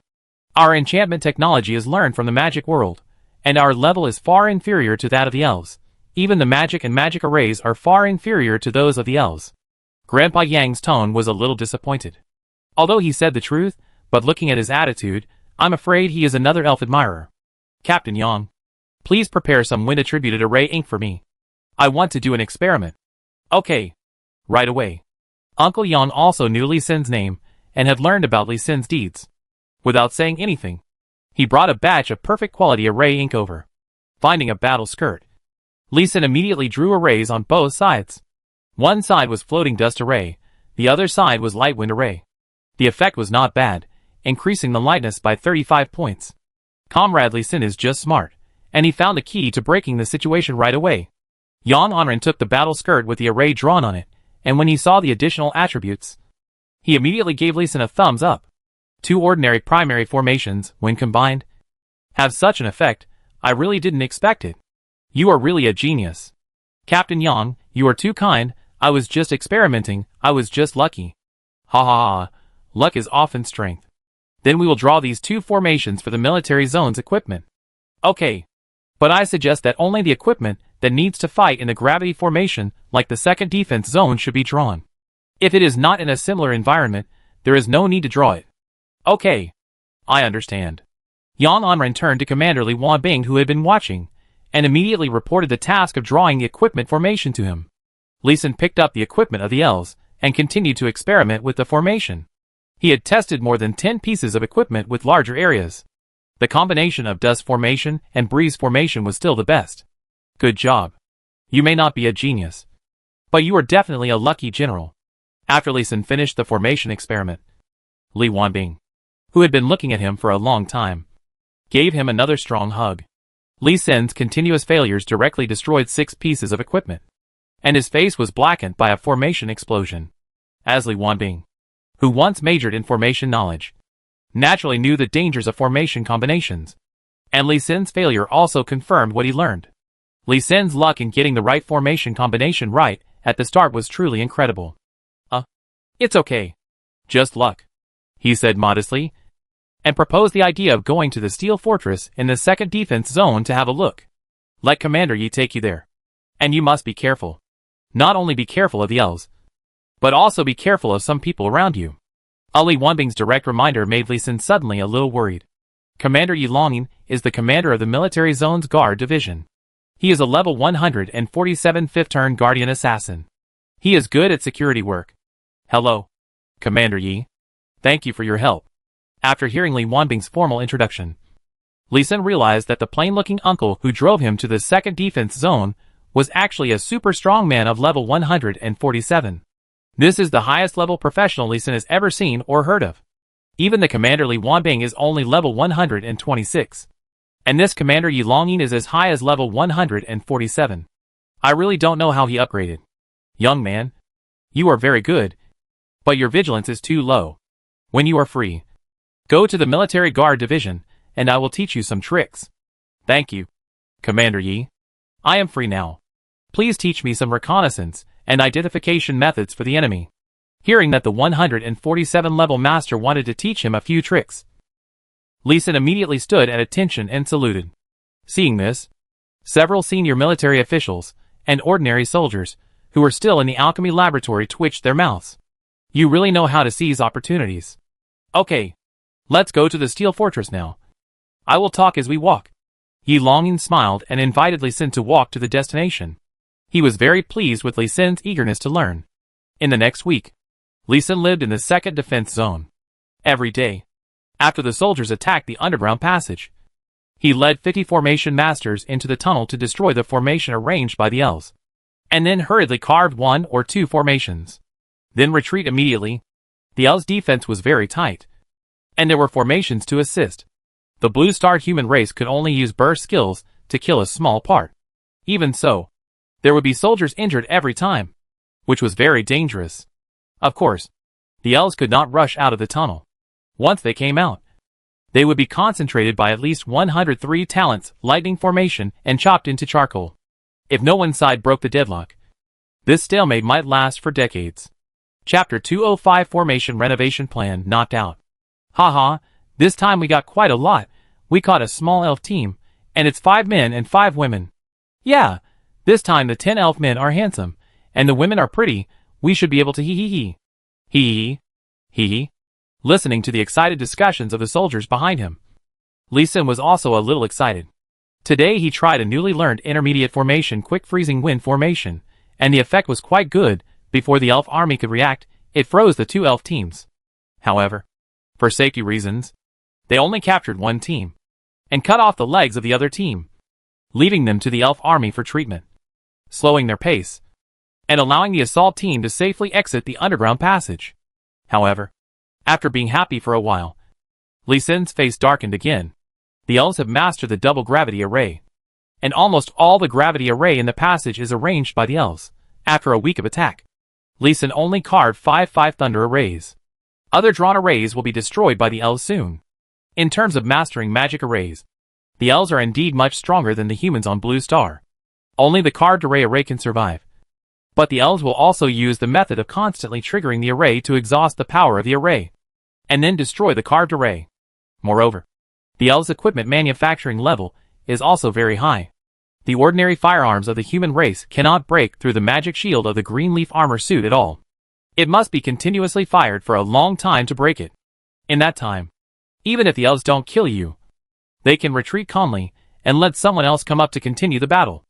Our enchantment technology is learned from the magic world, and our level is far inferior to that of the elves. Even the magic and magic arrays are far inferior to those of the elves. Grandpa Yang's tone was a little disappointed. Although he said the truth, but looking at his attitude, I'm afraid he is another elf admirer. Captain Yang, please prepare some wind-attributed array ink for me. I want to do an experiment. Okay. Right away. Uncle Yang also knew Lee Sin's name, and had learned about Lee Sin's deeds. Without saying anything, he brought a batch of perfect quality array ink over. Finding a battle skirt, Lee Sin immediately drew arrays on both sides. One side was floating dust array, the other side was light wind array. The effect was not bad, increasing the lightness by 35 points. Comrade Lee Sin is just smart, and he found the key to breaking the situation right away. Yang Onren took the battle skirt with the array drawn on it, and when he saw the additional attributes, he immediately gave Lee Sin a thumbs up. 2 ordinary primary formations, when combined, have such an effect. I really didn't expect it. You are really a genius. Captain Yang, you are too kind. I was just experimenting. I was just lucky. Ha ha ha. Luck is often strength. Then we will draw these 2 formations for the military zone's equipment. Okay. But I suggest that only the equipment that needs to fight in the gravity formation, like the second defense zone, should be drawn. If it is not in a similar environment, there is no need to draw it. Okay. I understand. Yang Onren turned to Commander Li Wanbing, who had been watching, and immediately reported the task of drawing the equipment formation to him. Lee Sin picked up the equipment of the elves, and continued to experiment with the formation. He had tested more than 10 pieces of equipment with larger areas. The combination of dust formation and breeze formation was still the best. Good job. You may not be a genius, but you are definitely a lucky general. After Lee Sin finished the formation experiment, Li Wanbing, who had been looking at him for a long time, gave him another strong hug. Lee Sin's continuous failures directly destroyed 6 pieces of equipment, and his face was blackened by a formation explosion. As Li Wanbing, who once majored in formation knowledge, naturally knew the dangers of formation combinations, and Lee Sin's failure also confirmed what he learned. Lee Sin's luck in getting the right formation combination right at the start was truly incredible. It's okay. Just luck, he said modestly, and proposed the idea of going to the Steel Fortress in the second defense zone to have a look. Let Commander Yi take you there. And you must be careful. Not only be careful of the elves, but also be careful of some people around you. Ali Wanbing's direct reminder made Lee Sin suddenly a little worried. Commander Yi Longyin is the commander of the Military Zone's Guard Division. He is a level 147 fifth-turn Guardian Assassin. He is good at security work. Hello, Commander Yi. Thank you for your help. After hearing Li Wanbing's formal introduction, Lee Sin realized that the plain-looking uncle who drove him to the second defense zone was actually a super strong man of level 147. This is the highest level professional Lee Sin has ever seen or heard of. Even the Commander Li Wanbing is only level 126. And this Commander Yi Longyin is as high as level 147. I really don't know how he upgraded. Young man, you are very good, but your vigilance is too low. When you are free, go to the Military Guard Division, and I will teach you some tricks. Thank you, Commander Yi. I am free now. Please teach me some reconnaissance and identification methods for the enemy. Hearing that the 147 level master wanted to teach him a few tricks, Lee Sin immediately stood at attention and saluted. Seeing this, several senior military officials and ordinary soldiers who were still in the alchemy laboratory twitched their mouths. You really know how to seize opportunities. Okay, let's go to the Steel Fortress now. I will talk as we walk. Yi Longyin smiled and invited Lee Sin to walk to the destination. He was very pleased with Lee Sin's eagerness to learn. In the next week, Lee Sin lived in the second defense zone. Every day, after the soldiers attacked the underground passage, he led 50 formation masters into the tunnel to destroy the formation arranged by the elves, and then hurriedly carved 1 or 2 formations. Then retreat immediately. The elves' defense was very tight, and there were formations to assist. The blue-starred human race could only use burst skills to kill a small part. Even so, there would be soldiers injured every time, which was very dangerous. Of course, the elves could not rush out of the tunnel. Once they came out, they would be concentrated by at least 103 talents, lightning formation, and chopped into charcoal. If no one's side broke the deadlock, this stalemate might last for decades. Chapter 205 Formation Renovation Plan knocked out. Haha, this time we got quite a lot. We caught a small elf team, and it's 5 men and 5 women. Yeah, this time the 10 elf men are handsome, and the women are pretty. We should be able to hee. Listening to the excited discussions of the soldiers behind him, Lee Sin was also a little excited. Today he tried a newly learned intermediate formation quick freezing wind formation, and the effect was quite good. Before the elf army could react, it froze the 2 elf teams. However, for safety reasons, they only captured 1 team, and cut off the legs of the other team, leaving them to the elf army for treatment, slowing their pace, and allowing the assault team to safely exit the underground passage. However, after being happy for a while, Lee Sin's face darkened again. The elves have mastered the double gravity array, and almost all the gravity array in the passage is arranged by the elves. After a week of attack, Lee Sin only carved 5 thunder arrays. Other drawn arrays will be destroyed by the elves soon. In terms of mastering magic arrays, the elves are indeed much stronger than the humans on Blue Star. Only the carved array can survive. But the elves will also use the method of constantly triggering the array to exhaust the power of the array, and then destroy the carved array. Moreover, the elves' equipment manufacturing level is also very high. The ordinary firearms of the human race cannot break through the magic shield of the green leaf armor suit at all. It must be continuously fired for a long time to break it. In that time, even if the elves don't kill you, they can retreat calmly and let someone else come up to continue the battle.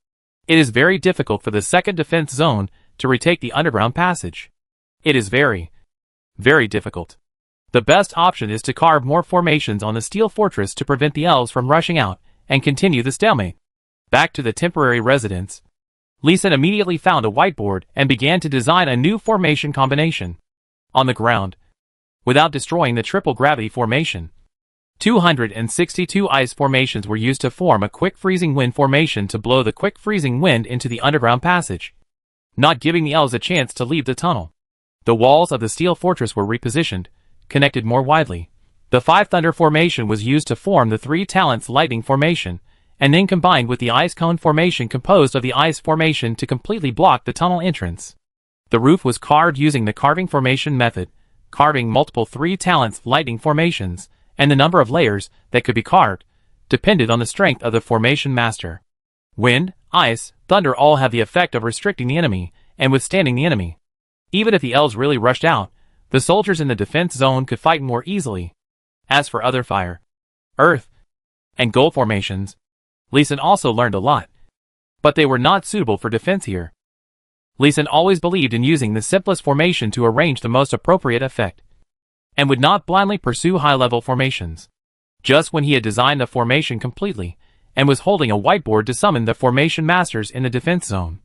It is very difficult for the second defense zone to retake the underground passage. It is very, very difficult. The best option is to carve more formations on the steel fortress to prevent the elves from rushing out and continue the stalemate. Back to the temporary residence, Lee Sin immediately found a whiteboard and began to design a new formation combination. On the ground, without destroying the triple gravity formation, 262 ice formations were used to form a quick freezing wind formation to blow the quick freezing wind into the underground passage, not giving the elves a chance to leave the tunnel. The walls of the steel fortress were repositioned, connected more widely. The 5 thunder formation was used to form the 3 talents lightning formation, and then combined with the ice cone formation composed of the ice formation to completely block the tunnel entrance. The roof was carved using the carving formation method, carving multiple 3 talents lightning formations, and the number of layers that could be carved depended on the strength of the formation master. Wind, ice, thunder all have the effect of restricting the enemy and withstanding the enemy. Even if the elves really rushed out, the soldiers in the defense zone could fight more easily. As for other fire, earth, and gold formations, Lee Sin also learned a lot. But they were not suitable for defense here. Lee Sin always believed in using the simplest formation to arrange the most appropriate effect, and would not blindly pursue high-level formations. Just when he had designed the formation completely, and was holding a whiteboard to summon the formation masters in the defense zone,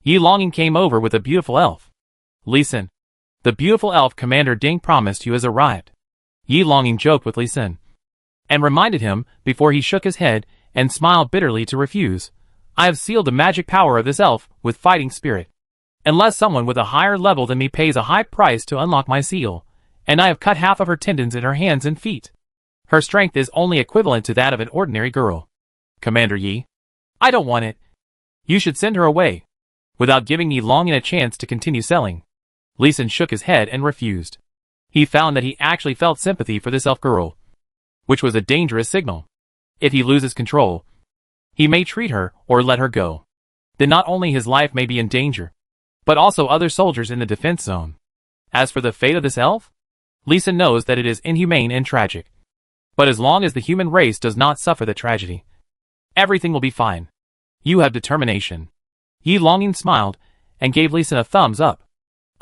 Yi Longing came over with a beautiful elf. Lee Sin, the beautiful elf Commander Ding promised you has arrived. Yi Longing joked with Lee Sin, and reminded him, before he shook his head and smiled bitterly to refuse, I have sealed the magic power of this elf with fighting spirit. Unless someone with a higher level than me pays a high price to unlock my seal, and I have cut half of her tendons in her hands and feet. Her strength is only equivalent to that of an ordinary girl. Commander Yi, I don't want it. You should send her away. Without giving Yi Longing a chance to continue selling, Lee Sin shook his head and refused. He found that he actually felt sympathy for this elf girl, which was a dangerous signal. If he loses control, he may treat her or let her go. Then not only his life may be in danger, but also other soldiers in the defense zone. As for the fate of this elf, Lee Sin knows that it is inhumane and tragic. But as long as the human race does not suffer the tragedy, everything will be fine. You have determination. Yi Longing smiled and gave Lee Sin a thumbs up.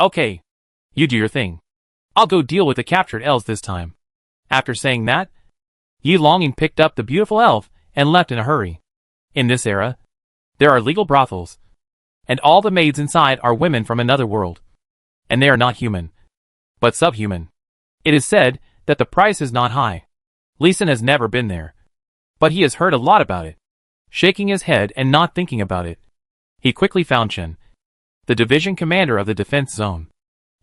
Okay, you do your thing. I'll go deal with the captured elves this time. After saying that, Yi Longing picked up the beautiful elf and left in a hurry. In this era, there are legal brothels, and all the maids inside are women from another world. And they are not human, but subhuman. It is said that the price is not high. Lee Sin has never been there, but he has heard a lot about it. Shaking his head and not thinking about it, he quickly found Chen, the division commander of the defense zone,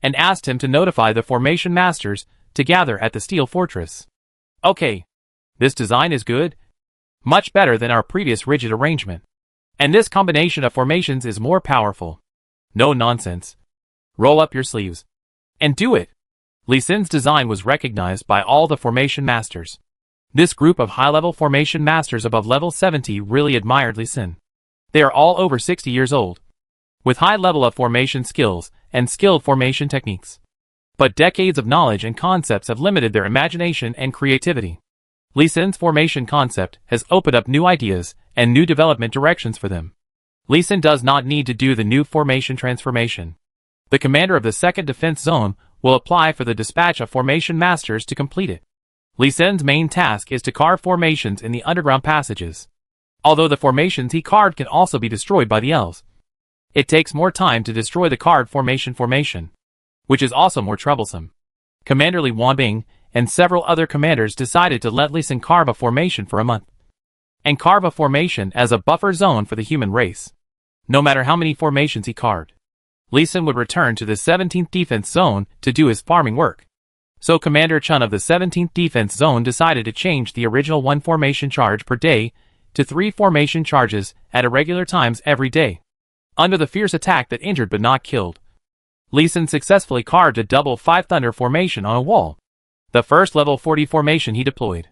and asked him to notify the formation masters to gather at the steel fortress. Okay, this design is good. Much better than our previous rigid arrangement. And this combination of formations is more powerful. No nonsense. Roll up your sleeves. And do it. Lee Sin's design was recognized by all the formation masters. This group of high-level formation masters above level 70 really admired Lee Sin. They are all over 60 years old, with high level of formation skills and skilled formation techniques. But decades of knowledge and concepts have limited their imagination and creativity. Lee Sin's formation concept has opened up new ideas and new development directions for them. Lee Sin does not need to do the new formation transformation. The commander of the second defense zone will apply for the dispatch of formation masters to complete it. Lee Sin's main task is to carve formations in the underground passages. Although the formations he carved can also be destroyed by the elves, it takes more time to destroy the carved formation, which is also more troublesome. Commander Li Wanbing and several other commanders decided to let Lee Sin carve a formation for a month, and carve a formation as a buffer zone for the human race. No matter how many formations he carved, Lee Sin would return to the 17th defense zone to do his farming work. So Commander Chun of the 17th defense zone decided to change the original 1 formation charge per day to 3 formation charges at irregular times every day. Under the fierce attack that injured but not killed, Lee Sin successfully carved a double 5 thunder formation on a wall. The first level 40 formation he deployed.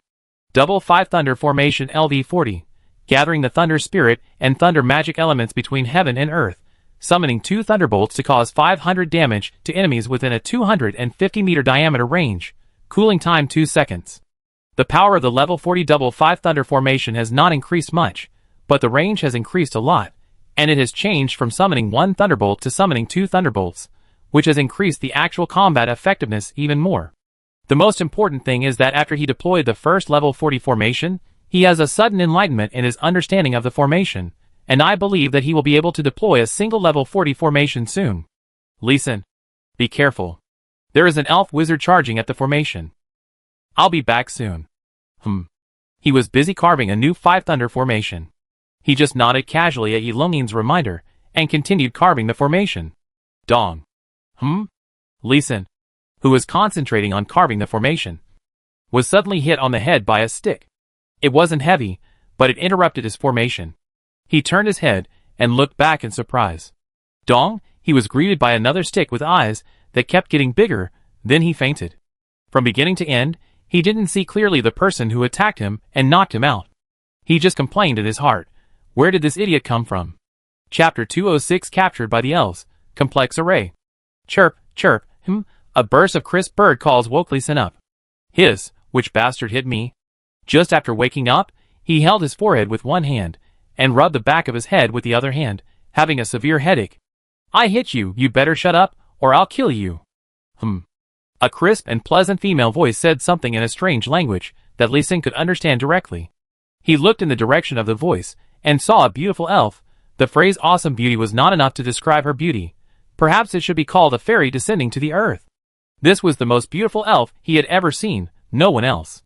Double 5 thunder formation LV40, gathering the thunder spirit and thunder magic elements between heaven and earth, summoning 2 thunderbolts to cause 500 damage to enemies within a 250-meter diameter range, cooling time 2 seconds. The power of the level 40 double 5 thunder formation has not increased much, but the range has increased a lot, and it has changed from summoning 1 thunderbolt to summoning 2 thunderbolts, which has increased the actual combat effectiveness even more. The most important thing is that after he deployed the first level 40 formation, he has a sudden enlightenment in his understanding of the formation, and I believe that he will be able to deploy a single level 40 formation soon. Lee Sin, be careful. There is an elf wizard charging at the formation. I'll be back soon. He was busy carving a new 5 thunder formation. He just nodded casually at Yi Longing's reminder, and continued carving the formation. Dong. Lee Sin, who was concentrating on carving the formation, was suddenly hit on the head by a stick. It wasn't heavy, but it interrupted his formation. He turned his head and looked back in surprise. Dong, he was greeted by another stick with eyes that kept getting bigger, then he fainted. From beginning to end, he didn't see clearly the person who attacked him and knocked him out. He just complained in his heart, where did this idiot come from? Chapter 206 Captured by the Elves, complex array. Chirp, chirp, a burst of crisp bird calls woke Lee Sin up. Which bastard hit me? Just after waking up, he held his forehead with one hand, and rubbed the back of his head with the other hand, having a severe headache. I hit you, you better shut up, or I'll kill you. A crisp and pleasant female voice said something in a strange language that Lee Sin could understand directly. He looked in the direction of the voice, and saw a beautiful elf. The phrase awesome beauty was not enough to describe her beauty. Perhaps it should be called a fairy descending to the earth. This was the most beautiful elf he had ever seen, no one else.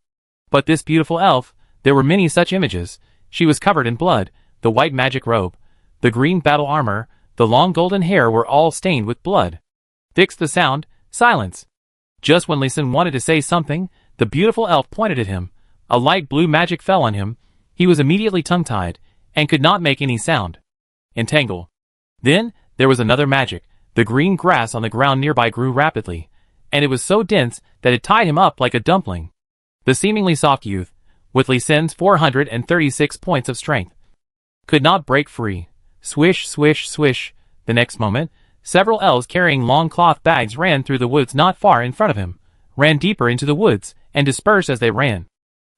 But this beautiful elf, there were many such images. She was covered in blood, the white magic robe, the green battle armor, the long golden hair were all stained with blood. Fix the sound, silence. Just when Lee Sin wanted to say something, the beautiful elf pointed at him. A light blue magic fell on him. He was immediately tongue-tied, and could not make any sound. Entangle. Then, there was another magic. The green grass on the ground nearby grew rapidly, and it was so dense that it tied him up like a dumpling. The seemingly soft youth, with Lee Sin's 436 points of strength, could not break free. Swish, swish, swish. The next moment, several elves carrying long cloth bags ran through the woods not far in front of him, ran deeper into the woods, and dispersed as they ran.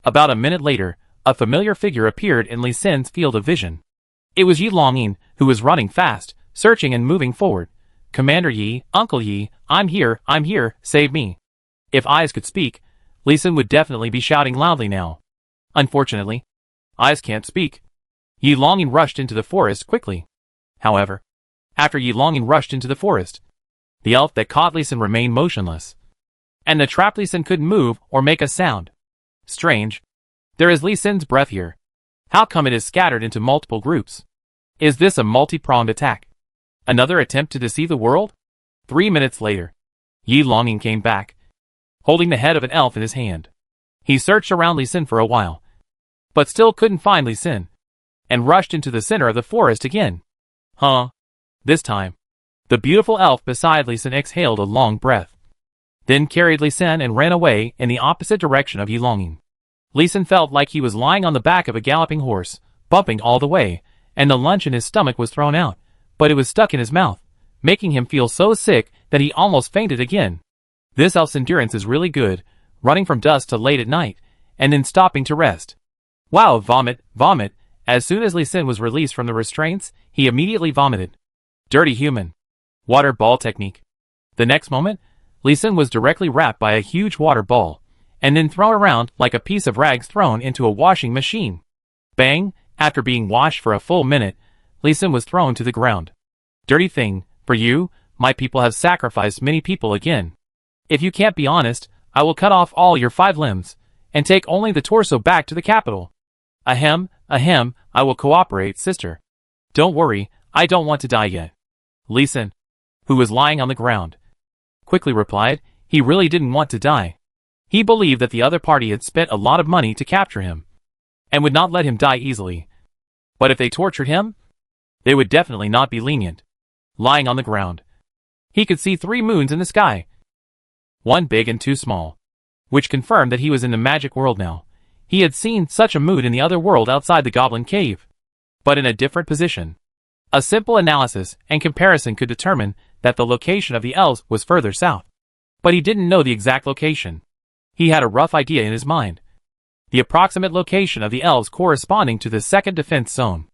About a minute later, a familiar figure appeared in Lee Sin's field of vision. It was Yi Longyin, who was running fast, searching and moving forward. Commander Yi, Uncle Yi, I'm here, save me. If eyes could speak, Lee Sin would definitely be shouting loudly now. Unfortunately, eyes can't speak. Yi Longyin rushed into the forest quickly. However, after Yi Longyin rushed into the forest, the elf that caught Lee Sin remained motionless. And the trapped Lee Sin couldn't move or make a sound. Strange. There is Lee Sin's breath here. How come it is scattered into multiple groups? Is this a multi-pronged attack? Another attempt to deceive the world? 3 minutes later, Yi Longyin came back, holding the head of an elf in his hand. He searched around Lee Sin for a while, but still couldn't find Lee Sin, and rushed into the center of the forest again. This time, the beautiful elf beside Lee Sin exhaled a long breath, then carried Lee Sin and ran away in the opposite direction of Yi Longyin. Lee Sin felt like he was lying on the back of a galloping horse, bumping all the way, and the lunch in his stomach was thrown out, but it was stuck in his mouth, making him feel so sick that he almost fainted again. This elf's endurance is really good, running from dusk to late at night, and then stopping to rest. Wow, vomit, vomit. As soon as Lee Sin was released from the restraints, he immediately vomited. Dirty human. Water ball technique. The next moment, Lee Sin was directly wrapped by a huge water ball, and then thrown around like a piece of rags thrown into a washing machine. Bang! After being washed for a full minute, Lee Sin was thrown to the ground. Dirty thing, for you, my people have sacrificed many people again. If you can't be honest, I will cut off all your 5 limbs, and take only the torso back to the capital. Ahem, I will cooperate, sister. Don't worry, I don't want to die yet. Lee Sin, who was lying on the ground, quickly replied he really didn't want to die. He believed that the other party had spent a lot of money to capture him, and would not let him die easily. But if they tortured him, they would definitely not be lenient. Lying on the ground, he could see 3 moons in the sky, 1 big and 2 small, which confirmed that he was in the magic world now. He had seen such a moon in the other world outside the goblin cave, but in a different position. A simple analysis and comparison could determine that the location of the elves was further south, but he didn't know the exact location. He had a rough idea in his mind. The approximate location of the elves corresponding to the second defense zone.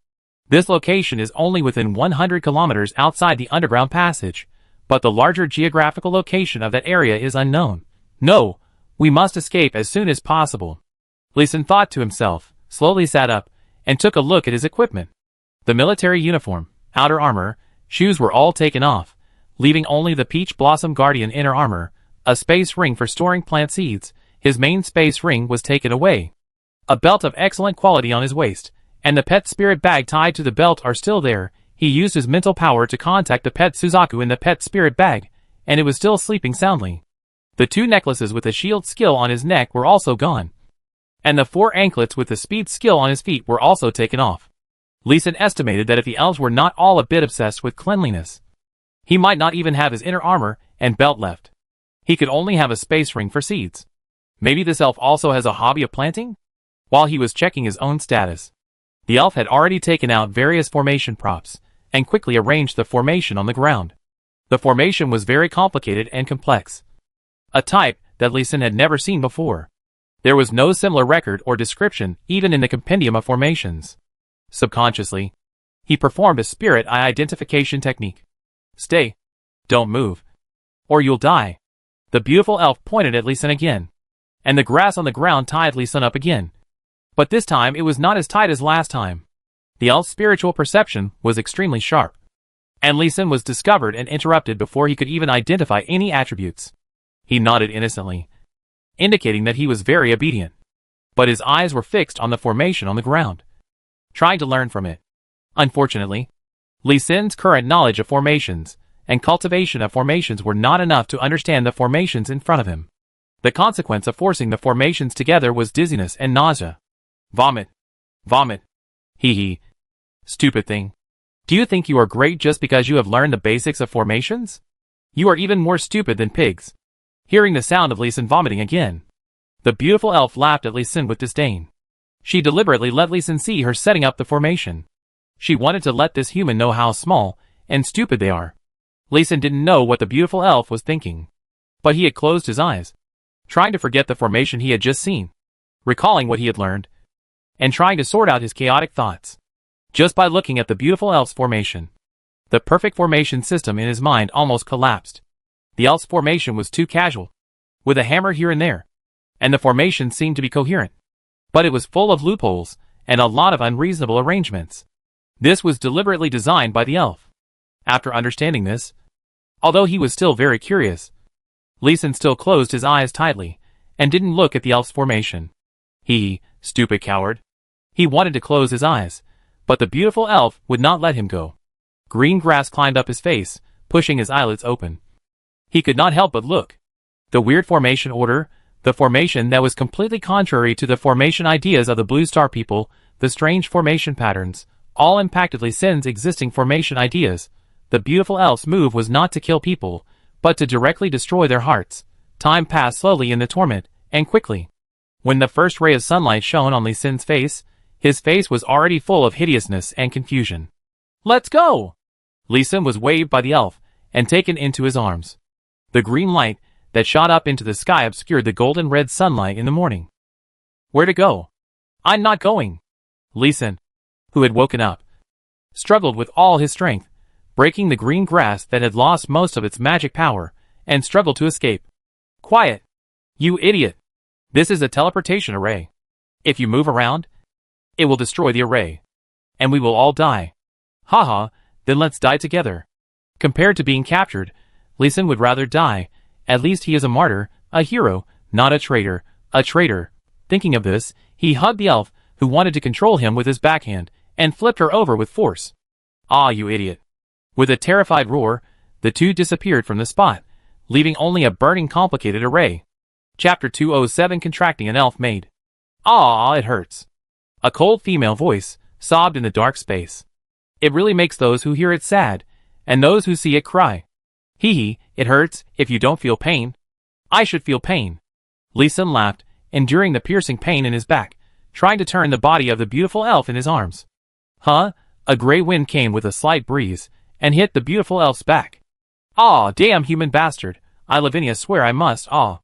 This location is only within 100 kilometers outside the underground passage, but the larger geographical location of that area is unknown. No, we must escape as soon as possible. Lee Sin thought to himself, slowly sat up, and took a look at his equipment. The military uniform, outer armor, shoes were all taken off, leaving only the Peach Blossom Guardian inner armor, a space ring for storing plant seeds. His main space ring was taken away. A belt of excellent quality on his waist, and the pet spirit bag tied to the belt are still there. He used his mental power to contact the pet Suzaku in the pet spirit bag, and it was still sleeping soundly. The 2 necklaces with the shield skill on his neck were also gone, and the 4 anklets with the speed skill on his feet were also taken off. Lee Sin estimated that if the elves were not all a bit obsessed with cleanliness, he might not even have his inner armor and belt left. He could only have a space ring for seeds. Maybe this elf also has a hobby of planting? While he was checking his own status, the elf had already taken out various formation props, and quickly arranged the formation on the ground. The formation was very complicated and complex. A type that Lee Sin had never seen before. There was no similar record or description even in the compendium of formations. Subconsciously, he performed a spirit eye identification technique. Stay. Don't move. Or you'll die. The beautiful elf pointed at Lee Sin again. And the grass on the ground tied Lee Sin up again. But this time it was not as tight as last time. The elf's spiritual perception was extremely sharp. And Lee Sin was discovered and interrupted before he could even identify any attributes. He nodded innocently, indicating that he was very obedient. But his eyes were fixed on the formation on the ground, trying to learn from it. Unfortunately, Lee Sin's current knowledge of formations and cultivation of formations were not enough to understand the formations in front of him. The consequence of forcing the formations together was dizziness and nausea. Vomit. Vomit. Hee hee. Stupid thing. Do you think you are great just because you have learned the basics of formations? You are even more stupid than pigs. Hearing the sound of Lee Sin vomiting again, the beautiful elf laughed at Lee Sin with disdain. She deliberately let Lee Sin see her setting up the formation. She wanted to let this human know how small and stupid they are. Lee Sin didn't know what the beautiful elf was thinking. But he had closed his eyes, trying to forget the formation he had just seen, recalling what he had learned, and trying to sort out his chaotic thoughts. Just by looking at the beautiful elf's formation, the perfect formation system in his mind almost collapsed. The elf's formation was too casual, with a hammer here and there, and the formation seemed to be coherent. But it was full of loopholes and a lot of unreasonable arrangements. This was deliberately designed by the elf. After understanding this, although he was still very curious, Lee Sin still closed his eyes tightly and didn't look at the elf's formation. He, stupid coward. He wanted to close his eyes, but the beautiful elf would not let him go. Green grass climbed up his face, pushing his eyelids open. He could not help but look. The weird formation order, the formation that was completely contrary to the formation ideas of the Blue Star people, the strange formation patterns, all impacted Lee Sin's existing formation ideas. The beautiful elf's move was not to kill people, but to directly destroy their hearts. Time passed slowly in the torment, and quickly. When the first ray of sunlight shone on Lee Sin's face, his face was already full of hideousness and confusion. Let's go! Lee Sin was waved by the elf, and taken into his arms. The green light that shot up into the sky obscured the golden-red sunlight in the morning. Where to go? I'm not going. Lee Sin, who had woken up, struggled with all his strength, breaking the green grass that had lost most of its magic power, and struggled to escape. Quiet! You idiot! This is a teleportation array. If you move around, it will destroy the array. And we will all die. Haha, then let's die together. Compared to being captured, Lee Sin would rather die. At least he is a martyr, a hero, not a traitor, a traitor. Thinking of this, he hugged the elf, who wanted to control him with his backhand, and flipped her over with force. Ah, you idiot. With a terrified roar, the two disappeared from the spot, leaving only a burning complicated array. Chapter 207 Contracting an Elf Maid. Ah, it hurts. A cold female voice sobbed in the dark space. It really makes those who hear it sad, and those who see it cry. Hee hee, it hurts if you don't feel pain. I should feel pain. Lee Sin laughed, enduring the piercing pain in his back, trying to turn the body of the beautiful elf in his arms. Huh? A gray wind came with a slight breeze, and hit the beautiful elf's back. Aw, damn human bastard. I Lavinia swear I must, aw.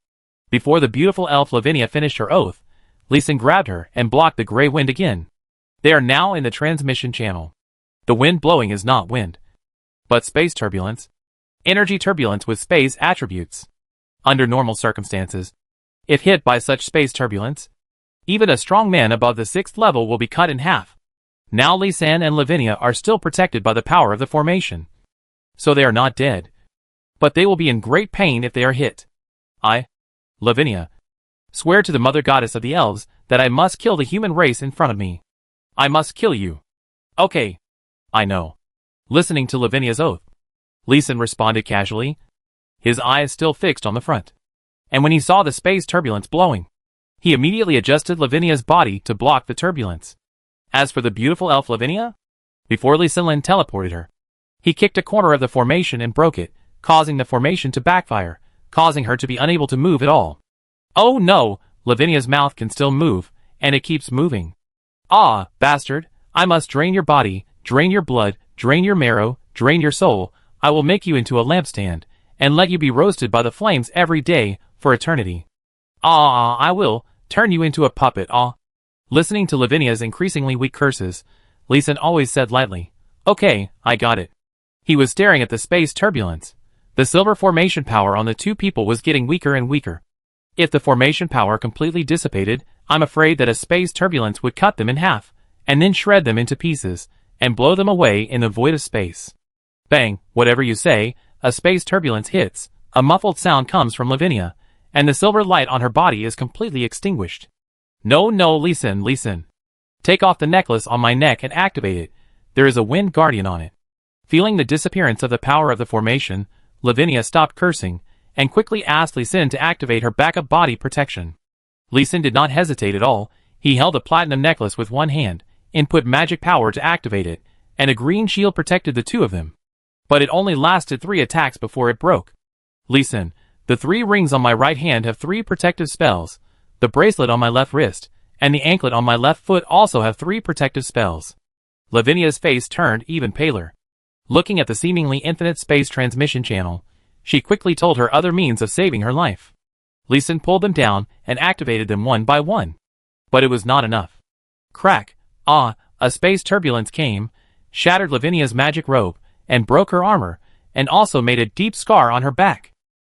Before the beautiful elf Lavinia finished her oath, Lee Sin grabbed her and blocked the gray wind again. They are now in the transmission channel. The wind blowing is not wind, but space turbulence. Energy turbulence with space attributes. Under normal circumstances, if hit by such space turbulence, even a strong man above the 6th level will be cut in half. Now Lee Sin and Lavinia are still protected by the power of the formation, so they are not dead. But they will be in great pain if they are hit. I, Lavinia, swear to the mother goddess of the elves that I must kill the human race in front of me. I must kill you. Okay. I know. Listening to Lavinia's oath, Lee Sin responded casually, his eyes still fixed on the front. And when he saw the space turbulence blowing, he immediately adjusted Lavinia's body to block the turbulence. As for the beautiful elf Lavinia, before Lee Sin teleported her, he kicked a corner of the formation and broke it, causing the formation to backfire, causing her to be unable to move at all. Oh no, Lavinia's mouth can still move, and it keeps moving. Ah, bastard, I must drain your body, drain your blood, drain your marrow, drain your soul, I will make you into a lampstand, and let you be roasted by the flames every day, for eternity. I will turn you into a puppet, Listening to Lavinia's increasingly weak curses, Lee Sin always said lightly, "Okay, I got it." He was staring at the space turbulence. The silver formation power on the two people was getting weaker and weaker. If the formation power completely dissipated, I'm afraid that a space turbulence would cut them in half, and then shred them into pieces, and blow them away in the void of space. Bang, whatever you say, a space turbulence hits, a muffled sound comes from Lavinia, and the silver light on her body is completely extinguished. No, Lee Sin. Take off the necklace on my neck and activate it. There is a wind guardian on it. Feeling the disappearance of the power of the formation, Lavinia stopped cursing, and quickly asked Lee Sin to activate her backup body protection. Lee Sin did not hesitate at all. He held a platinum necklace with one hand, input magic power to activate it, and a green shield protected the two of them. But it only lasted 3 attacks before it broke. Lee Sin, the 3 rings on my right hand have 3 protective spells. The bracelet on my left wrist, and the anklet on my left foot also have 3 protective spells. Lavinia's face turned even paler. Looking at the seemingly infinite space transmission channel, she quickly told her other means of saving her life. Lee Sin pulled them down and activated them one by one. But it was not enough. Crack! A space turbulence came, shattered Lavinia's magic robe, and broke her armor, and also made a deep scar on her back.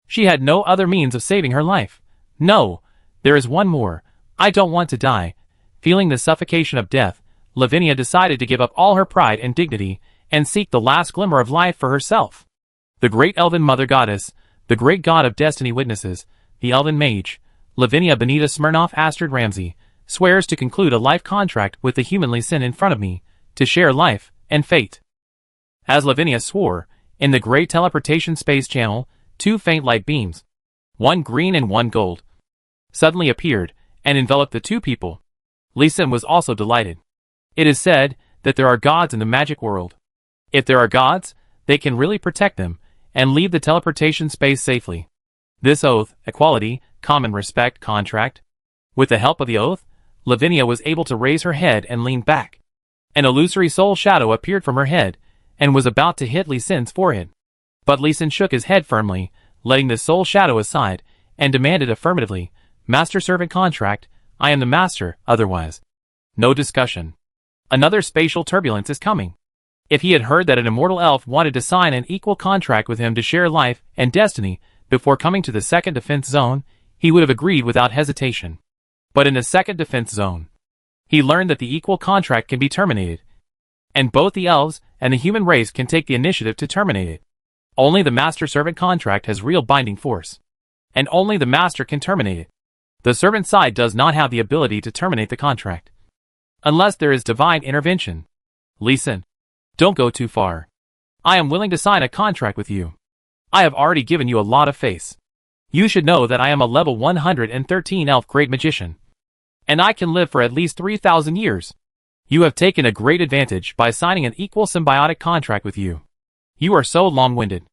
She had no other means of saving her life. No, there is one more. I don't want to die. Feeling the suffocation of death, Lavinia decided to give up all her pride and dignity, and seek the last glimmer of life for herself. The great elven mother goddess, the great god of destiny witnesses, the elven mage, Lavinia Benita Smirnoff Astrid Ramsey, swears to conclude a life contract with the human Lee Sin in front of me, to share life and fate. As Lavinia swore, in the great teleportation space channel, 2 faint light beams, one green and one gold, suddenly appeared, and enveloped the two people. Lee Sin was also delighted. It is said that there are gods in the magic world. If there are gods, they can really protect them, and leave the teleportation space safely. This oath, equality, common respect contract. With the help of the oath, Lavinia was able to raise her head and lean back. An illusory soul shadow appeared from her head, and was about to hit Lee Sin's forehead. But Lee Sin shook his head firmly, letting the soul shadow aside, and demanded affirmatively, "Master-servant contract, I am the master, otherwise. No discussion." Another spatial turbulence is coming. If he had heard that an immortal elf wanted to sign an equal contract with him to share life and destiny before coming to the second defense zone, he would have agreed without hesitation. But in the second defense zone, he learned that the equal contract can be terminated, and both the elves and the human race can take the initiative to terminate it. Only the master-servant contract has real binding force, and only the master can terminate it. The servant side does not have the ability to terminate the contract, unless there is divine intervention. Lee Sin, don't go too far. I am willing to sign a contract with you. I have already given you a lot of face. You should know that I am a level 113 elf great magician, and I can live for at least 3,000 years. You have taken a great advantage by signing an equal symbiotic contract with you. You are so long-winded.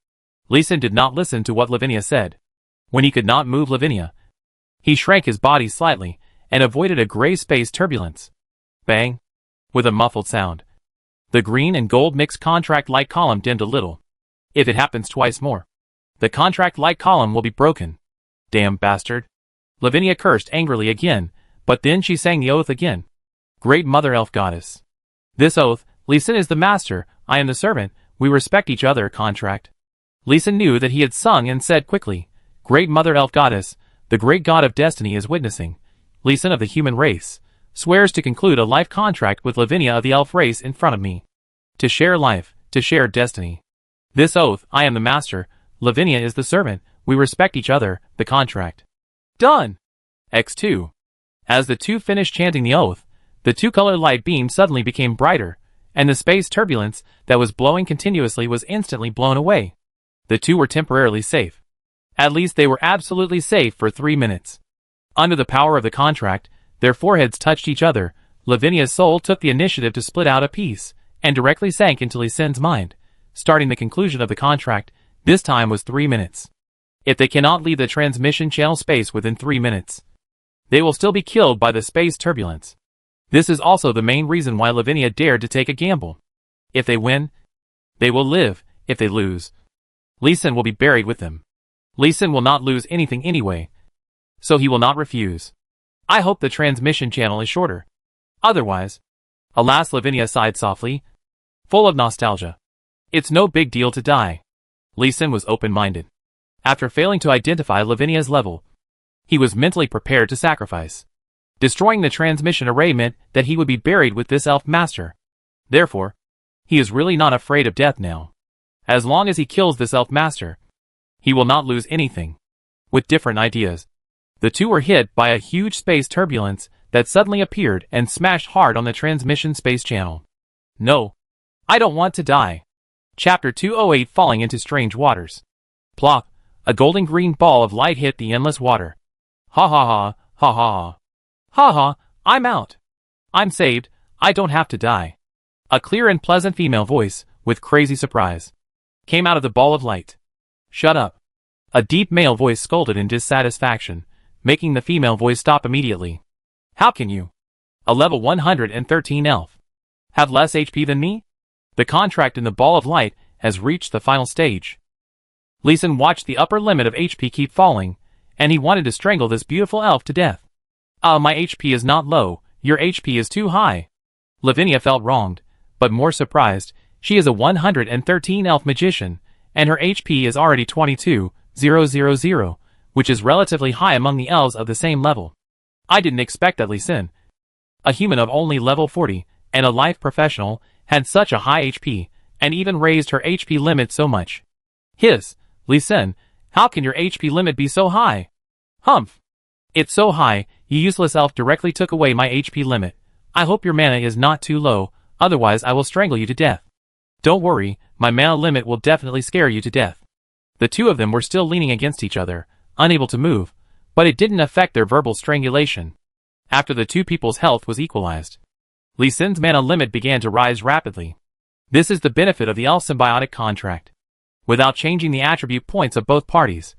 Lee Sin did not listen to what Lavinia said. When he could not move Lavinia, he shrank his body slightly, and avoided a gray space turbulence. Bang! With a muffled sound, the green and gold mixed contract light column dimmed a little. If it happens twice more, the contract light column will be broken. Damn bastard! Lavinia cursed angrily again, but then she sang the oath again. Great Mother Elf Goddess. This oath, Lee Sin is the master, I am the servant, we respect each other contract. Lee Sin knew that he had sung and said quickly, Great Mother Elf Goddess, the great god of destiny is witnessing. Lee Sin of the human race swears to conclude a life contract with Lavinia of the elf race in front of me. To share life, to share destiny. This oath, I am the master, Lavinia is the servant, we respect each other, the contract. Done! X2. As the two finished chanting the oath, the two-color light beam suddenly became brighter, and the space turbulence that was blowing continuously was instantly blown away. The two were temporarily safe. At least they were absolutely safe for 3 minutes. Under the power of the contract, their foreheads touched each other. Lavinia's soul took the initiative to split out a piece, and directly sank into Lee Sin's mind, starting the conclusion of the contract. This time was 3 minutes. If they cannot leave the transmission channel space within 3 minutes, they will still be killed by the space turbulence. This is also the main reason why Lavinia dared to take a gamble. If they win, they will live. If they lose, Lee Sin will be buried with them. Lee Sin will not lose anything anyway, so he will not refuse. I hope the transmission channel is shorter. Otherwise, alas, Lavinia sighed softly, full of nostalgia. It's no big deal to die. Lee Sin was open-minded. After failing to identify Lavinia's level, he was mentally prepared to sacrifice. Destroying the transmission array meant that he would be buried with this elf master. Therefore, he is really not afraid of death now. As long as he kills this elf master, he will not lose anything. With different ideas, the two were hit by a huge space turbulence that suddenly appeared and smashed hard on the transmission space channel. No, I don't want to die. Chapter 208, Falling into Strange Waters. Plop, a golden green ball of light hit the endless water. Ha ha ha, ha ha ha. Ha ha, I'm out. I'm saved, I don't have to die. A clear and pleasant female voice, with crazy surprise, came out of the ball of light. Shut up. A deep male voice scolded in dissatisfaction, making the female voice stop immediately. How can you, a level 113 elf, have less HP than me? The contract in the ball of light has reached the final stage. Lee Sin watched the upper limit of HP keep falling, and he wanted to strangle this beautiful elf to death. My HP is not low, your HP is too high. Lavinia felt wronged, but more surprised. She is a 113 elf magician, and her HP is already 22,000, which is relatively high among the elves of the same level. I didn't expect that Lee Sin, a human of only level 40, and a life professional, had such a high HP, and even raised her HP limit so much. Hiss, Lee Sin, how can your HP limit be so high? Humph. It's so high, you useless elf directly took away my HP limit. I hope your mana is not too low, otherwise I will strangle you to death. Don't worry, my mana limit will definitely scare you to death. The two of them were still leaning against each other, unable to move, but it didn't affect their verbal strangulation. After the two people's health was equalized, Lee Sin's mana limit began to rise rapidly. This is the benefit of the elf symbiotic contract. Without changing the attribute points of both parties,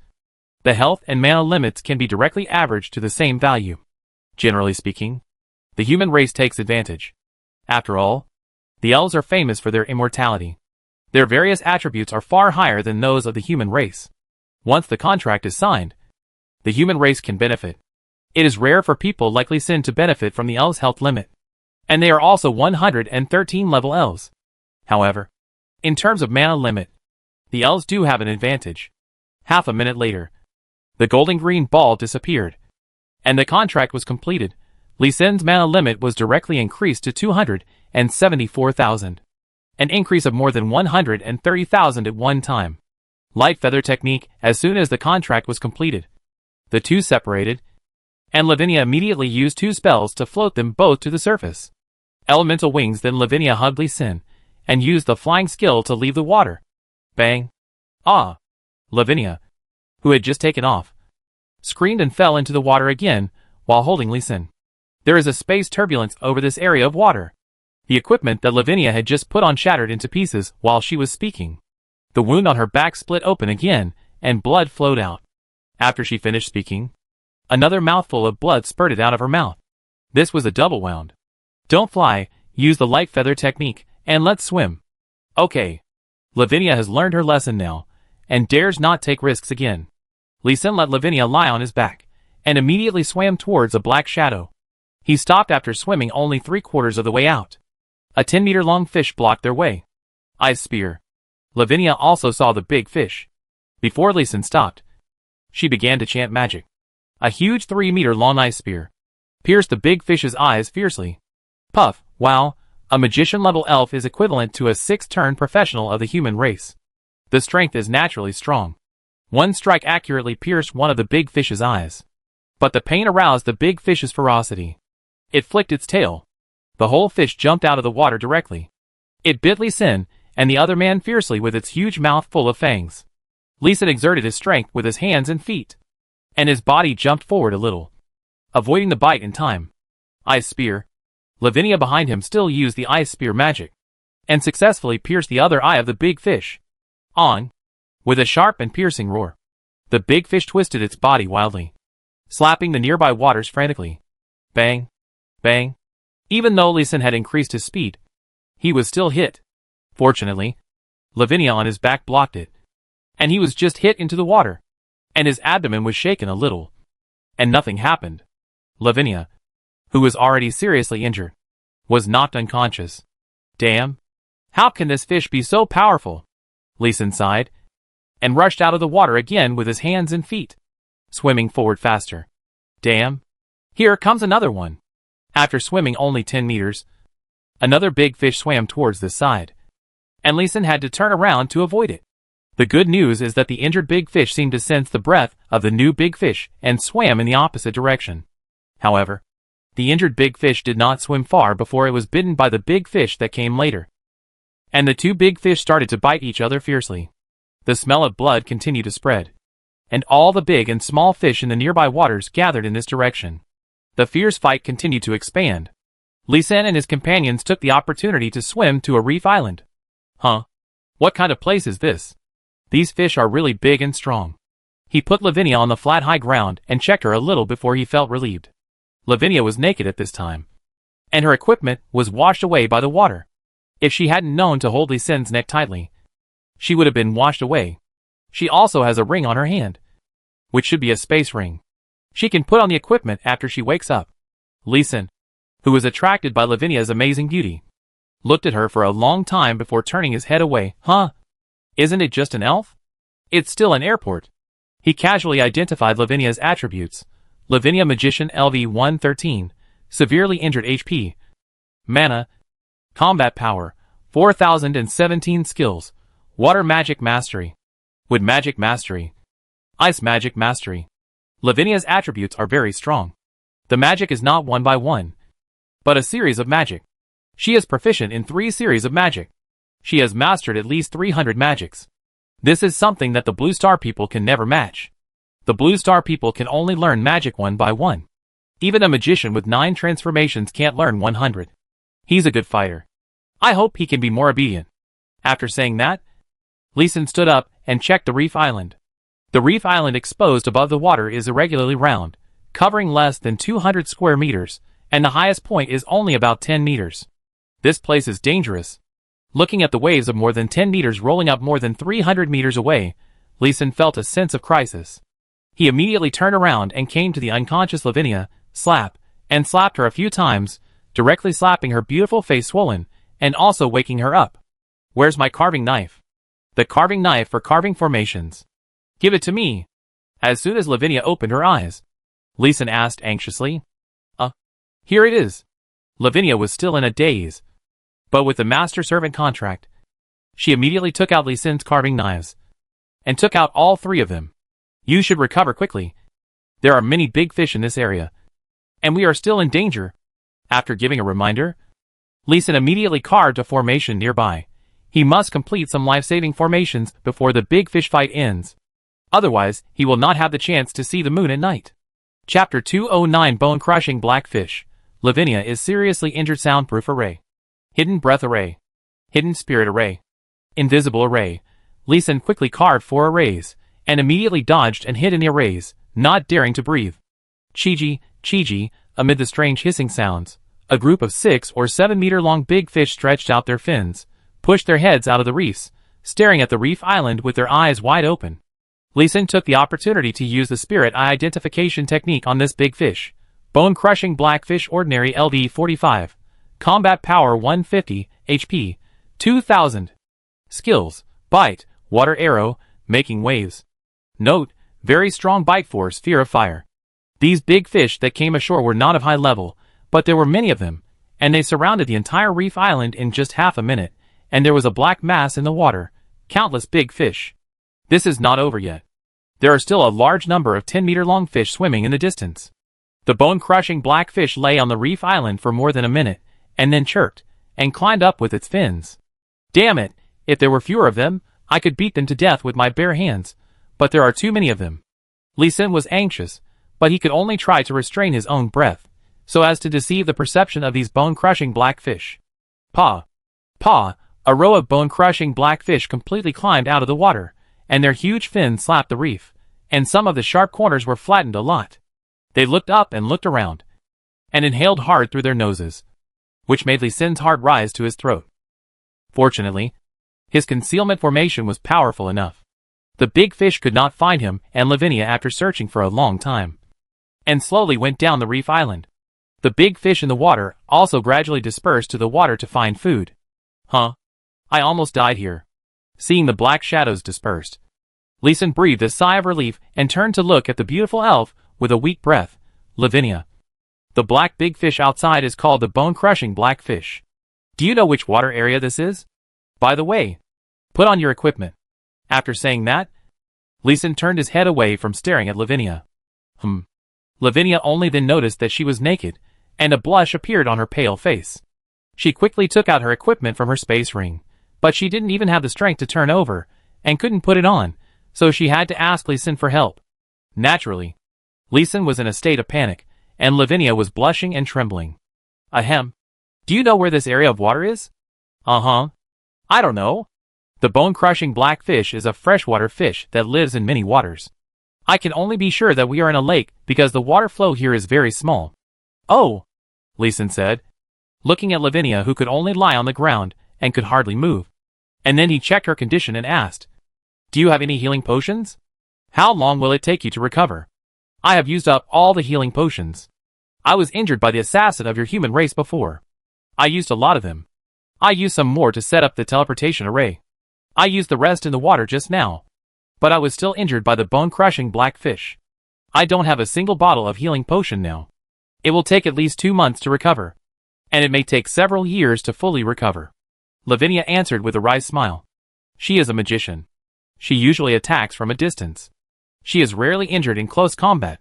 the health and mana limits can be directly averaged to the same value. Generally speaking, the human race takes advantage. After all, the elves are famous for their immortality. Their various attributes are far higher than those of the human race. Once the contract is signed, the human race can benefit. It is rare for people like Lee Sin to benefit from the elves' health limit. And they are also 113 level elves. However, in terms of mana limit, the elves do have an advantage. Half a minute later, the golden green ball disappeared, and the contract was completed. Lee Sin's mana limit was directly increased to 274,000. An increase of more than 130,000 at one time. Light feather technique. As soon as the contract was completed, the two separated, and Lavinia immediately used two spells to float them both to the surface. Elemental wings. Then Lavinia hugged Lee Sin, and used the flying skill to leave the water. Bang! Ah! Lavinia, who had just taken off, screamed and fell into the water again, while holding Lee Sin. There is a space turbulence over this area of water. The equipment that Lavinia had just put on shattered into pieces while she was speaking. The wound on her back split open again, and blood flowed out. After she finished speaking, another mouthful of blood spurted out of her mouth. This was a double wound. Don't fly, use the light feather technique, and let's swim. Okay. Lavinia has learned her lesson now, and dares not take risks again. Lee Sin let Lavinia lie on his back, and immediately swam towards a black shadow. He stopped after swimming only 3/4 of the way out. A 10-meter-long fish blocked their way. Ice spear. Lavinia also saw the big fish. Before Lee Sin stopped, she began to chant magic. A huge 3-meter-long ice spear pierced the big fish's eyes fiercely. Puff, wow, a magician-level elf is equivalent to a 6-turn professional of the human race. The strength is naturally strong. One strike accurately pierced one of the big fish's eyes. But the pain aroused the big fish's ferocity. It flicked its tail. The whole fish jumped out of the water directly. It bit Lee Sin and the other man fiercely with its huge mouth full of fangs. Lee Sin exerted his strength with his hands and feet, and his body jumped forward a little, avoiding the bite in time. Ice spear. Lavinia behind him still used the ice spear magic, and successfully pierced the other eye of the big fish. On! With a sharp and piercing roar, the big fish twisted its body wildly, slapping the nearby waters frantically. Bang! Bang! Even though Lee Sin had increased his speed, he was still hit. Fortunately, Lavinia on his back blocked it. And he was just hit into the water. And his abdomen was shaken a little. And nothing happened. Lavinia, who was already seriously injured, was knocked unconscious. Damn. How can this fish be so powerful? Leeson sighed. And rushed out of the water again with his hands and feet, swimming forward faster. Damn. Here comes another one. After swimming only 10 meters, another big fish swam towards the side. And Leeson had to turn around to avoid it. The good news is that the injured big fish seemed to sense the breath of the new big fish and swam in the opposite direction. However, the injured big fish did not swim far before it was bitten by the big fish that came later. And the two big fish started to bite each other fiercely. The smell of blood continued to spread. And all the big and small fish in the nearby waters gathered in this direction. The fierce fight continued to expand. Leeson and his companions took the opportunity to swim to a reef island. Huh? What kind of place is this? These fish are really big and strong. He put Lavinia on the flat high ground and checked her a little before he felt relieved. Lavinia was naked at this time. And her equipment was washed away by the water. If she hadn't known to hold Leeson's neck tightly, she would have been washed away. She also has a ring on her hand, which should be a space ring. She can put on the equipment after she wakes up. Leeson, who was attracted by Lavinia's amazing beauty, looked at her for a long time before turning his head away. Huh? Isn't it just an elf? It's still an airport. He casually identified Lavinia's attributes. Lavinia Magician LV-113, severely injured HP, mana, combat power, 4017 skills, water magic mastery, wood magic mastery, ice magic mastery. Lavinia's attributes are very strong. The magic is not one by one, but a series of magic. She is proficient in 3 series of magic. She has mastered at least 300 magics. This is something that the Blue Star people can never match. The Blue Star people can only learn magic one by one. Even a magician with 9 transformations can't learn 100. He's a good fighter. I hope he can be more obedient. After saying that, Leeson stood up and checked the reef island. The reef island exposed above the water is irregularly round, covering less than 200 square meters, and the highest point is only about 10 meters. This place is dangerous. Looking at the waves of more than 10 meters rolling up more than 300 meters away, Leeson felt a sense of crisis. He immediately turned around and came to the unconscious Lavinia, slapped her a few times, directly slapping her beautiful face swollen, and also waking her up. Where's my carving knife? The carving knife for carving formations. Give it to me. As soon as Lavinia opened her eyes, Leeson asked anxiously. Here it is. Lavinia was still in a daze. But with the master-servant contract, she immediately took out Leeson's carving knives, and took out all 3 of them. You should recover quickly. There are many big fish in this area, and we are still in danger. After giving a reminder, Leeson immediately carved a formation nearby. He must complete some life-saving formations before the big fish fight ends. Otherwise, he will not have the chance to see the moon at night. Chapter 209 Bone-Crushing Blackfish. Lavinia is seriously injured. Soundproof array. Hidden breath array. Hidden spirit array. Invisible array. Leeson quickly carved 4 arrays, and immediately dodged and hid in the arrays, not daring to breathe. Chiji, amid the strange hissing sounds, a group of 6 or 7 meter long big fish stretched out their fins, pushed their heads out of the reefs, staring at the reef island with their eyes wide open. Leeson took the opportunity to use the spirit eye identification technique on this big fish. Bone-crushing blackfish ordinary LV-45. Combat power 150, HP, 2000. Skills, bite, water arrow, making waves. Note, very strong bite force, fear of fire. These big fish that came ashore were not of high level, but there were many of them, and they surrounded the entire reef island in just half a minute, and there was a black mass in the water, countless big fish. This is not over yet. There are still a large number of 10-meter-long fish swimming in the distance. The bone-crushing blackfish lay on the reef island for more than a minute, and then chirped, and climbed up with its fins. Damn it, if there were fewer of them, I could beat them to death with my bare hands, but there are too many of them. Leeson was anxious, but he could only try to restrain his own breath, so as to deceive the perception of these bone-crushing blackfish. Paw! A row of bone-crushing blackfish completely climbed out of the water, and their huge fins slapped the reef, and some of the sharp corners were flattened a lot. They looked up and looked around, and inhaled hard through their noses, which made Leeson's heart rise to his throat. Fortunately, His concealment formation was powerful enough. The big fish could not find him and Lavinia after searching for a long time, and slowly went down the reef island. The big fish in the water also gradually dispersed to the water to find food. Huh? I almost died here. Seeing the black shadows dispersed, Leeson breathed a sigh of relief and turned to look at the beautiful elf with a weak breath. Lavinia. The black big fish outside is called the bone-crushing black fish. Do you know which water area this is? By the way, put on your equipment. After saying that, Leeson turned his head away from staring at Lavinia. Lavinia only then noticed that she was naked, and a blush appeared on her pale face. She quickly took out her equipment from her space ring, but she didn't even have the strength to turn over, and couldn't put it on, so she had to ask Leeson for help. Naturally, Leeson was in a state of panic, and Lavinia was blushing and trembling. Ahem. Do you know where this area of water is? I don't know. The bone-crushing black fish is a freshwater fish that lives in many waters. I can only be sure that we are in a lake because the water flow here is very small. Oh, Leeson said, looking at Lavinia, who could only lie on the ground and could hardly move. And then he checked her condition and asked, "Do you have any healing potions? How long will it take you to recover?" "I have used up all the healing potions. I was injured by the assassin of your human race before. I used a lot of them. I used some more to set up the teleportation array. I used the rest in the water just now. But I was still injured by the bone-crushing black fish. I don't have a single bottle of healing potion now. It will take at least 2 months to recover. And it may take several years to fully recover." Lavinia answered with a wry smile. She is a magician. She usually attacks from a distance. She is rarely injured in close combat.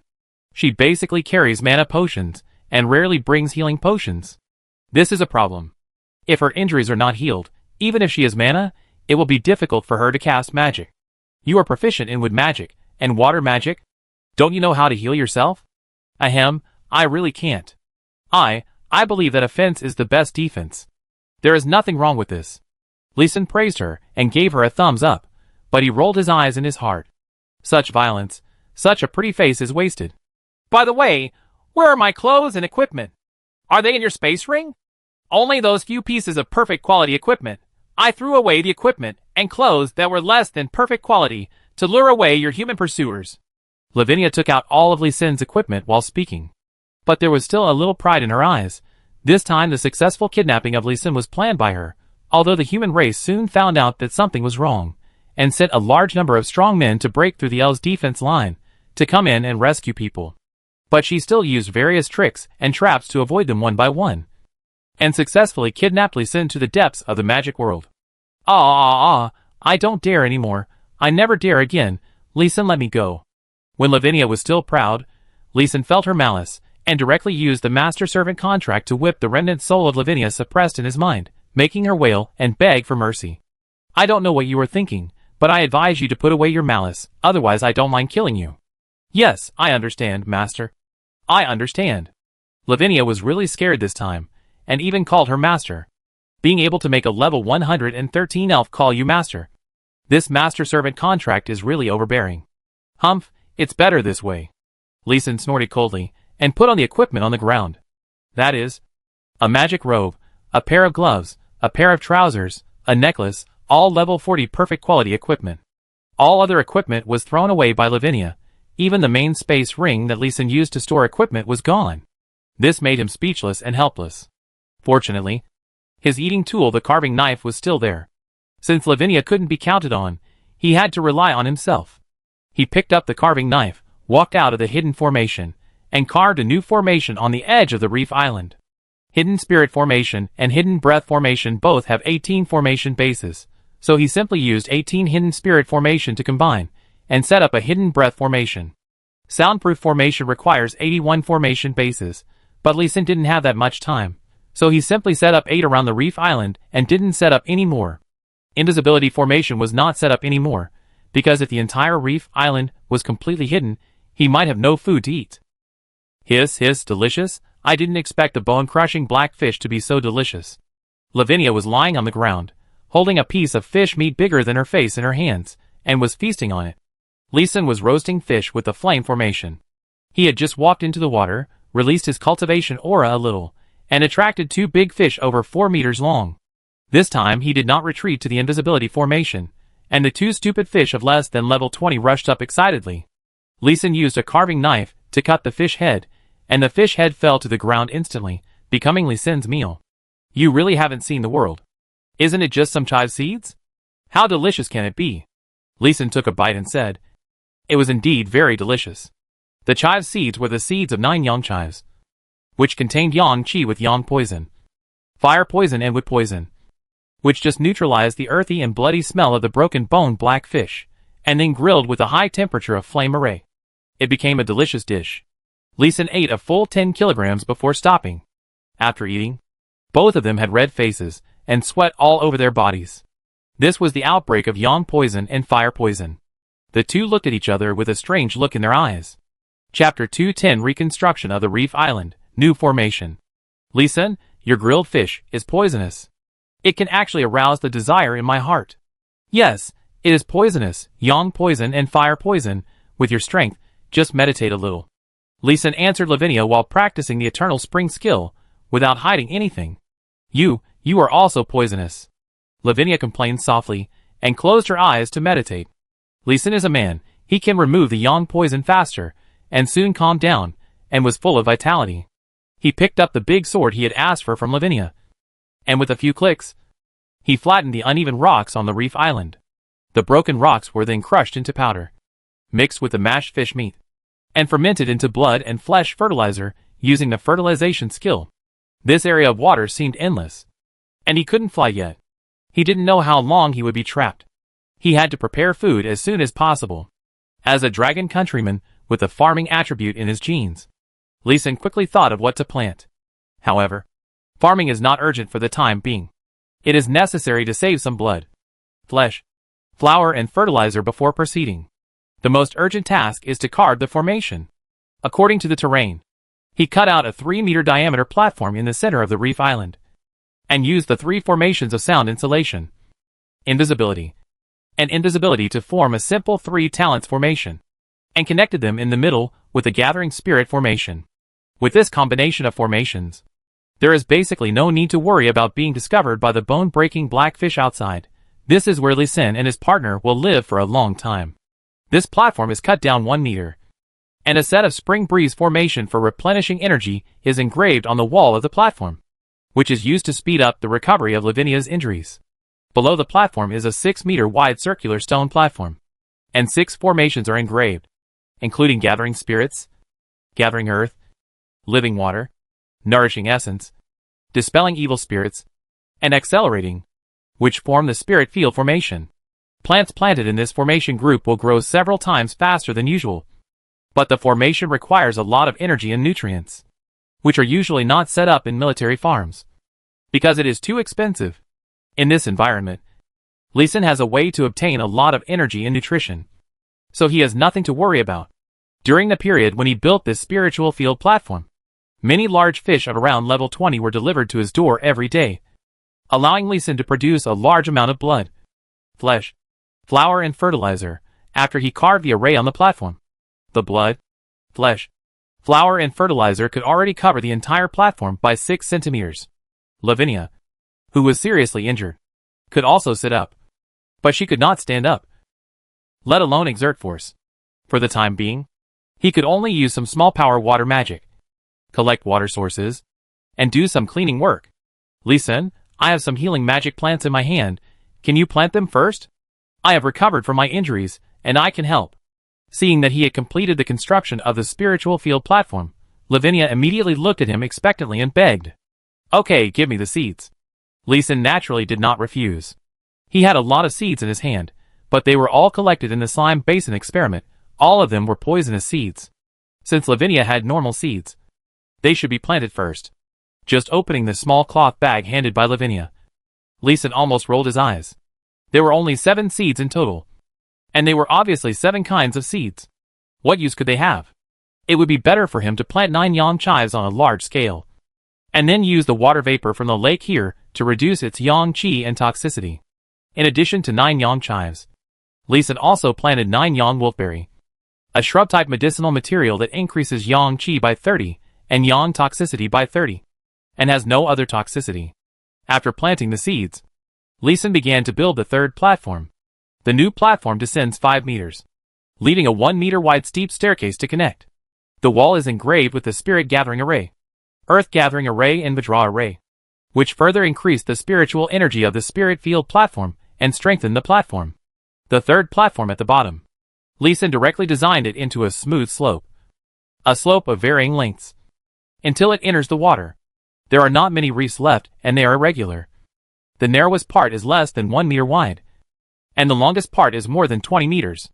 She basically carries mana potions, and rarely brings healing potions. This is a problem. If her injuries are not healed, even if she has mana, it will be difficult for her to cast magic. You are proficient in wood magic, and water magic? Don't you know how to heal yourself? Ahem, I really can't. I believe that offense is the best defense. There is nothing wrong with this. Leeson praised her and gave her a thumbs up, but he rolled his eyes in his heart. Such violence, such a pretty face is wasted. By the way, where are my clothes and equipment? Are they in your space ring? Only those few pieces of perfect quality equipment. I threw away the equipment and clothes that were less than perfect quality to lure away your human pursuers. Lavinia took out all of Leeson's equipment while speaking. But there was still a little pride in her eyes. This time the successful kidnapping of Leeson was planned by her, although the human race soon found out that something was wrong, and sent a large number of strong men to break through the elves' defense line, to come in and rescue people. But she still used various tricks and traps to avoid them one by one, and successfully kidnapped Leeson to the depths of the magic world. I don't dare anymore. I never dare again. Leeson, let me go. When Lavinia was still proud, Leeson felt her malice, and directly used the master-servant contract to whip the remnant soul of Lavinia suppressed in his mind, making her wail and beg for mercy. I don't know what you are thinking, but I advise you to put away your malice, otherwise I don't mind killing you. Yes, I understand, master. I understand. Lavinia was really scared this time, and even called her master. Being able to make a level 113 elf call you master. This master-servant contract is really overbearing. Humph, it's better this way. Leeson snorted coldly, and put on the equipment on the ground. That is, a magic robe, a pair of gloves, a pair of trousers, a necklace, all level 40 perfect quality equipment. All other equipment was thrown away by Lavinia. Even the main space ring that Leeson used to store equipment was gone. This made him speechless and helpless. Fortunately, his eating tool, the carving knife, was still there. Since Lavinia couldn't be counted on, he had to rely on himself. He picked up the carving knife, walked out of the hidden formation, and carved a new formation on the edge of the reef island. Hidden Spirit Formation and Hidden Breath Formation both have 18 formation bases, so he simply used 18 Hidden Spirit Formation to combine, and set up a Hidden Breath Formation. Soundproof Formation requires 81 formation bases, but Leeson didn't have that much time, so he simply set up 8 around the reef island and didn't set up any more. Invisibility Formation was not set up anymore, because if the entire reef island was completely hidden, he might have no food to eat. Hiss, delicious. I didn't expect the bone-crushing black fish to be so delicious. Lavinia was lying on the ground, holding a piece of fish meat bigger than her face in her hands, and was feasting on it. Leeson was roasting fish with the flame formation. He had just walked into the water, released his cultivation aura a little, and attracted 2 big fish over 4 meters long. This time he did not retreat to the invisibility formation, and the two stupid fish of less than level 20 rushed up excitedly. Lee Sin used a carving knife to cut the fish head, and the fish head fell to the ground instantly, becoming Lee Sin's meal. You really haven't seen the world. Isn't it just some chive seeds? How delicious can it be? Lee Sin took a bite and said. It was indeed very delicious. The chive seeds were the seeds of 9 yang chives, which contained yang qi with yang poison, fire poison and wood poison, which just neutralized the earthy and bloody smell of the broken bone black fish, and then grilled with a high temperature of flame array. It became a delicious dish. Lee Sin ate a full 10 kilograms before stopping. After eating, both of them had red faces and sweat all over their bodies. This was the outbreak of yang poison and fire poison. The two looked at each other with a strange look in their eyes. Chapter 210 Reconstruction of the Reef Island, New Formation. Lee Sin, your grilled fish is poisonous. It can actually arouse the desire in my heart. Yes, it is poisonous, yang poison and fire poison. With your strength, just meditate a little. Lee Sin answered Lavinia while practicing the Eternal Spring skill, without hiding anything. You are also poisonous. Lavinia complained softly, and closed her eyes to meditate. Lee Sin is a man, he can remove the yang poison faster, and soon calmed down, and was full of vitality. He picked up the big sword he had asked for from Lavinia, and with a few clicks, he flattened the uneven rocks on the reef island. The broken rocks were then crushed into powder, mixed with the mashed fish meat, and fermented into blood and flesh fertilizer using the fertilization skill. This area of water seemed endless, and he couldn't fly yet. He didn't know how long he would be trapped. He had to prepare food as soon as possible. As a dragon countryman with a farming attribute in his genes, Lee Sin quickly thought of what to plant. However, farming is not urgent for the time being. It is necessary to save some blood, flesh, flour and fertilizer before proceeding. The most urgent task is to carve the formation. According to the terrain, he cut out a 3-meter diameter platform in the center of the reef island, and used the 3 formations of sound insulation, invisibility, and invisibility to form a simple 3 talents formation, and connected them in the middle with the gathering spirit formation. With this combination of formations, there is basically no need to worry about being discovered by the bone-breaking blackfish outside. This is where Lee Sin and his partner will live for a long time. This platform is cut down 1 meter, and a set of spring breeze formation for replenishing energy is engraved on the wall of the platform, which is used to speed up the recovery of Lavinia's injuries. Below the platform is a 6-meter wide circular stone platform, and 6 formations are engraved, including gathering spirits, gathering earth, living water, nourishing essence, dispelling evil spirits, and accelerating, which form the spirit field formation. Plants planted in this formation group will grow several times faster than usual, but the formation requires a lot of energy and nutrients, which are usually not set up in military farms, because it is too expensive. In this environment, Lee Sin has a way to obtain a lot of energy and nutrition, so he has nothing to worry about. During the period when he built this spiritual field platform, many large fish of around level 20 were delivered to his door every day, allowing Lee Sin to produce a large amount of blood, flesh, flour and fertilizer after he carved the array on the platform. The blood, flesh, flour and fertilizer could already cover the entire platform by 6 centimeters. Lavinia, who was seriously injured, could also sit up, but she could not stand up, let alone exert force. For the time being, he could only use some small power water magic, collect water sources, and do some cleaning work. Lee Sin, I have some healing magic plants in my hand. Can you plant them first? I have recovered from my injuries, and I can help. Seeing that he had completed the construction of the spiritual field platform, Lavinia immediately looked at him expectantly and begged. Okay, give me the seeds. Lee Sin naturally did not refuse. He had a lot of seeds in his hand, but they were all collected in the slime basin experiment. All of them were poisonous seeds. Since Lavinia had normal seeds, they should be planted first. Just opening the small cloth bag handed by Lavinia, Lee Sin almost rolled his eyes. There were only 7 seeds in total, and they were obviously 7 kinds of seeds. What use could they have? It would be better for him to plant 9 yang chives on a large scale, and then use the water vapor from the lake here to reduce its yang qi and toxicity. In addition to 9 yang chives, Lee Sin also planted 9 yang wolfberry, a shrub-type medicinal material that increases yang qi by 30 and yang toxicity by 30, and has no other toxicity. After planting the seeds, Leeson began to build the third platform. The new platform descends 5 meters, leading a 1-meter wide steep staircase to connect. The wall is engraved with the Spirit Gathering Array, Earth Gathering Array and Vajra Array, which further increased the spiritual energy of the Spirit Field platform and strengthened the platform. The third platform at the bottom. Leeson directly designed it into a smooth slope. A slope of varying lengths. Until it enters the water. There are not many reefs left, and they are irregular. The narrowest part is less than 1 meter wide, and the longest part is more than 20 meters.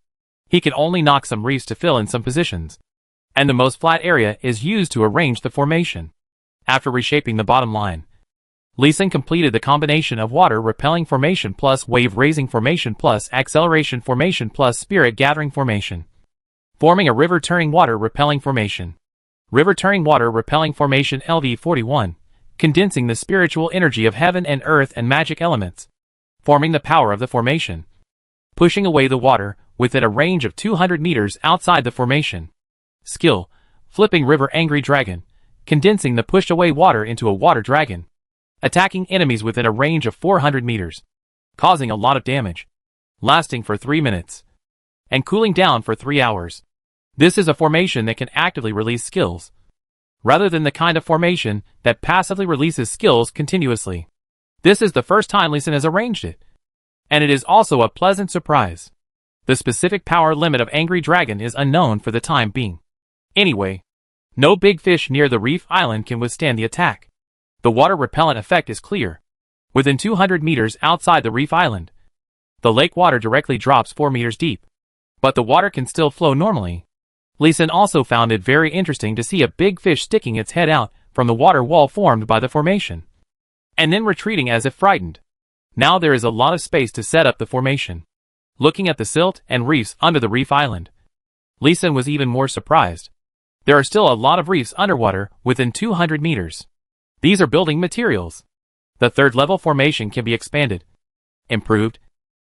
He can only knock some reefs to fill in some positions, and the most flat area is used to arrange the formation. After reshaping the bottom line, Leeson completed the combination of water-repelling formation plus wave-raising formation plus acceleration formation plus spirit-gathering formation, forming a river-turning water-repelling formation. River-turning water-repelling formation LV41, condensing the spiritual energy of heaven and earth and magic elements, forming the power of the formation, pushing away the water within a range of 200 meters outside the formation. Skill, flipping river angry dragon, condensing the pushed away water into a water dragon, attacking enemies within a range of 400 meters, causing a lot of damage, lasting for 3 minutes, and cooling down for 3 hours. This is a formation that can actively release skills, rather than the kind of formation that passively releases skills continuously. This is the first time Leeson has arranged it, and it is also a pleasant surprise. The specific power limit of Angry Dragon is unknown for the time being. Anyway, no big fish near the reef island can withstand the attack. The water repellent effect is clear. Within 200 meters outside the reef island, the lake water directly drops 4 meters deep, but the water can still flow normally. Leeson also found it very interesting to see a big fish sticking its head out from the water wall formed by the formation, and then retreating as if frightened. Now there is a lot of space to set up the formation. Looking at the silt and reefs under the reef island, Leeson was even more surprised. There are still a lot of reefs underwater within 200 meters. These are building materials. The third level formation can be expanded, improved,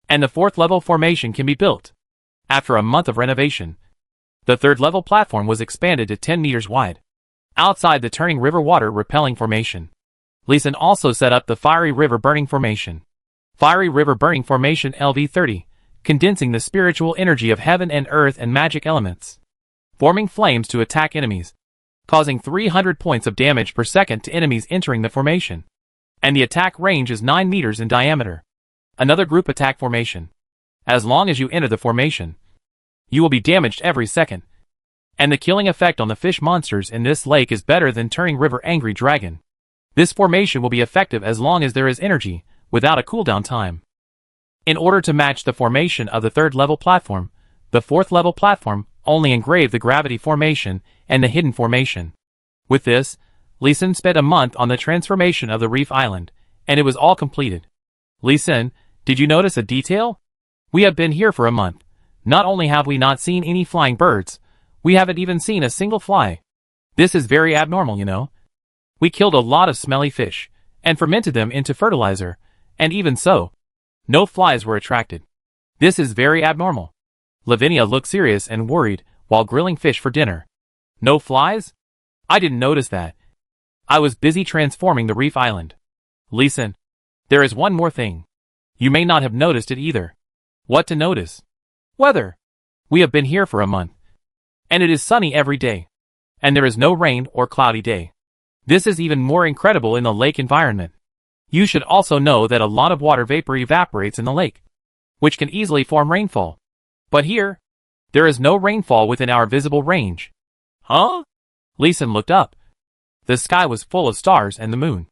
and the fourth level formation can be built. After a month of renovation, the third level platform was expanded to 10 meters wide, outside the turning river water repelling formation. Leeson also set up the Fiery River Burning Formation. Fiery River Burning Formation LV30, condensing the spiritual energy of heaven and earth and magic elements, forming flames to attack enemies, causing 300 points of damage per second to enemies entering the formation. And the attack range is 9 meters in diameter. Another group attack formation. As long as you enter the formation, you will be damaged every second. And the killing effect on the fish monsters in this lake is better than Turning River Angry Dragon. This formation will be effective as long as there is energy, without a cooldown time. In order to match the formation of the third level platform, the fourth level platform only engraved the gravity formation and the hidden formation. With this, Leeson spent a month on the transformation of the reef island, and it was all completed. Leeson, did you notice a detail? We have been here for a month. Not only have we not seen any flying birds, we haven't even seen a single fly. This is very abnormal, you know. We killed a lot of smelly fish, and fermented them into fertilizer, and even so, no flies were attracted. This is very abnormal. Lavinia looked serious and worried while grilling fish for dinner. No flies? I didn't notice that. I was busy transforming the reef island. Leeson, there is one more thing. You may not have noticed it either. What to notice? Weather. We have been here for a month, and it is sunny every day, and there is no rain or cloudy day. This is even more incredible in the lake environment. You should also know that a lot of water vapor evaporates in the lake, which can easily form rainfall. But here, there is no rainfall within our visible range. Huh? Leeson looked up. The sky was full of stars and the moon,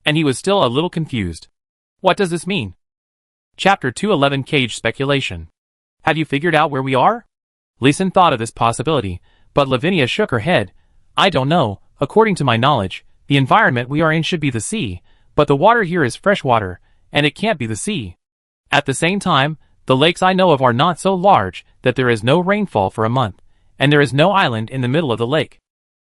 and he was still a little confused. What does this mean? Chapter 211 Cage Speculation. Have you figured out where we are? Leeson thought of this possibility, but Lavinia shook her head. I don't know. According to my knowledge, the environment we are in should be the sea, but the water here is fresh water, and it can't be the sea. At the same time, the lakes I know of are not so large that there is no rainfall for a month, and there is no island in the middle of the lake.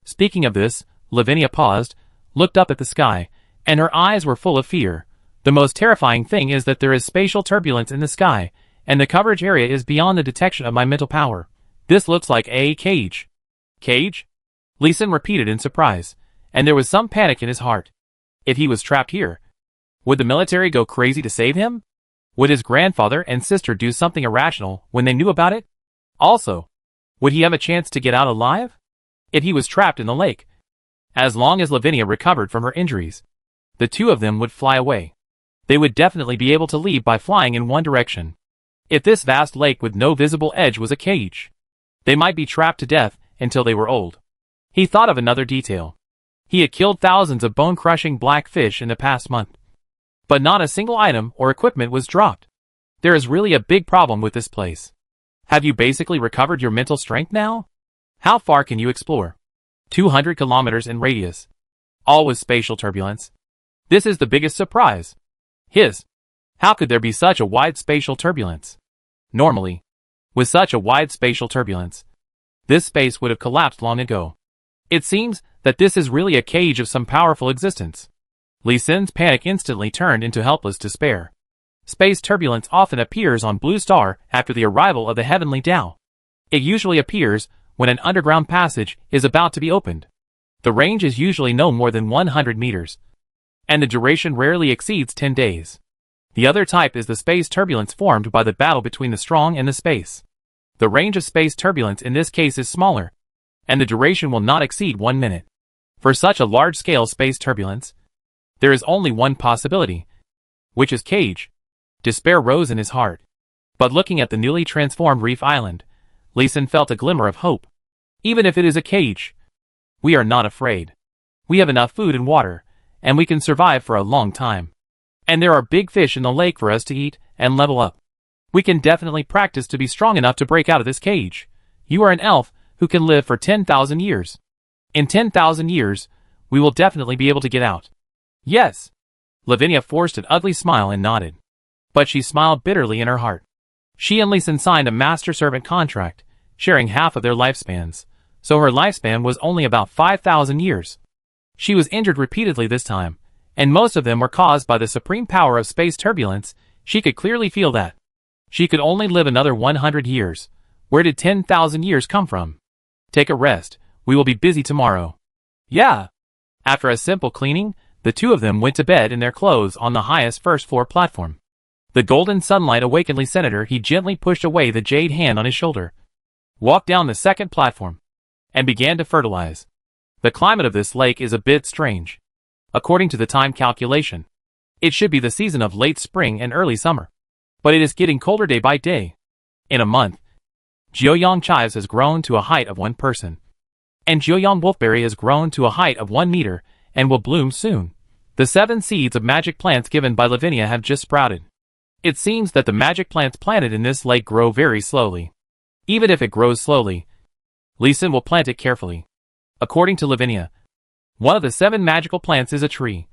Speaking of this, Lavinia paused, looked up at the sky, and her eyes were full of fear. The most terrifying thing is that there is spatial turbulence in the sky, and the coverage area is beyond the detection of my mental power. This looks like a cage. Cage? Leeson repeated in surprise, and there was some panic in his heart. If he was trapped here, Would the military go crazy to save him? Would his grandfather and sister do something irrational when they knew about it? Also, would he have a chance to get out alive? If he was trapped in the lake. As long as Lavinia recovered from her injuries, the two of them would fly away. They would definitely be able to leave by flying in one direction. If this vast lake with no visible edge was a cage, they might be trapped to death until they were old. He thought of another detail. He had killed thousands of bone-crushing black fish in the past month. But not a single item or equipment was dropped. There is really a big problem with this place. Have you basically recovered your mental strength now? How far can you explore? 200 kilometers in radius. All with spatial turbulence. This is the biggest surprise. How could there be such a wide spatial turbulence? Normally, with such a wide spatial turbulence, this space would have collapsed long ago. It seems that this is really a cage of some powerful existence. Li Sin's panic instantly turned into helpless despair. Space turbulence often appears on Blue Star after the arrival of the heavenly Tao. It usually appears when an underground passage is about to be opened. The range is usually no more than 100 meters, and the duration rarely exceeds 10 days. The other type is the space turbulence formed by the battle between the strong and the space. The range of space turbulence in this case is smaller, and the duration will not exceed 1 minute. For such a large-scale space turbulence, there is only one possibility, which is cage. Despair rose in his heart. But looking at the newly transformed reef island, Li Sin felt a glimmer of hope. Even if it is a cage, we are not afraid. We have enough food and water, and we can survive for a long time. And there are big fish in the lake for us to eat and level up. We can definitely practice to be strong enough to break out of this cage. You are an elf who can live for 10,000 years. In 10,000 years, we will definitely be able to get out. Yes. Lavinia forced an ugly smile and nodded. But she smiled bitterly in her heart. She and Li Sin signed a master-servant contract, sharing half of their lifespans, so her lifespan was only about 5,000 years. She was injured repeatedly this time, and most of them were caused by the supreme power of space turbulence. She could clearly feel that. She could only live another 100 years. Where did 10,000 years come from? Take a rest. We will be busy tomorrow. Yeah. After a simple cleaning, the two of them went to bed in their clothes on the highest first-floor platform. The golden sunlight awakened Li Senator. He gently pushed away the jade hand on his shoulder, walked down the second platform, and began to fertilize. The climate of this lake is a bit strange. According to the time calculation, it should be the season of late spring and early summer. But it is getting colder day by day. In a month, Jiuyang chives has grown to a height of 1 person. And Jiuyang wolfberry has grown to a height of 1 meter, and will bloom soon. The 7 seeds of magic plants given by Lavinia have just sprouted. It seems that the magic plants planted in this lake grow very slowly. Even if it grows slowly, Li Sin will plant it carefully. According to Lavinia, one of the 7 magical plants is a tree,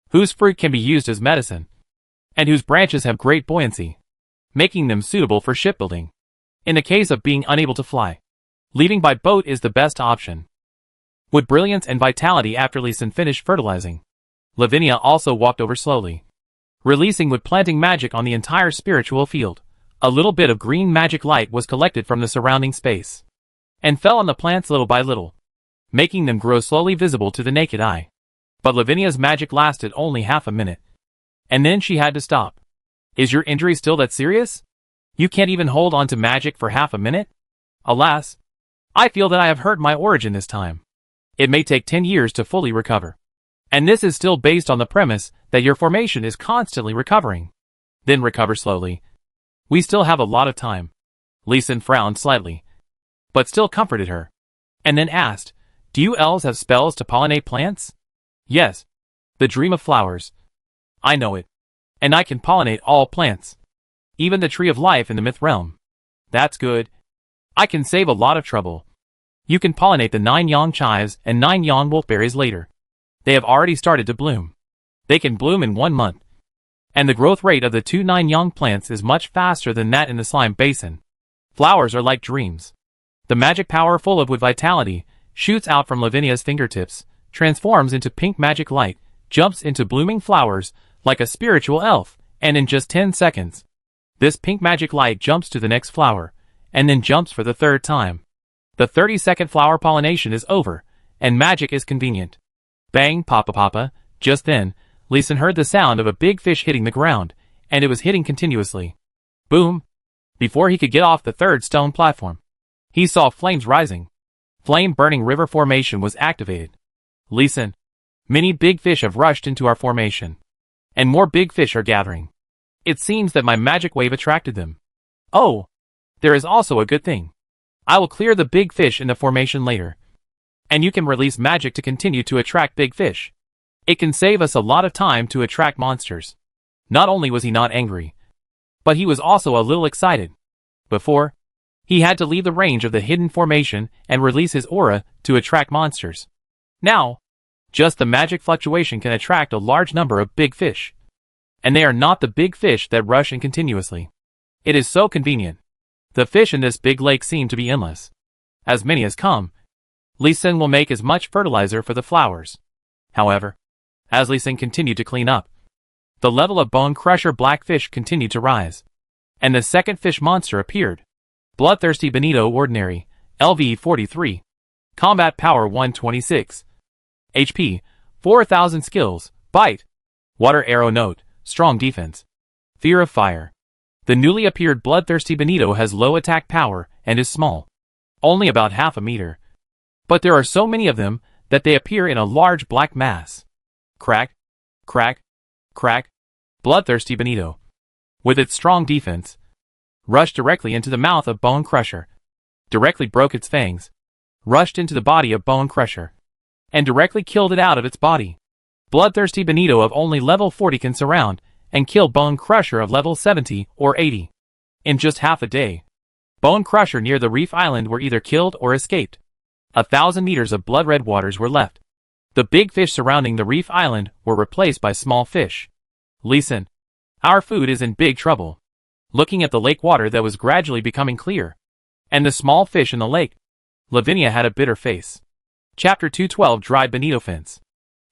whose fruit can be used as medicine, and whose branches have great buoyancy, making them suitable for shipbuilding. In the case of being unable to fly, leaving by boat is the best option. With brilliance and vitality after Li Sin finished fertilizing, Lavinia also walked over slowly, releasing with planting magic on the entire spiritual field. A little bit of green magic light was collected from the surrounding space, and fell on the plants little by little, making them grow slowly visible to the naked eye. But Lavinia's magic lasted only half a minute, and then she had to stop. Is your injury still that serious? You can't even hold on to magic for half a minute? Alas, I feel that I have hurt my origin this time. It may take 10 years to fully recover. And this is still based on the premise that your formation is constantly recovering. Then recover slowly. We still have a lot of time. Li Sin frowned slightly, but still comforted her, and then asked, do you elves have spells to pollinate plants? Yes. The dream of flowers. I know it. And I can pollinate all plants. Even the tree of life in the myth realm. That's good. I can save a lot of trouble. You can pollinate the 9 yang chives and 9 yang wolfberries later. They have already started to bloom. They can bloom in 1 month. And the growth rate of the 2 9 yang plants is much faster than that in the slime basin. Flowers are like dreams. The magic power full of with vitality shoots out from Lavinia's fingertips, transforms into pink magic light, jumps into blooming flowers like a spiritual elf, and in just 10 seconds, this pink magic light jumps to the next flower, and then jumps for the 3rd time. The 30-second flower pollination is over, and magic is convenient. Bang, papa papa. Just then, Lee Sin heard the sound of a big fish hitting the ground, and it was hitting continuously. Boom! Before he could get off the third stone platform, he saw flames rising. Flame-burning river formation was activated. Lee Sin, many big fish have rushed into our formation, and more big fish are gathering. It seems that my magic wave attracted them. Oh! There is also a good thing. I will clear the big fish in the formation later, and you can release magic to continue to attract big fish. It can save us a lot of time to attract monsters. Not only was he not angry, but he was also a little excited. Before, he had to leave the range of the hidden formation and release his aura to attract monsters. Now, just the magic fluctuation can attract a large number of big fish. And they are not the big fish that rush in continuously. It is so convenient. The fish in this big lake seem to be endless. As many as come, Lee Sin will make as much fertilizer for the flowers. However, as Lee Sin continued to clean up, the level of Bone Crusher Blackfish continued to rise, and the second fish monster appeared. Bloodthirsty Bonito Ordinary, LV 43. Combat Power 126. HP, 4000 Skills, Bite. Water Arrow Note, Strong Defense. Fear of Fire. The newly appeared Bloodthirsty Bonito has low attack power and is small. Only about half a meter. But there are so many of them that they appear in a large black mass. Crack, crack, crack. Bloodthirsty Bonito, with its strong defense, rushed directly into the mouth of Bone Crusher, directly broke its fangs, rushed into the body of Bone Crusher, and directly killed it out of its body. Bloodthirsty Bonito of only level 40 can surround and kill Bone Crusher of level 70 or 80. In just half a day, Bone Crusher near the Reef Island were either killed or escaped. 1,000 meters of blood-red waters were left. The big fish surrounding the Reef Island were replaced by small fish. Lee Sin, our food is in big trouble. Looking at the lake water that was gradually becoming clear, and the small fish in the lake, Lavinia had a bitter face. Chapter 212 Dry Bonito Fence.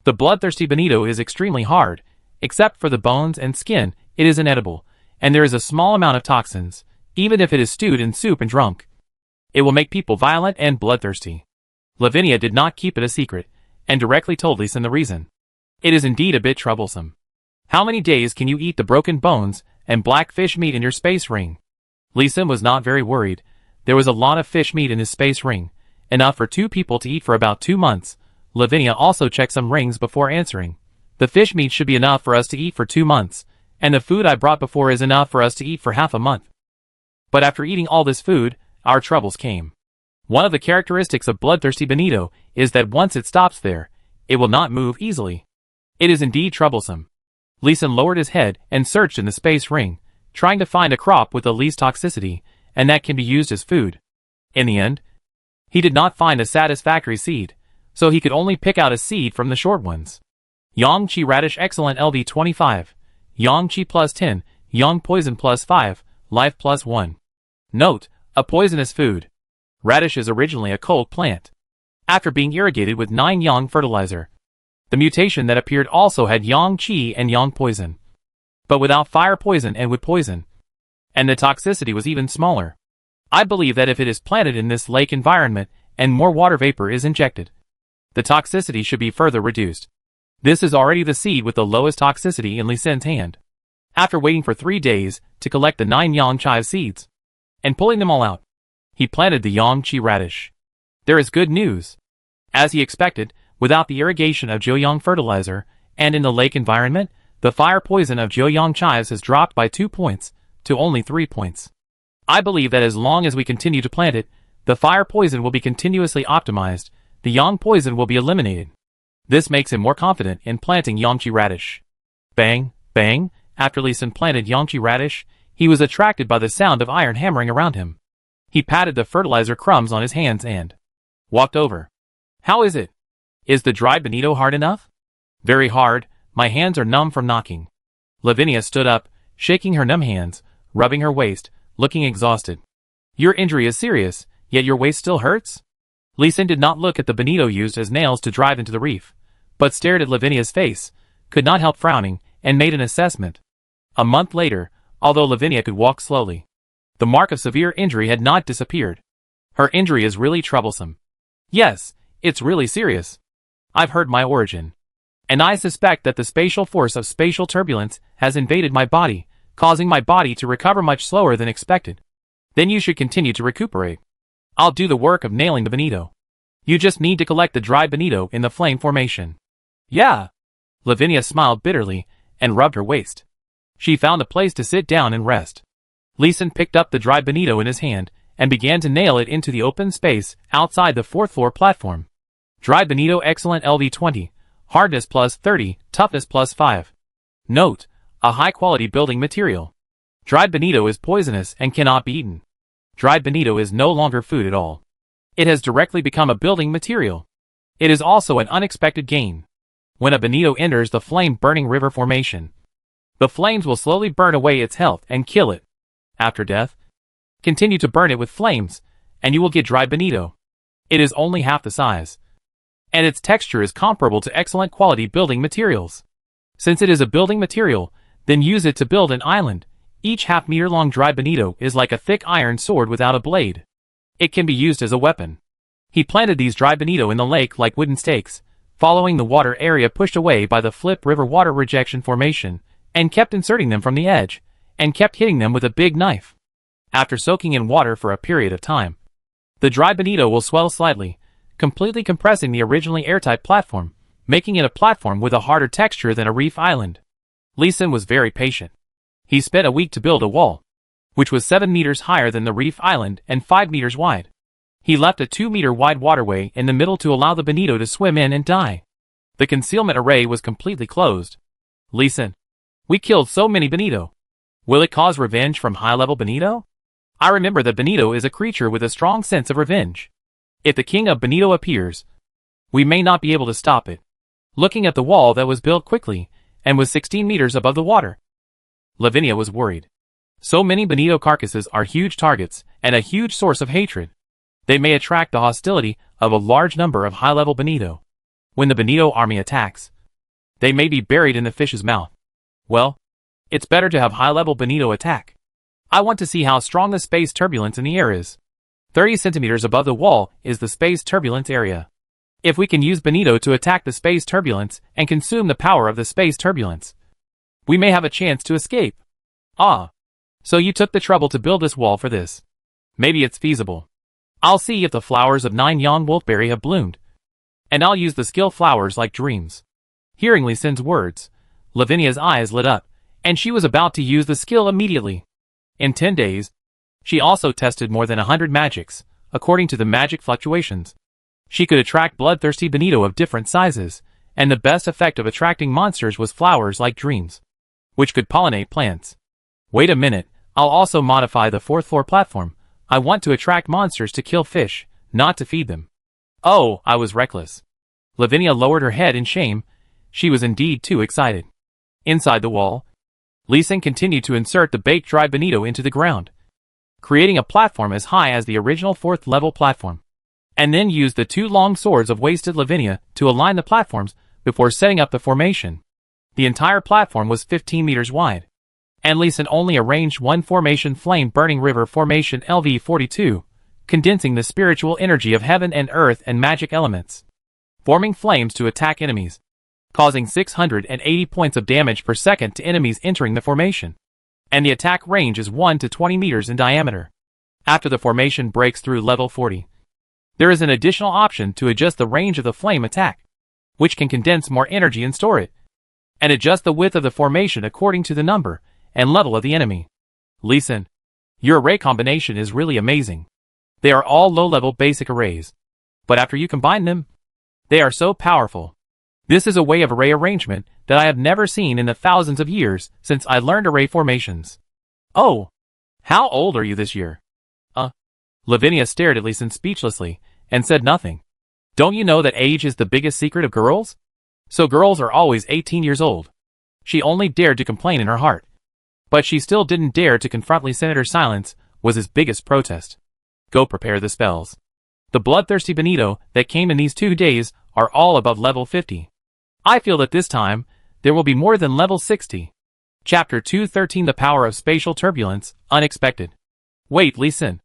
The bloodthirsty bonito is extremely hard. Except for the bones and skin, it is inedible, and there is a small amount of toxins, even if it is stewed in soup and drunk. It will make people violent and bloodthirsty. Lavinia did not keep it a secret, and directly told Lee Sin the reason. It is indeed a bit troublesome. How many days can you eat the broken bones and black fish meat in your space ring? Lee Sin was not very worried. There was a lot of fish meat in his space ring, enough for 2 people to eat for about 2 months. Lavinia also checked some rings before answering. The fish meat should be enough for us to eat for 2 months, and the food I brought before is enough for us to eat for half a month. But after eating all this food, our troubles came. One of the characteristics of bloodthirsty bonito is that once it stops there, it will not move easily. It is indeed troublesome. Lee Sin lowered his head and searched in the space ring, trying to find a crop with the least toxicity, and that can be used as food. In the end, he did not find a satisfactory seed, so he could only pick out a seed from the short ones. Yang Chi Radish Excellent LV 25, Yang Chi plus 10, Yang Poison plus 5, Life plus 1. Note, a poisonous food. Radish is originally a cold plant. After being irrigated with 9 Yang fertilizer, the mutation that appeared also had Yang Chi and Yang Poison, but without fire poison and with poison. And the toxicity was even smaller. I believe that if it is planted in this lake environment and more water vapor is injected, the toxicity should be further reduced. This is already the seed with the lowest toxicity in Lee Sin's hand. After waiting for 3 days to collect the 9 Yang Chi seeds, and pulling them all out, he planted the Yang Chi radish. There is good news. As he expected, without the irrigation of Joyoung fertilizer, and in the lake environment, the fire poison of Joyoung chives has dropped by 2 points, to only 3 points. I believe that as long as we continue to plant it, the fire poison will be continuously optimized, the Yang poison will be eliminated. This makes him more confident in planting Yangchi radish. Bang, bang, after Lee Sin planted Yangchi radish, he was attracted by the sound of iron hammering around him. He patted the fertilizer crumbs on his hands and walked over. How is it? Is the dried bonito hard enough? Very hard, my hands are numb from knocking. Lavinia stood up, shaking her numb hands, rubbing her waist, looking exhausted. Your injury is serious, yet your waist still hurts? Lee Sin did not look at the bonito used as nails to drive into the reef, but stared at Lavinia's face, could not help frowning, and made an assessment. A month later, although Lavinia could walk slowly, the mark of severe injury had not disappeared. Her injury is really troublesome. Yes, it's really serious. I've heard my origin. And I suspect that the spatial force of spatial turbulence has invaded my body, causing my body to recover much slower than expected. Then you should continue to recuperate. I'll do the work of nailing the bonito. You just need to collect the dry bonito in the flame formation. Yeah. Lavinia smiled bitterly and rubbed her waist. She found a place to sit down and rest. Leeson picked up the dry bonito in his hand and began to nail it into the open space outside the 4th floor platform. Dry bonito excellent LV20, hardness plus 30, toughness plus 5. Note: a high-quality building material. Dried bonito is poisonous and cannot be eaten. Dried bonito is no longer food at all. It has directly become a building material. It is also an unexpected gain. When a bonito enters the flame-burning river formation, the flames will slowly burn away its health and kill it. After death, continue to burn it with flames, and you will get dried bonito. It is only half the size, and its texture is comparable to excellent quality building materials. Since it is a building material, then use it to build an island. Each half-meter-long dry bonito is like a thick iron sword without a blade. It can be used as a weapon. He planted these dry bonito in the lake like wooden stakes, following the water area pushed away by the Flip River water rejection formation, and kept inserting them from the edge, and kept hitting them with a big knife. After soaking in water for a period of time, the dry bonito will swell slightly, completely compressing the originally airtight platform, making it a platform with a harder texture than a reef island. Leeson was very patient. He spent a week to build a wall, which was 7 meters higher than the reef island and 5 meters wide. He left a 2-meter wide waterway in the middle to allow the bonito to swim in and die. The concealment array was completely closed. Leeson, we killed so many bonito. Will it cause revenge from high-level bonito? I remember that bonito is a creature with a strong sense of revenge. If the king of bonito appears, we may not be able to stop it. Looking at the wall that was built quickly, and was 16 meters above the water, Lavinia was worried. So many bonito carcasses are huge targets and a huge source of hatred. They may attract the hostility of a large number of high-level bonito. When the bonito army attacks, they may be buried in the fish's mouth. Well, it's better to have high-level bonito attack. I want to see how strong the space turbulence in the air is. 30 centimeters above the wall is the space turbulence area. If we can use bonito to attack the space turbulence and consume the power of the space turbulence, we may have a chance to escape. Ah. So you took the trouble to build this wall for this. Maybe it's feasible. I'll see if the flowers of 9 yon wolfberry have bloomed. And I'll use the skill flowers like dreams. Hearing Leeson's words, Lavinia's eyes lit up, and she was about to use the skill immediately. In 10 days, she also tested more than 100 magics, according to the magic fluctuations. She could attract bloodthirsty bonito of different sizes, and the best effect of attracting monsters was flowers like dreams, which could pollinate plants. Wait a minute, I'll also modify the 4th floor platform. I want to attract monsters to kill fish, not to feed them. Oh, I was reckless. Lavinia lowered her head in shame. She was indeed too excited. Inside the wall, Leeson continued to insert the baked dry bonito into the ground, creating a platform as high as the original 4th level platform, and then used the 2 long swords of wasted Lavinia to align the platforms before setting up the formation. The entire platform was 15 meters wide, and Leeson only arranged one formation, flame-burning river formation LV42, condensing the spiritual energy of heaven and earth and magic elements, forming flames to attack enemies, causing 680 points of damage per second to enemies entering the formation. And the attack range is 1 to 20 meters in diameter. After the formation breaks through level 40, there is an additional option to adjust the range of the flame attack, which can condense more energy and store it, and adjust the width of the formation according to the number and level of the enemy. Leeson, your array combination is really amazing. They are all low-level basic arrays, but after you combine them, they are so powerful. This is a way of array arrangement that I have never seen in the thousands of years since I learned array formations. Oh, how old are you this year? Lavinia stared at Leeson speechlessly and said nothing. Don't you know that age is the biggest secret of girls? So girls are always 18 years old. She only dared to complain in her heart, but she still didn't dare to confront Lee. Senator's silence was his biggest protest. Go prepare the spells. The bloodthirsty bonito that came in these 2 days are all above level 50. I feel that this time, there will be more than level 60. Chapter 213 The Power of Spatial Turbulence, Unexpected. Wait, Leeson.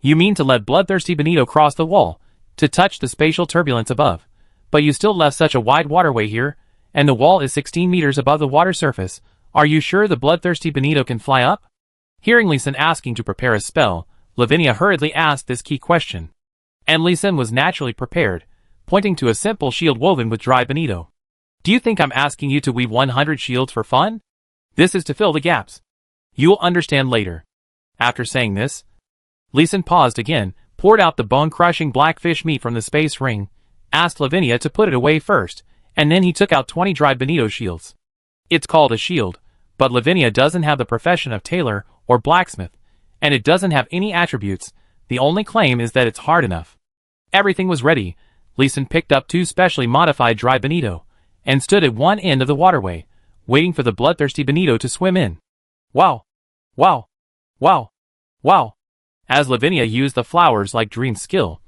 You mean to let bloodthirsty bonito cross the wall, to touch the spatial turbulence above, but you still left such a wide waterway here, and the wall is 16 meters above the water surface. Are you sure the bloodthirsty Benito can fly up? Hearing Lee Sin asking to prepare a spell, Lavinia hurriedly asked this key question. And Lee Sin was naturally prepared, pointing to a simple shield woven with dry Benito. Do you think I'm asking you to weave 100 shields for fun? This is to fill the gaps. You'll understand later. After saying this, Lee Sin paused again, poured out the bone-crushing blackfish meat from the space ring, asked Lavinia to put it away first, and then he took out 20 dry Benito shields. It's called a shield, but Lavinia doesn't have the profession of tailor or blacksmith, and it doesn't have any attributes. The only claim is that it's hard enough. Everything was ready. Lee Sin picked up 2 specially modified dry Benito, and stood at one end of the waterway, waiting for the bloodthirsty Benito to swim in. Wow! Wow! Wow! Wow! As Lavinia used the flowers like dream skill,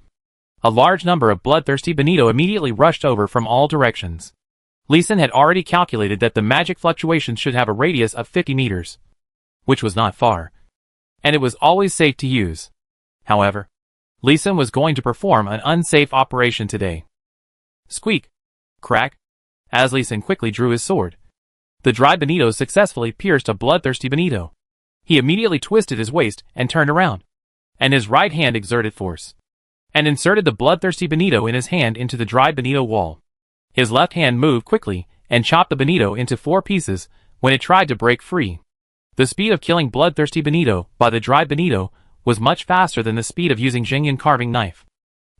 a large number of bloodthirsty Benito immediately rushed over from all directions. Lee Sin had already calculated that the magic fluctuations should have a radius of 50 meters, which was not far, and it was always safe to use. However, Lee Sin was going to perform an unsafe operation today. Squeak! Crack! As Lee Sin quickly drew his sword, the dry Benito successfully pierced a bloodthirsty Benito. He immediately twisted his waist and turned around, and his right hand exerted force, and inserted the bloodthirsty Benito in his hand into the dry Benito wall. His left hand moved quickly and chopped the Benito into 4 pieces when it tried to break free. The speed of killing bloodthirsty Benito by the dry Benito was much faster than the speed of using Jingyan carving knife.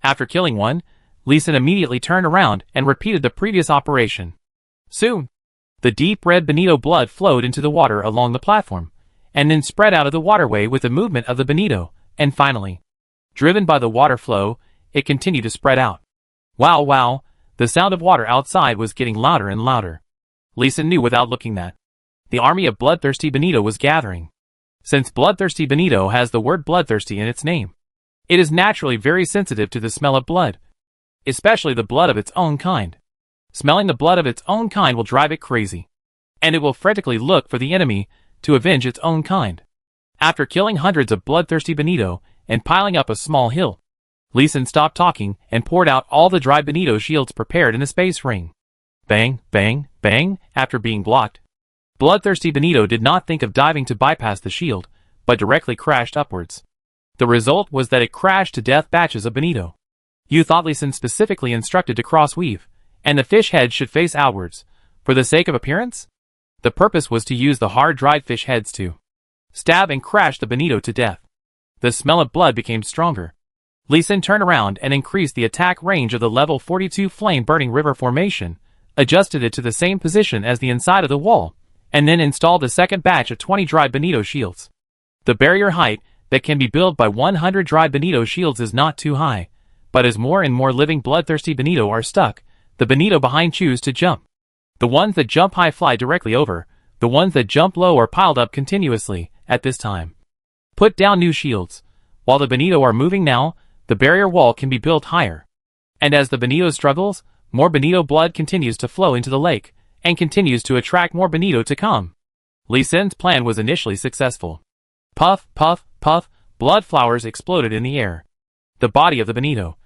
After killing one, Lee Sin immediately turned around and repeated the previous operation. Soon, the deep red Benito blood flowed into the water along the platform, and then spread out of the waterway with the movement of the Benito, and finally, driven by the water flow, it continued to spread out. Wow, wow, the sound of water outside was getting louder and louder. Lee Sin knew without looking that the army of bloodthirsty Benito was gathering. Since bloodthirsty Benito has the word bloodthirsty in its name, it is naturally very sensitive to the smell of blood, especially the blood of its own kind. Smelling the blood of its own kind will drive it crazy, and it will frantically look for the enemy to avenge its own kind. After killing hundreds of bloodthirsty Benito and piling up a small hill, Lee Sin stopped talking and poured out all the dry Benito shields prepared in the space ring. Bang, bang, bang, after being blocked. Bloodthirsty Benito did not think of diving to bypass the shield, but directly crashed upwards. The result was that it crashed to death batches of Benito. You thought Lee Sin specifically instructed to cross-weave, and the fish heads should face outwards, for the sake of appearance? The purpose was to use the hard-dried fish heads to stab and crash the Benito to death. The smell of blood became stronger. Lee Sin turned around and increased the attack range of the level 42 flame-burning river formation, adjusted it to the same position as the inside of the wall, and then installed the second batch of 20 dry Benito shields. The barrier height that can be built by 100 dry Benito shields is not too high, but as more and more living bloodthirsty Benito are stuck, the Benito behind choose to jump. The ones that jump high fly directly over, the ones that jump low are piled up continuously at this time. Put down new shields. While the Benito are moving now, the barrier wall can be built higher. And as the Benito struggles, more Benito blood continues to flow into the lake, and continues to attract more Benito to come. Lee Sin's plan was initially successful. Puff, puff, puff, blood flowers exploded in the air. The body of the Benito,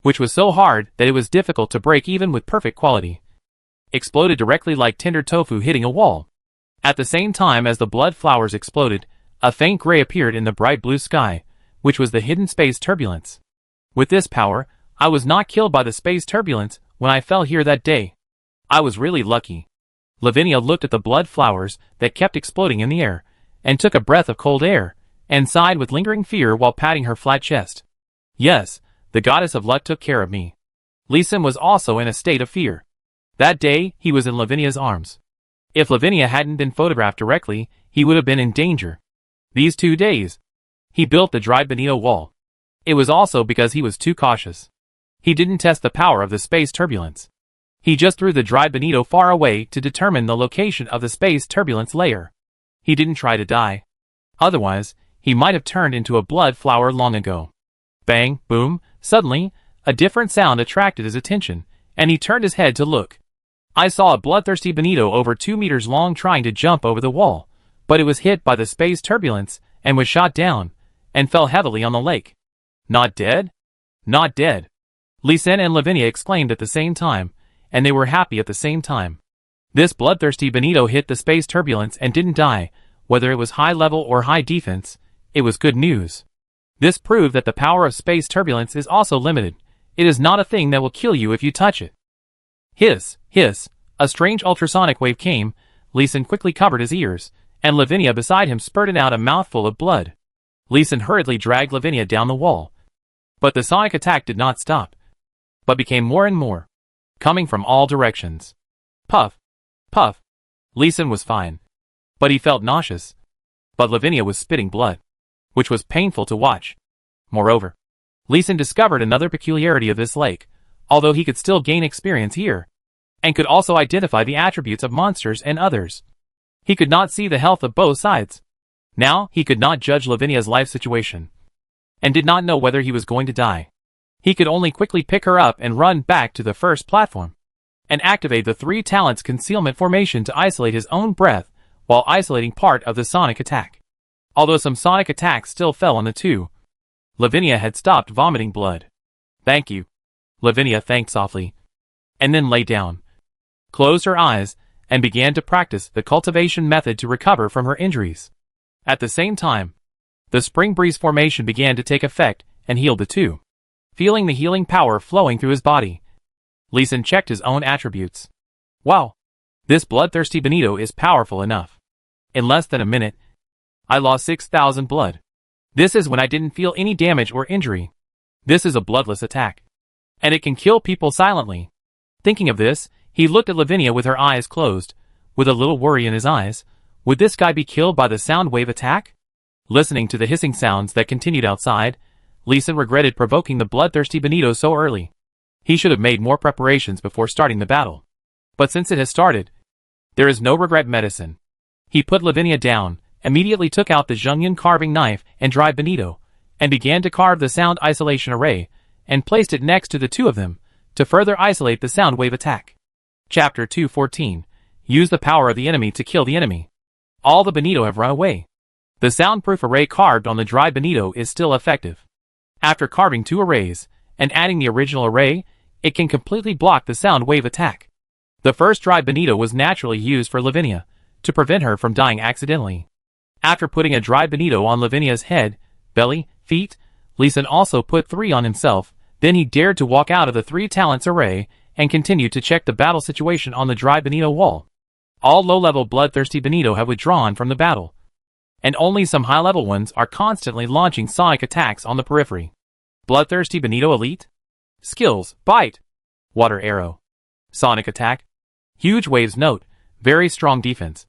which was so hard that it was difficult to break even with perfect quality, exploded directly like tender tofu hitting a wall. At the same time as the blood flowers exploded, a faint gray appeared in the bright blue sky, which was the hidden space turbulence. With this power, I was not killed by the space turbulence when I fell here that day. I was really lucky. Lavinia looked at the blood flowers that kept exploding in the air, and took a breath of cold air, and sighed with lingering fear while patting her flat chest. Yes, the goddess of luck took care of me. Lee Sin was also in a state of fear. That day, he was in Lavinia's arms. If Lavinia hadn't been photographed directly, he would have been in danger. These 2 days, he built the dry Benito wall. It was also because he was too cautious. He didn't test the power of the space turbulence. He just threw the dry Benito far away to determine the location of the space turbulence layer. He didn't try to die. Otherwise, he might have turned into a blood flower long ago. Bang, boom, suddenly, a different sound attracted his attention, and he turned his head to look. I saw a bloodthirsty Benito over 2 meters long trying to jump over the wall, but it was hit by the space turbulence and was shot down, and fell heavily on the lake. Not dead? Not dead. Lee Sin and Lavinia exclaimed at the same time, and they were happy at the same time. This bloodthirsty bonito hit the space turbulence and didn't die. Whether it was high level or high defense, it was good news. This proved that the power of space turbulence is also limited. It is not a thing that will kill you if you touch it. Hiss, hiss, a strange ultrasonic wave came. Leeson quickly covered his ears, and Lavinia beside him spurted out a mouthful of blood. Leeson hurriedly dragged Lavinia down the wall. But the sonic attack did not stop, but became more and more, coming from all directions. Puff, puff. Leeson was fine, but he felt nauseous. But Lavinia was spitting blood, which was painful to watch. Moreover, Leeson discovered another peculiarity of this lake, although he could still gain experience here, and could also identify the attributes of monsters and others. He could not see the health of both sides. Now, he could not judge Lavinia's life situation, and did not know whether he was going to die. He could only quickly pick her up and run back to the first platform, and activate the 3 talents concealment formation to isolate his own breath while isolating part of the sonic attack. Although some sonic attacks still fell on the 2, Lavinia had stopped vomiting blood. Thank you, Lavinia thanked softly, and then lay down, closed her eyes, and began to practice the cultivation method to recover from her injuries. At the same time, the spring breeze formation began to take effect and healed the 2. Feeling the healing power flowing through his body, Leeson checked his own attributes. Wow, this bloodthirsty bonito is powerful enough. In less than a minute, I lost 6,000 blood. This is when I didn't feel any damage or injury. This is a bloodless attack, and it can kill people silently. Thinking of this, he looked at Lavinia with her eyes closed, with a little worry in his eyes. Would this guy be killed by the sound wave attack? Listening to the hissing sounds that continued outside, Leeson regretted provoking the bloodthirsty bonito so early. He should have made more preparations before starting the battle. But since it has started, there is no regret medicine. He put Lavinia down, immediately took out the Zhongyun carving knife and dried bonito, and began to carve the sound isolation array, and placed it next to the 2 of them, to further isolate the sound wave attack. Chapter 214. Use the power of the enemy to kill the enemy. All the bonito have run away. The soundproof array carved on the dry bonito is still effective. After carving 2 arrays, and adding the original array, it can completely block the sound wave attack. The first dry bonito was naturally used for Lavinia, to prevent her from dying accidentally. After putting a dry bonito on Lavinia's head, belly, feet, Leeson also put 3 on himself. Then he dared to walk out of the 3 talents array, and continued to check the battle situation on the dry bonito wall. All low-level bloodthirsty bonito have withdrawn from the battle, and only some high-level ones are constantly launching sonic attacks on the periphery. Bloodthirsty bonito elite? Skills: Bite, Water Arrow, Sonic Attack, Huge Waves Note, Very Strong Defense,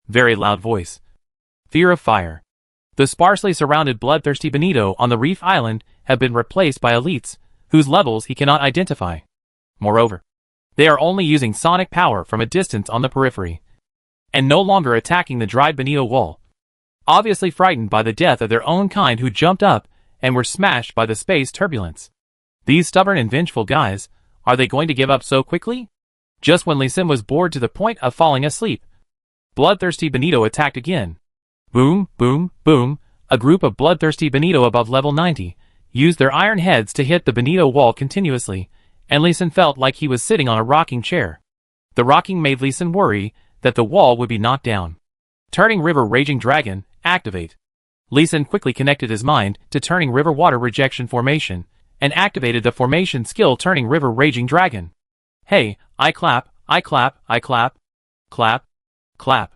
Very Loud Voice, Fear of Fire. The sparsely surrounded bloodthirsty bonito on the Reef Island have been replaced by elites, whose levels he cannot identify. Moreover, they are only using sonic power from a distance on the periphery, and no longer attacking the dried bonito wall, obviously frightened by the death of their own kind who jumped up and were smashed by the space turbulence. These stubborn and vengeful guys, are they going to give up so quickly? Just when Leeson was bored to the point of falling asleep, bloodthirsty bonito attacked again. Boom, boom, boom. A group of bloodthirsty bonito above level 90 used their iron heads to hit the bonito wall continuously, and Leeson felt like he was sitting on a rocking chair. The rocking made Leeson worry that the wall would be knocked down. Turning River Raging Dragon, activate. Leeson quickly connected his mind to Turning River Water Rejection Formation, and activated the formation skill Turning River Raging Dragon. Hey, I clap, I clap, I clap. Clap, clap.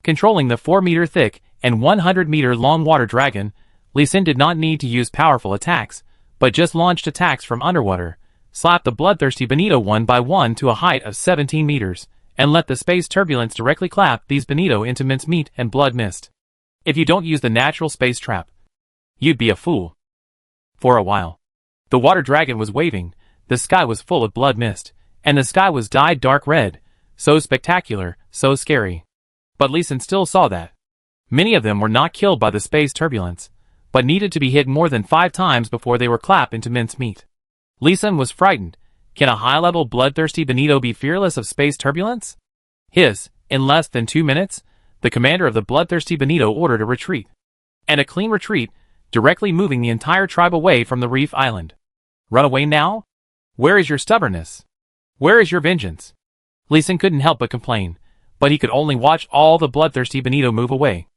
Controlling the 4-meter thick and 100-meter long water dragon, Leeson did not need to use powerful attacks, but just launched attacks from underwater, slapped the bloodthirsty bonito one by one to a height of 17 meters, and let the space turbulence directly clap these bonito into mincemeat and blood mist. If you don't use the natural space trap, you'd be a fool. For a while, the water dragon was waving, the sky was full of blood mist, and the sky was dyed dark red, so spectacular, so scary. But Leeson still saw that many of them were not killed by the space turbulence, but needed to be hit more than 5 times before they were clapped into mincemeat. Leeson was frightened. Can a high-level bloodthirsty bonito be fearless of space turbulence? Hiss, in less than 2 minutes, the commander of the bloodthirsty bonito ordered a retreat. And a clean retreat, directly moving the entire tribe away from the Reef Island. Run away now? Where is your stubbornness? Where is your vengeance? Leeson couldn't help but complain. but he could only watch all the bloodthirsty bonito move away.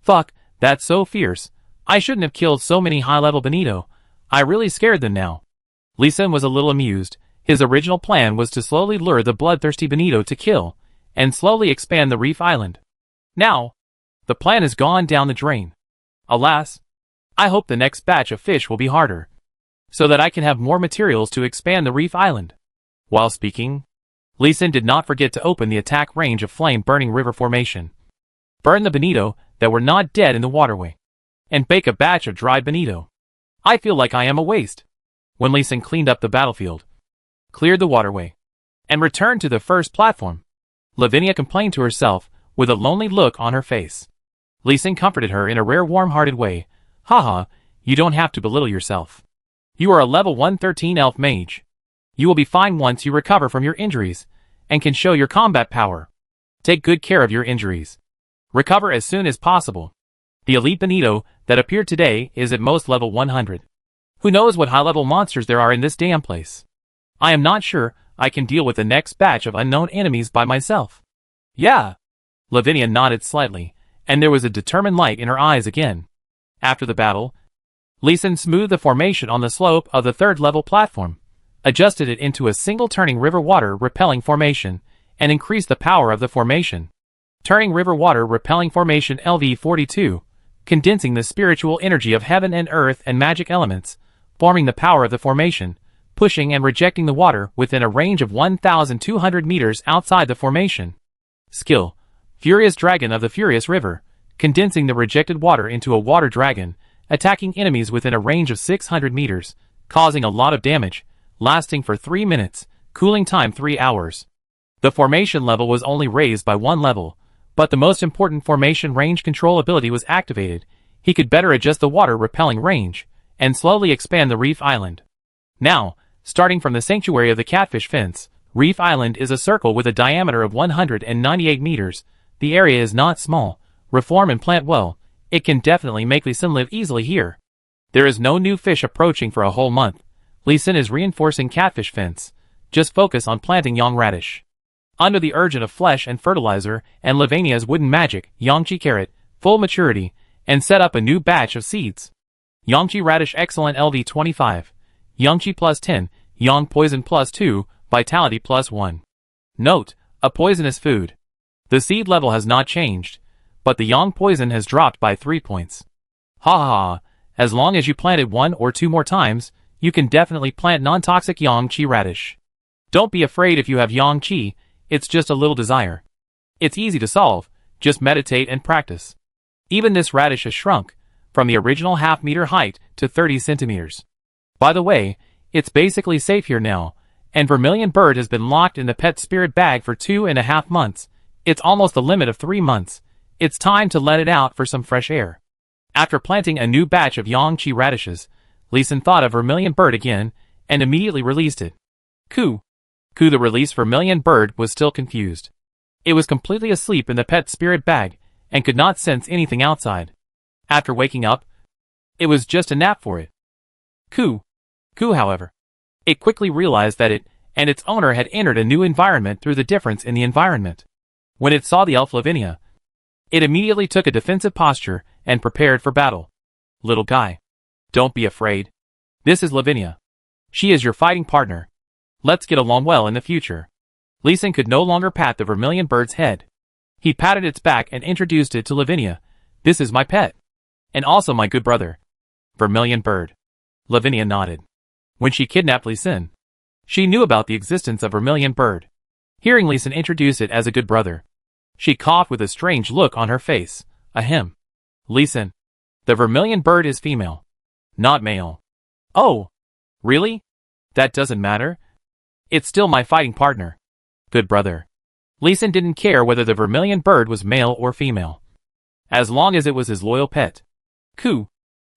Fuck, that's so fierce. I shouldn't have killed so many high-level bonito. I really scared them now. Lee Sin was a little amused. His original plan was to slowly lure the bloodthirsty bonito to kill, and slowly expand the reef island. Now, the plan has gone down the drain. Alas, I hope the next batch of fish will be harder, so that I can have more materials to expand the reef island. While speaking, Lee Sin did not forget to open the attack range of flame-burning river formation. Burn the bonito that were not dead in the waterway, and bake a batch of dried bonito. I feel like I am a waste. When Lee Sin cleaned up the battlefield, cleared the waterway, and returned to the first platform, Lavinia complained to herself with a lonely look on her face. Lee Sin comforted her in a rare warm-hearted way. Haha, you don't have to belittle yourself. You are a level 113 elf mage. You will be fine once you recover from your injuries, and can show your combat power. Take good care of your injuries. Recover as soon as possible. The elite bonito that appeared today is at most level 100. Who knows what high-level monsters there are in this damn place? I am not sure I can deal with the next batch of unknown enemies by myself. Yeah. Lavinia nodded slightly, and there was a determined light in her eyes again. After the battle, Lee Sin smoothed the formation on the slope of the third-level platform, adjusted it into a single turning river water repelling formation, and increased the power of the formation. Turning river water repelling formation LV42, condensing the spiritual energy of heaven and earth and magic elements, forming the power of the formation, pushing and rejecting the water within a range of 1,200 meters outside the formation. Skill: Furious Dragon of the Furious River, condensing the rejected water into a water dragon, attacking enemies within a range of 600 meters, causing a lot of damage, lasting for 3 minutes, cooling time 3 hours. The formation level was only raised by 1 level, but the most important formation range control ability was activated. He could better adjust the water repelling range, and slowly expand the reef island. Now, starting from the sanctuary of the catfish fence, Reef Island is a circle with a diameter of 198 meters. The area is not small. Reform and plant well. It can definitely make Lee Sin live easily here. There is no new fish approaching for a whole month. Lee Sin is reinforcing catfish fence. Just focus on planting young radish. Under the urgent of flesh and fertilizer and Lavinia's wooden magic, Yangchi carrot, full maturity, and set up a new batch of seeds. Yangchi radish excellent LV25. Yangchi plus 10, Yang poison plus 2, vitality plus 1. Note: a poisonous food. The seed level has not changed, but the Yang poison has dropped by 3 points. Ha ha ha, as long as you plant it 1 or 2 more times, you can definitely plant non-toxic Yangchi radish. Don't be afraid if you have Yangchi, it's just a little desire. It's easy to solve, just meditate and practice. Even this radish has shrunk, from the original half-meter height to 30 centimeters. By the way, it's basically safe here now, and Vermilion Bird has been locked in the pet spirit bag for 2.5 months. It's almost the limit of 3 months. It's time to let it out for some fresh air. After planting a new batch of Yangchi radishes, Lee Sin thought of Vermilion Bird again, and immediately released it. Ku the released Vermilion Bird was still confused. It was completely asleep in the pet spirit bag, and could not sense anything outside. After waking up, it was just a nap for it. Ku, however, it quickly realized that it and its owner had entered a new environment through the difference in the environment. When it saw the elf Lavinia, it immediately took a defensive posture and prepared for battle. Little guy, don't be afraid. This is Lavinia. She is your fighting partner. Let's get along well in the future. Lee Sin could no longer pat the Vermilion Bird's head. He patted its back and introduced it to Lavinia. This is my pet. And also my good brother. Vermilion Bird. Lavinia nodded. When she kidnapped Lee Sin, she knew about the existence of Vermilion Bird. Hearing Lee Sin introduce it as a good brother, she coughed with a strange look on her face. Ahem. Lee Sin. The Vermilion Bird is female. Not male. Oh. Really? That doesn't matter. It's still my fighting partner. Good brother. Lee Sin didn't care whether the Vermilion Bird was male or female, as long as it was his loyal pet. Ku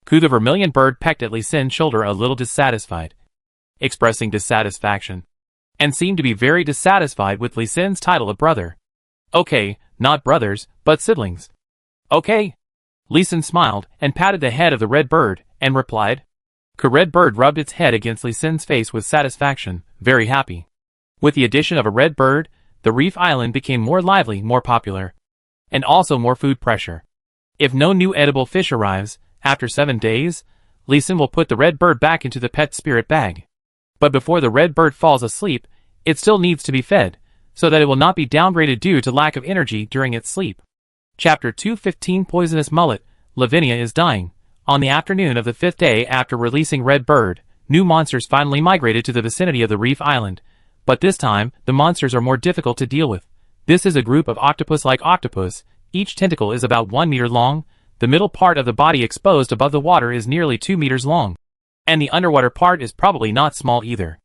the Vermilion Bird pecked at Lee Sin's shoulder a little dissatisfied, expressing dissatisfaction, and seemed to be very dissatisfied with Lee Sin's title of brother. Okay, not brothers, but siblings. Okay. Lee Sin smiled and patted the head of the red bird, and replied. Red Bird rubbed its head against Lee Sin's face with satisfaction, very happy. With the addition of a red bird, the reef island became more lively, more popular, and also more food pressure. If no new edible fish arrives, after 7 days, Lee Sin will put the red bird back into the pet spirit bag. But before the red bird falls asleep, it still needs to be fed, so that it will not be downgraded due to lack of energy during its sleep. Chapter 215 Poisonous Mullet. Lavinia is dying. On the afternoon of the 5th day after releasing Red Bird, new monsters finally migrated to the vicinity of the reef island. But this time, the monsters are more difficult to deal with. This is a group of octopus-like octopus. Each tentacle is about 1 meter long. The middle part of the body exposed above the water is nearly 2 meters long. And the underwater part is probably not small either.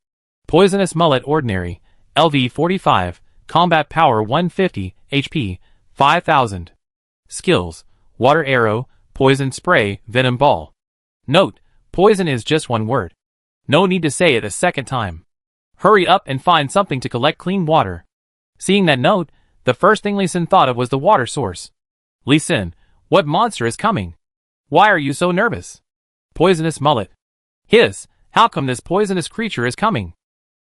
Poisonous Mullet Ordinary. LV 45. Combat Power 150. HP 5000. Skills: Water Arrow, Poison Spray, Venom Ball. Note: poison is just one word. No need to say it a second time. Hurry up and find something to collect clean water. Seeing that note, the first thing Lee Sin thought of was the water source. Lee Sin, what monster is coming? Why are you so nervous? Poisonous Mullet. Hiss, how come this poisonous creature is coming?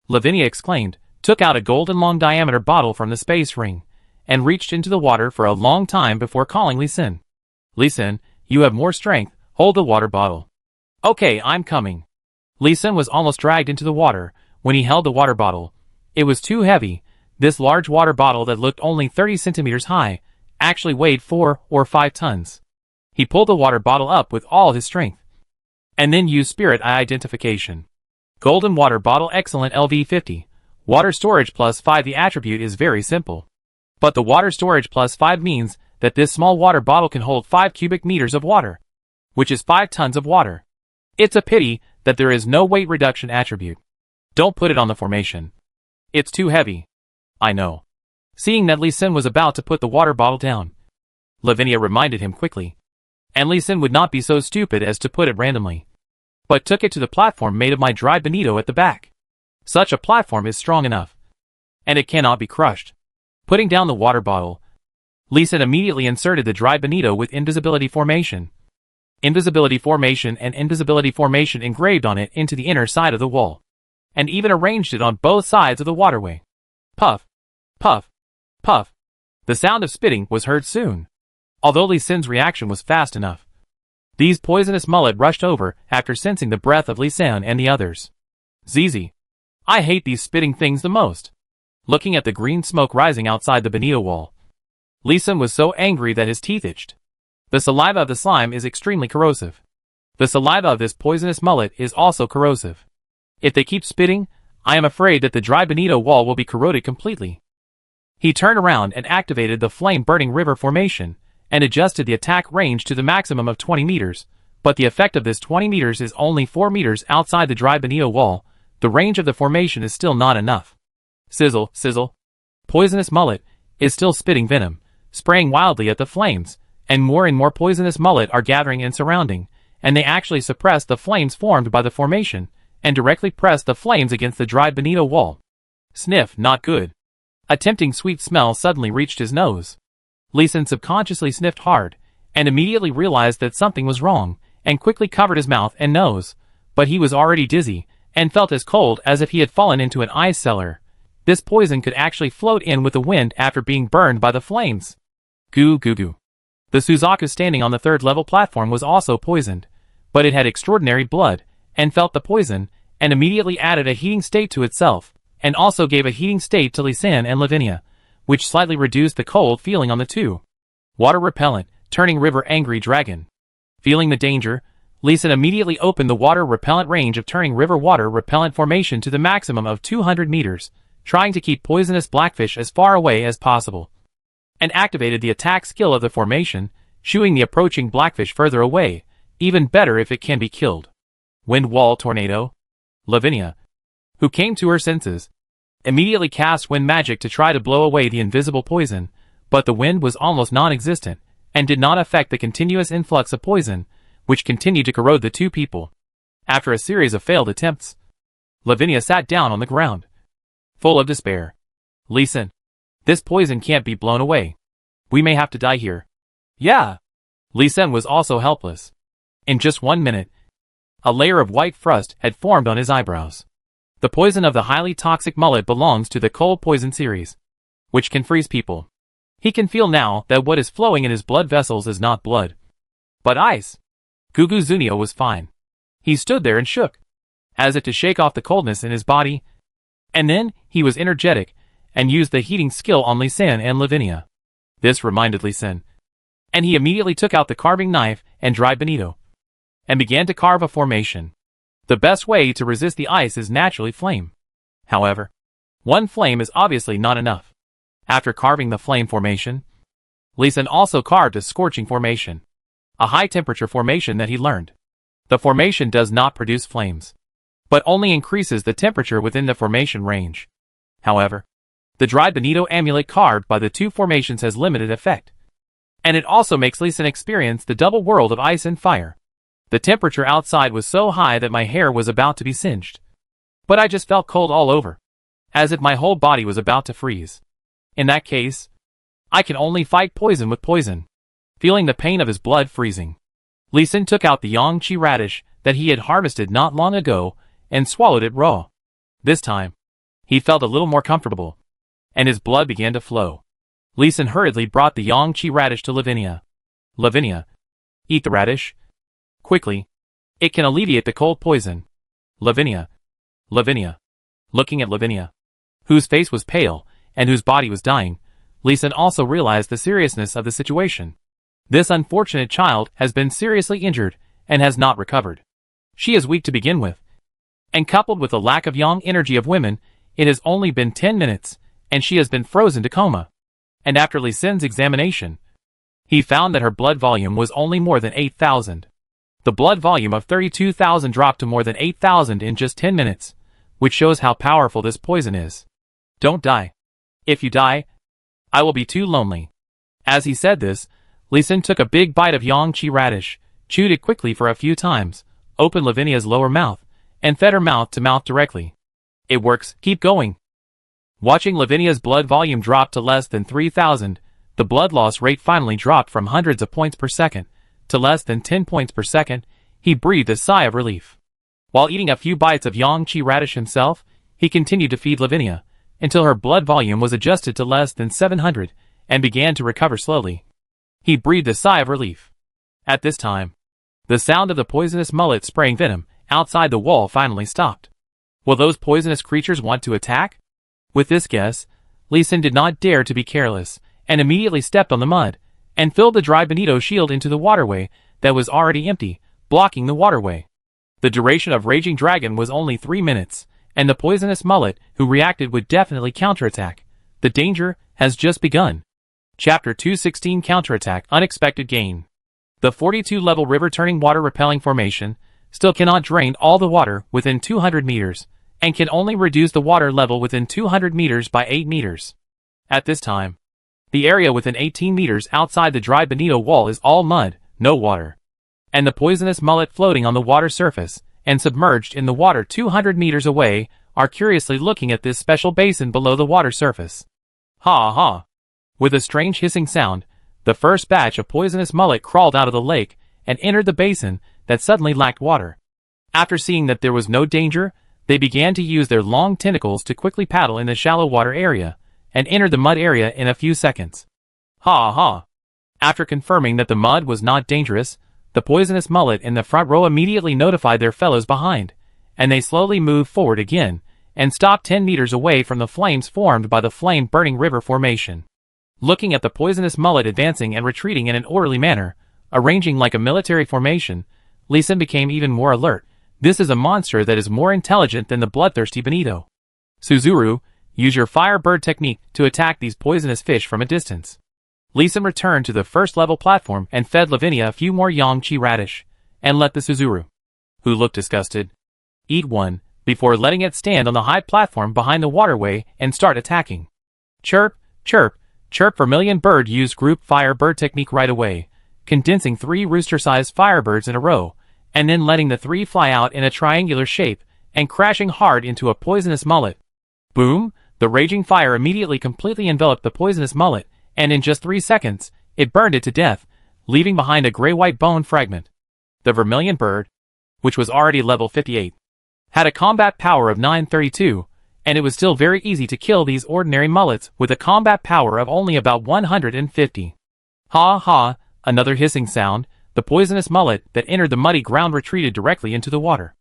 Lavinia exclaimed, took out a golden long diameter bottle from the space ring, and reached into the water for a long time before calling Lee Sin. Lee Sin, you have more strength, hold the water bottle. Okay, I'm coming. Lee Sin was almost dragged into the water when he held the water bottle. It was too heavy. This large water bottle that looked only 30 centimeters high actually weighed 4 or 5 tons. He pulled the water bottle up with all his strength, and then used spirit eye identification. Golden water bottle excellent LV 50. Water storage plus 5. The attribute is very simple. But the water storage plus 5 means that this small water bottle can hold 5 cubic meters of water, which is 5 tons of water. It's a pity that there is no weight reduction attribute. Don't put it on the formation. It's too heavy. I know. Seeing that Lee Sin was about to put the water bottle down, Lavinia reminded him quickly. And Lee Sin would not be so stupid as to put it randomly, but took it to the platform made of my dried bonito at the back. Such a platform is strong enough, and it cannot be crushed. Putting down the water bottle, Lee Sin immediately inserted the dried bonito with invisibility formation. Invisibility formation and invisibility formation engraved on it into the inner side of the wall, and even arranged it on both sides of the waterway. Puff, puff, puff. The sound of spitting was heard soon, although Lee Sin's reaction was fast enough. These poisonous mullet rushed over after sensing the breath of Lee Sin and the others. ZZ. I hate these spitting things the most. Looking at the green smoke rising outside the bonito wall, Lee Sin was so angry that his teeth itched. The saliva of the slime is extremely corrosive. The saliva of this poisonous mullet is also corrosive. If they keep spitting, I am afraid that the dry bonito wall will be corroded completely. He turned around and activated the flame-burning river formation, and adjusted the attack range to the maximum of 20 meters, but the effect of this 20 meters is only 4 meters outside the dry bonito wall. The range of the formation is still not enough. Sizzle, sizzle. Poisonous mullet is still spitting venom, spraying wildly at the flames, and more poisonous mullet are gathering and surrounding, and they actually suppress the flames formed by the formation, and directly press the flames against the dried bonito wall. Sniff, not good. A tempting sweet smell suddenly reached his nose. Lee Sin subconsciously sniffed hard, and immediately realized that something was wrong, and quickly covered his mouth and nose, but he was already dizzy, and felt as cold as if he had fallen into an ice cellar. This poison could actually float in with the wind after being burned by the flames. Goo goo goo. The Suzaku standing on the 3rd level platform was also poisoned, but it had extraordinary blood, and felt the poison, and immediately added a heating state to itself, and also gave a heating state to Lee Sin and Lavinia, which slightly reduced the cold feeling on the two. Water repellent, turning river angry dragon. Feeling the danger, Lee Sin immediately opened the water repellent range of turning river water repellent formation to the maximum of 200 meters, trying to keep poisonous blackfish as far away as possible, and activated the attack skill of the formation, shooing the approaching blackfish further away, even better if it can be killed. Wind wall tornado. Lavinia, who came to her senses, immediately cast wind magic to try to blow away the invisible poison, but the wind was almost non-existent, and did not affect the continuous influx of poison, which continued to corrode the two people. After a series of failed attempts, Lavinia sat down on the ground, full of despair. Lee Sin, this poison can't be blown away. We may have to die here. Yeah. Lee Sin was also helpless. In just 1 minute, a layer of white frost had formed on his eyebrows. The poison of the highly toxic mullet belongs to the cold poison series, which can freeze people. He can feel now that what is flowing in his blood vessels is not blood, but ice. Gugu Zunio was fine. He stood there and shook, as if to shake off the coldness in his body, and then he was energetic and used the heating skill on Lee Sin and Lavinia. This reminded Lee Sin, and he immediately took out the carving knife and dried bonito, and began to carve a formation. The best way to resist the ice is naturally flame. However, one flame is obviously not enough. After carving the flame formation, Lee Sin also carved a scorching formation, a high-temperature formation that he learned. The formation does not produce flames, but only increases the temperature within the formation range. However, the dried bonito amulet carved by the two formations has limited effect, and it also makes Lee Sin experience the double world of ice and fire. The temperature outside was so high that my hair was about to be singed, but I just felt cold all over, as if my whole body was about to freeze. In that case, I can only fight poison with poison. Feeling the pain of his blood freezing, Lee Sin took out the Yangtze radish that he had harvested not long ago and swallowed it raw. This time, he felt a little more comfortable, and his blood began to flow. Lee Sin hurriedly brought the Yangtze radish to Lavinia. Lavinia, eat the radish. Quickly. It can alleviate the cold poison. Lavinia. Looking at Lavinia, whose face was pale and whose body was dying, Lee Sin also realized the seriousness of the situation. This unfortunate child has been seriously injured and has not recovered. She is weak to begin with, and coupled with the lack of yang energy of women, it has only been 10 minutes, and she has been frozen to coma. And after Lee Sin's examination, he found that her blood volume was only more than 8,000. The blood volume of 32,000 dropped to more than 8,000 in just 10 minutes, which shows how powerful this poison is. Don't die. If you die, I will be too lonely. As he said this, Lee Sin took a big bite of Yangtze radish, chewed it quickly for a few times, opened Lavinia's lower mouth, and fed her mouth to mouth directly. It works, keep going. Watching Lavinia's blood volume drop to less than 3,000, the blood loss rate finally dropped from hundreds of points per second to less than 10 points per second. He breathed a sigh of relief. While eating a few bites of Yangtze radish himself, he continued to feed Lavinia, until her blood volume was adjusted to less than 700, and began to recover slowly. He breathed a sigh of relief. At this time, the sound of the poisonous mullet spraying venom outside the wall finally stopped. Will those poisonous creatures want to attack? With this guess, Lee Sin did not dare to be careless, and immediately stepped on the mud, and filled the dry bonito shield into the waterway that was already empty, blocking the waterway. The duration of Raging Dragon was only 3 minutes, and the poisonous mullet who reacted would definitely counterattack. The danger has just begun. Chapter 216 Counterattack Unexpected Gain. The 42-level river-turning water-repelling formation still cannot drain all the water within 200 meters, and can only reduce the water level within 200 meters by 8 meters. At this time, the area within 18 meters outside the dry bonito wall is all mud, no water, and the poisonous mullet floating on the water surface and submerged in the water 200 meters away are curiously looking at this special basin below the water surface. Ha ha! With a strange hissing sound, the first batch of poisonous mullet crawled out of the lake and entered the basin that suddenly lacked water. After seeing that there was no danger, they began to use their long tentacles to quickly paddle in the shallow water area and entered the mud area in a few seconds. Ha ha! After confirming that the mud was not dangerous, the poisonous mullet in the front row immediately notified their fellows behind, and they slowly moved forward again and stopped 10 meters away from the flames formed by the flame-burning river formation. Looking at the poisonous mullet advancing and retreating in an orderly manner, arranging like a military formation, Lee Sin became even more alert. This is a monster that is more intelligent than the bloodthirsty bonito. Suzuru, use your firebird technique to attack these poisonous fish from a distance. Lee Sin returned to the first-level platform and fed Lavinia a few more Yangtze radish, and let the Suzuru, who looked disgusted, eat one, before letting it stand on the high platform behind the waterway and start attacking. Chirp, chirp, chirp. Vermilion bird used group firebird technique right away, condensing 3 rooster-sized firebirds in a row, and then letting the 3 fly out in a triangular shape and crashing hard into a poisonous mullet. Boom! The raging fire immediately completely enveloped the poisonous mullet, and in just 3 seconds, it burned it to death, leaving behind a gray-white bone fragment. The vermilion bird, which was already level 58, had a combat power of 932, and it was still very easy to kill these ordinary mullets with a combat power of only about 150. Ha ha, another hissing sound. The poisonous mullet that entered the muddy ground retreated directly into the water.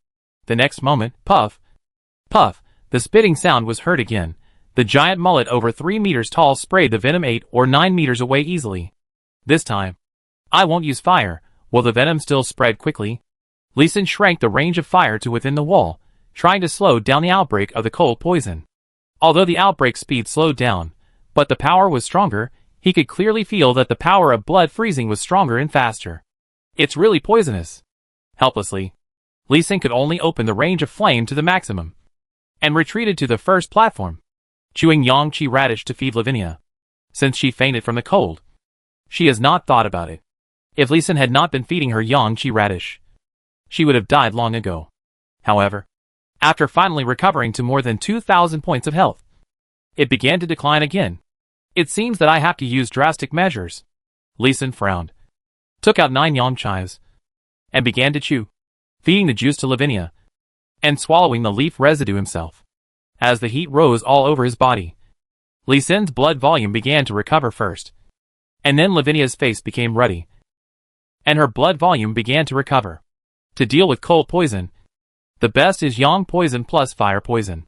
The next moment, puff, puff, the spitting sound was heard again. The giant mullet over 3 meters tall sprayed the venom 8 or 9 meters away easily. This time, I won't use fire. Will the venom still spread quickly? Lee Sin shrank the range of fire to within the wall, trying to slow down the outbreak of the cold poison. Although the outbreak speed slowed down, but the power was stronger, he could clearly feel that the power of blood freezing was stronger and faster. It's really poisonous. Helplessly, Lee Sin could only open the range of flame to the maximum, and retreated to the first platform, chewing Yangtze radish to feed Lavinia. Since she fainted from the cold, she has not thought about it. If Lee Sin had not been feeding her Yangtze radish, she would have died long ago. However, after finally recovering to more than 2,000 points of health, it began to decline again. It seems that I have to use drastic measures. Lee Sin frowned, took out 9 Yangtze, and began to chew, feeding the juice to Lavinia, and swallowing the leaf residue himself. As the heat rose all over his body, Lee Sin's blood volume began to recover first, and then Lavinia's face became ruddy, and her blood volume began to recover. To deal with cold poison, the best is yang poison plus fire poison.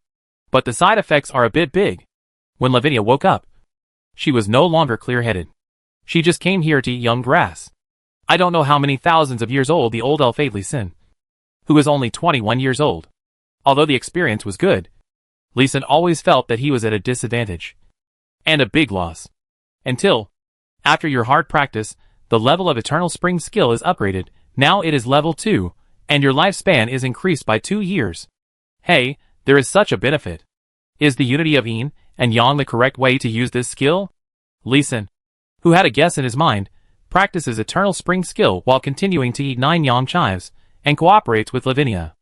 But the side effects are a bit big. When Lavinia woke up, she was no longer clear-headed. She just came here to eat young grass. I don't know how many thousands of years old the old elf ate Lee Sin, who was only 21 years old. Although the experience was good, Lee Sin always felt that he was at a disadvantage, and a big loss. Until, after your hard practice, the level of Eternal Spring skill is upgraded. Now it is level 2, and your lifespan is increased by 2 years. Hey, there is such a benefit. Is the unity of yin and yang the correct way to use this skill? Lee Sin, who had a guess in his mind, practices Eternal Spring skill while continuing to eat 9 Yangtze, and cooperates with Lavinia.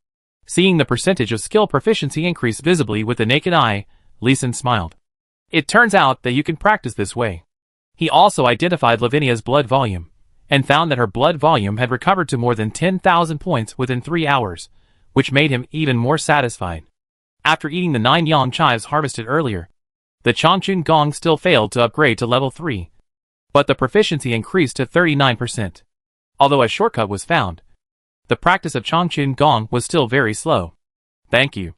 Seeing the percentage of skill proficiency increase visibly with the naked eye, Lee Sin smiled. It turns out that you can practice this way. He also identified Lavinia's blood volume, and found that her blood volume had recovered to more than 10,000 points within 3 hours, which made him even more satisfied. After eating the 9 Yangtze harvested earlier, the Changchun Gong still failed to upgrade to level 3, but the proficiency increased to 39%. Although a shortcut was found, the practice of Changchun Gong was still very slow. Thank you.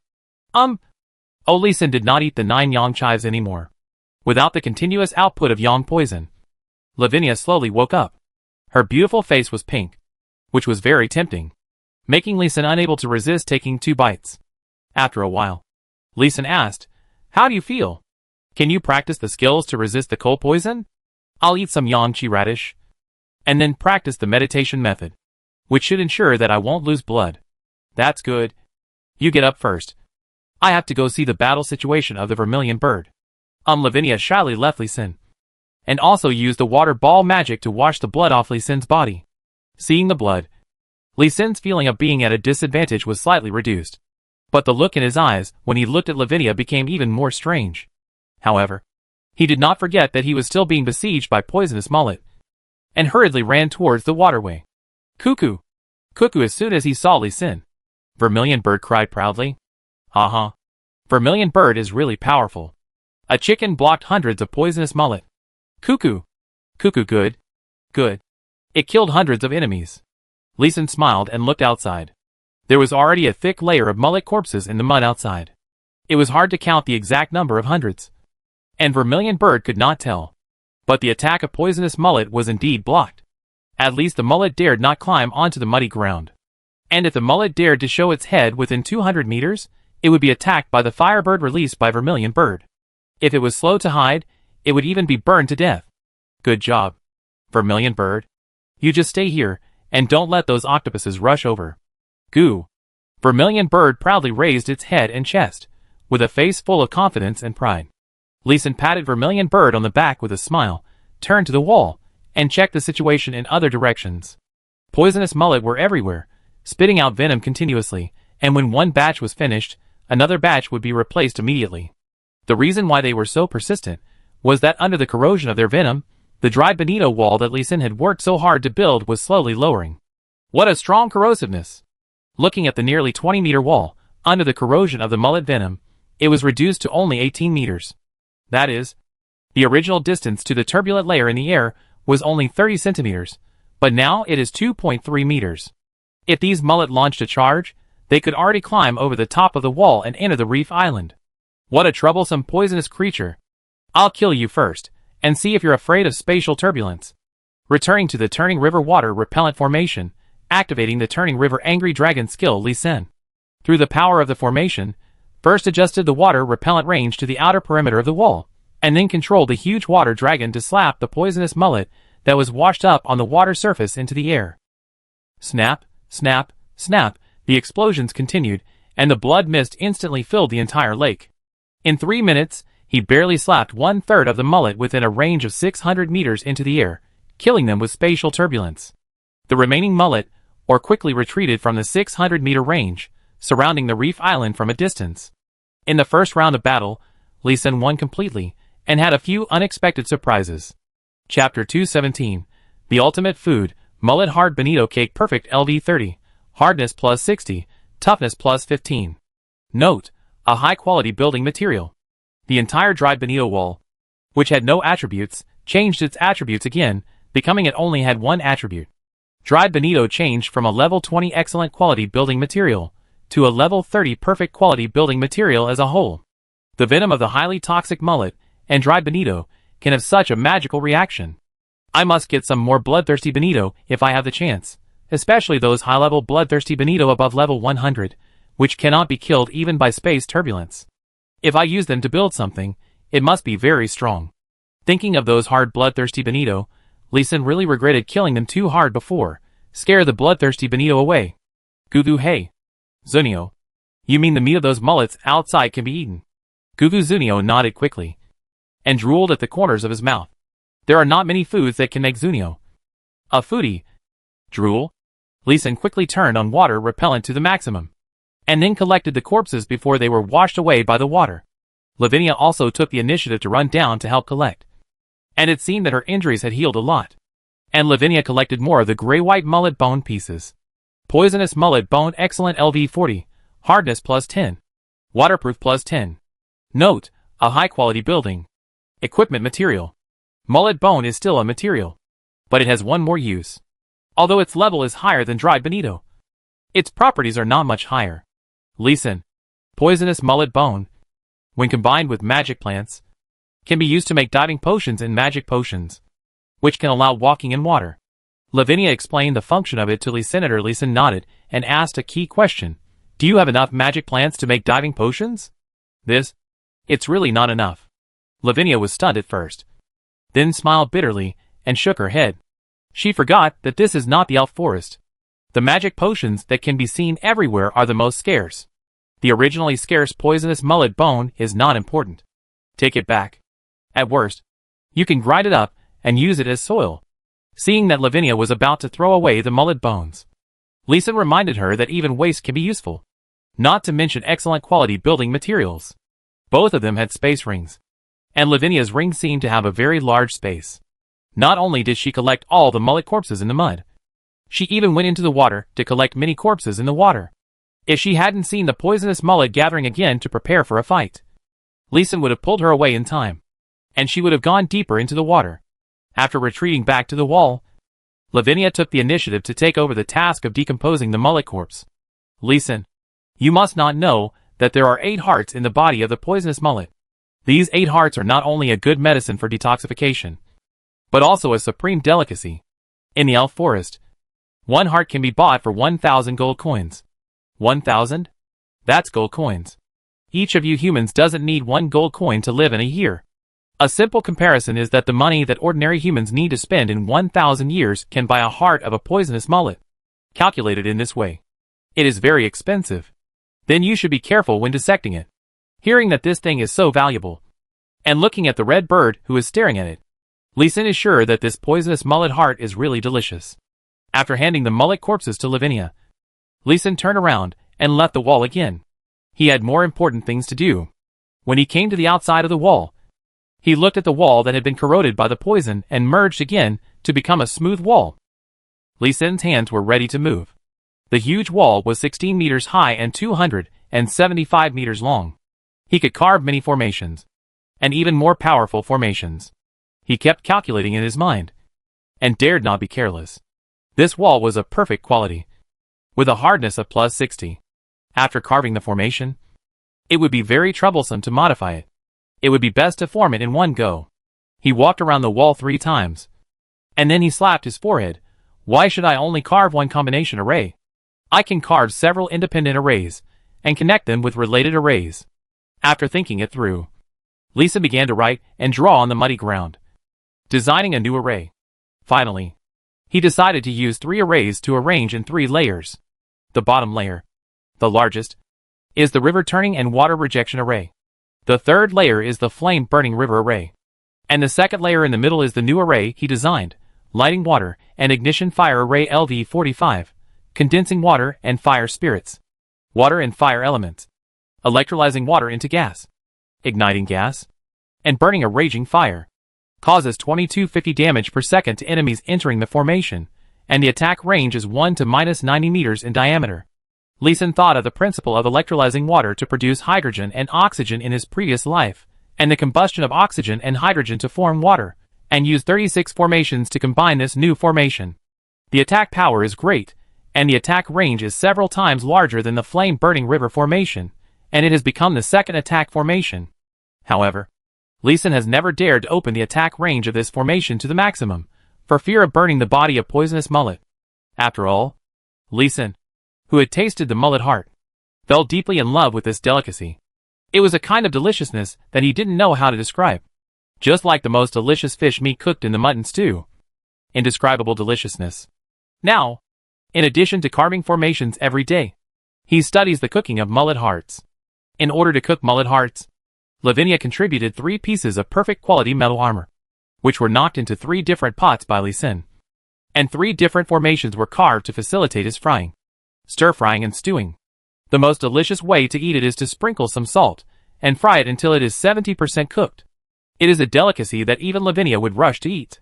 Lee Sin did not eat the 9 Yangtze anymore. Without the continuous output of yang poison, Lavinia slowly woke up. Her beautiful face was pink, which was very tempting, making Lee Sin unable to resist taking 2 bites. After a while, Lee Sin asked, "How do you feel? Can you practice the skills to resist the cold poison? I'll eat some Yangtze radish, and then practice the meditation method, which should ensure that I won't lose blood." "That's good. You get up first. I have to go see the battle situation of the vermilion bird." Lavinia shyly left Lee Sin, and also used the water ball magic to wash the blood off Lee Sin's body. Seeing the blood, Lee Sin's feeling of being at a disadvantage was slightly reduced, but the look in his eyes when he looked at Lavinia became even more strange. However, he did not forget that he was still being besieged by poisonous mullet, and hurriedly ran towards the waterway. "Cuckoo! Cuckoo!" As soon as he saw Lee Sin, Vermilion Bird cried proudly. "Uh-huh. Vermilion Bird is really powerful. A chicken blocked hundreds of poisonous mullet. Cuckoo! Cuckoo, good. Good. It killed hundreds of enemies." Lee Sin smiled and looked outside. There was already a thick layer of mullet corpses in the mud outside. It was hard to count the exact number of hundreds, and Vermilion Bird could not tell. But the attack of poisonous mullet was indeed blocked. At least the mullet dared not climb onto the muddy ground. And if the mullet dared to show its head within 200 meters, it would be attacked by the firebird released by Vermilion Bird. If it was slow to hide, it would even be burned to death. "Good job, Vermilion Bird. You just stay here, and don't let those octopuses rush over." "Goo." Vermilion Bird proudly raised its head and chest, with a face full of confidence and pride. Lee Sin patted Vermilion Bird on the back with a smile, turned to the wall, and checked the situation in other directions. Poisonous mullet were everywhere, spitting out venom continuously, and when one batch was finished, another batch would be replaced immediately. The reason why they were so persistent was that under the corrosion of their venom, the dry bonito wall that Lee Sin had worked so hard to build was slowly lowering. What a strong corrosiveness! Looking at the nearly 20-meter wall, under the corrosion of the mullet venom, It was reduced to only 18 meters. That is, the original distance to the turbulent layer in the air was only 30 centimeters, but now it is 2.3 meters. If these mullet launched a charge, they could already climb over the top of the wall and enter the reef island. What a troublesome poisonous creature. I'll kill you first, and see if you're afraid of spatial turbulence. Returning to the Turning River Water Repellent Formation, activating the Turning River Angry Dragon skill Lee Sin. Through the power of the formation, first adjusted the water repellent range to the outer perimeter of the wall, and then controlled the huge water dragon to slap the poisonous mullet that was washed up on the water surface into the air. Snap, snap, snap, the explosions continued, and the blood mist instantly filled the entire lake. In 3 minutes, he barely slapped 1/3 of the mullet within a range of 600 meters into the air, killing them with spatial turbulence. The remaining mullet, or quickly retreated from the 600-meter range, surrounding the reef island from a distance. In the first round of battle, Lee Sin won completely, and had a few unexpected surprises. Chapter 217, The Ultimate Food, Mullet Hard Bonito Cake Perfect LV 30, Hardness plus 60, Toughness plus 15. Note, a high-quality building material. The entire dried bonito wall, which had no attributes, changed its attributes again, becoming it only had one attribute. Dried bonito changed from a level 20 excellent quality building material to a level 30 perfect quality building material as a whole. The venom of the highly toxic mullet and dried bonito can have such a magical reaction. I must get some more bloodthirsty bonito if I have the chance, especially those high-level bloodthirsty bonito above level 100, which cannot be killed even by space turbulence. If I use them to build something, it must be very strong. Thinking of those hard bloodthirsty bonito, Lee Sin really regretted killing them too hard before. Scare the bloodthirsty bonito away. Gugu hey. Zunio. You mean the meat of those mullets outside can be eaten? Gugu Zunio nodded quickly, and drooled at the corners of his mouth. There are not many foods that can make Zunio a foodie. Drool? Lee Sin quickly turned on water repellent to the maximum, and then collected the corpses before they were washed away by the water. Lavinia also took the initiative to run down to help collect, and it seemed that her injuries had healed a lot. And Lavinia collected more of the gray-white mullet bone pieces. Poisonous mullet bone excellent LV 40, hardness plus 10, waterproof plus 10. Note, a high-quality building equipment material. Mullet bone is still a material, but it has one more use. Although its level is higher than dried bonito, its properties are not much higher. Lee Sin. Poisonous mullet bone, when combined with magic plants, can be used to make diving potions and magic potions, which can allow walking in water. Lavinia explained the function of it to Lee Sin. Lee Sin nodded and asked a key question. Do you have enough magic plants to make diving potions? It's really not enough. Lavinia was stunned at first, then smiled bitterly and shook her head. She forgot that this is not the elf forest. The magic potions that can be seen everywhere are the most scarce. The originally scarce poisonous mullet bone is not important. Take it back. At worst, you can grind it up and use it as soil. Seeing that Lavinia was about to throw away the mullet bones, Lee Sin reminded her that even waste can be useful, not to mention excellent quality building materials. Both of them had space rings, and Lavinia's ring seemed to have a very large space. Not only did she collect all the mullet corpses in the mud, she even went into the water to collect many corpses in the water. If she hadn't seen the poisonous mullet gathering again to prepare for a fight, Lee Sin would have pulled her away in time, and she would have gone deeper into the water. After retreating back to the wall, Lavinia took the initiative to take over the task of decomposing the mullet corpse. Lee Sin, you must not know that there are 8 hearts in the body of the poisonous mullet. These 8 hearts are not only a good medicine for detoxification, but also a supreme delicacy. In the elf forest, 1 heart can be bought for 1,000 gold coins. 1,000? That's gold coins. Each of you humans doesn't need 1 gold coin to live in a year. A simple comparison is that the money that ordinary humans need to spend in 1,000 years can buy a heart of a poisonous mullet. Calculated in this way, it is very expensive. Then you should be careful when dissecting it. Hearing that this thing is so valuable, and looking at the red bird who is staring at it, Lee Sin is sure that this poisonous mullet heart is really delicious. After handing the mullet corpses to Lavinia, Lee Sin turned around and left the wall again. He had more important things to do. When he came to the outside of the wall, he looked at the wall that had been corroded by the poison and merged again to become a smooth wall. Lee Sin's hands were ready to move. The huge wall was 16 meters high and 275 meters long. He could carve many formations, and even more powerful formations. He kept calculating in his mind, and dared not be careless. This wall was of perfect quality, with a hardness of +60. After carving the formation, it would be very troublesome to modify it. It would be best to form it in one go. He walked around the wall 3 times, and then he slapped his forehead. Why should I only carve one combination array? I can carve several independent arrays, and connect them with related arrays. After thinking it through, Lisa began to write and draw on the muddy ground, designing a new array. Finally, he decided to use 3 arrays to arrange in 3 layers. The bottom layer, the largest, is the river turning and water rejection array. The third layer is the flame burning river array. And the second layer in the middle is the new array he designed, lighting water and ignition fire array LV45, condensing water and fire spirits, water and fire elements, electrolyzing water into gas, igniting gas, and burning a raging fire. Causes 2250 damage per second to enemies entering the formation, and the attack range is 1 to -90 meters in diameter. Leeson thought of the principle of electrolyzing water to produce hydrogen and oxygen in his previous life, and the combustion of oxygen and hydrogen to form water, and used 36 formations to combine this new formation. The attack power is great, and the attack range is several times larger than the flame-burning river formation, and it has become the second attack formation. However, Leeson has never dared to open the attack range of this formation to the maximum, for fear of burning the body of poisonous mullet. After all, Leeson, who had tasted the mullet heart, fell deeply in love with this delicacy. It was a kind of deliciousness that he didn't know how to describe. Just like the most delicious fish meat cooked in the mutton stew. Indescribable deliciousness. Now, in addition to carving formations every day, he studies the cooking of mullet hearts. In order to cook mullet hearts, Lavinia contributed 3 pieces of perfect quality metal armor, which were knocked into 3 different pots by Leeson. And 3 different formations were carved to facilitate his frying, stir-frying and stewing. The most delicious way to eat it is to sprinkle some salt, and fry it until it is 70% cooked. It is a delicacy that even Lavinia would rush to eat.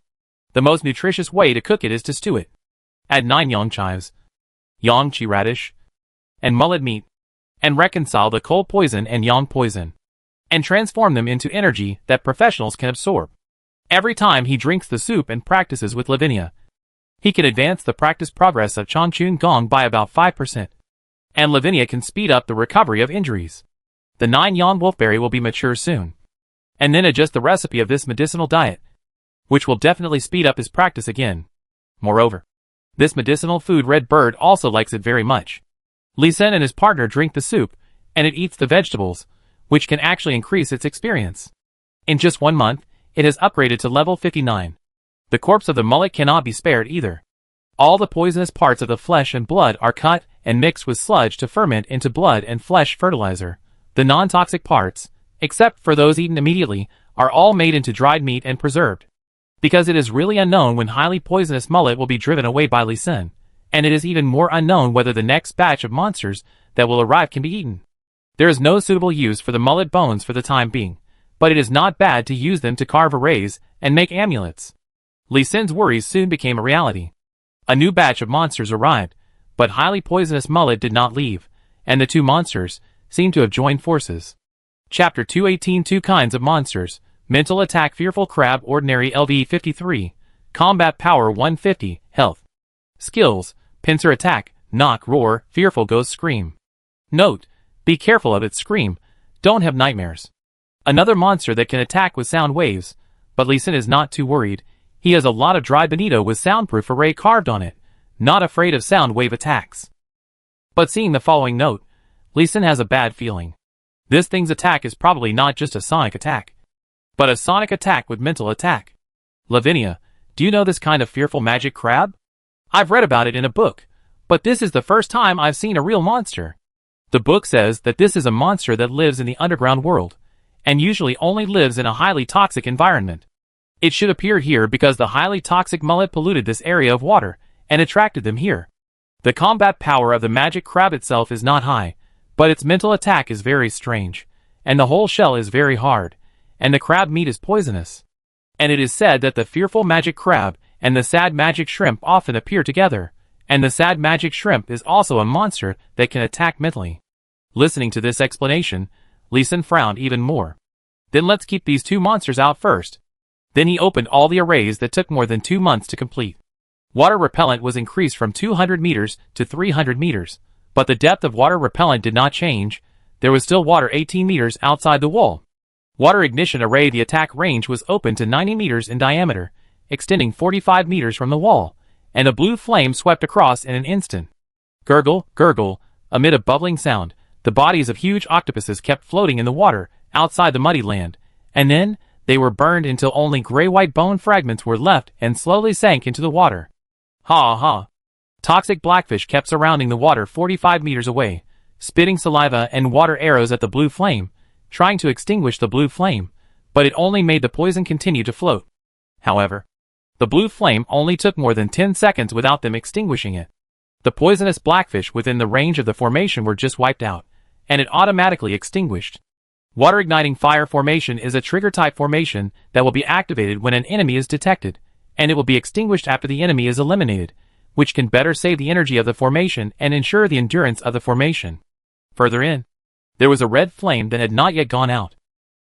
The most nutritious way to cook it is to stew it. Add 9 young chives, young chi radish, and mullet meat, and reconcile the cold poison and yang poison, and transform them into energy that professionals can absorb. Every time he drinks the soup and practices with Lavinia, he can advance the practice progress of Changchun Gong by about 5%. And Lavinia can speed up the recovery of injuries. The 9 yang wolfberry will be mature soon. And then adjust the recipe of this medicinal diet, which will definitely speed up his practice again. Moreover, this medicinal food Red Bird also likes it very much. Leeson and his partner drink the soup, and it eats the vegetables, which can actually increase its experience. In just 1 month, it has upgraded to level 59. The corpse of the mullet cannot be spared either. All the poisonous parts of the flesh and blood are cut and mixed with sludge to ferment into blood and flesh fertilizer. The non-toxic parts, except for those eaten immediately, are all made into dried meat and preserved. Because it is really unknown when highly poisonous mullet will be driven away by Leeson, and it is even more unknown whether the next batch of monsters that will arrive can be eaten. There is no suitable use for the mullet bones for the time being, but it is not bad to use them to carve arrays and make amulets. Leeson's worries soon became a reality. A new batch of monsters arrived, but highly poisonous mullet did not leave, and the 2 monsters seemed to have joined forces. Chapter 218 2 kinds of monsters. Mental attack Fearful Crab Ordinary LV53. Combat Power 150. Health. Skills. Pincer Attack. Knock Roar. Fearful Ghost Scream. Note: be careful of its scream. Don't have nightmares. Another monster that can attack with sound waves, but Leeson is not too worried. He has a lot of dried bonito with soundproof array carved on it, not afraid of sound wave attacks. But seeing the following note, Leeson has a bad feeling. This thing's attack is probably not just a sonic attack, but a sonic attack with mental attack. Lavinia, do you know this kind of fearful magic crab? I've read about it in a book, but this is the first time I've seen a real monster. The book says that this is a monster that lives in the underground world, and usually only lives in a highly toxic environment. It should appear here because the highly toxic mullet polluted this area of water and attracted them here. The combat power of the magic crab itself is not high, but its mental attack is very strange, and the whole shell is very hard, and the crab meat is poisonous. And it is said that the fearful magic crab and the sad magic shrimp often appear together, and the sad magic shrimp is also a monster that can attack mentally. Listening to this explanation, Lee Sin frowned even more. Then let's keep these two monsters out first. Then he opened all the arrays that took more than 2 months to complete. Water repellent was increased from 200 meters to 300 meters, but the depth of water repellent did not change. There was still water 18 meters outside the wall. Water ignition array. The attack range was open to 90 meters in diameter, extending 45 meters from the wall, and a blue flame swept across in an instant. Gurgle, gurgle, amid a bubbling sound, the bodies of huge octopuses kept floating in the water outside the muddy land, and then they were burned until only gray-white bone fragments were left and slowly sank into the water. Ha ha. Toxic blackfish kept surrounding the water 45 meters away, spitting saliva and water arrows at the blue flame, trying to extinguish the blue flame, but it only made the poison continue to float. However, the blue flame only took more than 10 seconds without them extinguishing it. The poisonous blackfish within the range of the formation were just wiped out, and it automatically extinguished. Water igniting fire formation is a trigger-type formation that will be activated when an enemy is detected, and it will be extinguished after the enemy is eliminated, which can better save the energy of the formation and ensure the endurance of the formation. Further in, there was a red flame that had not yet gone out.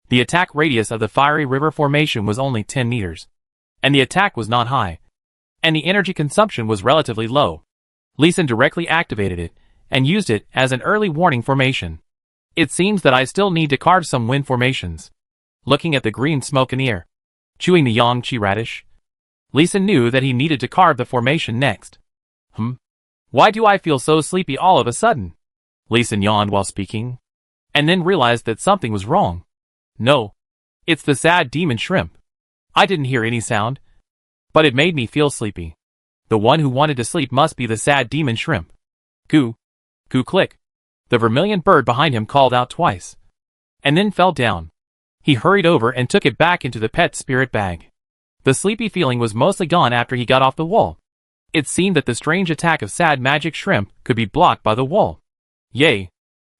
The attack radius of the fiery river formation was only 10 meters, and the attack was not high, and the energy consumption was relatively low. Lee Sin directly activated it, and used it as an early warning formation. It seems that I still need to carve some wind formations. Looking at the green smoke in the air, chewing the Yangtze radish, Lee Sin knew that he needed to carve the formation next. Why do I feel so sleepy all of a sudden? Lee Sin yawned while speaking, and then realized that something was wrong. No, it's the sad demon shrimp. I didn't hear any sound, but it made me feel sleepy. The one who wanted to sleep must be the sad demon shrimp. Coo, coo click. The vermilion bird behind him called out twice, and then fell down. He hurried over and took it back into the pet spirit bag. The sleepy feeling was mostly gone after he got off the wall. It seemed that the strange attack of sad magic shrimp could be blocked by the wall. Yay!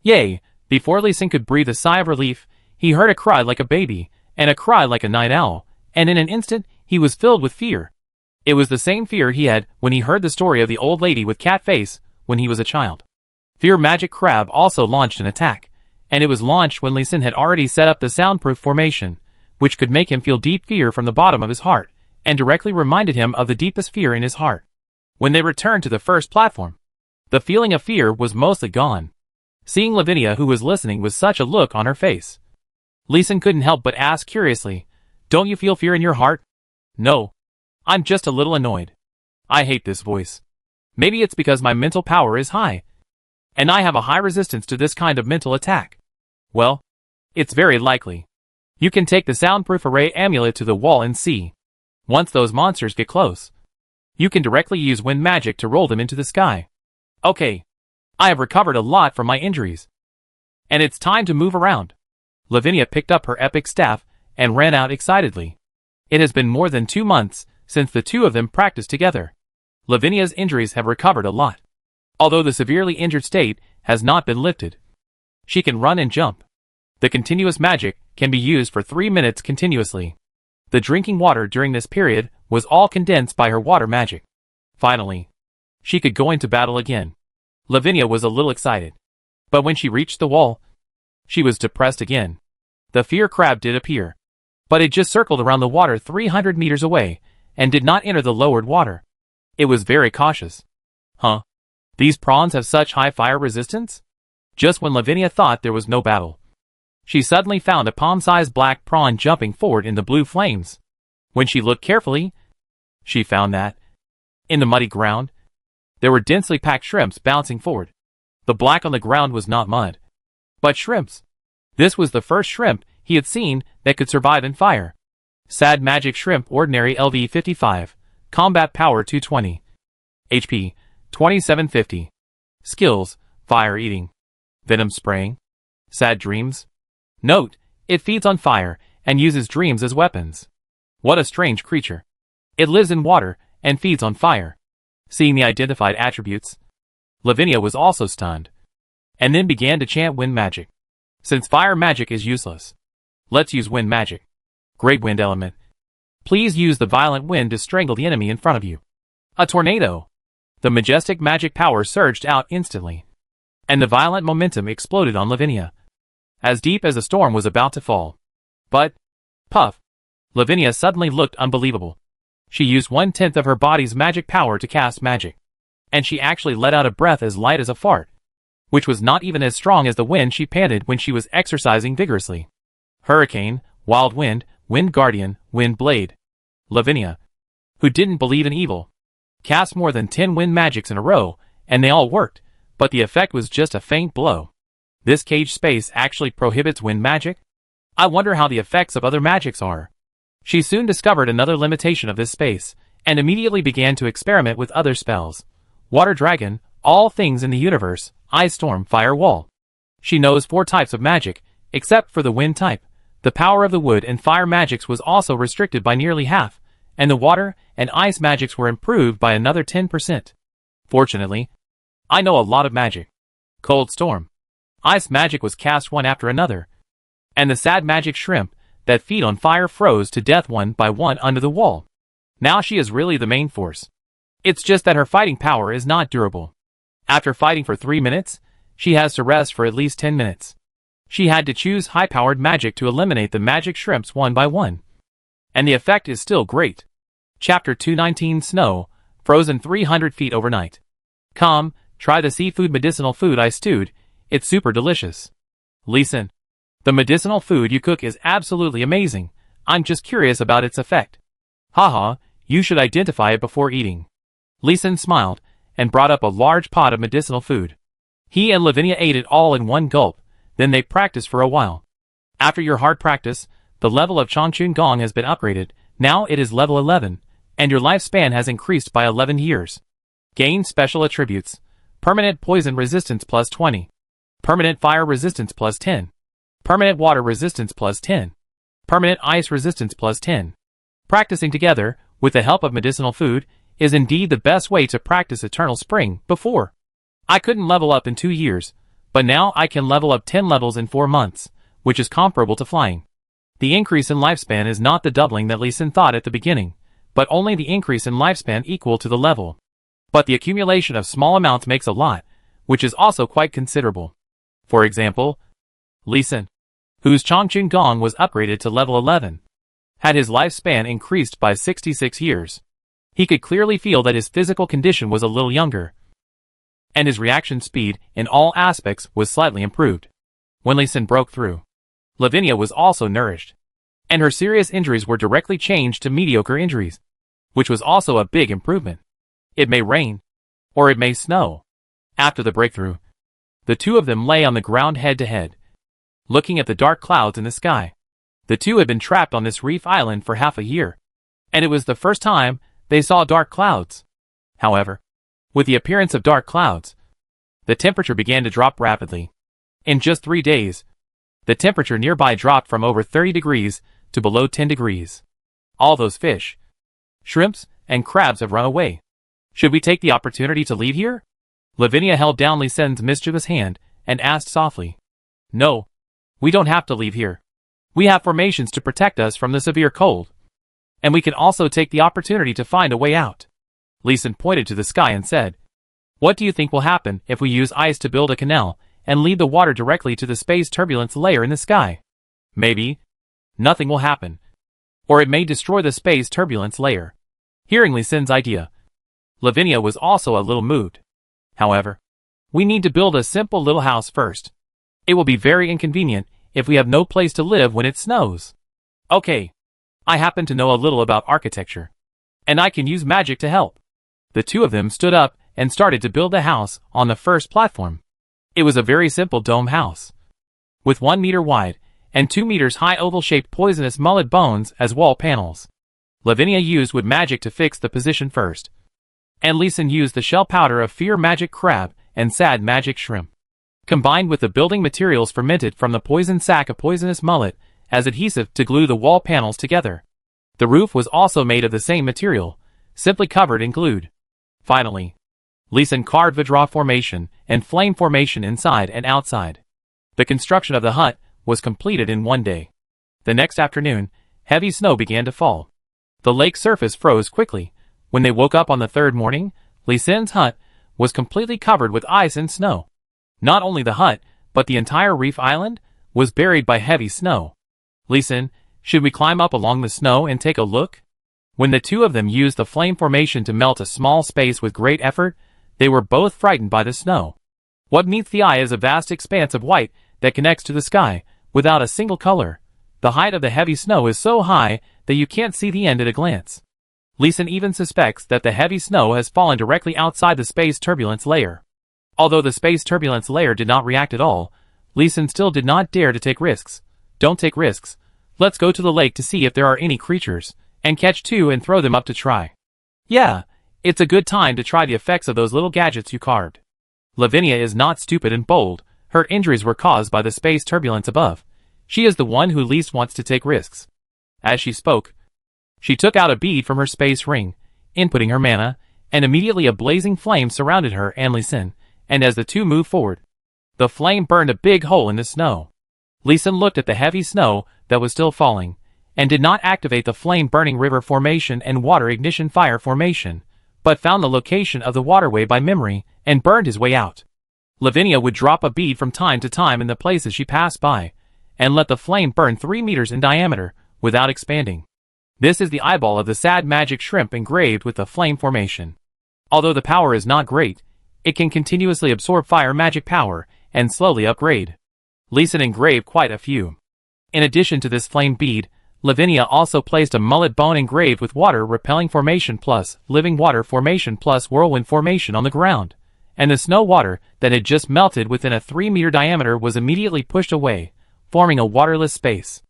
Yay! Before Lee Sin could breathe a sigh of relief, he heard a cry like a baby, and a cry like a night owl, and in an instant he was filled with fear. It was the same fear he had when he heard the story of the old lady with cat face when he was a child. Fear Magic Crab also launched an attack, and it was launched when Lee Sin had already set up the soundproof formation, which could make him feel deep fear from the bottom of his heart, and directly reminded him of the deepest fear in his heart. When they returned to the first platform, the feeling of fear was mostly gone. Seeing Lavinia, who was listening with such a look on her face, Lee Sin couldn't help but ask curiously, "Don't you feel fear in your heart?" "No. I'm just a little annoyed. I hate this voice. Maybe it's because my mental power is high, and I have a high resistance to this kind of mental attack." "Well, it's very likely. You can take the soundproof array amulet to the wall and see. Once those monsters get close, you can directly use wind magic to roll them into the sky." "Okay. I have recovered a lot from my injuries, and it's time to move around." Lavinia picked up her epic staff and ran out excitedly. It has been more than 2 months since the two of them practiced together. Lavinia's injuries have recovered a lot, although the severely injured state has not been lifted. She can run and jump. The continuous magic can be used for 3 minutes continuously. The drinking water during this period was all condensed by her water magic. Finally, she could go into battle again. Lavinia was a little excited, but when she reached the wall, she was depressed again. The fear crab did appear, but it just circled around the water 300 meters away and did not enter the lowered water. It was very cautious. These prawns have such high fire resistance? Just when Lavinia thought there was no battle, she suddenly found a palm-sized black prawn jumping forward in the blue flames. When she looked carefully, she found that, in the muddy ground, there were densely packed shrimps bouncing forward. The black on the ground was not mud, but shrimps. This was the first shrimp he had seen that could survive in fire. Sad Magic Shrimp Ordinary LV 55, Combat Power 220, HP 2750, Skills, Fire Eating, Venom Spraying, Sad Dreams. Note, it feeds on fire and uses dreams as weapons. What a strange creature. It lives in water and feeds on fire. Seeing the identified attributes, Lavinia was also stunned, and then began to chant wind magic. Since fire magic is useless, let's use wind magic. Great wind element. Please use the violent wind to strangle the enemy in front of you. A tornado. The majestic magic power surged out instantly, and the violent momentum exploded on Lavinia. as deep as the storm was about to fall. But, puff, Lavinia suddenly looked unbelievable. She used 1/10 of her body's magic power to cast magic. And she actually let out a breath as light as a fart, which was not even as strong as the wind she panted when she was exercising vigorously. Hurricane, Wild Wind, Wind Guardian, Wind Blade. Lavinia, who didn't believe in evil, cast more than 10 wind magics in a row, and they all worked, but the effect was just a faint blow. This cage space actually prohibits wind magic? I wonder how the effects of other magics are. She soon discovered another limitation of this space, and immediately began to experiment with other spells. Water Dragon, All Things in the Universe, Ice Storm, Fire Wall. She knows 4 types of magic, except for the wind type. The power of the wood and fire magics was also restricted by nearly half, and the water and ice magics were improved by another 10%. Fortunately, I know a lot of magic. Cold Storm. Ice magic was cast one after another, and the sad magic shrimp that feed on fire froze to death one by one under the wall. Now she is really the main force. It's just that her fighting power is not durable. After fighting for 3 minutes, she has to rest for at least 10 minutes. She had to choose high-powered magic to eliminate the magic shrimps one by one. And the effect is still great. Chapter 219 Snow, frozen 300 feet overnight. Come, try the seafood medicinal food I stewed, it's super delicious. Listen, the medicinal food you cook is absolutely amazing, I'm just curious about its effect. Haha, you should identify it before eating. Leeson smiled, and brought up a large pot of medicinal food. He and Lavinia ate it all in one gulp, then they practiced for a while. After your hard practice, the level of Changchun Gong has been upgraded, now it is level 11, and your lifespan has increased by 11 years. Gain special attributes. Permanent poison resistance plus 20. Permanent fire resistance plus 10. Permanent water resistance plus 10. Permanent ice resistance plus 10. Practicing together, with the help of medicinal food, is indeed the best way to practice Eternal Spring. Before, I couldn't level up in 2 years, but now I can level up 10 levels in 4 months, which is comparable to flying. The increase in lifespan is not the doubling that Leeson thought at the beginning, but only the increase in lifespan equal to the level. But the accumulation of small amounts makes a lot, which is also quite considerable. For example, Leeson, whose Changchun Gong was upgraded to level 11, had his lifespan increased by 66 years. He could clearly feel that his physical condition was a little younger, and his reaction speed in all aspects was slightly improved. When Leeson broke through, Lavinia was also nourished, and her serious injuries were directly changed to mediocre injuries, which was also a big improvement. It may rain, or it may snow. After the breakthrough, the two of them lay on the ground head to head, looking at the dark clouds in the sky. The two had been trapped on this reef island for half a year, and it was the first time they saw dark clouds. However, with the appearance of dark clouds, the temperature began to drop rapidly. In just 3 days, the temperature nearby dropped from over 30 degrees to below 10 degrees. All those fish, shrimps, and crabs have run away. Should we take the opportunity to leave here? Lavinia held down Leeson's mischievous hand and asked softly. No, we don't have to leave here. We have formations to protect us from the severe cold. And we can also take the opportunity to find a way out. Leeson pointed to the sky and said, what do you think will happen if we use ice to build a canal and lead the water directly to the space turbulence layer in the sky? Maybe nothing will happen, or it may destroy the space turbulence layer. Hearing Leeson's idea, Lavinia was also a little moved. However, we need to build a simple little house first. It will be very inconvenient if we have no place to live when it snows. Okay, I happen to know a little about architecture, and I can use magic to help. The two of them stood up and started to build the house on the first platform. It was a very simple dome house, with 1 meter wide and 2 meters high oval-shaped poisonous mullet bones as wall panels. Lavinia used wood magic to fix the position first, and Leeson used the shell powder of fear magic crab and sad magic shrimp, combined with the building materials fermented from the poison sac of poisonous mullet as adhesive to glue the wall panels together. The roof was also made of the same material, simply covered and glued. Finally, Leeson carved Vajra formation and flame formation inside and outside. The construction of the hut was completed in 1 day. The next afternoon, heavy snow began to fall. The lake surface froze quickly. When they woke up on the 3rd morning, Leeson's hut was completely covered with ice and snow. Not only the hut, but the entire reef island, was buried by heavy snow. Listen, should we climb up along the snow and take a look? When the two of them used the flame formation to melt a small space with great effort, they were both frightened by the snow. What meets the eye is a vast expanse of white that connects to the sky, without a single color. The height of the heavy snow is so high that you can't see the end at a glance. Leeson even suspects that the heavy snow has fallen directly outside the space turbulence layer. Although the space turbulence layer did not react at all, Leeson still did not dare to take risks. Don't take risks. Let's go to the lake to see if there are any creatures, and catch two and throw them up to try. Yeah, it's a good time to try the effects of those little gadgets you carved. Lavinia is not stupid and bold. Her injuries were caused by the space turbulence above. She is the one who least wants to take risks. As she spoke, she took out a bead from her space ring, inputting her mana, and immediately a blazing flame surrounded her and Leeson, and as the two moved forward, the flame burned a big hole in the snow. Leeson looked at the heavy snow that was still falling, and did not activate the flame-burning river formation and water ignition fire formation, but found the location of the waterway by memory and burned his way out. Lavinia would drop a bead from time to time in the places she passed by, and let the flame burn 3 meters in diameter, without expanding. This is the eyeball of the sad magic shrimp engraved with the flame formation. Although the power is not great, it can continuously absorb fire magic power and slowly upgrade. Leeson engraved quite a few. In addition to this flame bead, Lavinia also placed a mullet bone engraved with water repelling formation plus living water formation plus whirlwind formation on the ground, and the snow water that had just melted within a 3-meter diameter was immediately pushed away, forming a waterless space.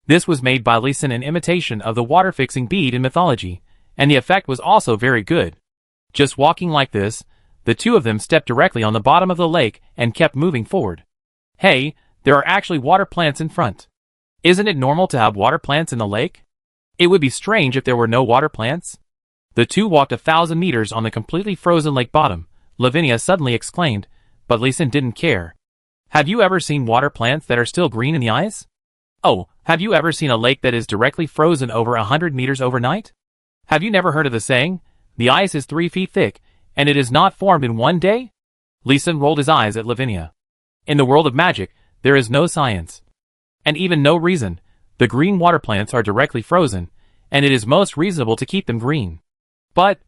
This was made by Leeson in imitation of the water-fixing bead in mythology, and the effect was also very good. Just walking like this, the two of them stepped directly on the bottom of the lake and kept moving forward. Hey, there are actually water plants in front. Isn't it normal to have water plants in the lake? It would be strange if there were no water plants. The two walked 1,000 meters on the completely frozen lake bottom, Lavinia suddenly exclaimed, but Leeson didn't care. Have you ever seen water plants that are still green in the ice? Oh, have you ever seen a lake that is directly frozen over 100 meters overnight? Have you never heard of the saying, the ice is 3 feet thick, and it is not formed in one day? Leeson rolled his eyes at Lavinia. In the world of magic, there is no science. And even no reason. The green water plants are directly frozen, and it is most reasonable to keep them green. But,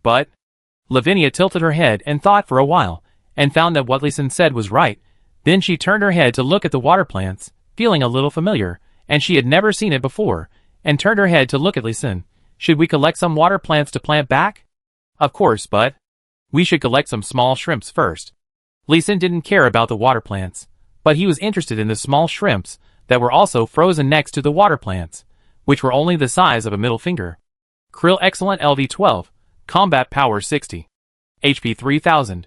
Lavinia tilted her head and thought for a while, and found that what Leeson said was right. Then she turned her head to look at the water plants, feeling a little familiar, and she had never seen it before, and turned her head to look at Leeson. Should we collect some water plants to plant back? Of course, but we should collect some small shrimps first. Leeson didn't care about the water plants, but he was interested in the small shrimps that were also frozen next to the water plants, which were only the size of a middle finger. Krill Excellent LV12, Combat Power 60, HP 3000.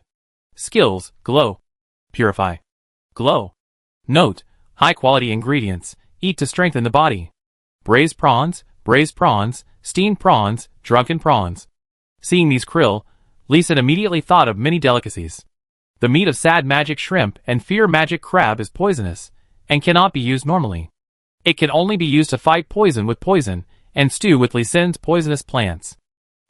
Skills, Glow. Purify. Glow. Note, high quality ingredients, eat to strengthen the body. Braised prawns, steamed prawns, drunken prawns. Seeing these krill, Leeson immediately thought of many delicacies. The meat of sad magic shrimp and fear magic crab is poisonous, and cannot be used normally. It can only be used to fight poison with poison, and stew with Leeson's poisonous plants.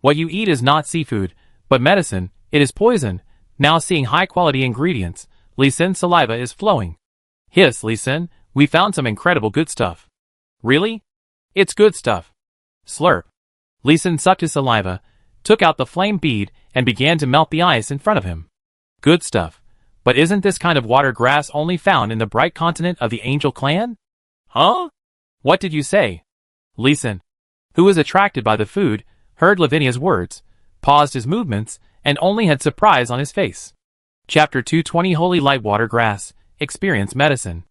What you eat is not seafood, but medicine, it is poison. Now seeing high-quality ingredients, Leeson's saliva is flowing. Hiss, Leeson, we found some incredible good stuff. Really? It's good stuff. Slurp. Leeson sucked his saliva, took out the flame bead, and began to melt the ice in front of him. Good stuff. But isn't this kind of water grass only found in the bright continent of the Angel clan? Huh? What did you say? Leeson, who was attracted by the food, heard Lavinia's words, paused his movements, and only had surprise on his face. Chapter 220 Holy Light Water Grass, Experience Medicine.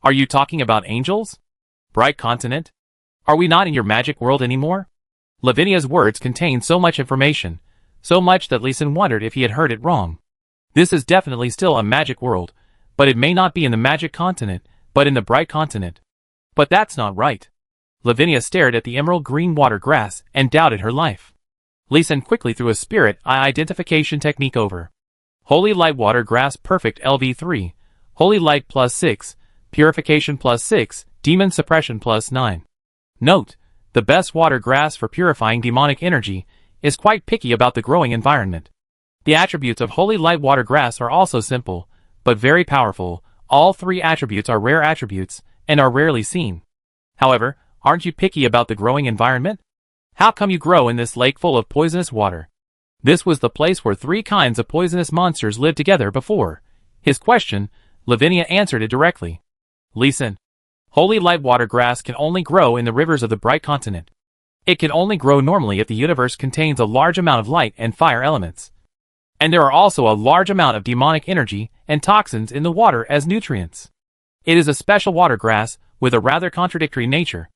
Are you talking about angels? Bright continent? Are we not in your magic world anymore? Lavinia's words contained so much information, so much that Leeson wondered if he had heard it wrong. This is definitely still a magic world, but it may not be in the magic continent, but in the bright continent. But that's not right. Lavinia stared at the emerald green water grass and doubted her life. Leeson quickly threw a spirit eye identification technique over. Holy Light Water Grass Perfect LV3, Holy Light +6, Purification +6, Demon Suppression +9. Note, the best water grass for purifying demonic energy is quite picky about the growing environment. The attributes of Holy Light Water Grass are also simple, but very powerful, All three attributes are rare attributes and are rarely seen. However, aren't you picky about the growing environment? How come you grow in this lake full of poisonous water? This was the place where three kinds of poisonous monsters lived together before. His question, Lavinia answered it directly. Listen. Holy light water grass can only grow in the rivers of the bright continent. It can only grow normally if the universe contains a large amount of light and fire elements. And there are also a large amount of demonic energy and toxins in the water as nutrients. It is a special water grass with a rather contradictory nature.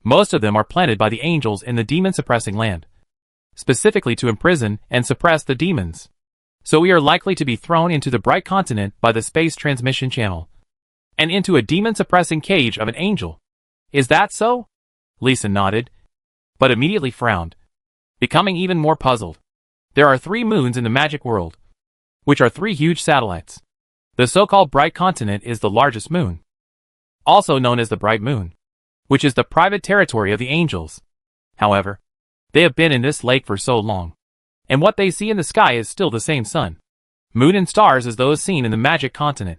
Most of them are planted by the angels in the demon-suppressing land, specifically to imprison and suppress the demons. So we are likely to be thrown into the bright continent by the space transmission channel, and into a demon-suppressing cage of an angel. Is that so? Lisa nodded, but immediately frowned, becoming even more puzzled. There are 3 moons in the magic world, which are 3 huge satellites. The so-called bright continent is the largest moon, also known as the bright moon, which is the private territory of the angels. However, they have been in this lake for so long, and what they see in the sky is still the same sun, moon and stars as those seen in the magic continent.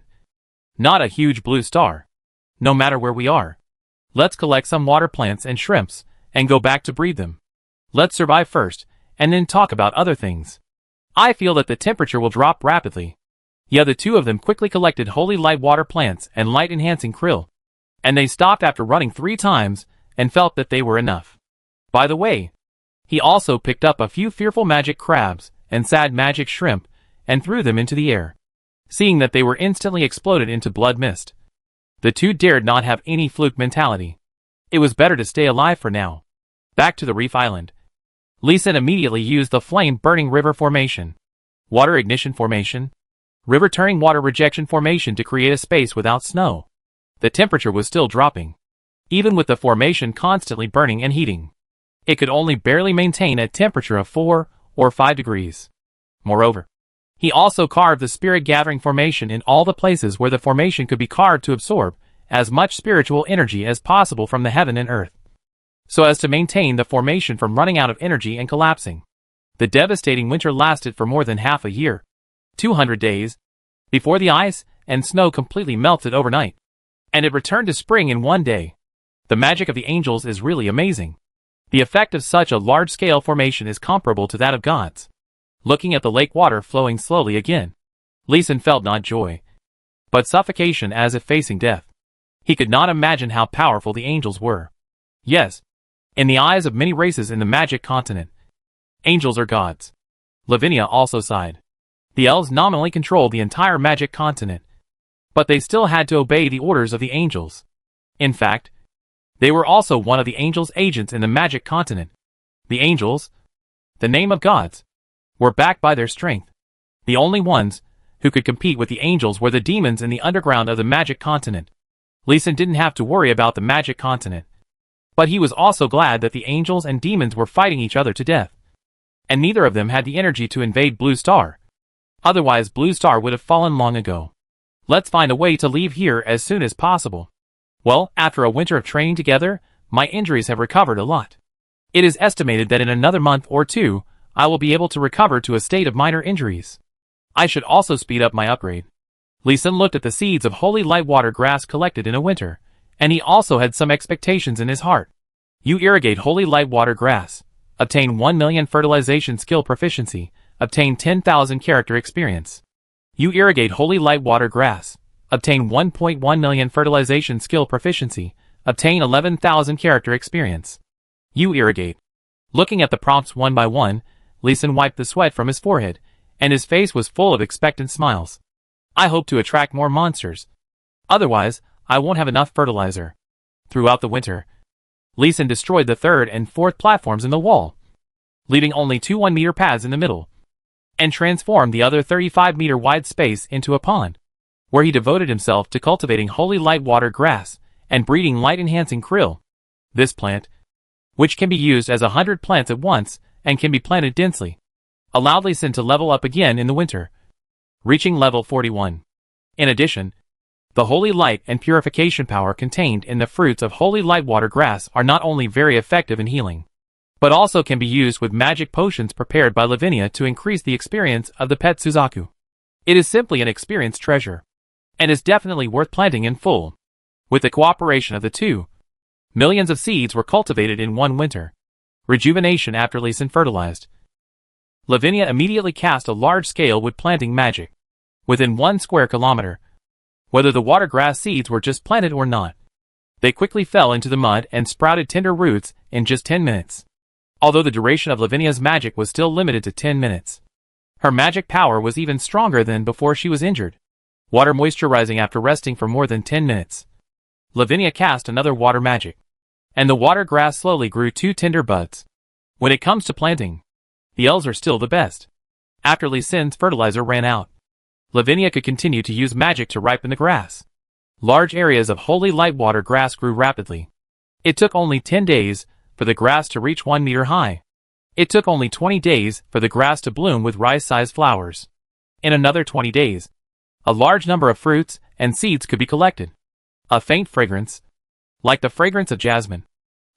Not a huge blue star. No matter where we are. Let's collect some water plants and shrimps, and go back to breed them. Let's survive first, and then talk about other things. I feel that the temperature will drop rapidly. Yeah, the 2 of them quickly collected holy light water plants and light-enhancing krill, and they stopped after running 3 times, and felt that they were enough. By the way, he also picked up a few fearful magic crabs and sad magic shrimp, and threw them into the air. Seeing that they were instantly exploded into blood mist, the 2 dared not have any fluke mentality. It was better to stay alive for now. Back to the reef island. Lisa immediately used the flame-burning river formation, water ignition formation, river-turning water rejection formation to create a space without snow. The temperature was still dropping, even with the formation constantly burning and heating. It could only barely maintain a temperature of 4 or 5 degrees. Moreover, he also carved the spirit-gathering formation in all the places where the formation could be carved to absorb as much spiritual energy as possible from the heaven and earth, so as to maintain the formation from running out of energy and collapsing. The devastating winter lasted for more than half a year, 200 days, before the ice and snow completely melted overnight, and it returned to spring in 1 day. The magic of the angels is really amazing. The effect of such a large-scale formation is comparable to that of gods. Looking at the lake water flowing slowly again, Leeson felt not joy, but suffocation as if facing death. He could not imagine how powerful the angels were. Yes, in the eyes of many races in the magic continent, angels are gods. Lavinia also sighed. The elves nominally controlled the entire magic continent, but they still had to obey the orders of the angels. In fact, they were also one of the angels' agents in the magic continent. The angels, the name of gods, were backed by their strength. The only ones who could compete with the angels were the demons in the underground of the magic continent. Leeson didn't have to worry about the magic continent, but he was also glad that the angels and demons were fighting each other to death, and neither of them had the energy to invade Blue Star. Otherwise Blue Star would have fallen long ago. Let's find a way to leave here as soon as possible. Well, after a winter of training together, my injuries have recovered a lot. It is estimated that in another month or 2, I will be able to recover to a state of minor injuries. I should also speed up my upgrade. Leeson looked at the seeds of holy light water grass collected in a winter, and he also had some expectations in his heart. You irrigate holy light water grass, obtain 1 million fertilization skill proficiency, obtain 10,000 character experience. You irrigate holy light water grass, obtain 1.1 million fertilization skill proficiency, obtain 11,000 character experience. You irrigate. Looking at the prompts one by one, Leeson wiped the sweat from his forehead, and his face was full of expectant smiles. I hope to attract more monsters. Otherwise, I won't have enough fertilizer. Throughout the winter, Leeson destroyed the 3rd and 4th platforms in the wall, leaving only 2 1-meter paths in the middle, and transformed the other 35-meter wide space into a pond, where he devoted himself to cultivating holy light water grass and breeding light-enhancing krill. This plant, which can be used as 100 plants at once and can be planted densely, allowed Leeson to level up again in the winter, reaching level 41. In addition, the holy light and purification power contained in the fruits of holy light water grass are not only very effective in healing, but also can be used with magic potions prepared by Lavinia to increase the experience of the pet Suzaku. It is simply an experience treasure. and is definitely worth planting in full. With the cooperation of the two, millions of seeds were cultivated in one winter. Rejuvenation after Leeson fertilized. Lavinia immediately cast a large-scale wood planting magic. Within 1 square kilometer, whether the watergrass seeds were just planted or not, they quickly fell into the mud and sprouted tender roots in just 10 minutes. Although the duration of Lavinia's magic was still limited to 10 minutes, her magic power was even stronger than before she was injured. Water moisturizing after resting for more than 10 minutes. Lavinia cast another water magic, and the water grass slowly grew 2 tender buds. When it comes to planting, the elves are still the best. After Leeson's fertilizer ran out, Lavinia could continue to use magic to ripen the grass. Large areas of holy light water grass grew rapidly. It took only 10 days for the grass to reach 1 meter high. It took only 20 days for the grass to bloom with rice-sized flowers. In another 20 days, a large number of fruits and seeds could be collected. A faint fragrance, like the fragrance of jasmine,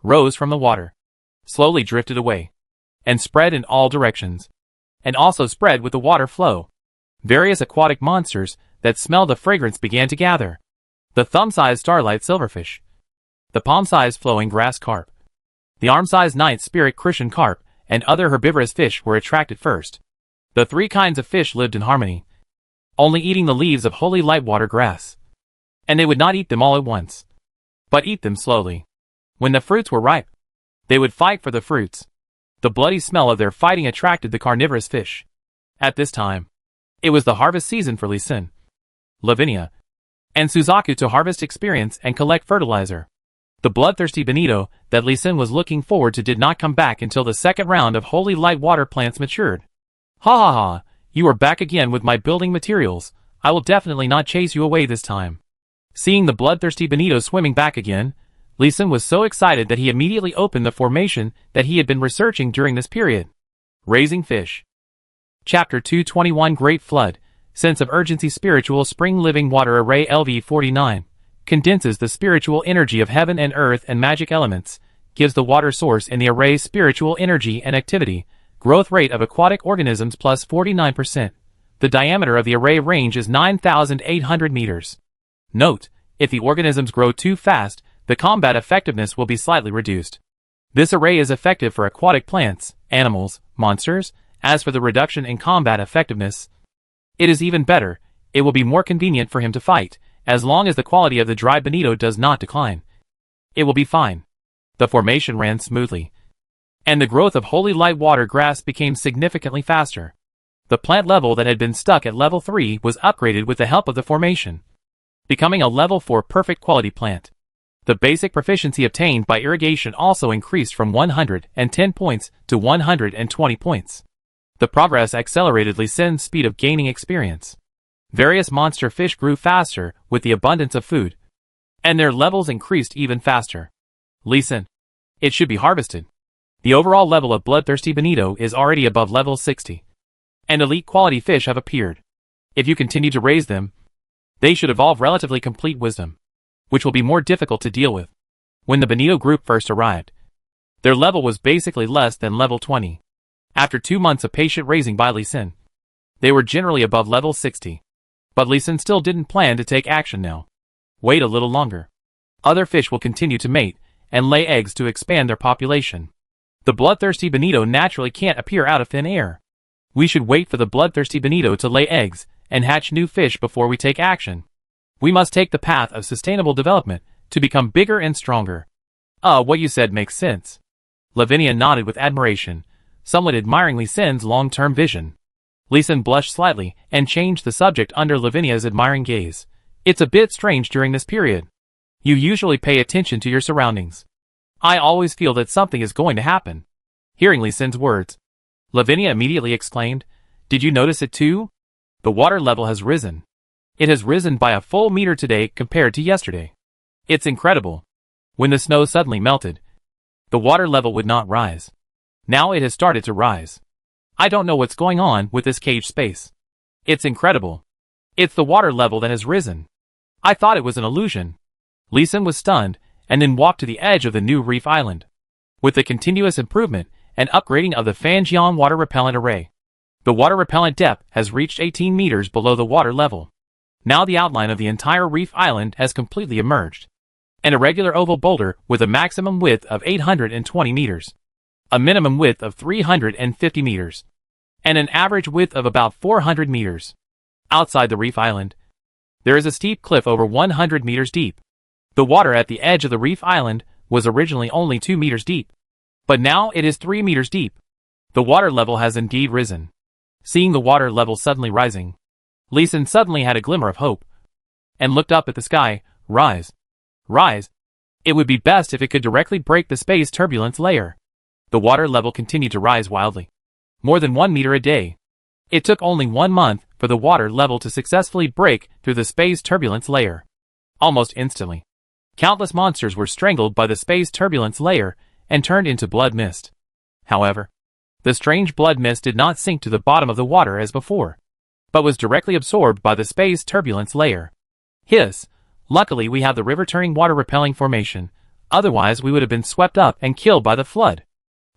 rose from the water, slowly drifted away, and spread in all directions, and also spread with the water flow. Various aquatic monsters that smelled the fragrance began to gather. The thumb-sized starlight silverfish, the palm-sized flowing grass carp, the arm-sized ninth spirit crucian carp, and other herbivorous fish were attracted first. The 3 kinds of fish lived in harmony, only eating the leaves of holy light water grass. And they would not eat them all at once, but eat them slowly. When the fruits were ripe, they would fight for the fruits. The bloody smell of their fighting attracted the carnivorous fish. At this time, it was the harvest season for Leeson, Lavinia, and Suzaku to harvest experience and collect fertilizer. The bloodthirsty bonito that Leeson was looking forward to did not come back until the second round of holy light water plants matured. Ha ha ha, you are back again with my building materials. I will definitely not chase you away this time. Seeing the bloodthirsty bonito swimming back again, Leeson was so excited that he immediately opened the formation that he had been researching during this period. Raising Fish. Chapter 221 Great Flood, Sense of Urgency Spiritual Spring Living Water Array LV49, condenses the spiritual energy of heaven and earth and magic elements, gives the water source in the array spiritual energy and activity, growth rate of aquatic organisms plus 49%. The diameter of the array range is 9,800 meters. Note, if the organisms grow too fast, the combat effectiveness will be slightly reduced. This array is effective for aquatic plants, animals, monsters. As for the reduction in combat effectiveness, it is even better. It will be more convenient for him to fight, as long as the quality of the dry bonito does not decline. It will be fine. The formation ran smoothly, and the growth of holy light water grass became significantly faster. The plant level that had been stuck at level 3 was upgraded with the help of the formation, becoming a level 4 perfect quality plant. The basic proficiency obtained by irrigation also increased from 110 points to 120 points. The progress accelerated Leeson's speed of gaining experience. Various monster fish grew faster with the abundance of food, and their levels increased even faster. Leeson, it should be harvested. The overall level of bloodthirsty bonito is already above level 60, and elite quality fish have appeared. If you continue to raise them, they should evolve relatively complete wisdom, which will be more difficult to deal with. When the bonito group first arrived, their level was basically less than level 20. After 2 months of patient raising by Leeson, they were generally above level 60. But Leeson still didn't plan to take action now. Wait a little longer. Other fish will continue to mate and lay eggs to expand their population. The bloodthirsty bonito naturally can't appear out of thin air. We should wait for the bloodthirsty bonito to lay eggs and hatch new fish before we take action. We must take the path of sustainable development to become bigger and stronger. What you said makes sense. Lavinia nodded with admiration, somewhat admiring Leeson's long-term vision. Leeson blushed slightly and changed the subject under Lavinia's admiring gaze. It's a bit strange during this period. You usually pay attention to your surroundings. I always feel that something is going to happen. Hearing Leeson's words, Lavinia immediately exclaimed, "Did you notice it too? The water level has risen. It has risen by a full meter today compared to yesterday. It's incredible." When the snow suddenly melted, the water level would not rise. Now it has started to rise. I don't know what's going on with this cage space. It's incredible. It's the water level that has risen. I thought it was an illusion. Leeson was stunned, and then walked to the edge of the new reef island. With the continuous improvement and upgrading of the Fanjian water repellent array, the water repellent depth has reached 18 meters below the water level. Now the outline of the entire reef island has completely emerged. An irregular oval boulder with a maximum width of 820 meters, a minimum width of 350 meters, and an average width of about 400 meters. Outside the reef island, there is a steep cliff over 100 meters deep. The water at the edge of the reef island was originally only 2 meters deep, but now it is 3 meters deep. The water level has indeed risen. Seeing the water level suddenly rising, Leeson suddenly had a glimmer of hope, and looked up at the sky. Rise. Rise. It would be best if it could directly break the space turbulence layer. The water level continued to rise wildly. More than 1 meter a day. It took only 1 month for the water level to successfully break through the space turbulence layer. Almost instantly, countless monsters were strangled by the space turbulence layer and turned into blood mist. However, the strange blood mist did not sink to the bottom of the water as before, but was directly absorbed by the space turbulence layer. Hiss! Luckily we have the river-turning water-repelling formation, otherwise we would have been swept up and killed by the flood.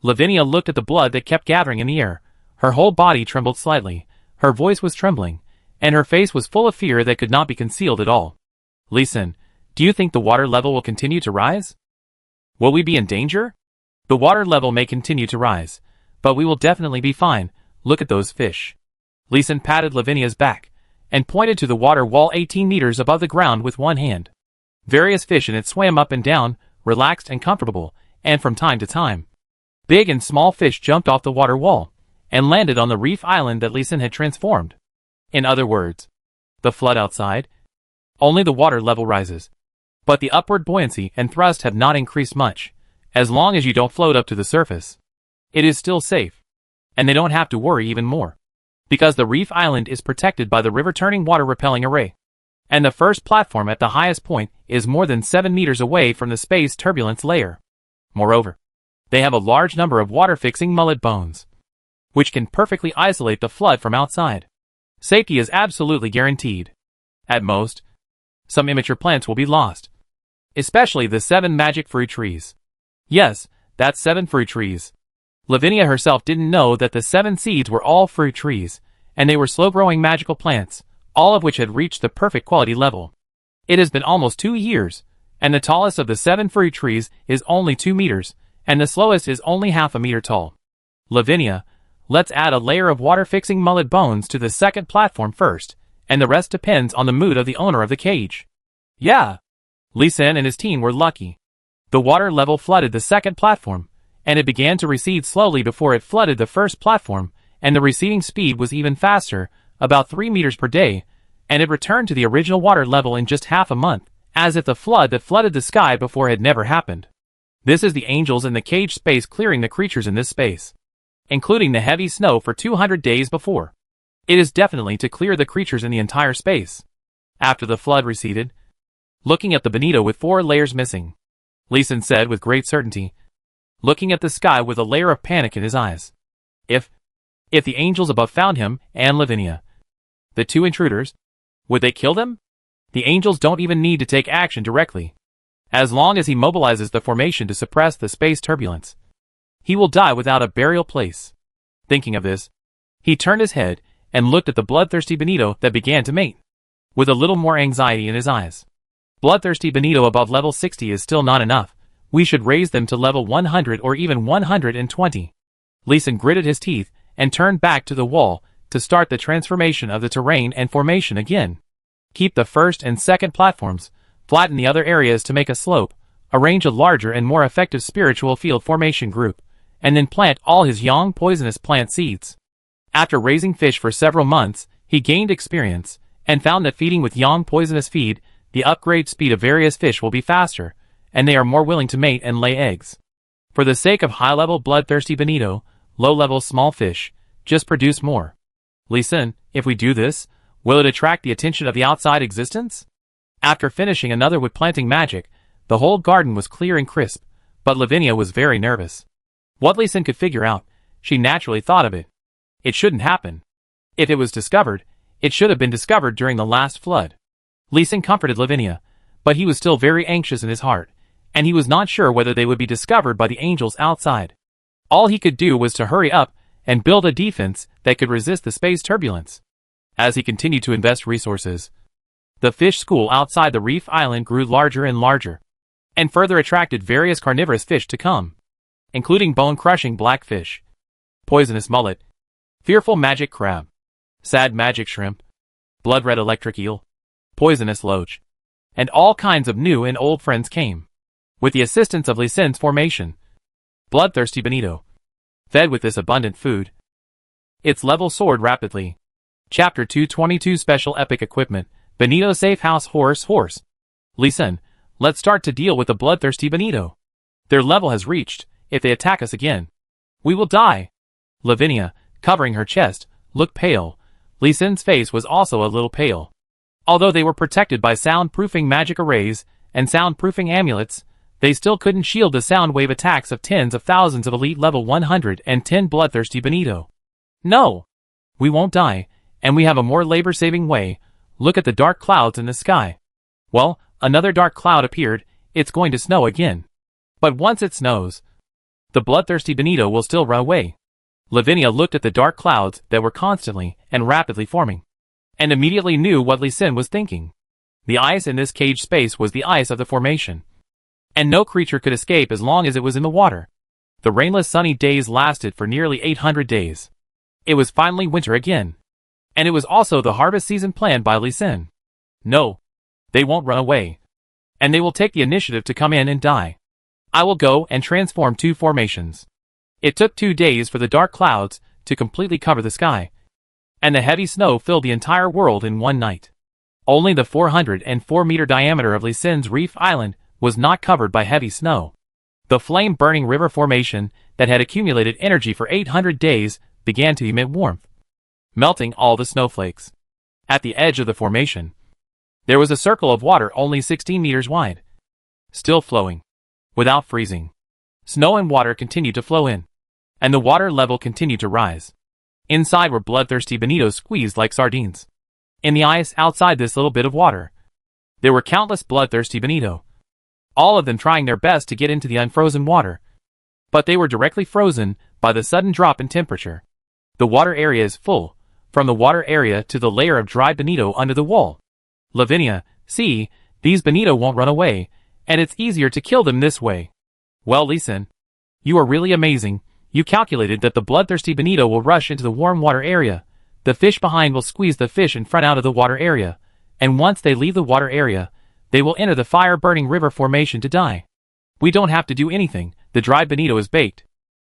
Lavinia looked at the blood that kept gathering in the air. Her whole body trembled slightly, her voice was trembling, and her face was full of fear that could not be concealed at all. Leeson, do you think the water level will continue to rise? Will we be in danger? The water level may continue to rise, but we will definitely be fine. Look at those fish. Leeson patted Lavinia's back, and pointed to the water wall 18 meters above the ground with one hand. Various fish in it swam up and down, relaxed and comfortable, and from time to time, big and small fish jumped off the water wall, and landed on the reef island that Leeson had transformed. In other words, the flood outside, only the water level rises. But the upward buoyancy and thrust have not increased much, as long as you don't float up to the surface. It is still safe, and they don't have to worry even more, because the reef island is protected by the river-turning water-repelling array, and the first platform at the highest point is more than 7 meters away from the space turbulence layer. Moreover, they have a large number of water-fixing mullet bones, which can perfectly isolate the flood from outside. Safety is absolutely guaranteed. At most, some immature plants will be lost, especially the 7 magic fruit trees. Yes, that's 7 fruit trees. Lavinia herself didn't know that the 7 seeds were all fruit trees, and they were slow-growing magical plants, all of which had reached the perfect quality level. It has been almost 2 years, and the tallest of the 7 fruit trees is only 2 meters, and the slowest is only half a meter tall. Lavinia, let's add a layer of water-fixing mullet bones to the second platform first, and the rest depends on the mood of the owner of the cage. Yeah. Leeson and his team were lucky. The water level flooded the second platform, and it began to recede slowly before it flooded the first platform, and the receding speed was even faster, about 3 meters per day, and it returned to the original water level in just half a month, as if the flood that flooded the sky before had never happened. This is the angels in the cage space clearing the creatures in this space, including the heavy snow for 200 days before. It is definitely to clear the creatures in the entire space. After the flood receded, looking at the bonito with 4 layers missing, Leeson said with great certainty, looking at the sky with a layer of panic in his eyes. If the angels above found him and Lavinia, the 2 intruders, would they kill them? The angels don't even need to take action directly. As long as he mobilizes the formation to suppress the space turbulence, he will die without a burial place. Thinking of this, he turned his head and looked at the bloodthirsty bonito that began to mate, with a little more anxiety in his eyes. Bloodthirsty bonito above level 60 is still not enough. We should raise them to level 100 or even 120. Leeson gritted his teeth and turned back to the wall to start the transformation of the terrain and formation again. Keep the first and second platforms, flatten the other areas to make a slope, arrange a larger and more effective spiritual field formation group, and then plant all his young poisonous plant seeds. After raising fish for several months, he gained experience, and found that feeding with young poisonous feed, the upgrade speed of various fish will be faster, and they are more willing to mate and lay eggs. For the sake of high-level bloodthirsty bonito, low-level small fish, just produce more. Leeson, if we do this, will it attract the attention of the outside existence? After finishing another wood planting magic, the whole garden was clear and crisp, but Lavinia was very nervous. What Leeson could figure out, she naturally thought of it. It shouldn't happen. If it was discovered, it should have been discovered during the last flood. Leeson comforted Lavinia, but he was still very anxious in his heart, and he was not sure whether they would be discovered by the angels outside. All he could do was to hurry up and build a defense that could resist the space turbulence. As he continued to invest resources, The fish school outside the reef island grew larger and larger, and further attracted various carnivorous fish to come, including bone-crushing blackfish, poisonous mullet, fearful magic crab, sad magic shrimp, blood-red electric eel, poisonous loach, and all kinds of new and old friends came. With the assistance of Lisin's formation, bloodthirsty Benito, fed with this abundant food, its level soared rapidly. Chapter 222 Special Epic Equipment, Benito Safe House Horse. Lisin, let's start to deal with the bloodthirsty Benito. Their level has reached. If they attack us again, we will die. Lavinia, covering her chest, looked pale. Lisin's face was also a little pale. Although they were protected by soundproofing magic arrays and soundproofing amulets, they still couldn't shield the sound wave attacks of tens of thousands of elite level 110 bloodthirsty Benito. No! We won't die, and we have a more labor-saving way. Look at the dark clouds in the sky. Well, another dark cloud appeared. It's going to snow again. But once it snows, the bloodthirsty Benito will still run away. Lavinia looked at the dark clouds that were constantly and rapidly forming, and immediately knew what Lisin was thinking. The ice in this cage space was the ice of the formation, and no creature could escape as long as it was in the water. The rainless sunny days lasted for nearly 800 days. It was finally winter again, and it was also the harvest season planned by Lisin. No, they won't run away, and they will take the initiative to come in and die. I will go and transform 2 formations. It took 2 days for the dark clouds to completely cover the sky, and the heavy snow filled the entire world in one night. Only the 404-meter diameter of Lisin's Reef Island was not covered by heavy snow. The flame-burning river formation that had accumulated energy for 800 days began to emit warmth, melting all the snowflakes. At the edge of the formation, there was a circle of water only 16 meters wide, still flowing, without freezing. Snow and water continued to flow in, and the water level continued to rise. Inside were bloodthirsty Benitos squeezed like sardines. In the ice outside this little bit of water, there were countless bloodthirsty Benito, all of them trying their best to get into the unfrozen water. But they were directly frozen by the sudden drop in temperature. The water area is full, from the water area to the layer of dry Benito under the wall. Lavinia, see, these Benito won't run away, and it's easier to kill them this way. Well, Lisin, you are really amazing. You calculated that the bloodthirsty Benito will rush into the warm water area. The fish behind will squeeze the fish in front out of the water area, and once they leave the water area, they will enter the fire-burning river formation to die. We don't have to do anything. The dry Benito is baked.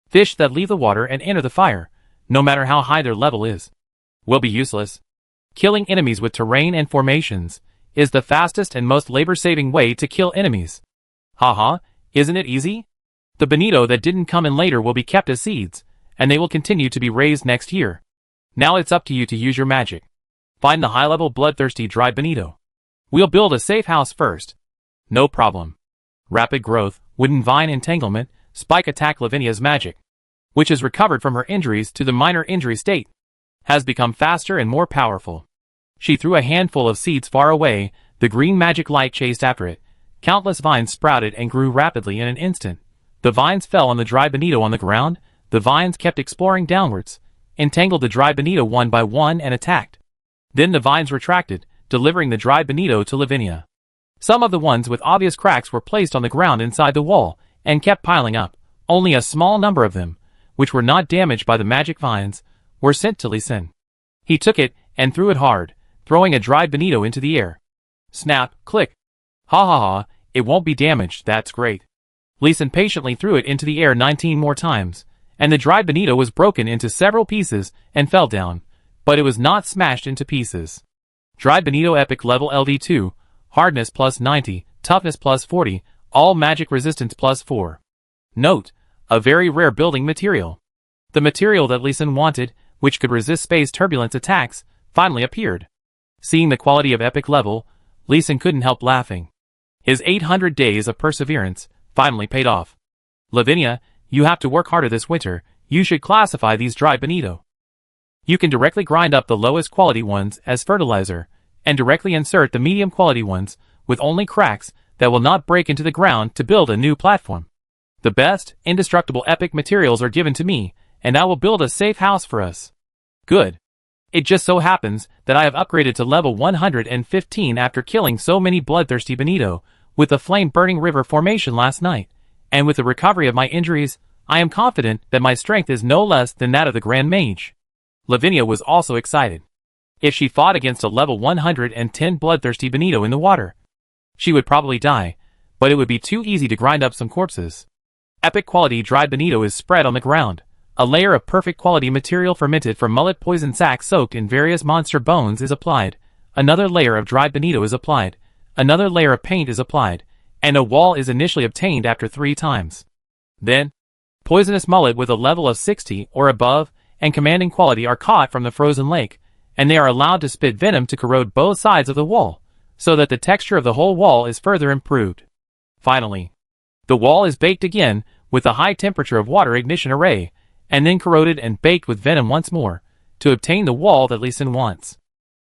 Fish that leave the water and enter the fire, no matter how high their level is, will be useless. Killing enemies with terrain and formations is the fastest and most labor-saving way to kill enemies. Haha, isn't it easy? The Benito that didn't come in later will be kept as seeds, and they will continue to be raised next year. Now it's up to you to use your magic. Find the high-level bloodthirsty dry Benito. We'll build a safe house first. No problem. Rapid growth, wooden vine entanglement, spike attack. Lavinia's magic, which is recovered from her injuries to the minor injury state, has become faster and more powerful. She threw a handful of seeds far away. The green magic light chased after it. Countless vines sprouted and grew rapidly in an instant. The vines fell on the dry Benito on the ground. The vines kept exploring downwards, entangled the dry Benito one by one and attacked. Then the vines retracted, delivering the dry Benito to Lavinia. Some of the ones with obvious cracks were placed on the ground inside the wall, and kept piling up. Only a small number of them, which were not damaged by the magic vines, were sent to Lisin. He took it, and threw it hard, throwing a dry Benito into the air. Snap, click. Ha ha ha, it won't be damaged, that's great. Lisin patiently threw it into the air 19 more times, and the dry Benito was broken into several pieces and fell down, but it was not smashed into pieces. Dry Benito Epic Level LV2, Hardness plus 90, Toughness plus 40, All Magic Resistance plus 4. Note, a very rare building material. The material that Lisin wanted, which could resist space turbulence attacks, finally appeared. Seeing the quality of Epic Level, Lisin couldn't help laughing. His 800 days of perseverance finally paid off. Lavinia, you have to work harder this winter. You should classify these dry Benito. You can directly grind up the lowest quality ones as fertilizer, and directly insert the medium quality ones with only cracks that will not break into the ground to build a new platform. The best, indestructible epic materials are given to me, and I will build a safe house for us. Good. It just so happens that I have upgraded to level 115 after killing so many bloodthirsty bonito with the flame-burning river formation last night, and with the recovery of my injuries, I am confident that my strength is no less than that of the Grand Mage. Lavinia was also excited. If she fought against a level 110 bloodthirsty bonito in the water, she would probably die, but it would be too easy to grind up some corpses. Epic quality dried bonito is spread on the ground. A layer of perfect quality material fermented from mullet poison sac soaked in various monster bones is applied. Another layer of dried bonito is applied. Another layer of paint is applied, and a wall is initially obtained after 3 times. Then, poisonous mullet with a level of 60 or above and commanding quality are caught from the frozen lake, and they are allowed to spit venom to corrode both sides of the wall, so that the texture of the whole wall is further improved. Finally, the wall is baked again with a high temperature of water ignition array, and then corroded and baked with venom once more, to obtain the wall that Lee Sin wants.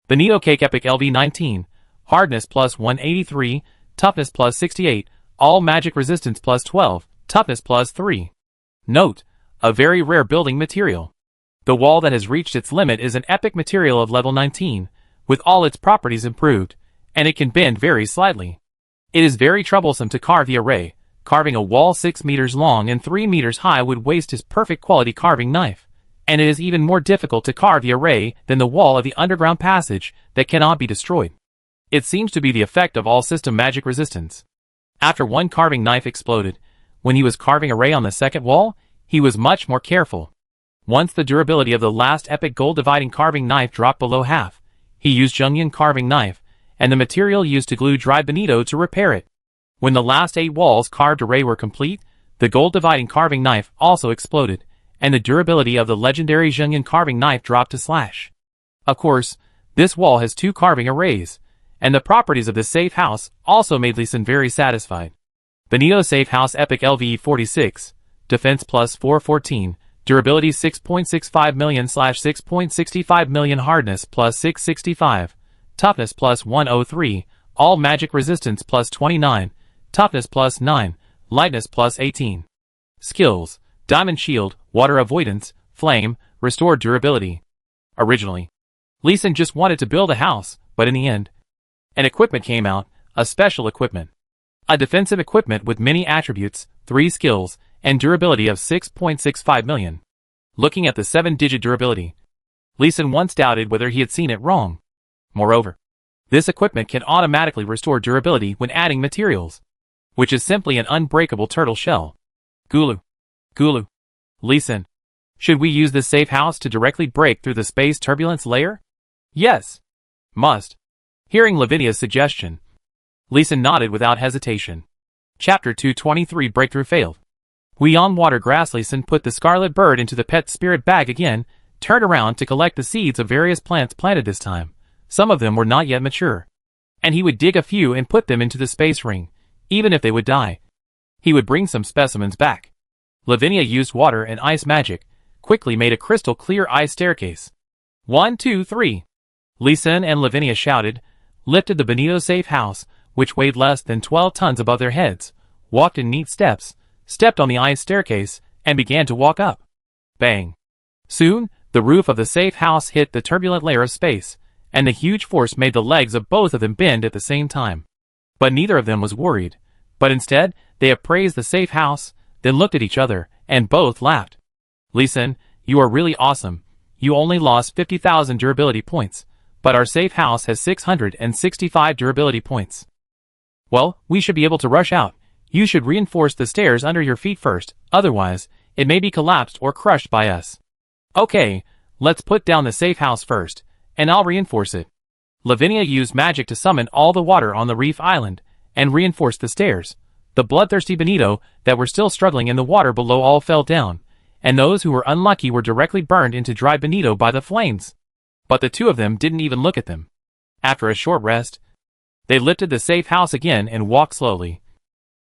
Bonito Cake Epic LV19, Hardness plus 183, Toughness plus 68, All Magic Resistance plus 12, Toughness plus 3. Note: a very rare building material. The wall that has reached its limit is an epic material of level 19, with all its properties improved, and it can bend very slightly. It is very troublesome to carve the array. Carving a wall 6 meters long and 3 meters high would waste his perfect quality carving knife, and it is even more difficult to carve the array than the wall of the underground passage that cannot be destroyed. It seems to be the effect of all system magic resistance. After one carving knife exploded, when he was carving array on the second wall, he was much more careful. Once the durability of the last epic gold dividing carving knife dropped below half, he used Jungian carving knife, and the material used to glue dried bonito to repair it. When the last 8 walls carved array were complete, the gold dividing carving knife also exploded, and the durability of the legendary Jungian carving knife dropped to slash. Of course, this wall has 2 carving arrays, and the properties of this safe house also made Lee Sin very satisfied. Bonito Safe House Epic LV46, Defense plus 414, Durability 6.65 million / 6.65 million, Hardness plus 665, Toughness plus 103, All Magic Resistance plus 29, Toughness plus 9, Lightness plus 18. Skills: Diamond Shield, Water Avoidance, Flame, Restore Durability. Originally, Lee Sin just wanted to build a house, but in the end, an equipment came out, a special equipment. A defensive equipment with many attributes, 3 skills, and durability of 6.65 million. Looking at the 7-digit durability, Lee Sin once doubted whether he had seen it wrong. Moreover, this equipment can automatically restore durability when adding materials, which is simply an unbreakable turtle shell. Gulu. Lee Sin, should we use this safe house to directly break through the space turbulence layer? Yes. Must. Hearing Lavinia's suggestion, Lee Sin nodded without hesitation. Chapter 223 Breakthrough failed. We on water grass. Lee Sin put the scarlet bird into the pet spirit bag again, turned around to collect the seeds of various plants planted this time. Some of them were not yet mature, and he would dig a few and put them into the space ring, even if they would die. He would bring some specimens back. Lavinia used water and ice magic, quickly made a crystal clear ice staircase. 1, 2, 3. Lee Sin and Lavinia shouted, lifted the Bonito safe house, which weighed less than 12 tons above their heads, walked in neat steps, stepped on the ice staircase, and began to walk up. Bang. Soon, the roof of the safe house hit the turbulent layer of space, and the huge force made the legs of both of them bend at the same time. But neither of them was worried, but instead, they appraised the safe house, then looked at each other, and both laughed. Lee Sin, you are really awesome. You only lost 50,000 durability points, but our safe house has 665 durability points. Well, we should be able to rush out. You should reinforce the stairs under your feet first, otherwise, it may be collapsed or crushed by us. Okay, let's put down the safe house first, and I'll reinforce it. Lavinia used magic to summon all the water on the reef island, and reinforce the stairs. The bloodthirsty bonito that were still struggling in the water below all fell down, and those who were unlucky were directly burned into dry bonito by the flames. But the 2 of them didn't even look at them. After a short rest, they lifted the safe house again and walked slowly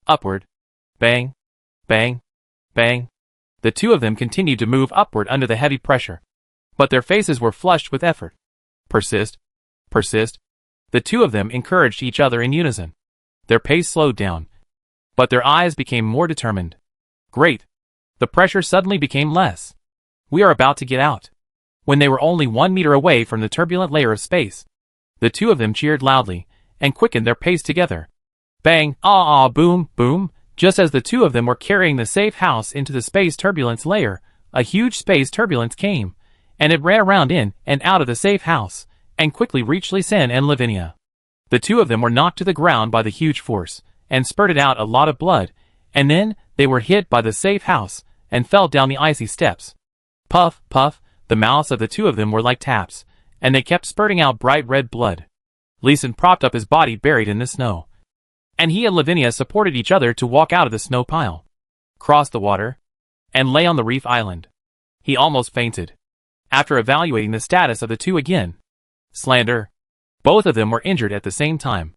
upward. Bang, bang, bang. The 2 of them continued to move upward under the heavy pressure, but their faces were flushed with effort. Persist, persist. The 2 of them encouraged each other in unison. Their pace slowed down, but their eyes became more determined. Great. The pressure suddenly became less. We are about to get out. When they were only 1 meter away from the turbulent layer of space, the two of them cheered loudly and quickened their pace together. Bang, ah, ah, boom, boom. Just as the two of them were carrying the safe house into the space turbulence layer, a huge space turbulence came, and it ran around in and out of the safe house, and quickly reached Lysen and Lavinia. The two of them were knocked to the ground by the huge force, and spurted out a lot of blood, and then they were hit by the safe house, and fell down the icy steps. Puff, puff, the mouths of the two of them were like taps, and they kept spurting out bright red blood. Lysen propped up his body buried in the snow, and he and Lavinia supported each other to walk out of the snow pile, cross the water, and lay on the reef island. He almost fainted. After evaluating the status of the two again, slander. Both of them were injured at the same time.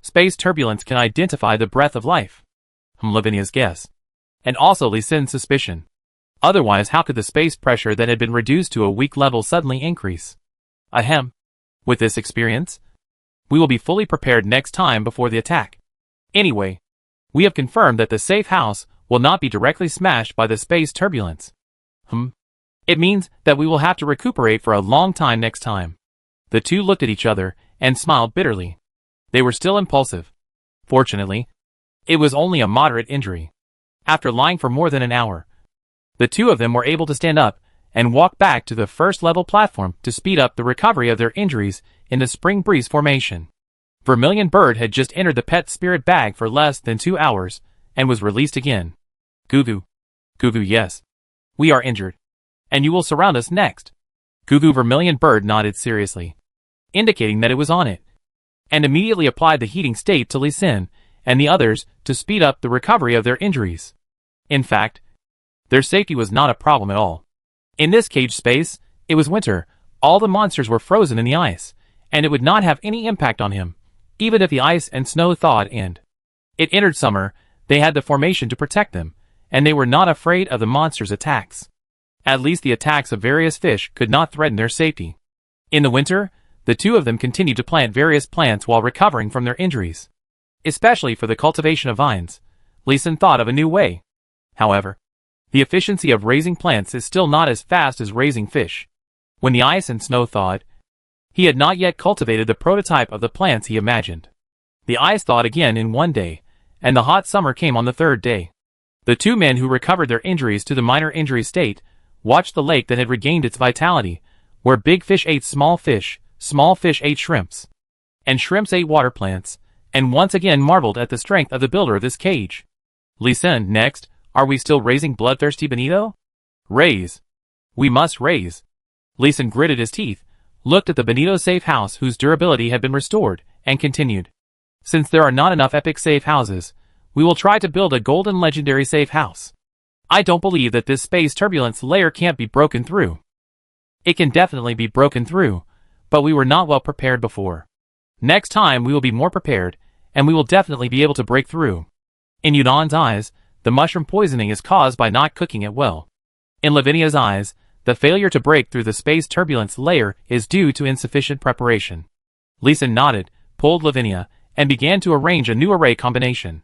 Space turbulence can identify the breath of life. Lavinia's guess. And also Lysen's suspicion. Otherwise, how could the space pressure that had been reduced to a weak level suddenly increase? Ahem. With this experience, we will be fully prepared next time before the attack. Anyway, we have confirmed that the safe house will not be directly smashed by the space turbulence. It means that we will have to recuperate for a long time next time. The two looked at each other and smiled bitterly. They were still impulsive. Fortunately, it was only a moderate injury. After lying for more than an hour, the two of them were able to stand up and walk back to the first-level platform to speed up the recovery of their injuries in the Spring Breeze formation. Vermilion Bird had just entered the pet spirit bag for less than 2 hours and was released again. Gugu. Gugu, yes. We are injured. And you will surround us next. Gugu. Vermilion Bird nodded seriously, indicating that it was on it, and immediately applied the heating state to Lysen and the others to speed up the recovery of their injuries. In fact, their safety was not a problem at all. In this cage space, it was winter, all the monsters were frozen in the ice, and it would not have any impact on him, even if the ice and snow thawed and it entered summer. They had the formation to protect them, and they were not afraid of the monsters' attacks. At least the attacks of various fish could not threaten their safety. In the winter, the two of them continued to plant various plants while recovering from their injuries. Especially for the cultivation of vines, Lysen thought of a new way. However, the efficiency of raising plants is still not as fast as raising fish. When the ice and snow thawed, he had not yet cultivated the prototype of the plants he imagined. The ice thawed again in 1 day, and the hot summer came on the 3rd day. The two men who recovered their injuries to the minor injury state watched the lake that had regained its vitality, where big fish ate small fish ate shrimps, and shrimps ate water plants, and once again marveled at the strength of the builder of this cage. Lysen, next, are we still raising bloodthirsty Benito? Raise. We must raise. Lysen gritted his teeth, looked at the Benito safe house whose durability had been restored, and continued. Since there are not enough epic safe houses, we will try to build a golden legendary safe house. I don't believe that this space turbulence layer can't be broken through. It can definitely be broken through, but we were not well prepared before. Next time we will be more prepared, and we will definitely be able to break through. In Yunan's eyes, the mushroom poisoning is caused by not cooking it well. In Lavinia's eyes, the failure to break through the space turbulence layer is due to insufficient preparation. Lysen nodded, pulled Lavinia, and began to arrange a new array combination.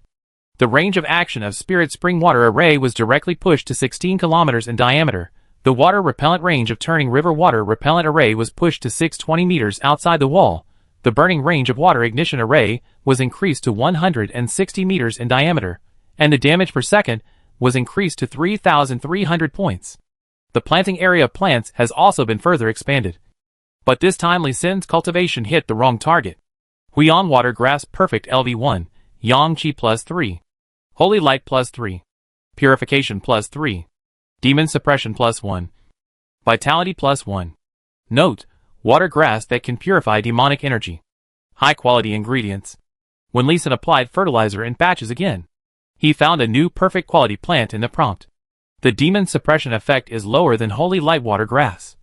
The range of action of Spirit Spring Water Array was directly pushed to 16 kilometers in diameter. The Water Repellent range of Turning River Water Repellent Array was pushed to 620 meters outside the wall. The Burning range of Water Ignition Array was increased to 160 meters in diameter, and the damage per second was increased to 3,300 points. The planting area of plants has also been further expanded. But this time Lysen's cultivation hit the wrong target. Huion Water Grass Perfect LV1, Yang Qi +3. Holy Light +3. Purification +3. Demon Suppression +1. Vitality +1. Note, water grass that can purify demonic energy. High quality ingredients. When Lysen applied fertilizer in batches again, he found a new perfect quality plant in the prompt. The demon suppression effect is lower than Holy Light Water Grass,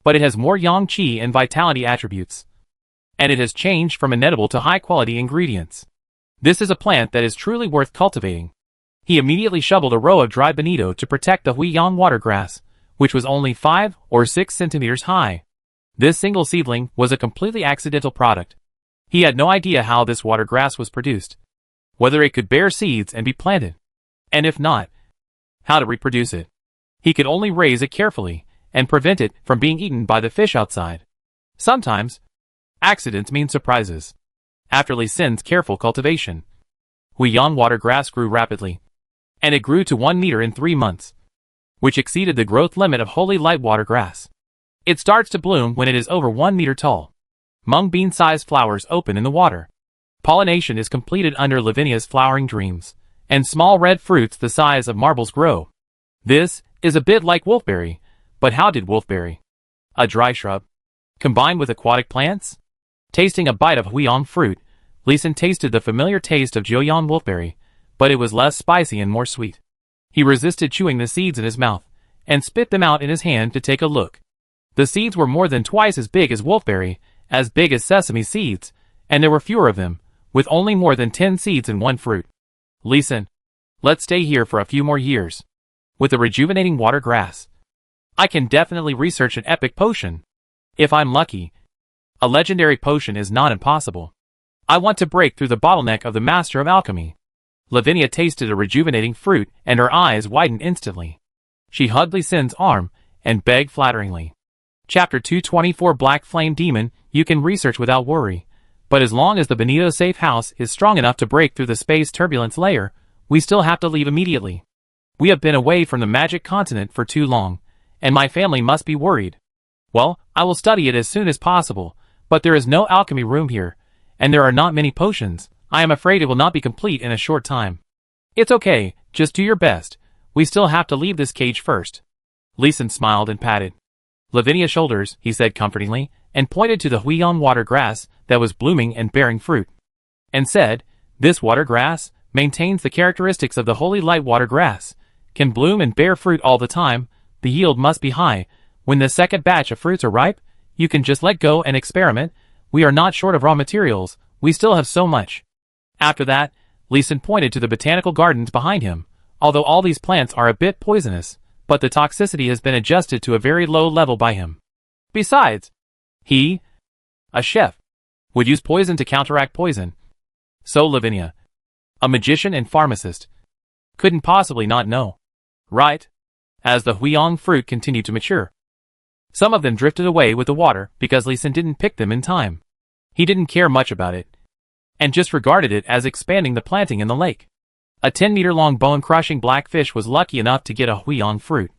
but it has more Yang Qi and vitality attributes, and it has changed from inedible to high quality ingredients. This is a plant that is truly worth cultivating. He immediately shoveled a row of dry bonito to protect the Huion water grass, which was only 5 or 6 centimeters high. This single seedling was a completely accidental product. He had no idea how this water grass was produced, whether it could bear seeds and be planted, and if not, how to reproduce it. He could only raise it carefully, and prevent it from being eaten by the fish outside. Sometimes, accidents mean surprises. After Li Xin's careful cultivation, Huiyan water grass grew rapidly, and it grew to 1 meter in 3 months, which exceeded the growth limit of holy light water grass. It starts to bloom when it is over 1 meter tall. Mung bean-sized flowers open in the water. Pollination is completed under Lavinia's flowering dreams, and small red fruits the size of marbles grow. This is a bit like wolfberry, but how did wolfberry, a dry shrub, combine with aquatic plants? Tasting a bite of Huiyan fruit, Li Xin tasted the familiar taste of Jiuyan wolfberry, but it was less spicy and more sweet. He resisted chewing the seeds in his mouth, and spit them out in his hand to take a look. The seeds were more than twice as big as wolfberry, as big as sesame seeds, and there were fewer of them, with only more than 10 seeds in one fruit. Li Xin, let's stay here for a few more years. With the rejuvenating water grass, I can definitely research an epic potion. If I'm lucky, a legendary potion is not impossible. I want to break through the bottleneck of the master of alchemy. Lavinia tasted a rejuvenating fruit, and her eyes widened instantly. She hugged Li Xin's arm and begged flatteringly. Chapter 224 Black Flame Demon. You can research without worry, but as long as the Benito safe house is strong enough to break through the space turbulence layer, we still have to leave immediately. We have been away from the magic continent for too long, and my family must be worried. Well, I will study it as soon as possible, but there is no alchemy room here, and there are not many potions. I am afraid it will not be complete in a short time. It's okay, just do your best. We still have to leave this cage first. Li Xin smiled and patted Lavinia's shoulders, he said comfortingly, and pointed to the Huiyan water grass that was blooming and bearing fruit, and said, this water grass maintains the characteristics of the holy light water grass, can bloom and bear fruit all the time. The yield must be high. When the second batch of fruits are ripe, you can just let go and experiment. We are not short of raw materials, we still have so much. After that, Li Xin pointed to the botanical gardens behind him. Although all these plants are a bit poisonous, but the toxicity has been adjusted to a very low level by him. Besides, he, a chef, would use poison to counteract poison. So Lavinia, a magician and pharmacist, couldn't possibly not know. Right? As the Huiyan fruit continued to mature, some of them drifted away with the water because Li Xin didn't pick them in time. He didn't care much about it, and just regarded it as expanding the planting in the lake. A 10-meter-long bone-crushing blackfish was lucky enough to get a Huiyan fruit,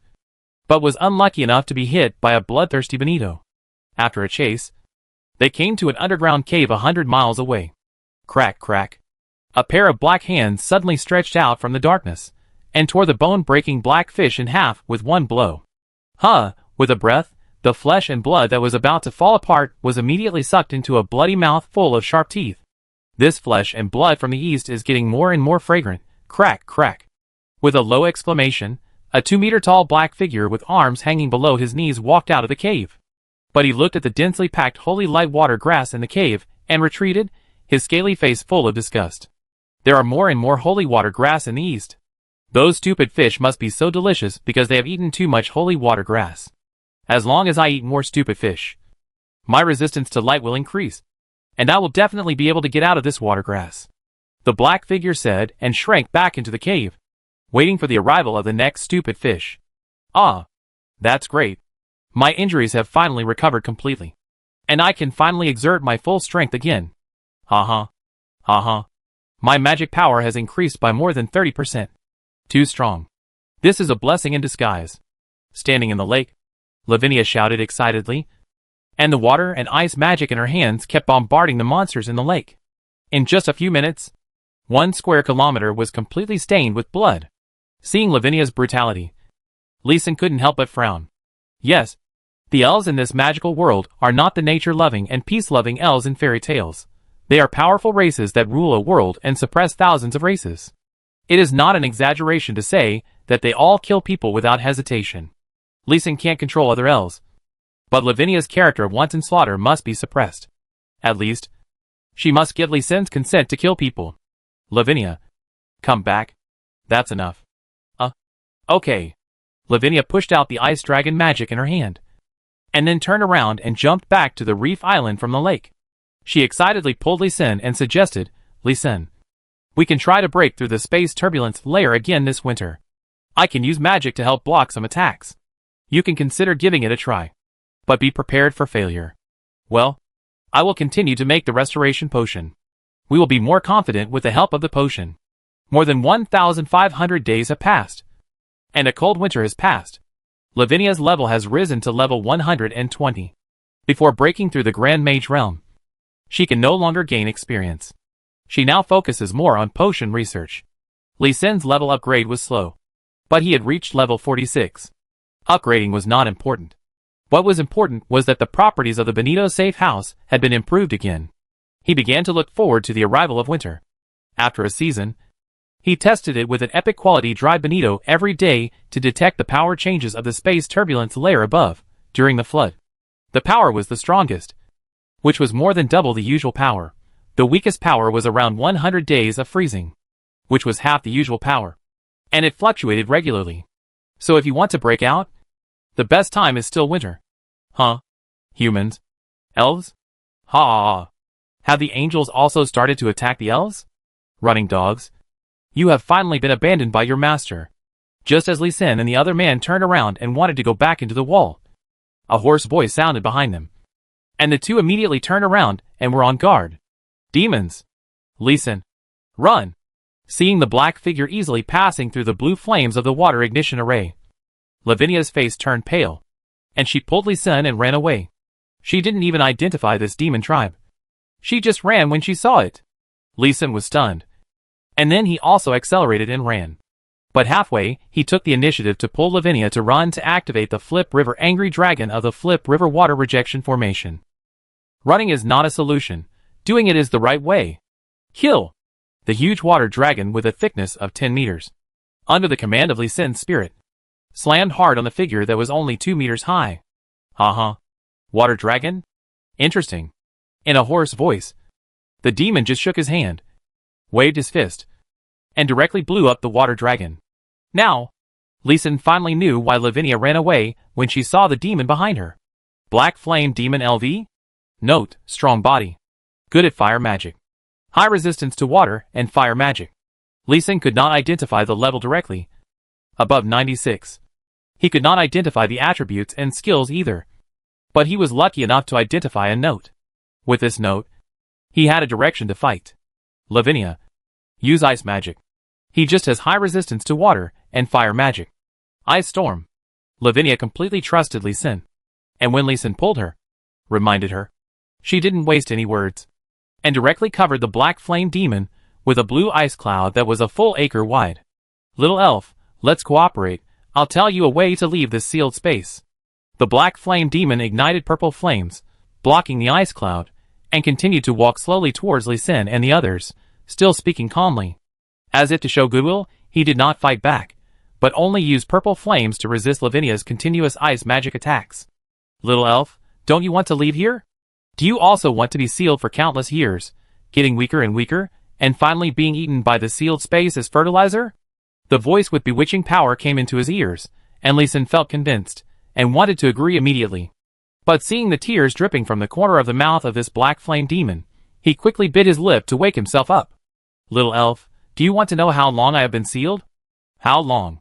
but was unlucky enough to be hit by a bloodthirsty bonito. After a chase, they came to an underground cave 100 miles away. Crack, crack. A pair of black hands suddenly stretched out from the darkness, and tore the bone-breaking blackfish in half with one blow. With a breath, the flesh and blood that was about to fall apart was immediately sucked into a bloody mouth full of sharp teeth. This flesh and blood from the east is getting more and more fragrant. Crack, crack. With a low exclamation, a 2-meter-tall black figure with arms hanging below his knees walked out of the cave. But he looked at the densely packed holy light water grass in the cave, and retreated, his scaly face full of disgust. There are more and more holy water grass in the east. Those stupid fish must be so delicious because they have eaten too much holy water grass. As long as I eat more stupid fish, my resistance to light will increase, and I will definitely be able to get out of this water grass. The black figure said and shrank back into the cave, waiting for the arrival of the next stupid fish. Ah, that's great. My injuries have finally recovered completely, and I can finally exert my full strength again. Ha ha. My magic power has increased by more than 30%. Too strong. This is a blessing in disguise. Standing in the lake, Lavinia shouted excitedly, and the water and ice magic in her hands kept bombarding the monsters in the lake. In just a few minutes, 1 square kilometer was completely stained with blood. Seeing Lavinia's brutality, Li Xin couldn't help but frown. Yes, the elves in this magical world are not the nature-loving and peace-loving elves in fairy tales. They are powerful races that rule a world and suppress thousands of races. It is not an exaggeration to say that they all kill people without hesitation. Li Xin can't control other elves, but Lavinia's character of wanton slaughter must be suppressed. At least, she must give Li Xin's consent to kill people. Lavinia, come back. That's enough. Okay. Lavinia pushed out the ice dragon magic in her hand, and then turned around and jumped back to the reef island from the lake. She excitedly pulled Li Xin and suggested, Li Xin, we can try to break through the space turbulence layer again this winter. I can use magic to help block some attacks. You can consider giving it a try. But be prepared for failure. Well, I will continue to make the restoration potion. We will be more confident with the help of the potion. More than 1,500 days have passed. And a cold winter has passed. Lavinia's level has risen to level 120. Before breaking through the Grand Mage realm, she can no longer gain experience. She now focuses more on potion research. Lee Sin's level upgrade was slow, but he had reached level 46. Upgrading was not important. What was important was that the properties of the Benito safe house had been improved again. He began to look forward to the arrival of winter. After a season, he tested it with an epic quality dry Benito every day to detect the power changes of the space turbulence layer above during the flood. The power was the strongest, which was more than double the usual power. The weakest power was around 100 days of freezing, which was half the usual power, and it fluctuated regularly. So if you want to break out, the best time is still winter. Huh? Humans? Elves? Ha! Have the angels also started to attack the elves? Running dogs? You have finally been abandoned by your master. Just as Lee Sin and the other man turned around and wanted to go back into the wall, a hoarse voice sounded behind them, and the two immediately turned around and were on guard. Demons! Lee Sin, run! Seeing the black figure easily passing through the blue flames of the water ignition array, Lavinia's face turned pale, and she pulled Lee Sin and ran away. She didn't even identify this demon tribe. She just ran when she saw it. Lee Sin was stunned, and then he also accelerated and ran. But halfway, he took the initiative to pull Lavinia to run to activate the Flip River Angry Dragon of the Flip River Water Rejection Formation. Running is not a solution. Doing it is the right way. Kill the huge water dragon with a thickness of 10 meters. Under the command of Lee Sin's spirit, slammed hard on the figure that was only 2 meters high. Water dragon? Interesting. In a hoarse voice, the demon just shook his hand, waved his fist, and directly blew up the water dragon. Now, Lee Sin finally knew why Lavinia ran away when she saw the demon behind her. Black Flame Demon LV? Note, strong body. Good at fire magic. High resistance to water and fire magic. Lee Sin could not identify the level directly. Above 96. He could not identify the attributes and skills either. But he was lucky enough to identify a note. With this note, he had a direction to fight. Lavinia, use ice magic. He just has high resistance to water and fire magic. Ice Storm. Lavinia completely trusted Lee Sin. And when Lee Sin pulled her, reminded her, she didn't waste any words, and directly covered the black flame demon with a blue ice cloud that was a full acre wide. Little elf, let's cooperate. I'll tell you a way to leave this sealed space. The black flame demon ignited purple flames, blocking the ice cloud, and continued to walk slowly towards Lee Sin and the others, still speaking calmly. As if to show goodwill, he did not fight back, but only used purple flames to resist Lavinia's continuous ice magic attacks. Little elf, don't you want to leave here? Do you also want to be sealed for countless years, getting weaker and weaker, and finally being eaten by the sealed space as fertilizer? The voice with bewitching power came into his ears, and Lee Sin felt convinced, and wanted to agree immediately. But seeing the tears dripping from the corner of the mouth of this black flame demon, he quickly bit his lip to wake himself up. Little elf, do you want to know how long I have been sealed? How long?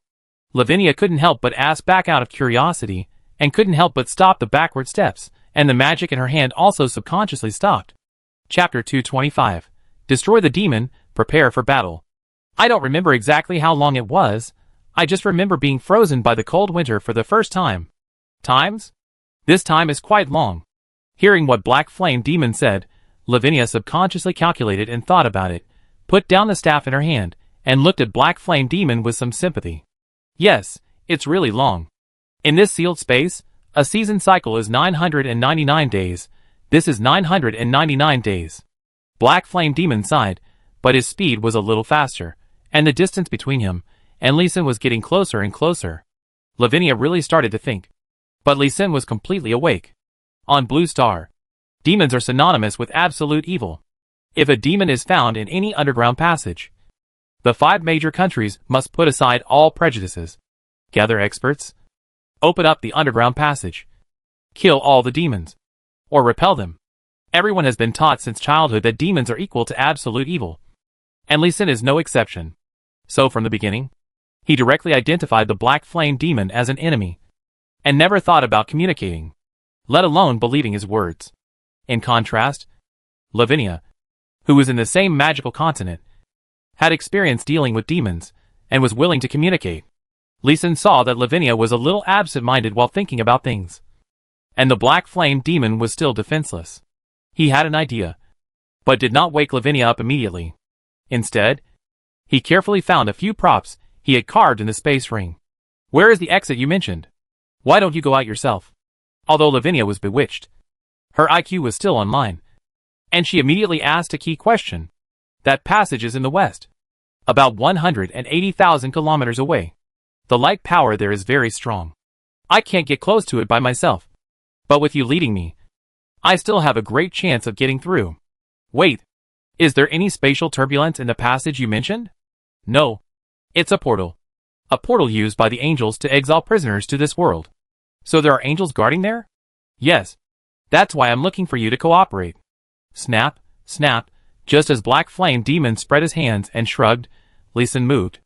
Lavinia couldn't help but ask back out of curiosity, and couldn't help but stop the backward steps, and the magic in her hand also subconsciously stopped. Chapter 225. Destroy the demon, prepare for battle. I don't remember exactly how long it was. I just remember being frozen by the cold winter for the first time. Times? This time is quite long. Hearing what Black Flame Demon said, Lavinia subconsciously calculated and thought about it, put down the staff in her hand, and looked at Black Flame Demon with some sympathy. Yes, it's really long. In this sealed space, a season cycle is 999 days. This is 999 days. Black Flame Demon sighed, but his speed was a little faster, and the distance between him and Lee Sin was getting closer and closer. Lavinia really started to think. But Lee Sin was completely awake. On Blue Star, demons are synonymous with absolute evil. If a demon is found in any underground passage, the 5 major countries must put aside all prejudices, gather experts, open up the underground passage, kill all the demons, or repel them. Everyone has been taught since childhood that demons are equal to absolute evil, and Lee Sin is no exception. So from the beginning, he directly identified the Black Flame Demon as an enemy, and never thought about communicating, let alone believing his words. In contrast, Lavinia, who was in the same magical continent, had experience dealing with demons, and was willing to communicate. Lee Sin saw that Lavinia was a little absent-minded while thinking about things. And the black flame demon was still defenseless. He had an idea, but did not wake Lavinia up immediately. Instead, he carefully found a few props he had carved in the space ring. "Where is the exit you mentioned? Why don't you go out yourself?" Although Lavinia was bewitched, her IQ was still online, and she immediately asked a key question. "That passage is in the west, about 180,000 kilometers away. The light power there is very strong. I can't get close to it by myself, but with you leading me, I still have a great chance of getting through." "Wait, is there any spatial turbulence in the passage you mentioned?" "No. It's a portal. A portal used by the angels to exile prisoners to this world." "So there are angels guarding there?" "Yes. That's why I'm looking for you to cooperate." Snap, snap, just as Black Flame Demon spread his hands and shrugged, Lee Sin moved.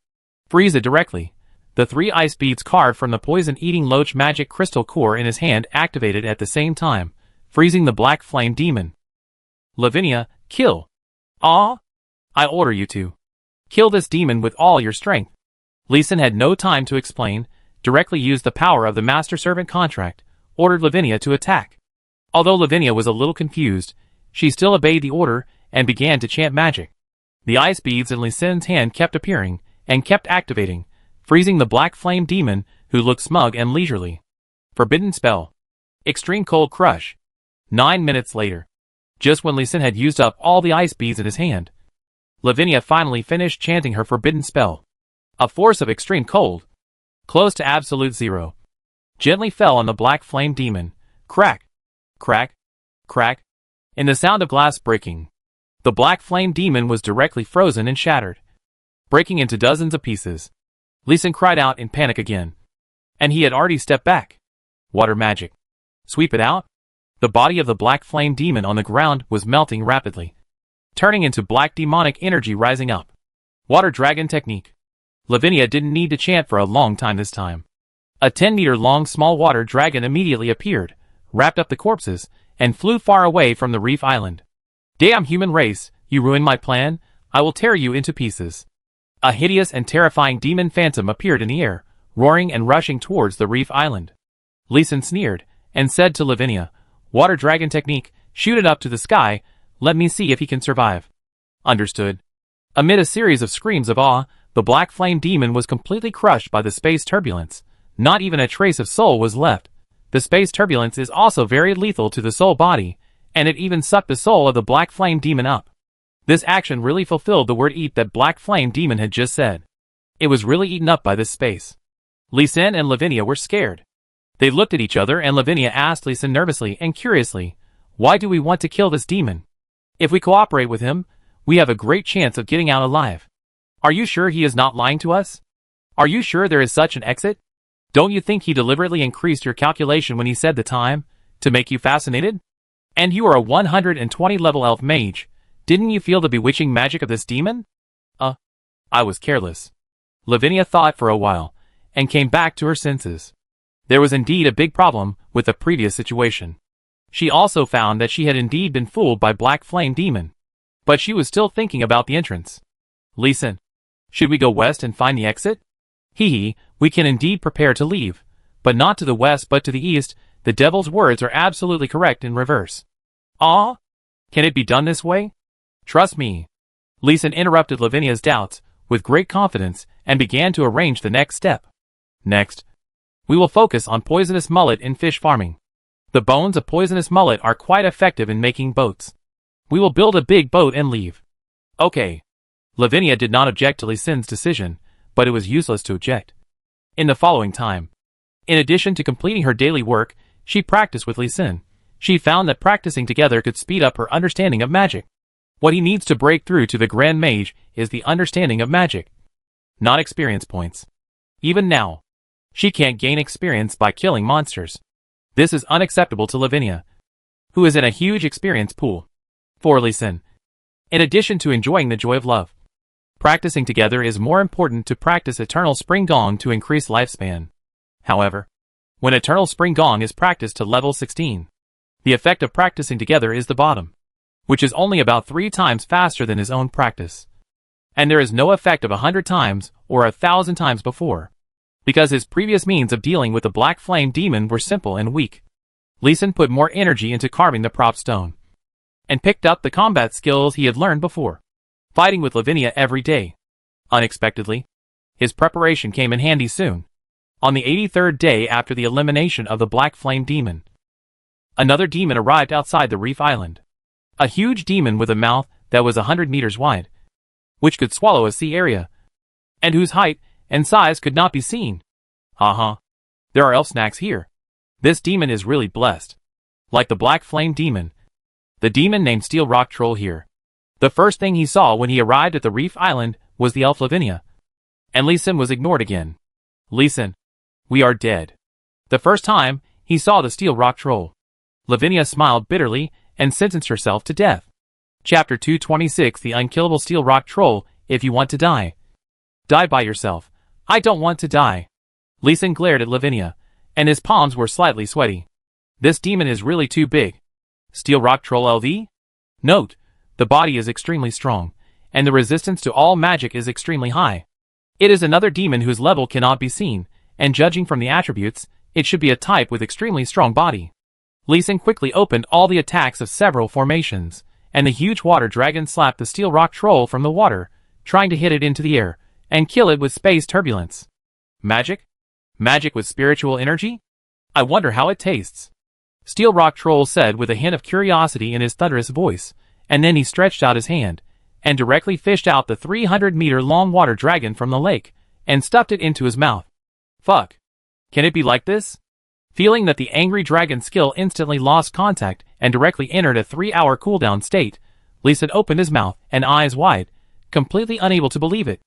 Freeze it directly. The 3 ice beads carved from the poison-eating loach magic crystal core in his hand activated at the same time, freezing the Black Flame Demon. "Lavinia, kill. Ah! I order you to. Kill this demon with all your strength." Lee Sin had no time to explain, directly used the power of the master-servant contract, ordered Lavinia to attack. Although Lavinia was a little confused, she still obeyed the order and began to chant magic. The ice beads in Lee Sin's hand kept appearing, and kept activating, freezing the Black Flame Demon, who looked smug and leisurely. Forbidden spell. Extreme Cold Crush. 9 minutes later, just when Lee Sin had used up all the ice beads in his hand, Lavinia finally finished chanting her forbidden spell. A force of extreme cold, close to absolute zero, gently fell on the Black Flame Demon. Crack, crack, crack. In the sound of glass breaking, the Black Flame Demon was directly frozen and shattered, breaking into dozens of pieces. Lee Sin cried out in panic again, and he had already stepped back. Water magic. Sweep it out? The body of the Black Flame Demon on the ground was melting rapidly, turning into black demonic energy rising up. Water dragon technique. Lavinia didn't need to chant for a long time this time. A 10-meter-long small water dragon immediately appeared, wrapped up the corpses, and flew far away from the reef island. "Damn human race, you ruined my plan, I will tear you into pieces." A hideous and terrifying demon phantom appeared in the air, roaring and rushing towards the reef island. Lee Sin sneered, and said to Lavinia, "Water dragon technique, shoot it up to the sky, let me see if he can survive." Understood. Amid a series of screams of awe, the Black Flame Demon was completely crushed by the space turbulence. Not even a trace of soul was left. The space turbulence is also very lethal to the soul body, and it even sucked the soul of the Black Flame Demon up. This action really fulfilled the word eat that Black Flame Demon had just said. It was really eaten up by this space. Lee Sin and Lavinia were scared. They looked at each other and Lavinia asked Lee Sin nervously and curiously, "Why do we want to kill this demon? If we cooperate with him, we have a great chance of getting out alive. Are you sure he is not lying to us? Are you sure there is such an exit? Don't you think he deliberately increased your calculation when he said the time, to make you fascinated? And you are a 120 level elf mage. Didn't you feel the bewitching magic of this demon?" I was careless. Lavinia thought for a while, and came back to her senses. There was indeed a big problem with the previous situation. She also found that she had indeed been fooled by Black Flame Demon. But she was still thinking about the entrance. "Lee Sin, should we go west and find the exit?" We can indeed prepare to leave, but not to the west but to the east. The devil's words are absolutely correct in reverse." "Ah? Can it be done this way?" "Trust me." Lee Sin interrupted Lavinia's doubts with great confidence and began to arrange the next step. "Next, we will focus on poisonous mullet in fish farming. The bones of poisonous mullet are quite effective in making boats. We will build a big boat and leave." "Okay." Lavinia did not object to Lee Sin's decision, but it was useless to object. In the following time, in addition to completing her daily work, she practiced with Lee Sin. She found that practicing together could speed up her understanding of magic. What he needs to break through to the Grand Mage is the understanding of magic, not experience points. Even now, she can't gain experience by killing monsters. This is unacceptable to Lavinia, who is in a huge experience pool. For Lee Sin, in addition to enjoying the joy of love, practicing together is more important to practice Eternal Spring Gong to increase lifespan. However, when Eternal Spring Gong is practiced to level 16. The effect of practicing together is the bottom, which is only about 3 times faster than his own practice. And there is no effect of 100 times or 1,000 times before, because his previous means of dealing with the Black Flame Demon were simple and weak. Lee Sin put more energy into carving the prop stone, and picked up the combat skills he had learned before, fighting with Lavinia every day. Unexpectedly, his preparation came in handy soon. On the 83rd day after the elimination of the Black Flame Demon, another demon arrived outside the Reef Island. A huge demon with a mouth that was 100 meters wide, which could swallow a sea area, and whose height and size could not be seen. There are elf snacks here. This demon is really blessed. Like the Black Flame Demon, the demon named Steel Rock Troll here. The first thing he saw when he arrived at the Reef Island was the elf Lavinia, and Lee Sin was ignored again. Lee Sin, we are dead. The first time he saw the Steel Rock Troll, Lavinia smiled bitterly and sentenced herself to death. Chapter 226, The Unkillable Steel Rock Troll. If you want to die, die by yourself. I don't want to die. Lee Sin glared at Lavinia, and his palms were slightly sweaty. This demon is really too big. Steel Rock Troll LV? Note, the body is extremely strong, and the resistance to all magic is extremely high. It is another demon whose level cannot be seen, and judging from the attributes, it should be a type with extremely strong body. Lee Sin quickly opened all the attacks of several formations, and the huge water dragon slapped the Steel Rock Troll from the water, trying to hit it into the air, and kill it with space turbulence. Magic? Magic with spiritual energy? I wonder how it tastes. Steel Rock Troll said with a hint of curiosity in his thunderous voice, and then he stretched out his hand, and directly fished out the 300-meter-long water dragon from the lake, and stuffed it into his mouth. Fuck. Can it be like this? Feeling that the angry dragon's skill instantly lost contact and directly entered a 3-hour cooldown state, Lee Sin opened his mouth and eyes wide, completely unable to believe it.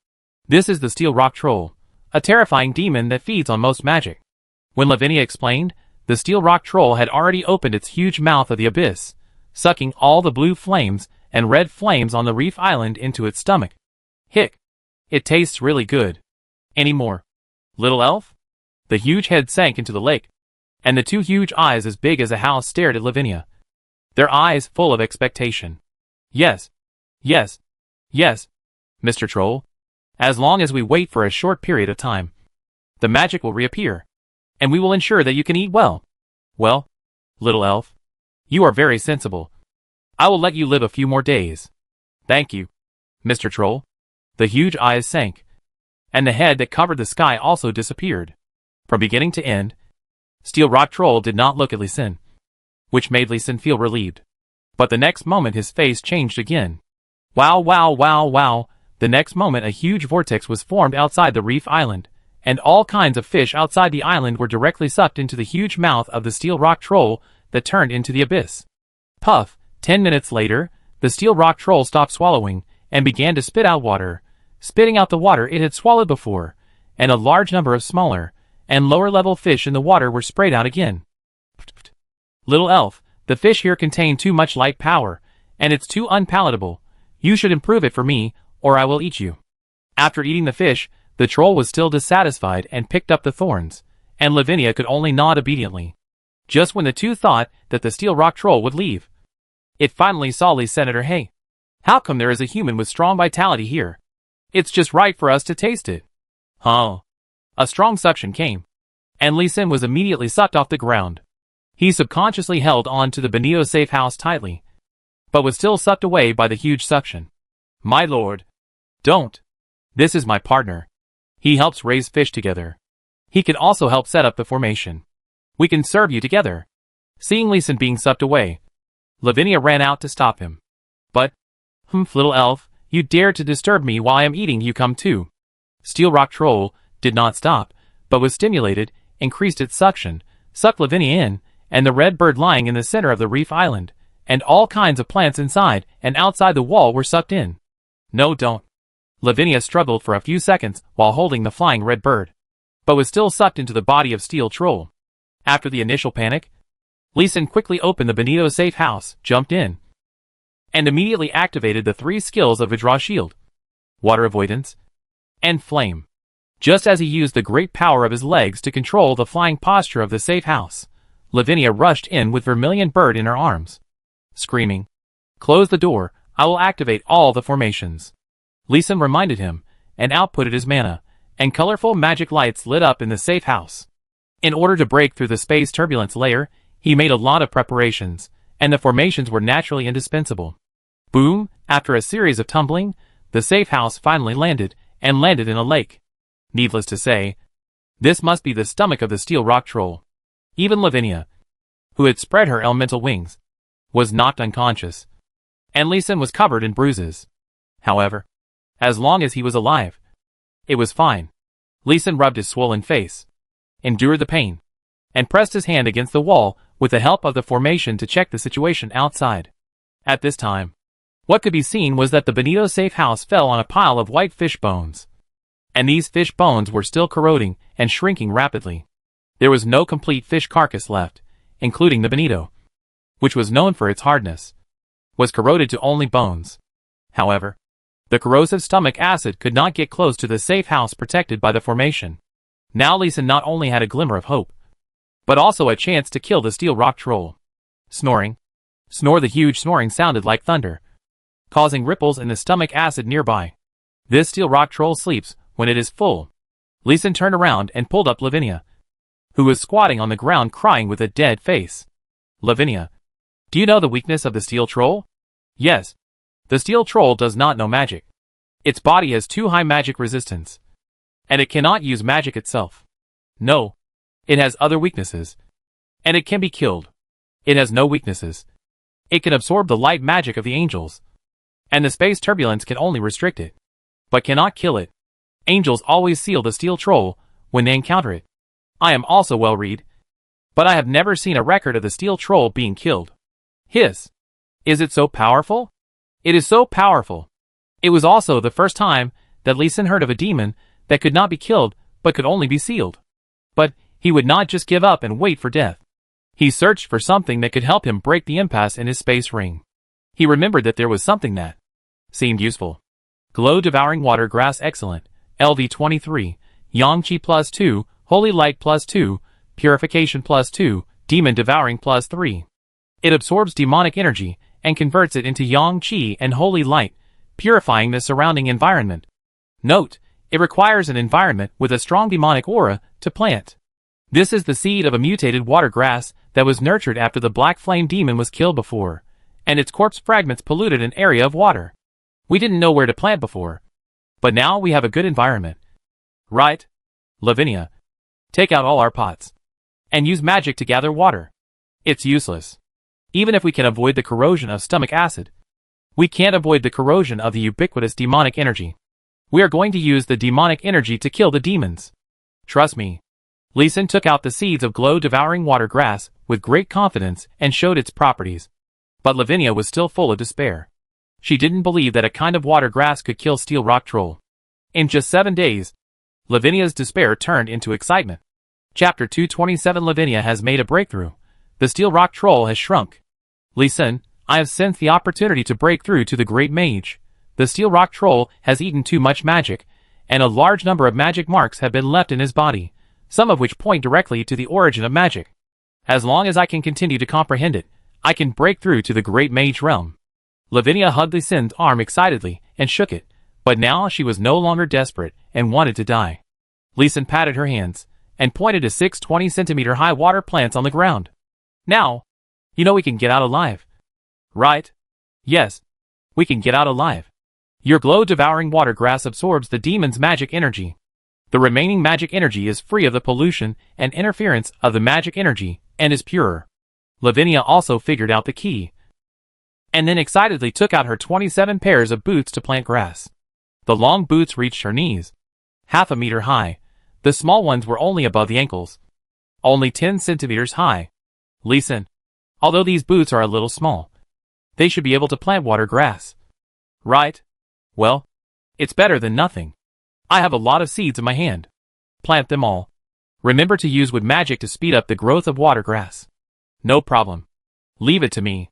This is the Steel Rock Troll, a terrifying demon that feeds on most magic. When Lavinia explained, the Steel Rock Troll had already opened its huge mouth of the abyss, sucking all the blue flames and red flames on the Reef Island into its stomach. Hick. It tastes really good. Any more? Little elf? The huge head sank into the lake, and the 2 huge eyes as big as a house stared at Lavinia, their eyes full of expectation. Yes. Yes. Yes. Mr. Troll. As long as we wait for a short period of time, the magic will reappear, and we will ensure that you can eat well. Well, little elf, you are very sensible. I will let you live a few more days. Thank you, Mr. Troll. The huge eyes sank, and the head that covered the sky also disappeared. From beginning to end, Steel Rock Troll did not look at Lee Sin, which made Lee Sin feel relieved. But the next moment his face changed again. Wow, wow, wow, wow. The next moment a huge vortex was formed outside the Reef Island, and all kinds of fish outside the island were directly sucked into the huge mouth of the Steel Rock Troll that turned into the abyss. Puff. 10 minutes later, the Steel Rock Troll stopped swallowing and began to spit out water, spitting out the water it had swallowed before, and a large number of smaller and lower-level fish in the water were sprayed out again. Little elf, the fish here contain too much light power, and it's too unpalatable. You should improve it for me, or I will eat you. After eating the fish, the troll was still dissatisfied and picked up the thorns, and Lavinia could only nod obediently. Just when the two thought that the Steel Rock Troll would leave, it finally saw Lee Senator. Hey, how come there is a human with strong vitality here? It's just right for us to taste it. Huh. A strong suction came, and Lee Sin was immediately sucked off the ground. He subconsciously held on to the Benito safe house tightly, but was still sucked away by the huge suction. My lord. Don't. This is my partner. He helps raise fish together. He can also help set up the formation. We can serve you together. Seeing Lee Sin being sucked away, Lavinia ran out to stop him. But, little elf, you dare to disturb me while I am eating, you come too. Steel Rock Troll did not stop, but was stimulated, increased its suction, sucked Lavinia in, and the red bird lying in the center of the Reef Island, and all kinds of plants inside and outside the wall were sucked in. No, don't. Lavinia struggled for a few seconds while holding the flying red bird, but was still sucked into the body of Steel Troll. After the initial panic, Lee Sin quickly opened the Benito safe house, jumped in, and immediately activated the 3 skills of Vidraw Shield, Water Avoidance, and Flame. Just as he used the great power of his legs to control the flying posture of the safe house, Lavinia rushed in with Vermilion Bird in her arms, screaming, "Close the door, I will activate all the formations." Lee Sin reminded him, and outputted his mana, and colorful magic lights lit up in the safe house. In order to break through the space turbulence layer, he made a lot of preparations, and the formations were naturally indispensable. Boom! After a series of tumbling, the safe house finally landed in a lake. Needless to say, this must be the stomach of the steel rock troll. Even Lavinia, who had spread her elemental wings, was knocked unconscious, and Lee Sin was covered in bruises. However, as long as he was alive, it was fine. Lee Sin rubbed his swollen face, endured the pain, and pressed his hand against the wall with the help of the formation to check the situation outside. At this time, what could be seen was that the Benito safe house fell on a pile of white fish bones. And these fish bones were still corroding and shrinking rapidly. There was no complete fish carcass left, including the Benito, which was known for its hardness, was corroded to only bones. However, the corrosive stomach acid could not get close to the safe house protected by the formation. Now Lee Sin not only had a glimmer of hope, but also a chance to kill the steel rock troll. Snoring. The huge snoring sounded like thunder, causing ripples in the stomach acid nearby. This steel rock troll sleeps when it is full. Lee Sin turned around and pulled up Lavinia, who was squatting on the ground crying with a dead face. "Lavinia, do you know the weakness of the steel troll?" "Yes. The steel troll does not know magic. Its body has too high magic resistance, and it cannot use magic itself." "No. It has other weaknesses, and it can be killed." "It has no weaknesses. It can absorb the light magic of the angels, and the space turbulence can only restrict it, but cannot kill it. Angels always seal the steel troll when they encounter it. I am also well read, but I have never seen a record of the steel troll being killed." "Hiss. Is it so powerful?" "It is so powerful." It was also the first time that Lee Sin heard of a demon that could not be killed but could only be sealed. But he would not just give up and wait for death. He searched for something that could help him break the impasse in his space ring. He remembered that there was something that seemed useful. Glow-devouring water grass excellent. LV 23, Yang Qi +2, Holy Light +2, Purification +2, Demon Devouring +3. It absorbs demonic energy and converts it into Yang Qi and Holy Light, purifying the surrounding environment. Note, it requires an environment with a strong demonic aura to plant. This is the seed of a mutated water grass that was nurtured after the Black Flame Demon was killed before, and its corpse fragments polluted an area of water. We didn't know where to plant before, but now we have a good environment. Right? Lavinia, take out all our pots, and use magic to gather water. It's useless. Even if we can avoid the corrosion of stomach acid, we can't avoid the corrosion of the ubiquitous demonic energy. We are going to use the demonic energy to kill the demons. Trust me." Lee Sin took out the seeds of glow-devouring water grass with great confidence and showed its properties. But Lavinia was still full of despair. She didn't believe that a kind of water grass could kill steel rock troll. In just 7 days, Lavinia's despair turned into excitement. Chapter 227. Lavinia has made a breakthrough. The steel rock troll has shrunk. Lee Sin, I have sensed the opportunity to break through to the great mage. The steel rock troll has eaten too much magic, and a large number of magic marks have been left in his body, some of which point directly to the origin of magic. As long as I can continue to comprehend it, I can break through to the great mage realm. Lavinia hugged Lee Sin's arm excitedly and shook it, but now she was no longer desperate and wanted to die. Lee Sin patted her hands and pointed to 6 20-centimeter high water plants on the ground. "Now, you know we can get out alive. Right?" "Yes, we can get out alive. Your glow-devouring water grass absorbs the demon's magic energy. The remaining magic energy is free of the pollution and interference of the magic energy and is purer." Lavinia also figured out the key, and then excitedly took out her 27 pairs of boots to plant grass. The long boots reached her knees, half a meter high. The small ones were only above the ankles, only 10 centimeters high. Lee Sin, although these boots are a little small, they should be able to plant water grass. Right? Well, it's better than nothing. I have a lot of seeds in my hand. Plant them all. Remember to use wood magic to speed up the growth of water grass. No problem. Leave it to me.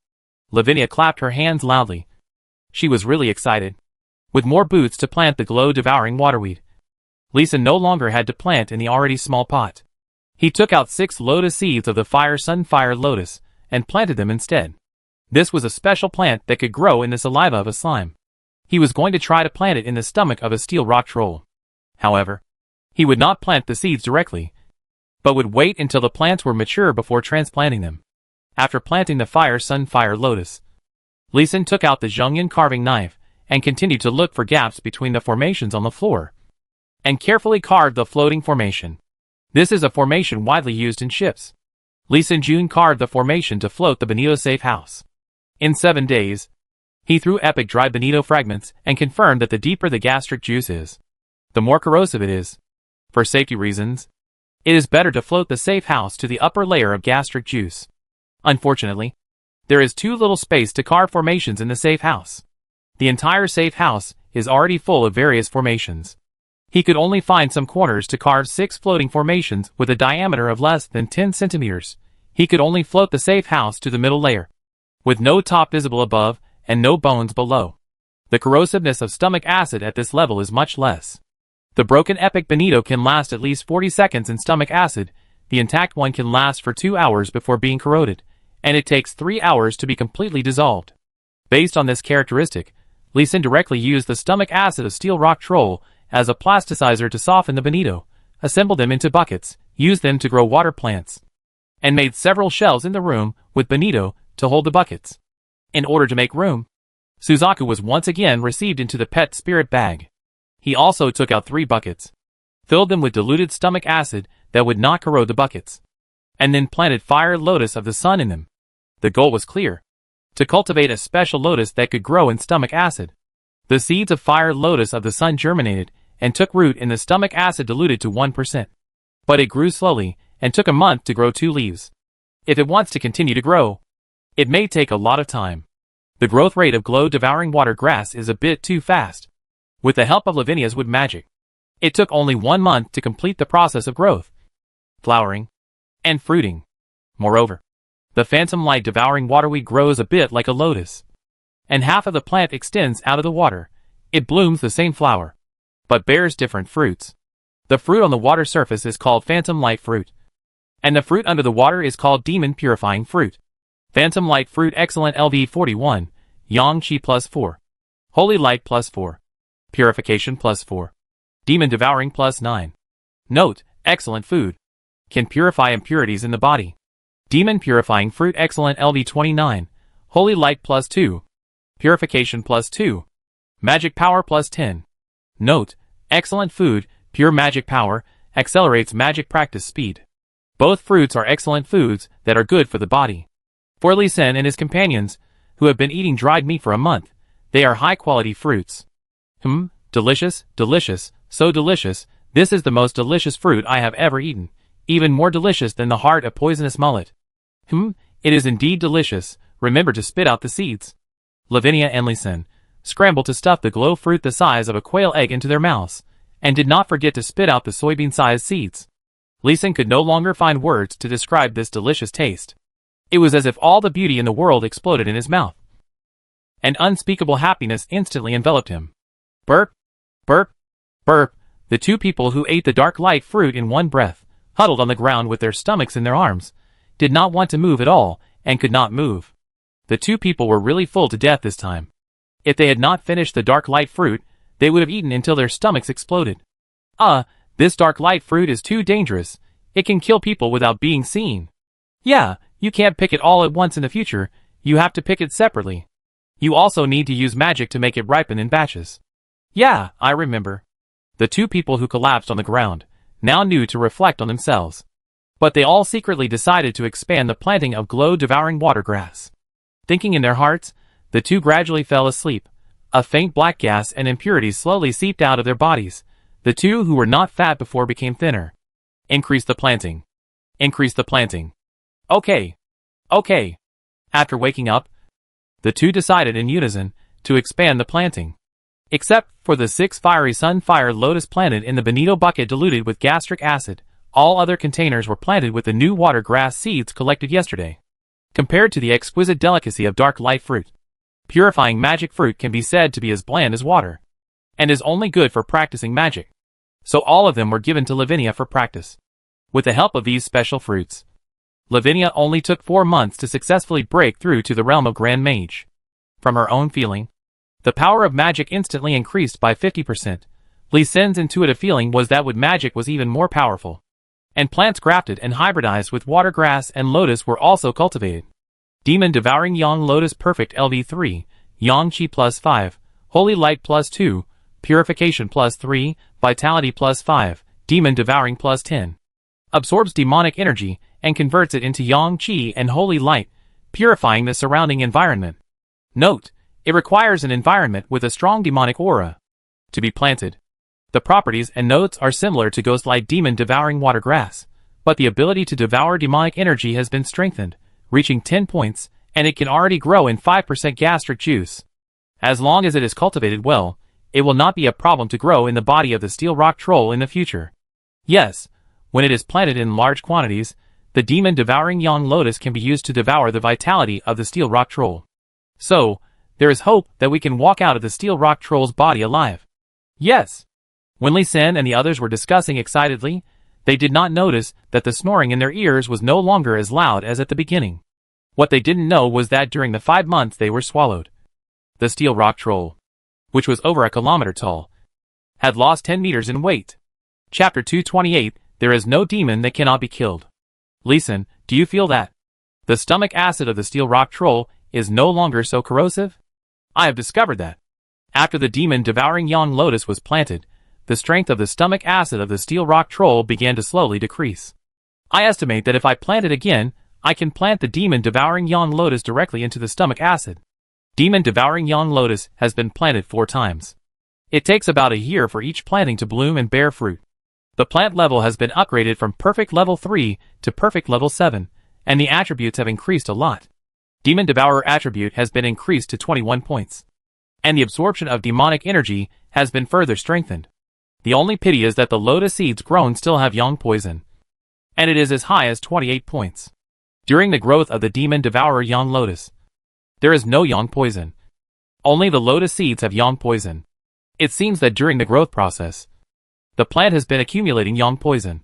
Lavinia clapped her hands loudly. She was really excited. With more boots to plant the glow-devouring waterweed, Lisa no longer had to plant in the already small pot. He took out 6 lotus seeds of the fire sunfire lotus and planted them instead. This was a special plant that could grow in the saliva of a slime. He was going to try to plant it in the stomach of a steel rock troll. However, he would not plant the seeds directly, but would wait until the plants were mature before transplanting them. After planting the fire sunfire lotus, Leeson took out the Zhongyan carving knife and continued to look for gaps between the formations on the floor, and carefully carved the floating formation. This is a formation widely used in ships. Leeson Jun carved the formation to float the bonito safe house. In 7 days, he threw epic dry bonito fragments and confirmed that the deeper the gastric juice is, the more corrosive it is. For safety reasons, it is better to float the safe house to the upper layer of gastric juice. Unfortunately, there is too little space to carve formations in the safe house. The entire safe house is already full of various formations. He could only find some corners to carve 6 floating formations with a diameter of less than 10 centimeters. He could only float the safe house to the middle layer, with no top visible above and no bones below. The corrosiveness of stomach acid at this level is much less. The broken epic bonito can last at least 40 seconds in stomach acid. The intact one can last for 2 hours before being corroded, and it takes 3 hours to be completely dissolved. Based on this characteristic, Leeson directly used the stomach acid of steel rock troll as a plasticizer to soften the bonito, assembled them into buckets, used them to grow water plants, and made several shelves in the room with bonito to hold the buckets. In order to make room, Suzaku was once again received into the pet spirit bag. He also took out 3 buckets, filled them with diluted stomach acid that would not corrode the buckets, and then planted fire lotus of the sun in them. The goal was clear: to cultivate a special lotus that could grow in stomach acid. The seeds of fire lotus of the sun germinated and took root in the stomach acid diluted to 1%. But it grew slowly and took a month to grow 2 leaves. If it wants to continue to grow, it may take a lot of time. The growth rate of glow-devouring water grass is a bit too fast. With the help of Lavinia's wood magic, it took only 1 month to complete the process of growth, flowering, and fruiting. Moreover, the phantom light devouring waterweed grows a bit like a lotus, and half of the plant extends out of the water. It blooms the same flower, but bears different fruits. The fruit on the water surface is called phantom light fruit, and the fruit under the water is called demon purifying fruit. Phantom light fruit excellent LV41, Yang Qi +4, Holy light +4, Purification +4, Demon devouring +9. Note: excellent food can purify impurities in the body. Demon purifying fruit excellent LV29, Holy light +2, Purification +2, Magic power +10. Note: excellent food, pure magic power, accelerates magic practice speed. Both fruits are excellent foods that are good for the body. For Li Sen and his companions, who have been eating dried meat for a month, they are high-quality fruits. Delicious, delicious, so delicious. This is the most delicious fruit I have ever eaten, even more delicious than the heart of poisonous mullet. It is indeed delicious. Remember to spit out the seeds. Lavinia and Li Sen scrambled to stuff the glow fruit the size of a quail egg into their mouths, and did not forget to spit out the soybean-sized seeds. Li Sen could no longer find words to describe this delicious taste. It was as if all the beauty in the world exploded in his mouth. An unspeakable happiness instantly enveloped him. Burp, burp, burp. The 2 people who ate the dark light fruit in one breath, huddled on the ground with their stomachs in their arms, did not want to move at all, and could not move. The 2 people were really full to death this time. If they had not finished the dark light fruit, they would have eaten until their stomachs exploded. This dark light fruit is too dangerous. It can kill people without being seen. Yeah, you can't pick it all at once in the future. You have to pick it separately. You also need to use magic to make it ripen in batches. Yeah, I remember. The 2 people who collapsed on the ground now knew to reflect on themselves. But they all secretly decided to expand the planting of glow-devouring watergrass. Thinking in their hearts, the 2 gradually fell asleep. A faint black gas and impurities slowly seeped out of their bodies. The 2 who were not fat before became thinner. Increase the planting. Increase the planting. Okay. After waking up, the 2 decided in unison to expand the planting. Except for the 6 fiery sunfire lotus planted in the bonito bucket diluted with gastric acid, all other containers were planted with the new water grass seeds collected yesterday. Compared to the exquisite delicacy of dark light fruit, purifying magic fruit can be said to be as bland as water, and is only good for practicing magic. So all of them were given to Lavinia for practice. With the help of these special fruits, Lavinia only took 4 months to successfully break through to the realm of Grand Mage. From her own feeling, the power of magic instantly increased by 50%. Li Sin's intuitive feeling was that with magic was even more powerful. And plants grafted and hybridized with watergrass and lotus were also cultivated. Demon Devouring Yang Lotus Perfect LV3, Yang Qi +5, Holy Light +2, Purification +3, Vitality +5, Demon Devouring +10. Absorbs demonic energy and converts it into Yang Qi and Holy Light, purifying the surrounding environment. Note, it requires an environment with a strong demonic aura to be planted. The properties and notes are similar to Ghostlight Demon Devouring Watergrass, but the ability to devour demonic energy has been strengthened, reaching 10 points, and it can already grow in 5% gastric juice. As long as it is cultivated well, it will not be a problem to grow in the body of the Steel Rock Troll in the future. Yes, when it is planted in large quantities, the Demon Devouring Yang Lotus can be used to devour the vitality of the Steel Rock Troll. So, there is hope that we can walk out of the Steel Rock Troll's body alive. Yes! When Li Sin and the others were discussing excitedly, they did not notice that the snoring in their ears was no longer as loud as at the beginning. What they didn't know was that during the 5 months they were swallowed, the Steel Rock Troll, which was over a kilometer tall, had lost 10 meters in weight. Chapter 228, There is no demon that cannot be killed. Li Sin, do you feel that? The stomach acid of the Steel Rock Troll is no longer so corrosive? I have discovered that. After the Demon Devouring Yang Lotus was planted, the strength of the stomach acid of the Steel Rock Troll began to slowly decrease. I estimate that if I plant it again, I can plant the Demon Devouring Yang Lotus directly into the stomach acid. Demon Devouring Yang Lotus has been planted 4 times. It takes about a year for each planting to bloom and bear fruit. The plant level has been upgraded from perfect level 3 to perfect level 7, and the attributes have increased a lot. Demon Devourer attribute has been increased to 21 points. And the absorption of demonic energy has been further strengthened. The only pity is that the lotus seeds grown still have yang poison, and it is as high as 28 points. During the growth of the Demon Devourer Yang Lotus, there is no yang poison. Only the lotus seeds have yang poison. It seems that during the growth process, the plant has been accumulating yang poison,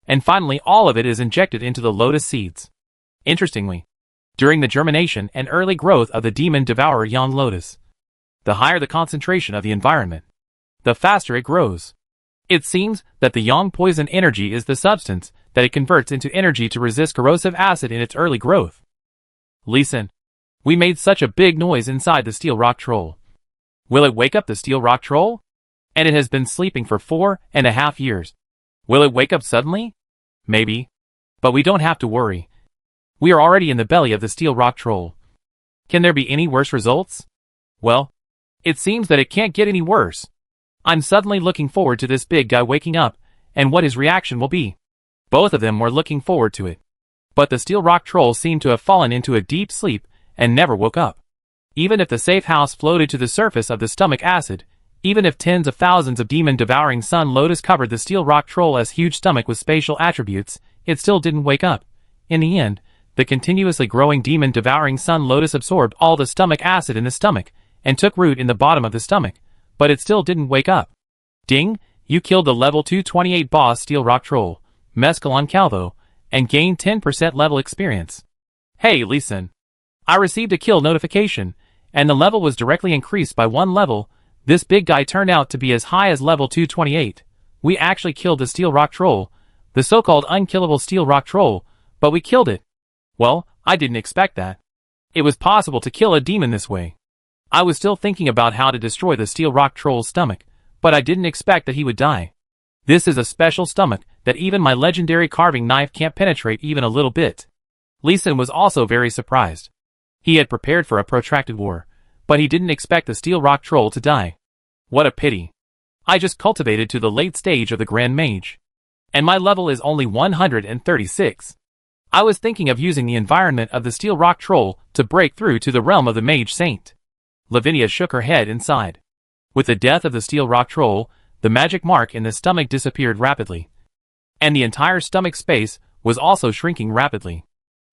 and finally all of it is injected into the lotus seeds. Interestingly, during the germination and early growth of the Demon Devourer Yang Lotus, the higher the concentration of the environment, the faster it grows. It seems that the yang poison energy is the substance that it converts into energy to resist corrosive acid in its early growth. Li Sin, we made such a big noise inside the Steel Rock Troll. Will it wake up the Steel Rock Troll? And it has been sleeping for 4.5 years. Will it wake up suddenly? Maybe. But we don't have to worry. We are already in the belly of the Steel Rock Troll. Can there be any worse results? Well, it seems that it can't get any worse. I'm suddenly looking forward to this big guy waking up, and what his reaction will be. Both of them were looking forward to it. But the Steel Rock Troll seemed to have fallen into a deep sleep, and never woke up. Even if the safe house floated to the surface of the stomach acid, even if tens of thousands of Demon Devouring Sun Lotus covered the Steel Rock Troll as huge stomach with spatial attributes, it still didn't wake up. In the end, the continuously growing Demon Devouring Sun Lotus absorbed all the stomach acid in the stomach, and took root in the bottom of the stomach, but it still didn't wake up. Ding, you killed the level 228 boss Steel Rock Troll, Mescalon Calvo, and gained 10% level experience. Hey Li Sin, I received a kill notification, and the level was directly increased by 1 level. This big guy turned out to be as high as level 228. We actually killed the Steel Rock Troll, the so-called unkillable Steel Rock Troll, but we killed it. Well, I didn't expect that. It was possible to kill a demon this way. I was still thinking about how to destroy the Steel Rock Troll's stomach, but I didn't expect that he would die. This is a special stomach that even my legendary carving knife can't penetrate even a little bit. Li Sin was also very surprised. He had prepared for a protracted war, but he didn't expect the Steel Rock Troll to die. What a pity. I just cultivated to the late stage of the Grand Mage, and my level is only 136. I was thinking of using the environment of the Steel Rock Troll to break through to the realm of the Mage Saint. Lavinia shook her head and sighed. With the death of the Steel Rock Troll, the magic mark in the stomach disappeared rapidly, and the entire stomach space was also shrinking rapidly.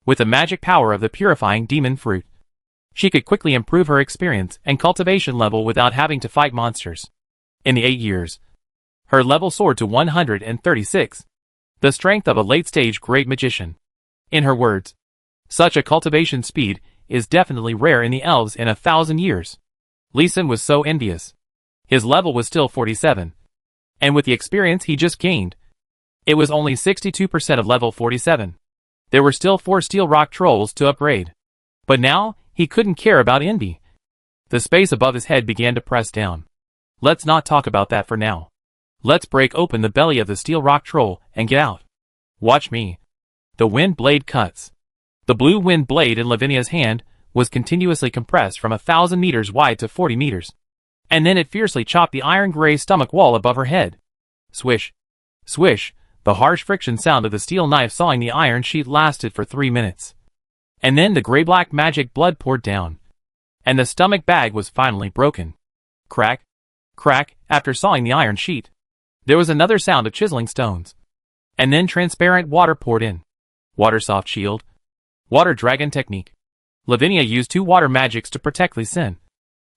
With the magic power of the purifying demon fruit, she could quickly improve her experience and cultivation level without having to fight monsters. In the 8 years Her level soared to 136. The strength of a late-stage great magician. In her words, such a cultivation speed is definitely rare in the elves in 1,000 years. Lee Sin was so envious. His level was still 47. And with the experience he just gained, it was only 62% of level 47. There were still 4 steel rock trolls to upgrade. But now, he couldn't care about envy. The space above his head began to press down. Let's not talk about that for now. Let's break open the belly of the steel rock troll and get out. Watch me. The wind blade cuts. The blue wind blade in Lavinia's hand was continuously compressed from 1,000 meters wide to 40 meters. And then it fiercely chopped the iron-gray stomach wall above her head. Swish. Swish. The harsh friction sound of the steel knife sawing the iron sheet lasted for 3 minutes. And then the gray-black magic blood poured down. And the stomach bag was finally broken. Crack. Crack. After sawing the iron sheet, there was another sound of chiseling stones. And then transparent water poured in. Water soft shield. Water dragon technique. Lavinia used 2 water magics to protect Lee Sin,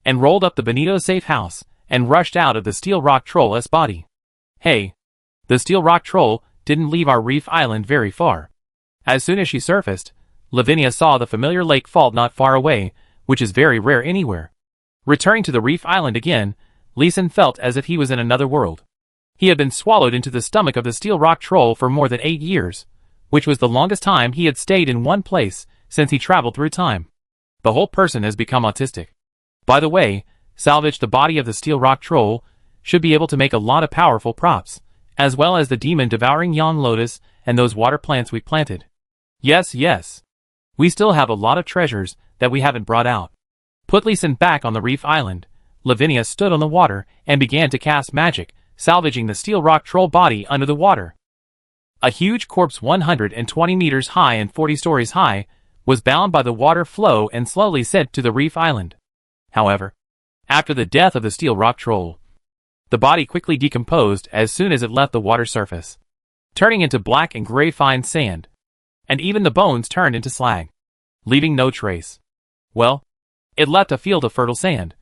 and rolled up the Benito safe house, and rushed out of the steel rock troll's body. Hey. The steel rock troll didn't leave our reef island very far. As soon as she surfaced, Lavinia saw the familiar lake fault not far away, which is very rare anywhere. Returning to the reef island again, Lee Sin felt as if he was in another world. He had been swallowed into the stomach of the steel rock troll for more than 8 years, which was the longest time he had stayed in one place since he traveled through time. The whole person has become autistic. By the way, salvage the body of the steel rock troll should be able to make a lot of powerful props, as well as the demon devouring yon lotus and those water plants we planted. Yes, yes. We still have a lot of treasures that we haven't brought out. Put Lee Sin back on the reef island. Lavinia stood on the water and began to cast magic, salvaging the steel rock troll body under the water. A huge corpse 120 meters high and 40 stories high was bound by the water flow and slowly sent to the reef island. However, after the death of the steel rock troll, the body quickly decomposed as soon as it left the water surface, turning into black and gray fine sand, and even the bones turned into slag, leaving no trace. Well, it left a field of fertile sand,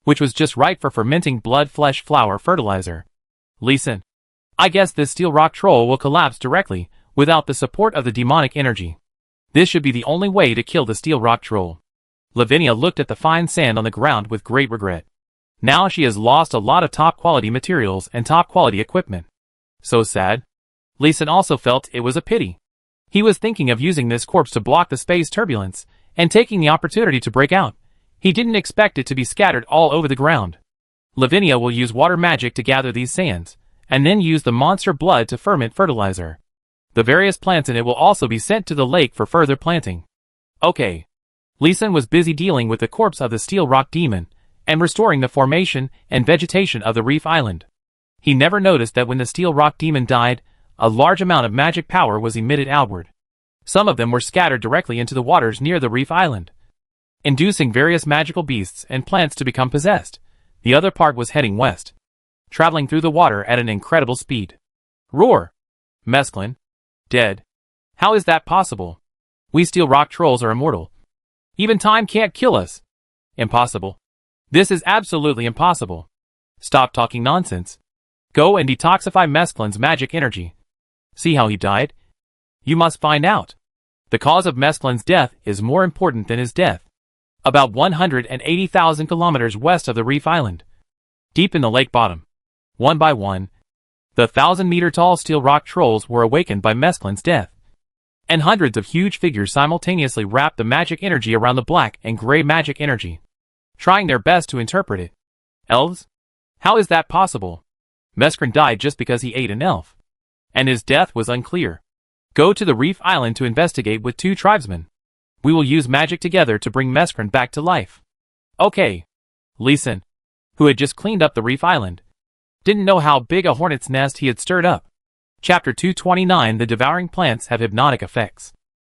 which was just right for fermenting blood flesh flower fertilizer. Lee Sin, I guess this steel rock troll will collapse directly without the support of the demonic energy. This should be the only way to kill the steel rock troll. Lavinia looked at the fine sand on the ground with great regret. Now she has lost a lot of top-quality materials and top-quality equipment. So sad. Lee Sin also felt it was a pity. He was thinking of using this corpse to block the space turbulence and taking the opportunity to break out. He didn't expect it to be scattered all over the ground. Lavinia will use water magic to gather these sands, and then use the monster blood to ferment fertilizer. The various plants in it will also be sent to the lake for further planting. Okay. Lee Sin was busy dealing with the corpse of the steel rock demon, and restoring the formation and vegetation of the reef island. He never noticed that when the steel rock demon died, a large amount of magic power was emitted outward. Some of them were scattered directly into the waters near the reef island, inducing various magical beasts and plants to become possessed. The other part was heading west, traveling through the water at an incredible speed. Roar! Mesclin. Dead. How is that possible? We steel rock trolls are immortal. Even time can't kill us. Impossible. This is absolutely impossible. Stop talking nonsense. Go and detoxify Mesclin's magic energy. See how he died? You must find out. The cause of Mesclin's death is more important than his death. About 180,000 kilometers west of the reef island, deep in the lake bottom, one by one, the 1,000-meter-tall steel rock trolls were awakened by Mesclin's death. And hundreds of huge figures simultaneously wrapped the magic energy around the black and gray magic energy, trying their best to interpret it. Elves? How is that possible? Mesclin died just because he ate an elf, and his death was unclear. Go to the reef island to investigate with 2 tribesmen. We will use magic together to bring Mesclin back to life. Okay. Lee Sin, who had just cleaned up the reef island, didn't know how big a hornet's nest he had stirred up. Chapter 229. The devouring plants have hypnotic effects.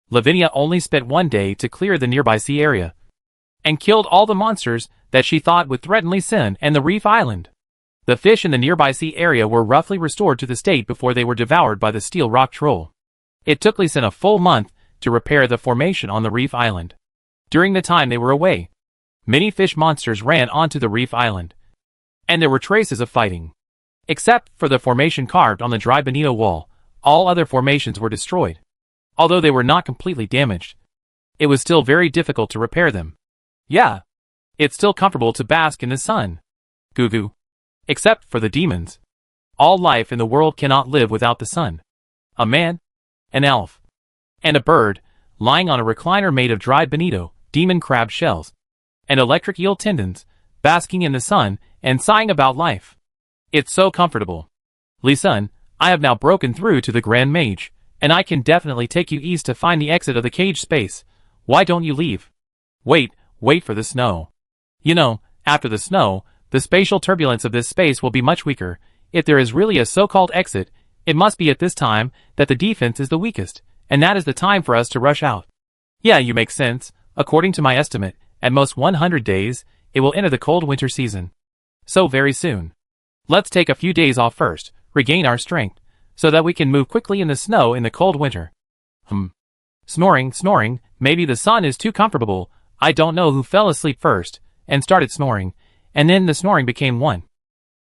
Lavinia only spent 1 day to clear the nearby sea area, and killed all the monsters that she thought would threaten Lee Sin and the reef island. The fish in the nearby sea area were roughly restored to the state before they were devoured by the steel rock troll. It took Lee Sin a full month to repair the formation on the reef island. During the time they were away, many fish monsters ran onto the reef island, and there were traces of fighting. Except for the formation carved on the dry bonito wall, all other formations were destroyed. Although they were not completely damaged, it was still very difficult to repair them. Yeah. It's still comfortable to bask in the sun. Goo goo. Except for the demons. All life in the world cannot live without the sun. A man, an elf, and a bird, lying on a recliner made of dried bonito, demon crab shells, and electric eel tendons, basking in the sun and sighing about life. It's so comfortable. Lee Sun, I have now broken through to the Grand Mage, and I can definitely take you east to find the exit of the cage space. Why don't you leave? Wait for the snow. You know, after the snow, the spatial turbulence of this space will be much weaker. If there is really a so-called exit, it must be at this time that the defense is the weakest, and that is the time for us to rush out. Yeah, you make sense. According to my estimate, at most 100 days, it will enter the cold winter season. So very soon. Let's take a few days off first, regain our strength, so that we can move quickly in the snow in the cold winter. Snoring, maybe the sun is too comfortable. I don't know who fell asleep first, and started snoring, and then the snoring became one.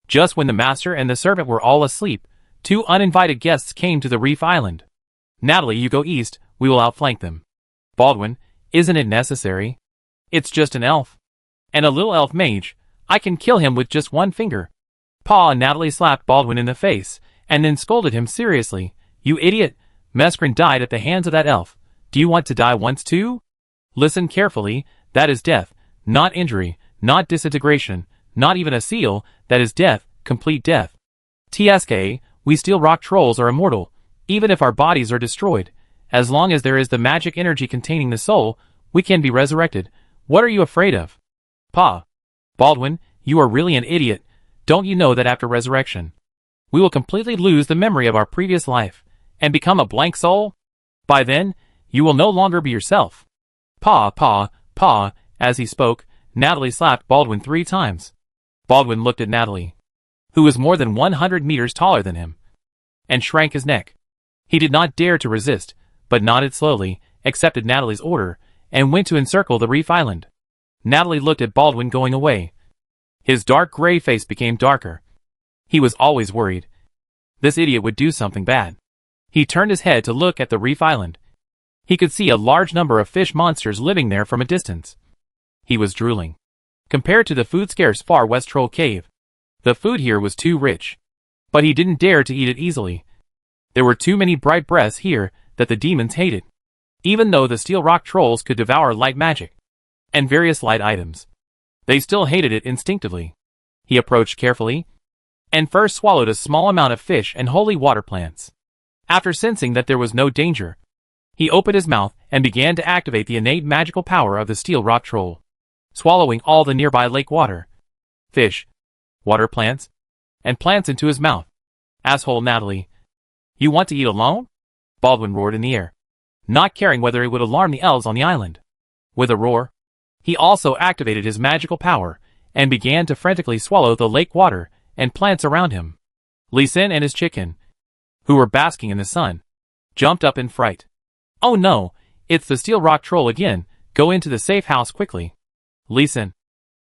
Just when the master and the servant were all asleep, two uninvited guests came to the reef island. Natalie, you go east, we will outflank them. Baldwin, isn't it necessary? It's just an elf. And a little elf mage. I can kill him with just one finger. Pa and Natalie slapped Baldwin in the face, and then scolded him seriously. You idiot! Mescarin died at the hands of that elf. Do you want to die once too? Listen carefully, that is death, not injury, not disintegration, not even a seal, that is death, complete death. TSK, we steel rock trolls are immortal, even if our bodies are destroyed. As long as there is the magic energy containing the soul, we can be resurrected. What are you afraid of? Pa. Baldwin, you are really an idiot. Don't you know that after resurrection, we will completely lose the memory of our previous life, and become a blank soul? By then, you will no longer be yourself. Pa. As he spoke, Natalie slapped Baldwin 3 times. Baldwin looked at Natalie, who was more than 100 meters taller than him, and shrank his neck. He did not dare to resist, but nodded slowly, accepted Natalie's order, and went to encircle the reef island. Natalie looked at Baldwin going away. His dark gray face became darker. He was always worried. This idiot would do something bad. He turned his head to look at the reef island. He could see a large number of fish monsters living there from a distance. He was drooling. Compared to the food-scarce Far West Troll Cave, the food here was too rich. But he didn't dare to eat it easily. There were too many bright breaths here that the demons hated. Even though the steel rock trolls could devour light magic and various light items, they still hated it instinctively. He approached carefully, and first swallowed a small amount of fish and holy water plants. After sensing that there was no danger, he opened his mouth and began to activate the innate magical power of the steel rock troll, swallowing all the nearby lake water, fish, water plants, and plants into his mouth. Asshole Natalie. You want to eat alone? Baldwin roared in the air, not caring whether it would alarm the elves on the island. With a roar, he also activated his magical power, and began to frantically swallow the lake water and plants around him. Lee Sin and his chicken, who were basking in the sun, jumped up in fright. Oh no, it's the steel rock troll again. Go into the safe house quickly. Lee Sin,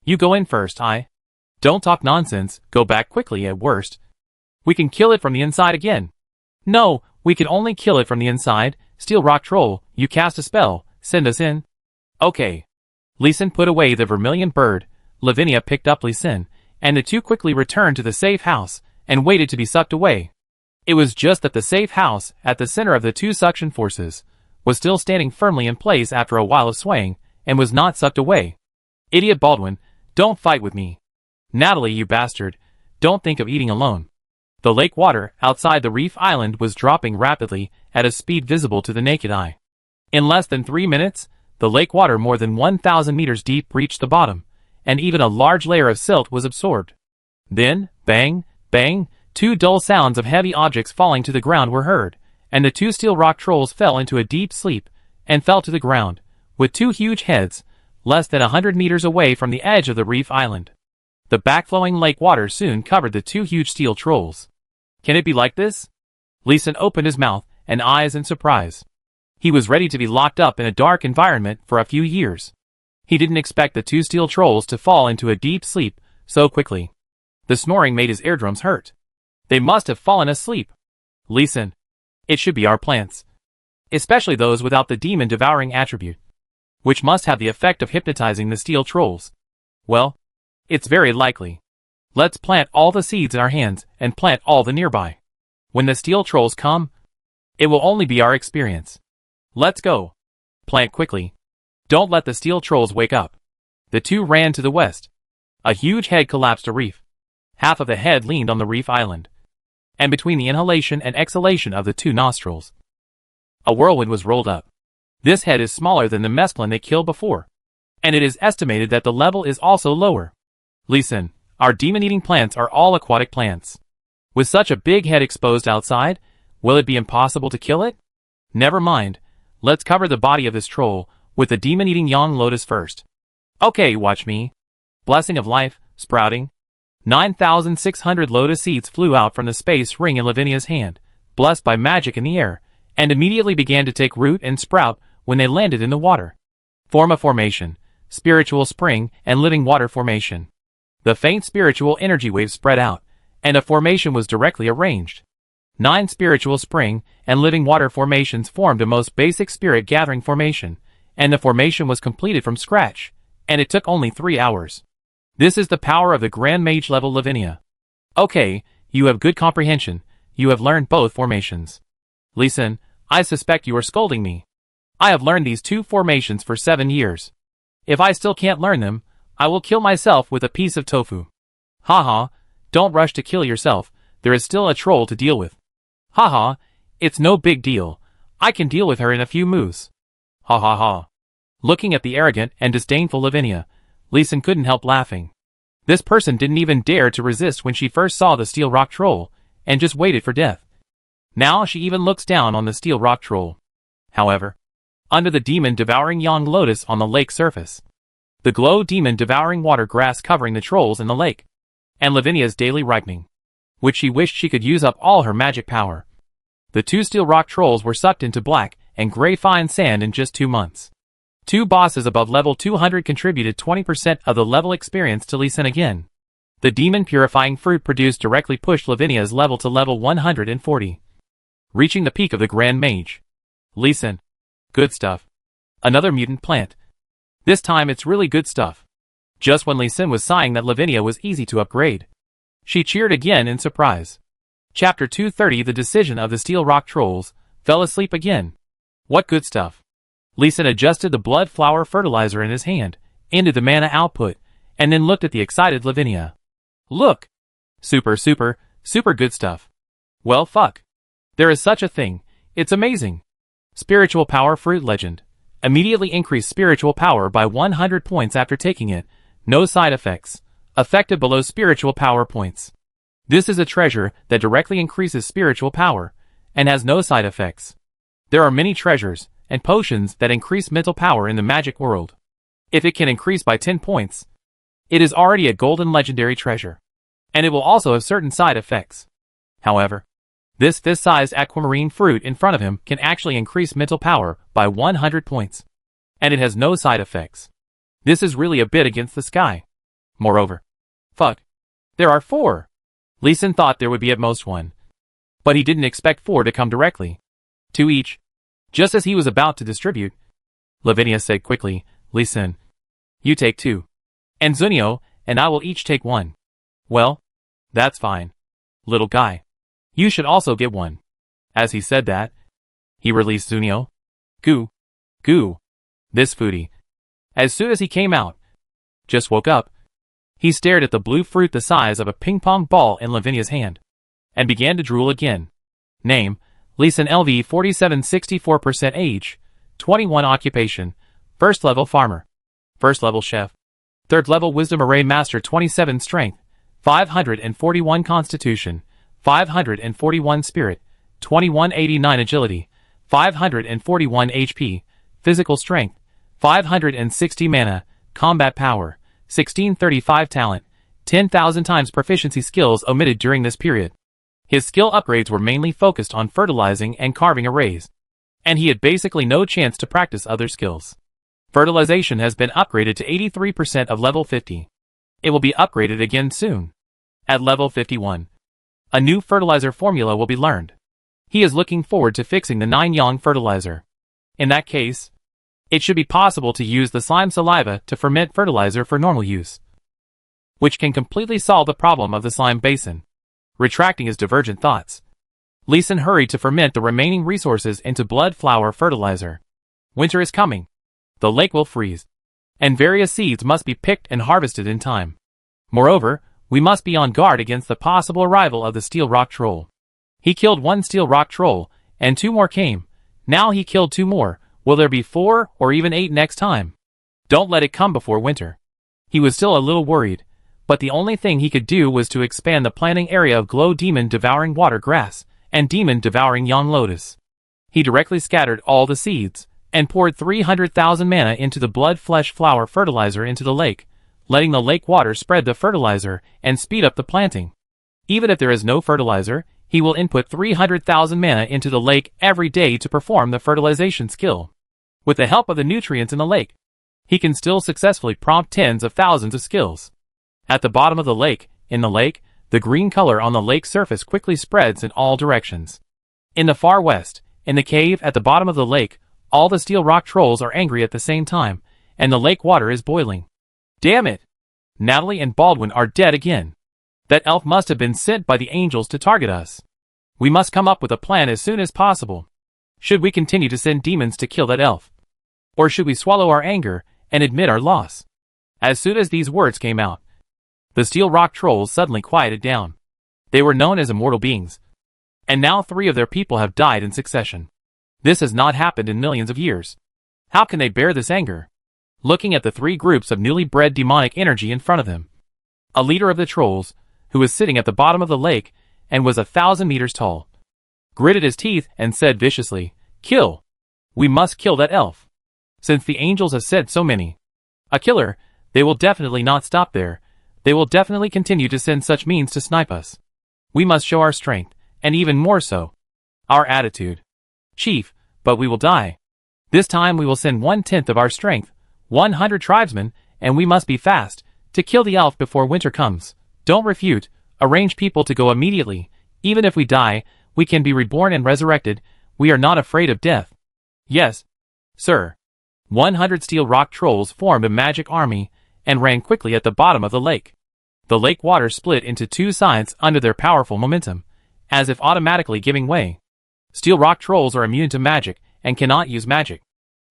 you go in first. Don't talk nonsense, go back quickly at worst. We can kill it from the inside again. No, we can only kill it from the inside. Steel rock troll, you cast a spell, send us in. Okay. Lee Sin put away the vermilion bird, Lavinia picked up Lee Sin, and the two quickly returned to the safe house, and waited to be sucked away. It was just that the safe house, at the center of the two suction forces, was still standing firmly in place after a while of swaying, and was not sucked away. Idiot Baldwin, don't fight with me. Natalie, you bastard, don't think of eating alone. The lake water outside the reef island was dropping rapidly at a speed visible to the naked eye. In less than 3 minutes, the lake water more than 1,000 meters deep reached the bottom, and even a large layer of silt was absorbed. Then, bang, bang, 2 dull sounds of heavy objects falling to the ground were heard, and the 2 steel rock trolls fell into a deep sleep, and fell to the ground, with 2 huge heads, less than 100 meters away from the edge of the reef island. The backflowing lake water soon covered the 2 huge steel trolls. Can it be like this? Lee Sin opened his mouth and eyes in surprise. He was ready to be locked up in a dark environment for a few years. He didn't expect the 2 steel trolls to fall into a deep sleep so quickly. The snoring made his eardrums hurt. They must have fallen asleep. Listen. It should be our plants. Especially those without the demon-devouring attribute, which must have the effect of hypnotizing the steel trolls. Well, it's very likely. Let's plant all the seeds in our hands and plant all the nearby. When the steel trolls come, it will only be our experience. Let's go. Plant quickly. Don't let the steel trolls wake up. The two ran to the west. A huge head collapsed a reef. Half of the head leaned on the reef island. And between the inhalation and exhalation of the two nostrils, a whirlwind was rolled up. This head is smaller than the mesclun they killed before, and it is estimated that the level is also lower. Listen, our demon-eating plants are all aquatic plants. With such a big head exposed outside, will it be impossible to kill it? Never mind, let's cover the body of this troll with the demon-eating young lotus first. Okay, watch me. Blessing of life, sprouting. 9,600 lotus seeds flew out from the space ring in Lavinia's hand, blessed by magic in the air, and immediately began to take root and sprout when they landed in the water. Forma formation, spiritual spring, and living water formation. The faint spiritual energy waves spread out, and a formation was directly arranged. 9 spiritual spring and living water formations formed a most basic spirit gathering formation, and the formation was completed from scratch, and it took only 3 hours. This is the power of the Grand Mage level Lavinia. Okay, you have good comprehension, you have learned both formations. Listen, I suspect you are scolding me. I have learned these 2 formations for 7 years. If I still can't learn them, I will kill myself with a piece of tofu. Haha, don't rush to kill yourself, there is still a troll to deal with. Haha, it's no big deal, I can deal with her in a few moves. Ha ha ha. Looking at the arrogant and disdainful Lavinia, Leeson couldn't help laughing. This person didn't even dare to resist when she first saw the steel rock troll, and just waited for death. Now she even looks down on the steel rock troll. However, under the demon-devouring young lotus on the lake surface, the glow demon-devouring water grass covering the trolls in the lake, and Lavinia's daily ripening, which she wished she could use up all her magic power. The 2 steel rock trolls were sucked into black and gray fine sand in just 2 months. 2 bosses above level 200 contributed 20% of the level experience to Leeson again. The demon purifying fruit produced directly pushed Lavinia's level to level 140. Reaching the peak of the Grand Mage. Leeson. Good stuff. Another mutant plant. This time it's really good stuff. Just when Leeson was sighing that Lavinia was easy to upgrade, she cheered again in surprise. Chapter 230 The Decision of the Steel Rock Trolls, fell asleep again. What good stuff. Leeson adjusted the blood flower fertilizer in his hand, into the mana output, and then looked at the excited Lavinia. Look! Super good stuff. Well fuck. There is such a thing, it's amazing. Spiritual Power Fruit Legend. Immediately increase spiritual power by 100 points after taking it, no side effects. Effective below spiritual power points. This is a treasure that directly increases spiritual power, and has no side effects. There are many treasures and potions that increase mental power in the magic world. If it can increase by 10 points, it is already a golden legendary treasure, and it will also have certain side effects. However, this fist-sized aquamarine fruit in front of him can actually increase mental power by 100 points, and it has no side effects. This is really a bit against the sky. Moreover, fuck, there are 4. Leeson thought there would be at most 1, but he didn't expect 4 to come directly. 2 each. Just as he was about to distribute, Lavinia said quickly, Leeson, you take 2. And Zunio and I will each take 1. Well, that's fine. Little guy. You should also get 1. As he said that, he released Zunio. Goo. Goo. This foodie. As soon as he came out, just woke up, he stared at the blue fruit the size of a ping-pong ball in Lavinia's hand, and began to drool again. Name, Leeson LV 4764% age, 21 occupation, 1st level farmer, 1st level chef, 3rd level wisdom array master 27 strength, 541 constitution, 541 spirit, 2189 agility, 541 HP, physical strength, 560 mana, combat power, 1635 talent, 10,000 times proficiency skills omitted during this period. His skill upgrades were mainly focused on fertilizing and carving arrays, and he had basically no chance to practice other skills. Fertilization has been upgraded to 83% of level 50. It will be upgraded again soon. At level 51. A new fertilizer formula will be learned. He is looking forward to fixing the 9-yang fertilizer. In that case, it should be possible to use the slime saliva to ferment fertilizer for normal use, which can completely solve the problem of the slime basin. Retracting his divergent thoughts, Lee Sin hurried to ferment the remaining resources into blood flower fertilizer. Winter is coming. The lake will freeze, and various seeds must be picked and harvested in time. Moreover, we must be on guard against the possible arrival of the steel rock troll. He killed 1 steel rock troll, and 2 more came. Now he killed 2 more. Will there be 4 or even 8 next time? Don't let it come before winter. He was still a little worried, but the only thing he could do was to expand the planting area of glow demon devouring water grass and demon devouring yang lotus. He directly scattered all the seeds and poured 300,000 mana into the blood flesh flower fertilizer into the lake, letting the lake water spread the fertilizer and speed up the planting. Even if there is no fertilizer, he will input 300,000 mana into the lake every day to perform the fertilization skill. With the help of the nutrients in the lake, he can still successfully prompt tens of thousands of skills. At the bottom of the lake, the green color on the lake surface quickly spreads in all directions. In the far west, in the cave at the bottom of the lake, all the steel rock trolls are angry at the same time, and the lake water is boiling. Damn it! Natalie and Baldwin are dead again. That elf must have been sent by the angels to target us. We must come up with a plan as soon as possible. Should we continue to send demons to kill that elf? Or should we swallow our anger and admit our loss? As soon as these words came out, the steel rock trolls suddenly quieted down. They were known as immortal beings, and now 3 of their people have died in succession. This has not happened in millions of years. How can they bear this anger? Looking at the 3 groups of newly bred demonic energy in front of them, a leader of the trolls, who was sitting at the bottom of the lake and was 1,000 meters tall, gritted his teeth and said viciously, "Kill! We must kill that elf. Since the angels have said so many. A killer, they will definitely not stop there. They will definitely continue to send such means to snipe us. We must show our strength, and even more so, our attitude. Chief, but we will die. This time we will send 1/10 of our strength, 100 tribesmen, and we must be fast, to kill the elf before winter comes. Don't refute, arrange people to go immediately. Even if we die, we can be reborn and resurrected. We are not afraid of death." "Yes, sir." 100 steel rock trolls formed a magic army, and ran quickly at the bottom of the lake. The lake water split into 2 sides under their powerful momentum, as if automatically giving way. Steel rock trolls are immune to magic, and cannot use magic,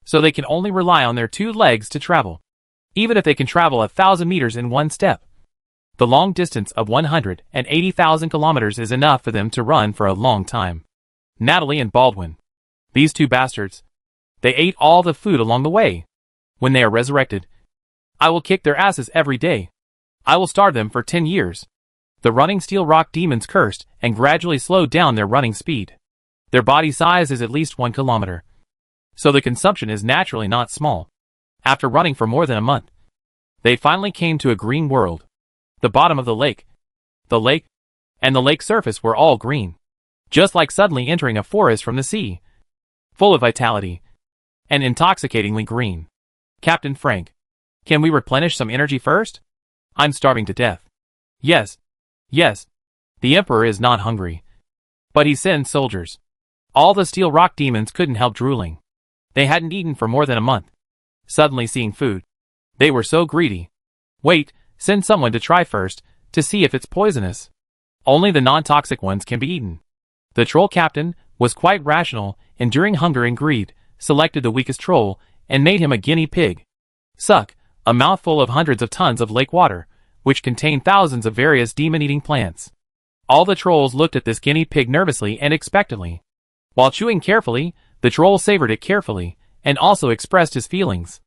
so they can only rely on their 2 legs to travel. Even if they can travel 1,000 meters in 1 step, the long distance of 180,000 kilometers is enough for them to run for a long time. Natalie and Baldwin. These 2 bastards. They ate all the food along the way. When they are resurrected, I will kick their asses every day. I will starve them for 10 years. The running steel rock demons cursed and gradually slowed down their running speed. Their body size is at least 1 kilometer, so the consumption is naturally not small. After running for more than a month, they finally came to a green world. The bottom of the lake, and the lake surface were all green, just like suddenly entering a forest from the sea, full of vitality, and intoxicatingly green. "Captain Frank, can we replenish some energy first? I'm starving to death." Yes. The Emperor is not hungry, but he sends soldiers." All the steel rock demons couldn't help drooling. They hadn't eaten for more than a month. Suddenly seeing food, they were so greedy. "Wait, send someone to try first, to see if it's poisonous. Only the non-toxic ones can be eaten." The troll captain was quite rational, enduring hunger and greed, selected the weakest troll, and made him a guinea pig. Suck, a mouthful of hundreds of tons of lake water, which contained thousands of various demon-eating plants. All the trolls looked at this guinea pig nervously and expectantly. While chewing carefully, the troll savored it carefully, and also expressed his feelings.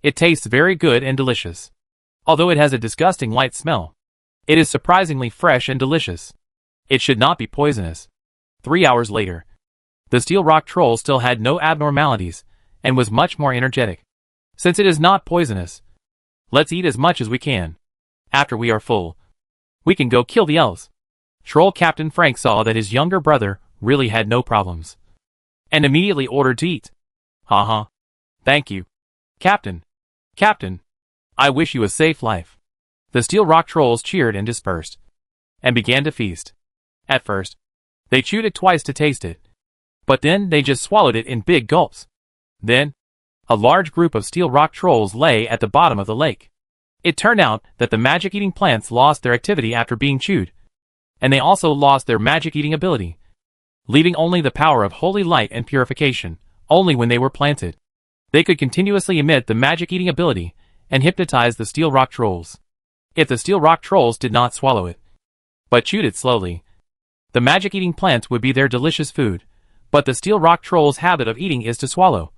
It tastes very good and delicious. Although it has a disgusting light smell, it is surprisingly fresh and delicious. It should not be poisonous. 3 hours later, the steel rock troll still had no abnormalities, and was much more energetic. "Since it is not poisonous, let's eat as much as we can. After we are full, we can go kill the elves." Troll Captain Frank saw that his younger brother really had no problems, and immediately ordered to eat. Thank you, Captain. I wish you a safe life." The steel rock trolls cheered and dispersed. and began to feast. At first, they chewed it twice to taste it. But then they just swallowed it in big gulps. Then, a large group of steel rock trolls lay at the bottom of the lake. It turned out that the magic-eating plants lost their activity after being chewed, and they also lost their magic-eating ability, leaving only the power of holy light and purification. Only when they were planted, they could continuously emit the magic-eating ability and hypnotize the steel rock trolls. If the steel rock trolls did not swallow it, but chewed it slowly, the magic-eating plants would be their delicious food. But the steel rock trolls' habit of eating is to swallow,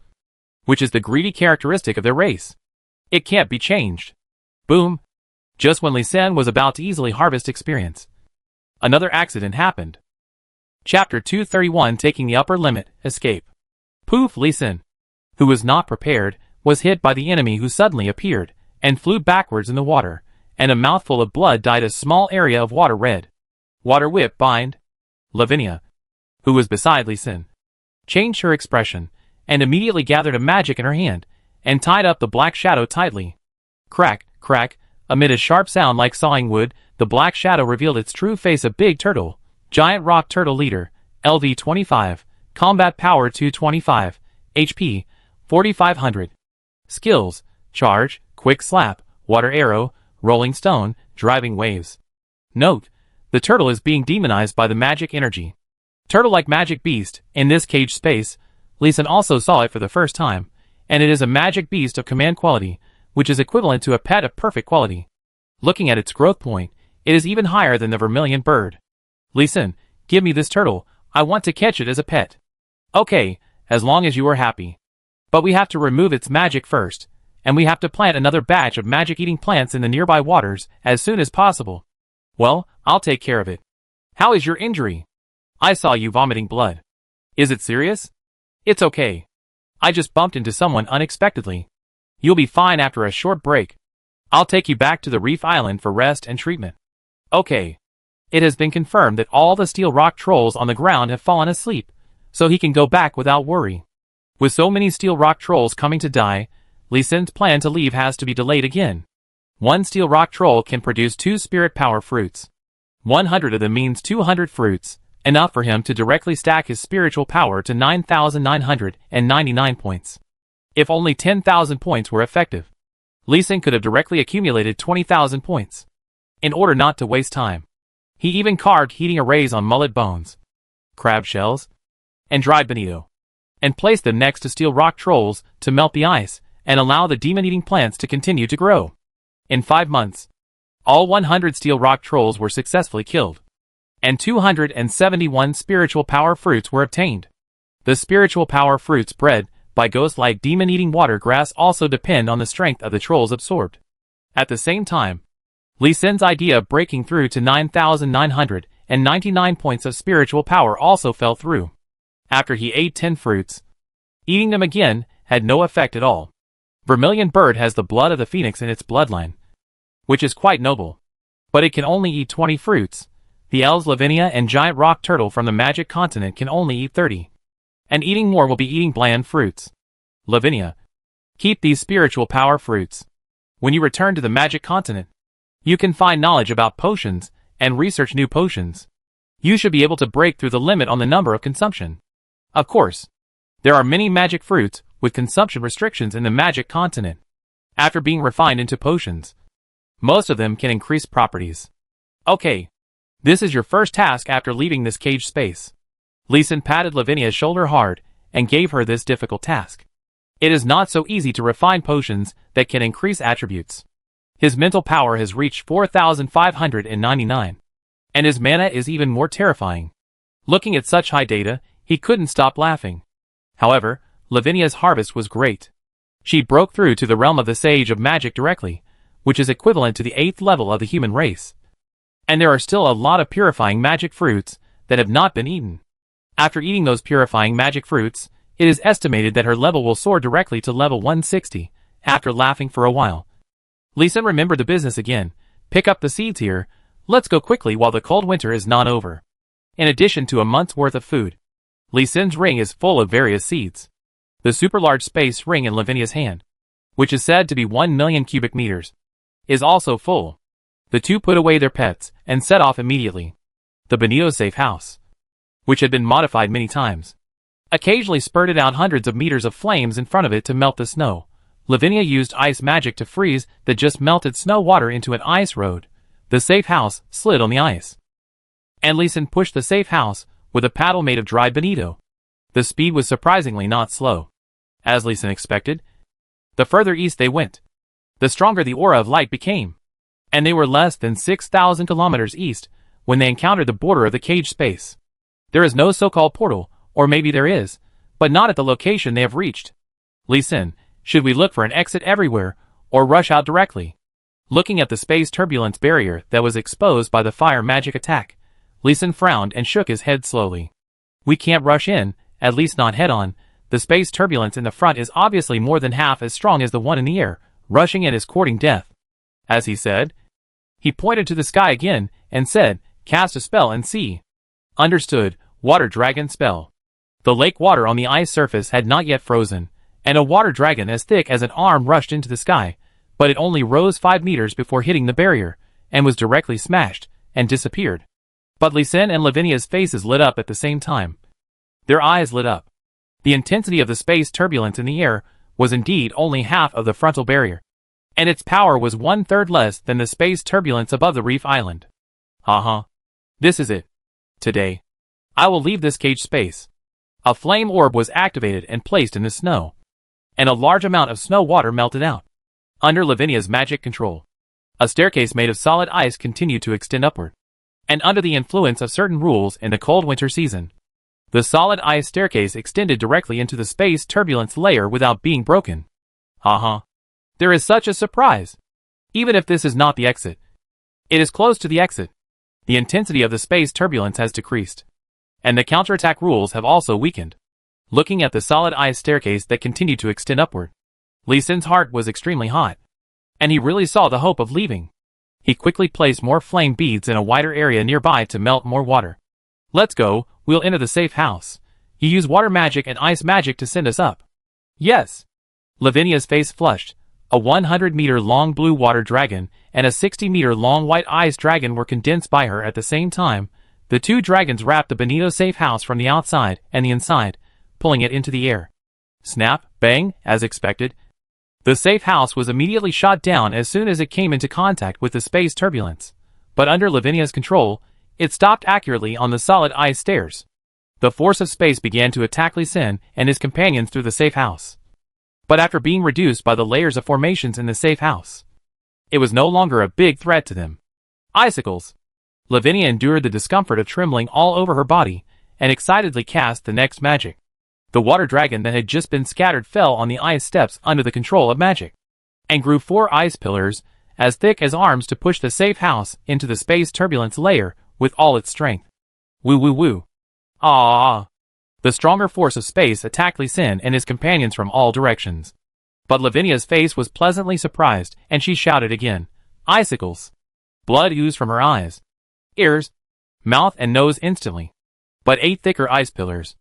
which is the greedy characteristic of their race. It can't be changed. Boom! Just when Lee Sin was about to easily harvest experience, another accident happened. Chapter 231, Taking the Upper Limit, Escape. Poof! Lee Sin, who was not prepared, was hit by the enemy who suddenly appeared, and flew backwards in the water, and a mouthful of blood dyed a small area of water red. Water whip bind. Lavinia, who was beside Lee Sin, changed her expression, and immediately gathered a magic in her hand, and tied up the black shadow tightly. Crack, crack, amid a sharp sound like sawing wood, the black shadow revealed its true face: a big turtle, giant rock turtle leader, LV 25, combat power 225, HP 4500. Skills: charge, quick slap, water arrow, rolling stone, driving waves. Note: the turtle is being demonized by the magic energy. Turtle-like magic beast, in this cage space, Lee Sin also saw it for the first time, and it is a magic beast of command quality, which is equivalent to a pet of perfect quality. Looking at its growth point, it is even higher than the vermilion bird. Lee Sin, give me this turtle, I want to catch it as a pet. Okay, as long as you are happy. But we have to remove its magic first, and we have to plant another batch of magic-eating plants in the nearby waters as soon as possible. Well, I'll take care of it. How is your injury? I saw you vomiting blood. Is it serious? It's okay. I just bumped into someone unexpectedly. You'll be fine after a short break. I'll take you back to the reef island for rest and treatment. Okay. It has been confirmed that all the steel rock trolls on the ground have fallen asleep, so he can go back without worry. With so many steel rock trolls coming to die, Lee Sin's plan to leave has to be delayed again. One steel rock troll can produce 2 spirit power fruits. 100 of them means 200 fruits, enough for him to directly stack his spiritual power to 9,999 points. If only 10,000 points were effective, Lee Sin could have directly accumulated 20,000 points. In order not to waste time, he even carved heating arrays on mullet bones, crab shells, and dried bonito, and placed them next to steel rock trolls to melt the ice and allow the demon-eating plants to continue to grow. In 5 months, all 100 steel rock trolls were successfully killed, and 271 spiritual power fruits were obtained. The spiritual power fruits bred by ghost-like demon-eating water grass also depend on the strength of the trolls absorbed. At the same time, Lee Sin's idea of breaking through to 9,999 points of spiritual power also fell through. After he ate 10 fruits, eating them again had no effect at all. Vermilion bird has the blood of the phoenix in its bloodline, which is quite noble, but it can only eat 20 fruits. The elves Lavinia and giant rock turtle from the magic continent can only eat 30. And eating more will be eating bland fruits. Lavinia, keep these spiritual power fruits. When you return to the magic continent, you can find knowledge about potions and research new potions. You should be able to break through the limit on the number of consumption. Of course, there are many magic fruits with consumption restrictions in the magic continent. After being refined into potions, most of them can increase properties. Okay, this is your first task after leaving this cage space. Lee Sin patted Lavinia's shoulder hard and gave her this difficult task. It is not so easy to refine potions that can increase attributes. His mental power has reached 4,599, and his mana is even more terrifying. Looking at such high data, he couldn't stop laughing. However, Lavinia's harvest was great. She broke through to the realm of the Sage of Magic directly, which is equivalent to the 8th level of the human race. And there are still a lot of purifying magic fruits that have not been eaten. After eating those purifying magic fruits, it is estimated that her level will soar directly to level 160, after laughing for a while. Lee Sin remembered the business again. Pick up the seeds here, let's go quickly while the cold winter is not over. In addition to a month's worth of food, Lee Sin's ring is full of various seeds. The super large space ring in Lavinia's hand, which is said to be 1 million cubic meters, is also full. The two put away their pets and set off immediately. The Bonito safe house, which had been modified many times, occasionally spurted out hundreds of meters of flames in front of it to melt the snow. Lavinia used ice magic to freeze the just melted snow water into an ice road. The safe house slid on the ice, and Leeson pushed the safe house with a paddle made of dried bonito. The speed was surprisingly not slow. As Leeson expected, the further east they went, the stronger the aura of light became, and they were less than 6,000 kilometers east when they encountered the border of the cage space. There is no so-called portal, or maybe there is, but not at the location they have reached. Leeson, should we look for an exit everywhere, or rush out directly? Looking at the space turbulence barrier that was exposed by the fire magic attack, Leeson frowned and shook his head slowly. We can't rush in, at least not head-on. The space turbulence in the front is obviously more than half as strong as the one in the air. Rushing in is courting death. As he said, he pointed to the sky again and said, "Cast a spell and see." Understood. Water dragon spell. The lake water on the ice surface had not yet frozen, and a water dragon as thick as an arm rushed into the sky, but it only rose 5 meters before hitting the barrier, and was directly smashed, and disappeared. But Leeson and Lavinia's faces lit up at the same time. Their eyes lit up. The intensity of the space turbulence in the air was indeed only half of the frontal barrier, and its power was 1/3 less than the space turbulence above the reef island. This is it. Today, I will leave this cage space. A flame orb was activated and placed in the snow, and a large amount of snow water melted out. Under Lavinia's magic control, a staircase made of solid ice continued to extend upward, and under the influence of certain rules in the cold winter season, the solid ice staircase extended directly into the space turbulence layer without being broken. There is such a surprise. Even if this is not the exit, it is close to the exit. The intensity of the space turbulence has decreased, and the counterattack rules have also weakened. Looking at the solid ice staircase that continued to extend upward, Leeson's heart was extremely hot, and he really saw the hope of leaving. He quickly placed more flame beads in a wider area nearby to melt more water. "Let's go, we'll enter the safe house. You use water magic and ice magic to send us up." "Yes." Lavinia's face flushed. A 100-meter-long blue water dragon and a 60-meter-long white ice dragon were condensed by her at the same time. The two dragons wrapped the Bonito safe house from the outside and the inside, pulling it into the air. Snap, bang, as expected. The safe house was immediately shot down as soon as it came into contact with the space turbulence, but under Lavinia's control, it stopped accurately on the solid ice stairs. The force of space began to attack Leeson and his companions through the safe house. But after being reduced by the layers of formations in the safe house, it was no longer a big threat to them. Icicles. Lavinia endured the discomfort of trembling all over her body, and excitedly cast the next magic. The water dragon that had just been scattered fell on the ice steps under the control of magic, and grew 4 ice pillars, as thick as arms to push the safe house into the space turbulence layer with all its strength. Woo woo woo. Ah! The stronger force of space attacked Leeson and his companions from all directions. But Lavinia's face was pleasantly surprised, and she shouted again, "Icicles!" Blood oozed from her eyes, ears, mouth and nose instantly. But 8 thicker ice pillars,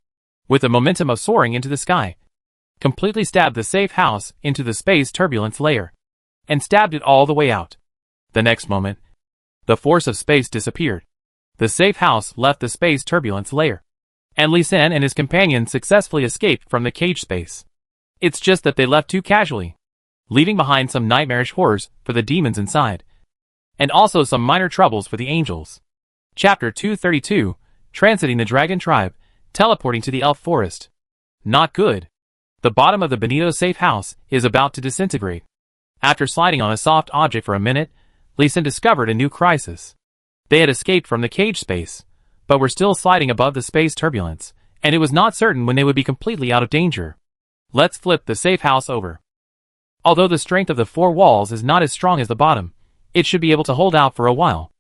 with the momentum of soaring into the sky, completely stabbed the safe house into the space turbulence layer, and stabbed it all the way out. The next moment, the force of space disappeared. The safe house left the space turbulence layer, and Leeson and his companions successfully escaped from the cage space. It's just that they left too casually, leaving behind some nightmarish horrors for the demons inside, and also some minor troubles for the angels. Chapter 232, Transiting the Dragon Tribe, Teleporting to the Elf Forest. Not good. The bottom of the Bonito safe house is about to disintegrate. After sliding on a soft object for a minute, Leeson discovered a new crisis. They had escaped from the cage space, but were still sliding above the space turbulence, and it was not certain when they would be completely out of danger. Let's flip the safe house over. Although the strength of the 4 walls is not as strong as the bottom, it should be able to hold out for a while.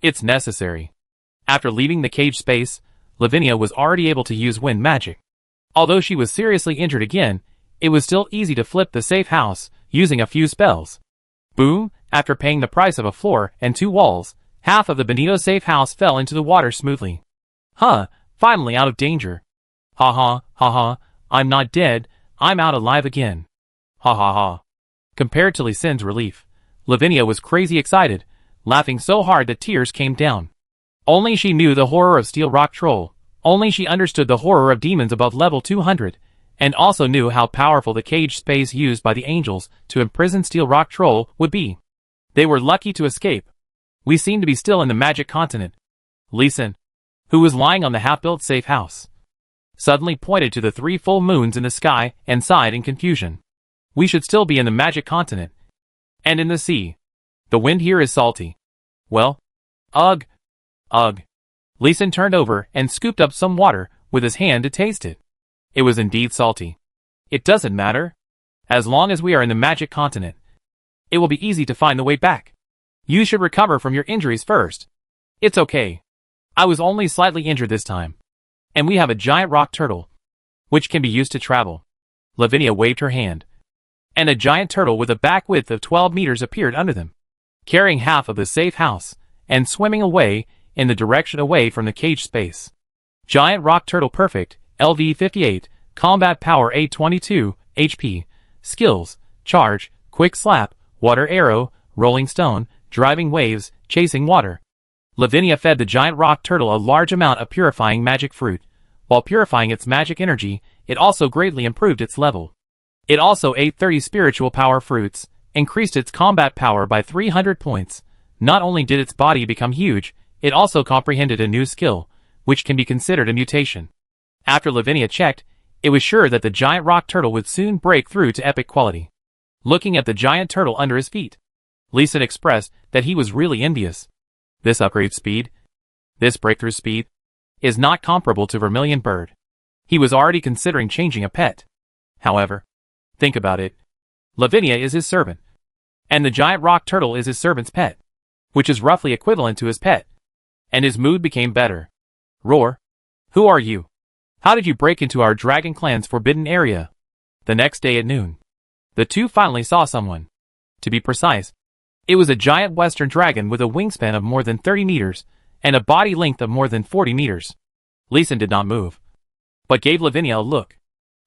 It's necessary. After leaving the cage space, Lavinia was already able to use wind magic. Although she was seriously injured again, it was still easy to flip the safe house using a few spells. Boom! After paying the price of a floor and 2 walls, half of the Bonito safe house fell into the water smoothly. Finally out of danger. Ha ha, I'm not dead, I'm out alive again. Ha. Compared to Leeson's relief, Lavinia was crazy excited. laughing so hard that tears came down. Only she knew the horror of Steel Rock Troll. Only she understood the horror of demons above level 200, and also knew how powerful the cage space used by the angels to imprison Steel Rock Troll would be. They were lucky to escape. We seemed to be still in the magic continent. Lee Sin, who was lying on the half-built safe house, suddenly pointed to the 3 full moons in the sky and sighed in confusion. We should still be in the magic continent. And in the sea. The wind here is salty. Well? Ugh. Ugh. Lee Sin turned over and scooped up some water with his hand to taste it. It was indeed salty. It doesn't matter. As long as we are in the magic continent, it will be easy to find the way back. You should recover from your injuries first. It's okay. I was only slightly injured this time. And we have a giant rock turtle, which can be used to travel. Lavinia waved her hand. And a giant turtle with a back width of 12 meters appeared under them, carrying half of the safe house, and swimming away in the direction away from the cage space. Giant rock turtle perfect, LV58, combat power 822, HP, skills, charge, quick slap, water arrow, rolling stone, driving waves, chasing water. Lavinia fed the giant rock turtle a large amount of purifying magic fruit. While purifying its magic energy, it also greatly improved its level. It also ate 30 spiritual power fruits, increased its combat power by 300 points. Not only did its body become huge, it also comprehended a new skill, which can be considered a mutation. After Lavinia checked, it was sure that the giant rock turtle would soon break through to epic quality. Looking at the giant turtle under his feet, Lee Sin expressed that he was really envious. This upgrade speed, this breakthrough speed, is not comparable to Vermilion Bird. He was already considering changing a pet. However, think about it. Lavinia is his servant, and the giant rock turtle is his servant's pet, which is roughly equivalent to his pet. And his mood became better. Roar. Who are you? How did you break into our dragon clan's forbidden area? The next day at noon, the two finally saw someone. To be precise, it was a giant western dragon with a wingspan of more than 30 meters and a body length of more than 40 meters. Lee Sin did not move, but gave Lavinia a look.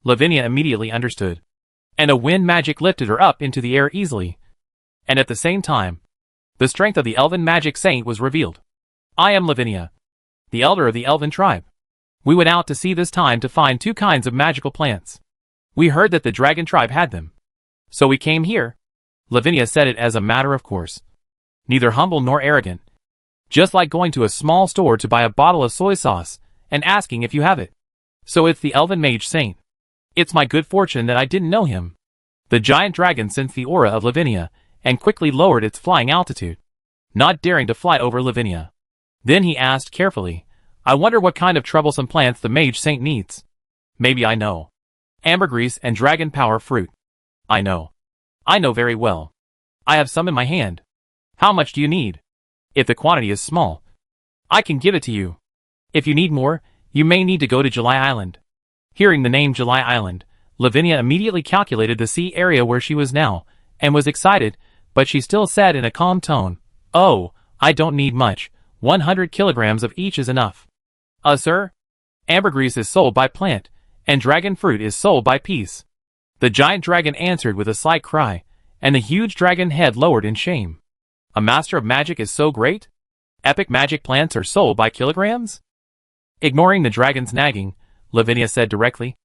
Lavinia immediately understood, and a wind magic lifted her up into the air easily. And at the same time, the strength of the elven magic saint was revealed. I am Lavinia, the elder of the elven tribe. We went out to sea this time to find 2 kinds of magical plants. We heard that the dragon tribe had them, so we came here. Lavinia said it as a matter of course, neither humble nor arrogant. Just like going to a small store to buy a bottle of soy sauce and asking if you have it. So it's the elven mage saint. It's my good fortune that I didn't know him. The giant dragon sensed the aura of Lavinia and quickly lowered its flying altitude, not daring to fly over Lavinia. Then he asked carefully, I wonder what kind of troublesome plants the mage saint needs. Maybe I know. Ambergris and dragon power fruit. I know. I know very well. I have some in my hand. How much do you need? If the quantity is small, I can give it to you. If you need more, you may need to go to July Island. Hearing the name July Island, Lavinia immediately calculated the sea area where she was now, and was excited, but she still said in a calm tone, Oh, I don't need much. 100 kilograms of each is enough. Sir? Ambergris is sold by plant, and dragon fruit is sold by piece. The giant dragon answered with a slight cry, and the huge dragon head lowered in shame. A master of magic is so great? Epic magic plants are sold by kilograms? Ignoring the dragon's nagging, Lavinia said directly,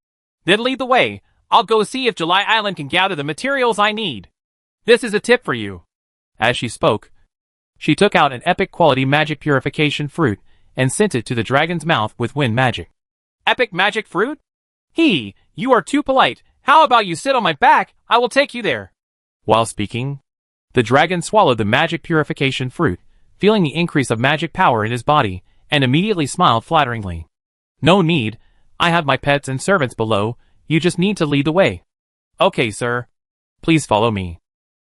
Then lead the way. I'll go see if July Island can gather the materials I need. This is a tip for you. As she spoke, she took out an epic quality magic purification fruit and sent it to the dragon's mouth with wind magic. Epic magic fruit? You are too polite. How about you sit on my back? I will take you there. While speaking, the dragon swallowed the magic purification fruit, feeling the increase of magic power in his body, and immediately smiled flatteringly. No need. I have my pets and servants below. You just need to lead the way. Okay, sir. Please follow me.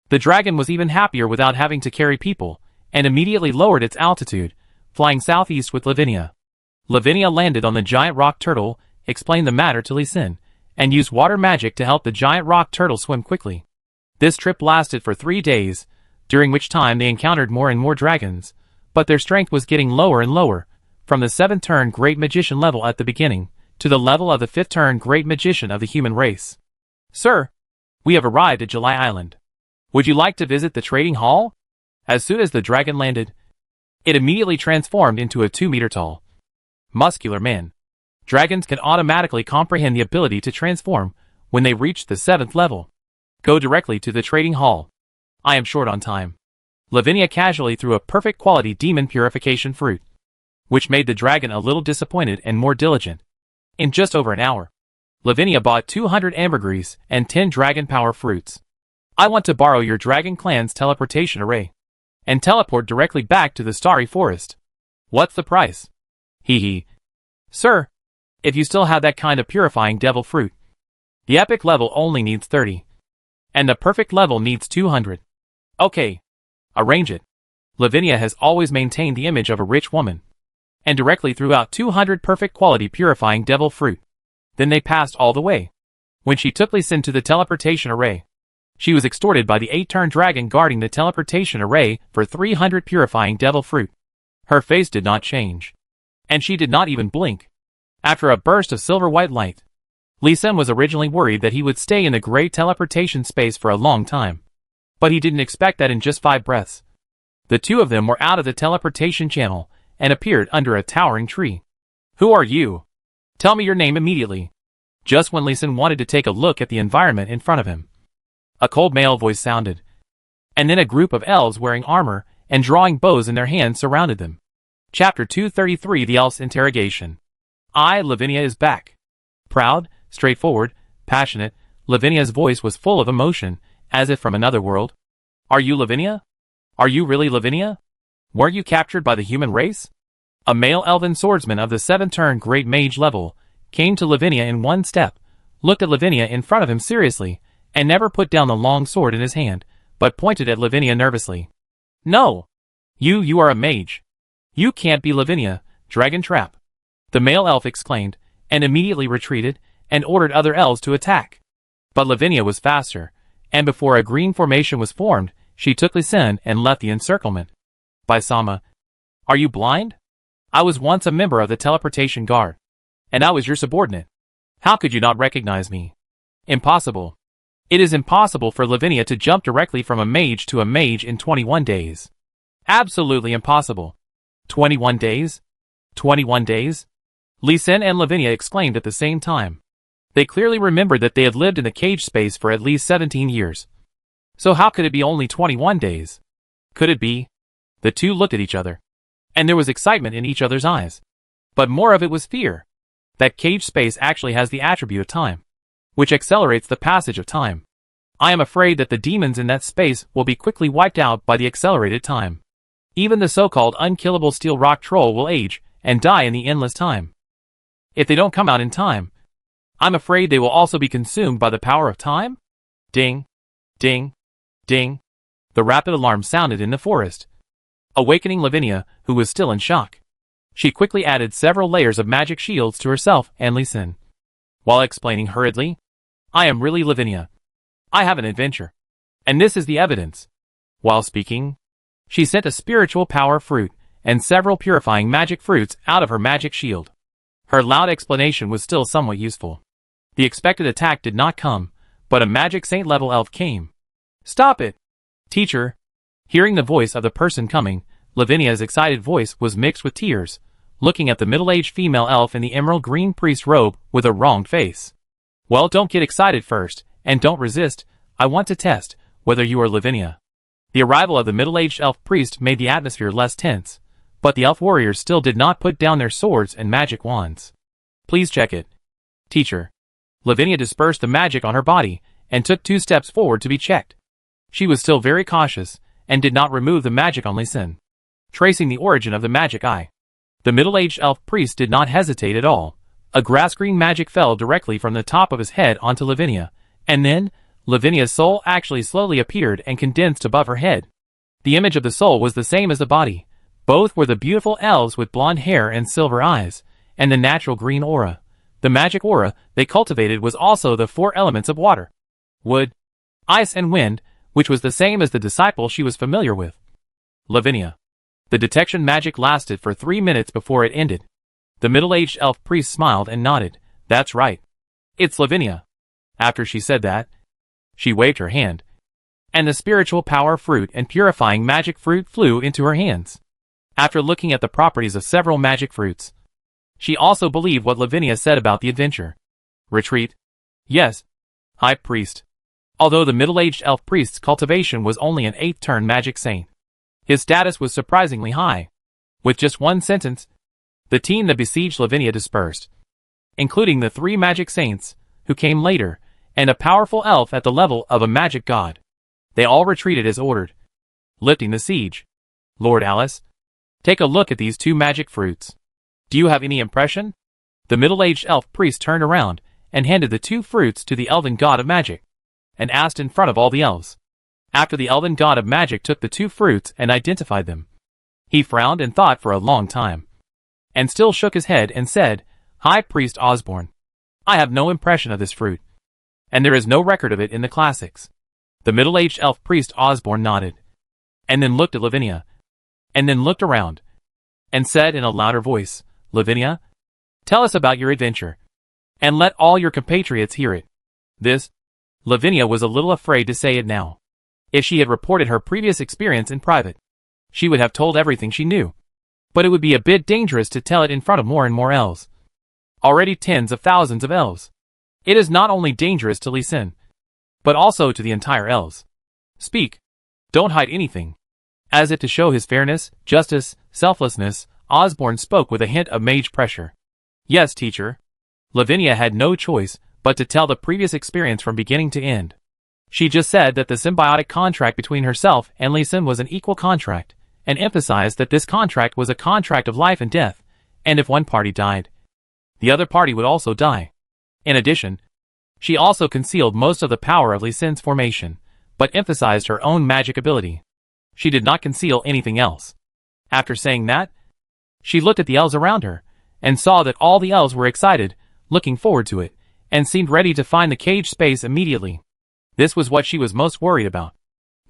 The dragon was even happier without having to carry people, and immediately lowered its altitude, flying southeast with Lavinia. Lavinia landed on the giant rock turtle, explained the matter to Lee Sin, and used water magic to help the giant rock turtle swim quickly. This trip lasted for 3 days, during which time they encountered more and more dragons, but their strength was getting lower and lower, from the 7th turn Great Magician level at the beginning, to the level of the 5th turn Great Magician of the human race. Sir, we have arrived at July Island. Would you like to visit the trading hall? As soon as the dragon landed, it immediately transformed into a 2-meter-tall, muscular man. Dragons can automatically comprehend the ability to transform when they reach the 7th level. Go directly to the trading hall. I am short on time. Lavinia casually threw a perfect quality demon purification fruit, which made the dragon a little disappointed and more diligent. In just over an hour, Lavinia bought 200 ambergris and 10 dragon power fruits. I want to borrow your dragon clan's teleportation array and teleport directly back to the starry forest. What's the price? Hee hee. Sir, if you still have that kind of purifying devil fruit, the epic level only needs 30. And the perfect level needs 200. Okay. Arrange it. Lavinia has always maintained the image of a rich woman, and directly threw out 200 perfect quality purifying devil fruit. Then they passed all the way. When she took Lysin to the teleportation array, she was extorted by the 8-turn dragon guarding the teleportation array for 300 purifying devil fruit. Her face did not change, and she did not even blink. After a burst of silver-white light, Lysin was originally worried that he would stay in the great teleportation space for a long time. But he didn't expect that in just 5 breaths, the two of them were out of the teleportation channel and appeared under a towering tree. Who are you? Tell me your name immediately. Just when Lysin wanted to take a look at the environment in front of him, a cold male voice sounded, and then a group of elves wearing armor and drawing bows in their hands surrounded them. Chapter 233 The Elf's Interrogation. Lavinia is back. Proud, straightforward, passionate, Lavinia's voice was full of emotion, as if from another world. Are you Lavinia? Are you really Lavinia? Weren't you captured by the human race? A male elven swordsman of the 7th-turn great mage level came to Lavinia in one step, looked at Lavinia in front of him seriously, and never put down the long sword in his hand, but pointed at Lavinia nervously. No! You are a mage. You can't be Lavinia, dragon trap. The male elf exclaimed, and immediately retreated, and ordered other elves to attack. But Lavinia was faster, and before a green formation was formed, she took Lysin and left the encirclement. Baisama, are you blind? I was once a member of the teleportation guard, and I was your subordinate. How could you not recognize me? Impossible. It is impossible for Lavinia to jump directly from a mage to a mage in 21 days. Absolutely impossible. 21 days? 21 days? Lysin and Lavinia exclaimed at the same time. They clearly remembered that they had lived in the cage space for at least 17 years. So how could it be only 21 days? Could it be? The two looked at each other, and there was excitement in each other's eyes. But more of it was fear. That cage space actually has the attribute of time, which accelerates the passage of time. I am afraid that the demons in that space will be quickly wiped out by the accelerated time. Even the so-called unkillable steel rock troll will age and die in the endless time. If they don't come out in time, I'm afraid they will also be consumed by the power of time? Ding, ding, ding. The rapid alarm sounded in the forest, awakening Lavinia, who was still in shock. She quickly added several layers of magic shields to herself and Lysin, while explaining hurriedly, I am really Lavinia. I have an adventure, and this is the evidence. While speaking, she sent a spiritual power fruit and several purifying magic fruits out of her magic shield. Her loud explanation was still somewhat useful. The expected attack did not come, but a magic saint-level elf came. Stop it! Teacher! Hearing the voice of the person coming, Lavinia's excited voice was mixed with tears, looking at the middle-aged female elf in the emerald green priest robe with a wronged face. Well, don't get excited first, and don't resist. I want to test whether you are Lavinia. The arrival of the middle-aged elf priest made the atmosphere less tense, but the elf warriors still did not put down their swords and magic wands. Please check it. Teacher. Lavinia dispersed the magic on her body and took 2 steps forward to be checked. She was still very cautious and did not remove the magic on Lysin, tracing the origin of the magic eye. The middle-aged elf priest did not hesitate at all. A grass-green magic fell directly from the top of his head onto Lavinia, and then, Lavinia's soul actually slowly appeared and condensed above her head. The image of the soul was the same as the body. Both were the beautiful elves with blonde hair and silver eyes, and the natural green aura. The magic aura they cultivated was also the 4 elements of water, wood, ice and wind, which was the same as the disciple she was familiar with. Lavinia. The detection magic lasted for 3 minutes before it ended. The middle-aged elf priest smiled and nodded. That's right. It's Lavinia. After she said that, she waved her hand, and the spiritual power fruit and purifying magic fruit flew into her hands. After looking at the properties of several magic fruits, she also believed what Lavinia said about the adventure. Retreat? Yes. High Priest. Although the middle-aged elf priest's cultivation was only an 8th-turn magic saint, his status was surprisingly high. With just one sentence, the team that besieged Lavinia dispersed, including the 3 magic saints, who came later, and a powerful elf at the level of a magic god. They all retreated as ordered, lifting the siege. Lord Alice, take a look at these 2 magic fruits. Do you have any impression? The middle-aged elf priest turned around and handed the 2 fruits to the elven god of magic, and asked in front of all the elves. After the elven god of magic took the 2 fruits and identified them, he frowned and thought for a long time, and still shook his head and said, High Priest Osborne, I have no impression of this fruit, and there is no record of it in the classics. The middle-aged elf priest Osborne nodded, and then looked at Lavinia, and then looked around, and said in a louder voice, Lavinia, tell us about your adventure, and let all your compatriots hear it. This, Lavinia was a little afraid to say it now. If she had reported her previous experience in private, she would have told everything she knew. But it would be a bit dangerous to tell it in front of more and more elves. Already tens of thousands of elves. It is not only dangerous to Lee Sin, but also to the entire elves. Speak. Don't hide anything. As if to show his fairness, justice, selflessness, Osborne spoke with a hint of mage pressure. Yes, teacher. Lavinia had no choice but to tell the previous experience from beginning to end. She just said that the symbiotic contract between herself and Lee Sin was an equal contract, and emphasized that this contract was a contract of life and death, and if one party died, the other party would also die. In addition, she also concealed most of the power of Lee Sin's formation, but emphasized her own magic ability. She did not conceal anything else. After saying that, she looked at the elves around her, and saw that all the elves were excited, looking forward to it, and seemed ready to find the cage space immediately. This was what she was most worried about.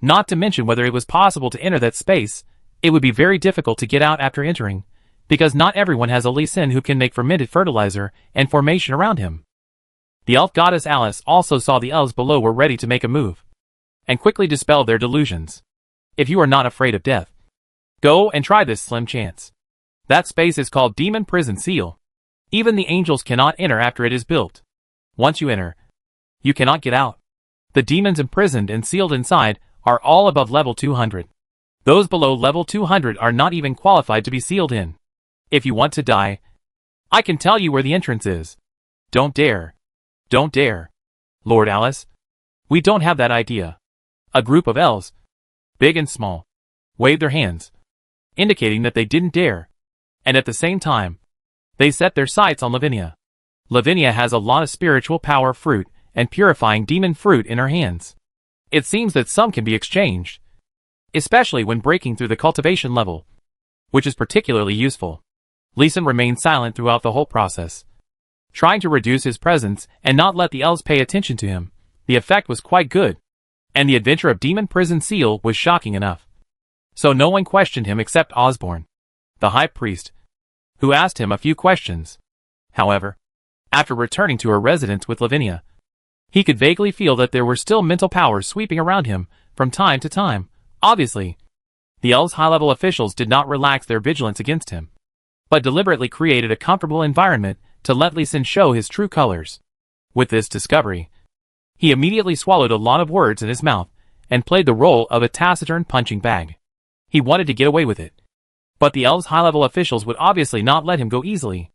Not to mention whether it was possible to enter that space. It would be very difficult to get out after entering, because not everyone has a Lee Sin who can make fermented fertilizer and formation around him. The elf goddess Alice also saw the elves below were ready to make a move, and quickly dispelled their delusions. If you are not afraid of death, go and try this slim chance. That space is called Demon Prison Seal. Even the angels cannot enter after it is built. Once you enter, you cannot get out. The demons imprisoned and sealed inside are all above level 200. Those below level 200 are not even qualified to be sealed in. If you want to die, I can tell you where the entrance is. Don't dare. Don't dare. Lord Alice, we don't have that idea. A group of elves, big and small, waved their hands, indicating that they didn't dare, and at the same time, they set their sights on Lavinia. Lavinia has a lot of spiritual power fruit and purifying demon fruit in her hands. It seems that some can be exchanged, especially when breaking through the cultivation level, which is particularly useful. Lee Sin remained silent throughout the whole process, trying to reduce his presence and not let the elves pay attention to him. The effect was quite good, and the adventure of Demon Prison Seal was shocking enough. So no one questioned him except Osborne, the high priest, who asked him a few questions. However, after returning to her residence with Lavinia, he could vaguely feel that there were still mental powers sweeping around him from time to time. Obviously, the elves' high-level officials did not relax their vigilance against him, but deliberately created a comfortable environment to let Lee Sin show his true colors. With this discovery, he immediately swallowed a lot of words in his mouth and played the role of a taciturn punching bag. He wanted to get away with it, but the elves' high-level officials would obviously not let him go easily.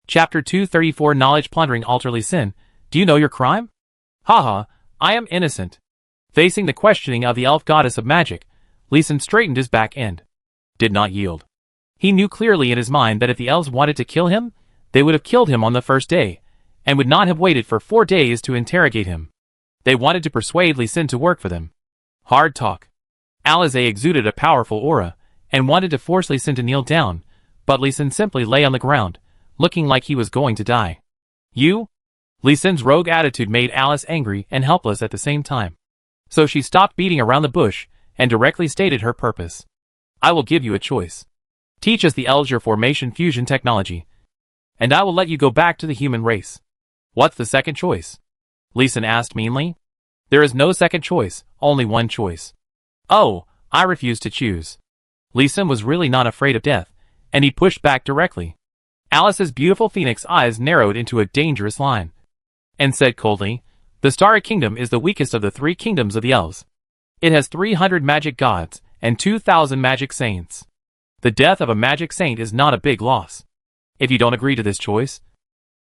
Chapter 234 Knowledge Plundering Alter. Lee Sin, do you know your crime? Haha, I am innocent. Facing the questioning of the elf goddess of magic, Lee Sin straightened his back and did not yield. He knew clearly in his mind that if the elves wanted to kill him, they would have killed him on the first day, and would not have waited for 4 days to interrogate him. They wanted to persuade Lee Sin to work for them. Hard talk. Alize exuded a powerful aura, and wanted to force Lee Sin to kneel down, but Lee Sin simply lay on the ground, looking like he was going to die. You? Lee Sin's rogue attitude made Alice angry and helpless at the same time. So she stopped beating around the bush, and directly stated her purpose. I will give you a choice. Teach us the elves your formation fusion technology, and I will let you go back to the human race. What's the second choice? Lee Sin asked meanly. There is no second choice, only one choice. Oh, I refuse to choose. Lee Sin was really not afraid of death, and he pushed back directly. Alice's beautiful phoenix eyes narrowed into a dangerous line, and said coldly, "The Starry Kingdom is the weakest of the 3 kingdoms of the elves. It has 300 magic gods, and 2,000 magic saints. The death of a magic saint is not a big loss. If you don't agree to this choice,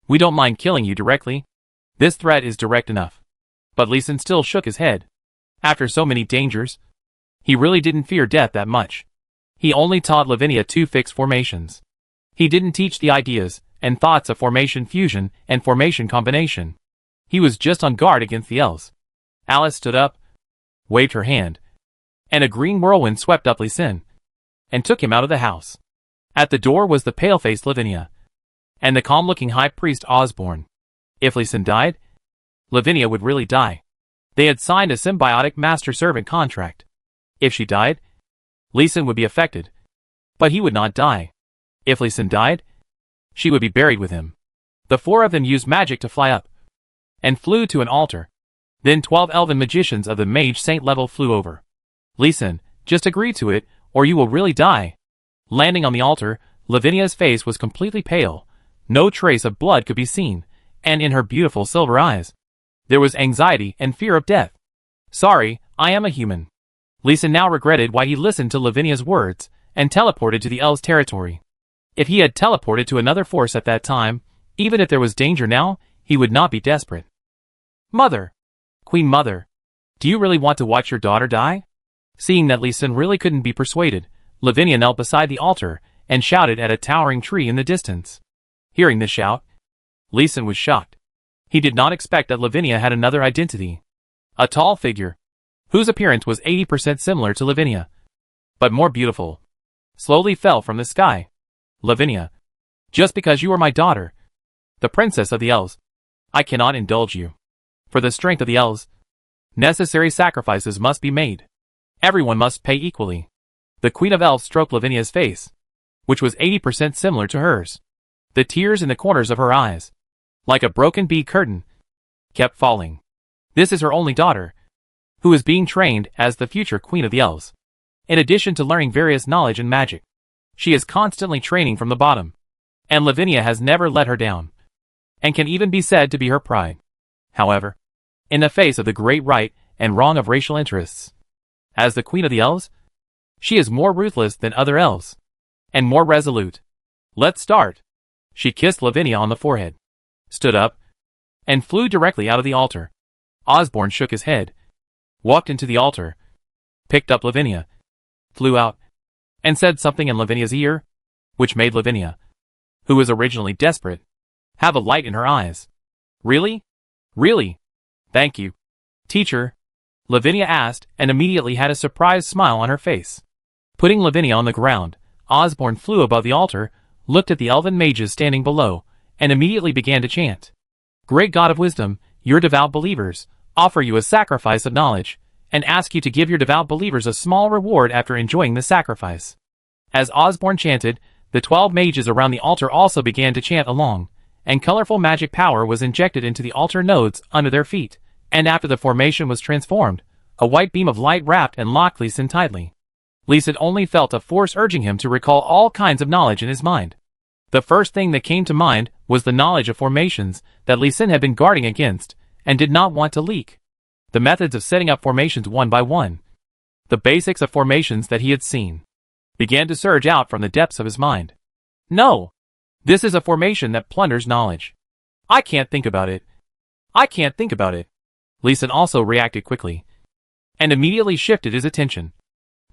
we don't mind killing you directly. This threat is direct enough." But Lee Sin still shook his head. After so many dangers, he really didn't fear death that much. He only taught Lavinia 2 fixed formations. He didn't teach the ideas and thoughts of formation fusion and formation combination. He was just on guard against the elves. Alice stood up, waved her hand, and a green whirlwind swept up Lee Sin and took him out of the house. At the door was the pale-faced Lavinia and the calm-looking high priest Osborne. If Lee Sin died, Lavinia would really die. They had signed a symbiotic master-servant contract. If she died, Lee Sin would be affected, but he would not die. If Lee Sin died, she would be buried with him. The 4 of them used magic to fly up and flew to an altar. Then 12 elven magicians of the mage saint level flew over. Lee Sin, just agree to it, or you will really die. Landing on the altar, Lavinia's face was completely pale. No trace of blood could be seen, and in her beautiful silver eyes, there was anxiety and fear of death. "Sorry, I am a human." Lee Sin now regretted why he listened to Lavinia's words and teleported to the elves' territory. If he had teleported to another force at that time, even if there was danger now, he would not be desperate. "Mother! Queen Mother! Do you really want to watch your daughter die?" Seeing that Lee Sin really couldn't be persuaded, Lavinia knelt beside the altar and shouted at a towering tree in the distance. Hearing this shout, Lee Sin was shocked. He did not expect that Lavinia had another identity. A tall figure, whose appearance was 80% similar to Lavinia, but more beautiful, slowly fell from the sky. "Lavinia, just because you are my daughter, the princess of the elves, I cannot indulge you. For the strength of the elves, necessary sacrifices must be made. Everyone must pay equally." The Queen of Elves stroked Lavinia's face, which was 80% similar to hers. The tears in the corners of her eyes, like a broken bead curtain, kept falling. This is her only daughter, who is being trained as the future Queen of the Elves. In addition to learning various knowledge and magic, she is constantly training from the bottom, and Lavinia has never let her down, and can even be said to be her pride. However, in the face of the great right and wrong of racial interests, as the Queen of the Elves, she is more ruthless than other elves, and more resolute. "Let's start." She kissed Lavinia on the forehead, stood up, and flew directly out of the altar. Osborne shook his head, walked into the altar, picked up Lavinia, flew out, and said something in Lavinia's ear, which made Lavinia, who was originally desperate, have a light in her eyes. "Really? Really? Thank you, teacher," Lavinia asked, and immediately had a surprised smile on her face. Putting Lavinia on the ground, Osborne flew above the altar, looked at the elven mages standing below, and immediately began to chant. "Great God of wisdom, your devout believers offer you a sacrifice of knowledge, and ask you to give your devout believers a small reward after enjoying the sacrifice." As Osborne chanted, the 12 mages around the altar also began to chant along, and colorful magic power was injected into the altar nodes under their feet, and after the formation was transformed, a white beam of light wrapped and locked Lee Sin tightly. Lee Sin only felt a force urging him to recall all kinds of knowledge in his mind. The first thing that came to mind was the knowledge of formations that Lee Sin had been guarding against, and did not want to leak. The methods of setting up formations one by one, the basics of formations that he had seen, began to surge out from the depths of his mind. "No! This is a formation that plunders knowledge. I can't think about it. I can't think about it." Lee Sin also reacted quickly, and immediately shifted his attention,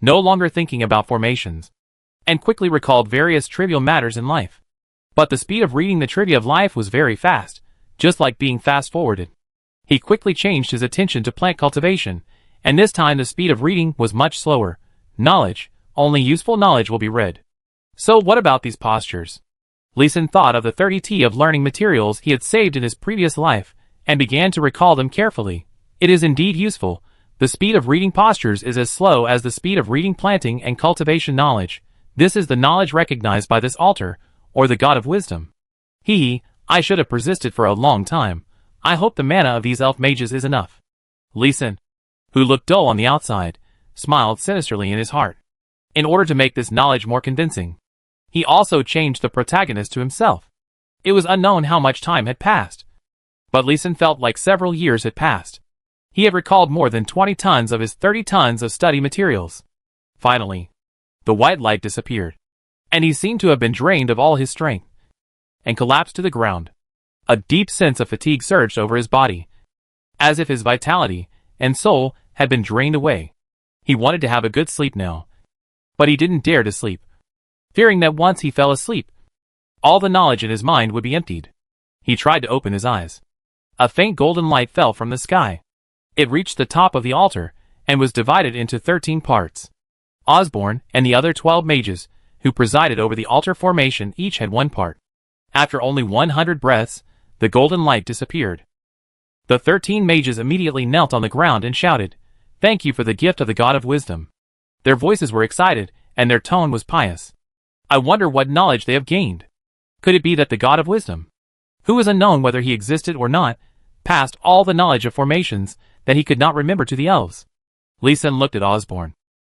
no longer thinking about formations, and quickly recalled various trivial matters in life. But the speed of reading the trivia of life was very fast, just like being fast-forwarded. He quickly changed his attention to plant cultivation, and this time the speed of reading was much slower. Knowledge, only useful knowledge will be read. So what about these postures? Lee Sin thought of the 30T of learning materials he had saved in his previous life, and began to recall them carefully. It is indeed useful. The speed of reading postures is as slow as the speed of reading planting and cultivation knowledge. This is the knowledge recognized by this altar, or the God of Wisdom. I should have persisted for a long time. I hope the mana of these elf mages is enough. Li Sin, who looked dull on the outside, smiled sinisterly in his heart. In order to make this knowledge more convincing, he also changed the protagonist to himself. It was unknown how much time had passed, but Li Sin felt like several years had passed. He had recalled more than 20 tons of his 30 tons of study materials. Finally, the white light disappeared, and he seemed to have been drained of all his strength and collapsed to the ground. A deep sense of fatigue surged over his body, as if his vitality and soul had been drained away. He wanted to have a good sleep now, but he didn't dare to sleep, fearing that once he fell asleep, all the knowledge in his mind would be emptied. He tried to open his eyes. A faint golden light fell from the sky. It reached the top of the altar and was divided into 13 parts. Osborne and the other 12 mages who presided over the altar formation each had one part. After only 100 breaths, the golden light disappeared. The 13 mages immediately knelt on the ground and shouted, "Thank you for the gift of the God of Wisdom." Their voices were excited, and their tone was pious. I wonder what knowledge they have gained. Could it be that the God of Wisdom, who is unknown whether he existed or not, passed all the knowledge of formations that he could not remember to the elves? Li Sin looked at Osborne,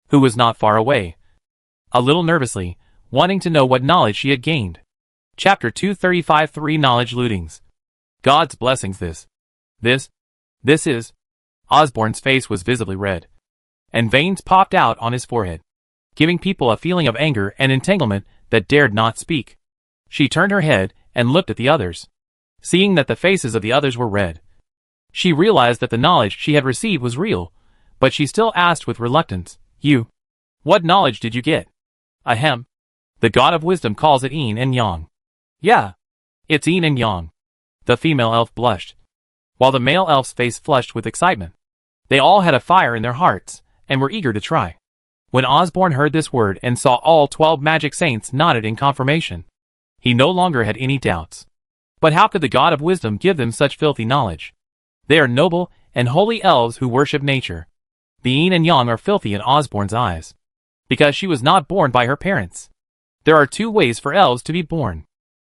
who was not far away, a little nervously, wanting to know what knowledge she had gained. Chapter 235 3 Knowledge Lootings. God's blessings This is. Osborne's face was visibly red, and veins popped out on his forehead, giving people a feeling of anger and entanglement that dared not speak. She turned her head and looked at the others. Seeing that the faces of the others were red, she realized that the knowledge she had received was real, but she still asked with reluctance, What knowledge did you get?" "Ahem. The God of Wisdom calls it yin and yang." "Yeah, it's yin and yang." The female elf blushed, while the male elf's face flushed with excitement. They all had a fire in their hearts, and were eager to try. When Osborne heard this word and saw all 12 magic saints nodded in confirmation, he no longer had any doubts. But how could the God of Wisdom give them such filthy knowledge? They are noble and holy elves who worship nature. The yin and yang are filthy in Osborne's eyes, because she was not born by her parents. There are 2 ways for elves to be born.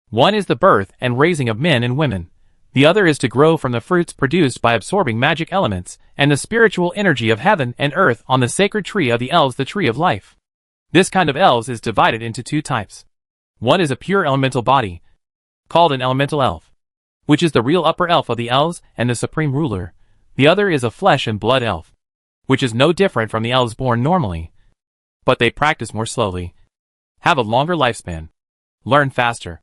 One is the birth and raising of men and women. The other is to grow from the fruits produced by absorbing magic elements and the spiritual energy of heaven and earth on the sacred tree of the elves, the tree of life. This kind of elves is divided into 2 types. One is a pure elemental body, called an elemental elf, which is the real upper elf of the elves and the supreme ruler. The other is a flesh and blood elf, which is no different from the elves born normally, but they practice more slowly, have a longer lifespan, learn faster,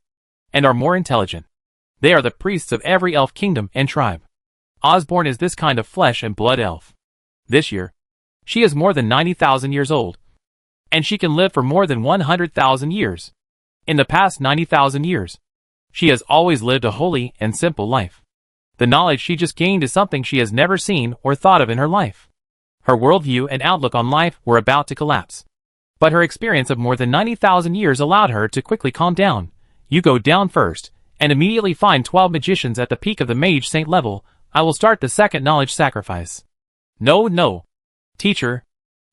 and are more intelligent. They are the priests of every elf kingdom and tribe. Osborne is this kind of flesh and blood elf. This year, she is more than 90,000 years old, and she can live for more than 100,000 years. In the past 90,000 years, she has always lived a holy and simple life. The knowledge she just gained is something she has never seen or thought of in her life. Her worldview and outlook on life were about to collapse, but her experience of more than 90,000 years allowed her to quickly calm down. "You go down first, and immediately find 12 magicians at the peak of the mage saint level. I will start the second knowledge sacrifice." No. Teacher,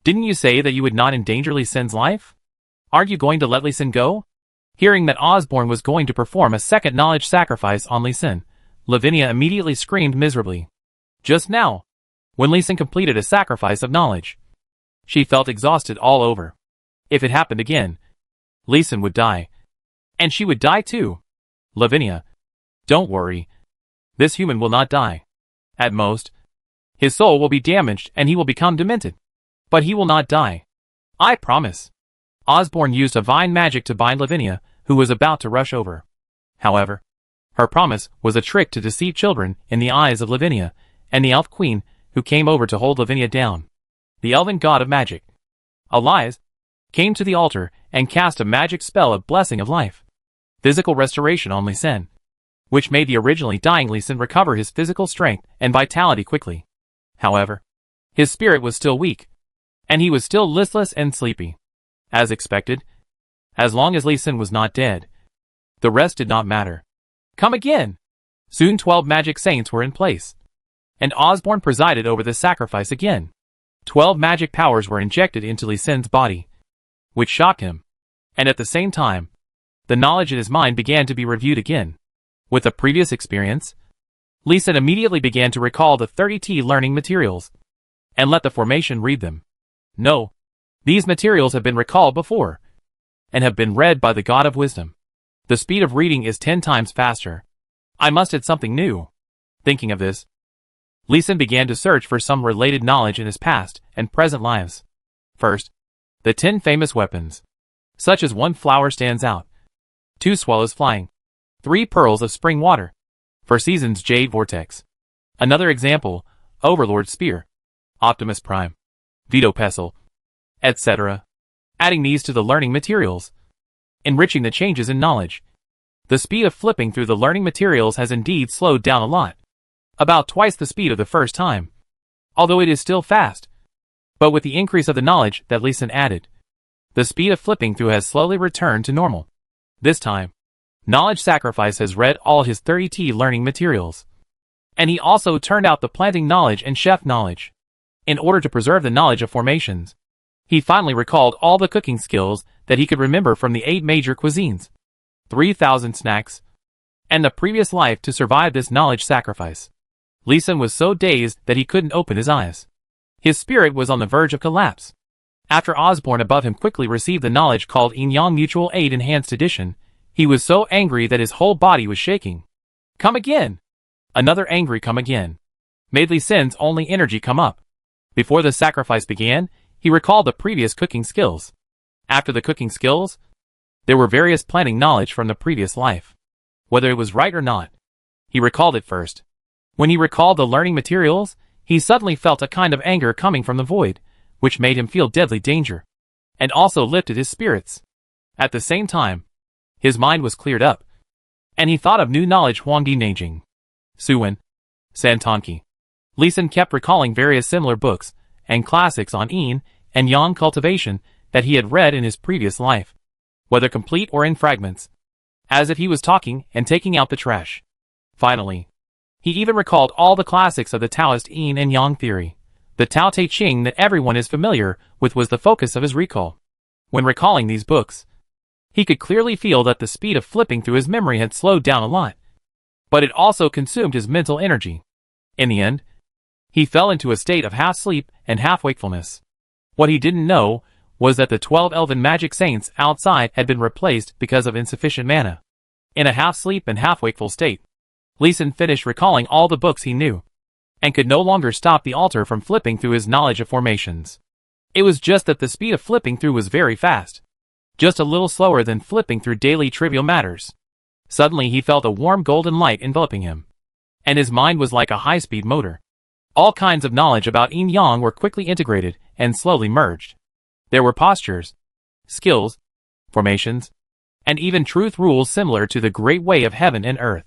didn't you say that you would not endanger Li Sin's life? Aren't you going to let Li Sin go? Hearing that Osborne was going to perform a second knowledge sacrifice on Li Sin, Lavinia immediately screamed miserably. Just now, when Li Sin completed a sacrifice of knowledge, she felt exhausted all over. If it happened again, Li Sin would die. And she would die too. "Lavinia, don't worry. This human will not die. At most, his soul will be damaged and he will become demented. But he will not die. I promise." Osborne used a vine magic to bind Lavinia, who was about to rush over. However, her promise was a trick to deceive children in the eyes of Lavinia and the elf queen, who came over to hold Lavinia down. The elven god of magic, Elias, came to the altar and cast a magic spell of blessing of life, physical restoration on Li Sin, which made the originally dying Li Sin recover his physical strength and vitality quickly. However, his spirit was still weak, and he was still listless and sleepy. As expected, as long as Li Sin was not dead, the rest did not matter. Come again! Soon 12 magic saints were in place, and Osborne presided over the sacrifice again. 12 magic powers were injected into Li Sin's body, which shocked him, and at the same time, the knowledge in his mind began to be reviewed again. With the previous experience, Lee Sin immediately began to recall the 30T learning materials, and let the formation read them. No. These materials have been recalled before, and have been read by the God of Wisdom. The speed of reading is 10 times faster. I must add something new. Thinking of this, Lee Sin began to search for some related knowledge in his past and present lives. First, the 10 famous weapons, such as 1 flower stands out, 2 swallows flying, 3 pearls of spring water, 4 seasons jade vortex. Another example, Overlord Spear, Optimus Prime, Veto Pestle, etc. Adding these to the learning materials, enriching the changes in knowledge. The speed of flipping through the learning materials has indeed slowed down a lot. About twice the speed of the first time. Although it is still fast. But with the increase of the knowledge that Lee Sin added, the speed of flipping through has slowly returned to normal. This time, Knowledge Sacrifice has read all his 30T learning materials. And he also turned out the planting knowledge and chef knowledge. In order to preserve the knowledge of formations, he finally recalled all the cooking skills that he could remember from the 8 major cuisines, 3,000 snacks, and the previous life to survive this knowledge sacrifice. Lee Sin was so dazed that he couldn't open his eyes. His spirit was on the verge of collapse. After Osborne above him quickly received the knowledge called Yin Yang Mutual Aid Enhanced Edition, he was so angry that his whole body was shaking. Come again! Another angry come again made Lee Sin's only energy come up. Before the sacrifice began, he recalled the previous cooking skills. After the cooking skills, there were various planning knowledge from the previous life. Whether it was right or not, he recalled it first. When he recalled the learning materials, he suddenly felt a kind of anger coming from the void, which made him feel deadly danger, and also lifted his spirits. At the same time, his mind was cleared up, and he thought of new knowledge Huangdi Nanjing, Suwen, Santonki. Lee Sin kept recalling various similar books and classics on yin and yang cultivation that he had read in his previous life, whether complete or in fragments, as if he was talking and taking out the trash. Finally, he even recalled all the classics of the Taoist yin and yang theory. The Tao Te Ching that everyone is familiar with was the focus of his recall. When recalling these books, he could clearly feel that the speed of flipping through his memory had slowed down a lot, but it also consumed his mental energy. In the end, he fell into a state of half sleep and half wakefulness. What he didn't know was that the 12 elven magic saints outside had been replaced because of insufficient mana. In a half sleep and half wakeful state, Lee Sin finished recalling all the books he knew, and could no longer stop the altar from flipping through his knowledge of formations. It was just that the speed of flipping through was very fast, just a little slower than flipping through daily trivial matters. Suddenly he felt a warm golden light enveloping him, and his mind was like a high-speed motor. All kinds of knowledge about yin yang were quickly integrated and slowly merged. There were postures, skills, formations, and even truth rules similar to the great way of heaven and earth.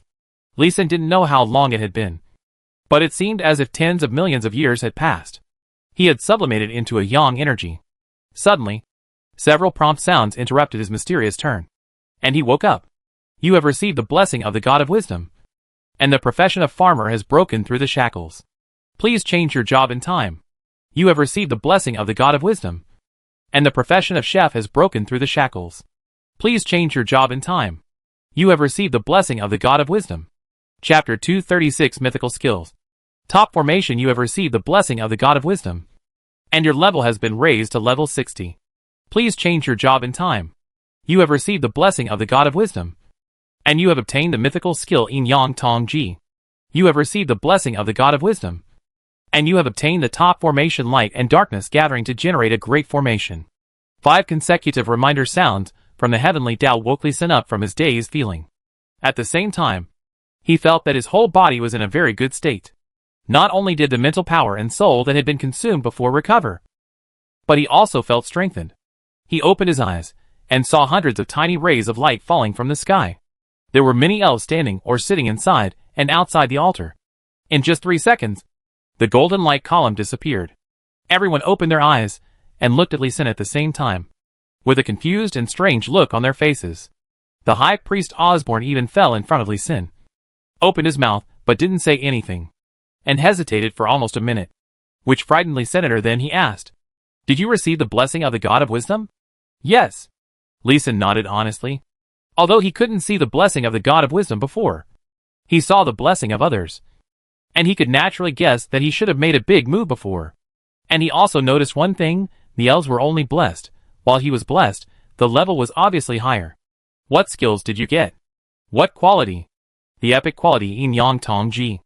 Lee Sin didn't know how long it had been, but it seemed as if tens of millions of years had passed. He had sublimated into a yang energy. Suddenly, several prompt sounds interrupted his mysterious turn, and he woke up. You have received the blessing of the God of Wisdom, and the profession of farmer has broken through the shackles. Please change your job in time. You have received the blessing of the God of Wisdom, and the profession of chef has broken through the shackles. Please change your job in time. You have received the blessing of the God of Wisdom. Chapter 236 Mythical Skills. Top formation. You have received the blessing of the God of Wisdom, and your level has been raised to level 60. Please change your job in time. You have received the blessing of the God of Wisdom, and you have obtained the mythical skill Yin Yang Tong Ji. You have received the blessing of the God of Wisdom, and you have obtained the top formation Light and Darkness Gathering to generate a great formation. 5 consecutive reminder sounds from the heavenly Tao woke Lee Sin up from his dazed feeling. At the same time, he felt that his whole body was in a very good state. Not only did the mental power and soul that had been consumed before recover, but he also felt strengthened. He opened his eyes and saw hundreds of tiny rays of light falling from the sky. There were many elves standing or sitting inside and outside the altar. In just 3 seconds, the golden light column disappeared. Everyone opened their eyes and looked at Lee Sin at the same time, with a confused and strange look on their faces. The high priest Osborne even fell in front of Lee Sin, opened his mouth but didn't say anything, and hesitated for almost a minute, which frightened Lee Senator. Then he asked, "Did you receive the blessing of the God of Wisdom?" "Yes." Lee Sin nodded honestly. Although he couldn't see the blessing of the God of Wisdom before, he saw the blessing of others. And he could naturally guess that he should have made a big move before. And he also noticed one thing: the elves were only blessed. While he was blessed, the level was obviously higher. What skills did you get? What quality? The epic quality Yin Yang Tong Ji.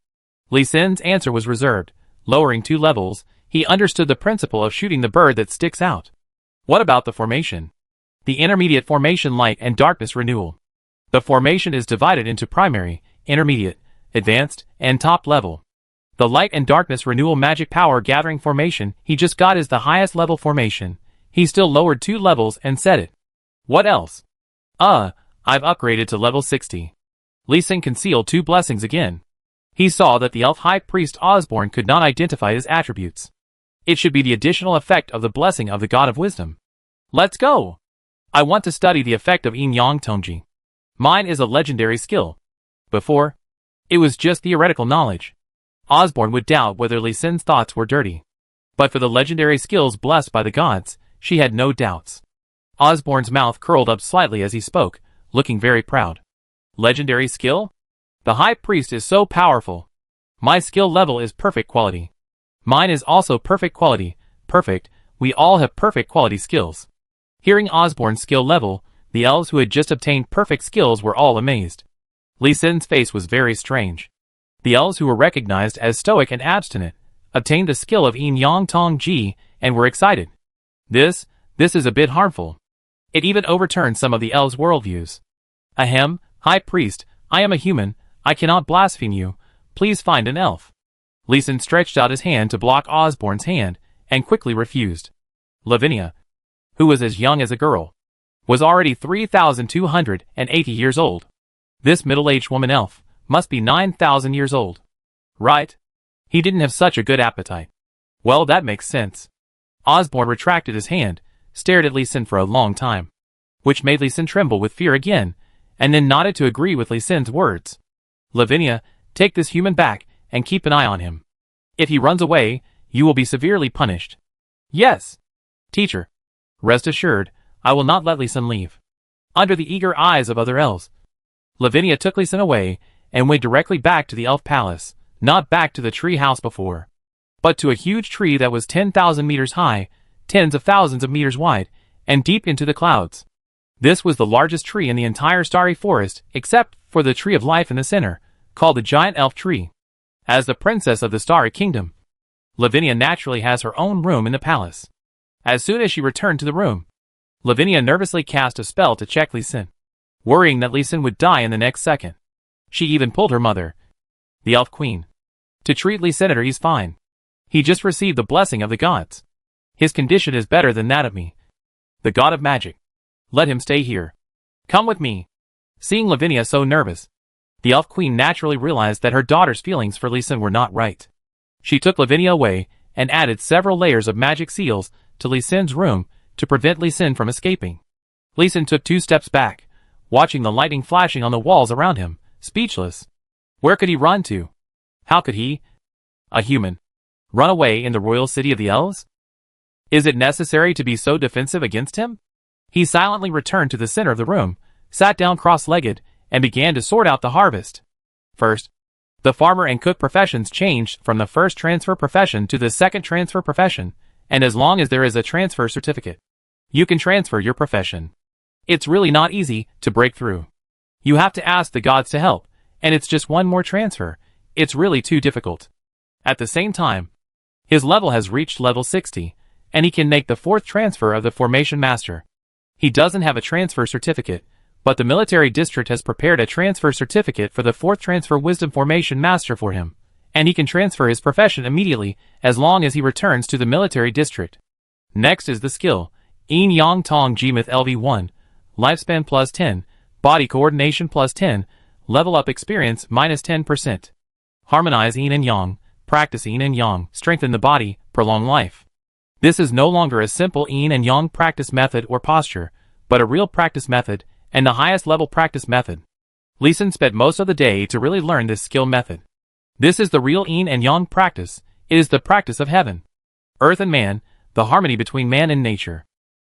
Li Sin's answer was reserved. Lowering 2 levels, he understood the principle of shooting the bird that sticks out. What about the formation? The intermediate formation light and darkness renewal. The formation is divided into primary, intermediate, advanced, and top level. The light and darkness renewal magic power gathering formation he just got is the highest level formation. He still lowered 2 levels and said it. What else? I've upgraded to level 60. Li Sin concealed 2 blessings again. He saw that the elf high priest Osborne could not identify his attributes. It should be the additional effect of the blessing of the God of Wisdom. Let's go! I want to study the effect of Yin Yang Tongji. Mine is a legendary skill. Before, it was just theoretical knowledge. Osborne would doubt whether Li Sin's thoughts were dirty. But for the legendary skills blessed by the gods, she had no doubts. Osborne's mouth curled up slightly as he spoke, looking very proud. Legendary skill? The high priest is so powerful. My skill level is perfect quality. Mine is also perfect quality. Perfect, we all have perfect quality skills. Hearing Osborne's skill level, the elves who had just obtained perfect skills were all amazed. Li Sin's face was very strange. The elves who were recognized as stoic and abstinent obtained the skill of Yin Yang Tong Ji and were excited. This is a bit harmful. It even overturned some of the elves' worldviews. Ahem, high priest, I am a human, I cannot blaspheme you, please find an elf. Li Sin stretched out his hand to block Osborne's hand, and quickly refused. Lavinia, who was as young as a girl, was already 3,280 years old. This middle-aged woman elf must be 9,000 years old. Right? He didn't have such a good appetite. Well, that makes sense. Osborne retracted his hand, stared at Li Sin for a long time, which made Li Sin tremble with fear again, and then nodded to agree with Li Sin's words. Lavinia, take this human back and keep an eye on him. If he runs away, you will be severely punished. Yes. Teacher. Rest assured, I will not let Li Sin leave. Under the eager eyes of other elves, Lavinia took Li Sin away and went directly back to the elf palace, not back to the tree house before, but to a huge tree that was 10,000 meters high, tens of thousands of meters wide, and deep into the clouds. This was the largest tree in the entire starry forest, except for the tree of life in the center, called the giant elf tree. As the princess of the starry kingdom, Lavinia naturally has her own room in the palace. As soon as she returned to the room, Lavinia nervously cast a spell to check Li Sin, worrying that Li Sin would die in the next second. She even pulled her mother, the elf queen, to treat Li Sin. He's fine. He just received the blessing of the gods. His condition is better than that of me, the god of magic. Let him stay here. Come with me. Seeing Lavinia so nervous, the elf queen naturally realized that her daughter's feelings for Li Sin were not right. She took Lavinia away and added several layers of magic seals to Li Sin's room to prevent Li Sin from escaping. Li Sin took 2 steps back, watching the lightning flashing on the walls around him, speechless. Where could he run to? How could he, a human, run away in the royal city of the elves? Is it necessary to be so defensive against him? He silently returned to the center of the room, sat down cross-legged, and began to sort out the harvest. First, the farmer and cook professions changed from the first transfer profession to the second transfer profession, and as long as there is a transfer certificate, you can transfer your profession. It's really not easy to break through. You have to ask the gods to help, and it's just one more transfer. It's really too difficult. At the same time, his level has reached level 60, and he can make the 4th transfer of the Formation Master. He doesn't have a transfer certificate, but the military district has prepared a transfer certificate for the 4th transfer Wisdom Formation Master for him, and he can transfer his profession immediately as long as he returns to the military district. Next is the skill, Yin Yang Tong Ji Myth LV1, Lifespan plus 10, Body Coordination plus 10, Level Up Experience minus 10%. Harmonize Yin and Yang, practice Yin and Yang, strengthen the body, prolong life. This is no longer a simple Yin and Yang practice method or posture, but a real practice method, and the highest level practice method. Li Sin spent most of the day to really learn this skill method. This is the real Yin and Yang practice. It is the practice of heaven, earth and man, the harmony between man and nature.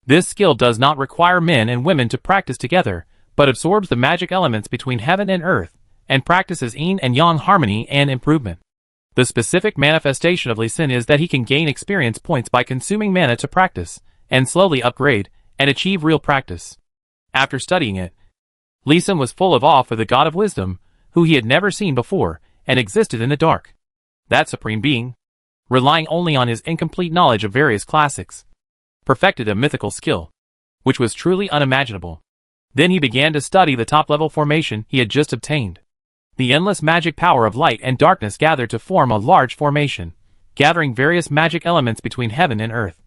This skill does not require men and women to practice together, but absorbs the magic elements between heaven and earth, and practices Yin and Yang harmony and improvement. The specific manifestation of Lee Sin is that he can gain experience points by consuming mana to practice, and slowly upgrade, and achieve real practice. After studying it, Lee Sin was full of awe for the God of Wisdom, who he had never seen before, and existed in the dark. That supreme being, relying only on his incomplete knowledge of various classics, perfected a mythical skill, which was truly unimaginable. Then he began to study the top-level formation he had just obtained. The endless magic power of light and darkness gathered to form a large formation, gathering various magic elements between heaven and earth,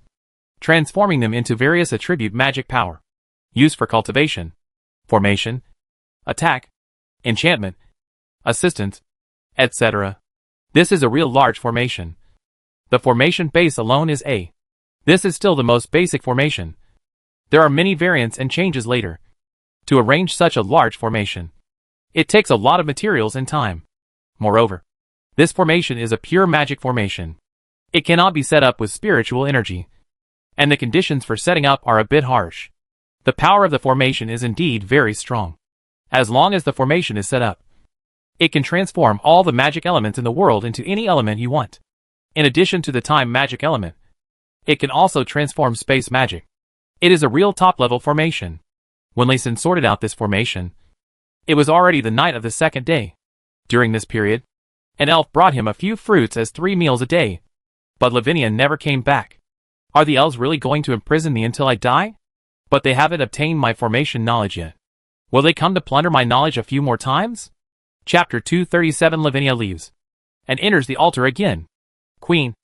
transforming them into various attribute magic power, used for cultivation, formation, attack, enchantment, assistance, etc. This is a real large formation. The formation base alone is A. This is still the most basic formation. There are many variants and changes later. To arrange such a large formation, it takes a lot of materials and time. Moreover, this formation is a pure magic formation. It cannot be set up with spiritual energy, and the conditions for setting up are a bit harsh. The power of the formation is indeed very strong. As long as the formation is set up, it can transform all the magic elements in the world into any element you want. In addition to the time magic element, it can also transform space magic. It is a real top-level formation. When Lee Sin sorted out this formation, it was already the night of the second day. During this period, an elf brought him a few fruits as 3 meals a day, but Lavinia never came back. Are the elves really going to imprison me until I die? But they haven't obtained my formation knowledge yet. Will they come to plunder my knowledge a few more times? Chapter 237. Lavinia leaves and enters the altar again. Queen,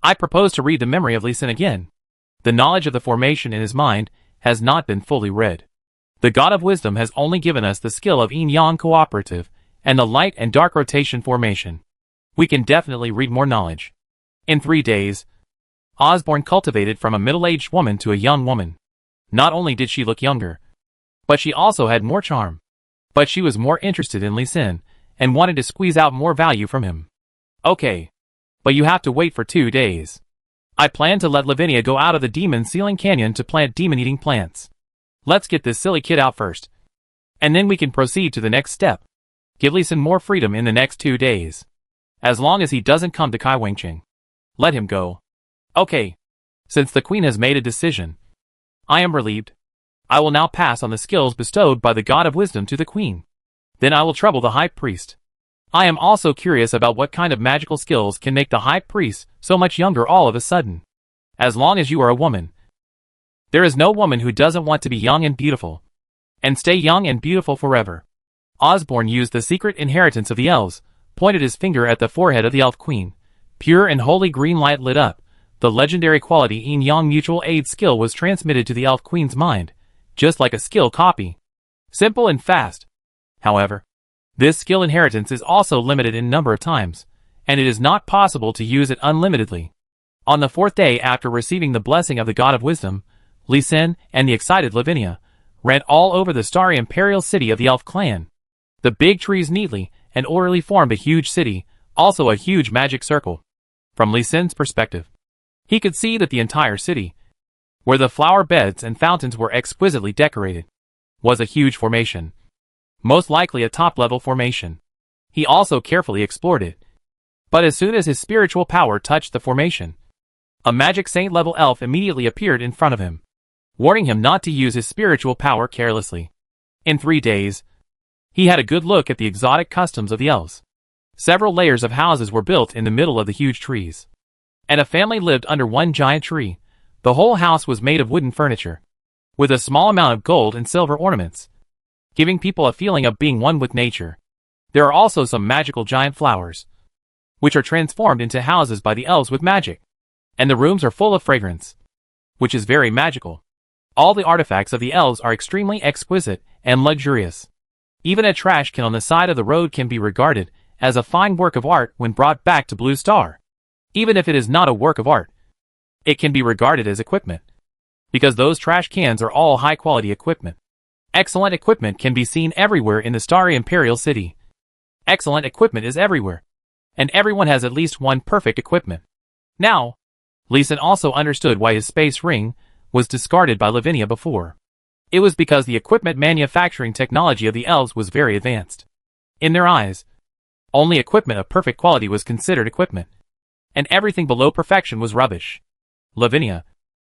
I propose to read the memory of Lee Sin again. The knowledge of the formation in his mind has not been fully read. The God of Wisdom has only given us the skill of yin-yang cooperative and the light and dark rotation formation. We can definitely read more knowledge. In 3 days, Osborne cultivated from a middle-aged woman to a young woman. Not only did she look younger, but she also had more charm. But she was more interested in Lee Sin and wanted to squeeze out more value from him. Okay, but you have to wait for 2 days. I plan to let Lavinia go out of the demon ceiling canyon to plant demon-eating plants. Let's get this silly kid out first, and then we can proceed to the next step. Give Lee Sin more freedom in the next 2 days. As long as he doesn't come to Kai Wangqing, let him go. Okay, since the queen has made a decision, I am relieved. I will now pass on the skills bestowed by the God of Wisdom to the queen. Then I will trouble the high priest. I am also curious about what kind of magical skills can make the high priest so much younger all of a sudden. As long as you are a woman, there is no woman who doesn't want to be young and beautiful, and stay young and beautiful forever. Osborne used the secret inheritance of the elves, pointed his finger at the forehead of the elf queen. Pure and holy green light lit up. The legendary quality yin-yang mutual aid skill was transmitted to the elf queen's mind, just like a skill copy. Simple and fast. However, this skill inheritance is also limited in number of times, and it is not possible to use it unlimitedly. On the 4th day after receiving the blessing of the God of Wisdom, Lee Sin and the excited Lavinia ran all over the starry imperial city of the elf clan. The big trees neatly and orderly formed a huge city, also a huge magic circle. From Lee Sin's perspective, he could see that the entire city, where the flower beds and fountains were exquisitely decorated, was a huge formation. Most likely a top-level formation. He also carefully explored it. But as soon as his spiritual power touched the formation, a magic saint-level elf immediately appeared in front of him, warning him not to use his spiritual power carelessly. In 3 days, he had a good look at the exotic customs of the elves. Several layers of houses were built in the middle of the huge trees, and a family lived under one giant tree. The whole house was made of wooden furniture, with a small amount of gold and silver ornaments, giving people a feeling of being one with nature. There are also some magical giant flowers, which are transformed into houses by the elves with magic, and the rooms are full of fragrance, which is very magical. All the artifacts of the elves are extremely exquisite and luxurious. Even a trash can on the side of the road can be regarded as a fine work of art when brought back to Blue Star. Even if it is not a work of art, it can be regarded as equipment, because those trash cans are all high-quality equipment. Excellent equipment can be seen everywhere in the starry imperial city. Excellent equipment is everywhere, and everyone has at least one perfect equipment. Now, Lee Sin also understood why his space ring was discarded by Lavinia before. It was because the equipment manufacturing technology of the elves was very advanced. In their eyes, Only equipment of perfect quality was considered equipment, and everything below perfection was rubbish. Lavinia,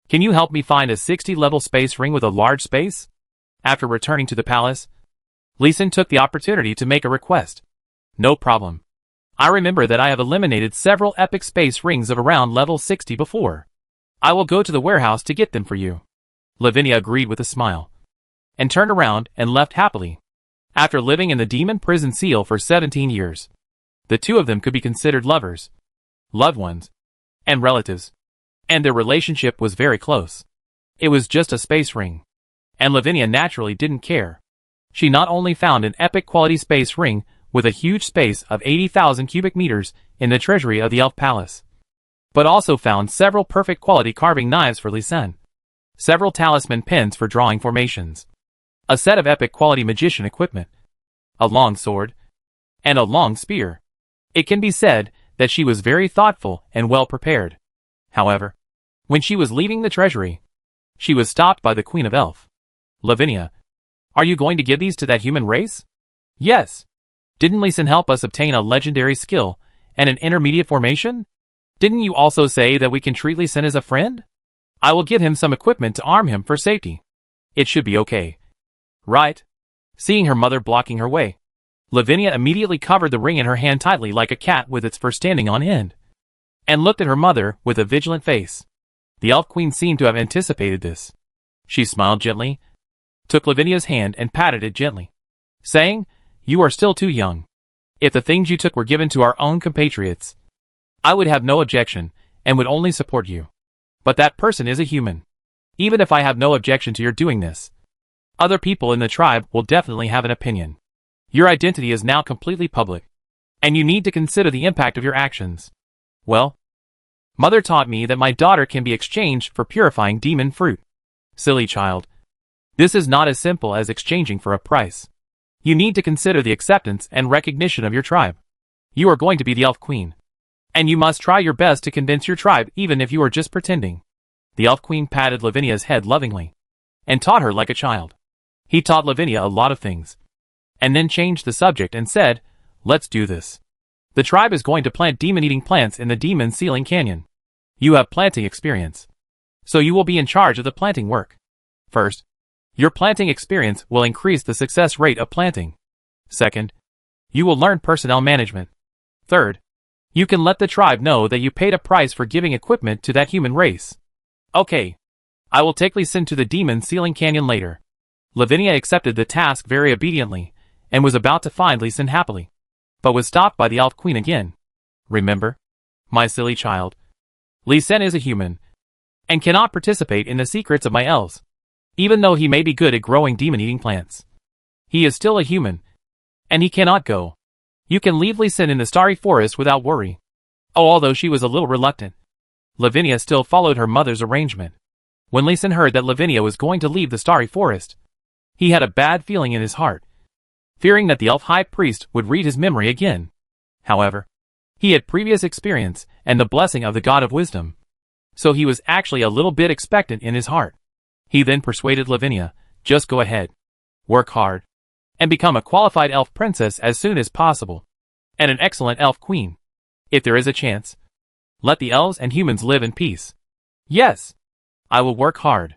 can you help me find a 60-level space ring with a large space? After returning to the palace, Lee Sin took the opportunity to make a request. No problem. I remember that I have eliminated several epic space rings of around level 60 before. I will go to the warehouse to get them for you. Lavinia agreed with a smile, and turned around and left happily. After living in the demon prison seal for 17 years, the two of them could be considered lovers, loved ones, and relatives, and their relationship was very close. It was just a space ring, and Lavinia naturally didn't care. She not only found an epic quality space ring with a huge space of 80,000 cubic meters in the treasury of the Elf Palace, but also found several perfect quality carving knives for Lee Sin, several talisman pens for drawing formations, a set of epic quality magician equipment, a long sword, and a long spear. It can be said that she was very thoughtful and well prepared. However, when she was leaving the treasury, she was stopped by the Queen of Elf. Lavinia, are you going to give these to that human race? Yes. Didn't Lee Sin help us obtain a legendary skill and an intermediate formation? Didn't you also say that we can treat Lee Sin as a friend? I will give him some equipment to arm him for safety. It should be okay. Right? Seeing her mother blocking her way, Lavinia immediately covered the ring in her hand tightly like a cat with its fur standing on end, and looked at her mother with a vigilant face. The Elf Queen seemed to have anticipated this. She smiled gently, took Lavinia's hand and patted it gently, saying, "You are still too young. If the things you took were given to our own compatriots, I would have no objection, and would only support you. But that person is a human. Even if I have no objection to your doing this, other people in the tribe will definitely have an opinion. Your identity is now completely public, and you need to consider the impact of your actions." Well, Mother taught me that my daughter can be exchanged for purifying demon fruit. Silly child. This is not as simple as exchanging for a price. You need to consider the acceptance and recognition of your tribe. You are going to be the Elf Queen, and you must try your best to convince your tribe even if you are just pretending. The Elf Queen patted Lavinia's head lovingly, and taught her like a child. He taught Lavinia a lot of things, and then changed the subject and said, "Let's do this. The tribe is going to plant demon-eating plants in the demon ceiling canyon. You have planting experience, so you will be in charge of the planting work. First, your planting experience will increase the success rate of planting. Second, you will learn personnel management. Third, you can let the tribe know that you paid a price for giving equipment to that human race." Okay. I will take Lee Sin to the demon ceiling canyon later. Lavinia accepted the task very obediently, and was about to find Lee Sin happily, but was stopped by the Elf Queen again. "Remember, my silly child, Lee Sin is a human, and cannot participate in the secrets of my elves. Even though he may be good at growing demon-eating plants, he is still a human, and he cannot go. You can leave Lee Sin in the starry forest without worry." Although she was a little reluctant, Lavinia still followed her mother's arrangement. When Lee Sin heard that Lavinia was going to leave the starry forest, he had a bad feeling in his heart, fearing that the elf high priest would read his memory again. However, he had previous experience and the blessing of the God of Wisdom, so he was actually a little bit expectant in his heart. He then persuaded Lavinia, "Just go ahead, work hard, and become a qualified elf princess as soon as possible, and an excellent elf queen. If there is a chance, let the elves and humans live in peace." "Yes, I will work hard."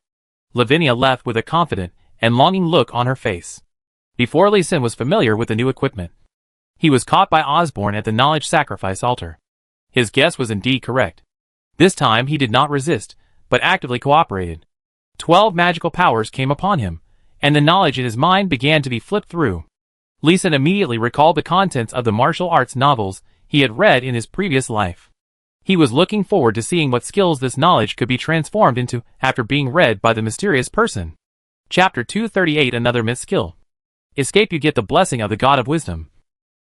Lavinia left with a confident and longing look on her face. Before Lee Sin was familiar with the new equipment, he was caught by Osborne at the knowledge sacrifice altar. His guess was indeed correct. This time he did not resist, but actively cooperated. 12 magical powers came upon him, and the knowledge in his mind began to be flipped through. Lee Sin immediately recalled the contents of the martial arts novels he had read in his previous life. He was looking forward to seeing what skills this knowledge could be transformed into after being read by the mysterious person. Chapter 238. Another myth skill. Escape. You get the blessing of the God of Wisdom,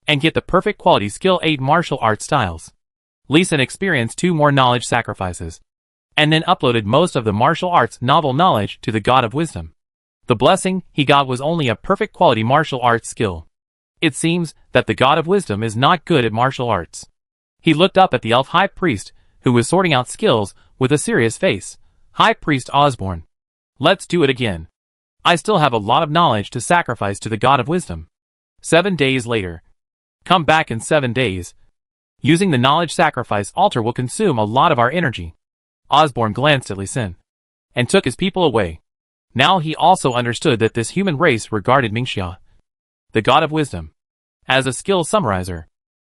and get the perfect quality skill 8 martial arts styles. Lee Sin experienced 2 more knowledge sacrifices, and then uploaded most of the martial arts novel knowledge to the God of Wisdom. The blessing he got was only a perfect quality martial arts skill. It seems that the God of Wisdom is not good at martial arts. He looked up at the elf high priest, who was sorting out skills, with a serious face. "High Priest Osborne, let's do it again. I still have a lot of knowledge to sacrifice to the God of Wisdom." 7 days later. Come back in 7 days. Using the knowledge sacrifice altar will consume a lot of our energy. Osborne glanced at Lee Sin and took his people away. Now he also understood that this human race regarded Mingxia, the god of wisdom, as a skill summarizer.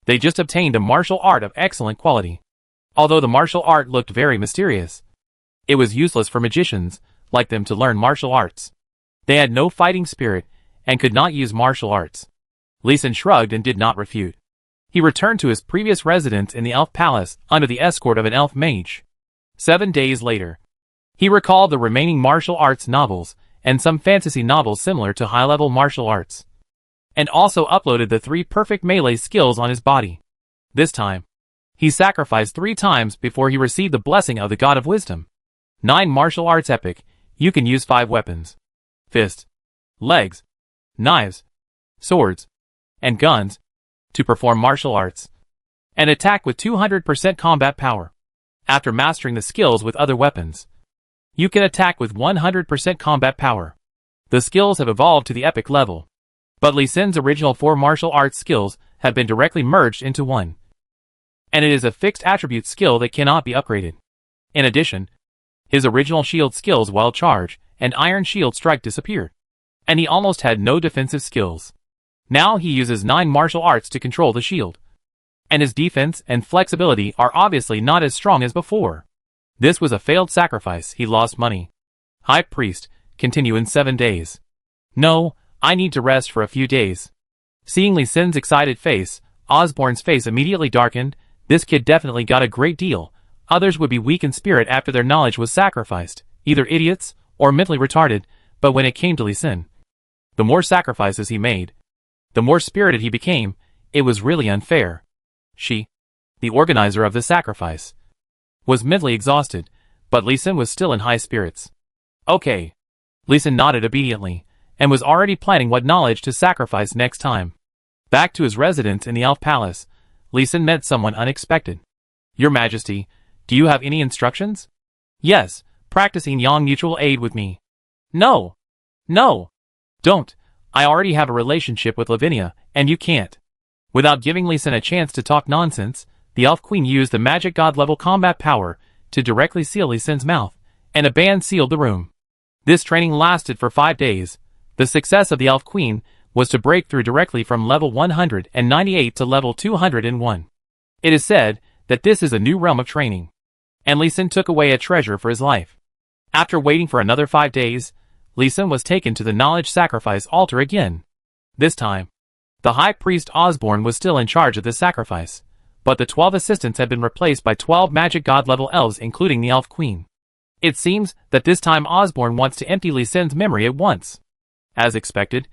They just obtained a martial art of excellent quality. Although the martial art looked very mysterious, it was useless for magicians like them to learn martial arts. They had no fighting spirit and could not use martial arts. Lee Sin shrugged and did not refute. He returned to his previous residence in the elf palace under the escort of an elf mage. 7 days later, he recalled the remaining martial arts novels and some fantasy novels similar to high-level martial arts, and also uploaded the 3 perfect melee skills on his body. This time, he sacrificed 3 times before he received the blessing of the God of Wisdom. 9 martial arts epic, you can use 5 weapons: fists, legs, knives, swords, and guns to perform martial arts, and attack with 200% combat power. After mastering the skills with other weapons, you can attack with 100% combat power. The skills have evolved to the epic level, but Lee Sin's original 4 martial arts skills have been directly merged into one, and it is a fixed attribute skill that cannot be upgraded. In addition, his original shield skills Wild Charge and Iron Shield Strike disappeared, and he almost had no defensive skills. Now he uses 9 martial arts to control the shield, and his defense and flexibility are obviously not as strong as before. This was a failed sacrifice. He lost money. High Priest, continue in 7 days. No, I need to rest for a few days. Seeing Lee Sin's excited face, Osborne's face immediately darkened. This kid definitely got a great deal. Others would be weak in spirit after their knowledge was sacrificed, either idiots or mentally retarded, but when it came to Lee Sin, the more sacrifices he made, the more spirited he became. It was really unfair. She, the organizer of the sacrifice, was mentally exhausted, but Lee Sin was still in high spirits. Okay. Lee Sin nodded obediently, and was already planning what knowledge to sacrifice next time. Back to his residence in the Elf Palace, Lee Sin met someone unexpected. Your Majesty, do you have any instructions? Yes, practicing Yang mutual aid with me. No. No. Don't. I already have a relationship with Lavinia, and you can't. Without giving Lee Sin a chance to talk nonsense, the Elf Queen used the magic god level combat power to directly seal Lee Sin's mouth, and a band sealed the room. This training lasted for 5 days. The success of the Elf Queen was to break through directly from level 198 to level 201. It is said that this is a new realm of training, and Lee Sin took away a treasure for his life. After waiting for another 5 days, Lee Sin was taken to the knowledge sacrifice altar again. This time, the High Priest Osborne was still in charge of the sacrifice, but the 12 assistants had been replaced by 12 magic god level elves including the Elf Queen. It seems that this time Osborne wants to empty Lee Sin's memory at once. As expected,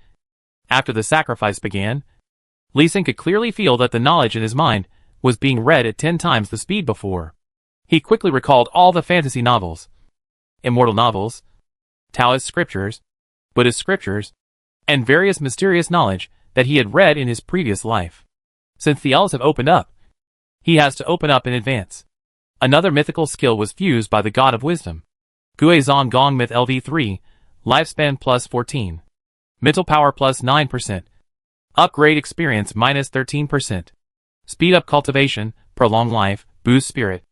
after the sacrifice began, Lee Sin could clearly feel that the knowledge in his mind was being read at 10 times the speed before. He quickly recalled all the fantasy novels, immortal novels, Taoist scriptures, Buddhist scriptures, and various mysterious knowledge that he had read in his previous life. Since the elves have opened up, he has to open up in advance. Another mythical skill was fused by the God of Wisdom. Gue Zong Gong Myth LV3, lifespan plus 14. Mental power plus 9%. Upgrade experience minus 13%. Speed up cultivation, prolong life, boost spirit.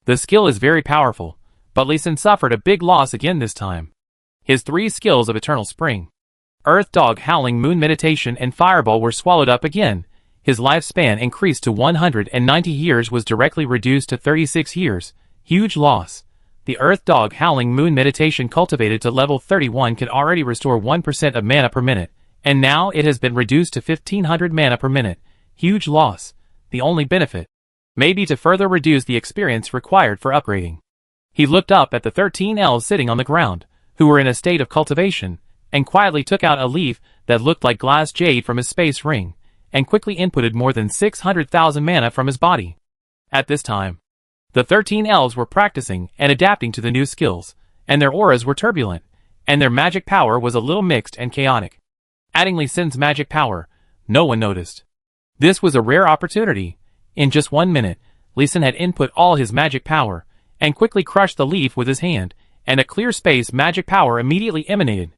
The skill is very powerful, but Lee Sin suffered a big loss again this time. His 3 skills of Eternal Spring, Earth Dog Howling Moon Meditation and Fireball were swallowed up again. His lifespan increased to 190 years was directly reduced to 36 years. Huge loss. The Earth Dog Howling Moon Meditation cultivated to level 31 can already restore 1% of mana per minute, and now it has been reduced to 1500 mana per minute. Huge loss. The only benefit may be to further reduce the experience required for upgrading. He looked up at the 13 elves sitting on the ground, who were in a state of cultivation, and quietly took out a leaf that looked like glass jade from his space ring, and quickly inputted more than 600,000 mana from his body. At this time, the 13 elves were practicing and adapting to the new skills, and their auras were turbulent, and their magic power was a little mixed and chaotic. Adding Lee Sin's magic power, no one noticed. This was a rare opportunity. In just 1 minute, Lee Sin had input all his magic power, and quickly crushed the leaf with his hand, and a clear space magic power immediately emanated.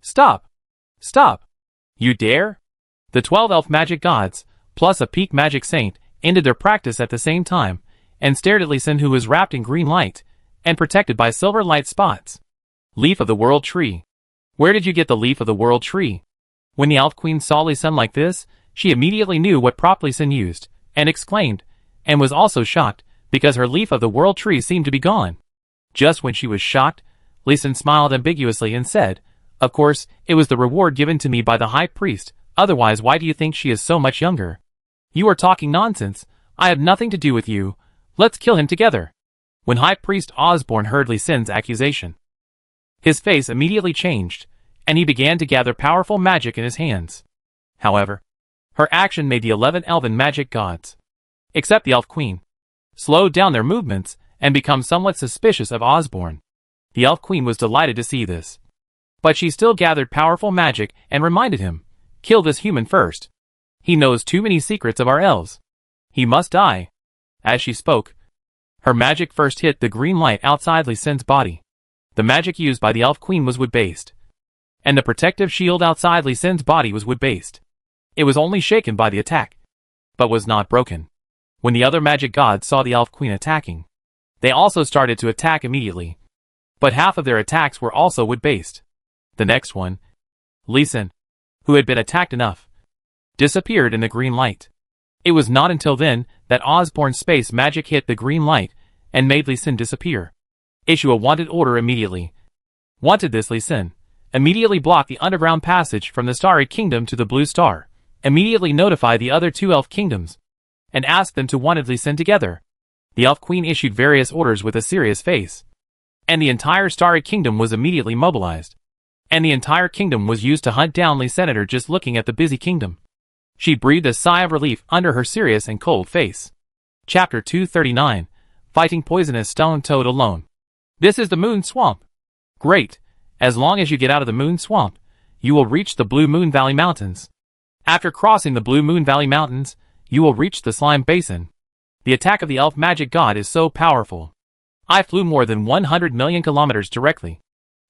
Stop! Stop! You dare? The 12 elf magic gods, plus a peak magic saint, ended their practice at the same time, and stared at Lee Sin, who was wrapped in green light, and protected by silver light spots. Leaf of the World Tree. Where did you get the leaf of the World Tree? When the Elf Queen saw Lee Sin like this, she immediately knew what prop Lee Sin used, and exclaimed, and was also shocked, because her leaf of the World Tree seemed to be gone. Just when she was shocked, Lee Sin smiled ambiguously and said, "Of course, it was the reward given to me by the High Priest, otherwise why do you think she is so much younger? You are talking nonsense. I have nothing to do with you. Let's kill him together." When High Priest Osborne heard Lee Sin's accusation, his face immediately changed, and he began to gather powerful magic in his hands. However, her action made the 11 elven magic gods, except the Elf Queen, slow down their movements and become somewhat suspicious of Osborne. The Elf Queen was delighted to see this, but she still gathered powerful magic and reminded him, "Kill this human first. He knows too many secrets of our elves. He must die." As she spoke, her magic first hit the green light outside Lee Sin's body. The magic used by the Elf Queen was wood-based, and the protective shield outside Lee Sin's body was wood-based. It was only shaken by the attack, but was not broken. When the other magic gods saw the Elf Queen attacking, they also started to attack immediately, but half of their attacks were also wood-based. The next one, Lee Sin, who had been attacked enough, disappeared in the green light. It was not until then that Osborne's space magic hit the green light and made Lee Sin disappear. Issue a wanted order immediately. Wanted this Lee Sin. Immediately block the underground passage from the Starry Kingdom to the Blue Star. Immediately notify the other 2 elf kingdoms, and ask them to wanted Lee Sin together. The Elf Queen issued various orders with a serious face, and the entire Starry Kingdom was immediately mobilized. And the entire kingdom was used to hunt down Lee Senator. Just looking at the busy kingdom, she breathed a sigh of relief under her serious and cold face. Chapter 239, Fighting Poisonous Stone Toad Alone. This is the Moon Swamp. Great. As long as you get out of the Moon Swamp, you will reach the Blue Moon Valley Mountains. After crossing the Blue Moon Valley Mountains, you will reach the Slime Basin. The attack of the Elf Magic God is so powerful. I flew more than 100 million kilometers directly.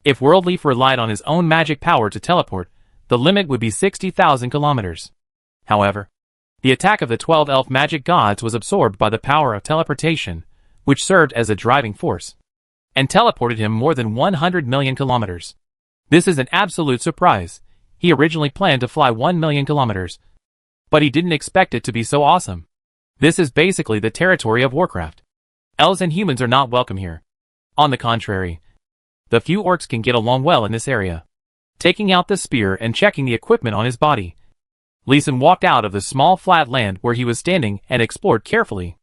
If World Leaf relied on his own magic power to teleport, the limit would be 60,000 kilometers. However, the attack of the 12 elf magic gods was absorbed by the power of teleportation, which served as a driving force, and teleported him more than 100 million kilometers. This is an absolute surprise. He originally planned to fly 1 million kilometers, but he didn't expect it to be so awesome. This is basically the territory of Warcraft. Elves and humans are not welcome here. On the contrary, the few orcs can get along well in this area. Taking out the spear and checking the equipment on his body, Lee Sin walked out of the small flat land where he was standing and explored carefully.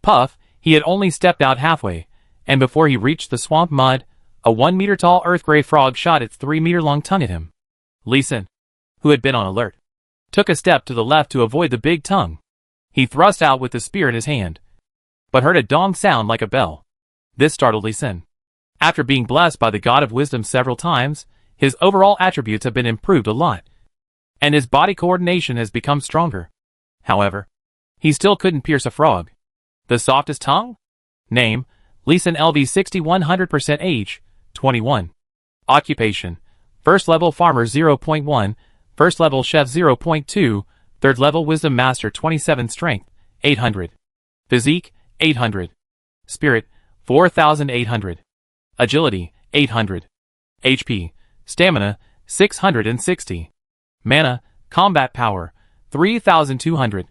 Puff, he had only stepped out halfway, and before he reached the swamp mud, a 1-meter-tall earth-gray frog shot its 3-meter-long tongue at him. Lee Sin, who had been on alert, took a step to the left to avoid the big tongue. He thrust out with the spear in his hand, but heard a dong sound like a bell. This startled Lee Sin. After being blessed by the God of Wisdom several times, his overall attributes have been improved a lot, and his body coordination has become stronger. However, he still couldn't pierce a frog. The softest tongue? Name, Lee Sin LV60 100% age, 21. Occupation, First Level Farmer 0.1, First Level Chef 0.2, Third Level Wisdom Master 27 Strength, 800. Physique, 800. Spirit, 4,800. Agility, 800. HP, Stamina, 660. Mana, Combat Power, 3,200.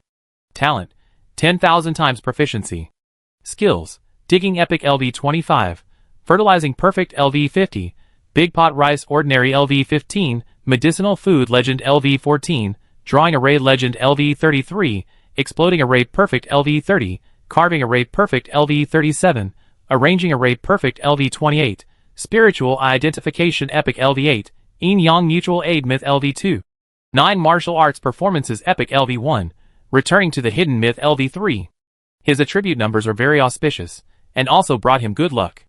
Talent, 10,000 times Proficiency. Skills, Digging Epic LV 25, Fertilizing Perfect LV 50, Big Pot Rice Ordinary LV 15, Medicinal Food Legend LV 14, Drawing Array Legend LV 33, Exploding Array Perfect LV 30, Carving Array Perfect LV 37, Arranging Array Perfect LV 28, Spiritual Identification Epic LV 8, Yin Yang Mutual Aid Myth LV 2, 9 Martial Arts Performances Epic LV 1, Returning to the Hidden Myth LV 3. His attribute numbers are very auspicious, and also brought him good luck.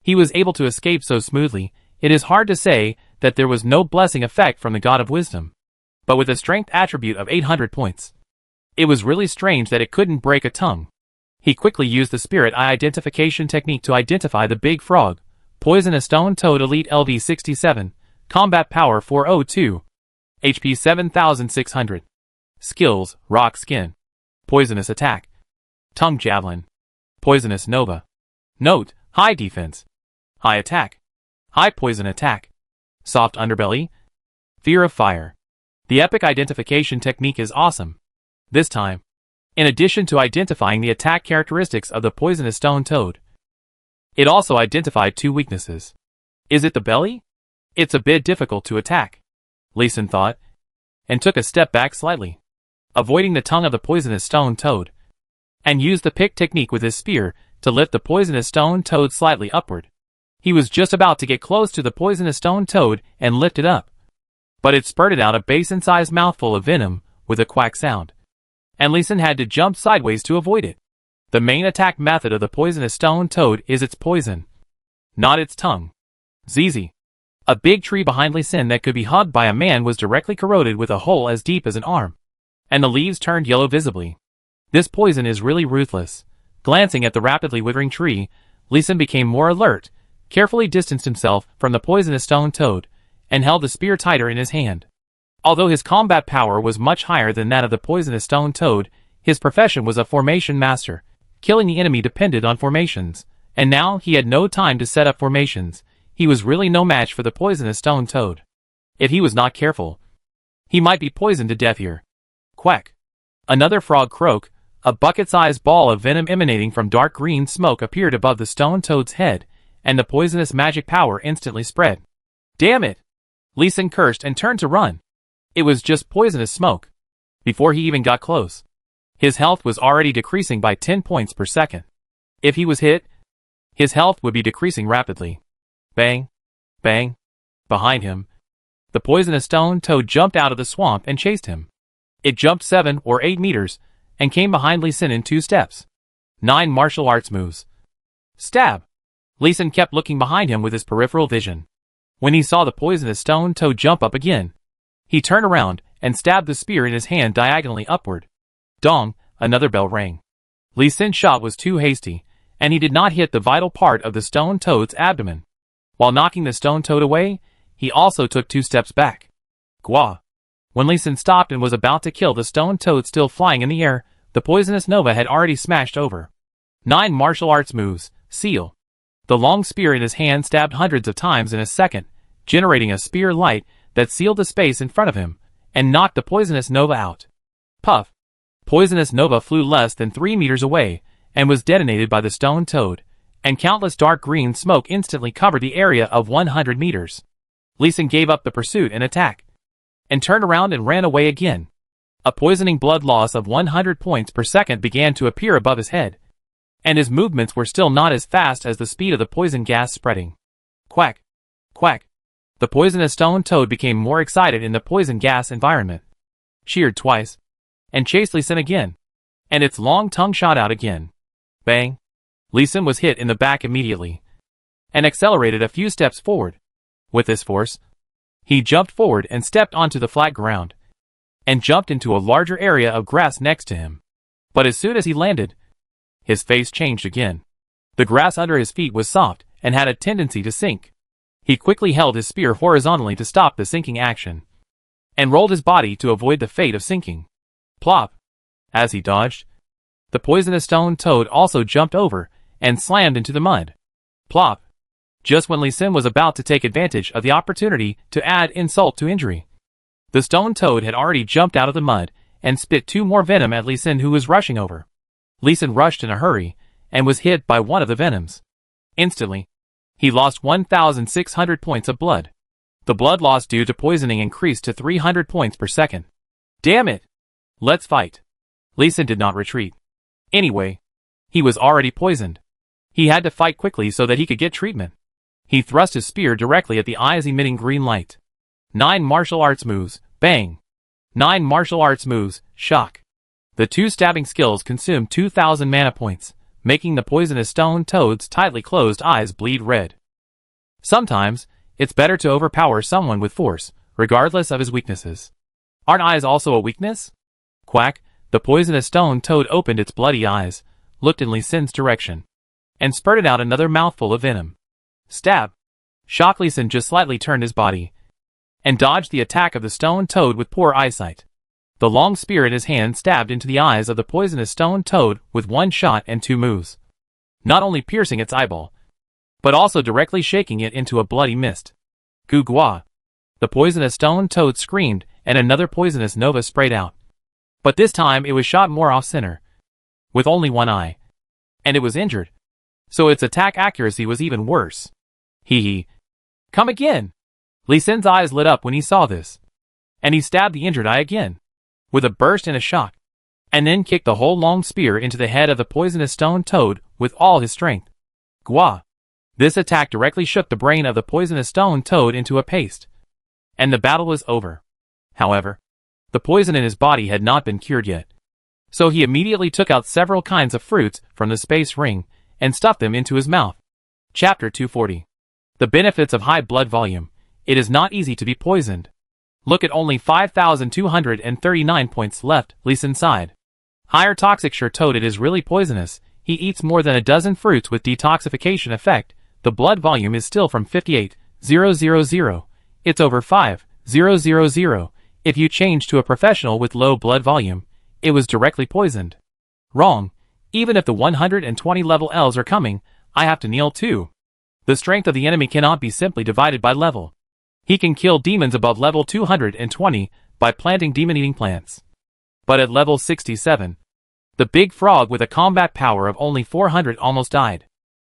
He was able to escape so smoothly, it is hard to say that there was no blessing effect from the God of Wisdom. But with a strength attribute of 800 points, it was really strange that it couldn't break a tongue. He quickly used the spirit eye identification technique to identify the big frog, Poisonous Stone Toad Elite LV 67, Combat Power 402, HP 7,600. Skills, Rock Skin. Poisonous attack. Tongue javelin. Poisonous nova. Note: high defense. High attack. High poison attack. Soft underbelly. Fear of fire. The epic identification technique is awesome. This time, in addition to identifying the attack characteristics of the poisonous stone toad, it also identified two weaknesses. Is it the belly? It's a bit difficult to attack, Lee Sin thought, and took a step back slightly, avoiding the tongue of the poisonous stone toad, and used the pick technique with his spear to lift the poisonous stone toad slightly upward. He was just about to get close to the poisonous stone toad and lift it up, but it spurted out a basin-sized mouthful of venom with a quack sound, and Lee Sin had to jump sideways to avoid it. The main attack method of the poisonous stone toad is its poison, not its tongue. ZZ. A big tree behind Lee Sin that could be hugged by a man was directly corroded with a hole as deep as an arm, and the leaves turned yellow visibly. This poison is really ruthless. Glancing at the rapidly withering tree, Lee Sin became more alert, carefully distanced himself from the poisonous stone toad, and held the spear tighter in his hand. Although his combat power was much higher than that of the poisonous stone toad, his profession was a formation master. Killing the enemy depended on formations, and now he had no time to set up formations. He was really no match for the poisonous stone toad. If he was not careful, he might be poisoned to death here. Quack. Another frog croak. A bucket-sized ball of venom emanating from dark green smoke appeared above the stone toad's head, and the poisonous magic power instantly spread. Damn it! Lee Sin cursed and turned to run. It was just poisonous smoke. Before he even got close, his health was already decreasing by 10 points per second. If he was hit, his health would be decreasing rapidly. Bang! Bang! Behind him, the poisonous stone toad jumped out of the swamp and chased him. It jumped 7 or 8 meters, and came behind Lee Sin in 2 steps. 9 martial arts moves. Stab! Lee Sin kept looking behind him with his peripheral vision. When he saw the poisonous stone toad jump up again, he turned around and stabbed the spear in his hand diagonally upward. Dong! Another bell rang. Lee Sin's shot was too hasty, and he did not hit the vital part of the stone toad's abdomen. While knocking the stone toad away, he also took 2 steps back. Gwa! When Lee Sin stopped and was about to kill the stone toad still flying in the air, the poisonous nova had already smashed over. 9 martial arts moves. Seal! The long spear in his hand stabbed hundreds of times in a second, generating a spear light that sealed the space in front of him, and knocked the poisonous nova out. Puff! Poisonous nova flew less than 3 meters away, and was detonated by the stone toad, and countless dark green smoke instantly covered the area of 100 meters. Lee Sin gave up the pursuit and attack, and turned around and ran away again. A poisoning blood loss of 100 points per second began to appear above his head, and his movements were still not as fast as the speed of the poison gas spreading. Quack! Quack! The poisonous stone toad became more excited in the poison gas environment, sheared twice, and chased Lee Sin again, and its long tongue shot out again. Bang! Lee Sin was hit in the back immediately, and accelerated a few steps forward. With this force, he jumped forward and stepped onto the flat ground, and jumped into a larger area of grass next to him. But as soon as he landed, his face changed again. The grass under his feet was soft and had a tendency to sink. He quickly held his spear horizontally to stop the sinking action, and rolled his body to avoid the fate of sinking. Plop! As he dodged, the poisonous stone toad also jumped over and slammed into the mud. Plop! Just when Lee Sin was about to take advantage of the opportunity to add insult to injury, the stone toad had already jumped out of the mud and spit 2 more venom at Lee Sin, who was rushing over. Lee Sin rushed in a hurry and was hit by one of the venoms. Instantly, he lost 1,600 points of blood. The blood loss due to poisoning increased to 300 points per second. Damn it! Let's fight. Lee Sin did not retreat. Anyway, he was already poisoned. He had to fight quickly so that he could get treatment. He thrust his spear directly at the eyes emitting green light. 9 martial arts moves. Bang! 9 martial arts moves. Shock! The 2 stabbing skills consumed 2,000 mana points, making the poisonous stone toad's tightly closed eyes bleed red. Sometimes, it's better to overpower someone with force, regardless of his weaknesses. Aren't eyes also a weakness? Quack! The poisonous stone toad opened its bloody eyes, looked in Lee Sin's direction, and spurted out another mouthful of venom. Stab! Shock! Lee Sin just slightly turned his body, and dodged the attack of the stone toad with poor eyesight. The long spear in his hand stabbed into the eyes of the poisonous stone toad with one shot and two moves, not only piercing its eyeball, but also directly shaking it into a bloody mist. Goo gwa! The poisonous stone toad screamed, and another poisonous nova sprayed out. But this time it was shot more off-center, with only one eye, and it was injured, so its attack accuracy was even worse. Hee. Come again! Lee Sin's eyes lit up when he saw this, and he stabbed the injured eye again, with a burst and a shock, and then kicked the whole long spear into the head of the poisonous stone toad with all his strength. Gwa! This attack directly shook the brain of the poisonous stone toad into a paste, and the battle was over. However, the poison in his body had not been cured yet, so he immediately took out several kinds of fruits from the space ring and stuffed them into his mouth. Chapter 240. The benefits of high blood volume. It is not easy to be poisoned. Look at only 5,239 points left, Lee Sin sighed. Higher toxic sure toad it is really poisonous. He eats more than a dozen fruits with detoxification effect. The blood volume is still from 58,000. It's over 5,000. If you change to a professional with low blood volume, it was directly poisoned. Wrong. Even if the 120 level Ls are coming, I have to kneel too. The strength of the enemy cannot be simply divided by level. He can kill demons above level 220 by planting demon-eating plants. But at level 67, the big frog with a combat power of only 400 almost died.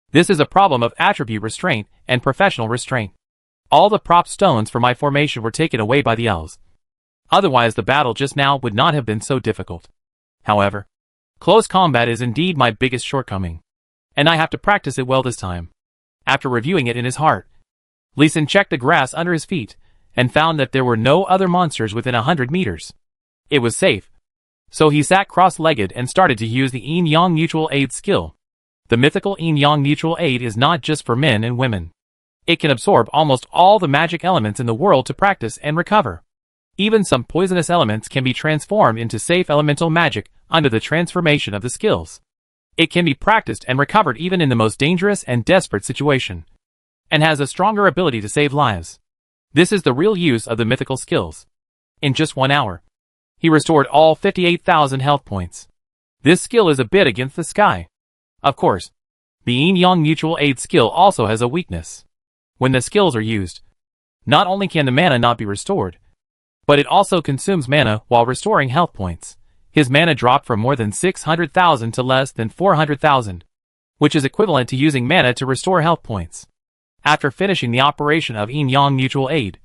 This is a problem of attribute restraint and professional restraint. All the prop stones for my formation were taken away by the elves. Otherwise the battle just now would not have been so difficult. However, close combat is indeed my biggest shortcoming, and I have to practice it well this time. After reviewing it in his heart, Lee Sin checked the grass under his feet, and found that there were no other monsters within 100 meters. It was safe. So he sat cross-legged and started to use the Yin-Yang Mutual Aid skill. The mythical Yin-Yang Mutual Aid is not just for men and women. It can absorb almost all the magic elements in the world to practice and recover. Even some poisonous elements can be transformed into safe elemental magic under the transformation of the skills. It can be practiced and recovered even in the most dangerous and desperate situation, and has a stronger ability to save lives. This is the real use of the mythical skills. In just 1 hour, he restored all 58,000 health points. This skill is a bit against the sky. Of course, the Yin-Yang Mutual Aid skill also has a weakness. When the skills are used, not only can the mana not be restored, but it also consumes mana while restoring health points. His mana dropped from more than 600,000 to less than 400,000, which is equivalent to using mana to restore health points. After finishing the operation of Yin-Yang Mutual Aid,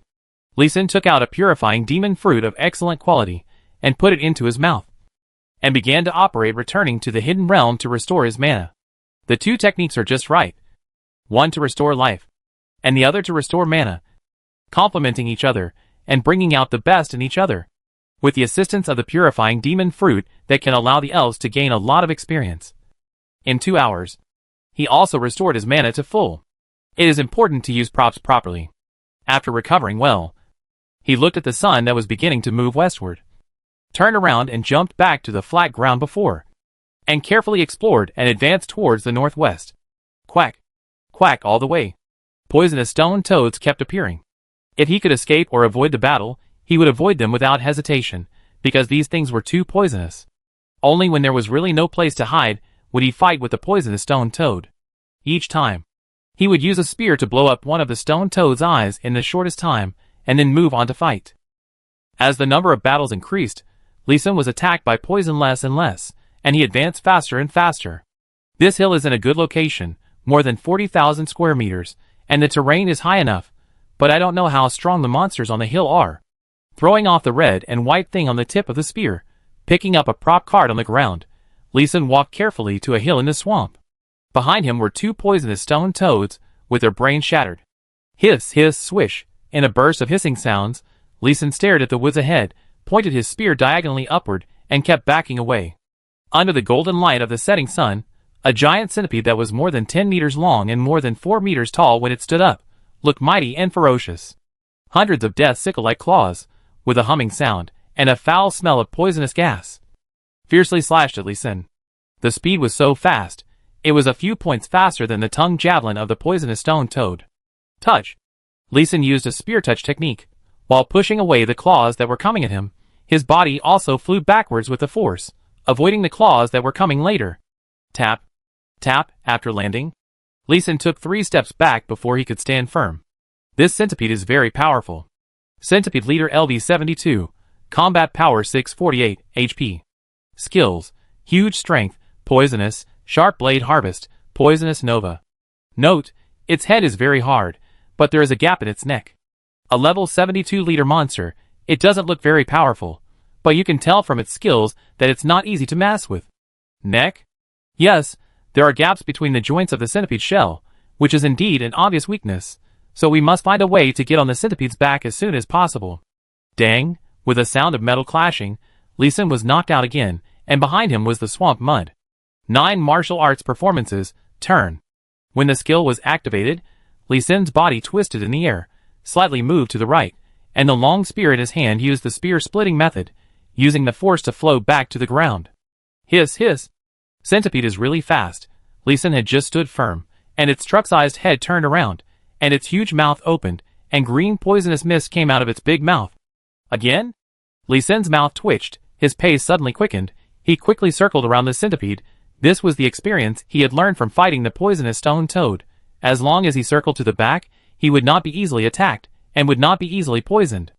Lee Sin took out a purifying demon fruit of excellent quality and put it into his mouth, and began to operate, returning to the hidden realm to restore his mana. The two techniques are just right. One to restore life, and the other to restore mana, complementing each other and bringing out the best in each other, with the assistance of the purifying demon fruit that can allow the elves to gain a lot of experience. In 2 hours, he also restored his mana to full. It is important to use props properly. After recovering well, he looked at the sun that was beginning to move westward, turned around and jumped back to the flat ground before, and carefully explored and advanced towards the northwest. Quack, quack all the way. Poisonous stone toads kept appearing. If he could escape or avoid the battle, he would avoid them without hesitation, because these things were too poisonous. Only when there was really no place to hide would he fight with the poisonous stone toad. Each time, he would use a spear to blow up one of the stone toad's eyes in the shortest time, and then move on to fight. As the number of battles increased, Lee Sin was attacked by poison less and less, and he advanced faster and faster. This hill is in a good location, more than 40,000 square meters, and the terrain is high enough, but I don't know how strong the monsters on the hill are. Throwing off the red and white thing on the tip of the spear, picking up a prop card on the ground, Lee Sin walked carefully to a hill in the swamp. Behind him were two poisonous stone toads, with their brains shattered. Hiss, hiss, swish. In a burst of hissing sounds, Lee Sin stared at the woods ahead, pointed his spear diagonally upward, and kept backing away. Under the golden light of the setting sun, a giant centipede that was more than 10 meters long and more than 4 meters tall when it stood up, looked mighty and ferocious. Hundreds of death sickle-like claws, with a humming sound, and a foul smell of poisonous gas, fiercely slashed at Lee Sin. The speed was so fast, it was a few points faster than the tongue javelin of the poisonous stone toad. Touch! Lee Sin used a spear touch technique. While pushing away the claws that were coming at him, His body also flew backwards with the force, avoiding the claws that were coming later. Tap, tap, after landing. Lee Sin took 3 steps back before he could stand firm. This centipede is very powerful. Centipede Leader LV72, Combat Power 648, HP. Skills: Huge Strength, Poisonous, Sharp Blade Harvest, Poisonous Nova. Note, its head is very hard, but there is a gap in its neck. A level 72 leader monster, it doesn't look very powerful, but you can tell from its skills that it's not easy to mess with. Neck? Yes, there are gaps between the joints of the centipede shell, which is indeed an obvious weakness, so we must find a way to get on the centipede's back as soon as possible. Dang, with a sound of metal clashing, Lee Sin was knocked out again, and behind him was the swamp mud. 9 martial arts performances, turn. When the skill was activated, Lee Sin's body twisted in the air, slightly moved to the right, and the long spear in his hand used the spear-splitting method, using the force to flow back to the ground. Hiss, hiss. Centipede is really fast. Lee Sin had just stood firm, and its truck-sized head turned around, and its huge mouth opened, and green poisonous mist came out of its big mouth. Again? Lee Sin's mouth twitched, his pace suddenly quickened, he quickly circled around the centipede. This was the experience he had learned from fighting the poisonous stone toad. As long as he circled to the back, he would not be easily attacked, and would not be easily poisoned.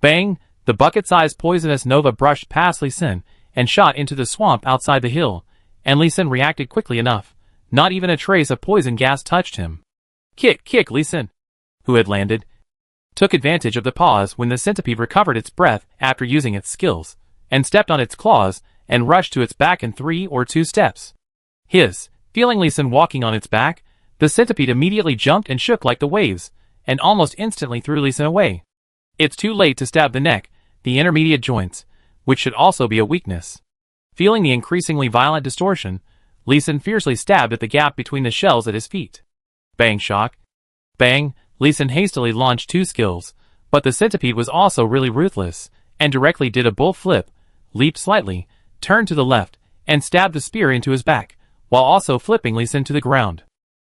Bang! The bucket-sized poisonous nova brushed past Lee Sin, and shot into the swamp outside the hill, and Lee Sin reacted quickly enough. Not even a trace of poison gas touched him. Kick, kick! Lee Sin, who had landed, took advantage of the pause when the centipede recovered its breath after using its skills, and stepped on its claws, and rushed to its back in 3 or 2 steps. Hiss! Feeling Lee Sin walking on its back, the centipede immediately jumped and shook like the waves, and almost instantly threw Lee Sin away. It's too late to stab the neck, the intermediate joints, which should also be a weakness. Feeling the increasingly violent distortion, Lee Sin fiercely stabbed at the gap between the shells at his feet. Bang, shock. Bang! Lee Sin hastily launched 2 skills, but the centipede was also really ruthless, and directly did a bull flip, leaped slightly, turned to the left, and stabbed the spear into his back, while also flipping Lee Sin to the ground.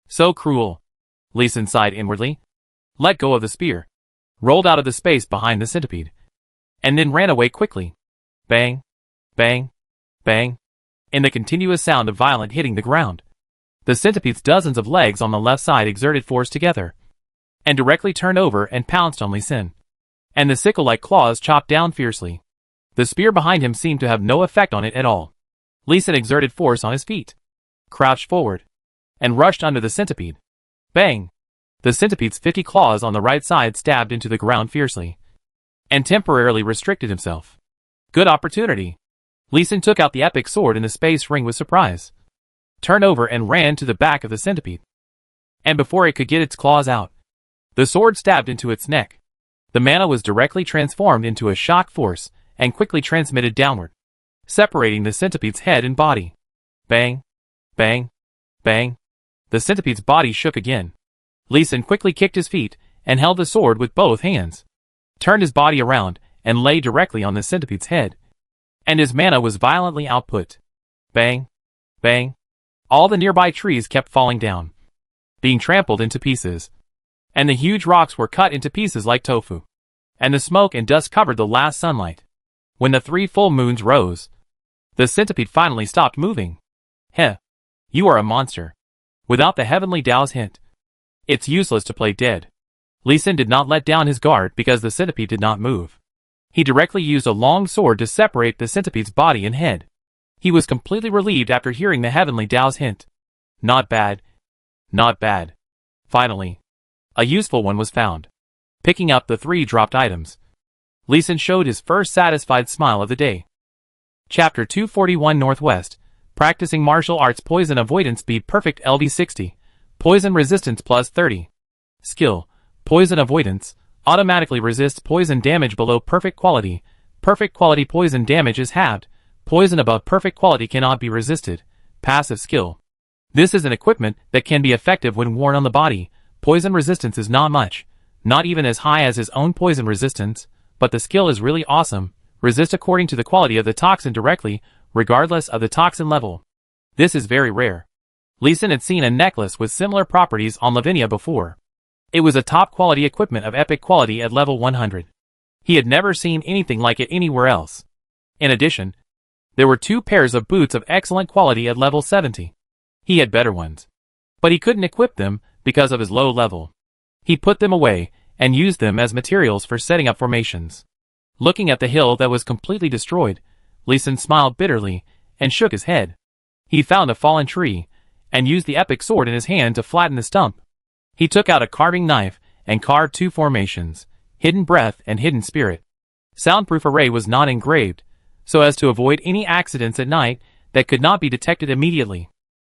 So cruel. Lee Sin sighed inwardly, let go of the spear, rolled out of the space behind the centipede, and then ran away quickly. Bang, bang, bang, in the continuous sound of violent hitting the ground. The centipede's dozens of legs on the left side exerted force together, and directly turned over and pounced on Lee Sin. And the sickle-like claws chopped down fiercely. The spear behind him seemed to have no effect on it at all. Lee Sin exerted force on his feet, crouched forward, and rushed under the centipede. Bang! The centipede's 50 claws on the right side stabbed into the ground fiercely, and temporarily restricted himself. Good opportunity. Lee Sin took out the epic sword in the space ring with surprise, turned over and ran to the back of the centipede. And before it could get its claws out, the sword stabbed into its neck. The mana was directly transformed into a shock force and quickly transmitted downward, separating the centipede's head and body. Bang, bang, bang. The centipede's body shook again. Lee Sin quickly kicked his feet and held the sword with both hands, turned his body around and lay directly on the centipede's head, and his mana was violently output. Bang, bang. All the nearby trees kept falling down, being trampled into pieces, and the huge rocks were cut into pieces like tofu, and the smoke and dust covered the last sunlight. When the 3 full moons rose, the centipede finally stopped moving. Heh, you are a monster. Without the heavenly Tao's hint, it's useless to play dead. Lee Sin did not let down his guard because the centipede did not move. He directly used a long sword to separate the centipede's body and head. He was completely relieved after hearing the heavenly Tao's hint. Not bad. Not bad. Finally, a useful one was found. Picking up the 3 dropped items, Lee Sin showed his first satisfied smile of the day. Chapter 241 Northwest. Practicing martial arts. Poison avoidance speed perfect LV60. Poison resistance plus 30. Skill: Poison avoidance. Automatically resists poison damage below perfect quality. Perfect quality poison damage is halved. Poison above perfect quality cannot be resisted. Passive skill. This is an equipment that can be effective when worn on the body. Poison resistance is not much, not even as high as his own poison resistance, but the skill is really awesome. Resist according to the quality of the toxin directly, regardless of the toxin level. This is very rare. Lee Sin had seen a necklace with similar properties on Lavinia before. It was a top quality equipment of epic quality at level 100. He had never seen anything like it anywhere else. In addition, there were 2 pairs of boots of excellent quality at level 70. He had better ones, but he couldn't equip them because of his low level. He put them away and used them as materials for setting up formations. Looking at the hill that was completely destroyed, Lee Sin smiled bitterly and shook his head. He found a fallen tree and used the epic sword in his hand to flatten the stump. He took out a carving knife and carved 2 formations, Hidden Breath and Hidden Spirit. Soundproof array was not engraved, so as to avoid any accidents at night that could not be detected immediately.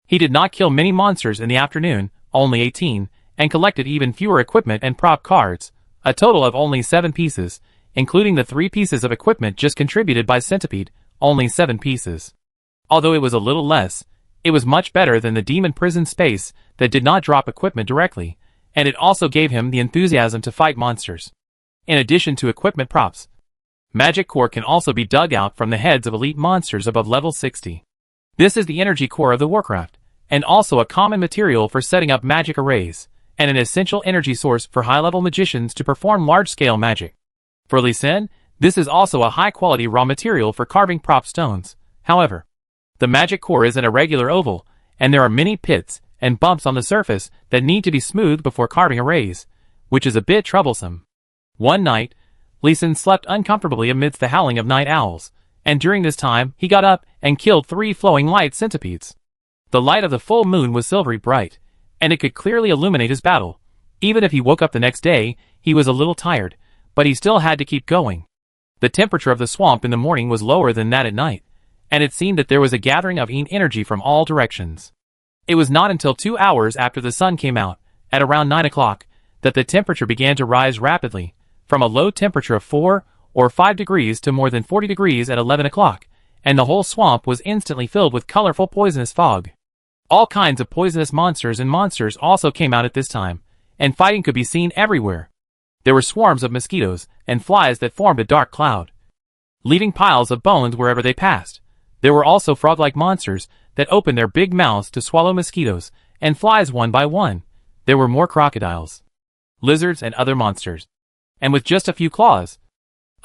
He did not kill many monsters in the afternoon, only 18, and collected even fewer equipment and prop cards, a total of only 7 pieces, including the 3 pieces of equipment just contributed by Centipede, only 7 pieces. Although it was a little less, it was much better than the demon prison space that did not drop equipment directly, and it also gave him the enthusiasm to fight monsters. In addition to equipment props, magic core can also be dug out from the heads of elite monsters above level 60. This is the energy core of the Warcraft, and also a common material for setting up magic arrays, and an essential energy source for high-level magicians to perform large-scale magic. For Lee Sin, this is also a high-quality raw material for carving prop stones. However, the magic core is an irregular oval, and there are many pits and bumps on the surface that need to be smoothed before carving arrays, which is a bit troublesome. One night, Lee Sin slept uncomfortably amidst the howling of night owls, and during this time he got up and killed 3 flowing light centipedes. The light of the full moon was silvery bright, and it could clearly illuminate his battle. Even if he woke up the next day, he was a little tired, but he still had to keep going. The temperature of the swamp in the morning was lower than that at night, and it seemed that there was a gathering of energy from all directions. It was not until 2 hours after the sun came out, at around 9 o'clock, that the temperature began to rise rapidly, from a low temperature of 4 or 5 degrees to more than 40 degrees at 11 o'clock, and the whole swamp was instantly filled with colorful poisonous fog. All kinds of poisonous monsters and monsters also came out at this time, and fighting could be seen everywhere. There were swarms of mosquitoes and flies that formed a dark cloud, leaving piles of bones wherever they passed. There were also frog-like monsters that opened their big mouths to swallow mosquitoes and flies one by one. There were more crocodiles, lizards, and other monsters. And with just a few claws,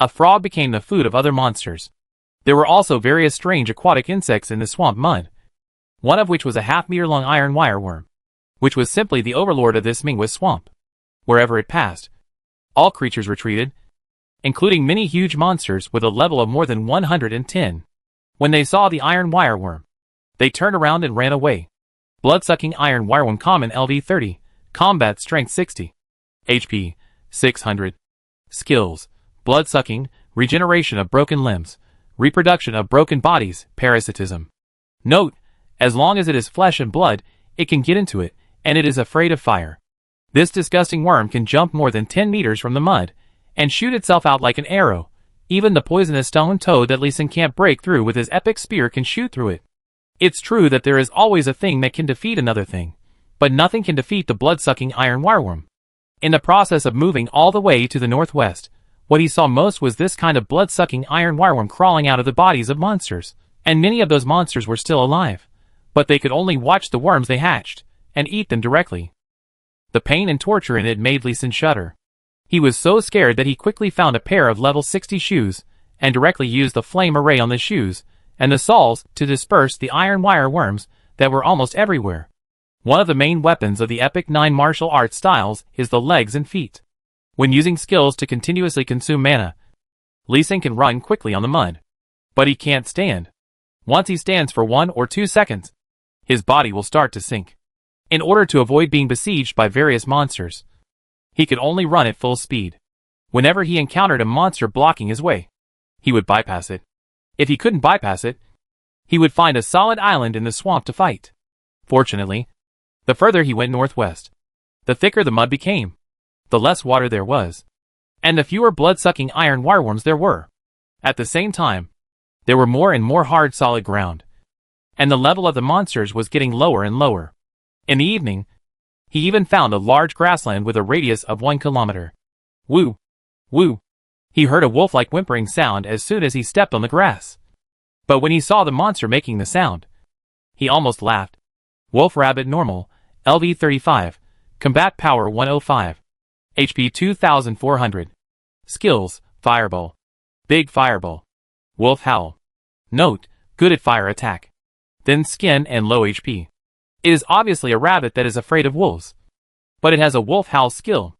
a frog became the food of other monsters. There were also various strange aquatic insects in the swamp mud, one of which was a half-meter-long iron wireworm, which was simply the overlord of this Mingwis swamp. Wherever it passed, all creatures retreated, including many huge monsters with a level of more than 110. When they saw the iron wireworm, they turned around and ran away. Blood-sucking iron wireworm common LV 30, combat strength 60, HP 600. Skills: blood-sucking, regeneration of broken limbs, reproduction of broken bodies, parasitism. Note: as long as it is flesh and blood, it can get into it, and it is afraid of fire. This disgusting worm can jump more than 10 meters from the mud, and shoot itself out like an arrow. Even the poisonous stone toad that Lee Sin can't break through with his epic spear can shoot through it. It's true that there is always a thing that can defeat another thing, but nothing can defeat the blood-sucking iron wireworm. In the process of moving all the way to the northwest, what he saw most was this kind of blood-sucking iron wireworm crawling out of the bodies of monsters, and many of those monsters were still alive, but they could only watch the worms they hatched, and eat them directly. The pain and torture in it made Lee Sin shudder. He was so scared that he quickly found a pair of level 60 shoes, and directly used the flame array on the shoes, and the soles to disperse the iron wire worms that were almost everywhere. One of the main weapons of the Epic 9 martial arts styles is the legs and feet. When using skills to continuously consume mana, Lee Sin can run quickly on the mud. But he can't stand. Once he stands for 1 or 2 seconds, his body will start to sink. In order to avoid being besieged by various monsters, he could only run at full speed. Whenever he encountered a monster blocking his way, he would bypass it. If he couldn't bypass it, he would find a solid island in the swamp to fight. Fortunately, the further he went northwest, the thicker the mud became, the less water there was, and the fewer blood-sucking iron wireworms there were. At the same time, there were more and more hard solid ground, and the level of the monsters was getting lower and lower. In the evening, he even found a large grassland with a radius of 1 kilometer. Woo! Woo! He heard a wolf-like whimpering sound as soon as he stepped on the grass. But when he saw the monster making the sound, he almost laughed. Wolf Rabbit Normal, LV 35, Combat Power 105, HP 2400. Skills: Fireball. Big fireball. Wolf howl. Note, good at fire attack. Thin skin and low HP. It is obviously a rabbit that is afraid of wolves. But it has a wolf howl skill.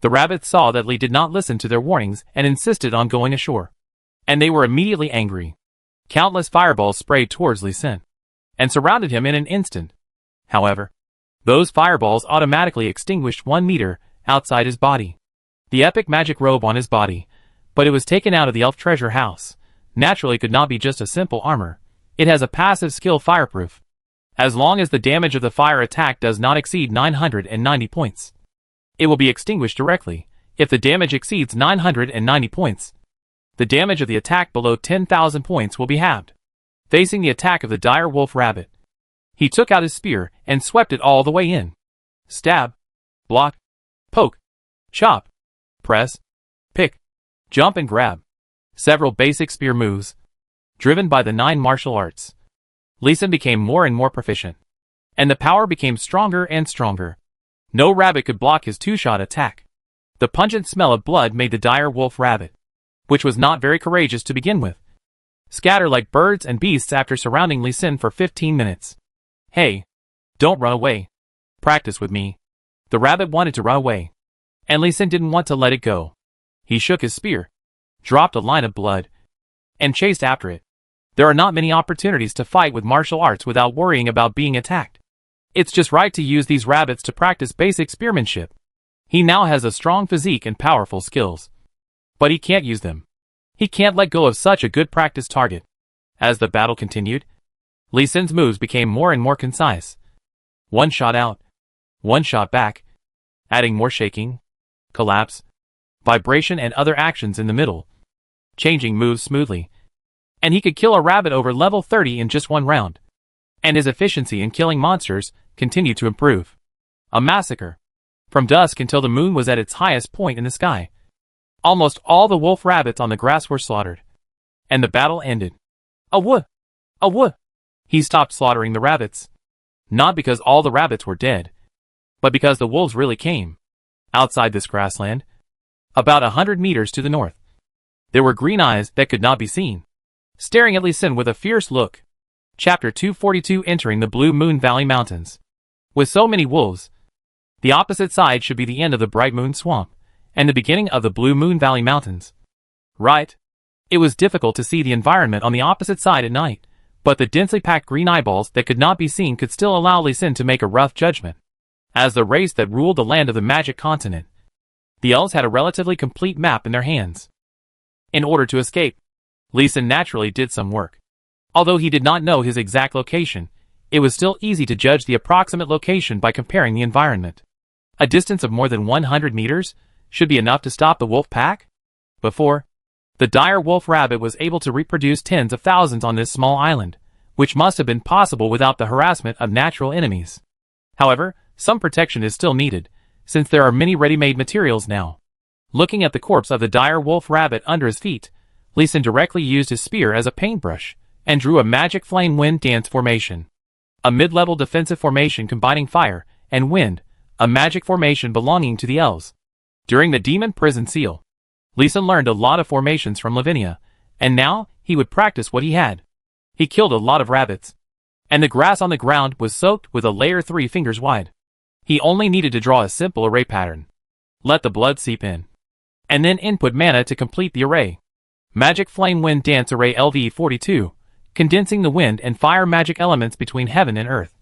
The rabbits saw that Lee did not listen to their warnings and insisted on going ashore. And they were immediately angry. Countless fireballs sprayed towards Lee Sin and surrounded him in an instant. However, those fireballs automatically extinguished 1 meter outside his body. The epic magic robe on his body, but it was taken out of the elf treasure house. Naturally could not be just a simple armor. It has a passive skill fireproof. As long as the damage of the fire attack does not exceed 990 points, it will be extinguished directly. If the damage exceeds 990 points, the damage of the attack below 10,000 points will be halved. Facing the attack of the dire wolf rabbit, he took out his spear and swept it all the way in. Stab, block, poke, chop, press, pick, jump and grab. Several basic spear moves. Driven by the 9 martial arts, Lee Sin became more and more proficient, and the power became stronger and stronger. No rabbit could block his 2-shot attack. The pungent smell of blood made the dire wolf rabbit, which was not very courageous to begin with, scatter like birds and beasts after surrounding Lee Sin for 15 minutes. Hey, don't run away. Practice with me. The rabbit wanted to run away, and Lee Sin didn't want to let it go. He shook his spear, dropped a line of blood, and chased after it. There are not many opportunities to fight with martial arts without worrying about being attacked. It's just right to use these rabbits to practice basic spearmanship. He now has a strong physique and powerful skills, but he can't use them. He can't let go of such a good practice target. As the battle continued, Lee Sin's moves became more and more concise. 1 shot out, 1 shot back, adding more shaking, collapse, vibration and other actions in the middle, changing moves smoothly. And he could kill a rabbit over level 30 in just 1 round. And his efficiency in killing monsters continued to improve. A massacre. From dusk until the moon was at its highest point in the sky, almost all the wolf rabbits on the grass were slaughtered. And the battle ended. Awoo! Awoo! He stopped slaughtering the rabbits. Not because all the rabbits were dead, but because the wolves really came. Outside this grassland, about 100 meters to the north, there were green eyes that could not be seen, staring at Lee Sin with a fierce look. Chapter 242. Entering the Blue Moon Valley Mountains. With so many wolves, the opposite side should be the end of the Bright Moon Swamp, and the beginning of the Blue Moon Valley Mountains. Right? It was difficult to see the environment on the opposite side at night, but the densely packed green eyeballs that could not be seen could still allow Lee Sin to make a rough judgment. As the race that ruled the land of the magic continent, the elves had a relatively complete map in their hands. In order to escape, Lee Sin naturally did some work. Although he did not know his exact location, it was still easy to judge the approximate location by comparing the environment. A distance of more than 100 meters should be enough to stop the wolf pack. Before, the dire wolf rabbit was able to reproduce tens of thousands on this small island, which must have been possible without the harassment of natural enemies. However, some protection is still needed, since there are many ready-made materials now. Looking at the corpse of the dire wolf rabbit under his feet, Lee Sin directly used his spear as a paintbrush, and drew a magic flame wind dance formation. A mid-level defensive formation combining fire and wind, a magic formation belonging to the elves. During the Demon Prison Seal, Lee Sin learned a lot of formations from Lavinia, and now he would practice what he had. He killed a lot of rabbits, and the grass on the ground was soaked with a layer 3 fingers wide. He only needed to draw a simple array pattern, let the blood seep in, and then input mana to complete the array. Magic Flame Wind Dance Array LV42, condensing the wind and fire magic elements between heaven and earth,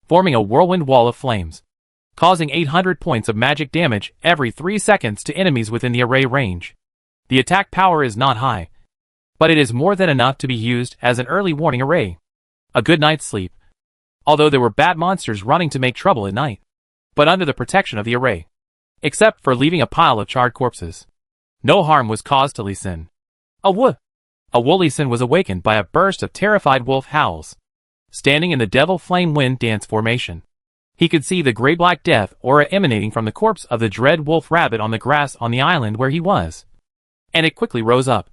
forming a whirlwind wall of flames, causing 800 points of magic damage every 3 seconds to enemies within the array range. The attack power is not high, but it is more than enough to be used as an early warning array. A good night's sleep, although there were bad monsters running to make trouble at night, but under the protection of the array, except for leaving a pile of charred corpses. No harm was caused to Lee Sin. Awoo! Lee Sin was awakened by a burst of terrified wolf howls. Standing in the Devil Flame Wind Dance formation, he could see the gray-black death aura emanating from the corpse of the dread wolf rabbit on the grass on the island where he was. And it quickly rose up,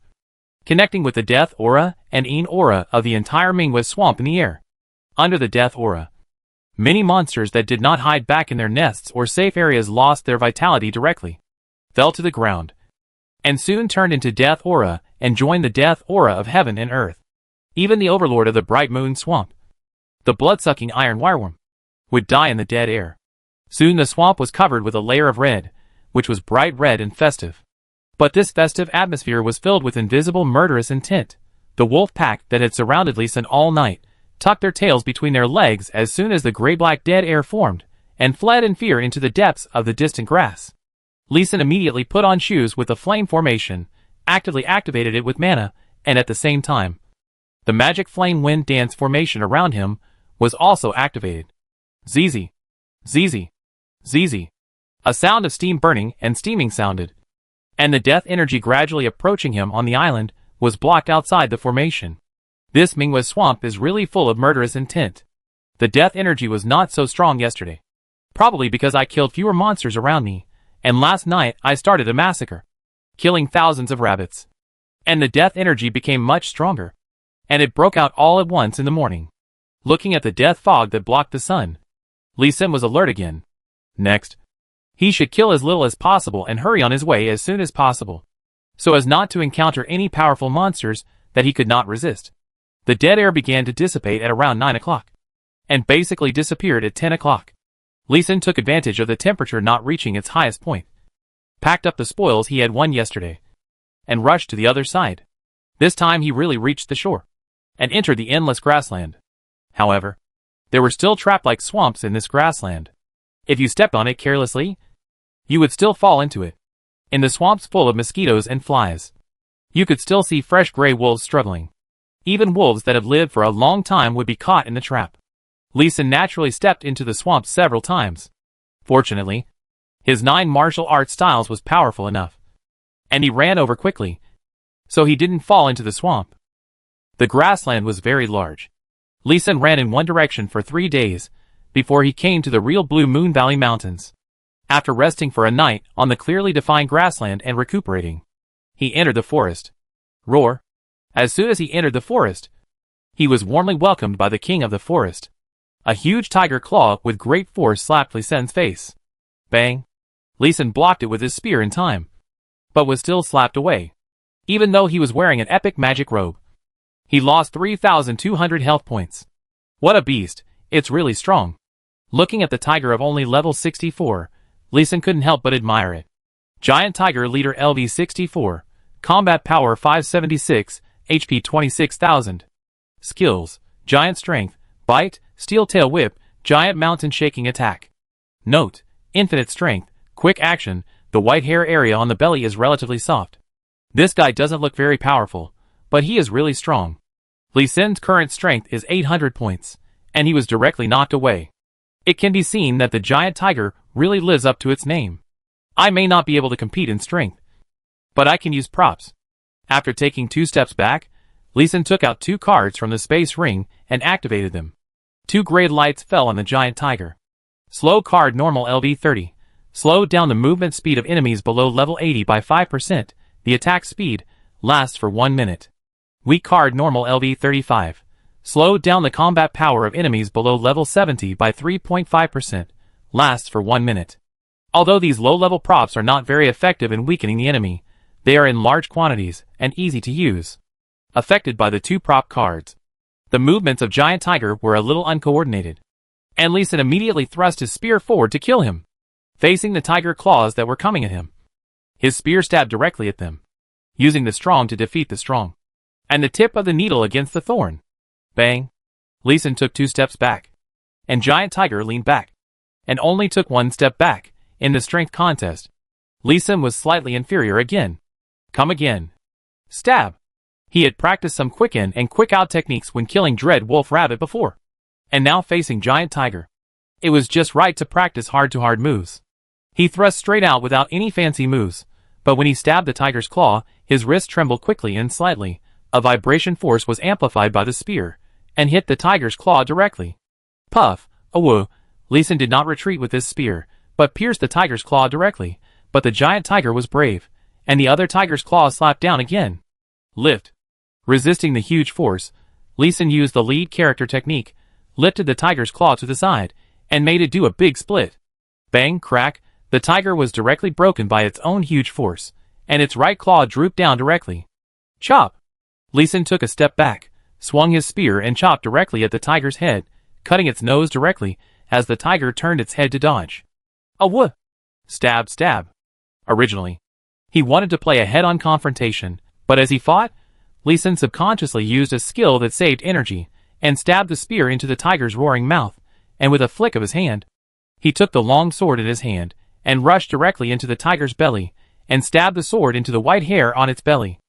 connecting with the death aura and Een aura of the entire Mingwa swamp in the air. Under the death aura, many monsters that did not hide back in their nests or safe areas lost their vitality directly, fell to the ground, and soon turned into Death Aura and joined the Death Aura of heaven and earth. Even the overlord of the Bright Moon Swamp, the blood-sucking iron wireworm, would die in the dead air. Soon the swamp was covered with a layer of red, which was bright red and festive. But this festive atmosphere was filled with invisible murderous intent. The wolf pack that had surrounded Lee Sin all night tucked their tails between their legs as soon as the gray-black dead air formed, and fled in fear into the depths of the distant grass. Lee Sin immediately put on shoes with the flame formation, actively activated it with mana, and at the same time, the magic flame wind dance formation around him was also activated. ZZ. ZZ. ZZ. A sound of steam burning and steaming sounded, and the death energy gradually approaching him on the island was blocked outside the formation. This Mingwa swamp is really full of murderous intent. The death energy was not so strong yesterday. Probably because I killed fewer monsters around me, and last night I started a massacre, killing thousands of rabbits. And the death energy became much stronger, and it broke out all at once in the morning. Looking at the death fog that blocked the sun, Lee Sin was alert again. Next, he should kill as little as possible and hurry on his way as soon as possible, so as not to encounter any powerful monsters that he could not resist. The dead air began to dissipate at around 9 o'clock, and basically disappeared at 10 o'clock. Lee Sin took advantage of the temperature not reaching its highest point, packed up the spoils he had won yesterday, and rushed to the other side. This time he really reached the shore, and entered the endless grassland. However, there were still trap-like swamps in this grassland. If you stepped on it carelessly, you would still fall into it. In the swamps full of mosquitoes and flies, you could still see fresh gray wolves struggling. Even wolves that have lived for a long time would be caught in the trap. Lee Sin naturally stepped into the swamp several times. Fortunately, his 9 martial arts styles was powerful enough, and he ran over quickly, so he didn't fall into the swamp. The grassland was very large. Lee Sin ran in one direction for 3 days, before he came to the real Blue Moon Valley Mountains. After resting for a night on the clearly defined grassland and recuperating, he entered the forest. Roar! As soon as he entered the forest, he was warmly welcomed by the king of the forest. A huge tiger claw with great force slapped Lee Sin's face. Bang! Lee Sin blocked it with his spear in time, but was still slapped away. Even though he was wearing an epic magic robe, he lost 3,200 health points. What a beast, it's really strong. Looking at the tiger of only level 64, Lee Sin couldn't help but admire it. Giant Tiger Leader LV64, Combat Power 576, HP 26,000. Skills, Giant Strength, Bite, Steel Tail Whip, Giant Mountain Shaking Attack. Note, Infinite Strength, Quick Action, the white hair area on the belly is relatively soft. This guy doesn't look very powerful, but he is really strong. Lee Sin's current strength is 800 points, and he was directly knocked away. It can be seen that the giant tiger really lives up to its name. I may not be able to compete in strength, but I can use props. After taking 2 steps back, Lee Sin took out 2 cards from the space ring and activated them. 2 gray lights fell on the giant tiger. Slow card Normal LV30. Slowed down the movement speed of enemies below level 80 by 5%. The attack speed lasts for 1 minute. Weak card Normal LV35. Slowed down the combat power of enemies below level 70 by 3.5%. Lasts for 1 minute. Although these low-level props are not very effective in weakening the enemy, they are in large quantities and easy to use. Affected by the 2 prop cards, the movements of Giant Tiger were a little uncoordinated, and Lee Sin immediately thrust his spear forward to kill him, facing the tiger claws that were coming at him. His spear stabbed directly at them, using the strong to defeat the strong, and the tip of the needle against the thorn. Bang! Lee Sin took 2 steps back, and Giant Tiger leaned back, and only took 1 step back. In the strength contest, Lee Sin was slightly inferior again. Come again. Stab! He had practiced some quick in and quick out techniques when killing Dread Wolf Rabbit before, and now facing Giant Tiger. It was just right to practice hard-to-hard moves. He thrust straight out without any fancy moves, but when he stabbed the tiger's claw, his wrist trembled quickly and slightly. A vibration force was amplified by the spear, and hit the tiger's claw directly. Puff! Awoo! Lee Sin did not retreat with his spear, but pierced the tiger's claw directly, but the giant tiger was brave, and the other tiger's claw slapped down again. Lift. Resisting the huge force, Lee Sin used the lead character technique, lifted the tiger's claw to the side, and made it do a big split. Bang, crack, the tiger was directly broken by its own huge force, and its right claw drooped down directly. Chop! Lee Sin took a step back, swung his spear and chopped directly at the tiger's head, cutting its nose directly as the tiger turned its head to dodge. A whoop! Stab, stab. Originally, he wanted to play a head-on confrontation, but as he fought, Lee Sin subconsciously used a skill that saved energy and stabbed the spear into the tiger's roaring mouth, and with a flick of his hand, he took the long sword in his hand and rushed directly into the tiger's belly and stabbed the sword into the white hair on its belly.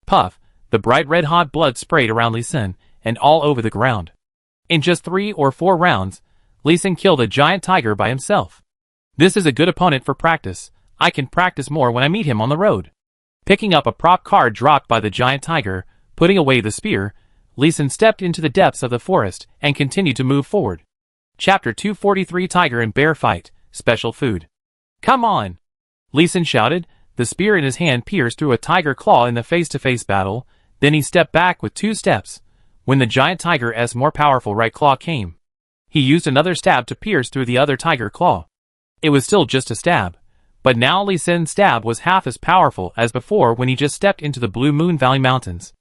Puff! The bright red-hot blood sprayed around Lee Sin and all over the ground. In just 3 or 4 rounds, Lee Sin killed a giant tiger by himself. This is a good opponent for practice. I can practice more when I meet him on the road. Picking up a prop card dropped by the giant tiger, putting away the spear, Lee Sin stepped into the depths of the forest and continued to move forward. Chapter 243 Tiger and Bear Fight, Special Food. Come on! Lee Sin shouted, the spear in his hand pierced through a tiger claw in the face-to-face battle, then he stepped back with 2 steps. When the giant tiger's more powerful right claw came, he used another stab to pierce through the other tiger claw. It was still just a stab, but now Lee Sin's stab was half as powerful as before when he just stepped into the Blue Moon Valley Mountains.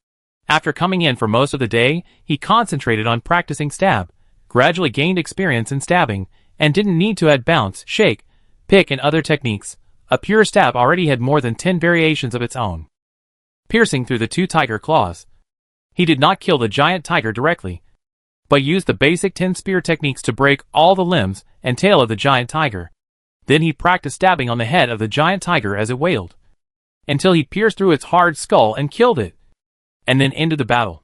After coming in for most of the day, he concentrated on practicing stab, gradually gained experience in stabbing, and didn't need to add bounce, shake, pick and other techniques. A pure stab already had more than 10 variations of its own. Piercing through the 2 tiger claws. He did not kill the giant tiger directly, but used the basic 10 spear techniques to break all the limbs and tail of the giant tiger. Then he practiced stabbing on the head of the giant tiger as it wailed, until he pierced through its hard skull and killed it, and then ended the battle.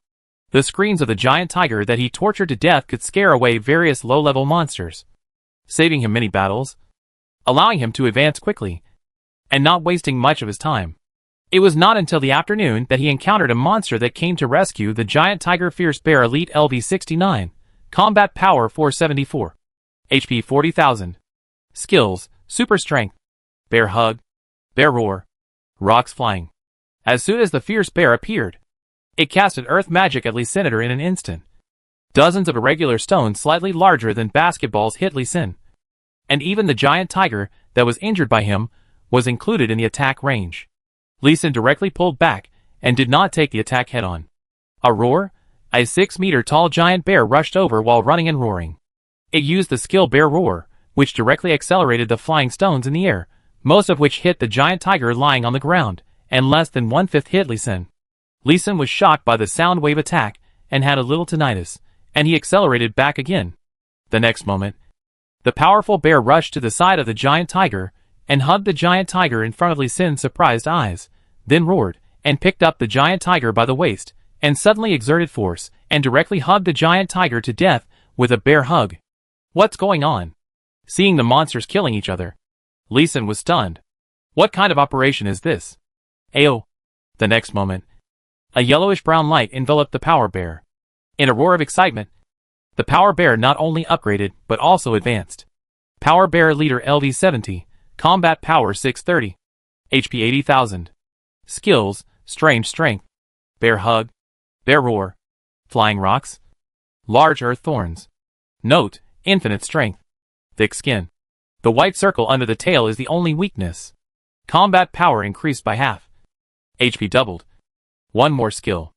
The screams of the giant tiger that he tortured to death could scare away various low-level monsters, saving him many battles, allowing him to advance quickly, and not wasting much of his time. It was not until the afternoon that he encountered a monster that came to rescue the giant tiger. Fierce Bear Elite LV69, Combat Power 474, HP 40,000. Skills, Super Strength, Bear Hug, Bear Roar, Rocks Flying. As soon as the fierce bear appeared, it casted earth magic at Lee Sin in an instant. Dozens of irregular stones slightly larger than basketballs hit Lee Sin, and even the giant tiger that was injured by him was included in the attack range. Lee Sin directly pulled back and did not take the attack head-on. A roar? A 6-meter-tall giant bear rushed over while running and roaring. It used the skill Bear Roar, which directly accelerated the flying stones in the air, most of which hit the giant tiger lying on the ground, and less than 1/5 hit Lee Sin. Lee Sin was shocked by the sound wave attack and had a little tinnitus, and he accelerated back again. The next moment, the powerful bear rushed to the side of the giant tiger and hugged the giant tiger in front of Lee Sin's surprised eyes, then roared and picked up the giant tiger by the waist and suddenly exerted force and directly hugged the giant tiger to death with a bear hug. What's going on? Seeing the monsters killing each other, Lee Sin was stunned. What kind of operation is this? Ayo! The next moment, a yellowish-brown light enveloped the power bear. In a roar of excitement, the power bear not only upgraded but also advanced. Power Bear Leader LV70, Combat Power 630, HP 80,000. Skills, Strange Strength, Bear Hug, Bear Roar, Flying Rocks, Large Earth Thorns. Note, Infinite Strength, Thick Skin. The white circle under the tail is the only weakness. Combat Power increased by half. HP doubled. One more skill.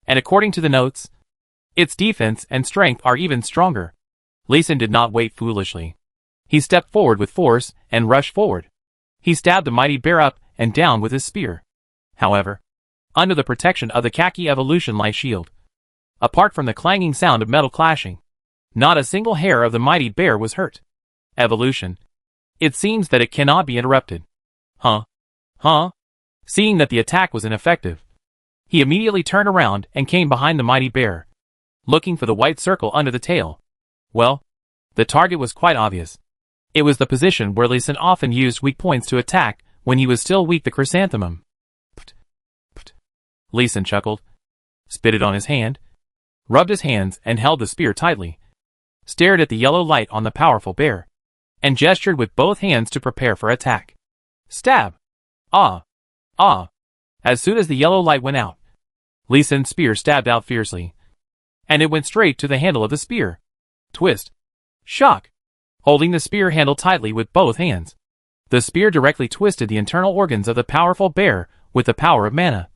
And according to the notes, its defense and strength are even stronger. Lee Sin did not wait foolishly. He stepped forward with force and rushed forward. He stabbed the mighty bear up and down with his spear. However, under the protection of the khaki evolution light shield, apart from the clanging sound of metal clashing, not a single hair of the mighty bear was hurt. Evolution. It seems that it cannot be interrupted. Huh? Seeing that the attack was ineffective, he immediately turned around and came behind the mighty bear, looking for the white circle under the tail. Well, the target was quite obvious. It was the position where Lee Sin often used weak points to attack when he was still weak. The chrysanthemum. Lee Sin chuckled, spitted on his hand, rubbed his hands and held the spear tightly, stared at the yellow light on the powerful bear, and gestured with both hands to prepare for attack. Stab! Ah! As soon as the yellow light went out, Lee Sin's spear stabbed out fiercely, and it went straight to the handle of the spear. Twist. Shock! Holding the spear handle tightly with both hands, the spear directly twisted the internal organs of the powerful bear with the power of mana,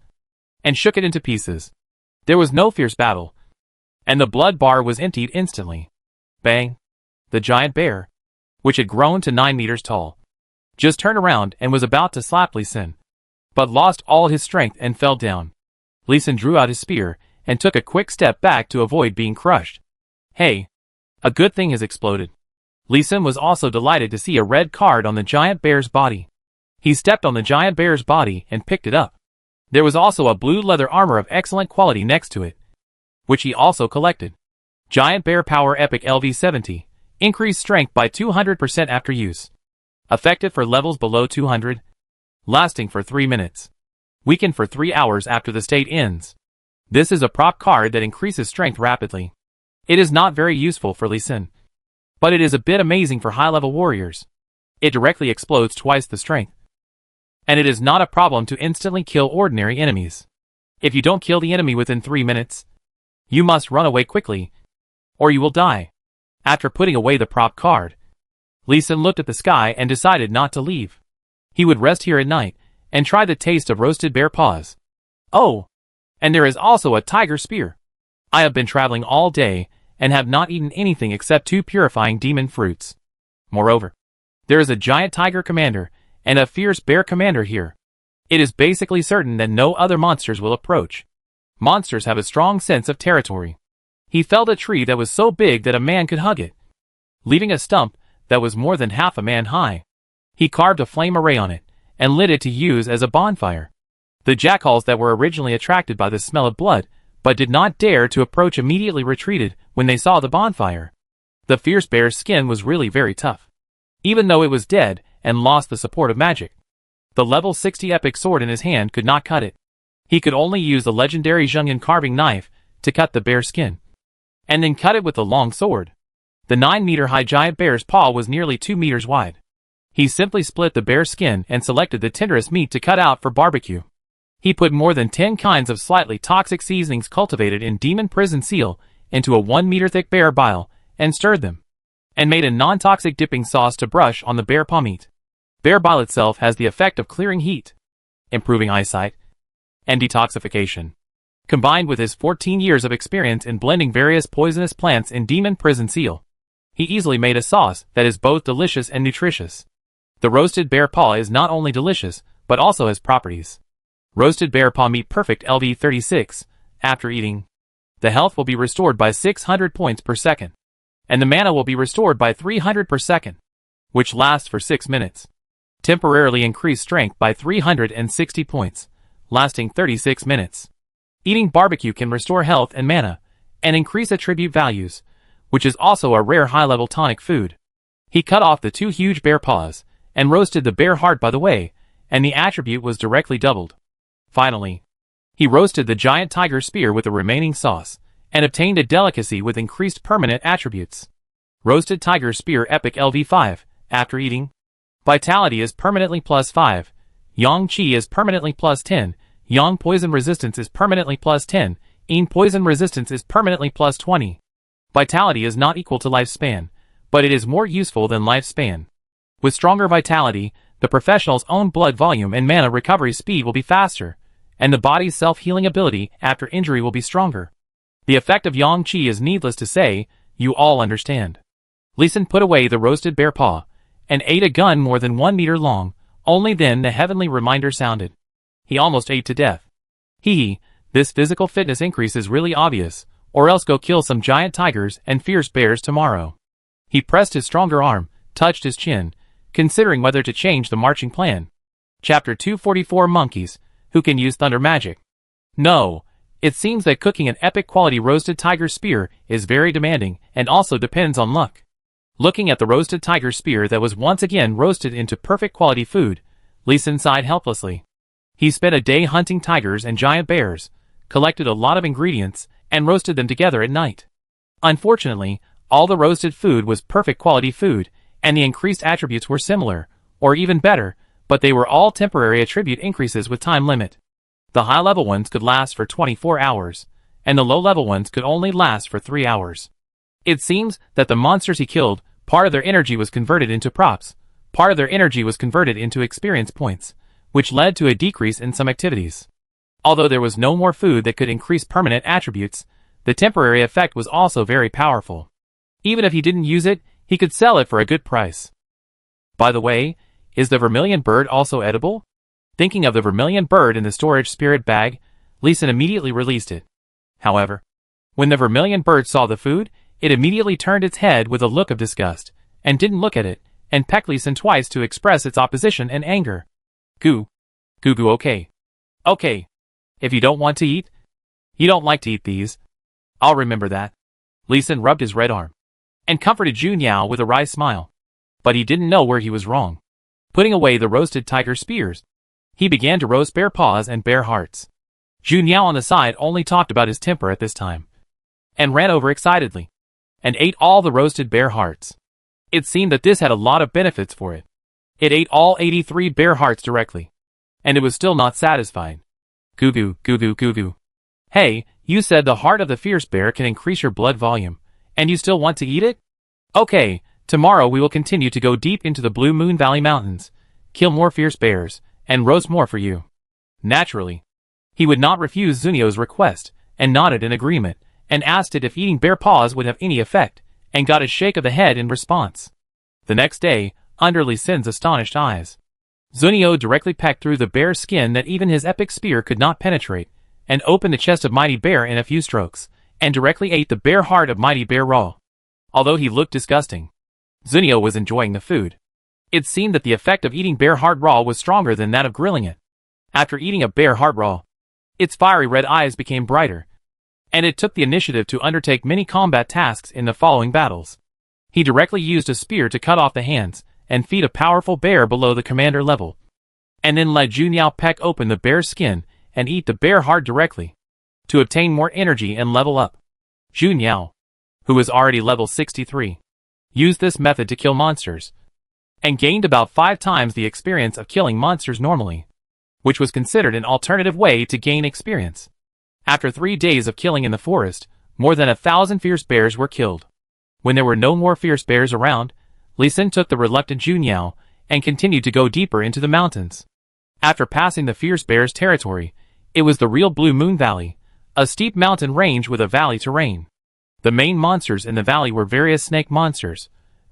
and shook it into pieces. There was no fierce battle, and the blood bar was emptied instantly. Bang! The giant bear, which had grown to 9 meters tall, just turned around and was about to slap Lee Sin, but lost all his strength and fell down. Lee Sin drew out his spear and took a quick step back to avoid being crushed. Hey! A good thing has exploded. Lee Sin was also delighted to see a red card on the giant bear's body. He stepped on the giant bear's body and picked it up. There was also a blue leather armor of excellent quality next to it, which he also collected. Giant Bear Power Epic LV70. Increased strength by 200% after use. Effective for levels below 200. Lasting for 3 minutes. Weakened for 3 hours after the state ends. This is a prop card that increases strength rapidly. It is not very useful for Lee Sin, but it is a bit amazing for high-level warriors. It directly explodes twice the strength, and it is not a problem to instantly kill ordinary enemies. If you don't kill the enemy within 3 minutes, you must run away quickly, or you will die. After putting away the prop card, Lee Sin looked at the sky and decided not to leave. He would rest here at night and try the taste of roasted bear paws. Oh! And there is also a tiger spear. I have been traveling all day and have not eaten anything except 2 purifying demon fruits. Moreover, there is a giant tiger commander and a fierce bear commander here. It is basically certain that no other monsters will approach. Monsters have a strong sense of territory. He felled a tree that was so big that a man could hug it, leaving a stump that was more than half a man high. He carved a flame array on it and lit it to use as a bonfire. The jackals that were originally attracted by the smell of blood but did not dare to approach immediately retreated when they saw the bonfire. The fierce bear's skin was really very tough, even though it was dead and lost the support of magic. The level 60 epic sword in his hand could not cut it. He could only use the legendary Zhengyan carving knife to cut the bear's skin, and then cut it with the long sword. The 9-meter-high giant bear's paw was nearly 2 meters wide. He simply split the bear's skin and selected the tenderest meat to cut out for barbecue. He put more than 10 kinds of slightly toxic seasonings cultivated in demon prison seal into a 1-meter-thick bear bile and stirred them, and made a non-toxic dipping sauce to brush on the bear paw meat. Bear bile itself has the effect of clearing heat, improving eyesight, and detoxification. Combined with his 14 years of experience in blending various poisonous plants in demon prison seal, he easily made a sauce that is both delicious and nutritious. The roasted bear paw is not only delicious, but also has properties. Roasted bear paw meat perfect LV36. After eating, the health will be restored by 600 points per second, and the mana will be restored by 300 per second, which lasts for 6 minutes. Temporarily increase strength by 360 points, lasting 36 minutes. Eating barbecue can restore health and mana, and increase attribute values, which is also a rare high-level tonic food. He cut off the 2 huge bear paws, and roasted the bear heart by the way, and the attribute was directly doubled. Finally, he roasted the giant tiger spear with the remaining sauce, and obtained a delicacy with increased permanent attributes. Roasted tiger spear epic LV5. After eating, vitality is permanently plus 5, Yang Qi is permanently plus 10, Yang poison resistance is permanently plus 10, Yin poison resistance is permanently plus 20. Vitality is not equal to lifespan, but it is more useful than lifespan. With stronger vitality, the professional's own blood volume and mana recovery speed will be faster, and the body's self-healing ability after injury will be stronger. The effect of Yang Qi is needless to say, you all understand. Lee Sin put away the roasted bear paw, and ate a gun more than 1 meter long. Only then the heavenly reminder sounded. He almost ate to death. This physical fitness increase is really obvious, or else go kill some giant tigers and fierce bears tomorrow. He pressed his stronger arm, touched his chin, considering whether to change the marching plan. Chapter 244 Monkeys, who can use thunder magic. No, it seems that cooking an epic quality roasted tiger spear is very demanding and also depends on luck. Looking at the roasted tiger spear that was once again roasted into perfect quality food, Lee Sin sighed helplessly. He spent a day hunting tigers and giant bears, collected a lot of ingredients, and roasted them together at night. Unfortunately, all the roasted food was perfect quality food, and the increased attributes were similar, or even better, but they were all temporary attribute increases with time limit. The high-level ones could last for 24 hours, and the low-level ones could only last for 3 hours. It seems that the monsters he killed, part of their energy was converted into props, part of their energy was converted into experience points, which led to a decrease in some activities. Although there was no more food that could increase permanent attributes, the temporary effect was also very powerful. Even if he didn't use it, he could sell it for a good price. By the way, is the vermilion bird also edible? Thinking of the vermilion bird in the storage spirit bag, Lee Sin immediately released it. However, when the vermilion bird saw the food, it immediately turned its head with a look of disgust, and didn't look at it, and pecked Lee Sin twice to express its opposition and anger. Goo. Goo goo okay. Okay. If you don't want to eat, you don't like to eat these. I'll remember that. Lee Sin rubbed his red arm, and comforted Zhu Niao with a wry smile. But he didn't know where he was wrong. Putting away the roasted tiger spears, he began to roast bear paws and bear hearts. Zhu Niao on the side only talked about his temper at this time, and ran over excitedly, and ate all the roasted bear hearts. It seemed that this had a lot of benefits for it. It ate all 83 bear hearts directly, and it was still not satisfied. Goo goo, goo goo, goo goo. Hey, you said the heart of the fierce bear can increase your blood volume, and you still want to eat it? Okay, tomorrow we will continue to go deep into the Blue Moon Valley Mountains, kill more fierce bears, and roast more for you. Naturally, he would not refuse Zunio's request, and nodded in agreement, and asked it if eating bear paws would have any effect, and got a shake of the head in response. The next day, under Lee Sin's astonished eyes, Zunio directly pecked through the bear's skin that even his epic spear could not penetrate, and opened the chest of Mighty Bear in a few strokes, and directly ate the bear heart of Mighty Bear raw. Although he looked disgusting, Zunio was enjoying the food. It seemed that the effect of eating bear heart raw was stronger than that of grilling it. After eating a bear heart raw, its fiery red eyes became brighter, and it took the initiative to undertake many combat tasks in the following battles. He directly used a spear to cut off the hands and feet a powerful bear below the commander level, and then let Zhu Niao peck open the bear's skin and eat the bear heart directly, to obtain more energy and level up. Zhu Niao, who was already level 63, used this method to kill monsters, and gained about 5 times the experience of killing monsters normally, which was considered an alternative way to gain experience. After 3 days of killing in the forest, more than 1,000 fierce bears were killed. When there were no more fierce bears around, Lee Sin took the reluctant Zhu Niao and continued to go deeper into the mountains. After passing the fierce bears' territory, it was the real Blue Moon Valley, a steep mountain range with a valley terrain. The main monsters in the valley were various snake monsters,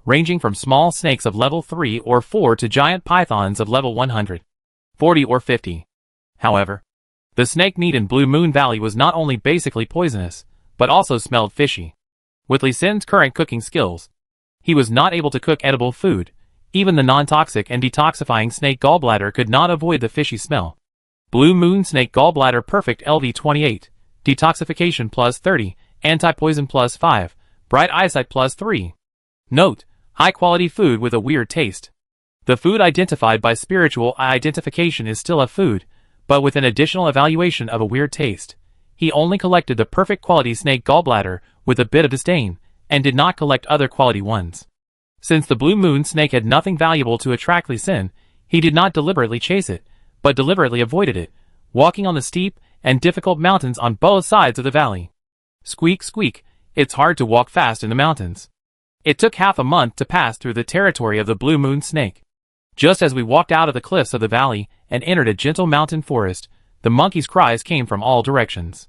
ranging from small snakes of level 3 or 4 to giant pythons of level 100, 40 or 50. However, the snake meat in Blue Moon Valley was not only basically poisonous, but also smelled fishy. With Lee Sin's current cooking skills, he was not able to cook edible food. Even the non-toxic and detoxifying snake gallbladder could not avoid the fishy smell. Blue Moon Snake Gallbladder Perfect LV28, Detoxification plus 30, Anti-Poison plus 5, Bright Eyesight plus 3. Note: high-quality food with a weird taste. The food identified by spiritual identification is still a food, but with an additional evaluation of a weird taste. He only collected the perfect quality snake gallbladder with a bit of disdain, and did not collect other quality ones. Since the Blue Moon Snake had nothing valuable to attract Lee Sin, he did not deliberately chase it, but deliberately avoided it, walking on the steep and difficult mountains on both sides of the valley. Squeak squeak, it's hard to walk fast in the mountains. It took half a month to pass through the territory of the Blue Moon Snake. Just as we walked out of the cliffs of the valley and entered a gentle mountain forest, the monkeys' cries came from all directions.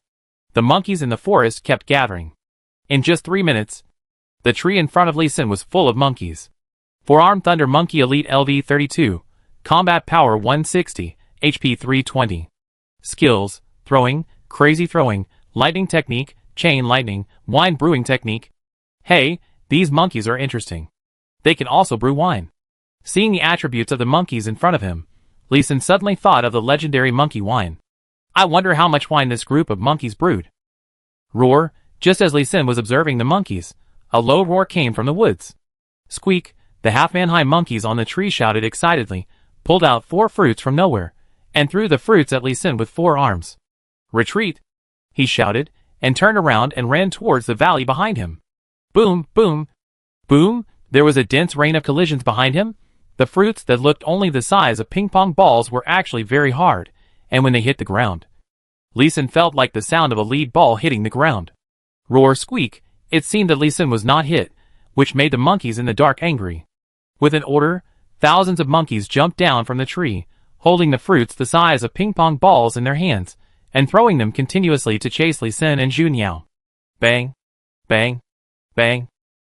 The monkeys in the forest kept gathering. In just 3 minutes, the tree in front of Lee Sin was full of monkeys. Forearm Thunder Monkey Elite LV32, Combat Power 160, HP 320. Skills: Throwing, Crazy Throwing, Lightning Technique, Chain Lightning, Wine Brewing Technique. Hey, these monkeys are interesting. They can also brew wine. Seeing the attributes of the monkeys in front of him, Lee Sin suddenly thought of the legendary monkey wine. I wonder how much wine this group of monkeys brewed. Roar! Just as Lee Sin was observing the monkeys, a low roar came from the woods. Squeak! The half-man-high monkeys on the tree shouted excitedly, pulled out 4 fruits from nowhere, and threw the fruits at Lee Sin with 4 arms. Retreat! He shouted, and turned around and ran towards the valley behind him. Boom! Boom! Boom! There was a dense rain of collisions behind him. The fruits that looked only the size of ping-pong balls were actually very hard, and when they hit the ground, Lee Sin felt like the sound of a lead ball hitting the ground. Roar squeak! It seemed that Lee Sin was not hit, which made the monkeys in the dark angry. With an order, thousands of monkeys jumped down from the tree, holding the fruits the size of ping-pong balls in their hands, and throwing them continuously to chase Li Xin and Zhu Niao. Bang! Bang! Bang!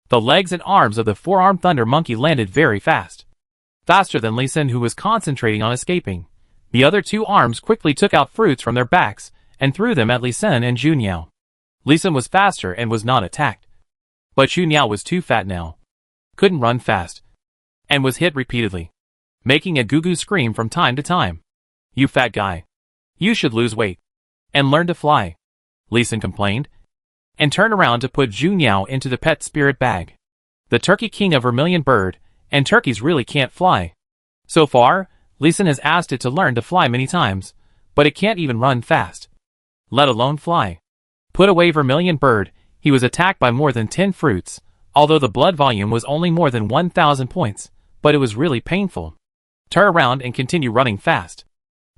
The legs and arms of the four-armed thunder monkey landed very fast. Faster than Li Xin, who was concentrating on escaping. The other two arms quickly took out fruits from their backs and threw them at Li Xin and Zhu Niao. Li Xin was faster and was not attacked. But Zhu Niao was too fat now. Couldn't run fast. And was hit repeatedly, making a goo-goo scream from time to time. "You fat guy. You should lose weight. And learn to fly," Li Xin complained, and turned around to put Zhu Niao into the pet spirit bag. The turkey king of Vermilion Bird, and turkeys really can't fly. So far, Li Xin has asked it to learn to fly many times, but it can't even run fast, let alone fly. Put away Vermilion Bird, he was attacked by more than 10 fruits, although the blood volume was only more than 1,000 points, but it was really painful. Turn around and continue running fast.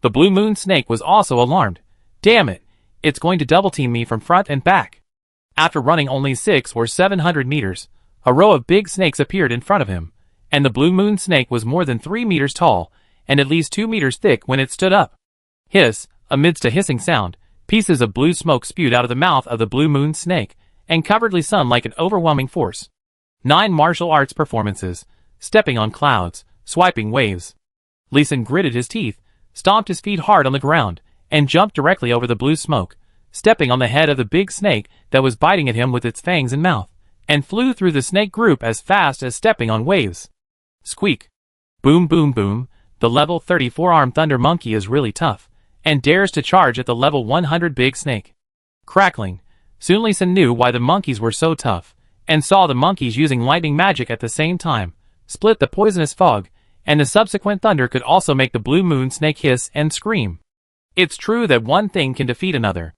The blue moon snake was also alarmed. "Damn it, it's going to double team me from front and back." After running only 600 or 700 meters, a row of big snakes appeared in front of him, and the blue moon snake was more than 3 meters tall and at least 2 meters thick when it stood up. Hiss! Amidst a hissing sound, pieces of blue smoke spewed out of the mouth of the blue moon snake and covered Li Xin like an overwhelming force. 9 martial arts performances, stepping on clouds, swiping waves. Li Xin gritted his teeth, stomped his feet hard on the ground, and jumped directly over the blue smoke, stepping on the head of the big snake that was biting at him with its fangs and mouth, and flew through the snake group as fast as stepping on waves. Squeak! Boom boom boom! The level 34 armed thunder monkey is really tough, and dares to charge at the level 100 big snake. Crackling! Soon Li Xin knew why the monkeys were so tough, and saw the monkeys using lightning magic at the same time, split the poisonous fog, and the subsequent thunder could also make the blue moon snake hiss and scream. It's true that one thing can defeat another.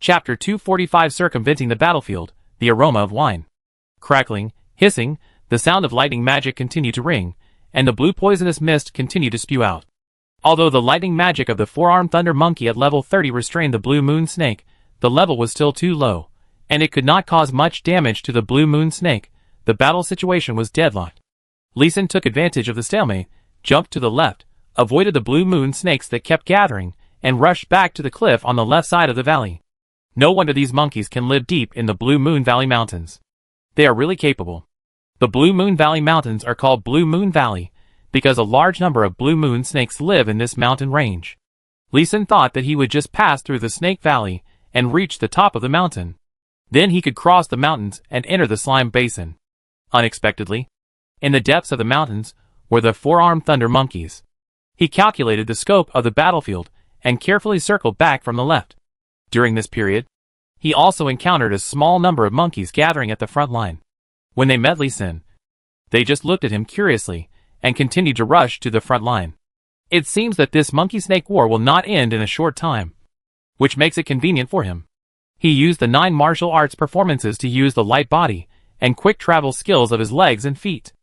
Chapter 245, Circumventing the Battlefield, the Aroma of Wine. Crackling, hissing, the sound of lightning magic continued to ring, and the blue poisonous mist continued to spew out. Although the lightning magic of the four-armed thunder monkey at level 30 restrained the blue moon snake, the level was still too low, and it could not cause much damage to the blue moon snake. The battle situation was deadlocked. Li Xin took advantage of the stalemate, jumped to the left, avoided the blue moon snakes that kept gathering, and rushed back to the cliff on the left side of the valley. No wonder these monkeys can live deep in the Blue Moon Valley Mountains. They are really capable. The Blue Moon Valley Mountains are called Blue Moon Valley because a large number of blue moon snakes live in this mountain range. Li Xin thought that he would just pass through the Snake Valley and reach the top of the mountain. Then he could cross the mountains and enter the slime basin. Unexpectedly, in the depths of the mountains were the four-armed thunder monkeys. He calculated the scope of the battlefield and carefully circled back from the left. During this period, he also encountered a small number of monkeys gathering at the front line. When they met Li Xin, they just looked at him curiously and continued to rush to the front line. It seems that this monkey-snake war will not end in a short time, which makes it convenient for him. He used the 9 martial arts performances to use the light body and quick travel skills of his legs and feet,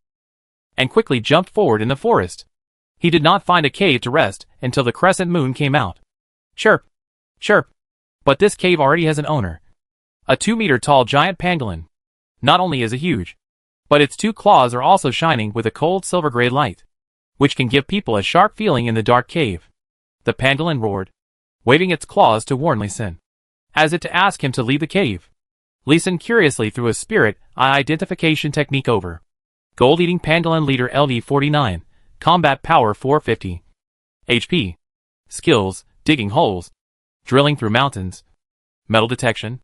and quickly jumped forward in the forest. He did not find a cave to rest until the crescent moon came out. Chirp! Chirp! But this cave already has an owner. A 2-meter-tall giant pangolin. Not only is it huge, but its 2 claws are also shining with a cold silver-gray light, which can give people a sharp feeling in the dark cave. The pangolin roared, waving its claws to warn Li Xin, as if to ask him to leave the cave. Li Xin curiously threw a spirit eye identification technique over. Gold-eating pangolin leader LD49, combat power 450. HP. Skills, digging holes, drilling through mountains, metal detection,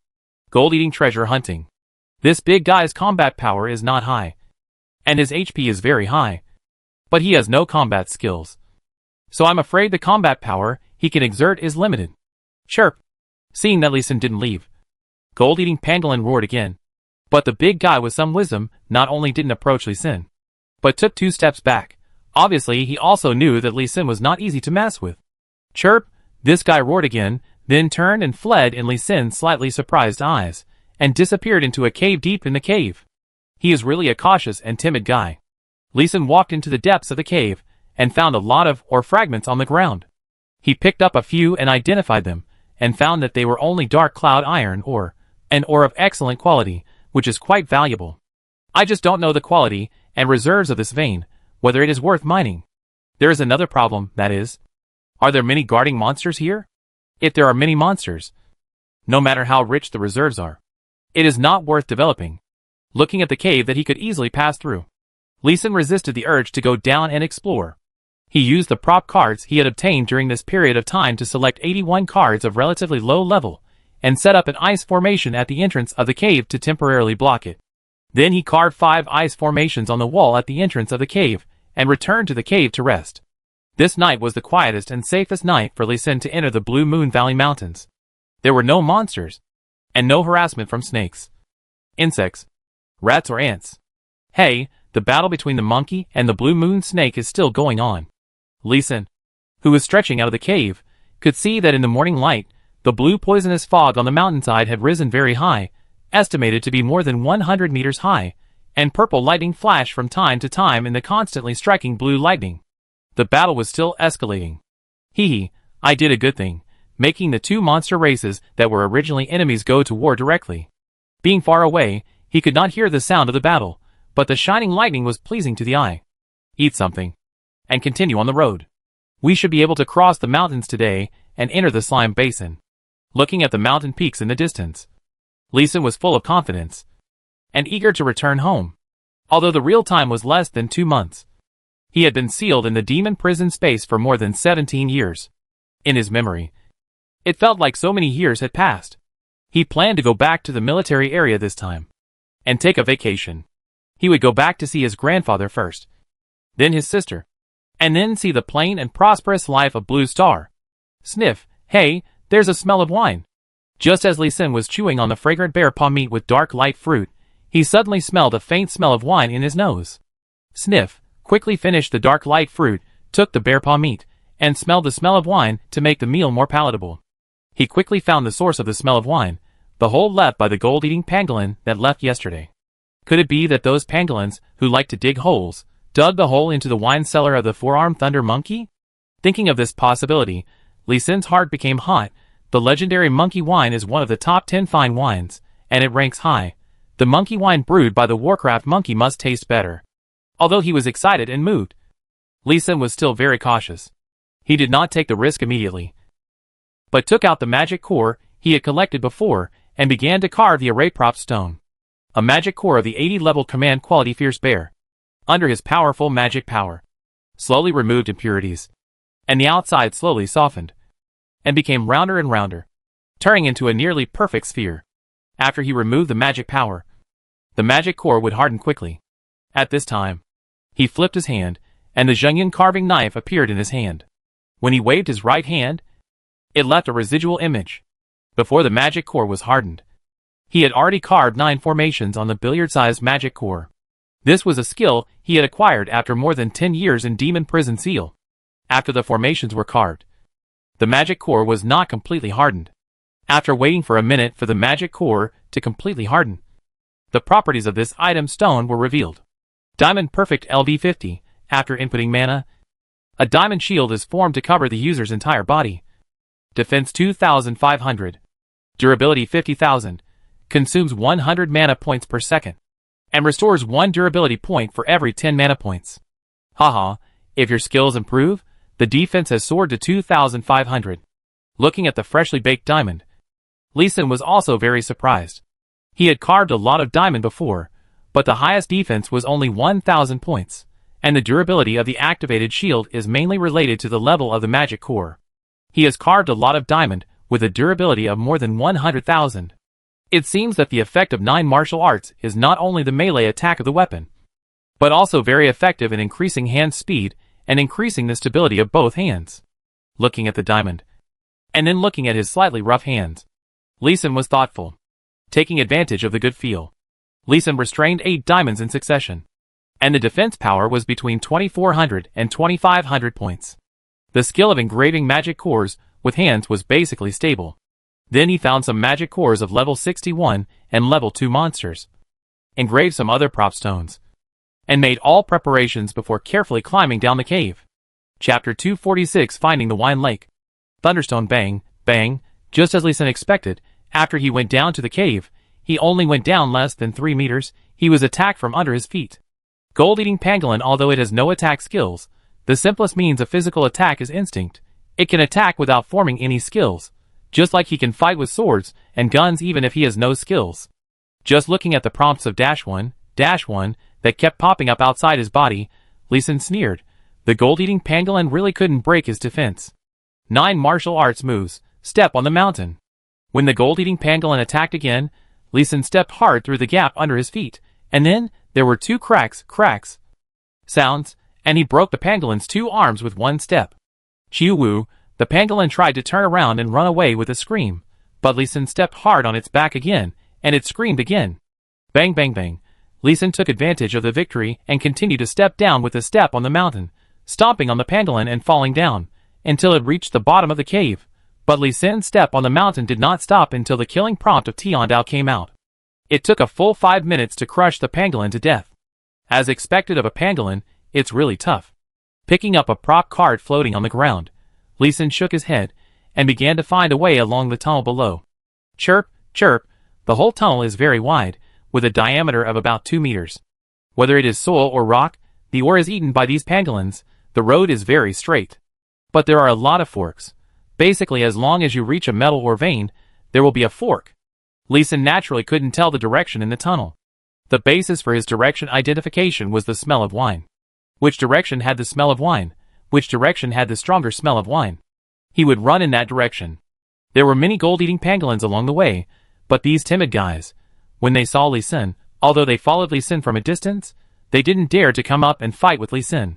gold-eating treasure hunting. This big guy's combat power is not high, and his HP is very high, but he has no combat skills. So I'm afraid the combat power he can exert is limited. Chirp! Seeing that Li Xin didn't leave, gold-eating pangolin roared again. But the big guy with some wisdom not only didn't approach Li Xin, but took 2 steps back. Obviously, he also knew that Li Xin was not easy to mess with. Chirp! This guy roared again, then turned and fled in Li Xin's slightly surprised eyes, and disappeared into a cave deep in the cave. He is really a cautious and timid guy. Li Xin walked into the depths of the cave, and found a lot of ore fragments on the ground. He picked up a few and identified them, and found that they were only dark cloud iron ore, an ore of excellent quality, which is quite valuable. I just don't know the quality and reserves of this vein, whether it is worth mining. There is another problem, that is, Are there many guarding monsters here? If there are many monsters, no matter how rich the reserves are, it is not worth developing. Looking at the cave that he could easily pass through, Lee Sin resisted the urge to go down and explore. He used the prop cards he had obtained during this period of time to select 81 cards of relatively low level, and set up an ice formation at the entrance of the cave to temporarily block it. Then he carved 5 ice formations on the wall at the entrance of the cave, and returned to the cave to rest. This night was the quietest and safest night for Lee Sin to enter the Blue Moon Valley Mountains. There were no monsters, and no harassment from snakes, insects, rats or ants. Hey, the battle between the monkey and the Blue Moon Snake is still going on. Lee Sin, who was stretching out of the cave, could see that in the morning light, the blue poisonous fog on the mountainside had risen very high, estimated to be more than 100 meters high, and purple lightning flashed from time to time in the constantly striking blue lightning. The battle was still escalating. I did a good thing, making the 2 monster races that were originally enemies go to war directly. Being far away, he could not hear the sound of the battle, but the shining lightning was pleasing to the eye. Eat something, and continue on the road. We should be able to cross the mountains today and enter the slime basin. Looking at the mountain peaks in the distance, Lee Sin was full of confidence and eager to return home. Although the real time was less than 2 months, he had been sealed in the demon prison space for more than 17 years. In his memory, it felt like so many years had passed. He planned to go back to the military area this time and take a vacation. He would go back to see his grandfather first, then his sister, and then see the plain and prosperous life of Blue Star. Sniff, hey, there's a smell of wine. Just as Lee Sin was chewing on the fragrant bear paw meat with dark light fruit, he suddenly smelled a faint smell of wine in his nose. Sniff, quickly finished the dark light fruit, took the bear paw meat, and smelled the smell of wine to make the meal more palatable. He quickly found the source of the smell of wine, the hole left by the gold-eating pangolin that left yesterday. Could it be that those pangolins, who like to dig holes, dug the hole into the wine cellar of the four-armed thunder monkey? Thinking of this possibility, Lee Sin's heart became hot. The legendary monkey wine is one of the top 10 fine wines, and it ranks high. The monkey wine brewed by the Warcraft monkey must taste better. Although he was excited and moved, Lee Sin was still very cautious. He did not take the risk immediately, but took out the magic core he had collected before and began to carve the array prop stone. A magic core of the 80-level command quality Fierce Bear. Under his powerful magic power, slowly removed impurities, and the outside slowly softened and became rounder and rounder, turning into a nearly perfect sphere. After he removed the magic power, the magic core would harden quickly. At this time, he flipped his hand, and the Zhengyan carving knife appeared in his hand. When he waved his right hand, it left a residual image. Before the magic core was hardened, he had already carved 9 formations on the billiard-sized magic core. This was a skill he had acquired after more than 10 years in Demon Prison Seal. After the formations were carved, the magic core was not completely hardened. After waiting for a minute for the magic core to completely harden, the properties of this item stone were revealed. Diamond Perfect LV50. After inputting mana, a diamond shield is formed to cover the user's entire body. Defense 2500. Durability 50,000. Consumes 100 mana points per second, and restores 1 durability point for every 10 mana points. Haha, if your skills improve, the defense has soared to 2,500. Looking at the freshly baked diamond, Lee Sin was also very surprised. He had carved a lot of diamond before, but the highest defense was only 1,000 points, and the durability of the activated shield is mainly related to the level of the magic core. He has carved a lot of diamond with a durability of more than 100,000. It seems that the effect of 9 martial arts is not only the melee attack of the weapon, but also very effective in increasing hand speed and increasing the stability of both hands. Looking at the diamond, and then looking at his slightly rough hands, Lee Sin was thoughtful. Taking advantage of the good feel, Lee Sin restrained 8 diamonds in succession, and the defense power was between 2,400 and 2,500 points. The skill of engraving magic cores with hands was basically stable. Then he found some magic cores of level 61 and level 2 monsters, engraved some other prop stones, and made all preparations before carefully climbing down the cave. Chapter 246. Finding the Wine Lake. Thunderstone. Bang, bang. Just as Lee Sin expected, after he went down to the cave, he only went down less than 3 meters, he was attacked from under his feet. Gold-eating pangolin. Although it has no attack skills, the simplest means of physical attack is instinct. It can attack without forming any skills, just like he can fight with swords and guns even if he has no skills. Just looking at the prompts of -1, -1 that kept popping up outside his body, Lee Sin sneered. The gold-eating pangolin really couldn't break his defense. 9 martial arts moves. Step on the mountain. When the gold-eating pangolin attacked again, Lee Sin stepped hard through the gap under his feet, and then there were 2 cracks sounds, and he broke the pangolin's 2 arms with 1 step. Chiu Wu, the pangolin tried to turn around and run away with a scream, but Lee Sin stepped hard on its back again, and it screamed again. Bang bang bang. Lee Sin took advantage of the victory and continued to step down with a step on the mountain, stomping on the pangolin and falling down, until it reached the bottom of the cave. But Lee Sin's step on the mountain did not stop until the killing prompt of Tiandao came out. It took a full 5 minutes to crush the pangolin to death. As expected of a pangolin, it's really tough. Picking up a prop card floating on the ground, Lee Sin shook his head and began to find a way along the tunnel below. Chirp, chirp, the whole tunnel is very wide, with a diameter of about 2 meters. Whether it is soil or rock, the ore is eaten by these pangolins. The road is very straight. But there are a lot of forks. Basically, as long as you reach a metal or vein, there will be a fork. Lee Sin naturally couldn't tell the direction in the tunnel. The basis for his direction identification was the smell of wine. Which direction had the smell of wine? Which direction had the stronger smell of wine? He would run in that direction. There were many gold-eating pangolins along the way, but these timid guys, when they saw Lee Sin, although they followed Lee Sin from a distance, they didn't dare to come up and fight with Lee Sin.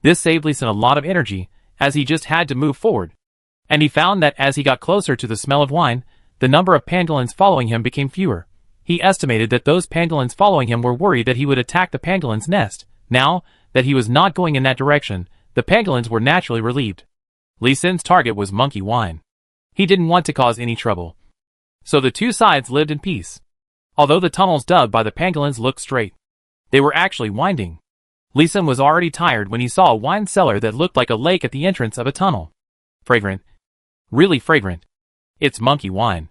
This saved Lee Sin a lot of energy, as he just had to move forward. And he found that as he got closer to the smell of wine, the number of pangolins following him became fewer. He estimated that those pangolins following him were worried that he would attack the pangolin's nest. Now that he was not going in that direction, the pangolins were naturally relieved. Lee Sin's target was monkey wine. He didn't want to cause any trouble. So the 2 sides lived in peace. Although the tunnels dug by the pangolins looked straight, they were actually winding. Lee Sin was already tired when he saw a wine cellar that looked like a lake at the entrance of a tunnel. Fragrant. Really fragrant. It's monkey wine.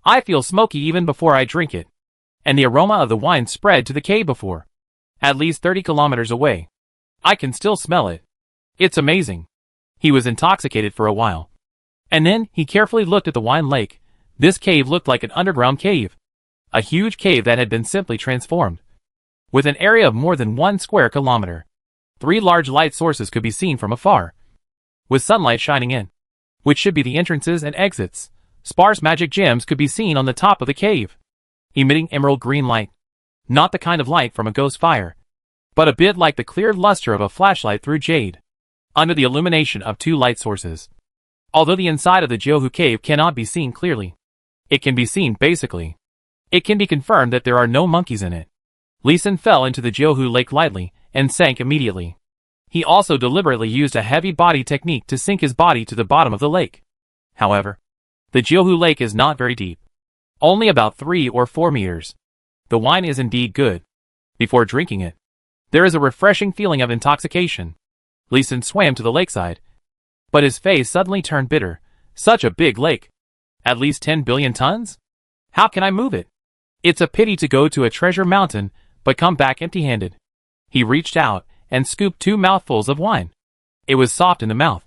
I feel smoky even before I drink it. And the aroma of the wine spread to the cave before. At least 30 kilometers away. I can still smell it. It's amazing. He was intoxicated for a while. And then he carefully looked at the wine lake. This cave looked like an underground cave. A huge cave that had been simply transformed. With an area of more than 1 square kilometer. 3 large light sources could be seen from afar, with sunlight shining in, which should be the entrances and exits. Sparse magic gems could be seen on the top of the cave, emitting emerald green light. Not the kind of light from a ghost fire, but a bit like the clear luster of a flashlight through jade, under the illumination of 2 light sources. Although the inside of the Jiuhu cave cannot be seen clearly, it can be seen basically. It can be confirmed that there are no monkeys in it. Lee Sin fell into the Jiuhu lake lightly and sank immediately. He also deliberately used a heavy body technique to sink his body to the bottom of the lake. However, the Jiuhu lake is not very deep. Only about 3 or 4 meters. The wine is indeed good. Before drinking it, there is a refreshing feeling of intoxication. Lee Sin swam to the lakeside, but his face suddenly turned bitter. Such a big lake. At least 10 billion tons? How can I move it? It's a pity to go to a treasure mountain, but come back empty-handed. He reached out and scooped 2 mouthfuls of wine. It was soft in the mouth,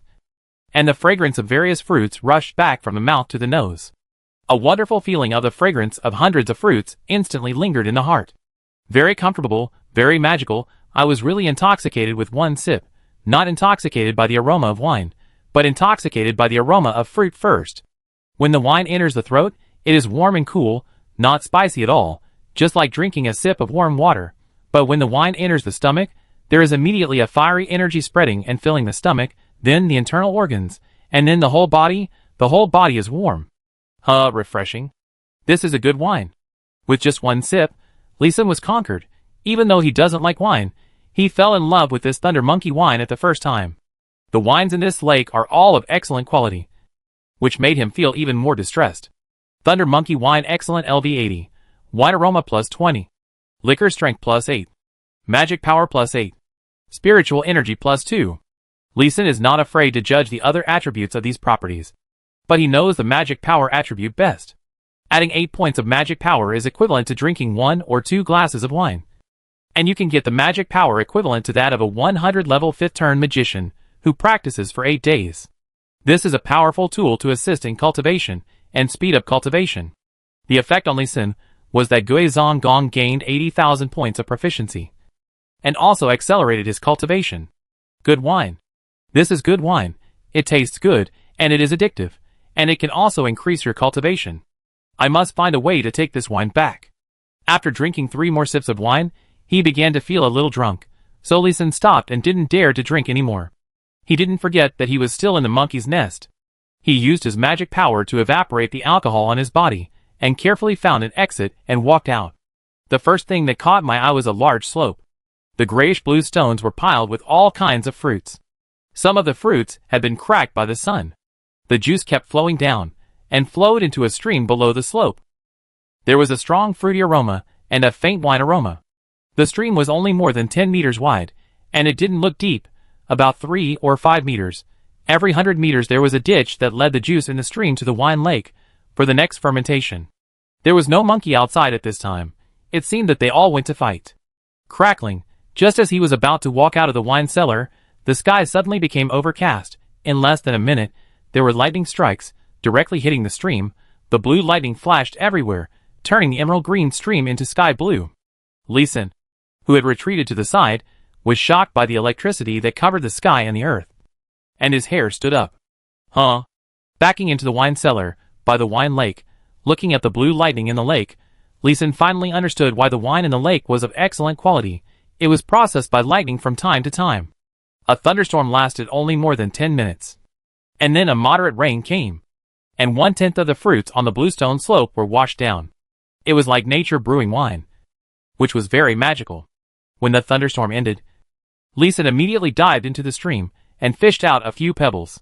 and the fragrance of various fruits rushed back from the mouth to the nose. A wonderful feeling of the fragrance of hundreds of fruits instantly lingered in the heart. Very comfortable, very magical. I was really intoxicated with 1 sip, not intoxicated by the aroma of wine, but intoxicated by the aroma of fruit first. When the wine enters the throat, it is warm and cool, not spicy at all, just like drinking a sip of warm water. But when the wine enters the stomach, there is immediately a fiery energy spreading and filling the stomach, then the internal organs, and then the whole body. The whole body is warm. Refreshing. This is a good wine. With just 1 sip, Lee Sin was conquered. Even though he doesn't like wine, he fell in love with this Thunder Monkey wine at the first time. The wines in this lake are all of excellent quality, which made him feel even more distressed. Thunder Monkey wine excellent LV80. Wine aroma plus 20. Liquor strength plus 8. Magic power plus 8. Spiritual energy plus 2. Lee Sin is not afraid to judge the other attributes of these properties, but he knows the magic power attribute best. Adding 8 points of magic power is equivalent to drinking 1 or 2 glasses of wine. And you can get the magic power equivalent to that of a 100 level 5th turn magician who practices for 8 days. This is a powerful tool to assist in cultivation and speed up cultivation. The effect on Lee Sin was that Gui Zhonggong gained 80,000 points of proficiency and also accelerated his cultivation. Good wine. This is good wine. It tastes good, and it is addictive, and it can also increase your cultivation. I must find a way to take this wine back. After drinking 3 more sips of wine, he began to feel a little drunk, so Lee Sin stopped and didn't dare to drink anymore. He didn't forget that he was still in the monkey's nest. He used his magic power to evaporate the alcohol on his body, and carefully found an exit and walked out. The first thing that caught my eye was a large slope. The grayish-blue stones were piled with all kinds of fruits. Some of the fruits had been cracked by the sun. The juice kept flowing down, and flowed into a stream below the slope. There was a strong fruity aroma, and a faint wine aroma. The stream was only more than 10 meters wide, and it didn't look deep, about 3 or 5 meters. Every 100 meters there was a ditch that led the juice in the stream to the wine lake, for the next fermentation. There was no monkey outside at this time. It seemed that they all went to fight. Crackling, just as he was about to walk out of the wine cellar, the sky suddenly became overcast. In less than a minute, there were lightning strikes, directly hitting the stream. The blue lightning flashed everywhere, turning the emerald green stream into sky blue. Lee Sin, who had retreated to the side, was shocked by the electricity that covered the sky and the earth. And his hair stood up. Huh? Backing into the wine cellar, by the wine lake, looking at the blue lightning in the lake, Lee Sin finally understood why the wine in the lake was of excellent quality. It was processed by lightning from time to time. A thunderstorm lasted only more than 10 minutes. And then a moderate rain came. And 1/10 of the fruits on the bluestone slope were washed down. It was like nature brewing wine, which was very magical. When the thunderstorm ended, Lee Sin immediately dived into the stream and fished out a few pebbles.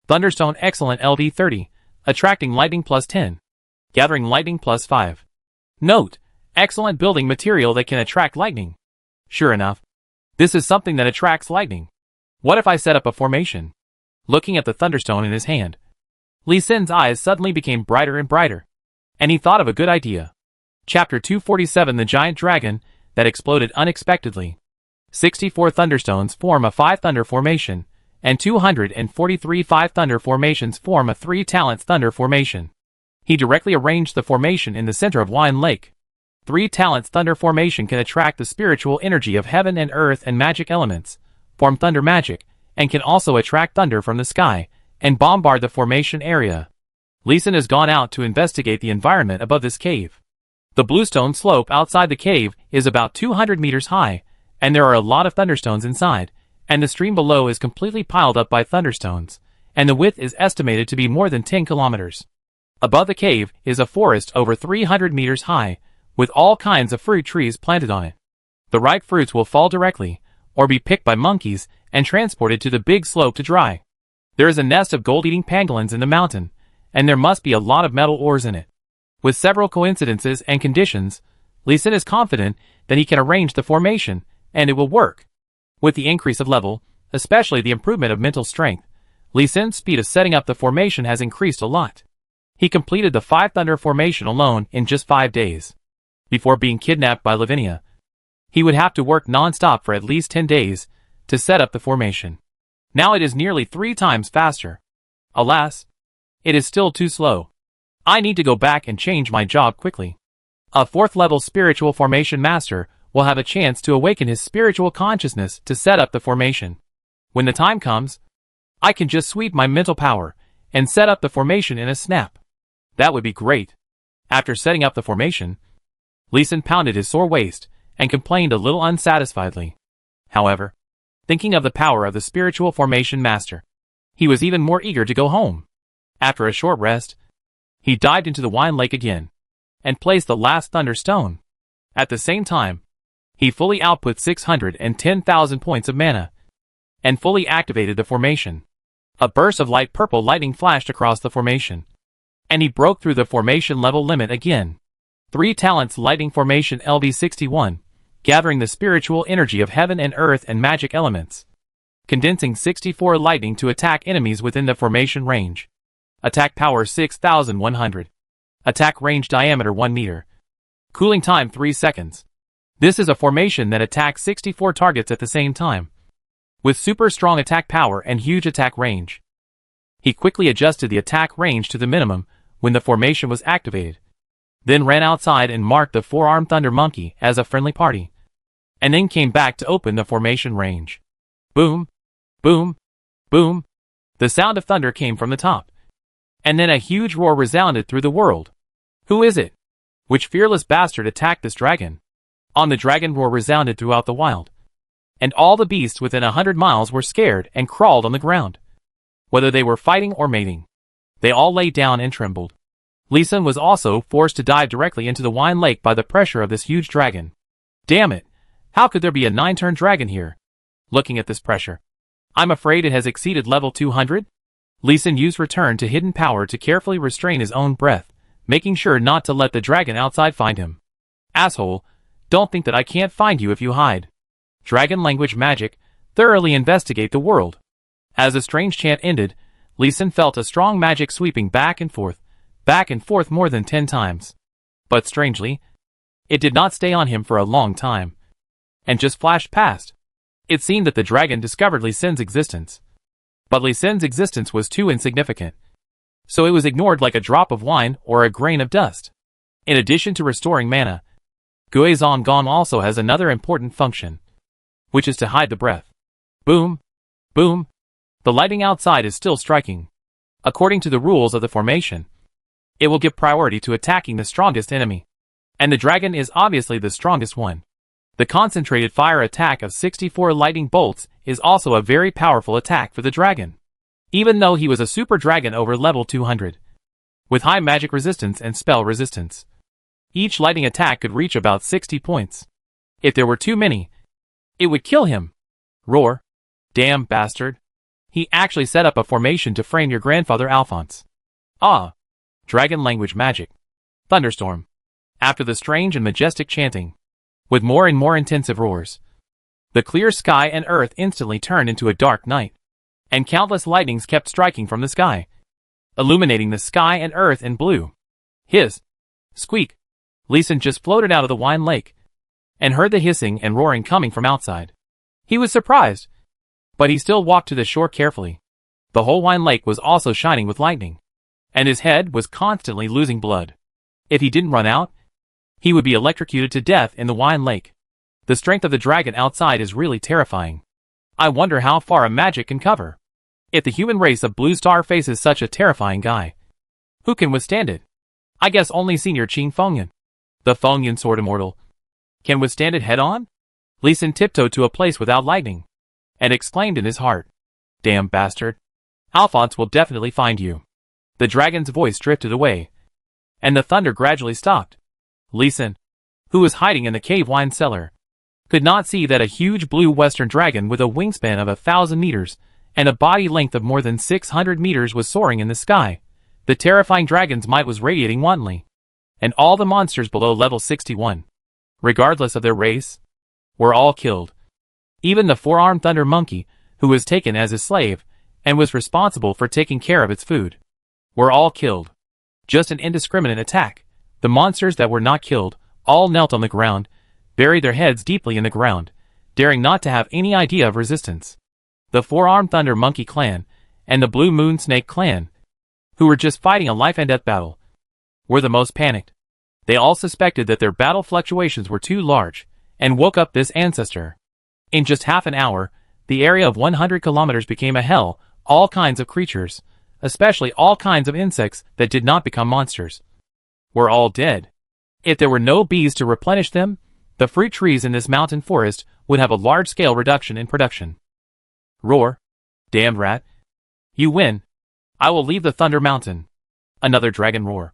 Thunderstone excellent LD30, attracting lightning +10, gathering lightning +5. Note, excellent building material that can attract lightning. Sure enough, this is something that attracts lightning. What if I set up a formation? Looking at the thunderstone in his hand, Lee Sin's eyes suddenly became brighter and brighter, and he thought of a good idea. Chapter 247 The Giant Dragon that exploded unexpectedly. 64 thunderstones form a 5-thunder formation, and 243 5-thunder formations form a 3-talents thunder formation. He directly arranged the formation in the center of Wine Lake. 3-talents thunder formation can attract the spiritual energy of heaven and earth and magic elements, form thunder magic, and can also attract thunder from the sky, and bombard the formation area. Lee Sin has gone out to investigate the environment above this cave. The bluestone slope outside the cave is about 200 meters high, and there are a lot of thunderstones inside, and the stream below is completely piled up by thunderstones, and the width is estimated to be more than 10 kilometers. Above the cave is a forest over 300 meters high, with all kinds of fruit trees planted on it. The ripe fruits will fall directly, or be picked by monkeys and transported to the big slope to dry. There is a nest of gold-eating pangolins in the mountain, and there must be a lot of metal ores in it. With several coincidences and conditions, Lee Sin is confident that he can arrange the formation, and it will work. With the increase of level, especially the improvement of mental strength, Lee Sin's speed of setting up the formation has increased a lot. He completed the 5-thunder formation alone in just 5 days. Before being kidnapped by Lavinia, he would have to work non-stop for at least 10 days to set up the formation. Now it is nearly 3 times faster. Alas, it is still too slow. I need to go back and change my job quickly. A 4th-level spiritual formation master will have a chance to awaken his spiritual consciousness to set up the formation. When the time comes, I can just sweep my mental power and set up the formation in a snap. That would be great. After setting up the formation, Lee Sin pounded his sore waist and complained a little unsatisfiedly. However, thinking of the power of the spiritual formation master, he was even more eager to go home. After a short rest, he dived into the wine lake again and placed the last thunder stone. At the same time, he fully output 610,000 points of mana and fully activated the formation. A burst of light purple lightning flashed across the formation, and he broke through the formation level limit again. 3 talents lightning formation LV61, gathering the spiritual energy of heaven and earth and magic elements. Condensing 64 lightning to attack enemies within the formation range. Attack power 6100. Attack range diameter 1 meter. Cooling time 3 seconds. This is a formation that attacks 64 targets at the same time, with super strong attack power and huge attack range. He quickly adjusted the attack range to the minimum when the formation was activated, then ran outside and marked the four-armed thunder monkey as a friendly party, and then came back to open the formation range. Boom, boom, boom. The sound of thunder came from the top, and then a huge roar resounded through the world. Who is it? Which fearless bastard attacked this dragon? On the dragon roar resounded throughout the wild, and all the beasts within 100 miles were scared and crawled on the ground. Whether they were fighting or mating, they all lay down and trembled. Lee Sin was also forced to dive directly into the wine lake by the pressure of this huge dragon. Damn it! How could there be a 9-turn dragon here? Looking at this pressure, I'm afraid it has exceeded level 200? Lee Sin used return to hidden power to carefully restrain his own breath, making sure not to let the dragon outside find him. Asshole, don't think that I can't find you if you hide. Dragon language magic, thoroughly investigate the world. As the strange chant ended, Lee Sin felt a strong magic sweeping back and forth more than 10 times. But strangely, it did not stay on him for a long time, and just flashed past. It seemed that the dragon discovered Lee Sin's existence. But Lee Sin's existence was too insignificant, so it was ignored like a drop of wine or a grain of dust. In addition to restoring mana, Guizhong Gong also has another important function, which is to hide the breath. Boom, boom. The lightning outside is still striking. According to the rules of the formation, it will give priority to attacking the strongest enemy, and the dragon is obviously the strongest one. The concentrated fire attack of 64 lightning bolts is also a very powerful attack for the dragon, even though he was a super dragon over level 200, with high magic resistance and spell resistance. Each lightning attack could reach about 60 points. If there were too many, it would kill him. Roar. Damn bastard. He actually set up a formation to frame your grandfather Alphonse. Ah. Dragon language magic. Thunderstorm. After the strange and majestic chanting, with more and more intensive roars, the clear sky and earth instantly turned into a dark night, and countless lightnings kept striking from the sky, illuminating the sky and earth in blue. Hiss. Squeak. Lee Sin just floated out of the wine lake, and heard the hissing and roaring coming from outside. He was surprised, but he still walked to the shore carefully. The whole wine lake was also shining with lightning, and his head was constantly losing blood. If he didn't run out, he would be electrocuted to death in the wine lake. The strength of the dragon outside is really terrifying. I wonder how far a magic can cover. If the human race of Blue Star faces such a terrifying guy, who can withstand it? I guess only Senior Qing Fengyan, the Fengyan Sword Immortal, can withstand it head-on? Lee Sin tiptoed to a place without lightning, and exclaimed in his heart, Damn bastard. Alphonse will definitely find you. The dragon's voice drifted away, and the thunder gradually stopped. Lee Sin, who was hiding in the cave wine cellar, could not see that a huge blue western dragon with a wingspan of 1,000 meters and a body length of more than 600 meters was soaring in the sky. The terrifying dragon's might was radiating wantonly, and all the monsters below level 61, regardless of their race, were all killed. Even the four-armed thunder monkey, who was taken as a slave and was responsible for taking care of its food, were all killed. Just an indiscriminate attack. The monsters that were not killed all knelt on the ground, buried their heads deeply in the ground, daring not to have any idea of resistance. The four-armed thunder monkey clan and the blue moon snake clan, who were just fighting a life and death battle, were the most panicked. They all suspected that their battle fluctuations were too large, and woke up this ancestor. In just half an hour, the area of 100 kilometers became a hell. All kinds of creatures, especially all kinds of insects that did not become monsters, were all dead. If there were no bees to replenish them, the fruit trees in this mountain forest would have a large-scale reduction in production. Roar. Damned rat. You win. I will leave the Thunder Mountain. Another dragon roar.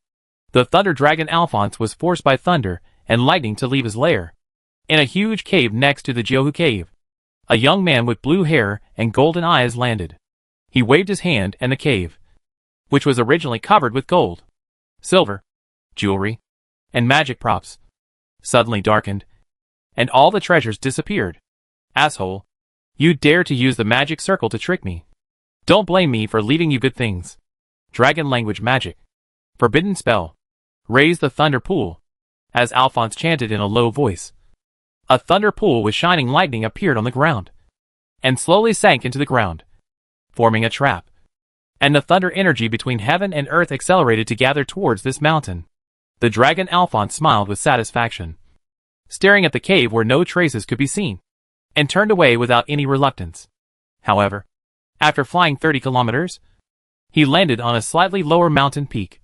The Thunder Dragon Alphonse was forced by thunder and lightning to leave his lair. In a huge cave next to the Jiuhu Cave, a young man with blue hair and golden eyes landed. He waved his hand, and the cave, which was originally covered with gold, silver, jewelry, and magic props, suddenly darkened, and all the treasures disappeared. Asshole. You dare to use the magic circle to trick me. Don't blame me for leaving you good things. Dragon language magic. Forbidden spell. Raise the thunder pool. As Alphonse chanted in a low voice, a thunder pool with shining lightning appeared on the ground, and slowly sank into the ground, forming a trap. and the thunder energy between heaven and earth accelerated to gather towards this mountain. The dragon Alphonse smiled with satisfaction, staring at the cave where no traces could be seen, and turned away without any reluctance. However, after flying 30 kilometers, he landed on a slightly lower mountain peak,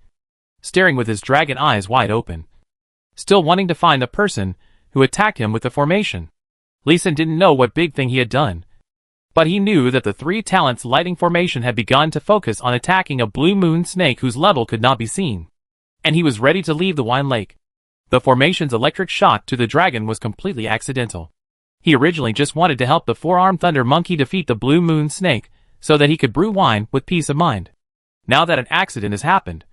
staring with his dragon eyes wide open, still wanting to find the person who attacked him with the formation. Lee Sin didn't know what big thing he had done, but he knew that the Three Talents Lightning Formation had begun to focus on attacking a blue moon snake whose level could not be seen, and he was ready to leave the Wine Lake. The formation's electric shot to the dragon was completely accidental. He originally just wanted to help the four-armed thunder monkey defeat the blue moon snake so that he could brew wine with peace of mind. Now that an accident has happened,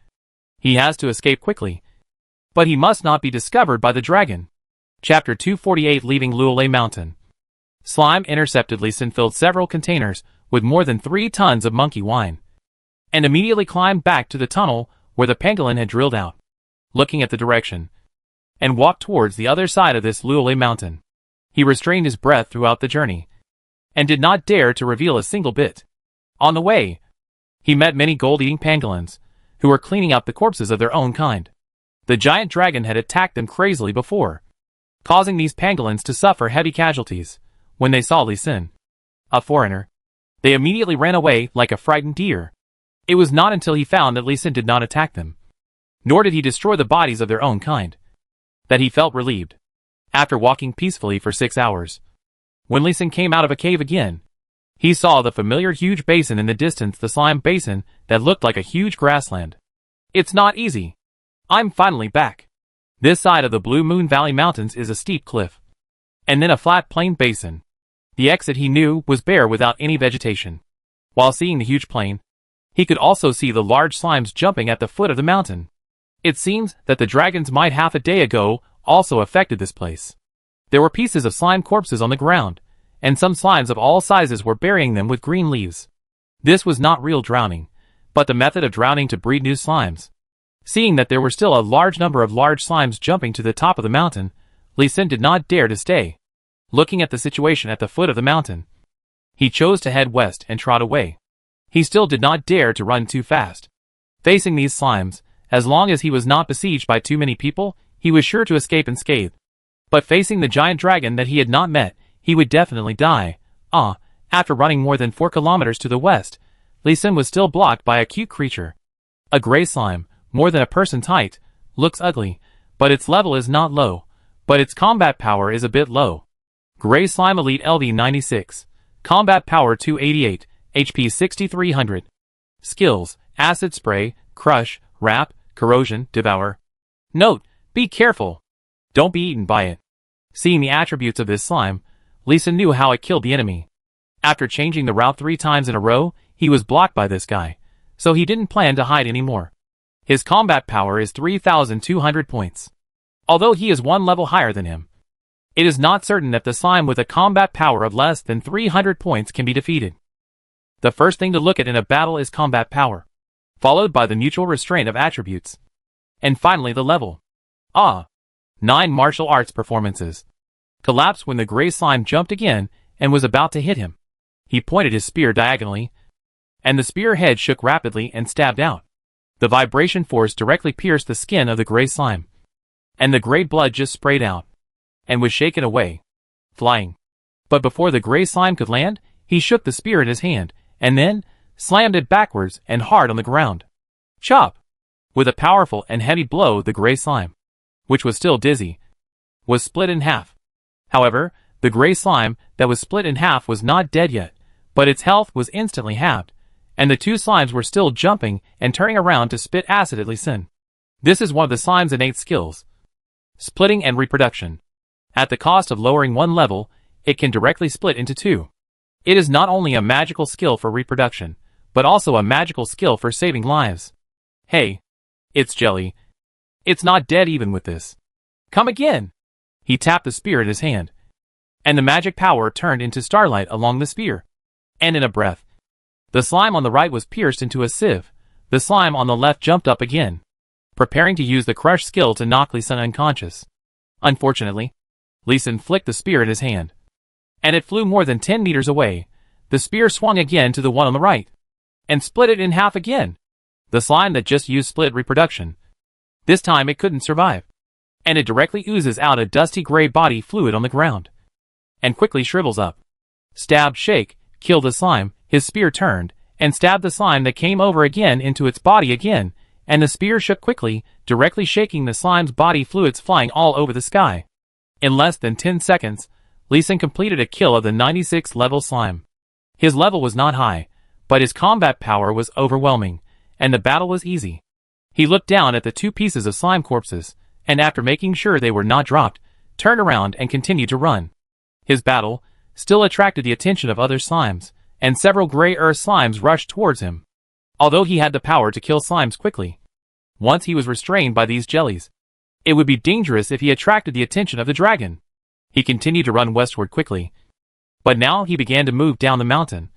he has to escape quickly, but he must not be discovered by the dragon. Chapter 248, Leaving Luolei Mountain. Slime intercepted Lee Sin, filled several containers with more than 3 tons of monkey wine, and immediately climbed back to the tunnel where the pangolin had drilled out, looking at the direction, and walked towards the other side of this Luolei mountain. He restrained his breath throughout the journey, and did not dare to reveal a single bit. On the way, he met many gold-eating pangolins, who were cleaning up the corpses of their own kind. The giant dragon had attacked them crazily before, causing these pangolins to suffer heavy casualties. When they saw Lee Sin, a foreigner, they immediately ran away like a frightened deer. It was not until he found that Lee Sin did not attack them, nor did he destroy the bodies of their own kind, that he felt relieved. After walking peacefully for 6 hours, when Lee Sin came out of a cave again, he saw the familiar huge basin in the distance, the slime basin that looked like a huge grassland. It's not easy. I'm finally back. This side of the Blue Moon Valley Mountains is a steep cliff, and then a flat plain basin. The exit, he knew, was bare without any vegetation. While seeing the huge plain, he could also see the large slimes jumping at the foot of the mountain. It seems that the dragon's might half a day ago also affected this place. There were pieces of slime corpses on the ground, and some slimes of all sizes were burying them with green leaves. This was not real drowning, but the method of drowning to breed new slimes. Seeing that there were still a large number of large slimes jumping to the top of the mountain, Lee Sin did not dare to stay. Looking at the situation at the foot of the mountain, he chose to head west and trot away. He still did not dare to run too fast. Facing these slimes, as long as he was not besieged by too many people, he was sure to escape unscathed. But facing the giant dragon that he had not met, he would definitely die. After running more than 4 kilometers to the west, Lee Sin was still blocked by a cute creature. A gray slime, more than a person's height, looks ugly, but its level is not low, but its combat power is a bit low. Gray Slime Elite LV 96. Combat Power 288, HP 6300. Skills: Acid Spray, Crush, Wrap, Corrosion, Devour. Note: be careful. Don't be eaten by it. Seeing the attributes of this slime, Lee Sin knew how it killed the enemy. After changing the route 3 times in a row, he was blocked by this guy, so he didn't plan to hide anymore. His combat power is 3,200 points. Although he is 1 level higher than him, it is not certain that the slime with a combat power of less than 300 points can be defeated. The first thing to look at in a battle is combat power, followed by the mutual restraint of attributes, and finally the level. 9 martial arts performances. Collapsed when the gray slime jumped again and was about to hit him. He pointed his spear diagonally, and the spear head shook rapidly and stabbed out. The vibration force directly pierced the skin of the gray slime, and the gray blood just sprayed out, and was shaken away, flying. But before the gray slime could land, he shook the spear in his hand, and then slammed it backwards and hard on the ground. Chop! With a powerful and heavy blow, the gray slime, which was still dizzy, was split in half. However, the gray slime that was split in half was not dead yet, but its health was instantly halved, and the 2 slimes were still jumping and turning around to spit acid at Lee Sin. This is one of the slime's innate skills: splitting and reproduction. At the cost of lowering 1 level, it can directly split into 2. It is not only a magical skill for reproduction, but also a magical skill for saving lives. Hey, it's jelly. It's not dead even with this. Come again! He tapped the spear in his hand, and the magic power turned into starlight along the spear. And in a breath, the slime on the right was pierced into a sieve. The slime on the left jumped up again, preparing to use the crush skill to knock Lee Sin unconscious. Unfortunately, Lee Sin flicked the spear in his hand, and it flew more than 10 meters away. The spear swung again to the one on the right, and split it in half again. The slime that just used split reproduction. This time it couldn't survive. And it directly oozes out a dusty gray body fluid on the ground. And quickly shrivels up. Stab, shake, kill the slime. His spear turned, and stabbed the slime that came over again into its body again, and the spear shook quickly, directly shaking the slime's body fluids flying all over the sky. In less than 10 seconds, Lee Sin completed a kill of the 96th level slime. His level was not high, but his combat power was overwhelming, and the battle was easy. He looked down at the 2 pieces of slime corpses, and after making sure they were not dropped, turned around and continued to run. His battle still attracted the attention of other slimes, and several gray earth slimes rushed towards him. Although he had the power to kill slimes quickly, once he was restrained by these jellies, it would be dangerous if he attracted the attention of the dragon. He continued to run westward quickly, but now he began to move down the mountain,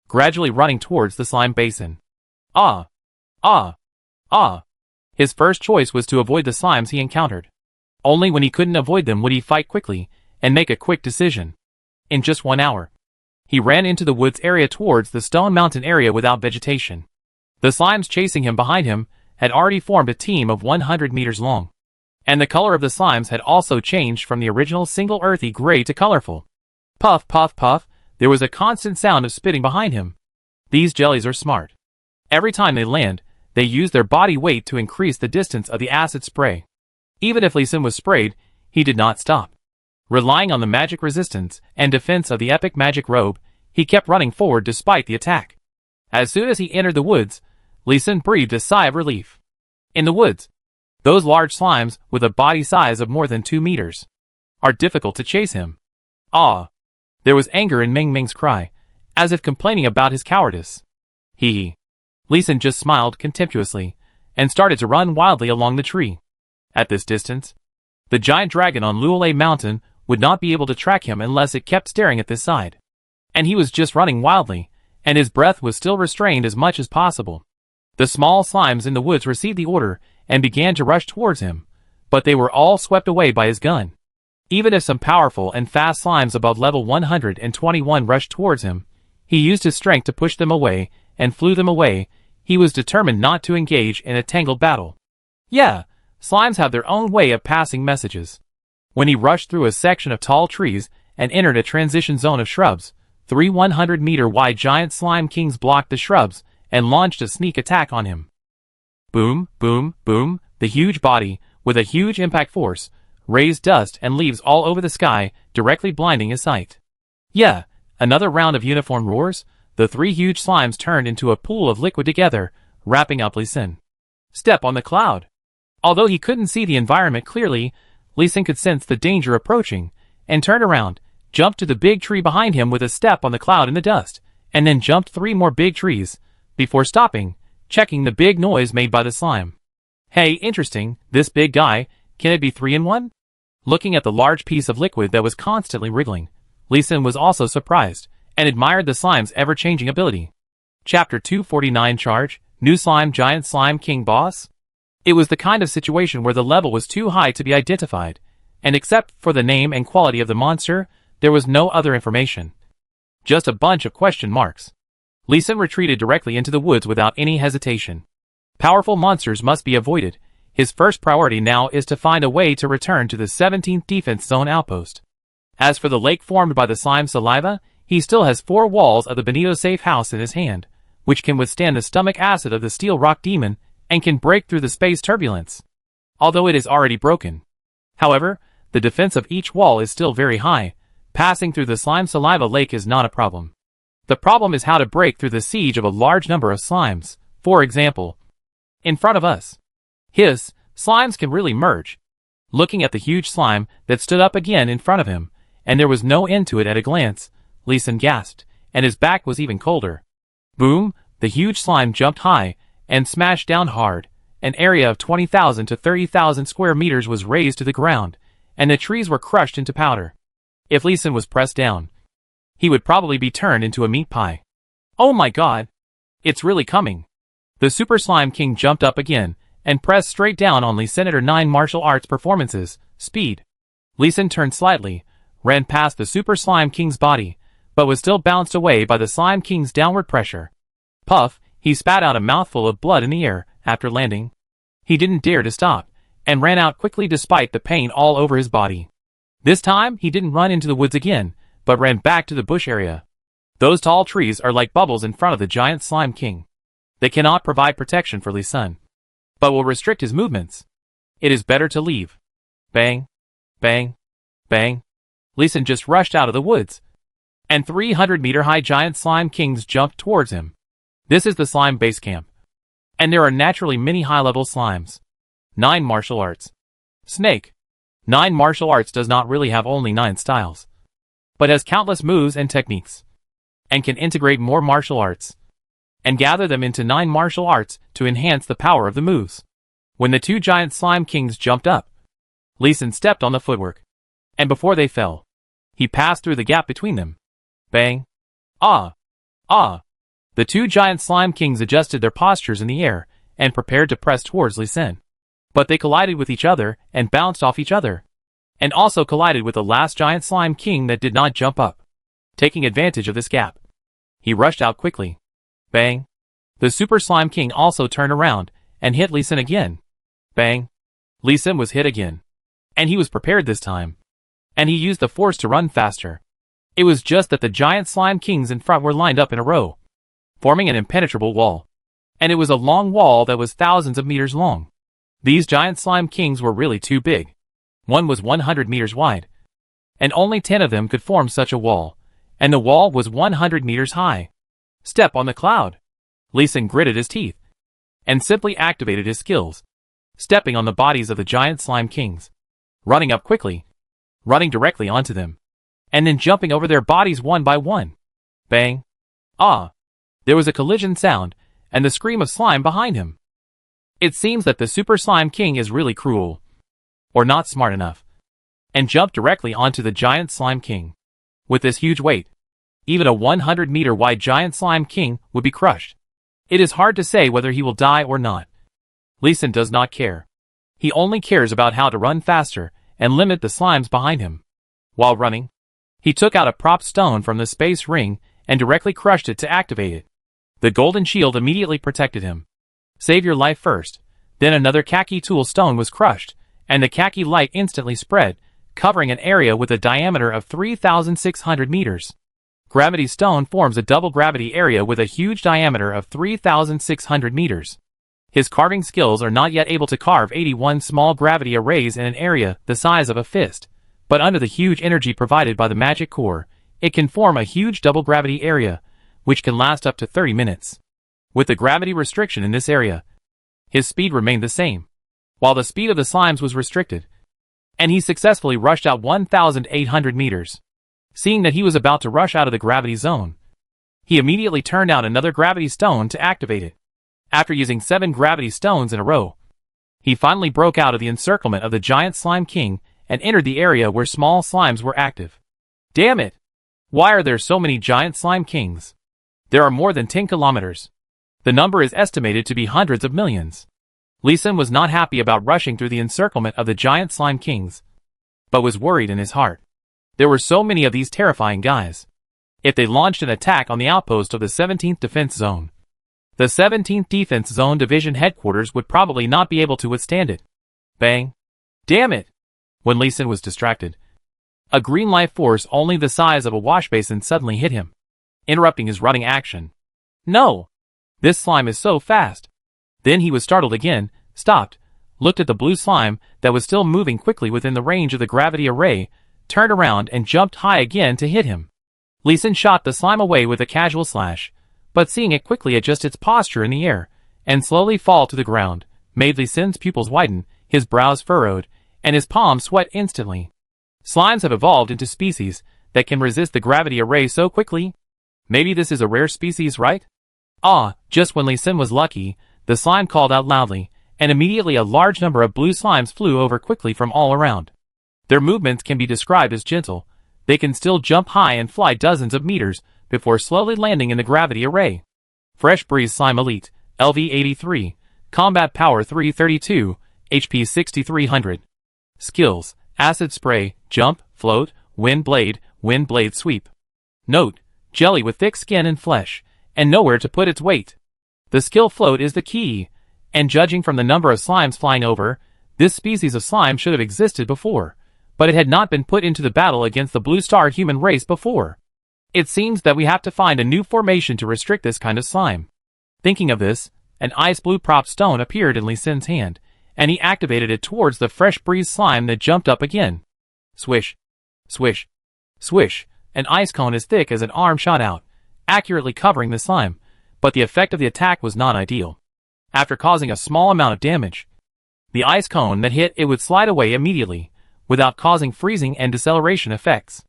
gradually running towards the slime basin. Ah! Ah! Ah! His first choice was to avoid the slimes he encountered. Only when he couldn't avoid them would he fight quickly and make a quick decision. In just 1 hour, he ran into the woods area towards the stone mountain area without vegetation. The slimes chasing him behind him had already formed a team of 100 meters long, and the color of the slimes had also changed from the original single earthy gray to colorful. Puff, puff, puff, there was a constant sound of spitting behind him. These jellies are smart. Every time they land, they use their body weight to increase the distance of the acid spray. Even if Lee Sin was sprayed, he did not stop. Relying on the magic resistance and defense of the epic magic robe, he kept running forward despite the attack. As soon as he entered the woods, Lee Sin breathed a sigh of relief. In the woods, those large slimes with a body size of more than 2 meters are difficult to chase him. Ah! There was anger in Ming Ming's cry, as if complaining about his cowardice. Hee hee. Lee Sin just smiled contemptuously, and started to run wildly along the tree. At this distance, the giant dragon on Luolei Mountain would not be able to track him unless it kept staring at this side. And he was just running wildly, and his breath was still restrained as much as possible. The small slimes in the woods received the order and began to rush towards him, but they were all swept away by his gun. Even if some powerful and fast slimes above level 121 rushed towards him, he used his strength to push them away and flew them away. He was determined not to engage in a tangled battle. Yeah, slimes have their own way of passing messages. When he rushed through a section of tall trees and entered a transition zone of shrubs, 3 100-meter-wide giant slime kings blocked the shrubs and launched a sneak attack on him. Boom, boom, boom, the huge body, with a huge impact force, raised dust and leaves all over the sky, directly blinding his sight. Yeah, another round of uniform roars. The 3 huge slimes turned into a pool of liquid together, wrapping up Lee Sin. Step on the cloud. Although he couldn't see the environment clearly, Lee Sin could sense the danger approaching, and turned around, jumped to the big tree behind him with a step on the cloud in the dust, and then jumped 3 more big trees, before stopping, checking the big noise made by the slime. Hey, interesting, this big guy, can it be 3 in 1? Looking at the large piece of liquid that was constantly wriggling, Lee Sin was also surprised, and admired the slime's ever-changing ability. Chapter 249 Charge, New Slime Giant Slime King Boss? It was the kind of situation where the level was too high to be identified, and except for the name and quality of the monster, there was no other information. Just a bunch of question marks. Lee Sin retreated directly into the woods without any hesitation. Powerful monsters must be avoided. His first priority now is to find a way to return to the 17th Defense Zone outpost. As for the lake formed by the slime's saliva, he still has 4 walls of the Benito safe house in his hand, which can withstand the stomach acid of the steel rock demon and can break through the space turbulence, although it is already broken. However, the defense of each wall is still very high. Passing through the slime saliva lake is not a problem. The problem is how to break through the siege of a large number of slimes. For example, in front of us. His slimes can really merge. Looking at the huge slime that stood up again in front of him, and there was no end to it at a glance, Lee Sin gasped, and his back was even colder. Boom, the huge slime jumped high and smashed down hard. An area of 20,000 to 30,000 square meters was razed to the ground, and the trees were crushed into powder. If Lee Sin was pressed down, he would probably be turned into a meat pie. Oh my god! It's really coming! The Super Slime King jumped up again, and pressed straight down on Lee Senator 9 martial arts performances, speed. Lee Sin turned slightly, ran past the Super Slime King's body, but was still bounced away by the Slime King's downward pressure. Puff, He spat out a mouthful of blood in the air after landing. He didn't dare to stop, and ran out quickly despite the pain all over his body. This time, he didn't run into the woods again, but ran back to the bush area. Those tall trees are like bubbles in front of the giant slime king. They cannot provide protection for Lee Sun, but will restrict his movements. It is better to leave. Bang, bang, bang. Lee Sun just rushed out of the woods, and 300-meter-high giant slime kings jumped towards him. This is the slime base camp, and there are naturally many high-level slimes. 9 martial arts. Snake. 9 martial arts does not really have only 9 styles, but has countless moves and techniques, and can integrate more martial arts, and gather them into 9 martial arts to enhance the power of the moves. When the 2 giant slime kings jumped up, Lee Sun stepped on the footwork, and before they fell, he passed through the gap between them. Bang. Ah. Ah. The 2 giant slime kings adjusted their postures in the air and prepared to press towards Lee Sun. But they collided with each other and bounced off each other, and also collided with the last giant slime king that did not jump up. Taking advantage of this gap, he rushed out quickly. Bang. The super slime king also turned around and hit Lee Sun again. Bang. Lee Sun was hit again, and he was prepared this time, and he used the force to run faster. It was just that the giant slime kings in front were lined up in a row, forming an impenetrable wall, and it was a long wall that was thousands of meters long. These giant slime kings were really too big. One was 100 meters wide, and only 10 of them could form such a wall, and the wall was 100 meters high. Step on the cloud. Lee Sun gritted his teeth, and simply activated his skills, stepping on the bodies of the giant slime kings, running up quickly, running directly onto them, and then jumping over their bodies one by one. Bang. Ah. There was a collision sound, and the scream of slime behind him. It seems that the Super Slime King is really cruel, or not smart enough, and jumped directly onto the giant Slime King. With this huge weight, even a 100-meter wide giant Slime King would be crushed. It is hard to say whether he will die or not. Lee Sun does not care. He only cares about how to run faster and limit the slimes behind him. While running, he took out a prop stone from the space ring and directly crushed it to activate it. The golden shield immediately protected him. Save your life first. Then another khaki tool stone was crushed, and the khaki light instantly spread, covering an area with a diameter of 3,600 meters. Gravity stone forms a double gravity area with a huge diameter of 3,600 meters. His carving skills are not yet able to carve 81 small gravity arrays in an area the size of a fist, but under the huge energy provided by the magic core, it can form a huge double gravity area, which can last up to 30 minutes. With the gravity restriction in this area, his speed remained the same, while the speed of the slimes was restricted, and he successfully rushed out 1,800 meters. Seeing that he was about to rush out of the gravity zone, he immediately turned out another gravity stone to activate it. After using 7 gravity stones in a row, he finally broke out of the encirclement of the giant slime king and entered the area where small slimes were active. Damn it! Why are there so many giant slime kings? There are more than 10 kilometers. The number is estimated to be hundreds of millions. Lee Sun was not happy about rushing through the encirclement of the giant slime kings, but was worried in his heart. There were so many of these terrifying guys. If they launched an attack on the outpost of the 17th Defense Zone, the 17th Defense Zone Division headquarters would probably not be able to withstand it. Bang. Damn it! When Lee Sun was distracted, a green life force only the size of a wash basin suddenly hit him, interrupting his running action. No! This slime is so fast. Then he was startled again, stopped, looked at the blue slime that was still moving quickly within the range of the gravity array, turned around and jumped high again to hit him. Lee Sun shot the slime away with a casual slash, but seeing it quickly adjust its posture in the air and slowly fall to the ground, made Lee Sun's pupils widen, his brows furrowed, and his palms sweat instantly. Slimes have evolved into species that can resist the gravity array so quickly. Maybe this is a rare species, right? Ah, just when Lee Sun was lucky, the slime called out loudly, and immediately a large number of blue slimes flew over quickly from all around. Their movements can be described as gentle. They can still jump high and fly dozens of meters before slowly landing in the gravity array. Fresh Breeze Slime Elite, LV83, Combat Power 332, HP 6300. Skills: Acid Spray, Jump, Float, Wind Blade Sweep. Note: Jelly with thick skin and flesh, and nowhere to put its weight. The skill float is the key, and judging from the number of slimes flying over, this species of slime should have existed before, but it had not been put into the battle against the blue star human race before. It seems that we have to find a new formation to restrict this kind of slime. Thinking of this, an ice blue prop stone appeared in Lee Sin's hand, and he activated it towards the fresh breeze slime that jumped up again. Swish, swish, swish, an ice cone as thick as an arm shot out, accurately covering the slime, but the effect of the attack was not ideal. After causing a small amount of damage, the ice cone that hit it would slide away immediately, without causing freezing and deceleration effects.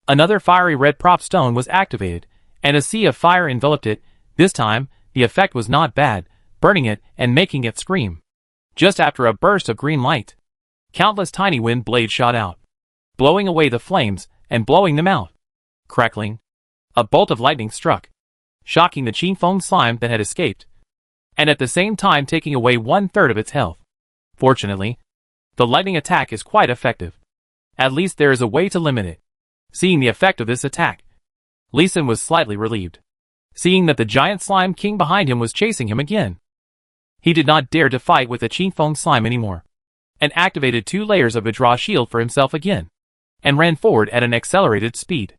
Another fiery red prop stone was activated, and a sea of fire enveloped it. This time, the effect was not bad, burning it and making it scream. Just after a burst of green light, countless tiny wind blades shot out, blowing away the flames and blowing them out. Crackling, a bolt of lightning struck, shocking the Qingfeng slime that had escaped, and at the same time taking away 1/3 of its health. Fortunately, the lightning attack is quite effective. At least there is a way to limit it. Seeing the effect of this attack, Lee Sin was slightly relieved. Seeing that the giant slime king behind him was chasing him again, he did not dare to fight with the Qingfeng slime anymore, and activated 2 layers of a draw shield for himself again, and ran forward at an accelerated speed.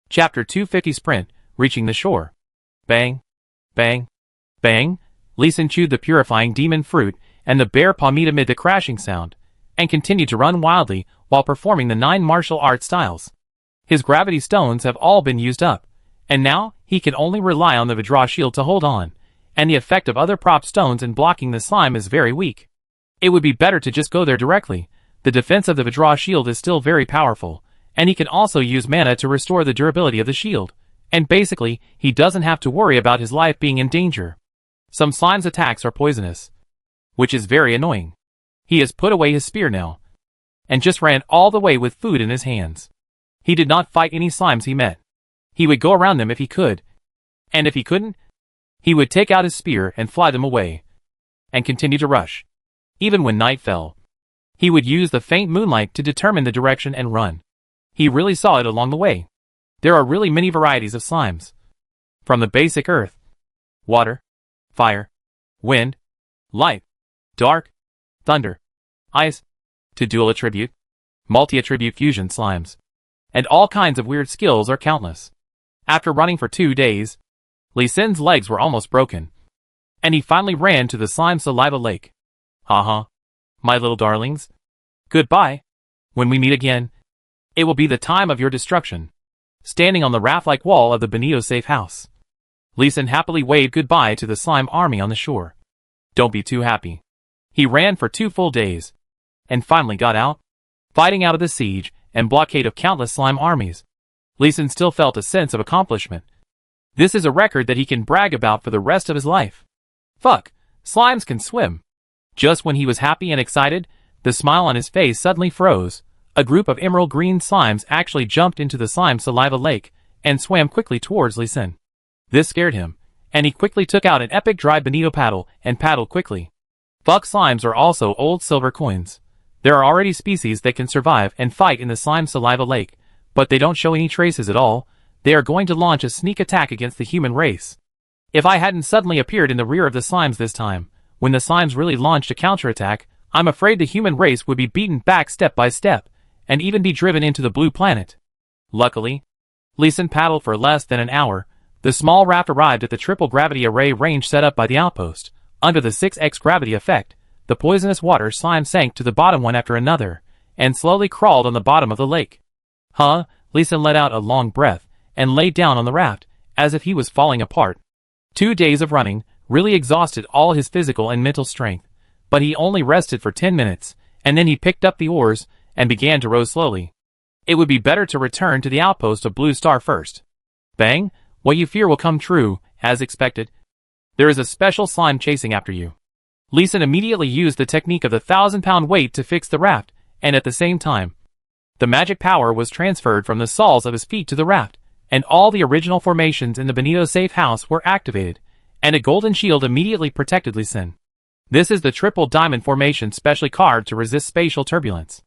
Chapter 250 Sprint, reaching the shore. Bang, bang, bang, Lee Sin chewed the purifying demon fruit and the bear paw meat amid the crashing sound, and continued to run wildly while performing the 9 martial art styles. His gravity stones have all been used up, and now he can only rely on the Vidra shield to hold on, and the effect of other prop stones in blocking the slime is very weak. It would be better to just go there directly. The defense of the Vidra shield is still very powerful, and he can also use mana to restore the durability of the shield, and basically, he doesn't have to worry about his life being in danger. Some slime's attacks are poisonous, which is very annoying. He has put away his spear now, and just ran all the way with food in his hands. He did not fight any slimes he met. He would go around them if he could, and if he couldn't, he would take out his spear and fly them away, and continue to rush. Even when night fell, he would use the faint moonlight to determine the direction and run. He really saw it along the way. There are really many varieties of slimes, from the basic earth, water, fire, wind, light, dark, thunder, ice, to dual attribute, multi-attribute fusion slimes, and all kinds of weird skills are countless. After running for 2 days, Lee Sin's legs were almost broken, and he finally ran to the slime saliva lake. Haha, my little darlings. Goodbye. When we meet again, it will be the time of your destruction. Standing on the raft-like wall of the Benito safe house, Lee Sin happily waved goodbye to the slime army on the shore. Don't be too happy. He ran for 2 full days, and finally got out, fighting out of the siege and blockade of countless slime armies. Lee Sin still felt a sense of accomplishment. This is a record that he can brag about for the rest of his life. Fuck, slimes can swim. Just when he was happy and excited, the smile on his face suddenly froze. A group of emerald green slimes actually jumped into the slime saliva lake and swam quickly towards Lee Sin. This scared him, and he quickly took out an epic dry bonito paddle and paddled quickly. Fuck, slimes are also old silver coins. There are already species that can survive and fight in the slime saliva lake, but they don't show any traces at all. They are going to launch a sneak attack against the human race. If I hadn't suddenly appeared in the rear of the slimes this time, when the slimes really launched a counterattack, I'm afraid the human race would be beaten back step by step, and even be driven into the blue planet. Luckily, Lee Sin paddled for less than an hour. The small raft arrived at the triple gravity array range set up by the outpost. Under the 6x gravity effect, the poisonous water slime sank to the bottom one after another, and slowly crawled on the bottom of the lake. Huh? Lee Sin let out a long breath, and lay down on the raft, as if he was falling apart. 2 days of running really exhausted all his physical and mental strength, but he only rested for 10 minutes, and then he picked up the oars, and began to row slowly. It would be better to return to the outpost of Blue Star first. Bang! What you fear will come true, as expected. There is a special slime chasing after you. Lee Sin immediately used the technique of the 1,000-pound weight to fix the raft, and at the same time, the magic power was transferred from the soles of his feet to the raft, and all the original formations in the Benito safe house were activated, and a golden shield immediately protected Lee Sin. This is the triple diamond formation specially carved to resist spatial turbulence.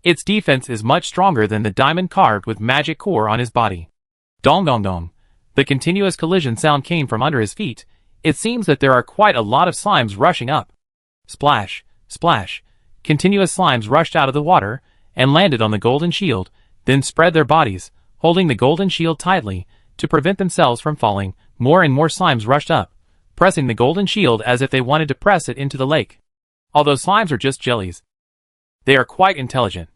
Its defense is much stronger than the diamond carved with magic core on his body. Dong dong dong. The continuous collision sound came from under his feet. It seems that there are quite a lot of slimes rushing up. Splash, splash. Continuous slimes rushed out of the water and landed on the golden shield, then spread their bodies, holding the golden shield tightly to prevent themselves from falling. More and more slimes rushed up, pressing the golden shield as if they wanted to press it into the lake. Although slimes are just jellies, they are quite intelligent,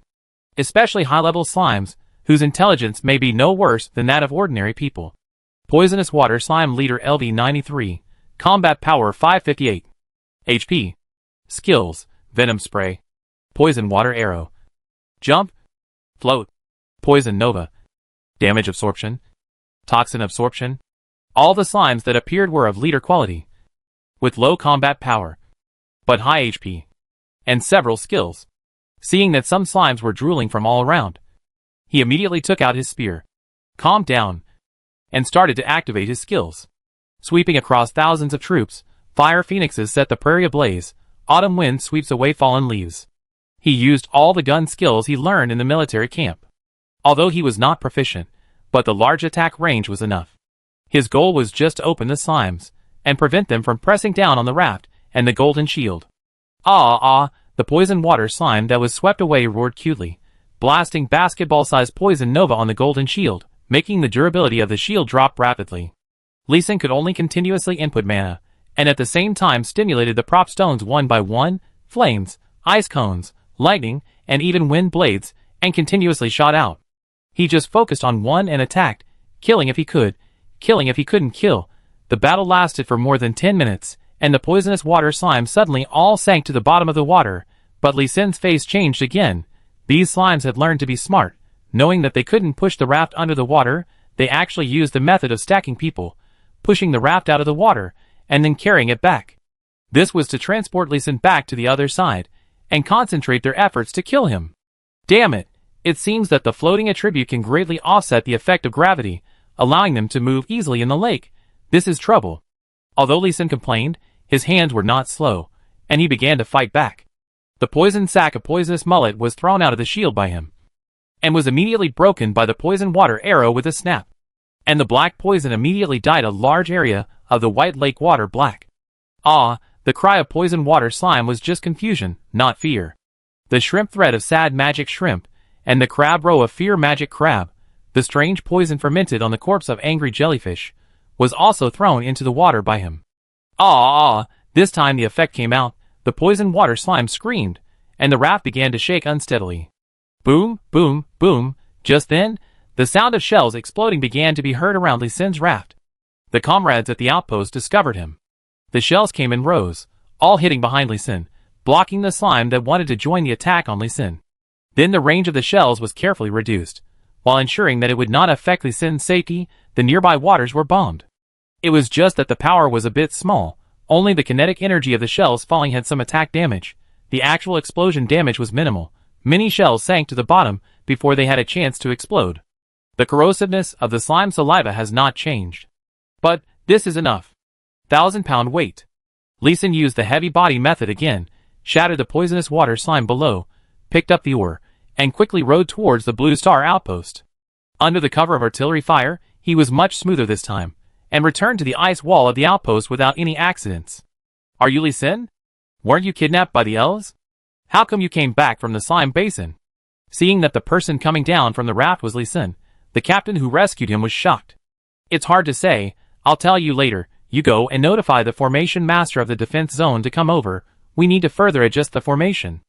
especially high-level slimes, whose intelligence may be no worse than that of ordinary people. Poisonous water slime leader LV93, combat power 558, HP, skills, venom spray, poison water arrow, jump, float, poison nova, damage absorption, toxin absorption. All the slimes that appeared were of leader quality, with low combat power, but high HP, and several skills. Seeing that some slimes were drooling from all around, he immediately took out his spear, calmed down, and started to activate his skills. Sweeping across thousands of troops, fire phoenixes set the prairie ablaze, autumn wind sweeps away fallen leaves. He used all the gun skills he learned in the military camp. Although he was not proficient, but the large attack range was enough. His goal was just to open the slimes, and prevent them from pressing down on the raft and the golden shield. The poison water slime that was swept away roared cutely, blasting basketball-sized poison nova on the golden shield, making the durability of the shield drop rapidly. Lee Sin could only continuously input mana, and at the same time stimulated the prop stones one by one, flames, ice cones, lightning, and even wind blades, and continuously shot out. He just focused on one and attacked, killing if he could, killing if he couldn't kill. The battle lasted for more than 10 minutes, and the poisonous water slime suddenly all sank to the bottom of the water, but Lee Sin's face changed again. These slimes had learned to be smart. Knowing that they couldn't push the raft under the water, they actually used the method of stacking people, pushing the raft out of the water, and then carrying it back. This was to transport Lee Sin back to the other side, and concentrate their efforts to kill him. Damn it! It seems that the floating attribute can greatly offset the effect of gravity, allowing them to move easily in the lake. This is trouble. Although Lee Sin complained, his hands were not slow, and he began to fight back. The poisoned sack of poisonous mullet was thrown out of the shield by him, and was immediately broken by the poison water arrow with a snap. And the black poison immediately dyed a large area of the white lake water black. The cry of poison water slime was just confusion, not fear. The shrimp thread of sad magic shrimp, and the crab row of fear magic crab, the strange poison fermented on the corpse of angry jellyfish, was also thrown into the water by him. This time the effect came out. The poison water slime screamed, and the raft began to shake unsteadily. Boom, boom, boom. Just then, the sound of shells exploding began to be heard around Lee Sin's raft. The comrades at the outpost discovered him. The shells came in rows, all hitting behind Lee Sin, blocking the slime that wanted to join the attack on Lee Sin. Then the range of the shells was carefully reduced. While ensuring that it would not affect Lee Sin's safety, the nearby waters were bombed. It was just that the power was a bit small. Only the kinetic energy of the shells falling had some attack damage. The actual explosion damage was minimal. Many shells sank to the bottom before they had a chance to explode. The corrosiveness of the slime saliva has not changed. But this is enough. 1,000-pound weight. Lee Sin used the heavy body method again, shattered the poisonous water slime below, picked up the oar, and quickly rowed towards the Blue Star outpost. Under the cover of artillery fire, he was much smoother this time, and returned to the ice wall of the outpost without any accidents. Are you Lee Sin? Weren't you kidnapped by the elves? How come you came back from the slime basin? Seeing that the person coming down from the raft was Lee Sin, the captain who rescued him was shocked. It's hard to say. I'll tell you later. You go and notify the formation master of the defense zone to come over. We need to further adjust the formation.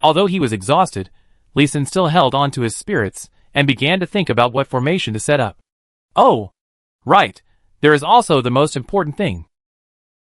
Although he was exhausted, Lee Sin still held on to his spirits and began to think about what formation to set up. Oh, right. There is also the most important thing.